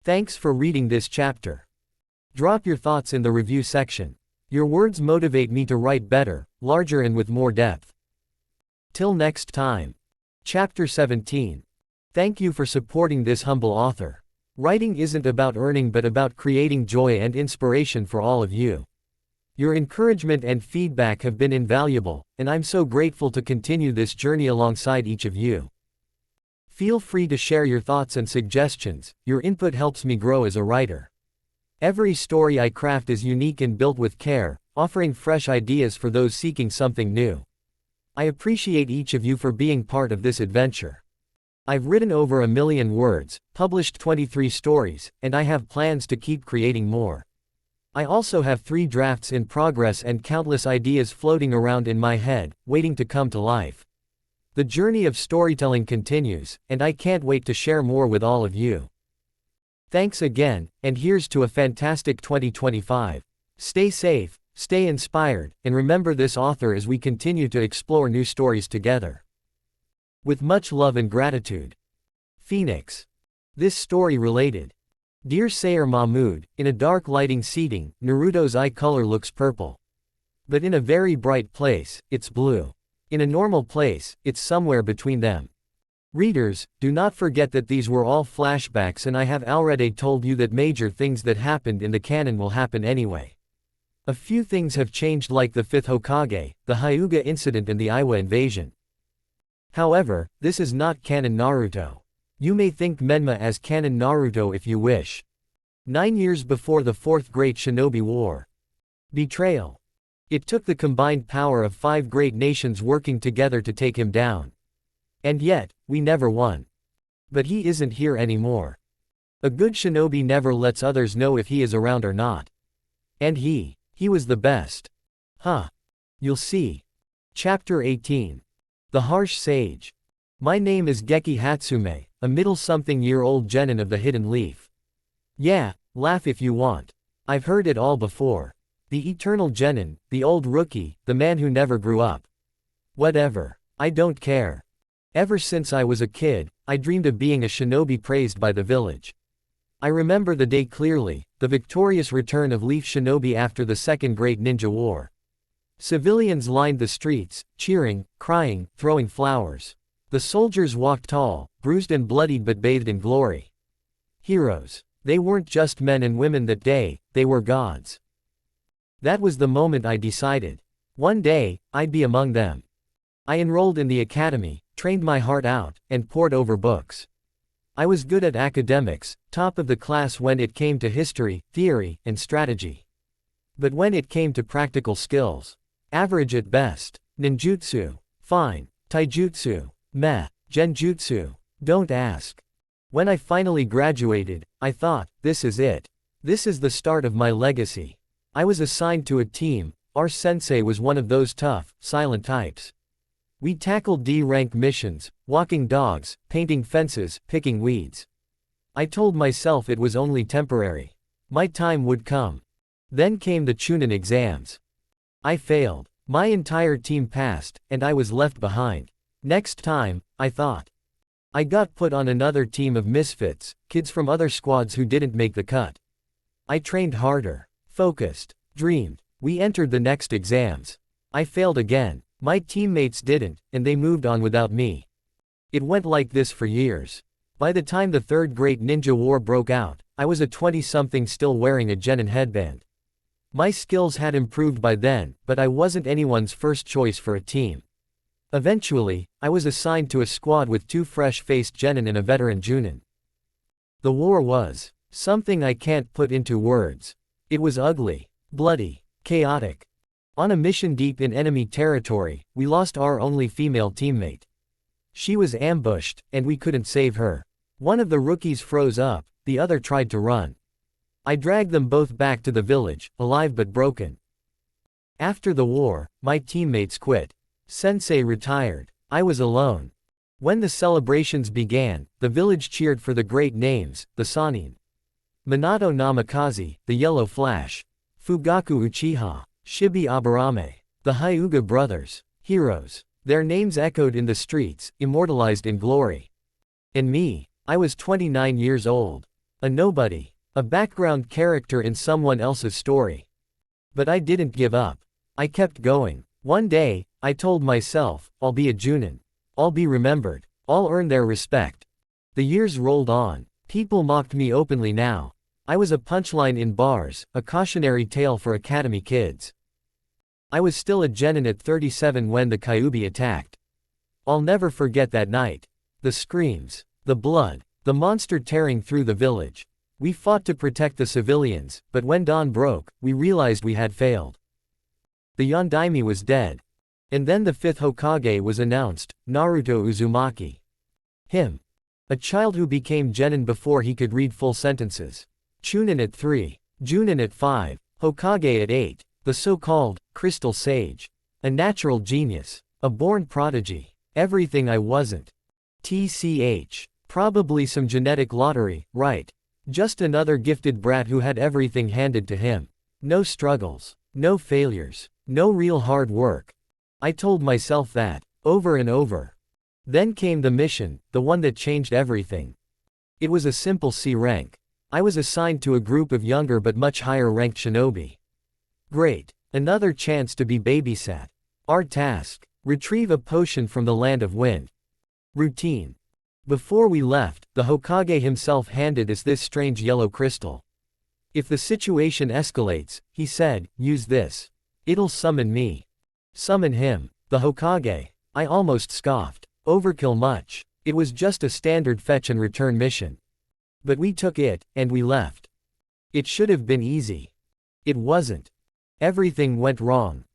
Thanks for reading this chapter. Drop your thoughts in the review section. Your words motivate me to write better, larger and with more depth. Till next time. Chapter 17. Thank you for supporting this humble author. Writing isn't about earning but about creating joy and inspiration for all of you. Your encouragement and feedback have been invaluable, and I'm so grateful to continue this journey alongside each of you. Feel free to share your thoughts and suggestions, your input helps me grow as a writer. Every story I craft is unique and built with care, offering fresh ideas for those seeking something new. I appreciate each of you for being part of this adventure. I've written over 1 million words, published 23 stories, and I have plans to keep creating more. I also have 3 drafts in progress and countless ideas floating around in my head, waiting to come to life. The journey of storytelling continues, and I can't wait to share more with all of you. Thanks again, and here's to a fantastic 2025. Stay safe, stay inspired, and remember this author as we continue to explore new stories together. With much love and gratitude. Phoenix. This story related. Dear Sayer Mahmood, in a dark lighting seating, Naruto's eye color looks purple. But in a very bright place, it's blue. In a normal place, it's somewhere between them. Readers, do not forget that these were all flashbacks and I have already told you that major things that happened in the canon will happen anyway. A few things have changed like the 5th Hokage, the Hyuga incident and the Iwa invasion. However, this is not canon Naruto. You may think Menma as canon Naruto if you wish. 9 years before the Fourth Great Shinobi War. Betrayal. It took the combined power of 5 great nations working together to take him down. And yet, we never won. But he isn't here anymore. A good shinobi never lets others know if he is around or not. And he was the best. Huh. You'll see. Chapter 18. The Harsh Sage. My name is Kekkei Hatsume, a middle-something-year-old genin of the Hidden Leaf. Yeah, laugh if you want. I've heard it all before. The eternal genin, the old rookie, the man who never grew up. Whatever. I don't care. Ever since I was a kid, I dreamed of being a shinobi praised by the village. I remember the day clearly, the victorious return of Leaf Shinobi after the Second Great Ninja War. Civilians lined the streets, cheering, crying, throwing flowers. The soldiers walked tall, bruised and bloodied but bathed in glory. Heroes. They weren't just men and women that day, they were gods. That was the moment I decided. One day, I'd be among them. I enrolled in the academy, trained my heart out, and pored over books. I was good at academics, top of the class when it came to history, theory, and strategy. But when it came to practical skills, average at best. Ninjutsu, fine. Taijutsu, meh. Genjutsu, don't ask. When I finally graduated, I thought, this is it. This is the start of my legacy. I was assigned to a team. Our sensei was one of those tough, silent types. We tackled D-rank missions, walking dogs, painting fences, picking weeds. I told myself it was only temporary. My time would come. Then came the Chunin exams. I failed. My entire team passed, and I was left behind. Next time, I thought. I got put on another team of misfits, kids from other squads who didn't make the cut. I trained harder, focused, dreamed. We entered the next exams. I failed again. My teammates didn't, and they moved on without me. It went like this for years. By the time the Third Great Ninja War broke out, I was a 20-something still wearing a genin headband. My skills had improved by then, but I wasn't anyone's first choice for a team. Eventually, I was assigned to a squad with 2 fresh-faced genin and a veteran junin. The war was something I can't put into words. It was ugly, bloody, chaotic. On a mission deep in enemy territory, we lost our only female teammate. She was ambushed, and we couldn't save her. One of the rookies froze up, the other tried to run. I dragged them both back to the village, alive but broken. After the war, my teammates quit. Sensei retired. I was alone. When the celebrations began, the village cheered for the great names, the Sannin. Minato Namikaze, the Yellow Flash. Fugaku Uchiha. Shibi Aburame. The Hyuga brothers. Heroes. Their names echoed in the streets, immortalized in glory. And me, I was 29 years old. A nobody. A background character in someone else's story. But I didn't give up. I kept going. One day, I told myself, I'll be a Junin. I'll be remembered. I'll earn their respect. The years rolled on. People mocked me openly now. I was a punchline in bars, a cautionary tale for academy kids. I was still a genin at 37 when the Kyuubi attacked. I'll never forget that night. The screams, the blood, the monster tearing through the village. We fought to protect the civilians, but when dawn broke, we realized we had failed. The Yondaime was dead. And then the 5th Hokage was announced, Naruto Uzumaki. Him. A child who became genin before he could read full sentences. Chunin at 3, Junin at 5, Hokage at 8, the so-called crystal sage. A natural genius. A born prodigy. Everything I wasn't. TCH. Probably some genetic lottery, right? Just another gifted brat who had everything handed to him. No struggles. No failures. No real hard work. I told myself that, over and over. Then came the mission, the one that changed everything. It was a simple C rank. I was assigned to a group of younger but much higher ranked shinobi. Great. Another chance to be babysat. Our task. Retrieve a potion from the land of wind. Routine. Before we left, the Hokage himself handed us this strange yellow crystal. If the situation escalates, he said, use this. It'll summon me. Summon him. The Hokage. I almost scoffed. Overkill much. It was just a standard fetch and return mission. But we took it, and we left. It should have been easy. It wasn't. Everything went wrong.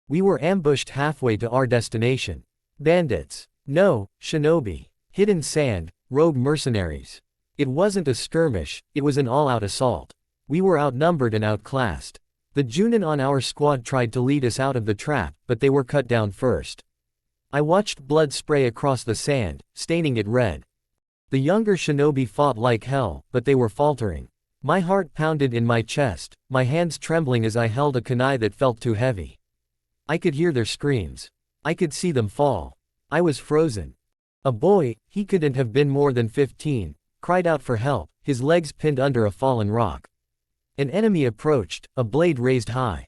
We were ambushed halfway to our destination. Bandits. No, shinobi. Hidden sand, rogue mercenaries. It wasn't a skirmish, it was an all-out assault. We were outnumbered and outclassed. The Junin on our squad tried to lead us out of the trap, but they were cut down first. I watched blood spray across the sand, staining it red. The younger shinobi fought like hell, but they were faltering. My heart pounded in my chest, my hands trembling as I held a kunai that felt too heavy. I could hear their screams. I could see them fall. I was frozen. A boy, he couldn't have been more than 15, cried out for help, his legs pinned under a fallen rock. An enemy approached, a blade raised high.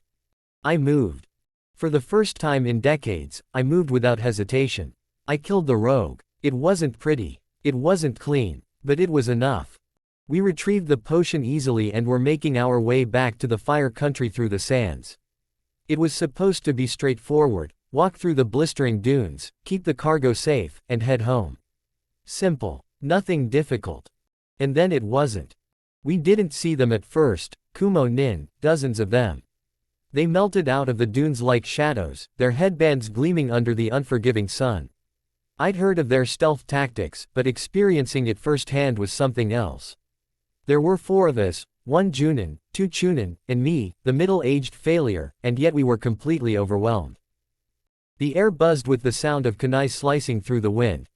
I moved. For the first time in decades, I moved without hesitation. I killed the rogue. It wasn't pretty. It wasn't clean. But it was enough. We retrieved the potion easily and were making our way back to the fire country through the sands. It was supposed to be straightforward, walk through the blistering dunes, keep the cargo safe, and head home. Simple. Nothing difficult. And then it wasn't. We didn't see them at first, Kumo Nin, dozens of them. They melted out of the dunes like shadows, their headbands gleaming under the unforgiving sun. I'd heard of their stealth tactics, but experiencing it firsthand was something else. There were 4 of us, 1 Junin, 2 Chunin, and me, the middle-aged failure, and yet we were completely overwhelmed. The air buzzed with the sound of kunai slicing through the wind.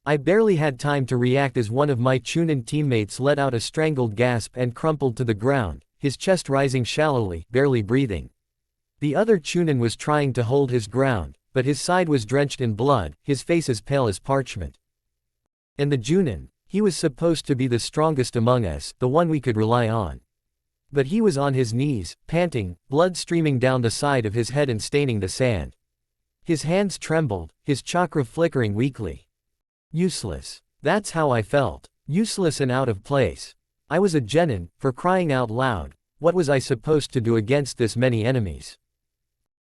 I barely had time to react as one of my Chunin teammates let out a strangled gasp and crumpled to the ground, his chest rising shallowly, barely breathing. The other Chunin was trying to hold his ground, but his side was drenched in blood, his face as pale as parchment. And the Junin, he was supposed to be the strongest among us, the one we could rely on. But he was on his knees, panting, blood streaming down the side of his head and staining the sand. His hands trembled, his chakra flickering weakly. Useless. That's how I felt. Useless and out of place. I was a genin, for crying out loud. What was I supposed to do against this many enemies?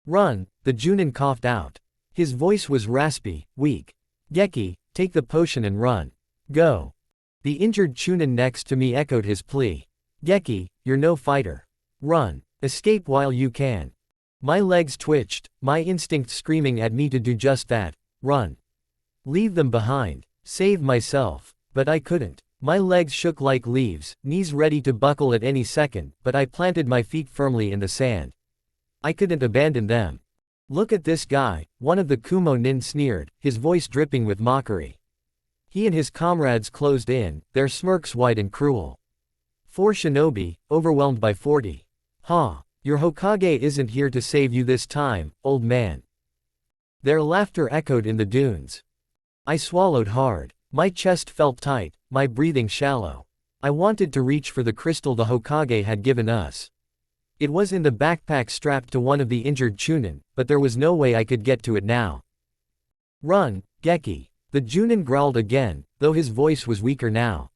Run, the Junin coughed out. His voice was raspy, weak. Kekkei, take the potion and run. Go. The injured Chunin next to me echoed his plea. Kekkei, you're no fighter. Run. Escape while you can. My legs twitched, my instinct screaming at me to do just that. Run. Leave them behind. Save myself. But I couldn't. My legs shook like leaves, knees ready to buckle at any second, but I planted my feet firmly in the sand. I couldn't abandon them. Look at this guy, one of the Kumo Nin sneered, his voice dripping with mockery. He and his comrades closed in, their smirks wide and cruel. 4 shinobi, overwhelmed by 40. Ha! Your Hokage isn't here to save you this time, old man. Their laughter echoed in the dunes. I swallowed hard. My chest felt tight, my breathing shallow. I wanted to reach for the crystal the Hokage had given us. It was in the backpack strapped to one of the injured Chunin, but there was no way I could get to it now. Run, Kekkei. The Junin growled again, though his voice was weaker now.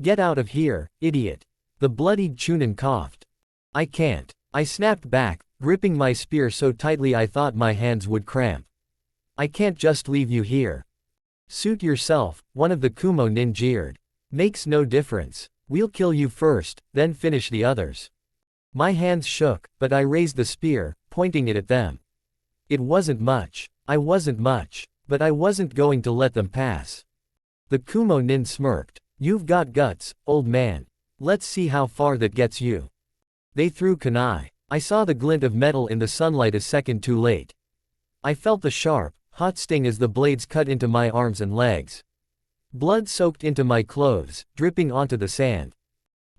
Get out of here, idiot. The bloodied Chunin coughed. I can't. I snapped back, gripping my spear so tightly I thought my hands would cramp. I can't just leave you here. Suit yourself, one of the Kumo Nin jeered. Makes no difference. We'll kill you first, then finish the others. My hands shook, but I raised the spear, pointing it at them. It wasn't much. I wasn't much. But I wasn't going to let them pass. The Kumo Nin smirked. You've got guts, old man. Let's see how far that gets you. They threw kunai. I saw the glint of metal in the sunlight a second too late. I felt the sharp, hot sting as the blades cut into my arms and legs. Blood soaked into my clothes, dripping onto the sand.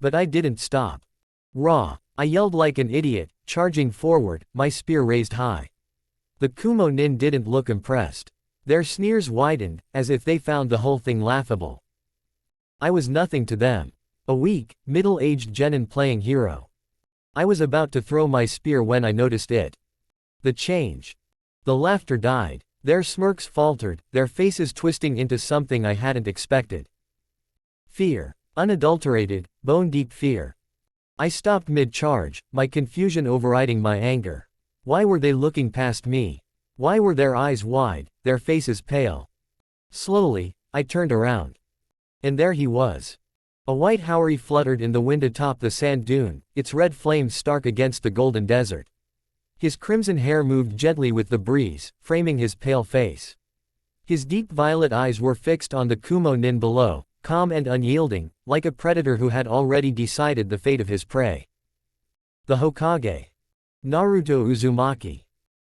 But I didn't stop. Raw. I yelled like an idiot, charging forward, my spear raised high. The Kumo Nin didn't look impressed. Their sneers widened, as if they found the whole thing laughable. I was nothing to them. A weak, middle-aged genin playing hero. I was about to throw my spear when I noticed it. The change. The laughter died. Their smirks faltered, their faces twisting into something I hadn't expected. Fear. Unadulterated, bone-deep fear. I stopped mid-charge, my confusion overriding my anger. Why were they looking past me? Why were their eyes wide, their faces pale? Slowly, I turned around. And there he was. A white houri fluttered in the wind atop the sand dune, its red flames stark against the golden desert. His crimson hair moved gently with the breeze, framing his pale face. His deep violet eyes were fixed on the Kumo Nin below, calm and unyielding, like a predator who had already decided the fate of his prey. The Hokage. Naruto Uzumaki.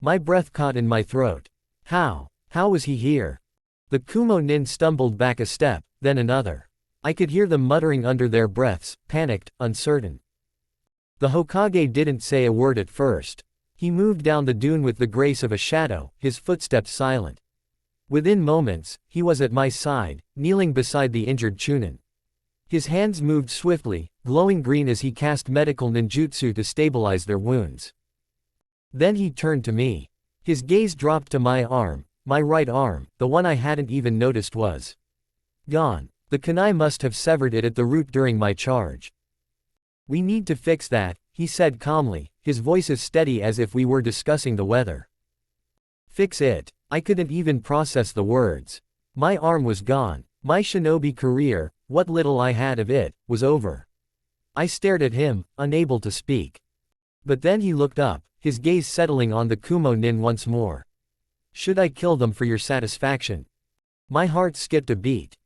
My breath caught in my throat. How was he here? The Kumo Nin stumbled back a step, then another. I could hear them muttering under their breaths, panicked, uncertain. The Hokage didn't say a word at first. He moved down the dune with the grace of a shadow, his footsteps silent. Within moments, he was at my side, kneeling beside the injured Chunin. His hands moved swiftly, glowing green as he cast medical ninjutsu to stabilize their wounds. Then he turned to me. His gaze dropped to my arm, my right arm, the one I hadn't even noticed was gone. The kunai must have severed it at the root during my charge. We need to fix that, he said calmly, his voice as steady as if we were discussing the weather. Fix it. I couldn't even process the words. My arm was gone. My shinobi career, what little I had of it, was over. I stared at him, unable to speak. But then he looked up, his gaze settling on the Kumo Nin once more. Should I kill them for your satisfaction? My heart skipped a beat.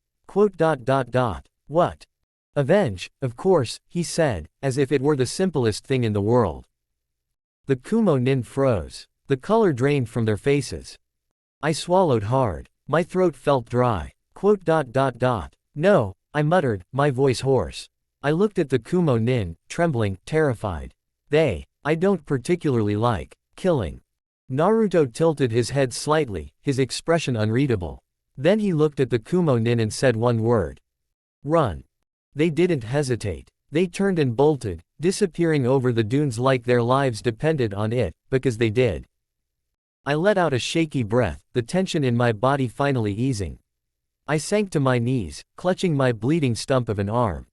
What? Avenge, of course, he said, as if it were the simplest thing in the world. The Kumo Nin froze. The color drained from their faces. I swallowed hard. My throat felt dry. No, I muttered, my voice hoarse. I looked at the Kumo Nin, trembling, terrified. I don't particularly like killing. Naruto tilted his head slightly, his expression unreadable. Then he looked at the Kumo Nin and said one word. Run. They didn't hesitate. They turned and bolted, disappearing over the dunes like their lives depended on it, because they did. I let out a shaky breath, the tension in my body finally easing. I sank to my knees, clutching my bleeding stump of an arm.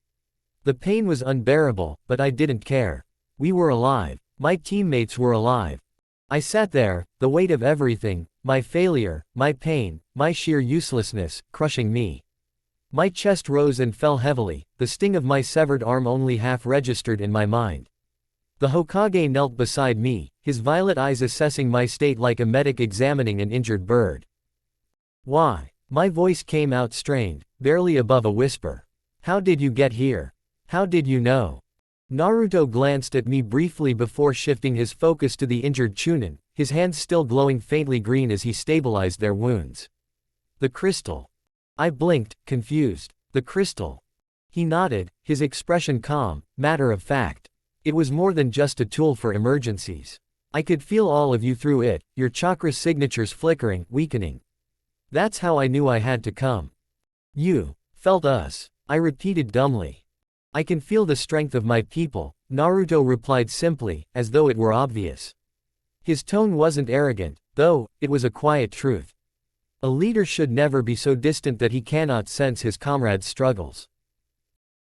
The pain was unbearable, but I didn't care. We were alive. My teammates were alive. I sat there, the weight of everything, my failure, my pain, my sheer uselessness, crushing me. My chest rose and fell heavily, the sting of my severed arm only half registered in my mind. The Hokage knelt beside me, his violet eyes assessing my state like a medic examining an injured bird. Why? My voice came out strained, barely above a whisper. How did you get here? How did you know? Naruto glanced at me briefly before shifting his focus to the injured Chunin, his hands still glowing faintly green as he stabilized their wounds. The crystal. I blinked, confused. The crystal. He nodded, his expression calm, matter of fact. It was more than just a tool for emergencies. I could feel all of you through it, your chakra signatures flickering, weakening. That's how I knew I had to come. You felt us, I repeated dumbly. I can feel the strength of my people, Naruto replied simply, as though it were obvious. His tone wasn't arrogant, though, it was a quiet truth. A leader should never be so distant that he cannot sense his comrades' struggles.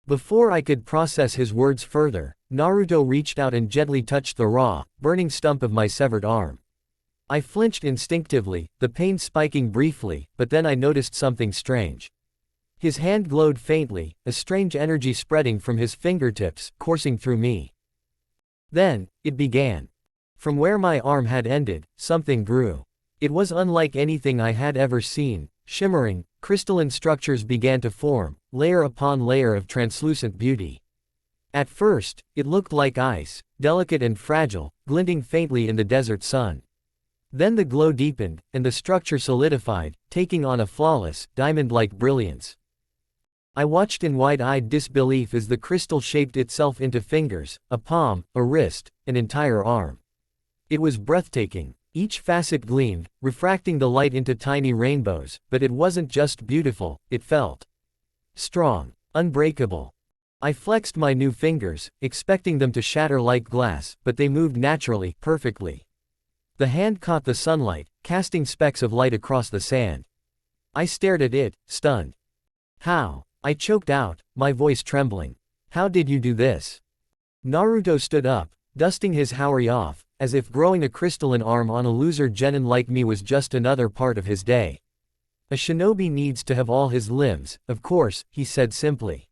Before I could process his words further, Naruto reached out and gently touched the raw, burning stump of my severed arm. I flinched instinctively, the pain spiking briefly, but then I noticed something strange. His hand glowed faintly, a strange energy spreading from his fingertips, coursing through me. Then, it began. From where my arm had ended, something grew. It was unlike anything I had ever seen. Shimmering, crystalline structures began to form, layer upon layer of translucent beauty. At first, it looked like ice, delicate and fragile, glinting faintly in the desert sun. Then the glow deepened, and the structure solidified, taking on a flawless, diamond-like brilliance. I watched in wide-eyed disbelief as the crystal shaped itself into fingers, a palm, a wrist, an entire arm. It was breathtaking. Each facet gleamed, refracting the light into tiny rainbows, but it wasn't just beautiful, it felt strong, unbreakable. I flexed my new fingers, expecting them to shatter like glass, but they moved naturally, perfectly. The hand caught the sunlight, casting specks of light across the sand. I stared at it, stunned. How? I choked out, my voice trembling. How did you do this? Naruto stood up, dusting his haori off, as if growing a crystalline arm on a loser genin like me was just another part of his day. A shinobi needs to have all his limbs, of course, he said simply.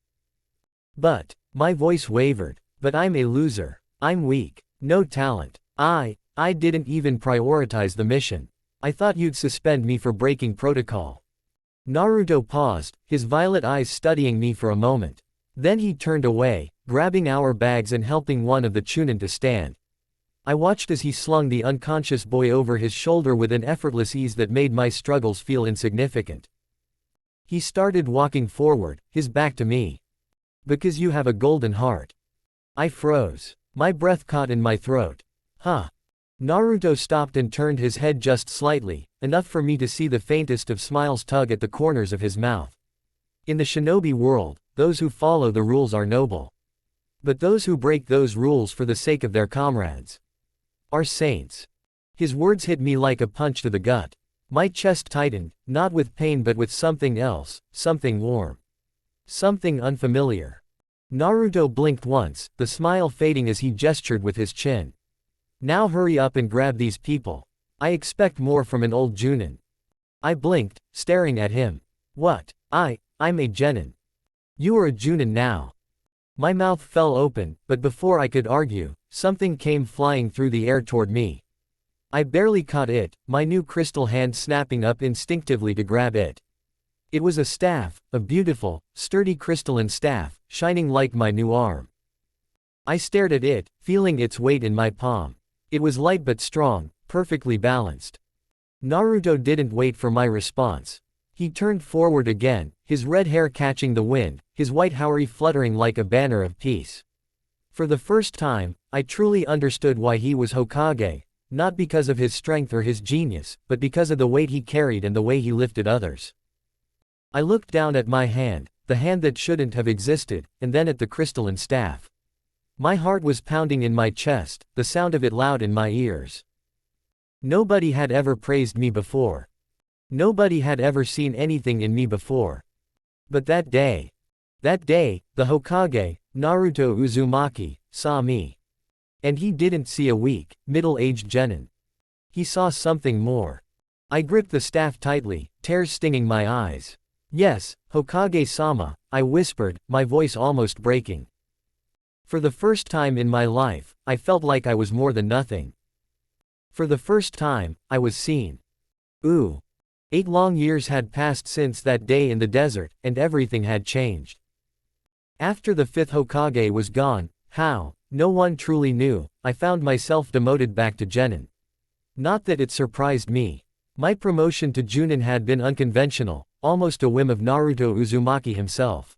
But, my voice wavered, but I'm a loser. I'm weak. No talent. I didn't even prioritize the mission. I thought you'd suspend me for breaking protocol. Naruto paused, his violet eyes studying me for a moment. Then he turned away, grabbing our bags and helping one of the chunin to stand. I watched as he slung the unconscious boy over his shoulder with an effortless ease that made my struggles feel insignificant. He started walking forward, his back to me. Because you have a golden heart. I froze. My breath caught in my throat. Huh. Naruto stopped and turned his head just slightly, enough for me to see the faintest of smiles tug at the corners of his mouth. In the shinobi world, those who follow the rules are noble. But those who break those rules for the sake of their comrades are saints. His words hit me like a punch to the gut. My chest tightened, not with pain but with something else, something warm. Something unfamiliar. Naruto blinked once, the smile fading as he gestured with his chin. Now hurry up and grab these people. I expect more from an old Junin. I blinked, staring at him. What? I'm a genin. You are a Junin now. My mouth fell open, but before I could argue, something came flying through the air toward me. I barely caught it, my new crystal hand snapping up instinctively to grab it. It was a staff, a beautiful, sturdy crystalline staff, shining like my new arm. I stared at it, feeling its weight in my palm. It was light but strong, perfectly balanced. Naruto didn't wait for my response. He turned forward again, his red hair catching the wind, his white haori fluttering like a banner of peace. For the first time, I truly understood why he was Hokage, not because of his strength or his genius, but because of the weight he carried and the way he lifted others. I looked down at my hand, the hand that shouldn't have existed, and then at the crystalline staff. My heart was pounding in my chest, the sound of it loud in my ears. Nobody had ever praised me before. Nobody had ever seen anything in me before. But that day, the Hokage, Naruto Uzumaki, saw me. And he didn't see a weak, middle-aged genin. He saw something more. I gripped the staff tightly, tears stinging my eyes. Yes, Hokage-sama, I whispered, my voice almost breaking. For the first time in my life, I felt like I was more than nothing. For the first time, I was seen. 8 long years had passed since that day in the desert, and everything had changed. After the 5th Hokage was gone, how, no one truly knew, I found myself demoted back to genin. Not that it surprised me. My promotion to Junin had been unconventional, almost a whim of Naruto Uzumaki himself.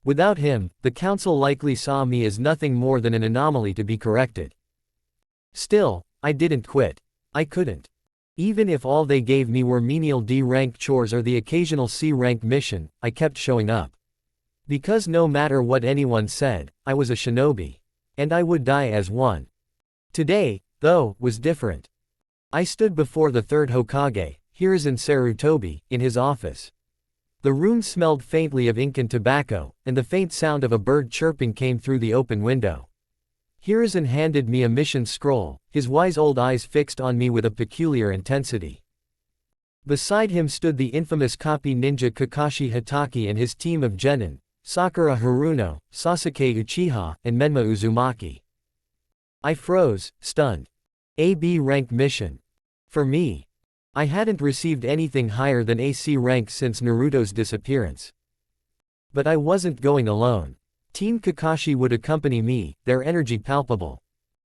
Without him, the council likely saw me as nothing more than an anomaly to be corrected. Still, I didn't quit. I couldn't. Even if all they gave me were menial D-rank chores or the occasional C-rank mission, I kept showing up. Because no matter what anyone said, I was a shinobi. And I would die as one. Today, though, was different. I stood before the 3rd Hokage, Hiruzen Sarutobi, in his office. The room smelled faintly of ink and tobacco, and the faint sound of a bird chirping came through the open window. Hiruzen handed me a mission scroll, his wise old eyes fixed on me with a peculiar intensity. Beside him stood the infamous copy ninja Kakashi Hatake and his team of genin, Sakura Haruno, Sasuke Uchiha, and Menma Uzumaki. I froze, stunned. A B rank mission. For me. I hadn't received anything higher than AC rank since Naruto's disappearance. But I wasn't going alone. Team Kakashi would accompany me, their energy palpable.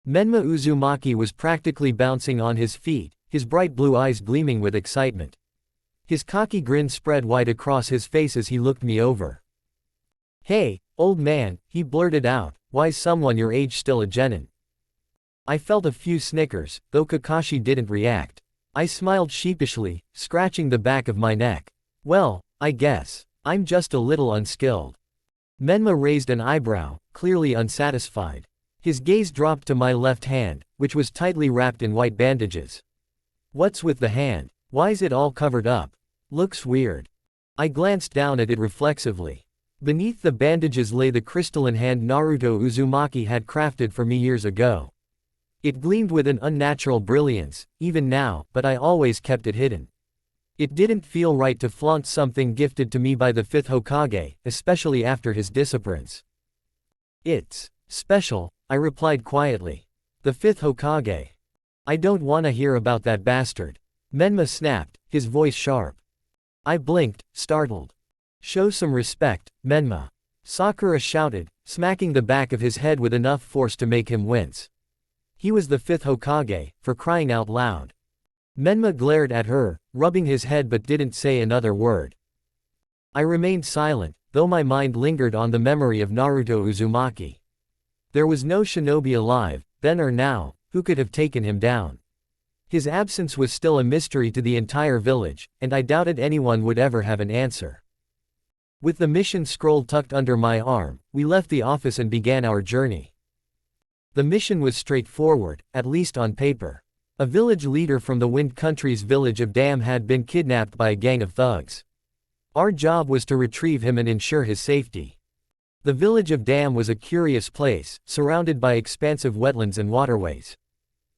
Menma Uzumaki was practically bouncing on his feet, his bright blue eyes gleaming with excitement. His cocky grin spread wide across his face as he looked me over. Hey, old man, he blurted out, why's someone your age still a genin? I felt a few snickers, though Kakashi didn't react. I smiled sheepishly, scratching the back of my neck. Well, I guess, I'm just a little unskilled. Menma raised an eyebrow, clearly unsatisfied. His gaze dropped to my left hand, which was tightly wrapped in white bandages. What's with the hand? Why's it all covered up? Looks weird. I glanced down at it reflexively. Beneath the bandages lay the crystalline hand Naruto Uzumaki had crafted for me years ago. It gleamed with an unnatural brilliance, even now, but I always kept it hidden. It didn't feel right to flaunt something gifted to me by the fifth Hokage, especially after his disappearance. It's special, I replied quietly. The fifth Hokage. I don't wanna hear about that bastard. Menma snapped, his voice sharp. I blinked, startled. Show some respect, Menma. Sakura shouted, smacking the back of his head with enough force to make him wince. He was the fifth Hokage, for crying out loud. Menma glared at her, rubbing his head but didn't say another word. I remained silent, though my mind lingered on the memory of Naruto Uzumaki. There was no shinobi alive, then or now, who could have taken him down. His absence was still a mystery to the entire village, and I doubted anyone would ever have an answer. With the mission scroll tucked under my arm, we left the office and began our journey. The mission was straightforward, at least on paper. A village leader from the Wind Country's village of Dam had been kidnapped by a gang of thugs. Our job was to retrieve him and ensure his safety. The village of Dam was a curious place, surrounded by expansive wetlands and waterways.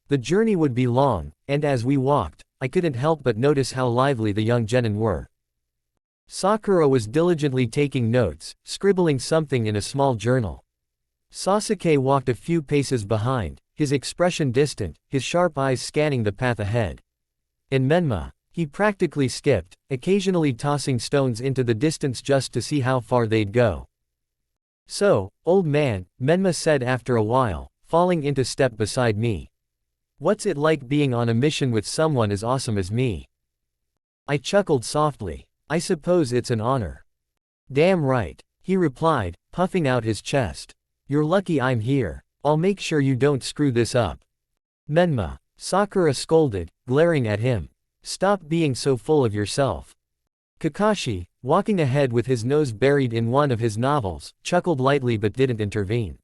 The journey would be long, and as we walked, I couldn't help but notice how lively the young genin were. Sakura was diligently taking notes, scribbling something in a small journal. Sasuke walked a few paces behind, his expression distant, his sharp eyes scanning the path ahead. And Menma, he practically skipped, occasionally tossing stones into the distance just to see how far they'd go. So, old man, Menma said after a while, falling into step beside me. What's it like being on a mission with someone as awesome as me? I chuckled softly. I suppose it's an honor. Damn right, he replied, puffing out his chest. You're lucky I'm here. I'll make sure you don't screw this up. Menma, Sakura scolded, glaring at him. Stop being so full of yourself. Kakashi, walking ahead with his nose buried in one of his novels, chuckled lightly but didn't intervene.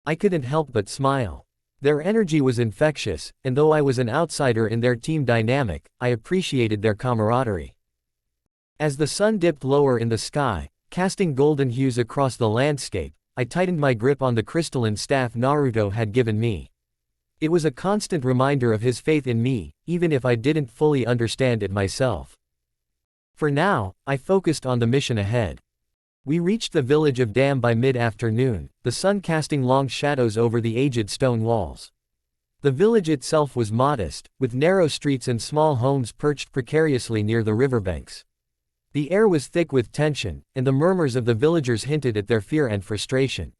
I couldn't help but smile. Their energy was infectious, and though I was an outsider in their team dynamic, I appreciated their camaraderie. As the sun dipped lower in the sky, casting golden hues across the landscape, I tightened my grip on the crystalline staff Naruto had given me. It was a constant reminder of his faith in me, even if I didn't fully understand it myself. For now, I focused on the mission ahead. We reached the village of Dam by mid-afternoon, the sun casting long shadows over the aged stone walls. The village itself was modest, with narrow streets and small homes perched precariously near the riverbanks. The air was thick with tension, and the murmurs of the villagers hinted at their fear and frustration.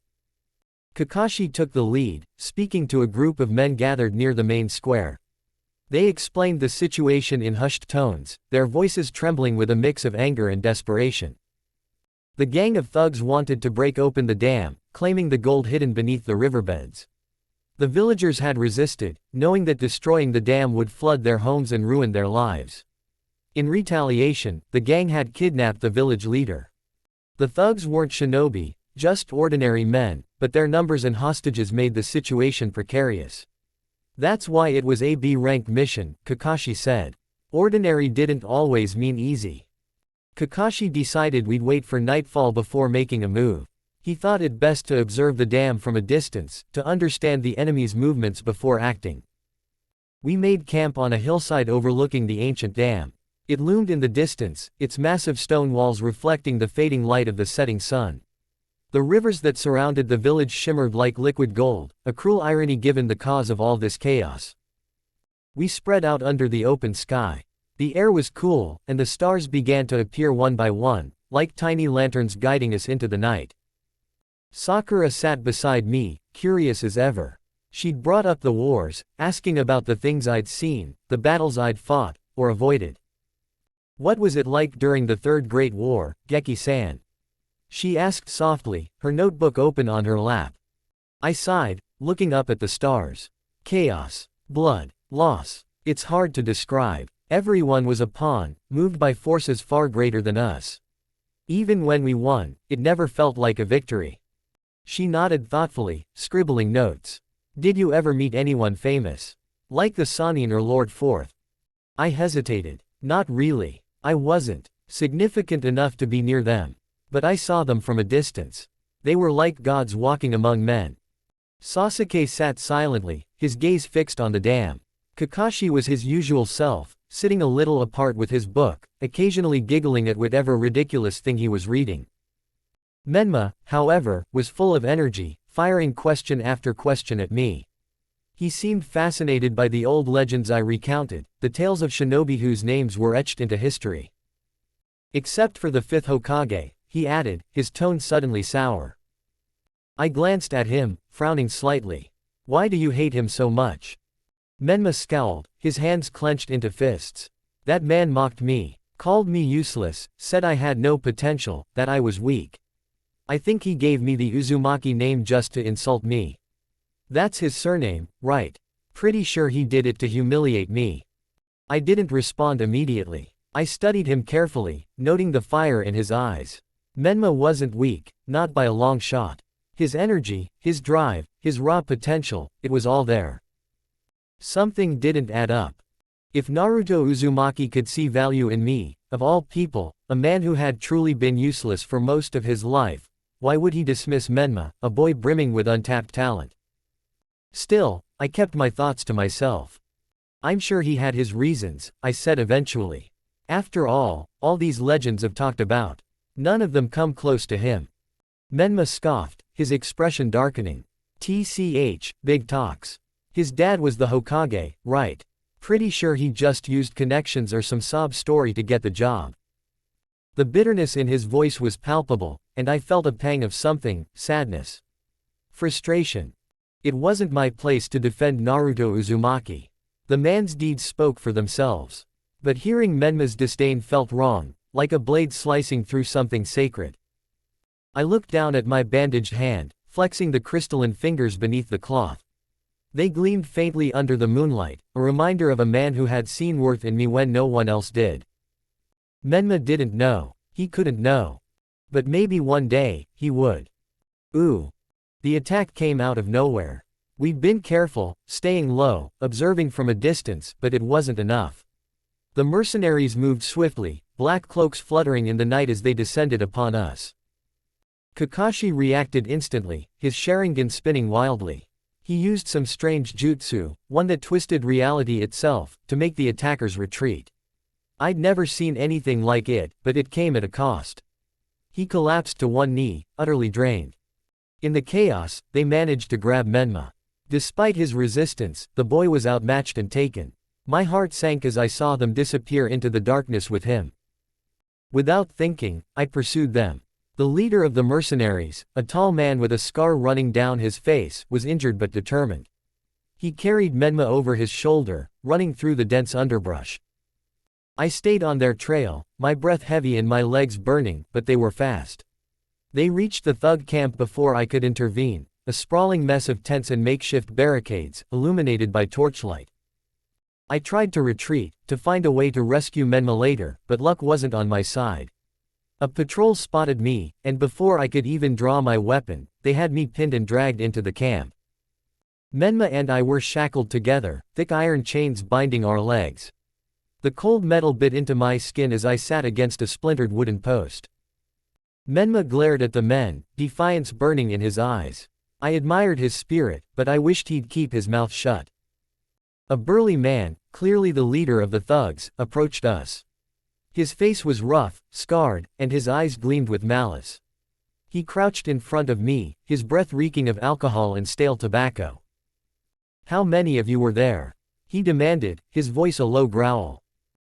Kakashi took the lead, speaking to a group of men gathered near the main square. They explained the situation in hushed tones, their voices trembling with a mix of anger and desperation. The gang of thugs wanted to break open the dam, claiming the gold hidden beneath the riverbeds. The villagers had resisted, knowing that destroying the dam would flood their homes and ruin their lives. In retaliation, the gang had kidnapped the village leader. The thugs weren't shinobi, just ordinary men, but their numbers and hostages made the situation precarious. That's why it was a B-rank mission, Kakashi said. Ordinary didn't always mean easy. Kakashi decided we'd wait for nightfall before making a move. He thought it best to observe the dam from a distance, to understand the enemy's movements before acting. We made camp on a hillside overlooking the ancient dam. It loomed in the distance, its massive stone walls reflecting the fading light of the setting sun. The rivers that surrounded the village shimmered like liquid gold, a cruel irony given the cause of all this chaos. We spread out under the open sky. The air was cool, and the stars began to appear one by one, like tiny lanterns guiding us into the night. Sakura sat beside me, curious as ever. She'd brought up the wars, asking about the things I'd seen, the battles I'd fought, or avoided. What was it like during the Third Great War, Geki-san? She asked softly, her notebook open on her lap. I sighed, looking up at the stars. Chaos. Blood. Loss. It's hard to describe. Everyone was a pawn, moved by forces far greater than us. Even when we won, it never felt like a victory. She nodded thoughtfully, scribbling notes. Did you ever meet anyone famous? Like the Sanin or Lord Fourth? I hesitated. Not really. I wasn't significant enough to be near them. But I saw them from a distance. They were like gods walking among men. Sasuke sat silently, his gaze fixed on the dam. Kakashi was his usual self, sitting a little apart with his book, occasionally giggling at whatever ridiculous thing he was reading. Menma, however, was full of energy, firing question after question at me. He seemed fascinated by the old legends I recounted, the tales of shinobi whose names were etched into history. Except for the fifth Hokage, he added, his tone suddenly sour. I glanced at him, frowning slightly. Why do you hate him so much? Menma scowled, his hands clenched into fists. That man mocked me, called me useless, said I had no potential, that I was weak. I think he gave me the Uzumaki name just to insult me. That's his surname, right? Pretty sure he did it to humiliate me. I didn't respond immediately. I studied him carefully, noting the fire in his eyes. Menma wasn't weak, not by a long shot. His energy, his drive, his raw potential, it was all there. Something didn't add up. If Naruto Uzumaki could see value in me, of all people, a man who had truly been useless for most of his life, why would he dismiss Menma, a boy brimming with untapped talent? Still, I kept my thoughts to myself. I'm sure he had his reasons, I said eventually. After all these legends have talked about, none of them come close to him. Menma scoffed, his expression darkening. TCH, big talks. His dad was the Hokage, right? Pretty sure he just used connections or some sob story to get the job. The bitterness in his voice was palpable, and I felt a pang of something, sadness. Frustration. It wasn't my place to defend Naruto Uzumaki. The man's deeds spoke for themselves. But hearing Menma's disdain felt wrong, like a blade slicing through something sacred. I looked down at my bandaged hand, flexing the crystalline fingers beneath the cloth. They gleamed faintly under the moonlight, a reminder of a man who had seen worth in me when no one else did. Menma didn't know. He couldn't know. But maybe one day, he would. Ooh. The attack came out of nowhere. We'd been careful, staying low, observing from a distance, but it wasn't enough. The mercenaries moved swiftly, black cloaks fluttering in the night as they descended upon us. Kakashi reacted instantly, his Sharingan spinning wildly. He used some strange jutsu, one that twisted reality itself, to make the attackers retreat. I'd never seen anything like it, but it came at a cost. He collapsed to one knee, utterly drained. In the chaos, they managed to grab Menma. Despite his resistance, the boy was outmatched and taken. My heart sank as I saw them disappear into the darkness with him. Without thinking, I pursued them. The leader of the mercenaries, a tall man with a scar running down his face, was injured but determined. He carried Menma over his shoulder, running through the dense underbrush. I stayed on their trail, my breath heavy and my legs burning, but they were fast. They reached the thug camp before I could intervene, a sprawling mess of tents and makeshift barricades, illuminated by torchlight. I tried to retreat, to find a way to rescue Menma later, but luck wasn't on my side. A patrol spotted me, and before I could even draw my weapon, they had me pinned and dragged into the camp. Menma and I were shackled together, thick iron chains binding our legs. The cold metal bit into my skin as I sat against a splintered wooden post. Menma glared at the men, defiance burning in his eyes. I admired his spirit, but I wished he'd keep his mouth shut. A burly man, clearly the leader of the thugs, approached us. His face was rough, scarred, and his eyes gleamed with malice. He crouched in front of me, his breath reeking of alcohol and stale tobacco. "How many of you were there?" he demanded, his voice a low growl.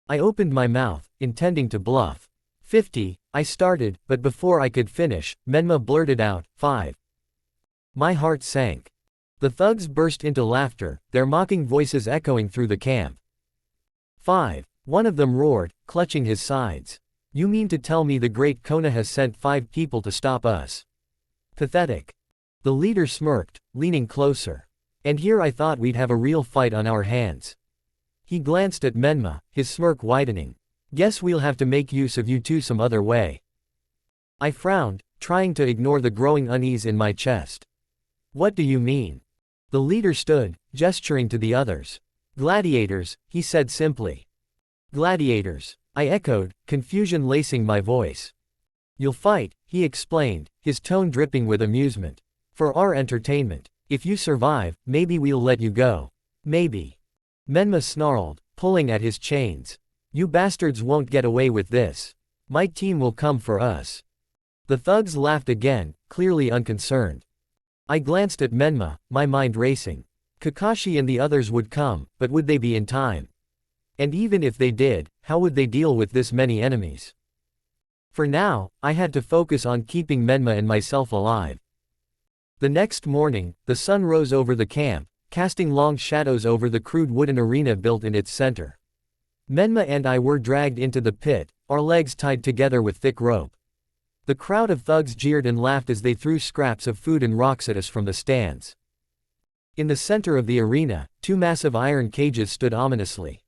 I opened my mouth, intending to bluff. 50, I started, but before I could finish, Menma blurted out, 5. My heart sank. The thugs burst into laughter, their mocking voices echoing through the camp. 5. One of them roared, clutching his sides. You mean to tell me the great Konoha has sent 5 people to stop us? Pathetic. The leader smirked, leaning closer. And here I thought we'd have a real fight on our hands. He glanced at Menma, his smirk widening. Guess we'll have to make use of you two some other way. I frowned, trying to ignore the growing unease in my chest. What do you mean? The leader stood, gesturing to the others. Gladiators, he said simply. Gladiators, I echoed, confusion lacing my voice. You'll fight, he explained, his tone dripping with amusement. For our entertainment. If you survive, maybe we'll let you go. Maybe. Menma snarled, pulling at his chains. You bastards won't get away with this. My team will come for us. The thugs laughed again, clearly unconcerned. I glanced at Menma, my mind racing. Kakashi and the others would come, but would they be in time? And even if they did, how would they deal with this many enemies? For now, I had to focus on keeping Menma and myself alive. The next morning, the sun rose over the camp, casting long shadows over the crude wooden arena built in its center. Menma and I were dragged into the pit, our legs tied together with thick rope. The crowd of thugs jeered and laughed as they threw scraps of food and rocks at us from the stands. In the center of the arena, two massive iron cages stood ominously.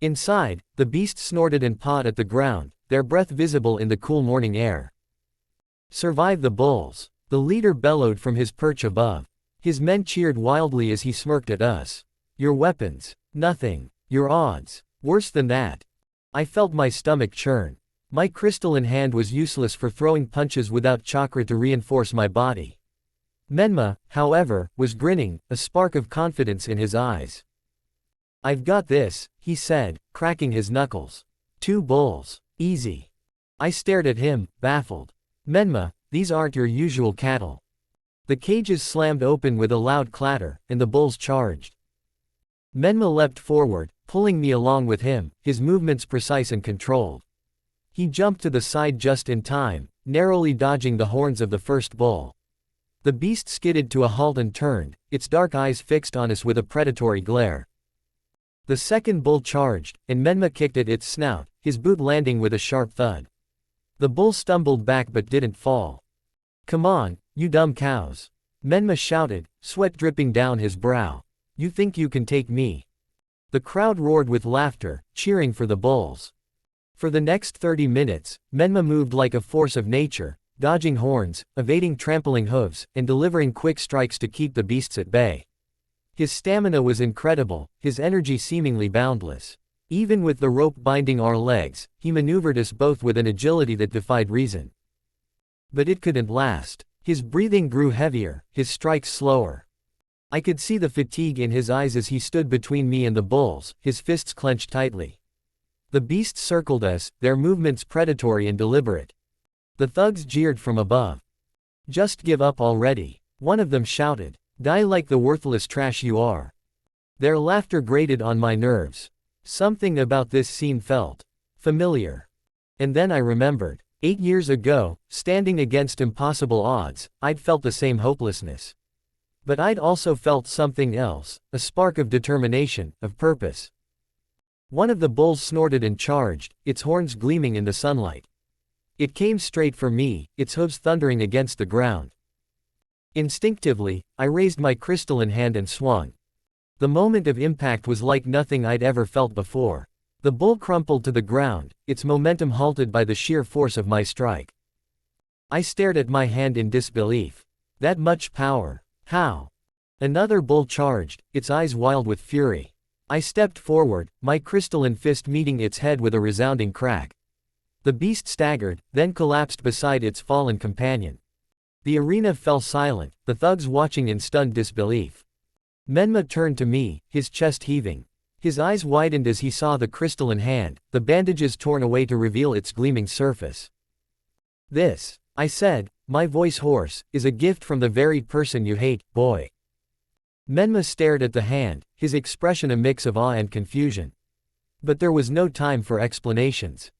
Inside, the beasts snorted and pawed at the ground, their breath visible in the cool morning air. Survive the bulls, the leader bellowed from his perch above. His men cheered wildly as he smirked at us. Your weapons. Nothing. Your odds. Worse than that. I felt my stomach churn. My crystalline hand was useless for throwing punches without chakra to reinforce my body. Menma, however, was grinning, a spark of confidence in his eyes. I've got this, he said, cracking his knuckles. 2 bulls. Easy. I stared at him, baffled. Menma, these aren't your usual cattle. The cages slammed open with a loud clatter, and the bulls charged. Menma leapt forward, pulling me along with him, his movements precise and controlled. He jumped to the side just in time, narrowly dodging the horns of the first bull. The beast skidded to a halt and turned, its dark eyes fixed on us with a predatory glare. The second bull charged, and Menma kicked at its snout, his boot landing with a sharp thud. The bull stumbled back but didn't fall. Come on, you dumb cows. Menma shouted, sweat dripping down his brow. You think you can take me? The crowd roared with laughter, cheering for the bulls. For the next 30 minutes, Menma moved like a force of nature, dodging horns, evading trampling hooves, and delivering quick strikes to keep the beasts at bay. His stamina was incredible, his energy seemingly boundless. Even with the rope binding our legs, he maneuvered us both with an agility that defied reason. But it couldn't last. His breathing grew heavier, his strikes slower. I could see the fatigue in his eyes as he stood between me and the bulls, his fists clenched tightly. The beasts circled us, their movements predatory and deliberate. The thugs jeered from above. Just give up already. One of them shouted. Die like the worthless trash you are. Their laughter grated on my nerves. Something about this scene felt familiar. And then I remembered. 8 years ago, standing against impossible odds, I'd felt the same hopelessness. But I'd also felt something else, a spark of determination, of purpose. One of the bulls snorted and charged, its horns gleaming in the sunlight. It came straight for me, its hooves thundering against the ground. Instinctively, I raised my crystalline hand and swung. The moment of impact was like nothing I'd ever felt before. The bull crumpled to the ground, its momentum halted by the sheer force of my strike. I stared at my hand in disbelief. That much power. How? Another bull charged, its eyes wild with fury. I stepped forward, my crystalline fist meeting its head with a resounding crack. The beast staggered, then collapsed beside its fallen companion. The arena fell silent, the thugs watching in stunned disbelief. Menma turned to me, his chest heaving. His eyes widened as he saw the crystalline hand, the bandages torn away to reveal its gleaming surface. This, I said, my voice hoarse, is a gift from the very person you hate, boy. Menma stared at the hand, his expression a mix of awe and confusion. But there was no time for explanations.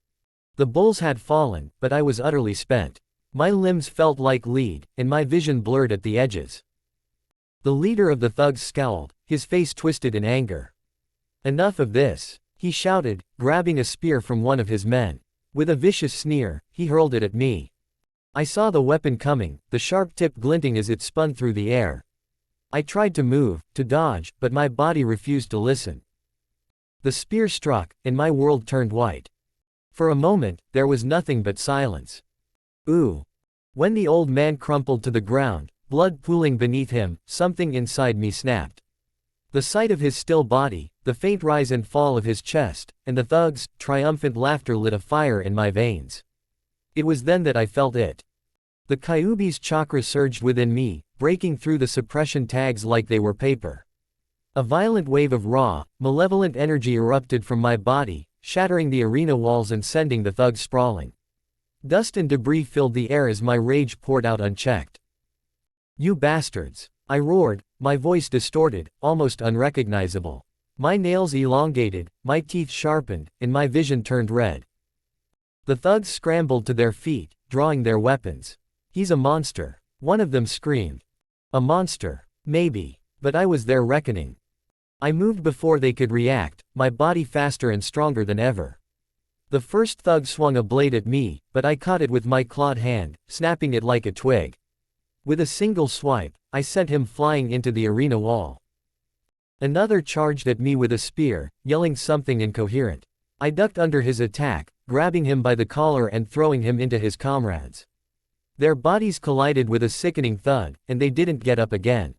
The bulls had fallen, but I was utterly spent. My limbs felt like lead, and my vision blurred at the edges. The leader of the thugs scowled, his face twisted in anger. Enough of this, he shouted, grabbing a spear from one of his men. With a vicious sneer, he hurled it at me. I saw the weapon coming, the sharp tip glinting as it spun through the air. I tried to move, to dodge, but my body refused to listen. The spear struck, and my world turned white. For a moment, there was nothing but silence. Ooh. When the old man crumpled to the ground, blood pooling beneath him, something inside me snapped. The sight of his still body, the faint rise and fall of his chest, and the thug's triumphant laughter lit a fire in my veins. It was then that I felt it. The Kyuubi's chakra surged within me, breaking through the suppression tags like they were paper. A violent wave of raw, malevolent energy erupted from my body, shattering the arena walls and sending the thugs sprawling. Dust and debris filled the air as my rage poured out unchecked. "You bastards!" I roared, my voice distorted, almost unrecognizable. My nails elongated, my teeth sharpened, and my vision turned red. The thugs scrambled to their feet, drawing their weapons. "He's a monster," one of them screamed. "A monster, maybe, but I was their reckoning." I moved before they could react, my body faster and stronger than ever. The first thug swung a blade at me, but I caught it with my clawed hand, snapping it like a twig. With a single swipe, I sent him flying into the arena wall. Another charged at me with a spear, yelling something incoherent. I ducked under his attack, grabbing him by the collar and throwing him into his comrades. Their bodies collided with a sickening thud, and they didn't get up again.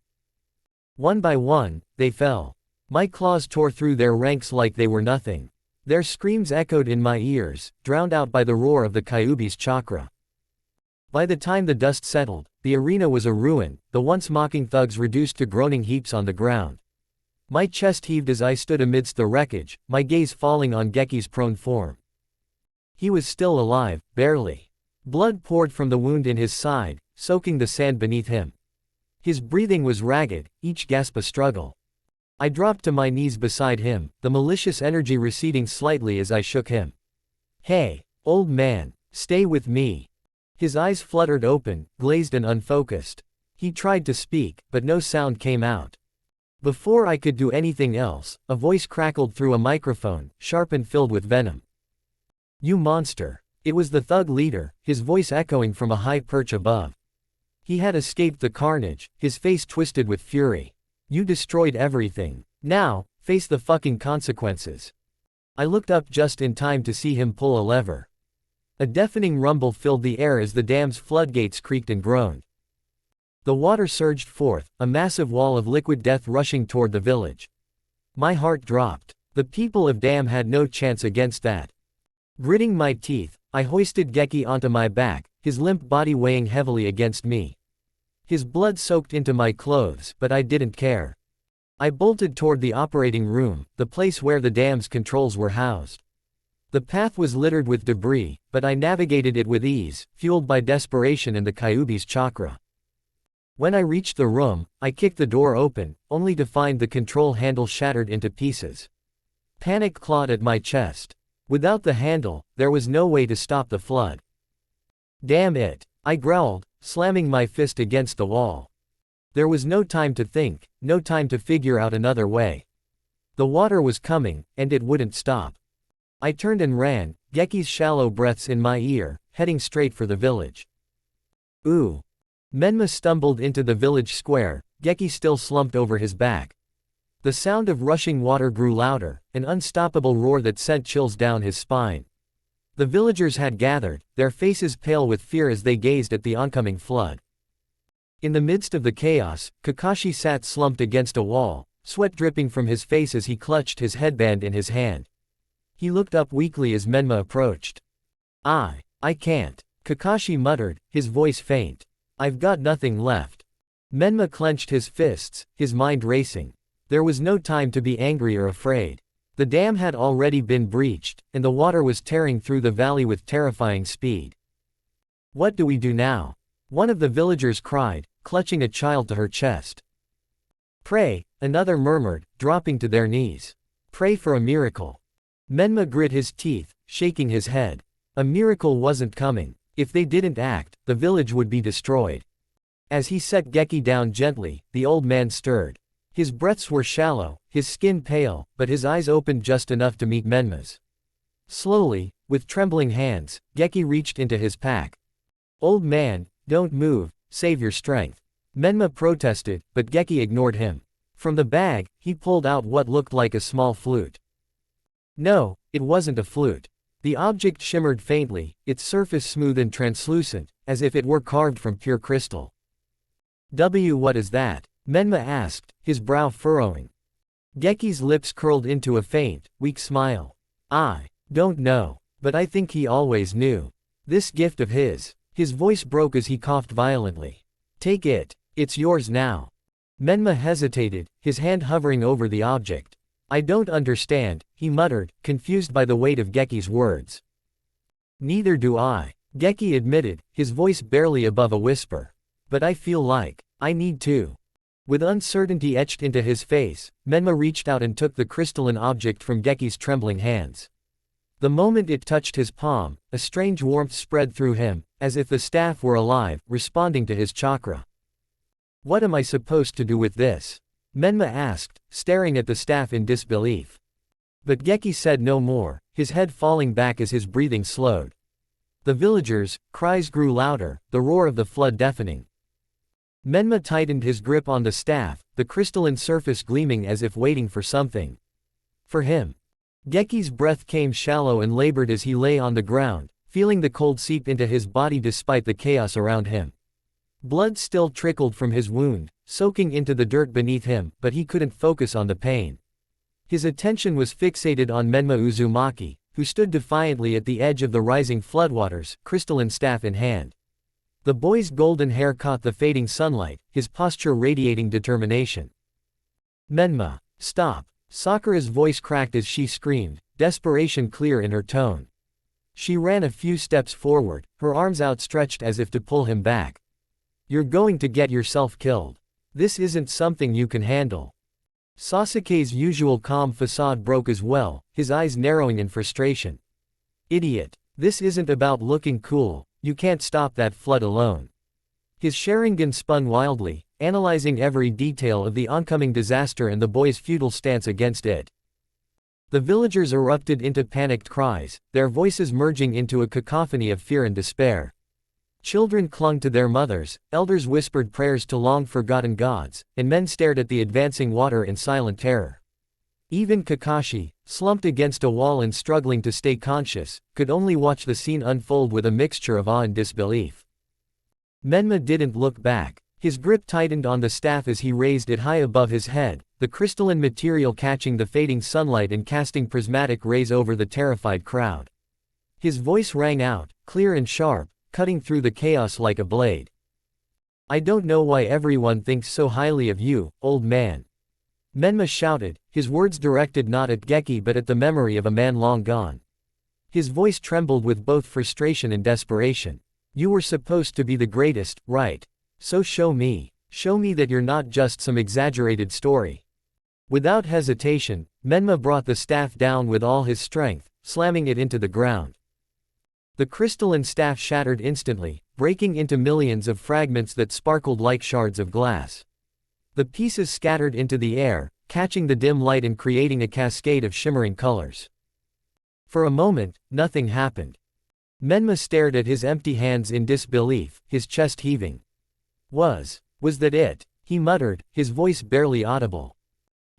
One by one, they fell. My claws tore through their ranks like they were nothing. Their screams echoed in my ears, drowned out by the roar of the Kyuubi's chakra. By the time the dust settled, the arena was a ruin, the once mocking thugs reduced to groaning heaps on the ground. My chest heaved as I stood amidst the wreckage, my gaze falling on Gekkei's prone form. He was still alive, barely. Blood poured from the wound in his side, soaking the sand beneath him. His breathing was ragged, each gasp a struggle. I dropped to my knees beside him, the malicious energy receding slightly as I shook him. "Hey, old man, stay with me." His eyes fluttered open, glazed and unfocused. He tried to speak, but no sound came out. Before I could do anything else, a voice crackled through a microphone, sharp and filled with venom. "You monster." It was the thug leader, his voice echoing from a high perch above. He had escaped the carnage, his face twisted with fury. "You destroyed everything. Now, face the fucking consequences." I looked up just in time to see him pull a lever. A deafening rumble filled the air as the dam's floodgates creaked and groaned. The water surged forth, a massive wall of liquid death rushing toward the village. My heart dropped. The people of Dam had no chance against that. Gritting my teeth, I hoisted Gekkei onto my back, his limp body weighing heavily against me. His blood soaked into my clothes, but I didn't care. I bolted toward the operating room, the place where the dam's controls were housed. The path was littered with debris, but I navigated it with ease, fueled by desperation and the Kyuubi's chakra. When I reached the room, I kicked the door open, only to find the control handle shattered into pieces. Panic clawed at my chest. Without the handle, there was no way to stop the flood. "Damn it," I growled, slamming my fist against the wall. There was no time to think, no time to figure out another way. The water was coming, and it wouldn't stop. I turned and ran, Gekkei's shallow breaths in my ear, heading straight for the village. "Ooh." Menma stumbled into the village square, Gekkei still slumped over his back. The sound of rushing water grew louder, an unstoppable roar that sent chills down his spine. The villagers had gathered, their faces pale with fear as they gazed at the oncoming flood. In the midst of the chaos, Kakashi sat slumped against a wall, sweat dripping from his face as he clutched his headband in his hand. He looked up weakly as Menma approached. I can't," Kakashi muttered, his voice faint. "I've got nothing left." Menma clenched his fists, his mind racing. There was no time to be angry or afraid. The dam had already been breached, and the water was tearing through the valley with terrifying speed. "What do we do now?" one of the villagers cried, clutching a child to her chest. "Pray," another murmured, dropping to their knees. "Pray for a miracle." Menma grit his teeth, shaking his head. A miracle wasn't coming. If they didn't act, the village would be destroyed. As he set Gekkei down gently, the old man stirred. His breaths were shallow, his skin pale, but his eyes opened just enough to meet Menma's. Slowly, with trembling hands, Gekkei reached into his pack. "Old man, don't move, save your strength." Menma protested, but Gekkei ignored him. From the bag, he pulled out what looked like a small flute. No, it wasn't a flute. The object shimmered faintly, its surface smooth and translucent, as if it were carved from pure crystal. What is that? Menma asked, his brow furrowing. Gekki's lips curled into a faint, weak smile. I don't know, but I think he always knew. This gift of his voice broke as he coughed violently. Take it. It's yours now. Menma hesitated, his hand hovering over the object. I don't understand, he muttered, confused by the weight of Gekki's words. Neither do I, Gekki admitted, his voice barely above a whisper. But I feel like I need to. With uncertainty etched into his face, Menma reached out and took the crystalline object from Gekki's trembling hands. The moment it touched his palm, a strange warmth spread through him, as if the staff were alive, responding to his chakra. What am I supposed to do with this? Menma asked, staring at the staff in disbelief. But Gekki said no more, his head falling back as his breathing slowed. The villagers' cries grew louder, the roar of the flood deafening. Menma tightened his grip on the staff, the crystalline surface gleaming as if waiting for something. For him. Gekki's breath came shallow and labored as he lay on the ground, feeling the cold seep into his body despite the chaos around him. Blood still trickled from his wound, soaking into the dirt beneath him, but he couldn't focus on the pain. His attention was fixated on Menma Uzumaki, who stood defiantly at the edge of the rising floodwaters, crystalline staff in hand. The boy's golden hair caught the fading sunlight, his posture radiating determination. Menma, stop! Sakura's voice cracked as she screamed, desperation clear in her tone. She ran a few steps forward, her arms outstretched as if to pull him back. You're going to get yourself killed. This isn't something you can handle. Sasuke's usual calm facade broke as well, his eyes narrowing in frustration. Idiot. This isn't about looking cool, you can't stop that flood alone. His Sharingan spun wildly, analyzing every detail of the oncoming disaster and the boy's futile stance against it. The villagers erupted into panicked cries, their voices merging into a cacophony of fear and despair. Children clung to their mothers, elders whispered prayers to long-forgotten gods, and men stared at the advancing water in silent terror. Even Kakashi, slumped against a wall and struggling to stay conscious, could only watch the scene unfold with a mixture of awe and disbelief. Menma didn't look back. His grip tightened on the staff as he raised it high above his head, the crystalline material catching the fading sunlight and casting prismatic rays over the terrified crowd. His voice rang out, clear and sharp, cutting through the chaos like a blade. I don't know why everyone thinks so highly of you, old man. Menma shouted, his words directed not at Gekki but at the memory of a man long gone. His voice trembled with both frustration and desperation. You were supposed to be the greatest, right? So show me that you're not just some exaggerated story. Without hesitation, Menma brought the staff down with all his strength, slamming it into the ground. The crystalline staff shattered instantly, breaking into millions of fragments that sparkled like shards of glass. The pieces scattered into the air, catching the dim light and creating a cascade of shimmering colors. For a moment, nothing happened. Menma stared at his empty hands in disbelief, his chest heaving. Was that it? He muttered, his voice barely audible.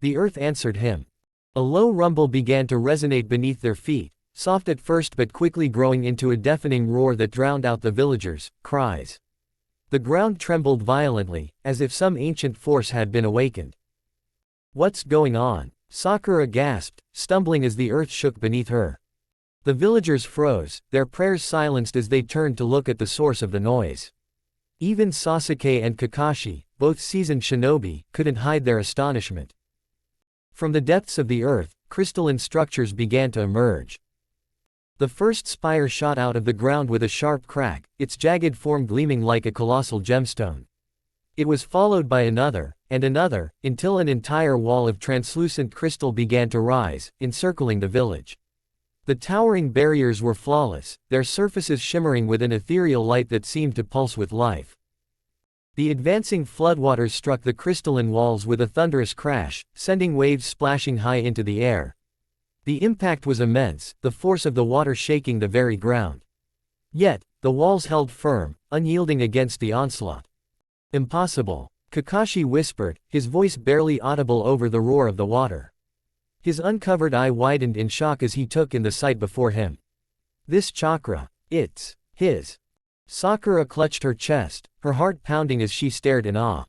The earth answered him. A low rumble began to resonate beneath their feet, soft at first but quickly growing into a deafening roar that drowned out the villagers' cries. The ground trembled violently, as if some ancient force had been awakened. What's going on? Sakura gasped, stumbling as the earth shook beneath her. The villagers froze, their prayers silenced as they turned to look at the source of the noise. Even Sasuke and Kakashi, both seasoned shinobi, couldn't hide their astonishment. From the depths of the earth, crystalline structures began to emerge. The first spire shot out of the ground with a sharp crack, its jagged form gleaming like a colossal gemstone. It was followed by another, and another, until an entire wall of translucent crystal began to rise, encircling the village. The towering barriers were flawless, their surfaces shimmering with an ethereal light that seemed to pulse with life. The advancing floodwaters struck the crystalline walls with a thunderous crash, sending waves splashing high into the air. The impact was immense, the force of the water shaking the very ground. Yet, the walls held firm, unyielding against the onslaught. Impossible, Kakashi whispered, his voice barely audible over the roar of the water. His uncovered eye widened in shock as he took in the sight before him. This chakra, it's his. Sakura clutched her chest, her heart pounding as she stared in awe.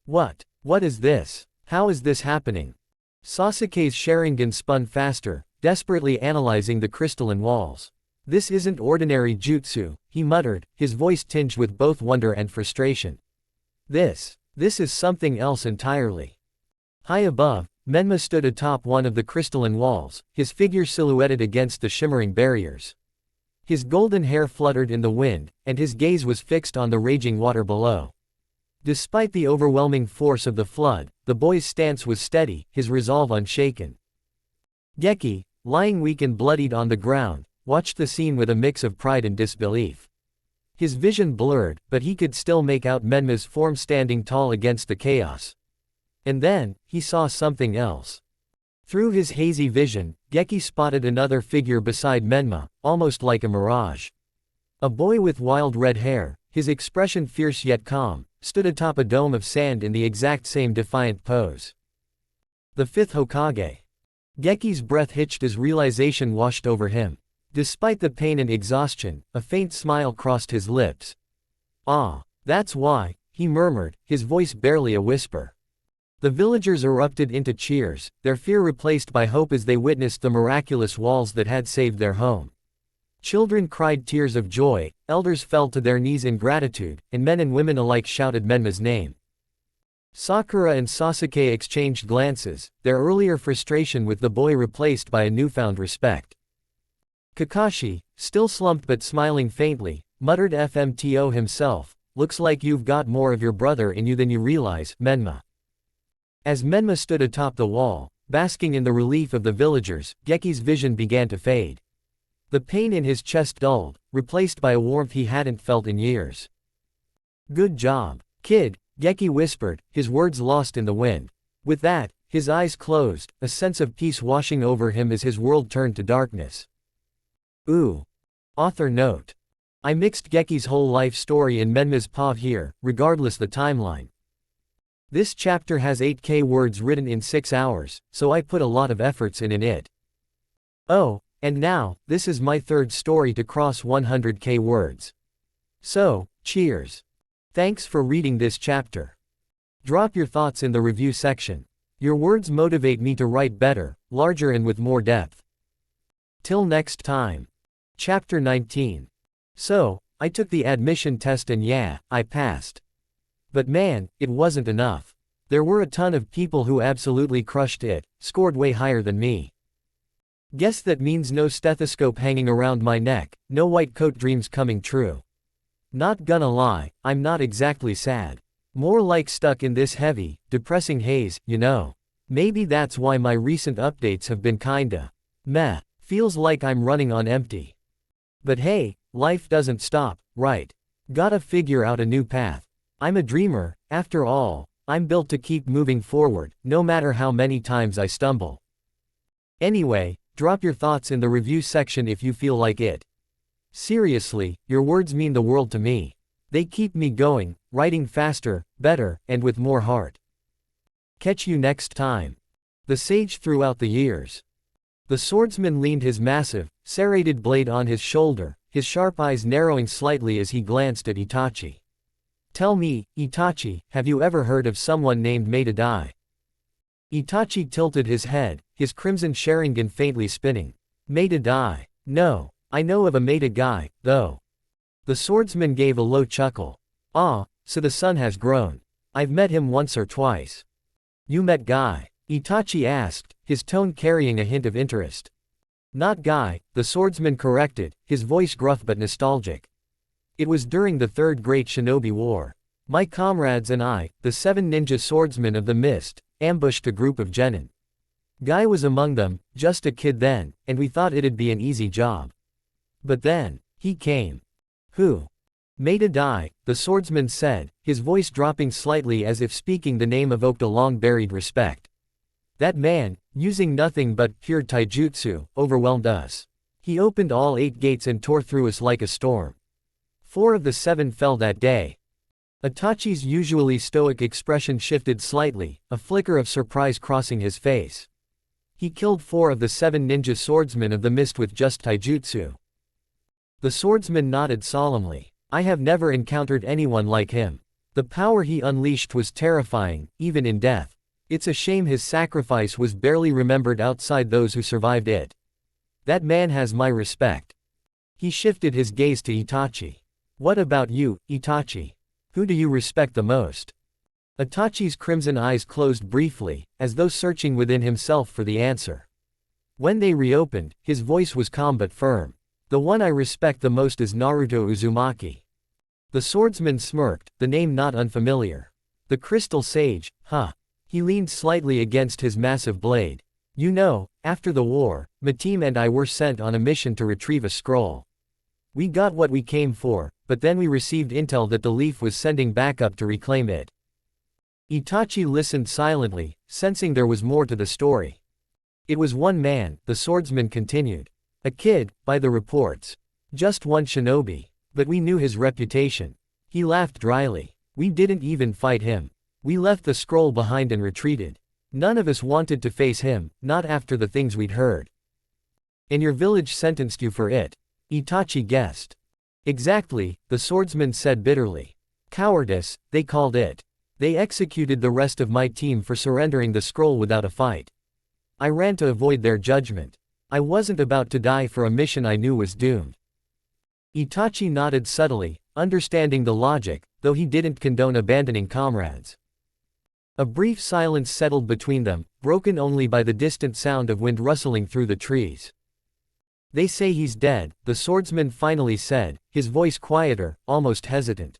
What is this? How is this happening? Sasuke's Sharingan spun faster, desperately analyzing the crystalline walls. This isn't ordinary jutsu, he muttered, his voice tinged with both wonder and frustration. This is something else entirely. High above, Menma stood atop one of the crystalline walls, his figure silhouetted against the shimmering barriers. His golden hair fluttered in the wind, and his gaze was fixed on the raging water below. Despite the overwhelming force of the flood, the boy's stance was steady, his resolve unshaken. Kekkei, lying weak and bloodied on the ground, watched the scene with a mix of pride and disbelief. His vision blurred, but he could still make out Menma's form standing tall against the chaos. And then, he saw something else. Through his hazy vision, Kekkei spotted another figure beside Menma, almost like a mirage. A boy with wild red hair, his expression fierce yet calm, stood atop a dome of sand in the exact same defiant pose. The fifth Hokage. Gekkei's breath hitched as realization washed over him. Despite the pain and exhaustion, a faint smile crossed his lips. "Ah, that's why," he murmured, his voice barely a whisper. The villagers erupted into cheers, their fear replaced by hope as they witnessed the miraculous walls that had saved their home. Children cried tears of joy, elders fell to their knees in gratitude, and men and women alike shouted Menma's name. Sakura and Sasuke exchanged glances, their earlier frustration with the boy replaced by a newfound respect. Kakashi, still slumped but smiling faintly, muttered FMTO himself, "Looks like you've got more of your brother in you than you realize, Menma." As Menma stood atop the wall, basking in the relief of the villagers, Gekkei's vision began to fade. The pain in his chest dulled, replaced by a warmth he hadn't felt in years. "Good job, kid," Kekkei whispered, his words lost in the wind. With that, his eyes closed, a sense of peace washing over him as his world turned to darkness. Ooh. Author note. I mixed Gekkei's whole life story in Menma's POV here, regardless the timeline. This chapter has 8k words written in 6 hours, so I put a lot of efforts in it. Oh, and now, this is my third story to cross 100k words. So, cheers. Thanks for reading this chapter. Drop your thoughts in the review section. Your words motivate me to write better, larger and with more depth. Till next time. Chapter 19. So, I took the admission test and yeah, I passed. But man, it wasn't enough. There were a ton of people who absolutely crushed it, scored way higher than me. Guess that means no stethoscope hanging around my neck, no white coat dreams coming true. Not gonna lie, I'm not exactly sad. More like stuck in this heavy, depressing haze, you know. Maybe that's why my recent updates have been kinda meh, feels like I'm running on empty. But hey, life doesn't stop, right? Gotta figure out a new path. I'm a dreamer, after all, I'm built to keep moving forward, no matter how many times I stumble. Anyway, drop your thoughts in the review section if you feel like it. Seriously, your words mean the world to me. They keep me going, writing faster, better, and with more heart. Catch you next time. The sage throughout the years. The swordsman leaned his massive, serrated blade on his shoulder, his sharp eyes narrowing slightly as he glanced at Itachi. Tell me, Itachi, have you ever heard of someone named Minato? Itachi tilted his head, his crimson Sharingan faintly spinning. Minato? No. I know of a Minato, though. The swordsman gave a low chuckle. Ah, so the son has grown. I've met him once or twice. You met Guy? Itachi asked, his tone carrying a hint of interest. Not Guy, the swordsman corrected, his voice gruff but nostalgic. It was during the Third Great Shinobi War. My comrades and I, the 7 ninja swordsmen of the mist, ambushed a group of genin. Guy was among them, just a kid then, and we thought it'd be an easy job. But then, he came. Who? Minato, the swordsman said, his voice dropping slightly as if speaking the name evoked a long-buried respect. That man, using nothing but pure taijutsu, overwhelmed us. He opened all 8 gates and tore through us like a storm. 4 of the 7 fell that day. Itachi's usually stoic expression shifted slightly, a flicker of surprise crossing his face. He killed 4 of the 7 ninja swordsmen of the mist with just taijutsu. The swordsman nodded solemnly. I have never encountered anyone like him. The power he unleashed was terrifying, even in death. It's a shame his sacrifice was barely remembered outside those who survived it. That man has my respect. He shifted his gaze to Itachi. What about you, Itachi? Who do you respect the most? Itachi's crimson eyes closed briefly, as though searching within himself for the answer. When they reopened, his voice was calm but firm. The one I respect the most is Naruto Uzumaki. The swordsman smirked, the name not unfamiliar. The crystal sage, huh? He leaned slightly against his massive blade. You know, after the war, my team and I were sent on a mission to retrieve a scroll. We got what we came for, but then we received intel that the leaf was sending backup to reclaim it. Itachi listened silently, sensing there was more to the story. It was one man, the swordsman continued. A kid, by the reports. Just one shinobi. But we knew his reputation. He laughed dryly. We didn't even fight him. We left the scroll behind and retreated. None of us wanted to face him, not after the things we'd heard. And your village sentenced you for it. Itachi guessed. Exactly, the swordsman said bitterly. Cowardice, they called it. They executed the rest of my team for surrendering the scroll without a fight. I ran to avoid their judgment. I wasn't about to die for a mission I knew was doomed. Itachi nodded subtly, understanding the logic, though he didn't condone abandoning comrades. A brief silence settled between them, broken only by the distant sound of wind rustling through the trees. They say he's dead, the swordsman finally said, his voice quieter, almost hesitant.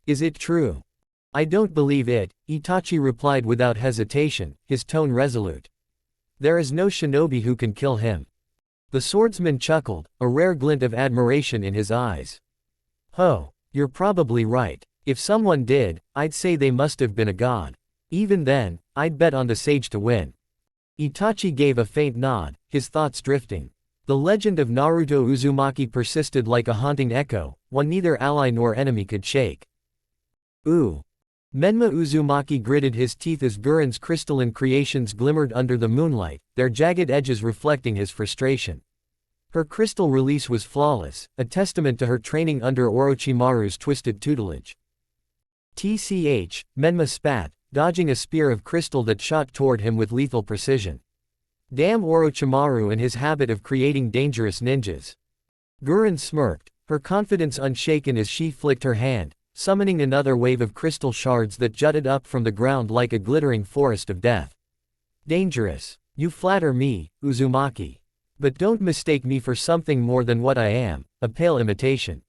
Is it true? I don't believe it, Itachi replied without hesitation, his tone resolute. There is no shinobi who can kill him. The swordsman chuckled, a rare glint of admiration in his eyes. Ho, you're probably right. If someone did, I'd say they must have been a god. Even then, I'd bet on the sage to win. Itachi gave a faint nod, his thoughts drifting. The legend of Naruto Uzumaki persisted like a haunting echo, one neither ally nor enemy could shake. Ooh. Menma Uzumaki gritted his teeth as Guren's crystalline creations glimmered under the moonlight, their jagged edges reflecting his frustration. Her crystal release was flawless, a testament to her training under Orochimaru's twisted tutelage. TCH, Menma spat, dodging a spear of crystal that shot toward him with lethal precision. Damn Orochimaru and his habit of creating dangerous ninjas. Guren smirked, her confidence unshaken as she flicked her hand, summoning another wave of crystal shards that jutted up from the ground like a glittering forest of death. Dangerous. You flatter me, Uzumaki. But don't mistake me for something more than what I am, a pale imitation.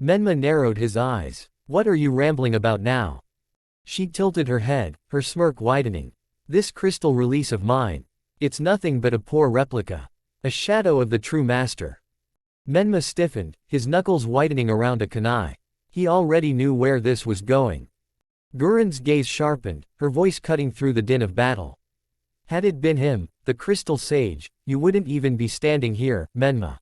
Menma narrowed his eyes. What are you rambling about now? She tilted her head, her smirk widening. This crystal release of mine. It's nothing but a poor replica. A shadow of the true master. Menma stiffened, his knuckles whitening around a kunai. He already knew where this was going. Guren's gaze sharpened, her voice cutting through the din of battle. Had it been him, the crystal sage, you wouldn't even be standing here, Menma.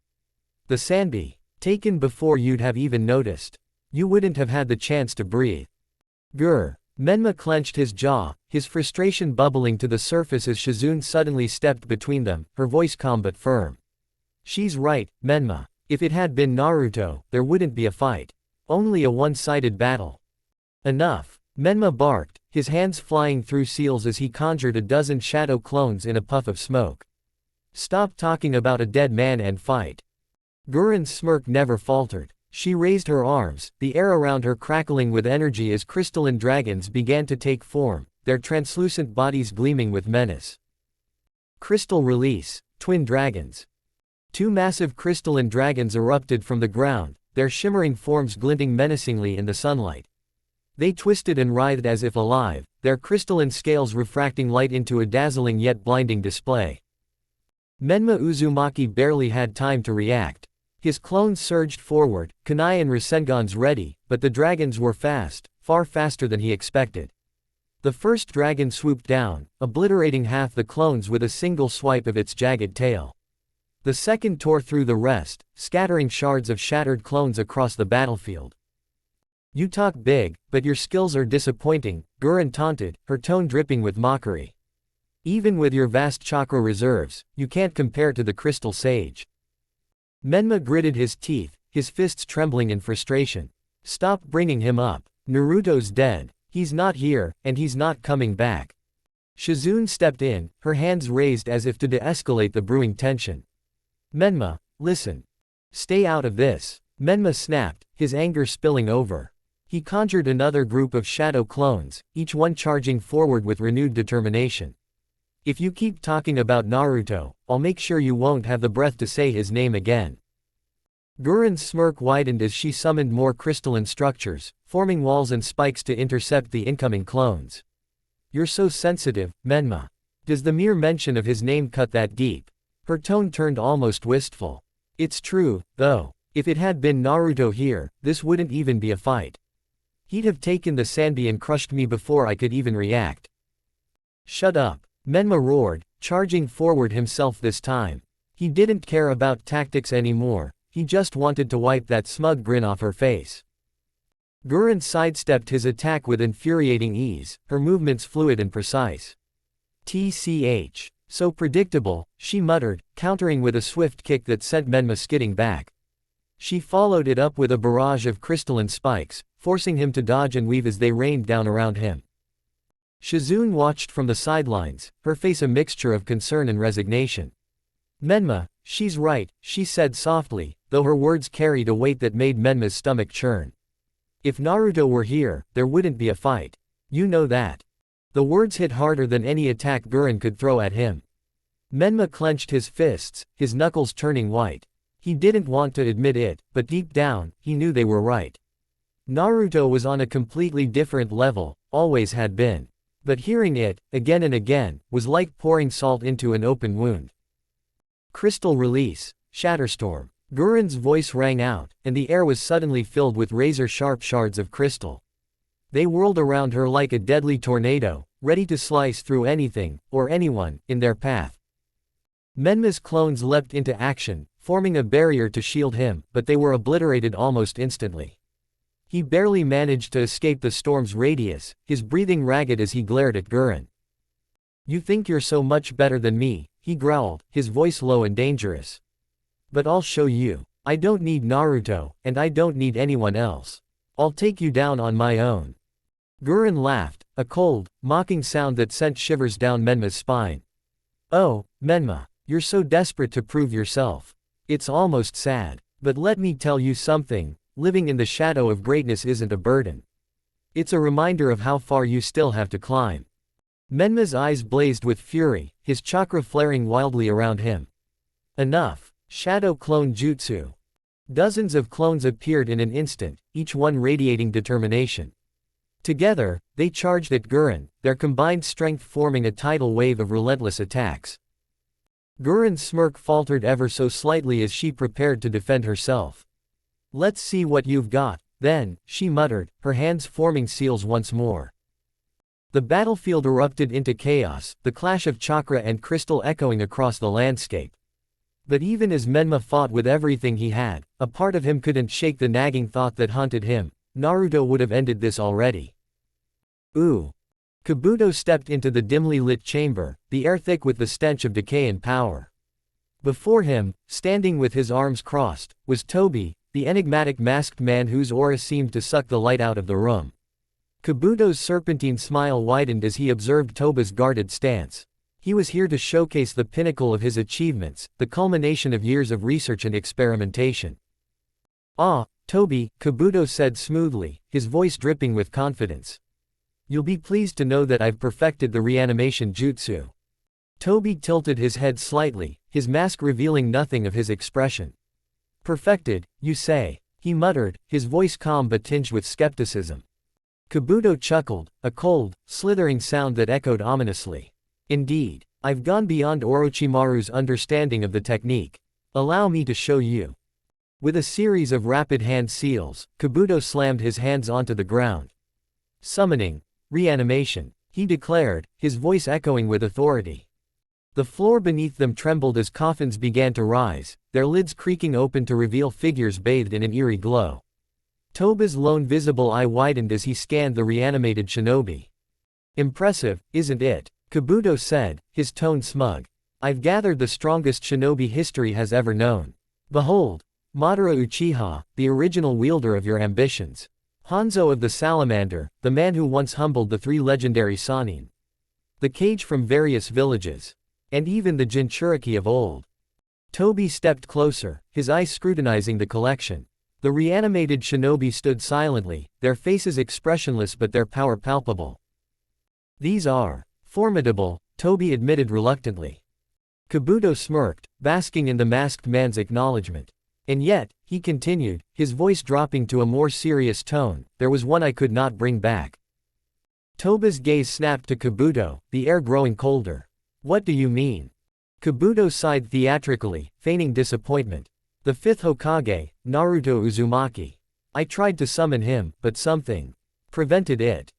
The Sanbi, taken before you'd have even noticed. You wouldn't have had the chance to breathe. Grr. Menma clenched his jaw, his frustration bubbling to the surface as Shizune suddenly stepped between them, her voice calm but firm. She's right, Menma. If it had been Naruto, there wouldn't be a fight. Only a one-sided battle. Enough. Menma barked, his hands flying through seals as he conjured a dozen shadow clones in a puff of smoke. Stop talking about a dead man and fight. Guren's smirk never faltered. She raised her arms, the air around her crackling with energy as crystalline dragons began to take form, their translucent bodies gleaming with menace. Crystal release, twin dragons. Two massive crystalline dragons erupted from the ground, their shimmering forms glinting menacingly in the sunlight. They twisted and writhed as if alive, their crystalline scales refracting light into a dazzling yet blinding display. Menma Uzumaki barely had time to react. His clones surged forward, kunai and Rasengans ready, but the dragons were fast, far faster than he expected. The first dragon swooped down, obliterating half the clones with a single swipe of its jagged tail. The second tore through the rest, scattering shards of shattered clones across the battlefield. You talk big, but your skills are disappointing, Guren taunted, her tone dripping with mockery. Even with your vast chakra reserves, you can't compare to the crystal sage. Menma gritted his teeth, his fists trembling in frustration. Stop bringing him up. Naruto's dead. He's not here, and he's not coming back. Shizune stepped in, her hands raised as if to de-escalate the brewing tension. Menma, listen. Stay out of this. Menma snapped, his anger spilling over. He conjured another group of shadow clones, each one charging forward with renewed determination. If you keep talking about Naruto, I'll make sure you won't have the breath to say his name again. Guren's smirk widened as she summoned more crystalline structures, forming walls and spikes to intercept the incoming clones. You're so sensitive, Menma. Does the mere mention of his name cut that deep? Her tone turned almost wistful. It's true, though. If it had been Naruto here, this wouldn't even be a fight. He'd have taken the Sanbi and crushed me before I could even react. Shut up. Menma roared, charging forward himself this time. He didn't care about tactics anymore, he just wanted to wipe that smug grin off her face. Guren sidestepped his attack with infuriating ease, her movements fluid and precise. TCH. So predictable, she muttered, countering with a swift kick that sent Menma skidding back. She followed it up with a barrage of crystalline spikes, forcing him to dodge and weave as they rained down around him. Shizune watched from the sidelines, her face a mixture of concern and resignation. Menma, she's right, she said softly, though her words carried a weight that made Menma's stomach churn. If Naruto were here, there wouldn't be a fight. You know that. The words hit harder than any attack Guren could throw at him. Menma clenched his fists, his knuckles turning white. He didn't want to admit it, but deep down, he knew they were right. Naruto was on a completely different level, always had been. But hearing it, again and again, was like pouring salt into an open wound. Crystal release. Shatterstorm. Guren's voice rang out, and the air was suddenly filled with razor-sharp shards of crystal. They whirled around her like a deadly tornado, ready to slice through anything, or anyone, in their path. Menma's clones leapt into action, forming a barrier to shield him, but they were obliterated almost instantly. He barely managed to escape the storm's radius, his breathing ragged as he glared at Guren. You think you're so much better than me, he growled, his voice low and dangerous. But I'll show you. I don't need Naruto, and I don't need anyone else. I'll take you down on my own. Guren laughed, a cold, mocking sound that sent shivers down Menma's spine. Oh, Menma, you're so desperate to prove yourself. It's almost sad. But let me tell you something. Living in the shadow of greatness isn't a burden. It's a reminder of how far you still have to climb. Menma's eyes blazed with fury, his chakra flaring wildly around him. Enough. Shadow clone jutsu. Dozens of clones appeared in an instant, each one radiating determination. Together, they charged at Guren, their combined strength forming a tidal wave of relentless attacks. Guren's smirk faltered ever so slightly as she prepared to defend herself. Let's see what you've got, then, she muttered, her hands forming seals once more. The battlefield erupted into chaos, the clash of chakra and crystal echoing across the landscape. But even as Menma fought with everything he had, a part of him couldn't shake the nagging thought that haunted him. Naruto would have ended this already. Ooh. Kabuto stepped into the dimly lit chamber, the air thick with the stench of decay and power. Before him, standing with his arms crossed, was Toby, the enigmatic masked man whose aura seemed to suck the light out of the room. Kabuto's serpentine smile widened as he observed Toba's guarded stance. He was here to showcase the pinnacle of his achievements, the culmination of years of research and experimentation. Ah, Toby, Kabuto said smoothly, his voice dripping with confidence. You'll be pleased to know that I've perfected the reanimation jutsu. Toby tilted his head slightly, his mask revealing nothing of his expression. Perfected, you say, he muttered, his voice calm but tinged with skepticism. Kabuto chuckled, a cold, slithering sound that echoed ominously. Indeed, I've gone beyond Orochimaru's understanding of the technique. Allow me to show you. With a series of rapid hand seals, Kabuto slammed his hands onto the ground. Summoning. Reanimation, he declared, his voice echoing with authority. The floor beneath them trembled as coffins began to rise, their lids creaking open to reveal figures bathed in an eerie glow. Toba's lone visible eye widened as he scanned the reanimated shinobi. Impressive, isn't it? Kabuto said, his tone smug. I've gathered the strongest shinobi history has ever known. Behold, Madara Uchiha, the original wielder of your ambitions. Hanzo of the Salamander, the man who once humbled the 3 legendary Sannin. The Kage from various villages. And even the Jinchuriki of old. Toby stepped closer, his eyes scrutinizing the collection. The reanimated shinobi stood silently, their faces expressionless but their power palpable. These are formidable, Toby admitted reluctantly. Kabuto smirked, basking in the masked man's acknowledgement. And yet, he continued, his voice dropping to a more serious tone, there was one I could not bring back. Toba's gaze snapped to Kabuto, the air growing colder. What do you mean? Kabuto sighed theatrically, feigning disappointment. The 5th Hokage, Naruto Uzumaki. I tried to summon him, but something prevented it.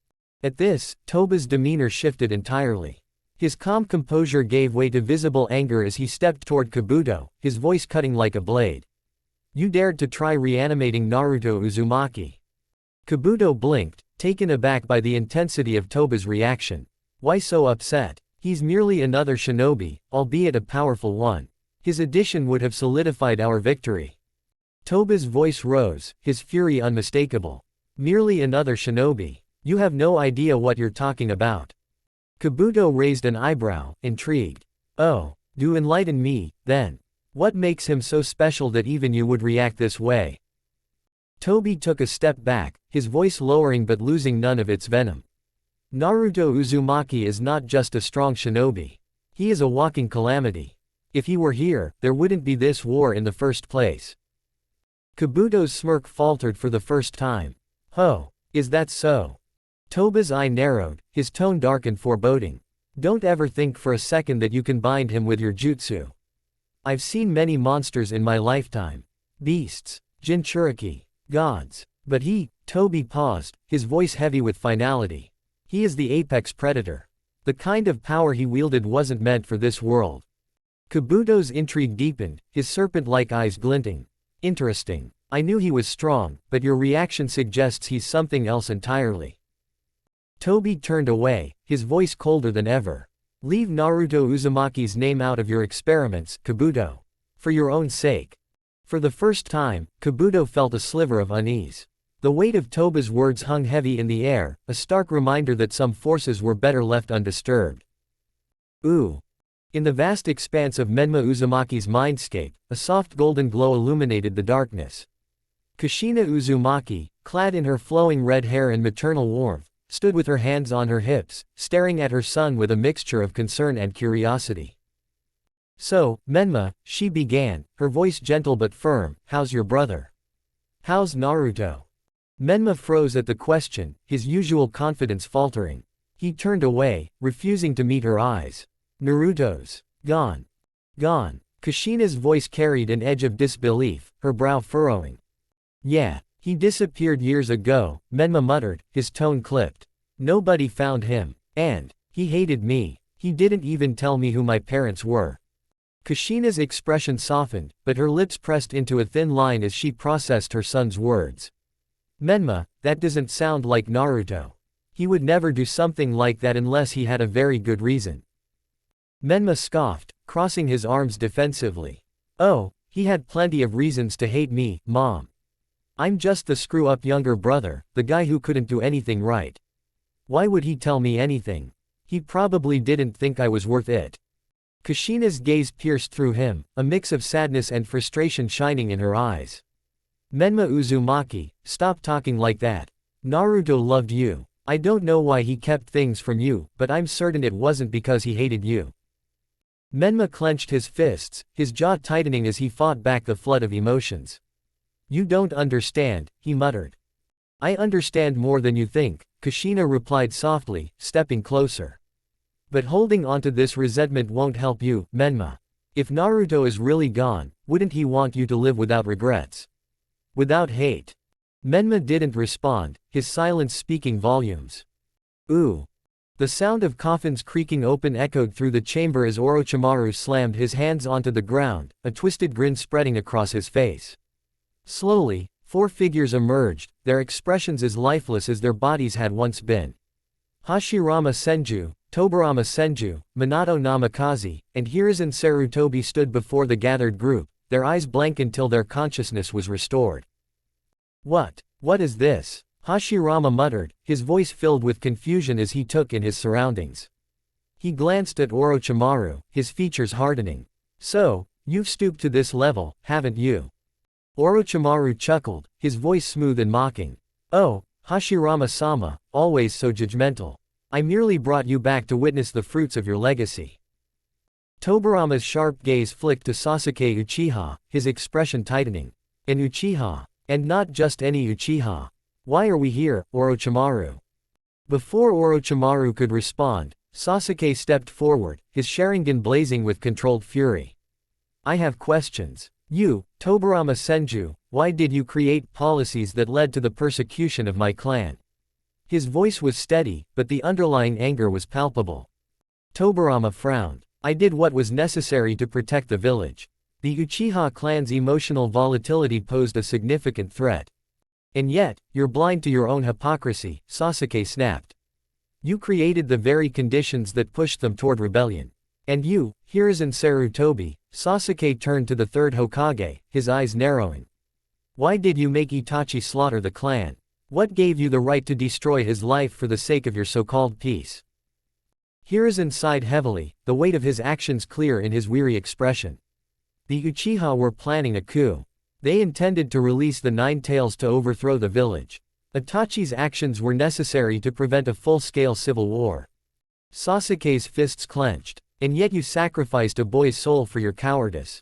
At this, Toba's demeanor shifted entirely. His calm composure gave way to visible anger as he stepped toward Kabuto, his voice cutting like a blade. You dared to try reanimating Naruto Uzumaki. Kabuto blinked, taken aback by the intensity of Toba's reaction. Why so upset? He's merely another shinobi, albeit a powerful one. His addition would have solidified our victory. Toba's voice rose, his fury unmistakable. Merely another shinobi. You have no idea what you're talking about. Kabuto raised an eyebrow, intrigued. Oh, do enlighten me, then. What makes him so special that even you would react this way? Toby took a step back, his voice lowering but losing none of its venom. Naruto Uzumaki is not just a strong shinobi. He is a walking calamity. If he were here, there wouldn't be this war in the first place. Kabuto's smirk faltered for the first time. Oh, is that so? Toba's eye narrowed, his tone dark and foreboding. Don't ever think for a second that you can bind him with your jutsu. I've seen many monsters in my lifetime. Beasts, Jinchuriki, gods. But Toby paused, his voice heavy with finality. He is the apex predator. The kind of power he wielded wasn't meant for this world. Kabuto's intrigue deepened, his serpent-like eyes glinting. Interesting. I knew he was strong, but your reaction suggests he's something else entirely. Toby turned away, his voice colder than ever. Leave Naruto Uzumaki's name out of your experiments, Kabuto. For your own sake. For the first time, Kabuto felt a sliver of unease. The weight of Toba's words hung heavy in the air, a stark reminder that some forces were better left undisturbed. Ooh. In the vast expanse of Menma Uzumaki's mindscape, a soft golden glow illuminated the darkness. Kushina Uzumaki, clad in her flowing red hair and maternal warmth, stood with her hands on her hips, staring at her son with a mixture of concern and curiosity. So, Menma, she began, her voice gentle but firm, how's your brother? How's Naruto? Menma froze at the question, his usual confidence faltering. He turned away, refusing to meet her eyes. Naruto's gone. Gone. Kushina's voice carried an edge of disbelief, her brow furrowing. Yeah. He disappeared years ago, Menma muttered, his tone clipped. Nobody found him. And he hated me. He didn't even tell me who my parents were. Kushina's expression softened, but her lips pressed into a thin line as she processed her son's words. Menma, that doesn't sound like Naruto. He would never do something like that unless he had a very good reason. Menma scoffed, crossing his arms defensively. Oh, he had plenty of reasons to hate me, Mom. I'm just the screw-up younger brother, the guy who couldn't do anything right. Why would he tell me anything? He probably didn't think I was worth it. Kushina's gaze pierced through him, a mix of sadness and frustration shining in her eyes. Menma Uzumaki, stop talking like that. Naruto loved you. I don't know why he kept things from you, but I'm certain it wasn't because he hated you. Menma clenched his fists, his jaw tightening as he fought back the flood of emotions. You don't understand, he muttered. I understand more than you think, Kushina replied softly, stepping closer. But holding onto this resentment won't help you, Menma. If Naruto is really gone, wouldn't he want you to live without regrets? Without hate? Menma didn't respond, his silence speaking volumes. Ooh. The sound of coffins creaking open echoed through the chamber as Orochimaru slammed his hands onto the ground, a twisted grin spreading across his face. Slowly, 4 figures emerged, their expressions as lifeless as their bodies had once been. Hashirama Senju, Tobirama Senju, Minato Namikaze, and Hiruzen Sarutobi stood before the gathered group, their eyes blank until their consciousness was restored. What is this? Hashirama muttered, his voice filled with confusion as he took in his surroundings. He glanced at Orochimaru, his features hardening. So, you've stooped to this level, haven't you? Orochimaru chuckled, his voice smooth and mocking. Oh, Hashirama-sama, always so judgmental. I merely brought you back to witness the fruits of your legacy. Tobirama's sharp gaze flicked to Sasuke Uchiha, his expression tightening. An Uchiha. And not just any Uchiha. Why are we here, Orochimaru? Before Orochimaru could respond, Sasuke stepped forward, his Sharingan blazing with controlled fury. I have questions. You, Tobirama Senju, why did you create policies that led to the persecution of my clan? His voice was steady, but the underlying anger was palpable. Tobirama frowned. I did what was necessary to protect the village. The Uchiha clan's emotional volatility posed a significant threat. And yet, you're blind to your own hypocrisy, Sasuke snapped. You created the very conditions that pushed them toward rebellion. And you, Hiruzen Sarutobi, Sasuke turned to the third Hokage, his eyes narrowing. Why did you make Itachi slaughter the clan? What gave you the right to destroy his life for the sake of your so-called peace? Hiruzen sighed heavily, the weight of his actions clear in his weary expression. The Uchiha were planning a coup. They intended to release the Nine Tails to overthrow the village. Itachi's actions were necessary to prevent a full-scale civil war. Sasuke's fists clenched. And yet you sacrificed a boy's soul for your cowardice.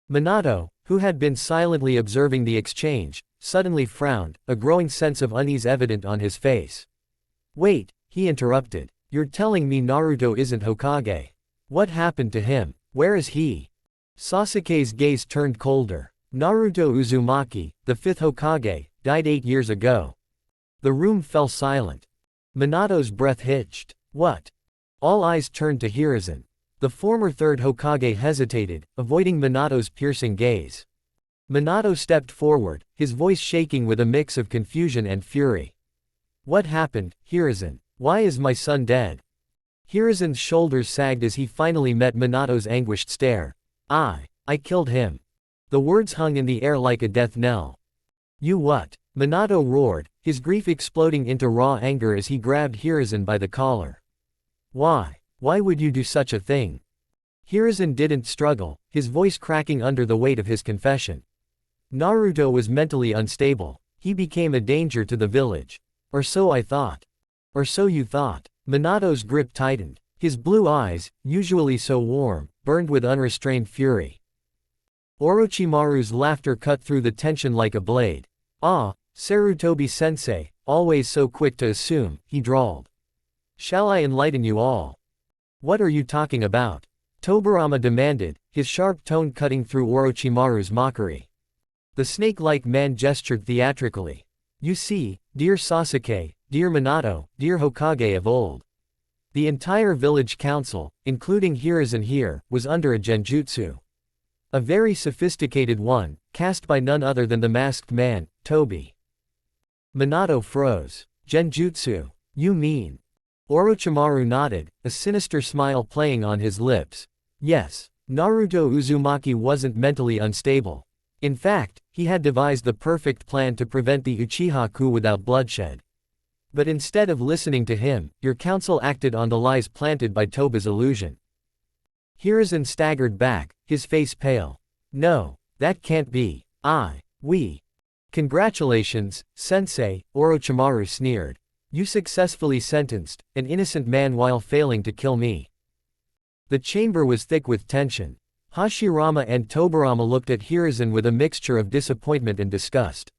Minato, who had been silently observing the exchange, suddenly frowned, a growing sense of unease evident on his face. Wait, he interrupted. You're telling me Naruto isn't Hokage? What happened to him? Where is he? Sasuke's gaze turned colder. Naruto Uzumaki, the fifth Hokage, died 8 years ago. The room fell silent. Minato's breath hitched. What? All eyes turned to Hiruzen. The former third Hokage hesitated, avoiding Minato's piercing gaze. Minato stepped forward, his voice shaking with a mix of confusion and fury. What happened, Hiruzen? Why is my son dead? Hiruzen's shoulders sagged as he finally met Minato's anguished stare. I killed him. The words hung in the air like a death knell. You what? Minato roared, his grief exploding into raw anger as he grabbed Hiruzen by the collar. Why? Why would you do such a thing? Hiruzen didn't struggle, his voice cracking under the weight of his confession. Naruto was mentally unstable. He became a danger to the village. Or so I thought. Or so you thought. Minato's grip tightened. His blue eyes, usually so warm, burned with unrestrained fury. Orochimaru's laughter cut through the tension like a blade. Ah, Sarutobi-sensei, always so quick to assume, he drawled. Shall I enlighten you all? What are you talking about? Tobirama demanded, his sharp tone cutting through Orochimaru's mockery. The snake-like man gestured theatrically. You see, dear Sasuke, dear Minato, dear Hokage of old. The entire village council, including Hiruzen here, was under a genjutsu. A very sophisticated one, cast by none other than the masked man, Tobi. Minato froze. Genjutsu? You mean? Orochimaru nodded, a sinister smile playing on his lips. Yes, Naruto Uzumaki wasn't mentally unstable. In fact, he had devised the perfect plan to prevent the Uchiha coup without bloodshed. But instead of listening to him, your council acted on the lies planted by Toba's illusion. Hiruzen staggered back, his face pale. No, that can't be. We. Congratulations, sensei, Orochimaru sneered. You successfully sentenced an innocent man while failing to kill me. The chamber was thick with tension. Hashirama and Tobirama looked at Hiruzen with a mixture of disappointment and disgust.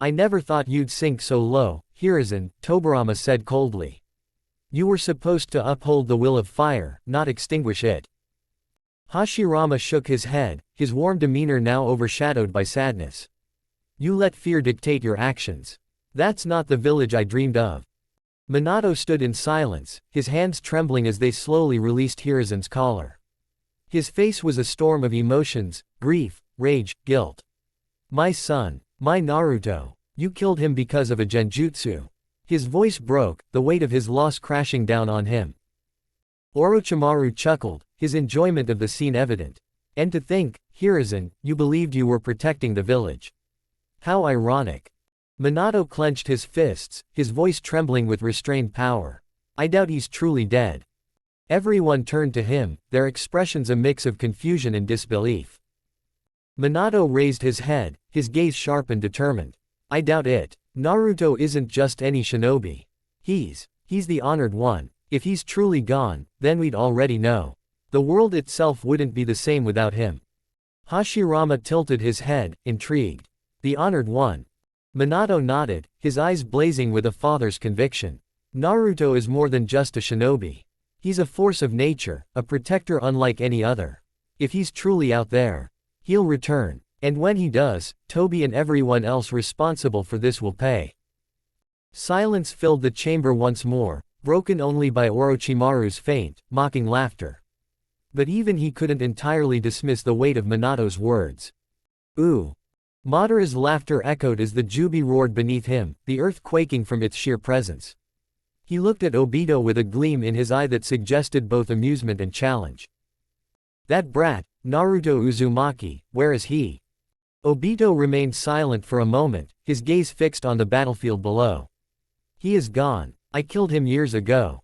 I never thought you'd sink so low, Hiruzen, Tobirama said coldly. You were supposed to uphold the will of fire, not extinguish it. Hashirama shook his head, his warm demeanor now overshadowed by sadness. You let fear dictate your actions. That's not the village I dreamed of. Minato stood in silence, his hands trembling as they slowly released Hiruzen's collar. His face was a storm of emotions, grief, rage, guilt. My son, my Naruto, you killed him because of a genjutsu. His voice broke, the weight of his loss crashing down on him. Orochimaru chuckled, his enjoyment of the scene evident. And to think, Hiruzen, you believed you were protecting the village. How ironic. Minato clenched his fists, his voice trembling with restrained power. I doubt he's truly dead. Everyone turned to him, their expressions a mix of confusion and disbelief. Minato raised his head, his gaze sharp and determined. I doubt it. Naruto isn't just any shinobi. He's the honored one. If he's truly gone, then we'd already know. The world itself wouldn't be the same without him. Hashirama tilted his head, intrigued. The honored one. Minato nodded, his eyes blazing with a father's conviction. Naruto is more than just a shinobi. He's a force of nature, a protector unlike any other. If he's truly out there, he'll return. And when he does, Toby and everyone else responsible for this will pay. Silence filled the chamber once more, broken only by Orochimaru's faint, mocking laughter. But even he couldn't entirely dismiss the weight of Minato's words. Ooh. Madara's laughter echoed as the Jubi roared beneath him, the earth quaking from its sheer presence. He looked at Obito with a gleam in his eye that suggested both amusement and challenge. That brat, Naruto Uzumaki, where is he? Obito remained silent for a moment, his gaze fixed on the battlefield below. He is gone. I killed him years ago.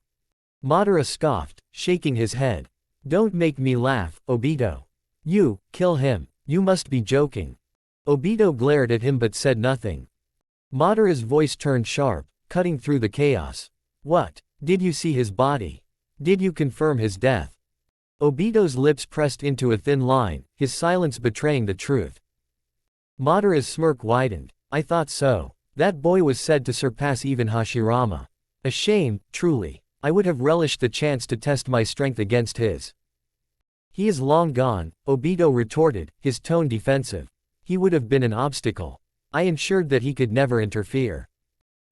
Madara scoffed, shaking his head. Don't make me laugh, Obito. You, kill him. You must be joking. Obito glared at him but said nothing. Madara's voice turned sharp, cutting through the chaos. What? Did you see his body? Did you confirm his death? Obito's lips pressed into a thin line, his silence betraying the truth. Madara's smirk widened. I thought so. That boy was said to surpass even Hashirama. A shame, truly. I would have relished the chance to test my strength against his. He is long gone, Obito retorted, his tone defensive. He would have been an obstacle. I ensured that he could never interfere.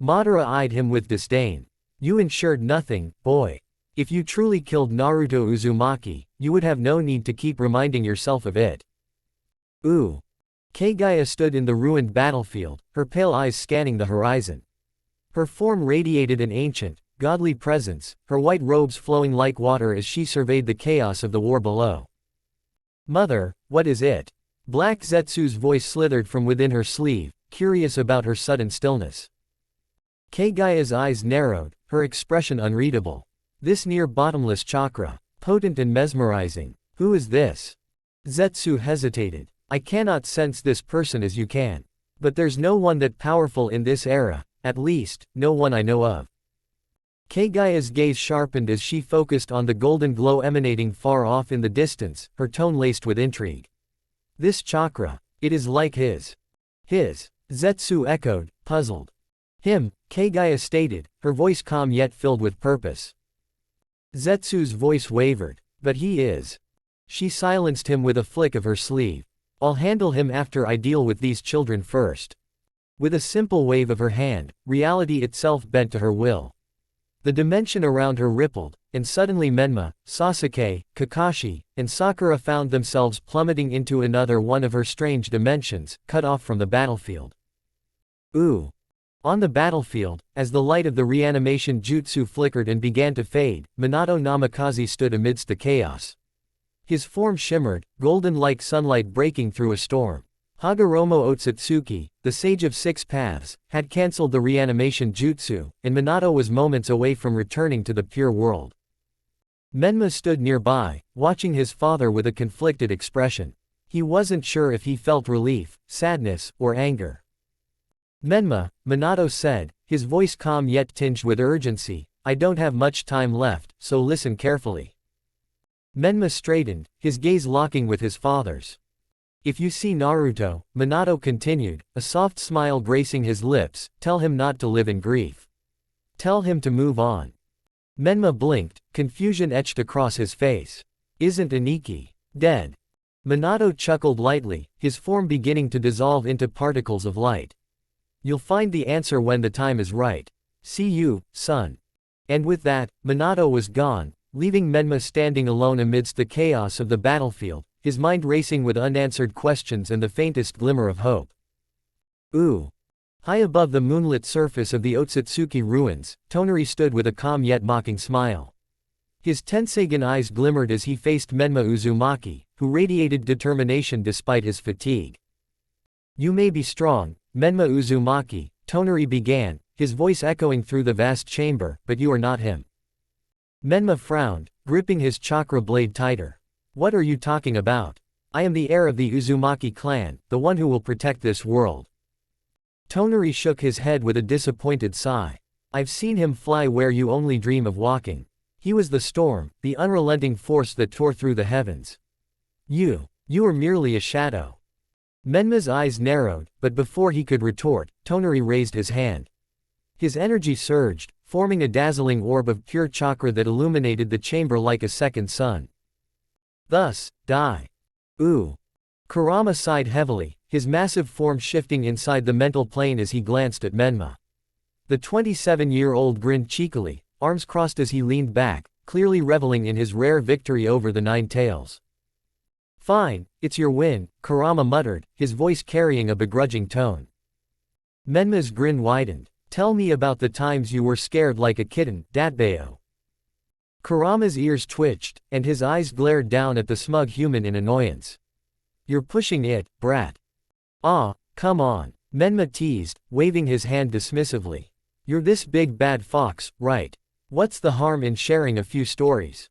Madara eyed him with disdain. You ensured nothing, boy. If you truly killed Naruto Uzumaki, you would have no need to keep reminding yourself of it. Ooh. Kekkei stood in the ruined battlefield, her pale eyes scanning the horizon. Her form radiated an ancient, godly presence, her white robes flowing like water as she surveyed the chaos of the war below. Mother, what is it? Black Zetsu's voice slithered from within her sleeve, curious about her sudden stillness. Kekkei's eyes narrowed, her expression unreadable. This near-bottomless chakra, potent and mesmerizing. Who is this? Zetsu hesitated. I cannot sense this person as you can. But there's no one that powerful in this era, at least, no one I know of. Kekkei's gaze sharpened as she focused on the golden glow emanating far off in the distance, her tone laced with intrigue. This chakra, it is like his. His, Zetsu echoed, puzzled. Him, Kekkei stated, her voice calm yet filled with purpose. Zetsu's voice wavered. But he is. She silenced him with a flick of her sleeve. I'll handle him after I deal with these children first. With a simple wave of her hand, reality itself bent to her will. The dimension around her rippled, and suddenly Menma, Sasuke, Kakashi, and Sakura found themselves plummeting into another one of her strange dimensions, cut off from the battlefield. Ooh. On the battlefield, as the light of the reanimation jutsu flickered and began to fade, Minato Namikaze stood amidst the chaos. His form shimmered, golden like sunlight breaking through a storm. Hagoromo Otsutsuki, the sage of six paths, had cancelled the reanimation jutsu, and Minato was moments away from returning to the pure world. Menma stood nearby, watching his father with a conflicted expression. He wasn't sure if he felt relief, sadness, or anger. Menma, Minato said, his voice calm yet tinged with urgency, I don't have much time left, so listen carefully. Menma straightened, his gaze locking with his father's. If you see Naruto, Minato continued, a soft smile gracing his lips, tell him not to live in grief. Tell him to move on. Menma blinked, confusion etched across his face. Isn't Aniki dead? Minato chuckled lightly, his form beginning to dissolve into particles of light. You'll find the answer when the time is right. See you, son. And with that, Minato was gone, leaving Menma standing alone amidst the chaos of the battlefield, his mind racing with unanswered questions and the faintest glimmer of hope. Ooh. High above the moonlit surface of the Otsutsuki ruins, Tonari stood with a calm yet mocking smile. His Tensegan eyes glimmered as he faced Menma Uzumaki, who radiated determination despite his fatigue. "You may be strong, Menma Uzumaki," Tonari began, his voice echoing through the vast chamber, "but you are not him." Menma frowned, gripping his chakra blade tighter. "What are you talking about? I am the heir of the Uzumaki clan, the one who will protect this world." Tonari shook his head with a disappointed sigh. "I've seen him fly where you only dream of walking. He was the storm, the unrelenting force that tore through the heavens. You are merely a shadow." Menma's eyes narrowed, but before he could retort, Tonari raised his hand. His energy surged, forming a dazzling orb of pure chakra that illuminated the chamber like a second sun. "Thus, die." "Ooh." Kurama sighed heavily, his massive form shifting inside the mental plane as he glanced at Menma. The 27-year-old grinned cheekily, arms crossed as he leaned back, clearly reveling in his rare victory over the Nine Tails. "Fine, it's your win," Kurama muttered, his voice carrying a begrudging tone. Menma's grin widened. "Tell me about the times you were scared like a kitten, Datbeo." Kurama's ears twitched, and his eyes glared down at the smug human in annoyance. "You're pushing it, brat." "Ah, come on," Menma teased, waving his hand dismissively. "You're this big bad fox, right? What's the harm in sharing a few stories?"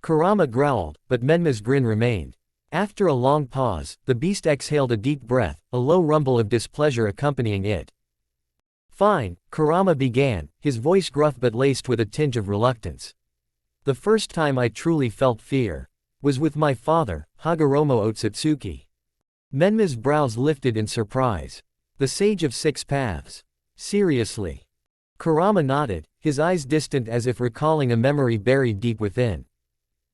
Kurama growled, but Menma's grin remained. After a long pause, the beast exhaled a deep breath, a low rumble of displeasure accompanying it. "Fine," Kurama began, his voice gruff but laced with a tinge of reluctance. "The first time I truly felt fear was with my father, Hagoromo Otsutsuki." Menma's brows lifted in surprise. "The Sage of Six Paths? Seriously?" Kurama nodded, his eyes distant as if recalling a memory buried deep within.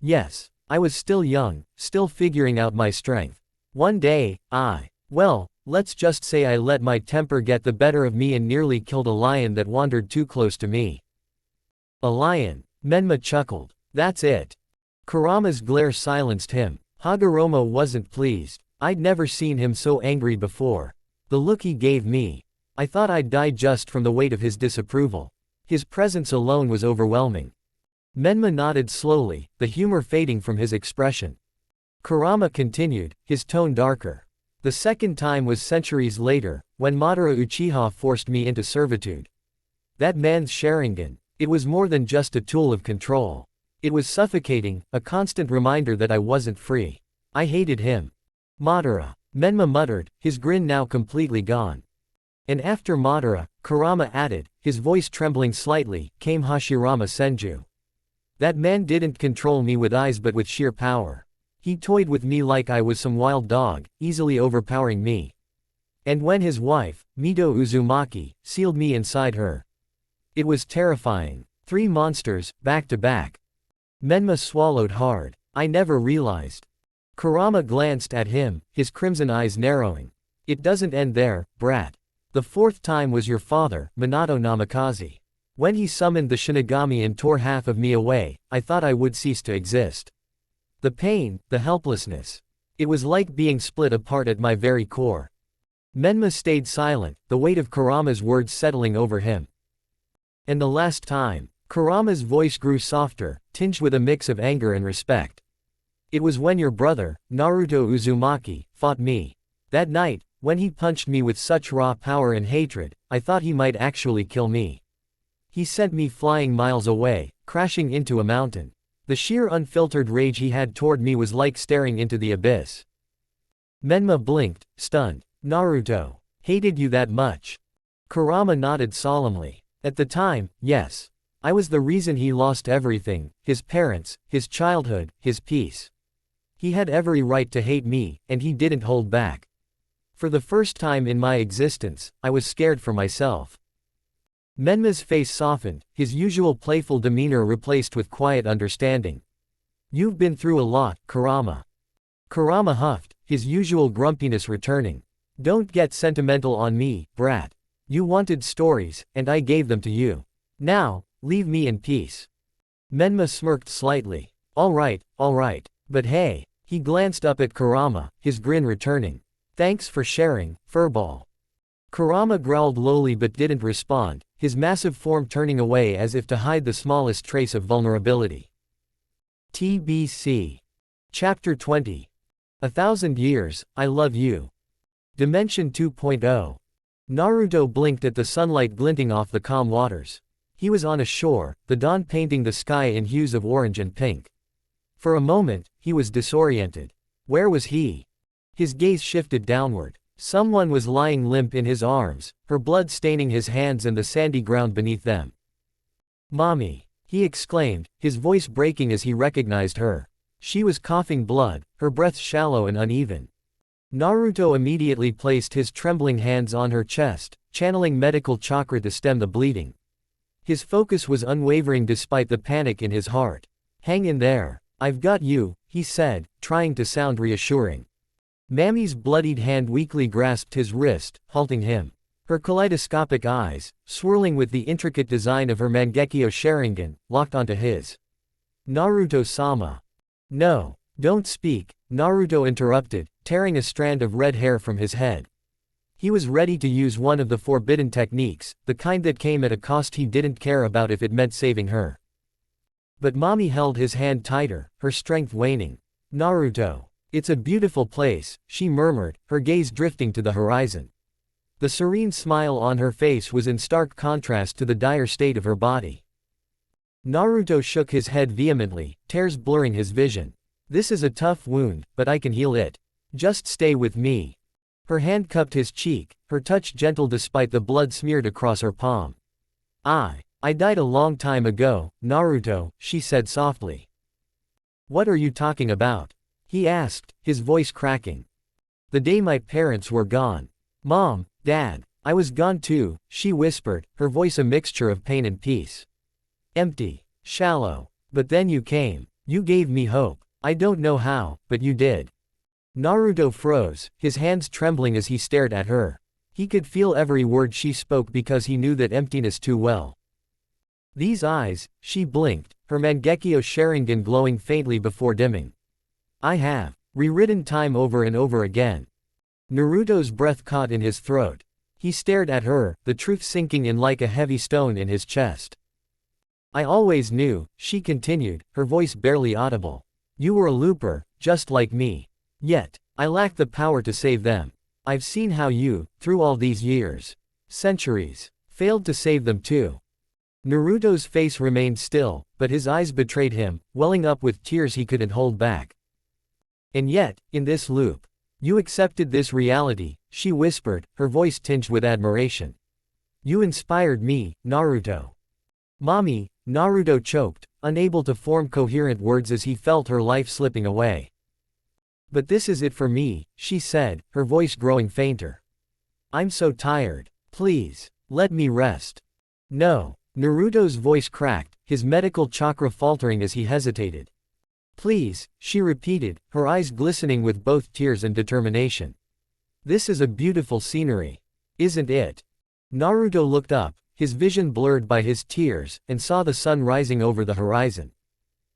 "Yes. I was still young, still figuring out my strength. One day, well, let's just say I let my temper get the better of me and nearly killed a lion that wandered too close to me." "A lion?" Menma chuckled. "That's it." Kurama's glare silenced him. Hagoromo wasn't pleased. I'd never seen him so angry before. The look he gave me. I thought I'd die just from the weight of his disapproval. His presence alone was overwhelming. Menma nodded slowly, the humor fading from his expression. Kurama continued, his tone darker. "The second time was centuries later, when Madara Uchiha forced me into servitude. That man's Sharingan, it was more than just a tool of control. It was suffocating, a constant reminder that I wasn't free. I hated him." "Madara," Menma muttered, his grin now completely gone. "And after Madara," Kurama added, his voice trembling slightly, "came Hashirama Senju. That man didn't control me with eyes but with sheer power. He toyed with me like I was some wild dog, easily overpowering me. And when his wife, Mito Uzumaki, sealed me inside her. It was terrifying. 3 monsters, back to back." Menma swallowed hard. "I never realized." Kurama glanced at him, his crimson eyes narrowing. "It doesn't end there, brat. The 4th time was your father, Minato Namikaze. When he summoned the Shinigami and tore half of me away, I thought I would cease to exist. The pain, the helplessness. It was like being split apart at my very core." Menma stayed silent, the weight of Kurama's words settling over him. "And the last time," Kurama's voice grew softer, tinged with a mix of anger and respect. "It was when your brother, Naruto Uzumaki, fought me. That night, when he punched me with such raw power and hatred, I thought he might actually kill me. He sent me flying miles away, crashing into a mountain. The sheer unfiltered rage he had toward me was like staring into the abyss." Menma blinked, stunned. "Naruto hated you that much?" Kurama nodded solemnly. "At the time, yes. I was the reason he lost everything, his parents, his childhood, his peace. He had every right to hate me, and he didn't hold back. For the first time in my existence, I was scared for myself." Menma's face softened, his usual playful demeanor replaced with quiet understanding. "You've been through a lot, Kurama." Kurama huffed, his usual grumpiness returning. "Don't get sentimental on me, brat. You wanted stories, and I gave them to you. Now, leave me in peace." Menma smirked slightly. All right, but hey." He glanced up at Kurama, his grin returning. "Thanks for sharing, furball." Kurama growled lowly but didn't respond, his massive form turning away as if to hide the smallest trace of vulnerability. TBC. Chapter 20. 1,000 years, I love you. Dimension 2.0. Naruto blinked at the sunlight glinting off the calm waters. He was on a shore, the dawn painting the sky in hues of orange and pink. For a moment, he was disoriented. Where was he? His gaze shifted downward. Someone was lying limp in his arms, her blood staining his hands and the sandy ground beneath them. "Mommy!" he exclaimed, his voice breaking as he recognized her. She was coughing blood, her breath shallow and uneven. Naruto immediately placed his trembling hands on her chest, channeling medical chakra to stem the bleeding. His focus was unwavering despite the panic in his heart. "Hang in there. I've got you," he said, trying to sound reassuring. Mammy's bloodied hand weakly grasped his wrist, halting him. Her kaleidoscopic eyes, swirling with the intricate design of her Mangekyo Sharingan, locked onto his. "Naruto-sama." "No. Don't speak," Naruto interrupted, tearing a strand of red hair from his head. He was ready to use one of the forbidden techniques, the kind that came at a cost he didn't care about if it meant saving her. But Mommy held his hand tighter, her strength waning. "Naruto. It's a beautiful place," she murmured, her gaze drifting to the horizon. The serene smile on her face was in stark contrast to the dire state of her body. Naruto shook his head vehemently, tears blurring his vision. "This is a tough wound, but I can heal it. Just stay with me." Her hand cupped his cheek, her touch gentle despite the blood smeared across her palm. I died a long time ago, Naruto," she said softly. "What are you talking about?" he asked, his voice cracking. "The day my parents were gone. Mom, Dad, I was gone too," she whispered, her voice a mixture of pain and peace. "Empty. Shallow. But then you came. You gave me hope. I don't know how, but you did." Naruto froze, his hands trembling as he stared at her. He could feel every word she spoke because he knew that emptiness too well. "These eyes," she blinked, her Mangekyo Sharingan glowing faintly before dimming. "I have rewritten time over and over again." Naruto's breath caught in his throat. He stared at her, the truth sinking in like a heavy stone in his chest. "I always knew," she continued, her voice barely audible. "You were a looper, just like me. Yet, I lacked the power to save them. I've seen how you, through all these years, centuries, failed to save them too." Naruto's face remained still, but his eyes betrayed him, welling up with tears he couldn't hold back. "And yet, in this loop, you accepted this reality," she whispered, her voice tinged with admiration. "You inspired me, Naruto." "Mommy," Naruto choked, unable to form coherent words as he felt her life slipping away. "But this is it for me," she said, her voice growing fainter. "I'm so tired. Please, let me rest." "No." Naruto's voice cracked, his medical chakra faltering as he hesitated. "Please," she repeated, her eyes glistening with both tears and determination. "This is a beautiful scenery. Isn't it?" Naruto looked up, his vision blurred by his tears, and saw the sun rising over the horizon.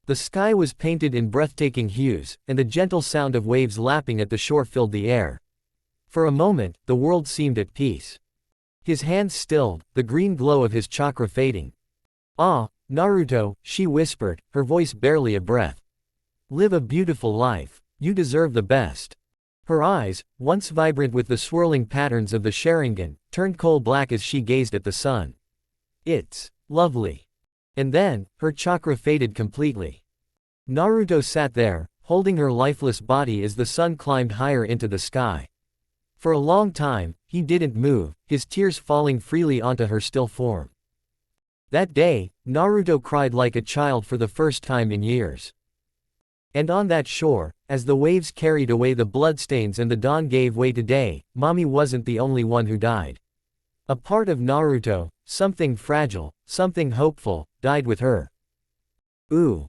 The sky was painted in breathtaking hues, and the gentle sound of waves lapping at the shore filled the air. For a moment, the world seemed at peace. His hands stilled, the green glow of his chakra fading. "Ah, Naruto," she whispered, her voice barely a breath. "Live a beautiful life. You deserve the best." Her eyes, once vibrant with the swirling patterns of the Sharingan, turned coal black as she gazed at the sun. "It's lovely." And then, her chakra faded completely. Naruto sat there, holding her lifeless body as the sun climbed higher into the sky. For a long time, he didn't move, his tears falling freely onto her still form. That day, Naruto cried like a child for the first time in years. And on that shore, as the waves carried away the bloodstains and the dawn gave way to day, Mommy wasn't the only one who died. A part of Naruto, something fragile, something hopeful, died with her. Ooh.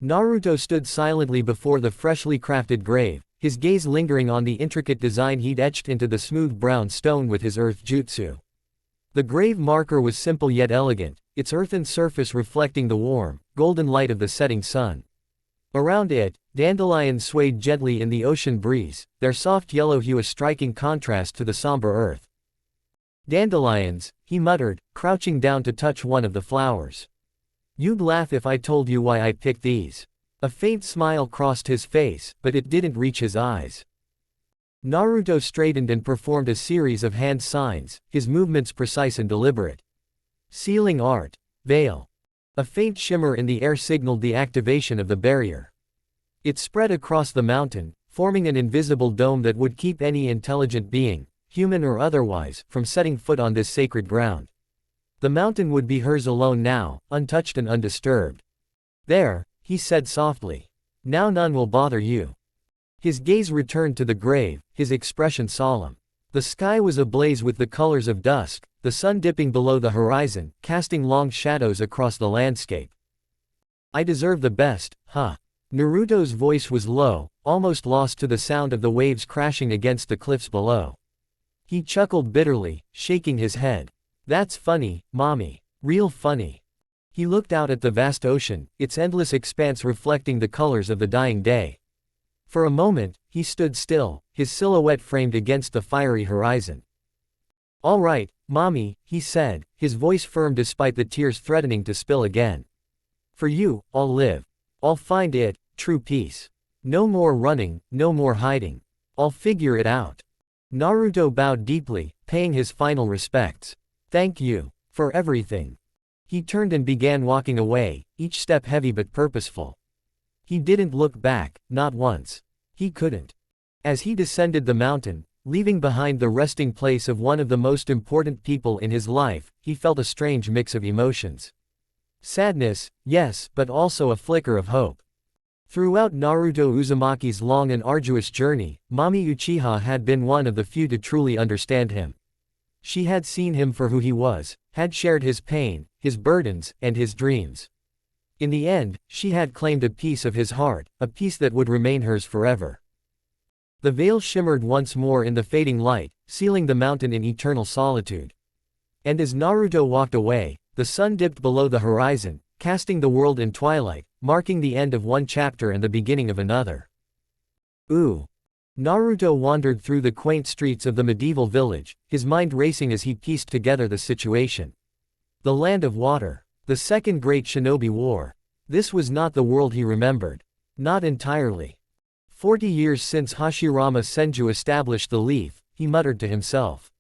Naruto stood silently before the freshly crafted grave, his gaze lingering on the intricate design he'd etched into the smooth brown stone with his earth jutsu. The grave marker was simple yet elegant, its earthen surface reflecting the warm, golden light of the setting sun. Around it, dandelions swayed gently in the ocean breeze, their soft yellow hue a striking contrast to the somber earth. "Dandelions," he muttered, crouching down to touch one of the flowers. "You'd laugh if I told you why I picked these." A faint smile crossed his face, but it didn't reach his eyes. Naruto straightened and performed a series of hand signs, his movements precise and deliberate. Sealing art. Veil. A faint shimmer in the air signaled the activation of the barrier. It spread across the mountain, forming an invisible dome that would keep any intelligent being, human or otherwise, from setting foot on this sacred ground. The mountain would be hers alone now, untouched and undisturbed. There, he said softly. Now none will bother you. His gaze returned to the grave, his expression solemn. The sky was ablaze with the colors of dusk, the sun dipping below the horizon, casting long shadows across the landscape. I deserve the best, huh? Naruto's voice was low, almost lost to the sound of the waves crashing against the cliffs below. He chuckled bitterly, shaking his head. That's funny, mommy. Real funny. He looked out at the vast ocean, its endless expanse reflecting the colors of the dying day. For a moment, he stood still, his silhouette framed against the fiery horizon. All right, mommy, he said, his voice firm despite the tears threatening to spill again. For you, I'll live. I'll find it, true peace. No more running, no more hiding. I'll figure it out. Naruto bowed deeply, paying his final respects. Thank you. For everything. He turned and began walking away, each step heavy but purposeful. He didn't look back, not once. He couldn't. As he descended the mountain, leaving behind the resting place of one of the most important people in his life, he felt a strange mix of emotions. Sadness, yes, but also a flicker of hope. Throughout Naruto Uzumaki's long and arduous journey, Mami Uchiha had been one of the few to truly understand him. She had seen him for who he was, had shared his pain, his burdens, and his dreams. In the end, she had claimed a piece of his heart, a piece that would remain hers forever. The veil shimmered once more in the fading light, sealing the mountain in eternal solitude. And as Naruto walked away, the sun dipped below the horizon, casting the world in twilight, marking the end of one chapter and the beginning of another. Ooh. Naruto wandered through the quaint streets of the medieval village, his mind racing as he pieced together the situation. The land of water. The Second Great Shinobi War. This was not the world he remembered. Not entirely. 40 years since Hashirama Senju established the leaf, he muttered to himself.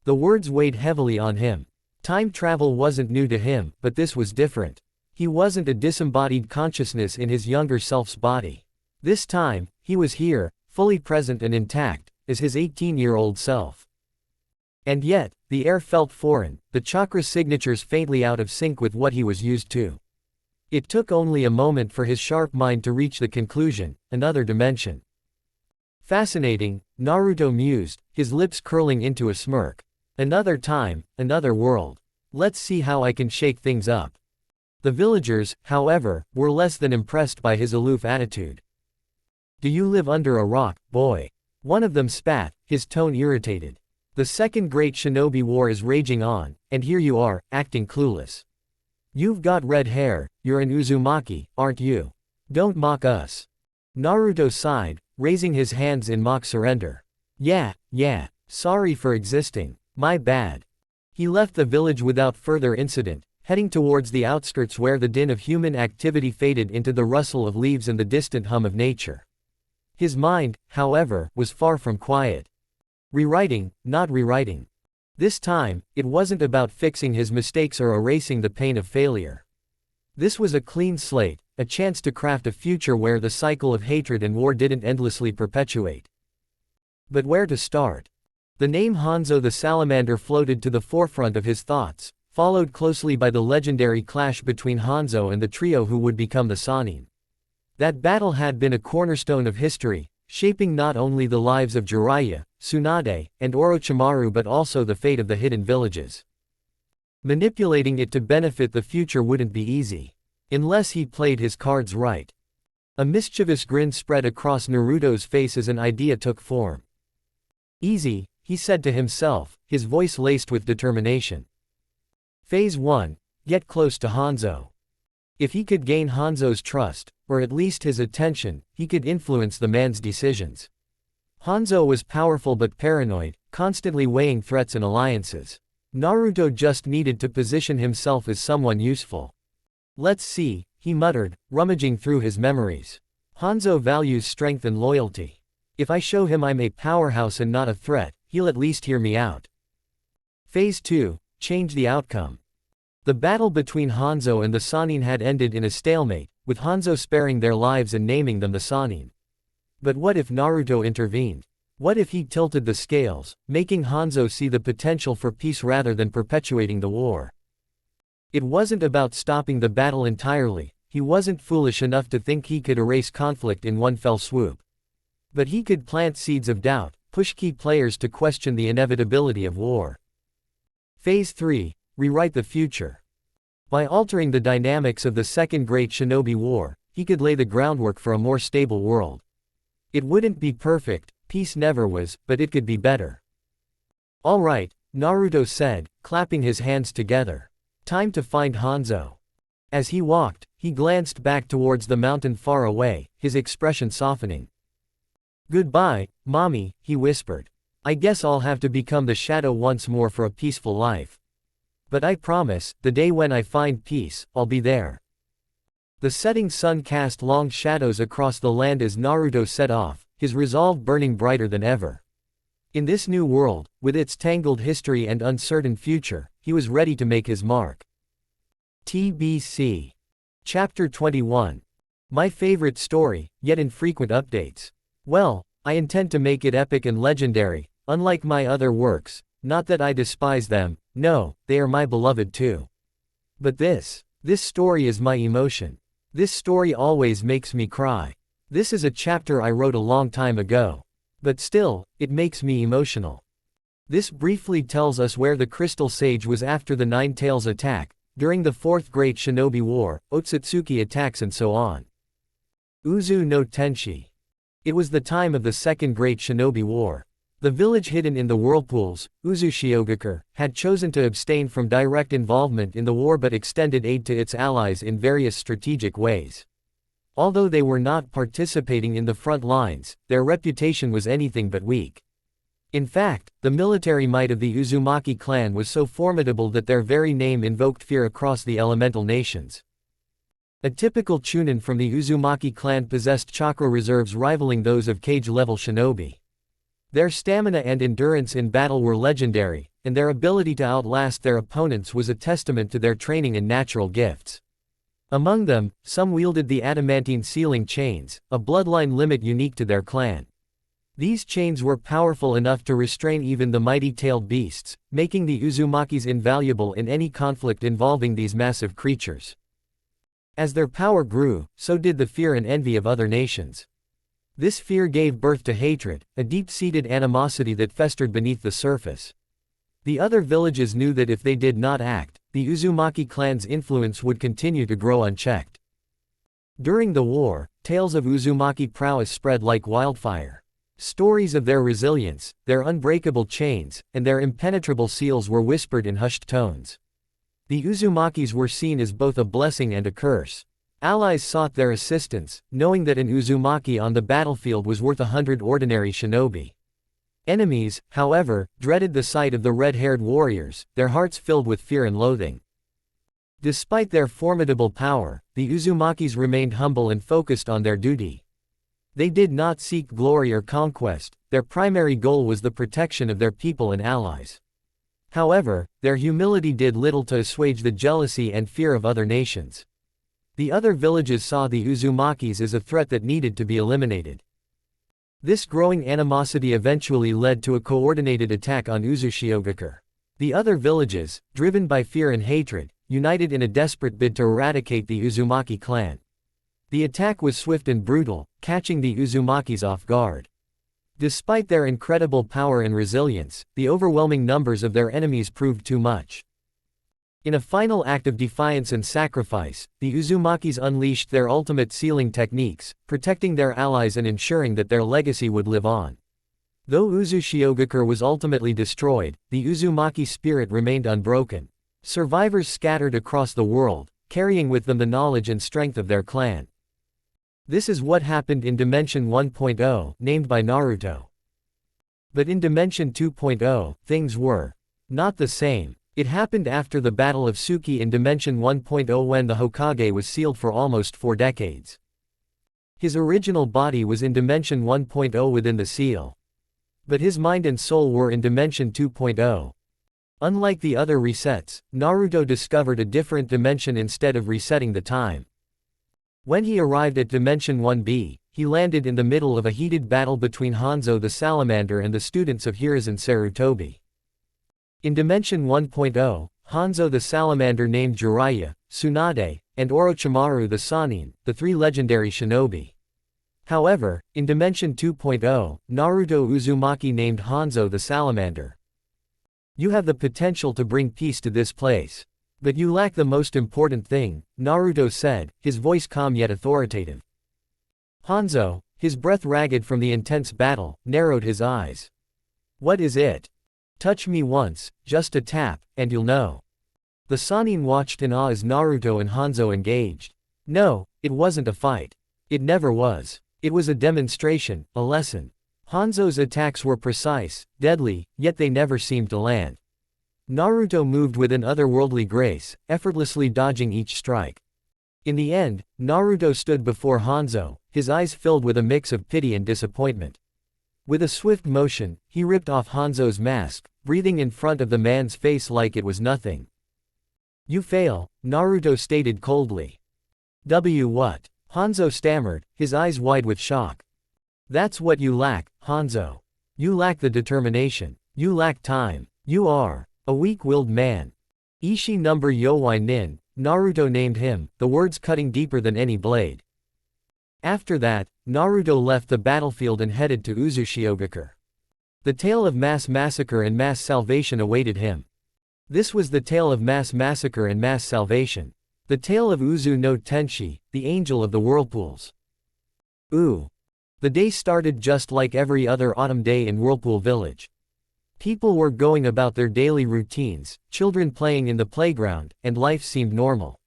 The words weighed heavily on him. Time travel wasn't new to him, but this was different. He wasn't a disembodied consciousness in his younger self's body. This time, he was here, fully present and intact, as his 18-year-old self. And yet, the air felt foreign, the chakra signatures faintly out of sync with what he was used to. It took only a moment for his sharp mind to reach the conclusion, another dimension. Fascinating, Naruto mused, his lips curling into a smirk. Another time, another world. Let's see how I can shake things up. The villagers, however, were less than impressed by his aloof attitude. Do you live under a rock, boy? One of them spat, his tone irritated. The Second Great Shinobi War is raging on, and here you are, acting clueless. You've got red hair, you're an Uzumaki, aren't you? Don't mock us. Naruto sighed, raising his hands in mock surrender. Yeah, sorry for existing. My bad. He left the village without further incident, heading towards the outskirts where the din of human activity faded into the rustle of leaves and the distant hum of nature. His mind, however, was far from quiet. Rewriting, not rewriting. This time, it wasn't about fixing his mistakes or erasing the pain of failure. This was a clean slate, a chance to craft a future where the cycle of hatred and war didn't endlessly perpetuate. But where to start? The name Hanzo the Salamander floated to the forefront of his thoughts, followed closely by the legendary clash between Hanzo and the trio who would become the Sannin. That battle had been a cornerstone of history, shaping not only the lives of Jiraiya, Tsunade, and Orochimaru but also the fate of the hidden villages. Manipulating it to benefit the future wouldn't be easy. Unless he played his cards right. A mischievous grin spread across Naruto's face as an idea took form. Easy, he said to himself, his voice laced with determination. Phase 1. Get close to Hanzo. If he could gain Hanzo's trust, or at least his attention, he could influence the man's decisions. Hanzo was powerful but paranoid, constantly weighing threats and alliances. Naruto just needed to position himself as someone useful. Let's see, he muttered, rummaging through his memories. Hanzo values strength and loyalty. If I show him I'm a powerhouse and not a threat, he'll at least hear me out. Phase 2. Change the outcome. The battle between Hanzo and the Sannin had ended in a stalemate, with Hanzo sparing their lives and naming them the Sannin. But what if Naruto intervened? What if he tilted the scales, making Hanzo see the potential for peace rather than perpetuating the war? It wasn't about stopping the battle entirely. He wasn't foolish enough to think he could erase conflict in one fell swoop. But he could plant seeds of doubt, push key players to question the inevitability of war. Phase 3. Rewrite the future. By altering the dynamics of the Second Great Shinobi War, he could lay the groundwork for a more stable world. It wouldn't be perfect, peace never was, but it could be better. All right, Naruto said, clapping his hands together. Time to find Hanzo. As he walked, he glanced back towards the mountain far away, his expression softening. Goodbye, Mommy, he whispered. I guess I'll have to become the shadow once more for a peaceful life. But I promise, the day when I find peace, I'll be there. The setting sun cast long shadows across the land as Naruto set off, his resolve burning brighter than ever. In this new world, with its tangled history and uncertain future, he was ready to make his mark. TBC. Chapter 21. My favorite story, yet infrequent updates. Well, I intend to make it epic and legendary, unlike my other works, not that I despise them, no, they are my beloved too. But this story is my emotion. This story always makes me cry. This is a chapter I wrote a long time ago. But still, it makes me emotional. This briefly tells us where the Crystal Sage was after the Nine Tails attack, during the Fourth Great Shinobi War, Otsutsuki attacks and so on. Uzu no Tenshi. It was the time of the Second Great Shinobi War. The village hidden in the whirlpools, Uzushiogakure, had chosen to abstain from direct involvement in the war but extended aid to its allies in various strategic ways. Although they were not participating in the front lines, their reputation was anything but weak. In fact, the military might of the Uzumaki clan was so formidable that their very name invoked fear across the elemental nations. A typical chunin from the Uzumaki clan possessed chakra reserves rivaling those of Kage-level shinobi. Their stamina and endurance in battle were legendary, and their ability to outlast their opponents was a testament to their training and natural gifts. Among them, some wielded the adamantine sealing chains, a bloodline limit unique to their clan. These chains were powerful enough to restrain even the mighty-tailed beasts, making the Uzumakis invaluable in any conflict involving these massive creatures. As their power grew, so did the fear and envy of other nations. This fear gave birth to hatred, a deep-seated animosity that festered beneath the surface. The other villages knew that if they did not act, the Uzumaki clan's influence would continue to grow unchecked. During the war, tales of Uzumaki prowess spread like wildfire. Stories of their resilience, their unbreakable chains, and their impenetrable seals were whispered in hushed tones. The Uzumakis were seen as both a blessing and a curse. Allies sought their assistance, knowing that an Uzumaki on the battlefield was worth 100 ordinary shinobi. Enemies, however, dreaded the sight of the red-haired warriors, their hearts filled with fear and loathing. Despite their formidable power, the Uzumakis remained humble and focused on their duty. They did not seek glory or conquest, their primary goal was the protection of their people and allies. However, their humility did little to assuage the jealousy and fear of other nations. The other villages saw the Uzumakis as a threat that needed to be eliminated. This growing animosity eventually led to a coordinated attack on Uzushiogakure. The other villages, driven by fear and hatred, united in a desperate bid to eradicate the Uzumaki clan. The attack was swift and brutal, catching the Uzumakis off guard. Despite their incredible power and resilience, the overwhelming numbers of their enemies proved too much. In a final act of defiance and sacrifice, the Uzumakis unleashed their ultimate sealing techniques, protecting their allies and ensuring that their legacy would live on. Though Uzushiogakure was ultimately destroyed, the Uzumaki spirit remained unbroken. Survivors scattered across the world, carrying with them the knowledge and strength of their clan. This is what happened in Dimension 1.0, named by Naruto. But in Dimension 2.0, things were not the same. It happened after the Battle of Tsuki in Dimension 1.0 when the Hokage was sealed for almost 4 decades. His original body was in Dimension 1.0 within the seal. But his mind and soul were in Dimension 2.0. Unlike the other resets, Naruto discovered a different dimension instead of resetting the time. When he arrived at Dimension 1B, he landed in the middle of a heated battle between Hanzo the Salamander and the students of Hiruzen Sarutobi. In Dimension 1.0, Hanzo the Salamander named Jiraiya, Tsunade, and Orochimaru the Sannin, the 3 legendary shinobi. However, in Dimension 2.0, Naruto Uzumaki named Hanzo the Salamander. You have the potential to bring peace to this place. But you lack the most important thing, Naruto said, his voice calm yet authoritative. Hanzo, his breath ragged from the intense battle, narrowed his eyes. What is it? Touch me once, just a tap, and you'll know. The Sannin watched in awe as Naruto and Hanzo engaged. No, it wasn't a fight. It never was. It was a demonstration, a lesson. Hanzo's attacks were precise, deadly, yet they never seemed to land. Naruto moved with an otherworldly grace, effortlessly dodging each strike. In the end, Naruto stood before Hanzo, his eyes filled with a mix of pity and disappointment. With a swift motion, he ripped off Hanzo's mask, breathing in front of the man's face like it was nothing. You fail, Naruto stated coldly. What? Hanzo stammered, his eyes wide with shock. That's what you lack, Hanzo. You lack the determination. You lack time. You are a weak-willed man. Ishi number Yowai Nin, Naruto named him, the words cutting deeper than any blade. After that, Naruto left the battlefield and headed to Uzushiogakure. The tale of mass massacre and mass salvation awaited him. This was the tale of mass massacre and mass salvation. The tale of Uzu no Tenshi, the angel of the whirlpools. The day started just like every other autumn day in Whirlpool Village. People were going about their daily routines, children playing in the playground, and life seemed normal.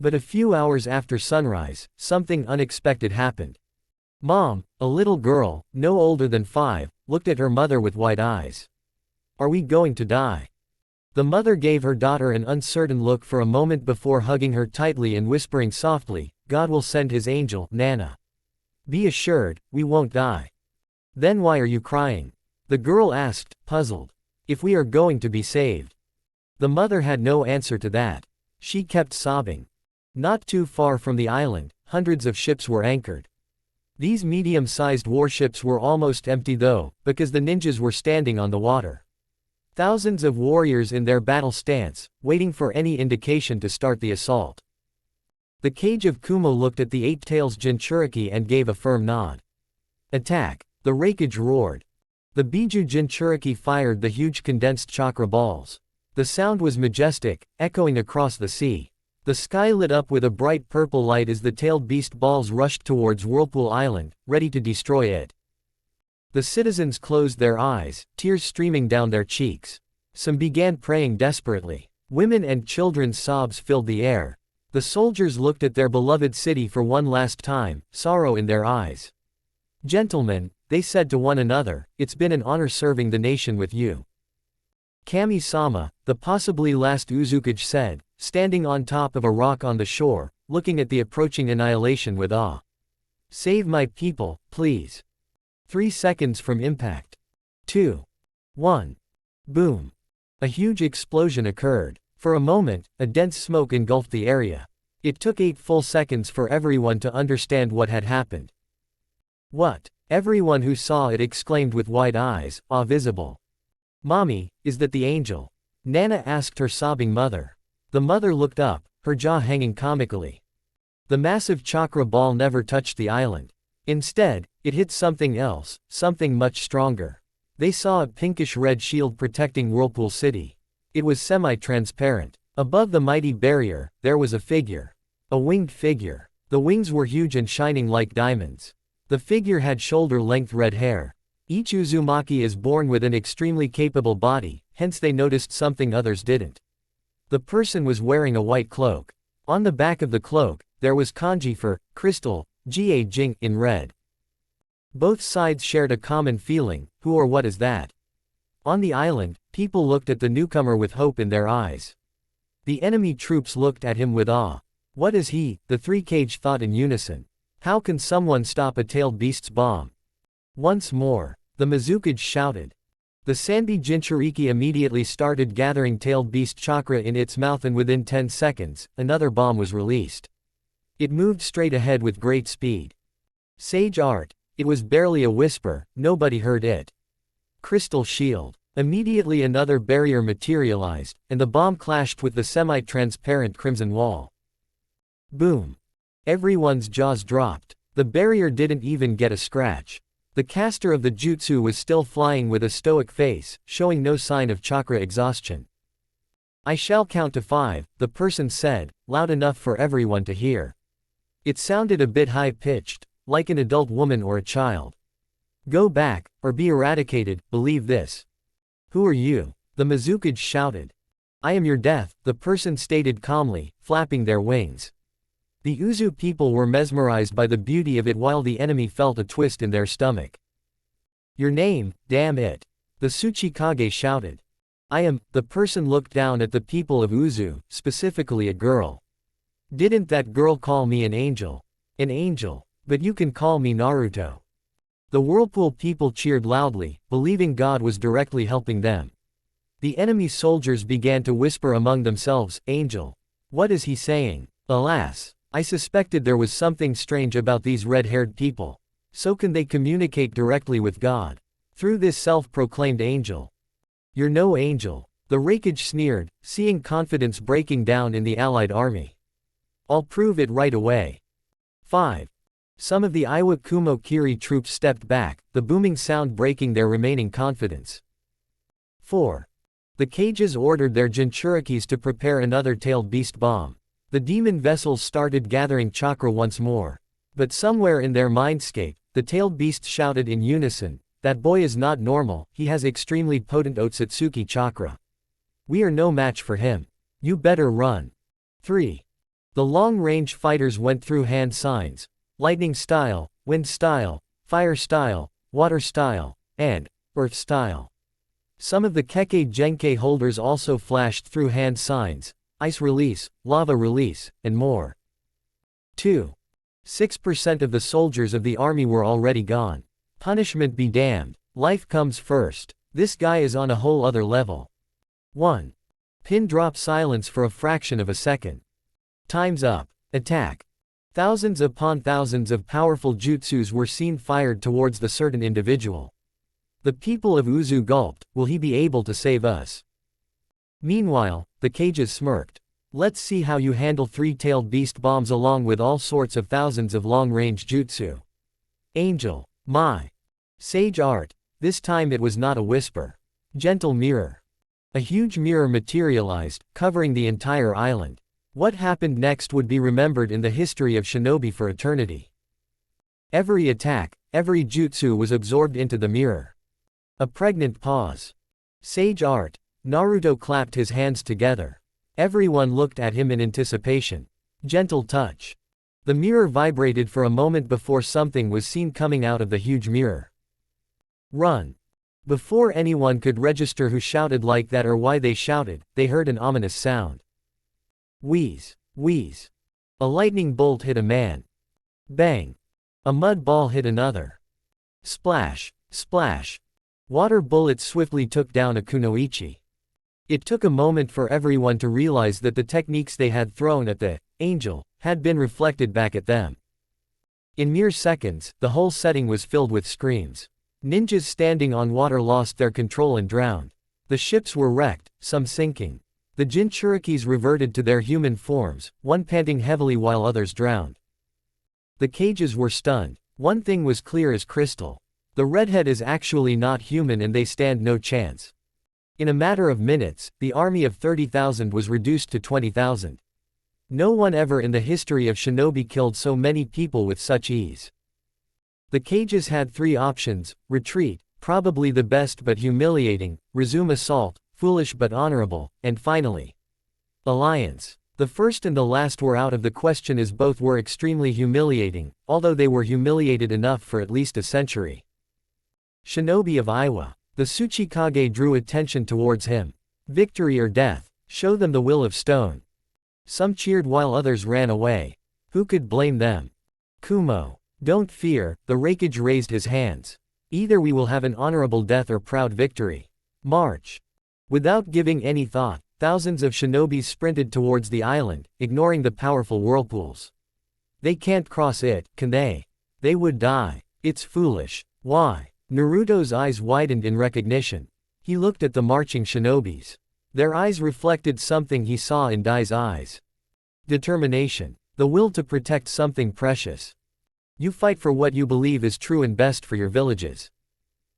But a few hours after sunrise, something unexpected happened. Mom, a little girl, no older than 5, looked at her mother with wide eyes. Are we going to die? The mother gave her daughter an uncertain look for a moment before hugging her tightly and whispering softly, God will send his angel, Nana. Be assured, we won't die. Then why are you crying? The girl asked, puzzled. If we are going to be saved. The mother had no answer to that. She kept sobbing. Not too far from the island, hundreds of ships were anchored. These medium-sized warships were almost empty though, because the ninjas were standing on the water. Thousands of warriors in their battle stance, waiting for any indication to start the assault. The cage of Kumo looked at the Eight Tails Jinchuriki and gave a firm nod. Attack! The Raikage roared. The Biju Jinchuriki fired the huge condensed chakra balls. The sound was majestic, echoing across the sea. The sky lit up with a bright purple light as the tailed beast balls rushed towards Whirlpool Island, ready to destroy it. The citizens closed their eyes, tears streaming down their cheeks. Some began praying desperately. Women and children's sobs filled the air. The soldiers looked at their beloved city for one last time, sorrow in their eyes. Gentlemen, they said to one another, it's been an honor serving the nation with you. Kami-sama, the possibly last Uzukage said, standing on top of a rock on the shore, looking at the approaching annihilation with awe. Save my people, please. 3 seconds from impact. 2. 1. Boom. A huge explosion occurred. For a moment, a dense smoke engulfed the area. It took 8 full seconds for everyone to understand what had happened. What? Everyone who saw it exclaimed with wide eyes, awe visible. Mommy, is that the angel? Nana asked her sobbing mother. The mother looked up, her jaw hanging comically. The massive chakra ball never touched the island. Instead, it hit something else, something much stronger. They saw a pinkish-red shield protecting Whirlpool City. It was semi-transparent. Above the mighty barrier, there was a figure. A winged figure. The wings were huge and shining like diamonds. The figure had shoulder-length red hair. Each Uzumaki is born with an extremely capable body, hence they noticed something others didn't. The person was wearing a white cloak. On the back of the cloak, there was kanji for crystal, Jing in red. Both sides shared a common feeling, who or what is that? On the island, People looked at the newcomer with hope in their eyes. The enemy troops looked at him with awe. What is he? The three Kage thought in unison. How can someone stop a tailed beast's bomb? Once more, the Mizukage shouted. The Sanbi Jinchuriki immediately started gathering tailed beast chakra in its mouth, and within 10 seconds, another bomb was released. It moved straight ahead with great speed. Sage art. It was barely a whisper, nobody heard it. Crystal shield. Immediately another barrier materialized, and the bomb clashed with the semi-transparent crimson wall. Boom. Everyone's jaws dropped. The barrier didn't even get a scratch. The caster of the jutsu was still flying with a stoic face, showing no sign of chakra exhaustion. I shall count to 5, the person said, loud enough for everyone to hear. It sounded a bit high-pitched, like an adult woman or a child. Go back, or be eradicated, believe this. Who are you? The Mizukage shouted. I am your death, the person stated calmly, flapping their wings. The Uzu people were mesmerized by the beauty of it, while the enemy felt a twist in their stomach. Your name, damn it. The Tsuchikage shouted. I am. The person looked down at the people of Uzu, specifically a girl. Didn't that girl call me an angel? An angel. But you can call me Naruto. The Whirlpool people cheered loudly, believing God was directly helping them. The enemy soldiers began to whisper among themselves, Angel. What is he saying? Alas. I suspected there was something strange about these red-haired people. So can they communicate directly with God? Through this self-proclaimed angel. You're no angel. The Raikage sneered, seeing confidence breaking down in the allied army. I'll prove it right away. 5. Some of the Iwakumo Kiri troops stepped back, the booming sound breaking their remaining confidence. 4. The Kages ordered their Jinchurikis to prepare another tailed beast bomb. The demon vessels started gathering chakra once more. But somewhere in their mindscape, the tailed beasts shouted in unison, that boy is not normal, he has extremely potent Otsutsuki chakra. We are no match for him. You better run. 3. The long-range fighters went through hand signs, lightning style, wind style, fire style, water style, and earth style. Some of the Kekkei Genkai holders also flashed through hand signs, ice release, lava release, and more. 2. 6% of the soldiers of the army were already gone. Punishment be damned. Life comes first. This guy is on a whole other level. 1. Pin drop silence for a fraction of a second. Time's up. Attack. Thousands upon thousands of powerful jutsus were seen fired towards the certain individual. The people of Uzu gulped, will he be able to save us? Meanwhile, the Kages smirked. Let's see how you handle three-tailed beast bombs along with all sorts of thousands of long-range jutsu. Angel. My. Sage art. This time it was not a whisper. Gentle mirror. A huge mirror materialized, covering the entire island. What happened next would be remembered in the history of shinobi for eternity. Every attack, every jutsu was absorbed into the mirror. A pregnant pause. Sage art. Naruto clapped his hands together. Everyone looked at him in anticipation. Gentle touch. The mirror vibrated for a moment before something was seen coming out of the huge mirror. Run. Before anyone could register who shouted like that or why they shouted, they heard an ominous sound. Wheeze. Wheeze. A lightning bolt hit a man. Bang. A mud ball hit another. Splash. Splash. Water bullets swiftly took down a kunoichi. It took a moment for everyone to realize that the techniques they had thrown at the angel had been reflected back at them. In mere seconds, the whole setting was filled with screams. Ninjas standing on water lost their control and drowned. The ships were wrecked, some sinking. The Jinchurikis reverted to their human forms, one panting heavily while others drowned. The Kages were stunned. One thing was clear as crystal. The redhead is actually not human and they stand no chance. In a matter of minutes, the army of 30,000 was reduced to 20,000. No one ever in the history of shinobi killed so many people with such ease. The Kages had 3 options: retreat, probably the best but humiliating, resume assault, foolish but honorable, and finally, alliance. The first and the last were out of the question as both were extremely humiliating, although they were humiliated enough for at least a century. Shinobi of Iwa. The Tsuchikage drew attention towards him. Victory or death. Show them the will of stone. Some cheered while others ran away. Who could blame them? Kumo. Don't fear, the Raikage raised his hands. Either we will have an honorable death or proud victory. March. Without giving any thought, thousands of shinobis sprinted towards the island, ignoring the powerful whirlpools. They can't cross it, can they? They would die. It's foolish. Why? Naruto's eyes widened in recognition. He looked at the marching shinobis. Their eyes reflected something he saw in Dai's eyes. Determination. The will to protect something precious. You fight for what you believe is true and best for your villages.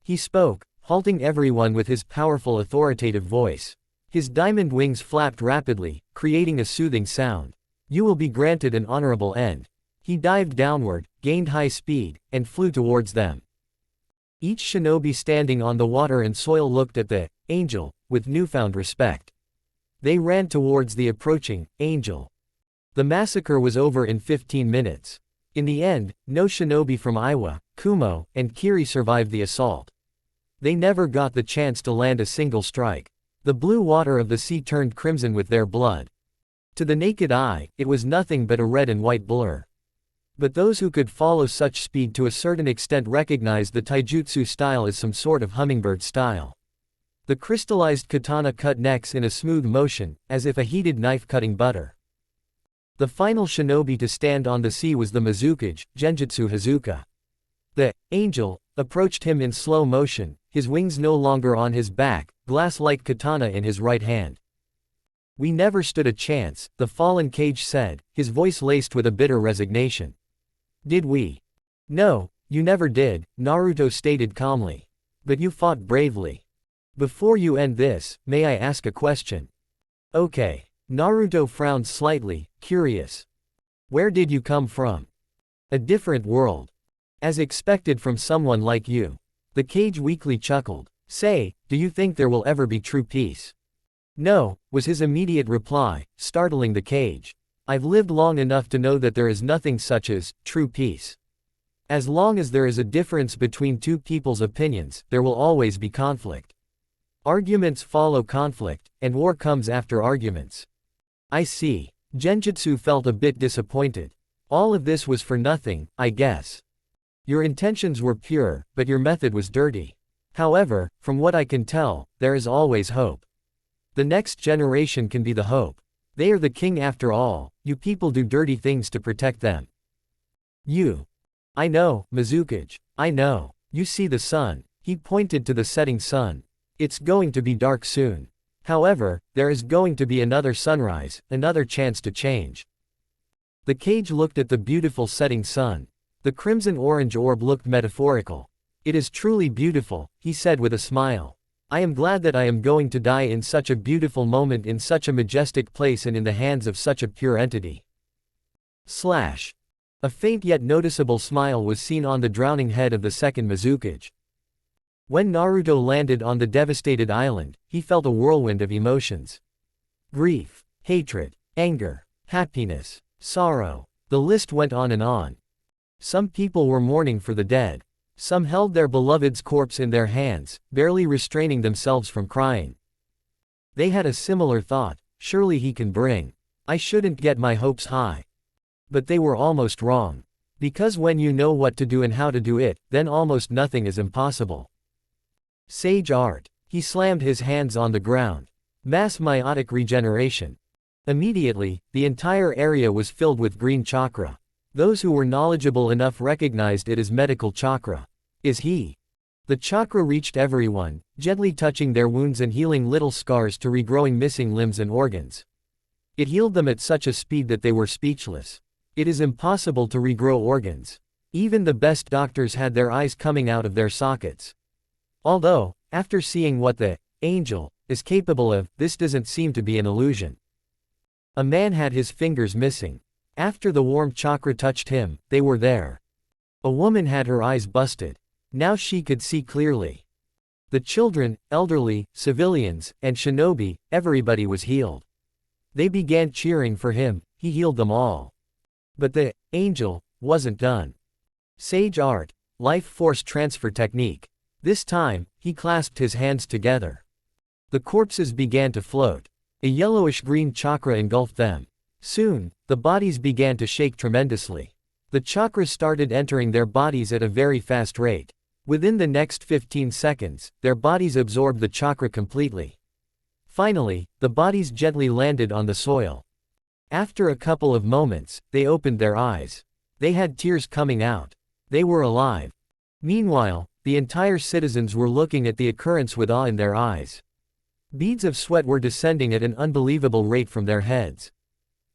He spoke, halting everyone with his powerful authoritative voice. His diamond wings flapped rapidly, creating a soothing sound. You will be granted an honorable end. He dived downward, gained high speed, and flew towards them. Each shinobi standing on the water and soil looked at the angel with newfound respect. They ran towards the approaching angel. The massacre was over in 15 minutes. In the end, no shinobi from Iwa, Kumo, and Kiri survived the assault. They never got the chance to land a single strike. The blue water of the sea turned crimson with their blood. To the naked eye, it was nothing but a red and white blur. But those who could follow such speed to a certain extent recognized the taijutsu style as some sort of hummingbird style. The crystallized katana cut necks in a smooth motion, as if a heated knife cutting butter. The final shinobi to stand on the sea was the Mizukage, Genjutsu Hazuka. The angel approached him in slow motion, his wings no longer on his back, glass-like katana in his right hand. We never stood a chance, the fallen Kage said, his voice laced with a bitter resignation. Did we? No, you never did, Naruto stated calmly. But you fought bravely. Before you end this, may I ask a question? Okay. Naruto frowned slightly, curious. Where did you come from? A different world. As expected from someone like you. The Kage weakly chuckled. Say, do you think there will ever be true peace? No, was his immediate reply, startling the Kage. I've lived long enough to know that there is nothing such as true peace. As long as there is a difference between two people's opinions, there will always be conflict. Arguments follow conflict, and war comes after arguments. I see. Genjutsu felt a bit disappointed. All of this was for nothing, I guess. Your intentions were pure, but your method was dirty. However, from what I can tell, there is always hope. The next generation can be the hope. They are the king after all, you people do dirty things to protect them. You. I know, Mizukage. I know. You see the sun. He pointed to the setting sun. It's going to be dark soon. However, there is going to be another sunrise, another chance to change. The Kage looked at the beautiful setting sun. The crimson-orange orb looked metaphorical. It is truly beautiful, he said with a smile. I am glad that I am going to die in such a beautiful moment in such a majestic place and in the hands of such a pure entity. Slash. A faint yet noticeable smile was seen on the drowning head of the second Mizukage. When Naruto landed on the devastated island, he felt a whirlwind of emotions. Grief, hatred, anger, happiness, sorrow. The list went on and on. Some people were mourning for the dead. Some held their beloved's corpse in their hands, barely restraining themselves from crying. They had a similar thought, surely he can bring. I shouldn't get my hopes high. But they were almost wrong. Because when you know what to do and how to do it, then almost nothing is impossible. Sage art. He slammed his hands on the ground. Mass meiotic regeneration. Immediately, the entire area was filled with green chakra. Those who were knowledgeable enough recognized it as medical chakra. Is he? The chakra reached everyone, gently touching their wounds and healing little scars to regrowing missing limbs and organs. It healed them at such a speed that they were speechless. It is impossible to regrow organs. Even the best doctors had their eyes coming out of their sockets. Although, after seeing what the angel is capable of, this doesn't seem to be an illusion. A man had his fingers missing. After the warm chakra touched him, they were there. A woman had her eyes busted. Now she could see clearly. The children, elderly, civilians, and shinobi, everybody was healed. They began cheering for him, he healed them all. But the angel wasn't done. Sage art, life force transfer technique. This time, he clasped his hands together. The corpses began to float. A yellowish-green chakra engulfed them. Soon, the bodies began to shake tremendously. The chakra started entering their bodies at a very fast rate. Within the next 15 seconds, their bodies absorbed the chakra completely. Finally, the bodies gently landed on the soil. After a couple of moments, they opened their eyes. They had tears coming out. They were alive. Meanwhile, the entire citizens were looking at the occurrence with awe in their eyes. Beads of sweat were descending at an unbelievable rate from their heads.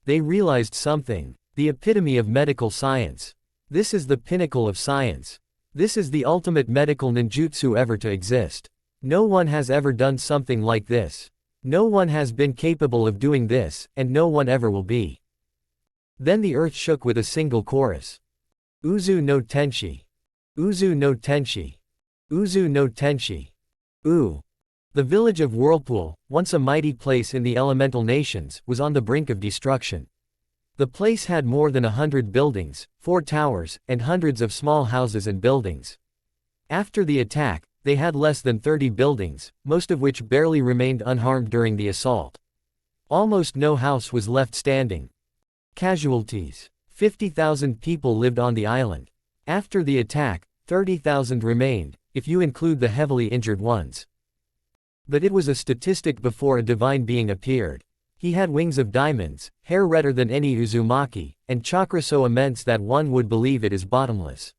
They realized something. The epitome of medical science. This is the pinnacle of science. This is the ultimate medical ninjutsu ever to exist. No one has ever done something like this. No one has been capable of doing this, and no one ever will be. Then the earth shook with a single chorus. Uzu no Tenshi. Uzu no Tenshi. Uzu no Tenshi. Ooh. The village of Whirlpool, once a mighty place in the elemental nations, was on the brink of destruction. The place had more than 100 buildings, 4 towers, and hundreds of small houses and buildings. After the attack, they had less than 30 buildings, most of which barely remained unharmed during the assault. Almost no house was left standing. Casualties. 50,000 people lived on the island. After the attack, 30,000 remained, if you include the heavily injured ones. But it was a statistic before a divine being appeared. He had wings of diamonds, hair redder than any Uzumaki, and chakra so immense that one would believe it is bottomless.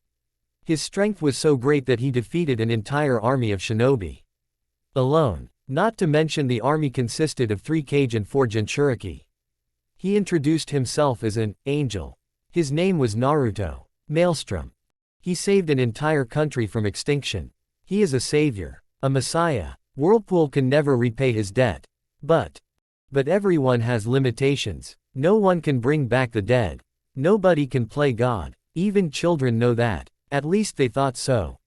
His strength was so great that he defeated an entire army of shinobi. Alone. Not to mention the army consisted of 3 Kage and 4 Jinchuriki. He introduced himself as an angel. His name was Naruto. Maelstrom. He saved an entire country from extinction. He is a savior. A messiah. Whirlpool can never repay his debt. But everyone has limitations. No one can bring back the dead. Nobody can play God. Even children know that. At least they thought so.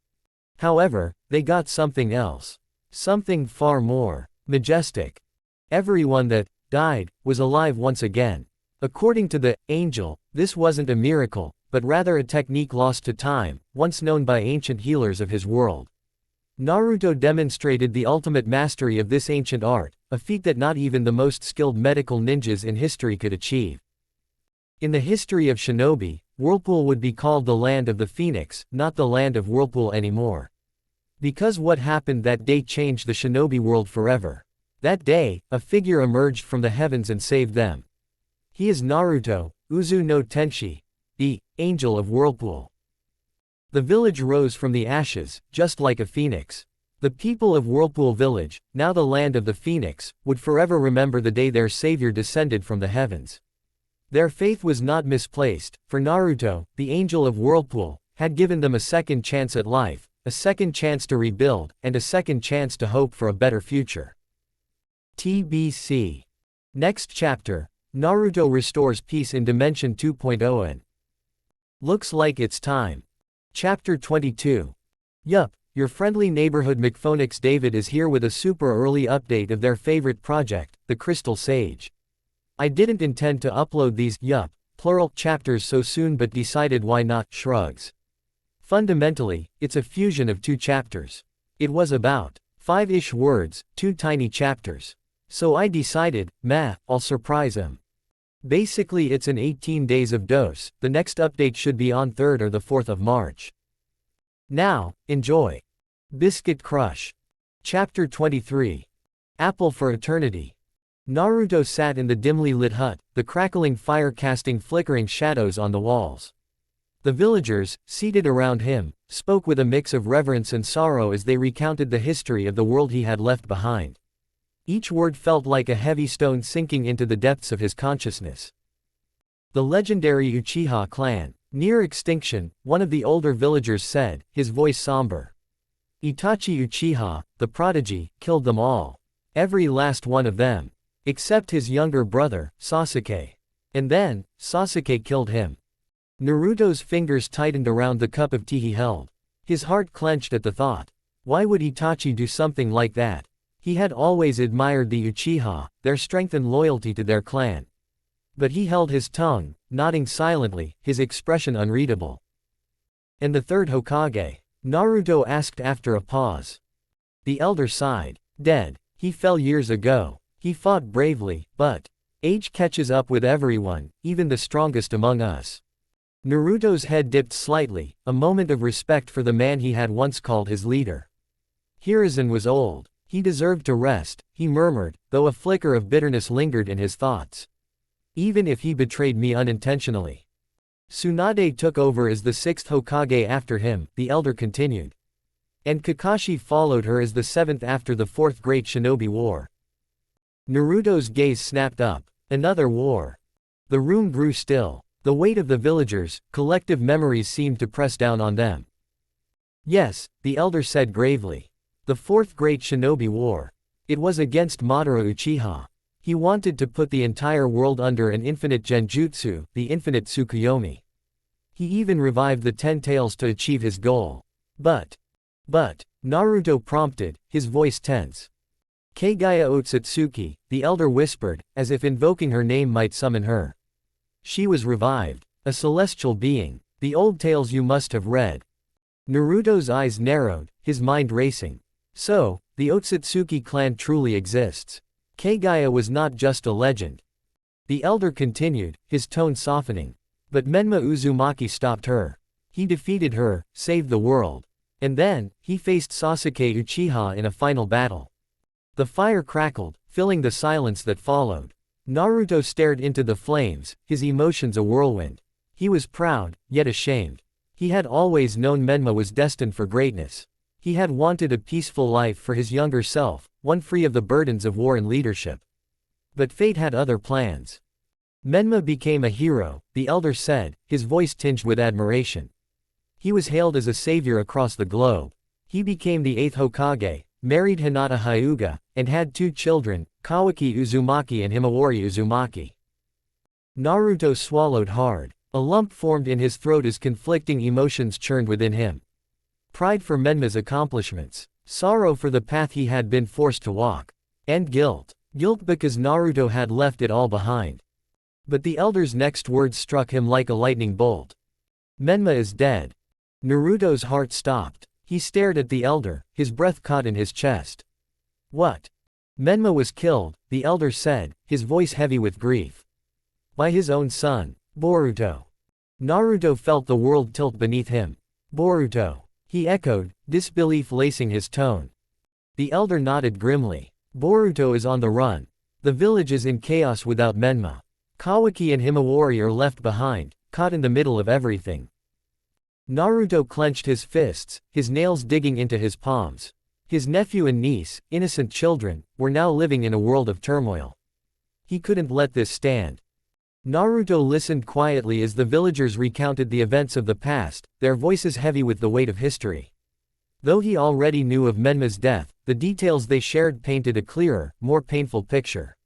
However, they got something else. Something far more majestic. Everyone that died was alive once again. According to the angel, this wasn't a miracle, but rather a technique lost to time, once known by ancient healers of his world. Naruto demonstrated the ultimate mastery of this ancient art, a feat that not even the most skilled medical ninjas in history could achieve. In the history of shinobi, Whirlpool would be called the land of the Phoenix, not the land of Whirlpool anymore. Because what happened that day changed the shinobi world forever. That day, a figure emerged from the heavens and saved them. He is Naruto, Uzu no Tenshi, the Angel of Whirlpool. The village rose from the ashes, just like a phoenix. The people of Whirlpool Village, now the land of the Phoenix, would forever remember the day their savior descended from the heavens. Their faith was not misplaced, for Naruto, the Angel of Whirlpool, had given them a second chance at life, a second chance to rebuild, and a second chance to hope for a better future. TBC. Next chapter, Naruto restores peace in Dimension 2.0 and looks like it's time. Chapter 22. Yup, your friendly neighborhood McPhonix David is here with a super early update of their favorite project, the Crystal Sage. I didn't intend to upload these, plural, chapters so soon but decided why not, shrugs. Fundamentally, it's a fusion of 2 chapters. It was about 5-ish words, 2 tiny chapters. So I decided, I'll surprise him. Basically it's an 18 days of dose, the next update should be on 3rd or the 4th of March. Now, enjoy. Biscuit Crush. Chapter 23. Apple for Eternity. Naruto sat in the dimly lit hut, the crackling fire casting flickering shadows on the walls. The villagers, seated around him, spoke with a mix of reverence and sorrow as they recounted the history of the world he had left behind. Each word felt like a heavy stone sinking into the depths of his consciousness. The legendary Uchiha clan, near extinction, one of the older villagers said, his voice somber. Itachi Uchiha, the prodigy, killed them all. Every last one of them. Except his younger brother, Sasuke. And then, Sasuke killed him. Naruto's fingers tightened around the cup of tea he held. His heart clenched at the thought. Why would Itachi do something like that? He had always admired the Uchiha, their strength and loyalty to their clan. But he held his tongue, nodding silently, his expression unreadable. And the 3rd Hokage. Naruto asked after a pause. The elder sighed. Dead. He fell years ago. He fought bravely, but age catches up with everyone, even the strongest among us. Naruto's head dipped slightly, a moment of respect for the man he had once called his leader. Hiruzen was old. He deserved to rest, he murmured, though a flicker of bitterness lingered in his thoughts. Even if he betrayed me unintentionally. Tsunade took over as the sixth Hokage after him, the elder continued. And Kakashi followed her as the seventh after the Fourth Great Shinobi War. Naruto's gaze snapped up. Another war. The room grew still. The weight of the villagers' collective memories seemed to press down on them. Yes, the elder said gravely. The Fourth Great Shinobi War. It was against Madara Uchiha. He wanted to put the entire world under an infinite genjutsu, the infinite Tsukuyomi. He even revived the 10 tails to achieve his goal. But, Naruto prompted, his voice tense. Kagaya Otsutsuki, the elder whispered, as if invoking her name might summon her. She was revived. A celestial being. The old tales you must have read. Naruto's eyes narrowed, his mind racing. So, the Otsutsuki clan truly exists. Kagaya was not just a legend. The elder continued, his tone softening. But Menma Uzumaki stopped her. He defeated her, saved the world. And then, he faced Sasuke Uchiha in a final battle. The fire crackled, filling the silence that followed. Naruto stared into the flames, his emotions a whirlwind. He was proud, yet ashamed. He had always known Menma was destined for greatness. He had wanted a peaceful life for his younger self, one free of the burdens of war and leadership. But fate had other plans. Menma became a hero, the elder said, his voice tinged with admiration. He was hailed as a savior across the globe. He became the 8th Hokage, married Hinata Hyuga, and had 2 children, Kawaki Uzumaki and Himawari Uzumaki. Naruto swallowed hard. A lump formed in his throat as conflicting emotions churned within him. Pride for Menma's accomplishments. Sorrow for the path he had been forced to walk. And guilt. Guilt because Naruto had left it all behind. But the elder's next words struck him like a lightning bolt. Menma is dead. Naruto's heart stopped. He stared at the elder, his breath caught in his chest. What? Menma was killed, the elder said, his voice heavy with grief. By his own son, Boruto. Naruto felt the world tilt beneath him. Boruto. He echoed, disbelief lacing his tone. The elder nodded grimly. Boruto is on the run. The village is in chaos without Menma. Kawaki and Himawari are left behind, caught in the middle of everything. Naruto clenched his fists, his nails digging into his palms. His nephew and niece, innocent children, were now living in a world of turmoil. He couldn't let this stand. Naruto listened quietly as the villagers recounted the events of the past, their voices heavy with the weight of history. Though he already knew of Menma's death, the details they shared painted a clearer, more painful picture.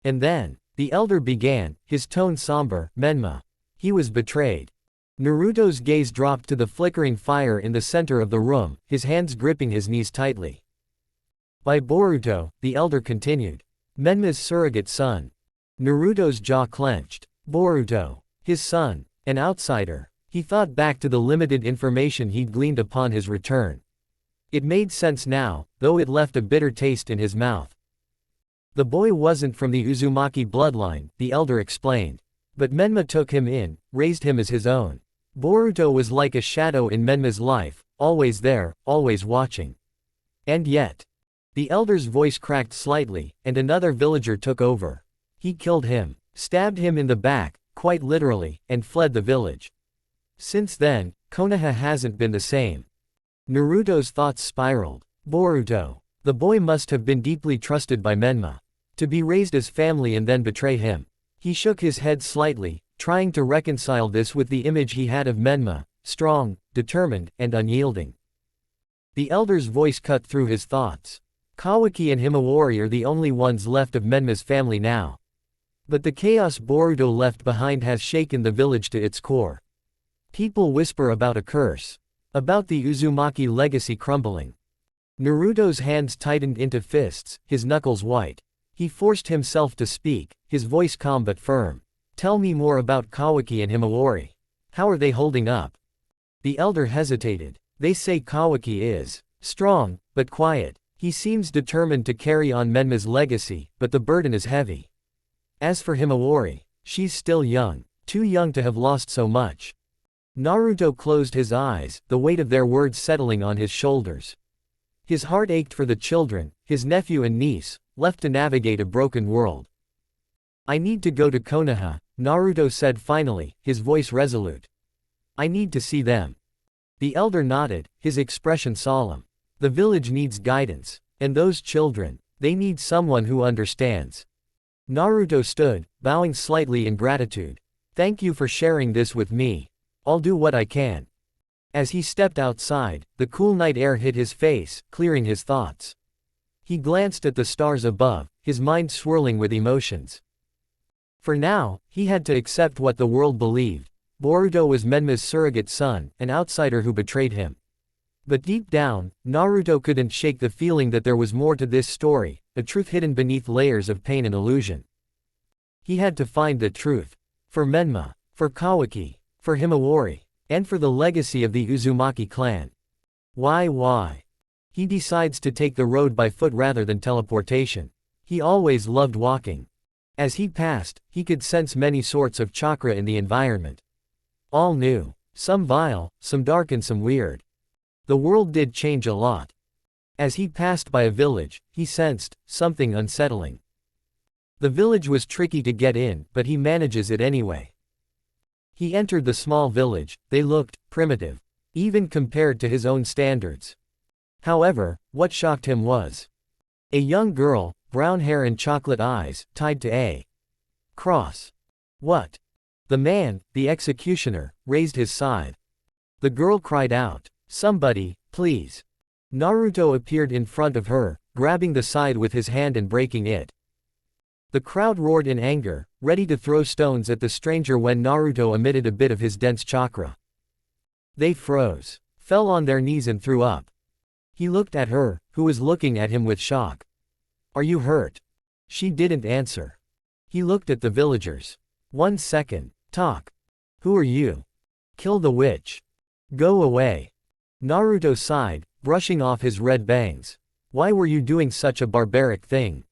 And then, the elder began, his tone somber, Menma. He was betrayed. Naruto's gaze dropped to the flickering fire in the center of the room, his hands gripping his knees tightly. By Boruto, the elder continued. Menma's surrogate son. Naruto's jaw clenched. Boruto. His son. An outsider. He thought back to the limited information he'd gleaned upon his return. It made sense now, though it left a bitter taste in his mouth. The boy wasn't from the Uzumaki bloodline, the elder explained. But Menma took him in, raised him as his own. Boruto was like a shadow in Menma's life, always there, always watching. And yet. The elder's voice cracked slightly, and another villager took over. He killed him, stabbed him in the back, quite literally, and fled the village. Since then, Konoha hasn't been the same. Naruto's thoughts spiraled. Boruto. The boy must have been deeply trusted by Menma. To be raised as family and then betray him. He shook his head slightly, trying to reconcile this with the image he had of Menma, strong, determined, and unyielding. The elder's voice cut through his thoughts. Kawaki and Himawari are the only ones left of Menma's family now. But the chaos Boruto left behind has shaken the village to its core. People whisper about a curse. About the Uzumaki legacy crumbling. Naruto's hands tightened into fists, his knuckles white. He forced himself to speak, his voice calm but firm. Tell me more about Kawaki and Himawari. How are they holding up? The elder hesitated. They say Kawaki is strong, but quiet. He seems determined to carry on Menma's legacy, but the burden is heavy. As for Himawari, she's still young, too young to have lost so much. Naruto closed his eyes, the weight of their words settling on his shoulders. His heart ached for the children, his nephew and niece, left to navigate a broken world. I need to go to Konoha, Naruto said finally, his voice resolute. I need to see them. The elder nodded, his expression solemn. The village needs guidance. And those children, they need someone who understands. Naruto stood, bowing slightly in gratitude. Thank you for sharing this with me. I'll do what I can. As he stepped outside, the cool night air hit his face, clearing his thoughts. He glanced at the stars above, his mind swirling with emotions. For now, he had to accept what the world believed. Boruto was Menma's surrogate son, an outsider who betrayed him. But deep down, Naruto couldn't shake the feeling that there was more to this story, a truth hidden beneath layers of pain and illusion. He had to find the truth. For Menma, for Kawaki, for Himawari, and for the legacy of the Uzumaki clan. Why? He decides to take the road by foot rather than teleportation. He always loved walking. As he passed, he could sense many sorts of chakra in the environment. All new. Some vile, some dark and some weird. The world did change a lot. As he passed by a village, he sensed something unsettling. The village was tricky to get in, but he manages it anyway. He entered the small village. They looked primitive, even compared to his own standards. However, what shocked him was a young girl, brown hair and chocolate eyes, tied to a cross. What? The man, the executioner, raised his scythe. The girl cried out, "Somebody, please." Naruto appeared in front of her, grabbing the scythe with his hand and breaking it. The crowd roared in anger, ready to throw stones at the stranger when Naruto emitted a bit of his dense chakra. They froze, fell on their knees and threw up. He looked at her, who was looking at him with shock. "Are you hurt?" She didn't answer. He looked at the villagers. "1 second. Talk. Who are you?" "Kill the witch. Go away." Naruto sighed, brushing off his red bangs. "Why were you doing such a barbaric thing?"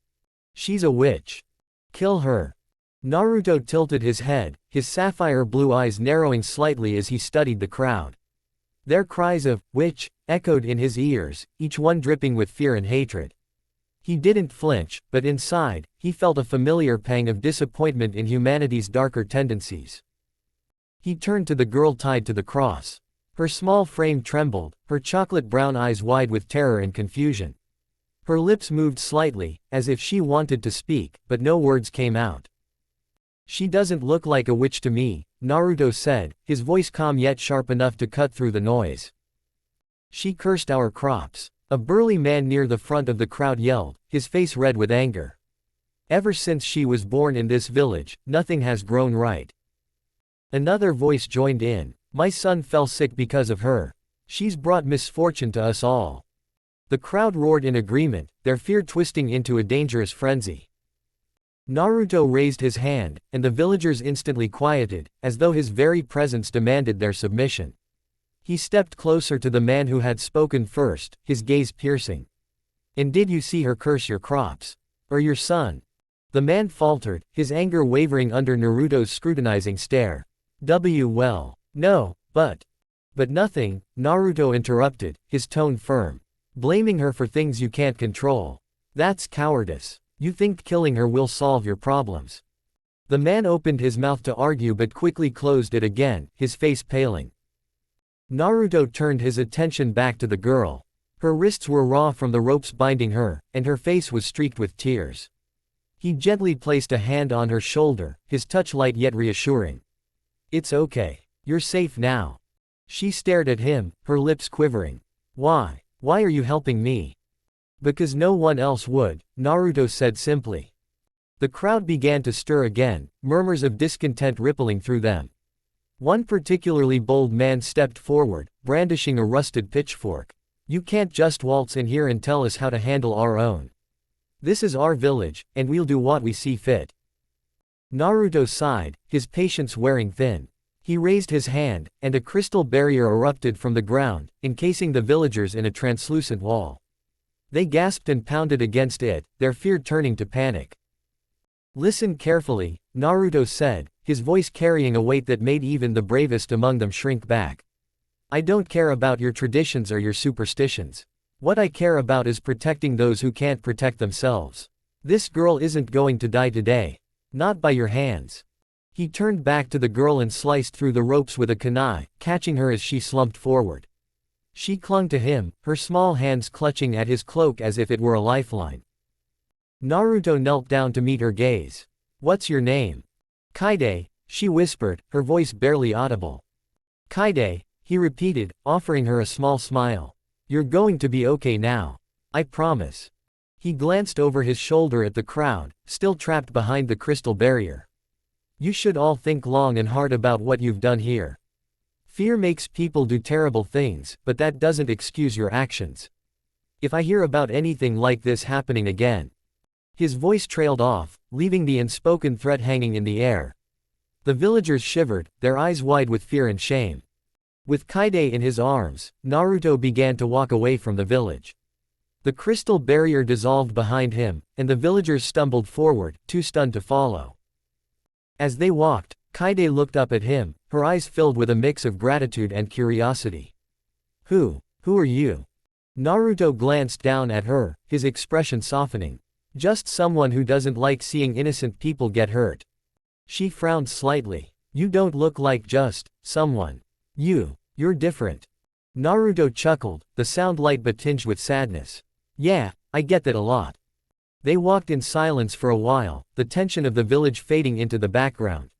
"She's a witch. Kill her." Naruto tilted his head, his sapphire blue eyes narrowing slightly as he studied the crowd. Their cries of "witch" echoed in his ears, each one dripping with fear and hatred. He didn't flinch, but inside, he felt a familiar pang of disappointment in humanity's darker tendencies. He turned to the girl tied to the cross. Her small frame trembled, her chocolate brown eyes wide with terror and confusion. Her lips moved slightly, as if she wanted to speak, but no words came out. "She doesn't look like a witch to me," Naruto said, his voice calm yet sharp enough to cut through the noise. "She cursed our crops." A burly man near the front of the crowd yelled, his face red with anger. "Ever since she was born in this village, nothing has grown right." Another voice joined in. "My son fell sick because of her. She's brought misfortune to us all." The crowd roared in agreement, their fear twisting into a dangerous frenzy. Naruto raised his hand, and the villagers instantly quieted, as though his very presence demanded their submission. He stepped closer to the man who had spoken first, his gaze piercing. "And did you see her curse your crops? Or your son?" The man faltered, his anger wavering under Naruto's scrutinizing stare. Well, no, but nothing," Naruto interrupted, his tone firm. "Blaming her for things you can't control. That's cowardice. You think killing her will solve your problems." The man opened his mouth to argue but quickly closed it again, his face paling. Naruto turned his attention back to the girl. Her wrists were raw from the ropes binding her, and her face was streaked with tears. He gently placed a hand on her shoulder, his touch light yet reassuring. "It's okay. You're safe now." She stared at him, her lips quivering. "Why? Why are you helping me?" "Because no one else would," Naruto said simply. The crowd began to stir again, murmurs of discontent rippling through them. One particularly bold man stepped forward, brandishing a rusted pitchfork. "You can't just waltz in here and tell us how to handle our own. This is our village, and we'll do what we see fit." Naruto sighed, his patience wearing thin. He raised his hand, and a crystal barrier erupted from the ground, encasing the villagers in a translucent wall. They gasped and pounded against it, their fear turning to panic. "Listen carefully," Naruto said, his voice carrying a weight that made even the bravest among them shrink back. "I don't care about your traditions or your superstitions. What I care about is protecting those who can't protect themselves. This girl isn't going to die today. Not by your hands." He turned back to the girl and sliced through the ropes with a kunai, catching her as she slumped forward. She clung to him, her small hands clutching at his cloak as if it were a lifeline. Naruto knelt down to meet her gaze. "What's your name?" "Kaide," she whispered, her voice barely audible. "Kaide," he repeated, offering her a small smile. "You're going to be okay now. I promise." He glanced over his shoulder at the crowd, still trapped behind the crystal barrier. "You should all think long and hard about what you've done here. Fear makes people do terrible things, but that doesn't excuse your actions. If I hear about anything like this happening again." His voice trailed off, leaving the unspoken threat hanging in the air. The villagers shivered, their eyes wide with fear and shame. With Kaide in his arms, Naruto began to walk away from the village. The crystal barrier dissolved behind him, and the villagers stumbled forward, too stunned to follow. As they walked, Kaide looked up at him, her eyes filled with a mix of gratitude and curiosity. Who are you?" Naruto glanced down at her, his expression softening. "Just someone who doesn't like seeing innocent people get hurt." She frowned slightly. "You don't look like just someone. You're different." Naruto chuckled, the sound light but tinged with sadness. "Yeah, I get that a lot." They walked in silence for a while, the tension of the village fading into the background.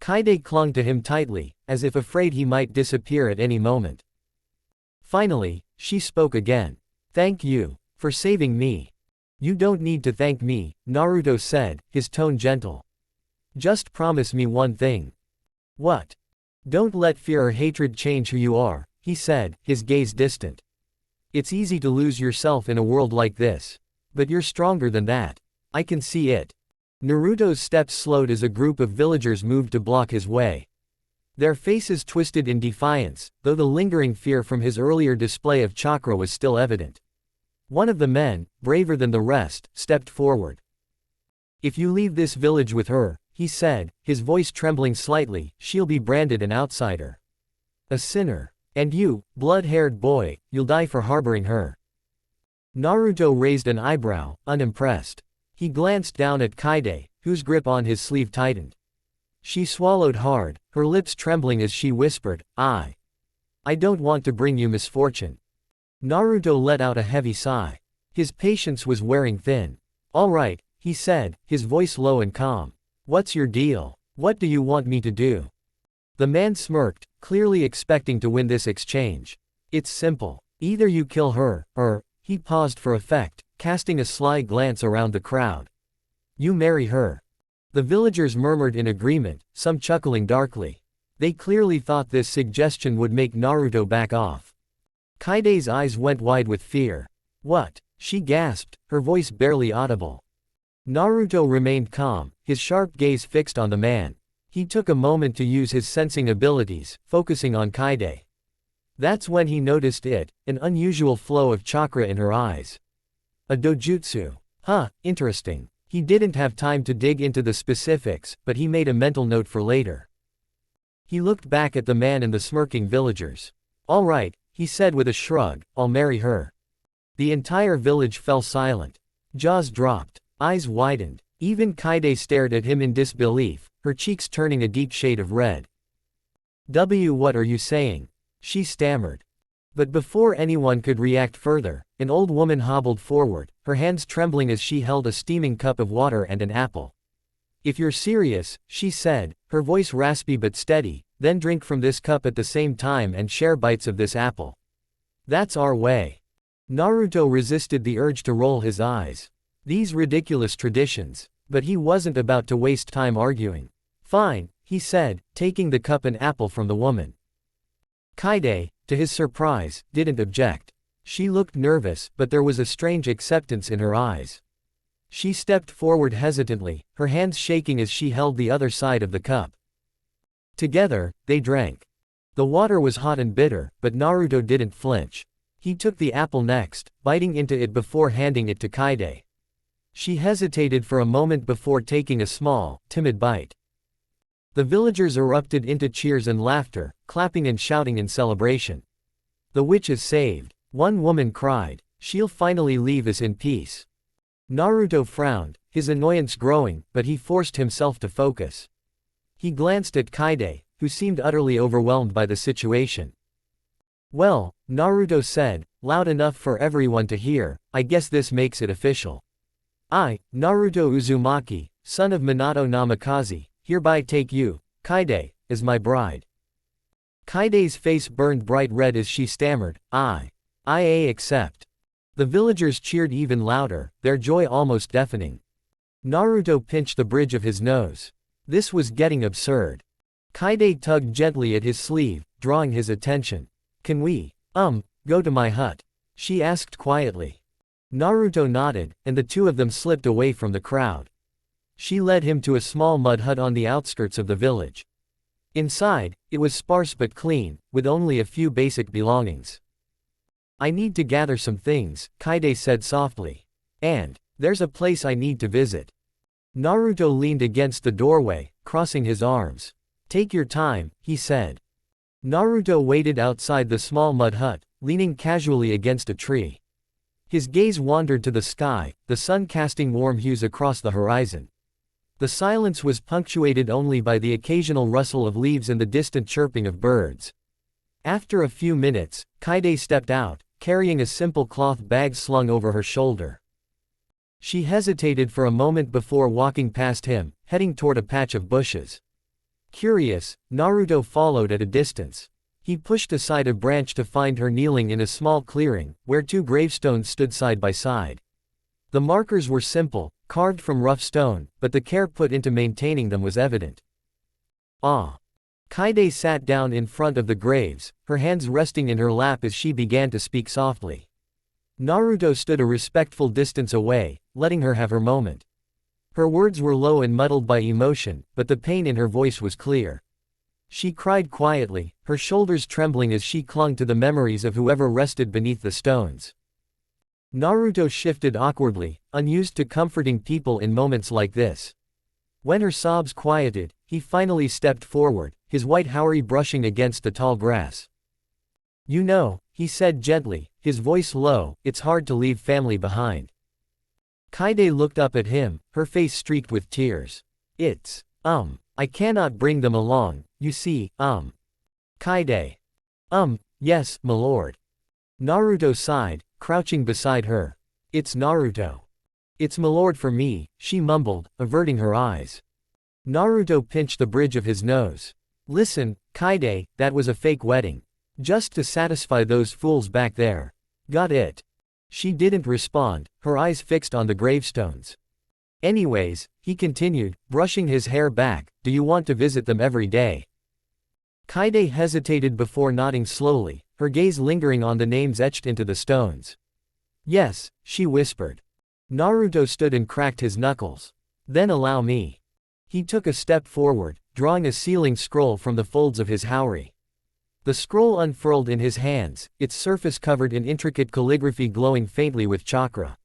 Kaide clung to him tightly, as if afraid he might disappear at any moment. Finally, she spoke again. "Thank you for saving me." "You don't need to thank me," Naruto said, his tone gentle. "Just promise me one thing." "What?" "Don't let fear or hatred change who you are," he said, his gaze distant. "It's easy to lose yourself in a world like this. But you're stronger than that. I can see it." Naruto's steps slowed as a group of villagers moved to block his way. Their faces twisted in defiance, though the lingering fear from his earlier display of chakra was still evident. One of the men, braver than the rest, stepped forward. "If you leave this village with her," he said, his voice trembling slightly, "she'll be branded an outsider. A sinner. And you, blood-haired boy, you'll die for harboring her." Naruto raised an eyebrow, unimpressed. He glanced down at Kaide, whose grip on his sleeve tightened. She swallowed hard, her lips trembling as she whispered, I don't want to bring you misfortune." Naruto let out a heavy sigh. His patience was wearing thin. "All right," he said, his voice low and calm. "What's your deal? What do you want me to do?" The man smirked, clearly expecting to win this exchange. "It's simple. Either you kill her, or..." He paused for effect, casting a sly glance around the crowd. "You marry her." The villagers murmured in agreement, some chuckling darkly. They clearly thought this suggestion would make Naruto back off. Kaide's eyes went wide with fear. "What?" she gasped, her voice barely audible. Naruto remained calm, his sharp gaze fixed on the man. He took a moment to use his sensing abilities, focusing on Kaide. That's when he noticed an unusual flow of chakra in her eyes. A dojutsu. Interesting. He didn't have time to dig into the specifics, but he made a mental note for later. He looked back at the man and the smirking villagers. "All right," he said with a shrug, "I'll marry her." The entire village fell silent. Jaws dropped. Eyes widened. Even Kaide stared at him in disbelief, her cheeks turning a deep shade of red. What are you saying?" she stammered. But before anyone could react further, an old woman hobbled forward, her hands trembling as she held a steaming cup of water and an apple. "If you're serious," she said, her voice raspy but steady, "then drink from this cup at the same time and share bites of this apple. That's our way." Naruto resisted the urge to roll his eyes. These ridiculous traditions. But he wasn't about to waste time arguing. "Fine," he said, taking the cup and apple from the woman. Kaide, to his surprise, didn't object. She looked nervous, but there was a strange acceptance in her eyes. She stepped forward hesitantly, her hands shaking as she held the other side of the cup. Together, they drank. The water was hot and bitter, but Naruto didn't flinch. He took the apple next, biting into it before handing it to Kaede. She hesitated for a moment before taking a small, timid bite. The villagers erupted into cheers and laughter, clapping and shouting in celebration. "The witch is saved," one woman cried. "She'll finally leave us in peace." Naruto frowned, his annoyance growing, but he forced himself to focus. He glanced at Kaede, who seemed utterly overwhelmed by the situation. "Well," Naruto said, loud enough for everyone to hear, "I guess this makes it official. I, Naruto Uzumaki, son of Minato Namikaze, hereby take you, Kaede, as my bride." Kaide's face burned bright red as she stammered, I accept." The villagers cheered even louder, their joy almost deafening. Naruto pinched the bridge of his nose. This was getting absurd. Kaede tugged gently at his sleeve, drawing his attention. "Can we, go to my hut?" she asked quietly. Naruto nodded, and the two of them slipped away from the crowd. She led him to a small mud hut on the outskirts of the village. Inside, it was sparse but clean, with only a few basic belongings. "I need to gather some things," Kaede said softly. "And there's a place I need to visit." Naruto leaned against the doorway, crossing his arms. "Take your time," he said. Naruto waited outside the small mud hut, leaning casually against a tree. His gaze wandered to the sky, the sun casting warm hues across the horizon. The silence was punctuated only by the occasional rustle of leaves and the distant chirping of birds. After a few minutes, Kaede stepped out, carrying a simple cloth bag slung over her shoulder. She hesitated for a moment before walking past him, heading toward a patch of bushes. Curious, Naruto followed at a distance. He pushed aside a branch to find her kneeling in a small clearing, where two gravestones stood side by side. The markers were simple, carved from rough stone, but the care put into maintaining them was evident. Kaede sat down in front of the graves, her hands resting in her lap as she began to speak softly. Naruto stood a respectful distance away, letting her have her moment. Her words were low and muddled by emotion, but the pain in her voice was clear. She cried quietly, her shoulders trembling as she clung to the memories of whoever rested beneath the stones. Naruto shifted awkwardly, unused to comforting people in moments like this. When her sobs quieted, he finally stepped forward, his white haori brushing against the tall grass. "You know," he said gently, his voice low, "it's hard to leave family behind." Kaede looked up at him, her face streaked with tears. "It's, I cannot bring them along, you see, Kaede. Yes, milord." Naruto sighed, crouching beside her. "It's Naruto. It's milord for me," she mumbled, averting her eyes. Naruto pinched the bridge of his nose. "Listen, Kaede, that was a fake wedding. Just to satisfy those fools back there. Got it?" She didn't respond, her eyes fixed on the gravestones. "Anyways," he continued, brushing his hair back, "do you want to visit them every day?" Kaede hesitated before nodding slowly, her gaze lingering on the names etched into the stones. "Yes," she whispered. Naruto stood and cracked his knuckles. "Then allow me." He took a step forward, drawing a sealing scroll from the folds of his haori. The scroll unfurled in his hands, its surface covered in intricate calligraphy glowing faintly with chakra.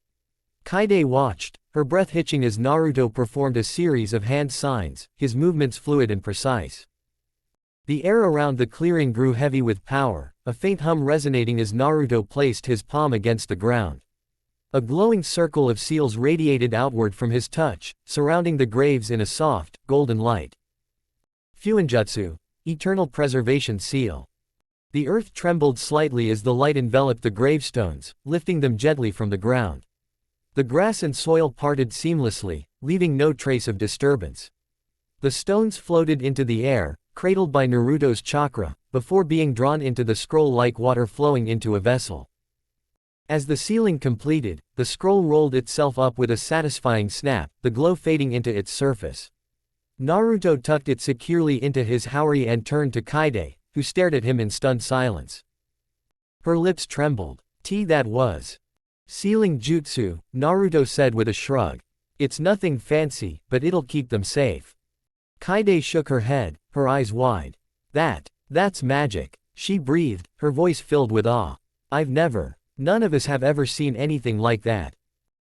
Kaede watched, her breath hitching as Naruto performed a series of hand signs, his movements fluid and precise. The air around the clearing grew heavy with power, a faint hum resonating as Naruto placed his palm against the ground. A glowing circle of seals radiated outward from his touch, surrounding the graves in a soft, golden light. Fuinjutsu, Eternal Preservation Seal. The earth trembled slightly as the light enveloped the gravestones, lifting them gently from the ground. The grass and soil parted seamlessly, leaving no trace of disturbance. The stones floated into the air, cradled by Naruto's chakra, before being drawn into the scroll like water flowing into a vessel. As the sealing completed, the scroll rolled itself up with a satisfying snap, the glow fading into its surface. Naruto tucked it securely into his haori and turned to Kaede, who stared at him in stunned silence. Her lips trembled. That was sealing jutsu, Naruto said with a shrug. "It's nothing fancy, but it'll keep them safe." Kaede shook her head, her eyes wide. That's magic, she breathed, her voice filled with awe. None of us have ever seen anything like that.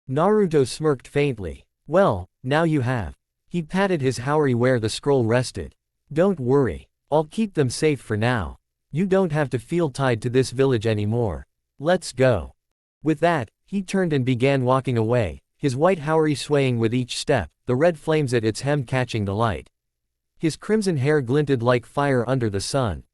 Naruto smirked faintly. Well, now you have. He patted his haori where the scroll rested. Don't worry, I'll keep them safe for now. You don't have to feel tied to this village anymore. Let's go. With that, he turned and began walking away, his white haori swaying with each step, the red flames at its hem catching the light. His crimson hair glinted like fire under the sun.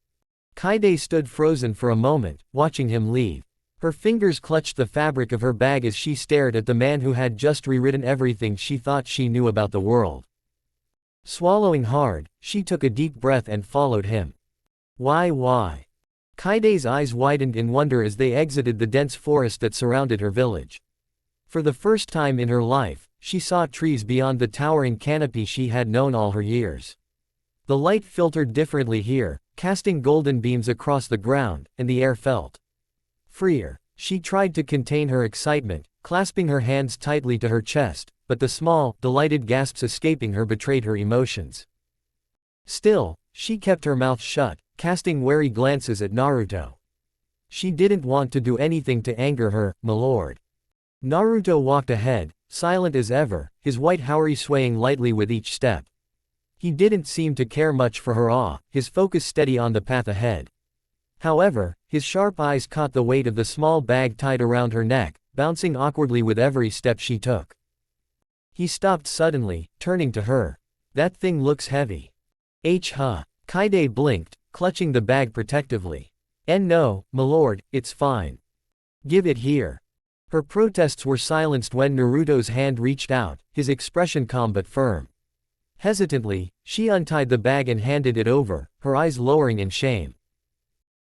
Kaede stood frozen for a moment, watching him leave. Her fingers clutched the fabric of her bag as she stared at the man who had just rewritten everything she thought she knew about the world. Swallowing hard, she took a deep breath and followed him. Why? Kaide's eyes widened in wonder as they exited the dense forest that surrounded her village. For the first time in her life, she saw trees beyond the towering canopy she had known all her years. The light filtered differently here, casting golden beams across the ground, and the air felt freer. She tried to contain her excitement, clasping her hands tightly to her chest, but the small, delighted gasps escaping her betrayed her emotions. Still, she kept her mouth shut, casting wary glances at Naruto. She didn't want to do anything to anger her, milord. Naruto walked ahead, silent as ever, his white haori swaying lightly with each step. He didn't seem to care much for her awe, his focus steady on the path ahead. However, his sharp eyes caught the weight of the small bag tied around her neck, bouncing awkwardly with every step she took. He stopped suddenly, turning to her. That thing looks heavy. Kaede blinked, clutching the bag protectively. No, milord, it's fine. Give it here. Her protests were silenced when Naruto's hand reached out, his expression calm but firm. Hesitantly, she untied the bag and handed it over, her eyes lowering in shame.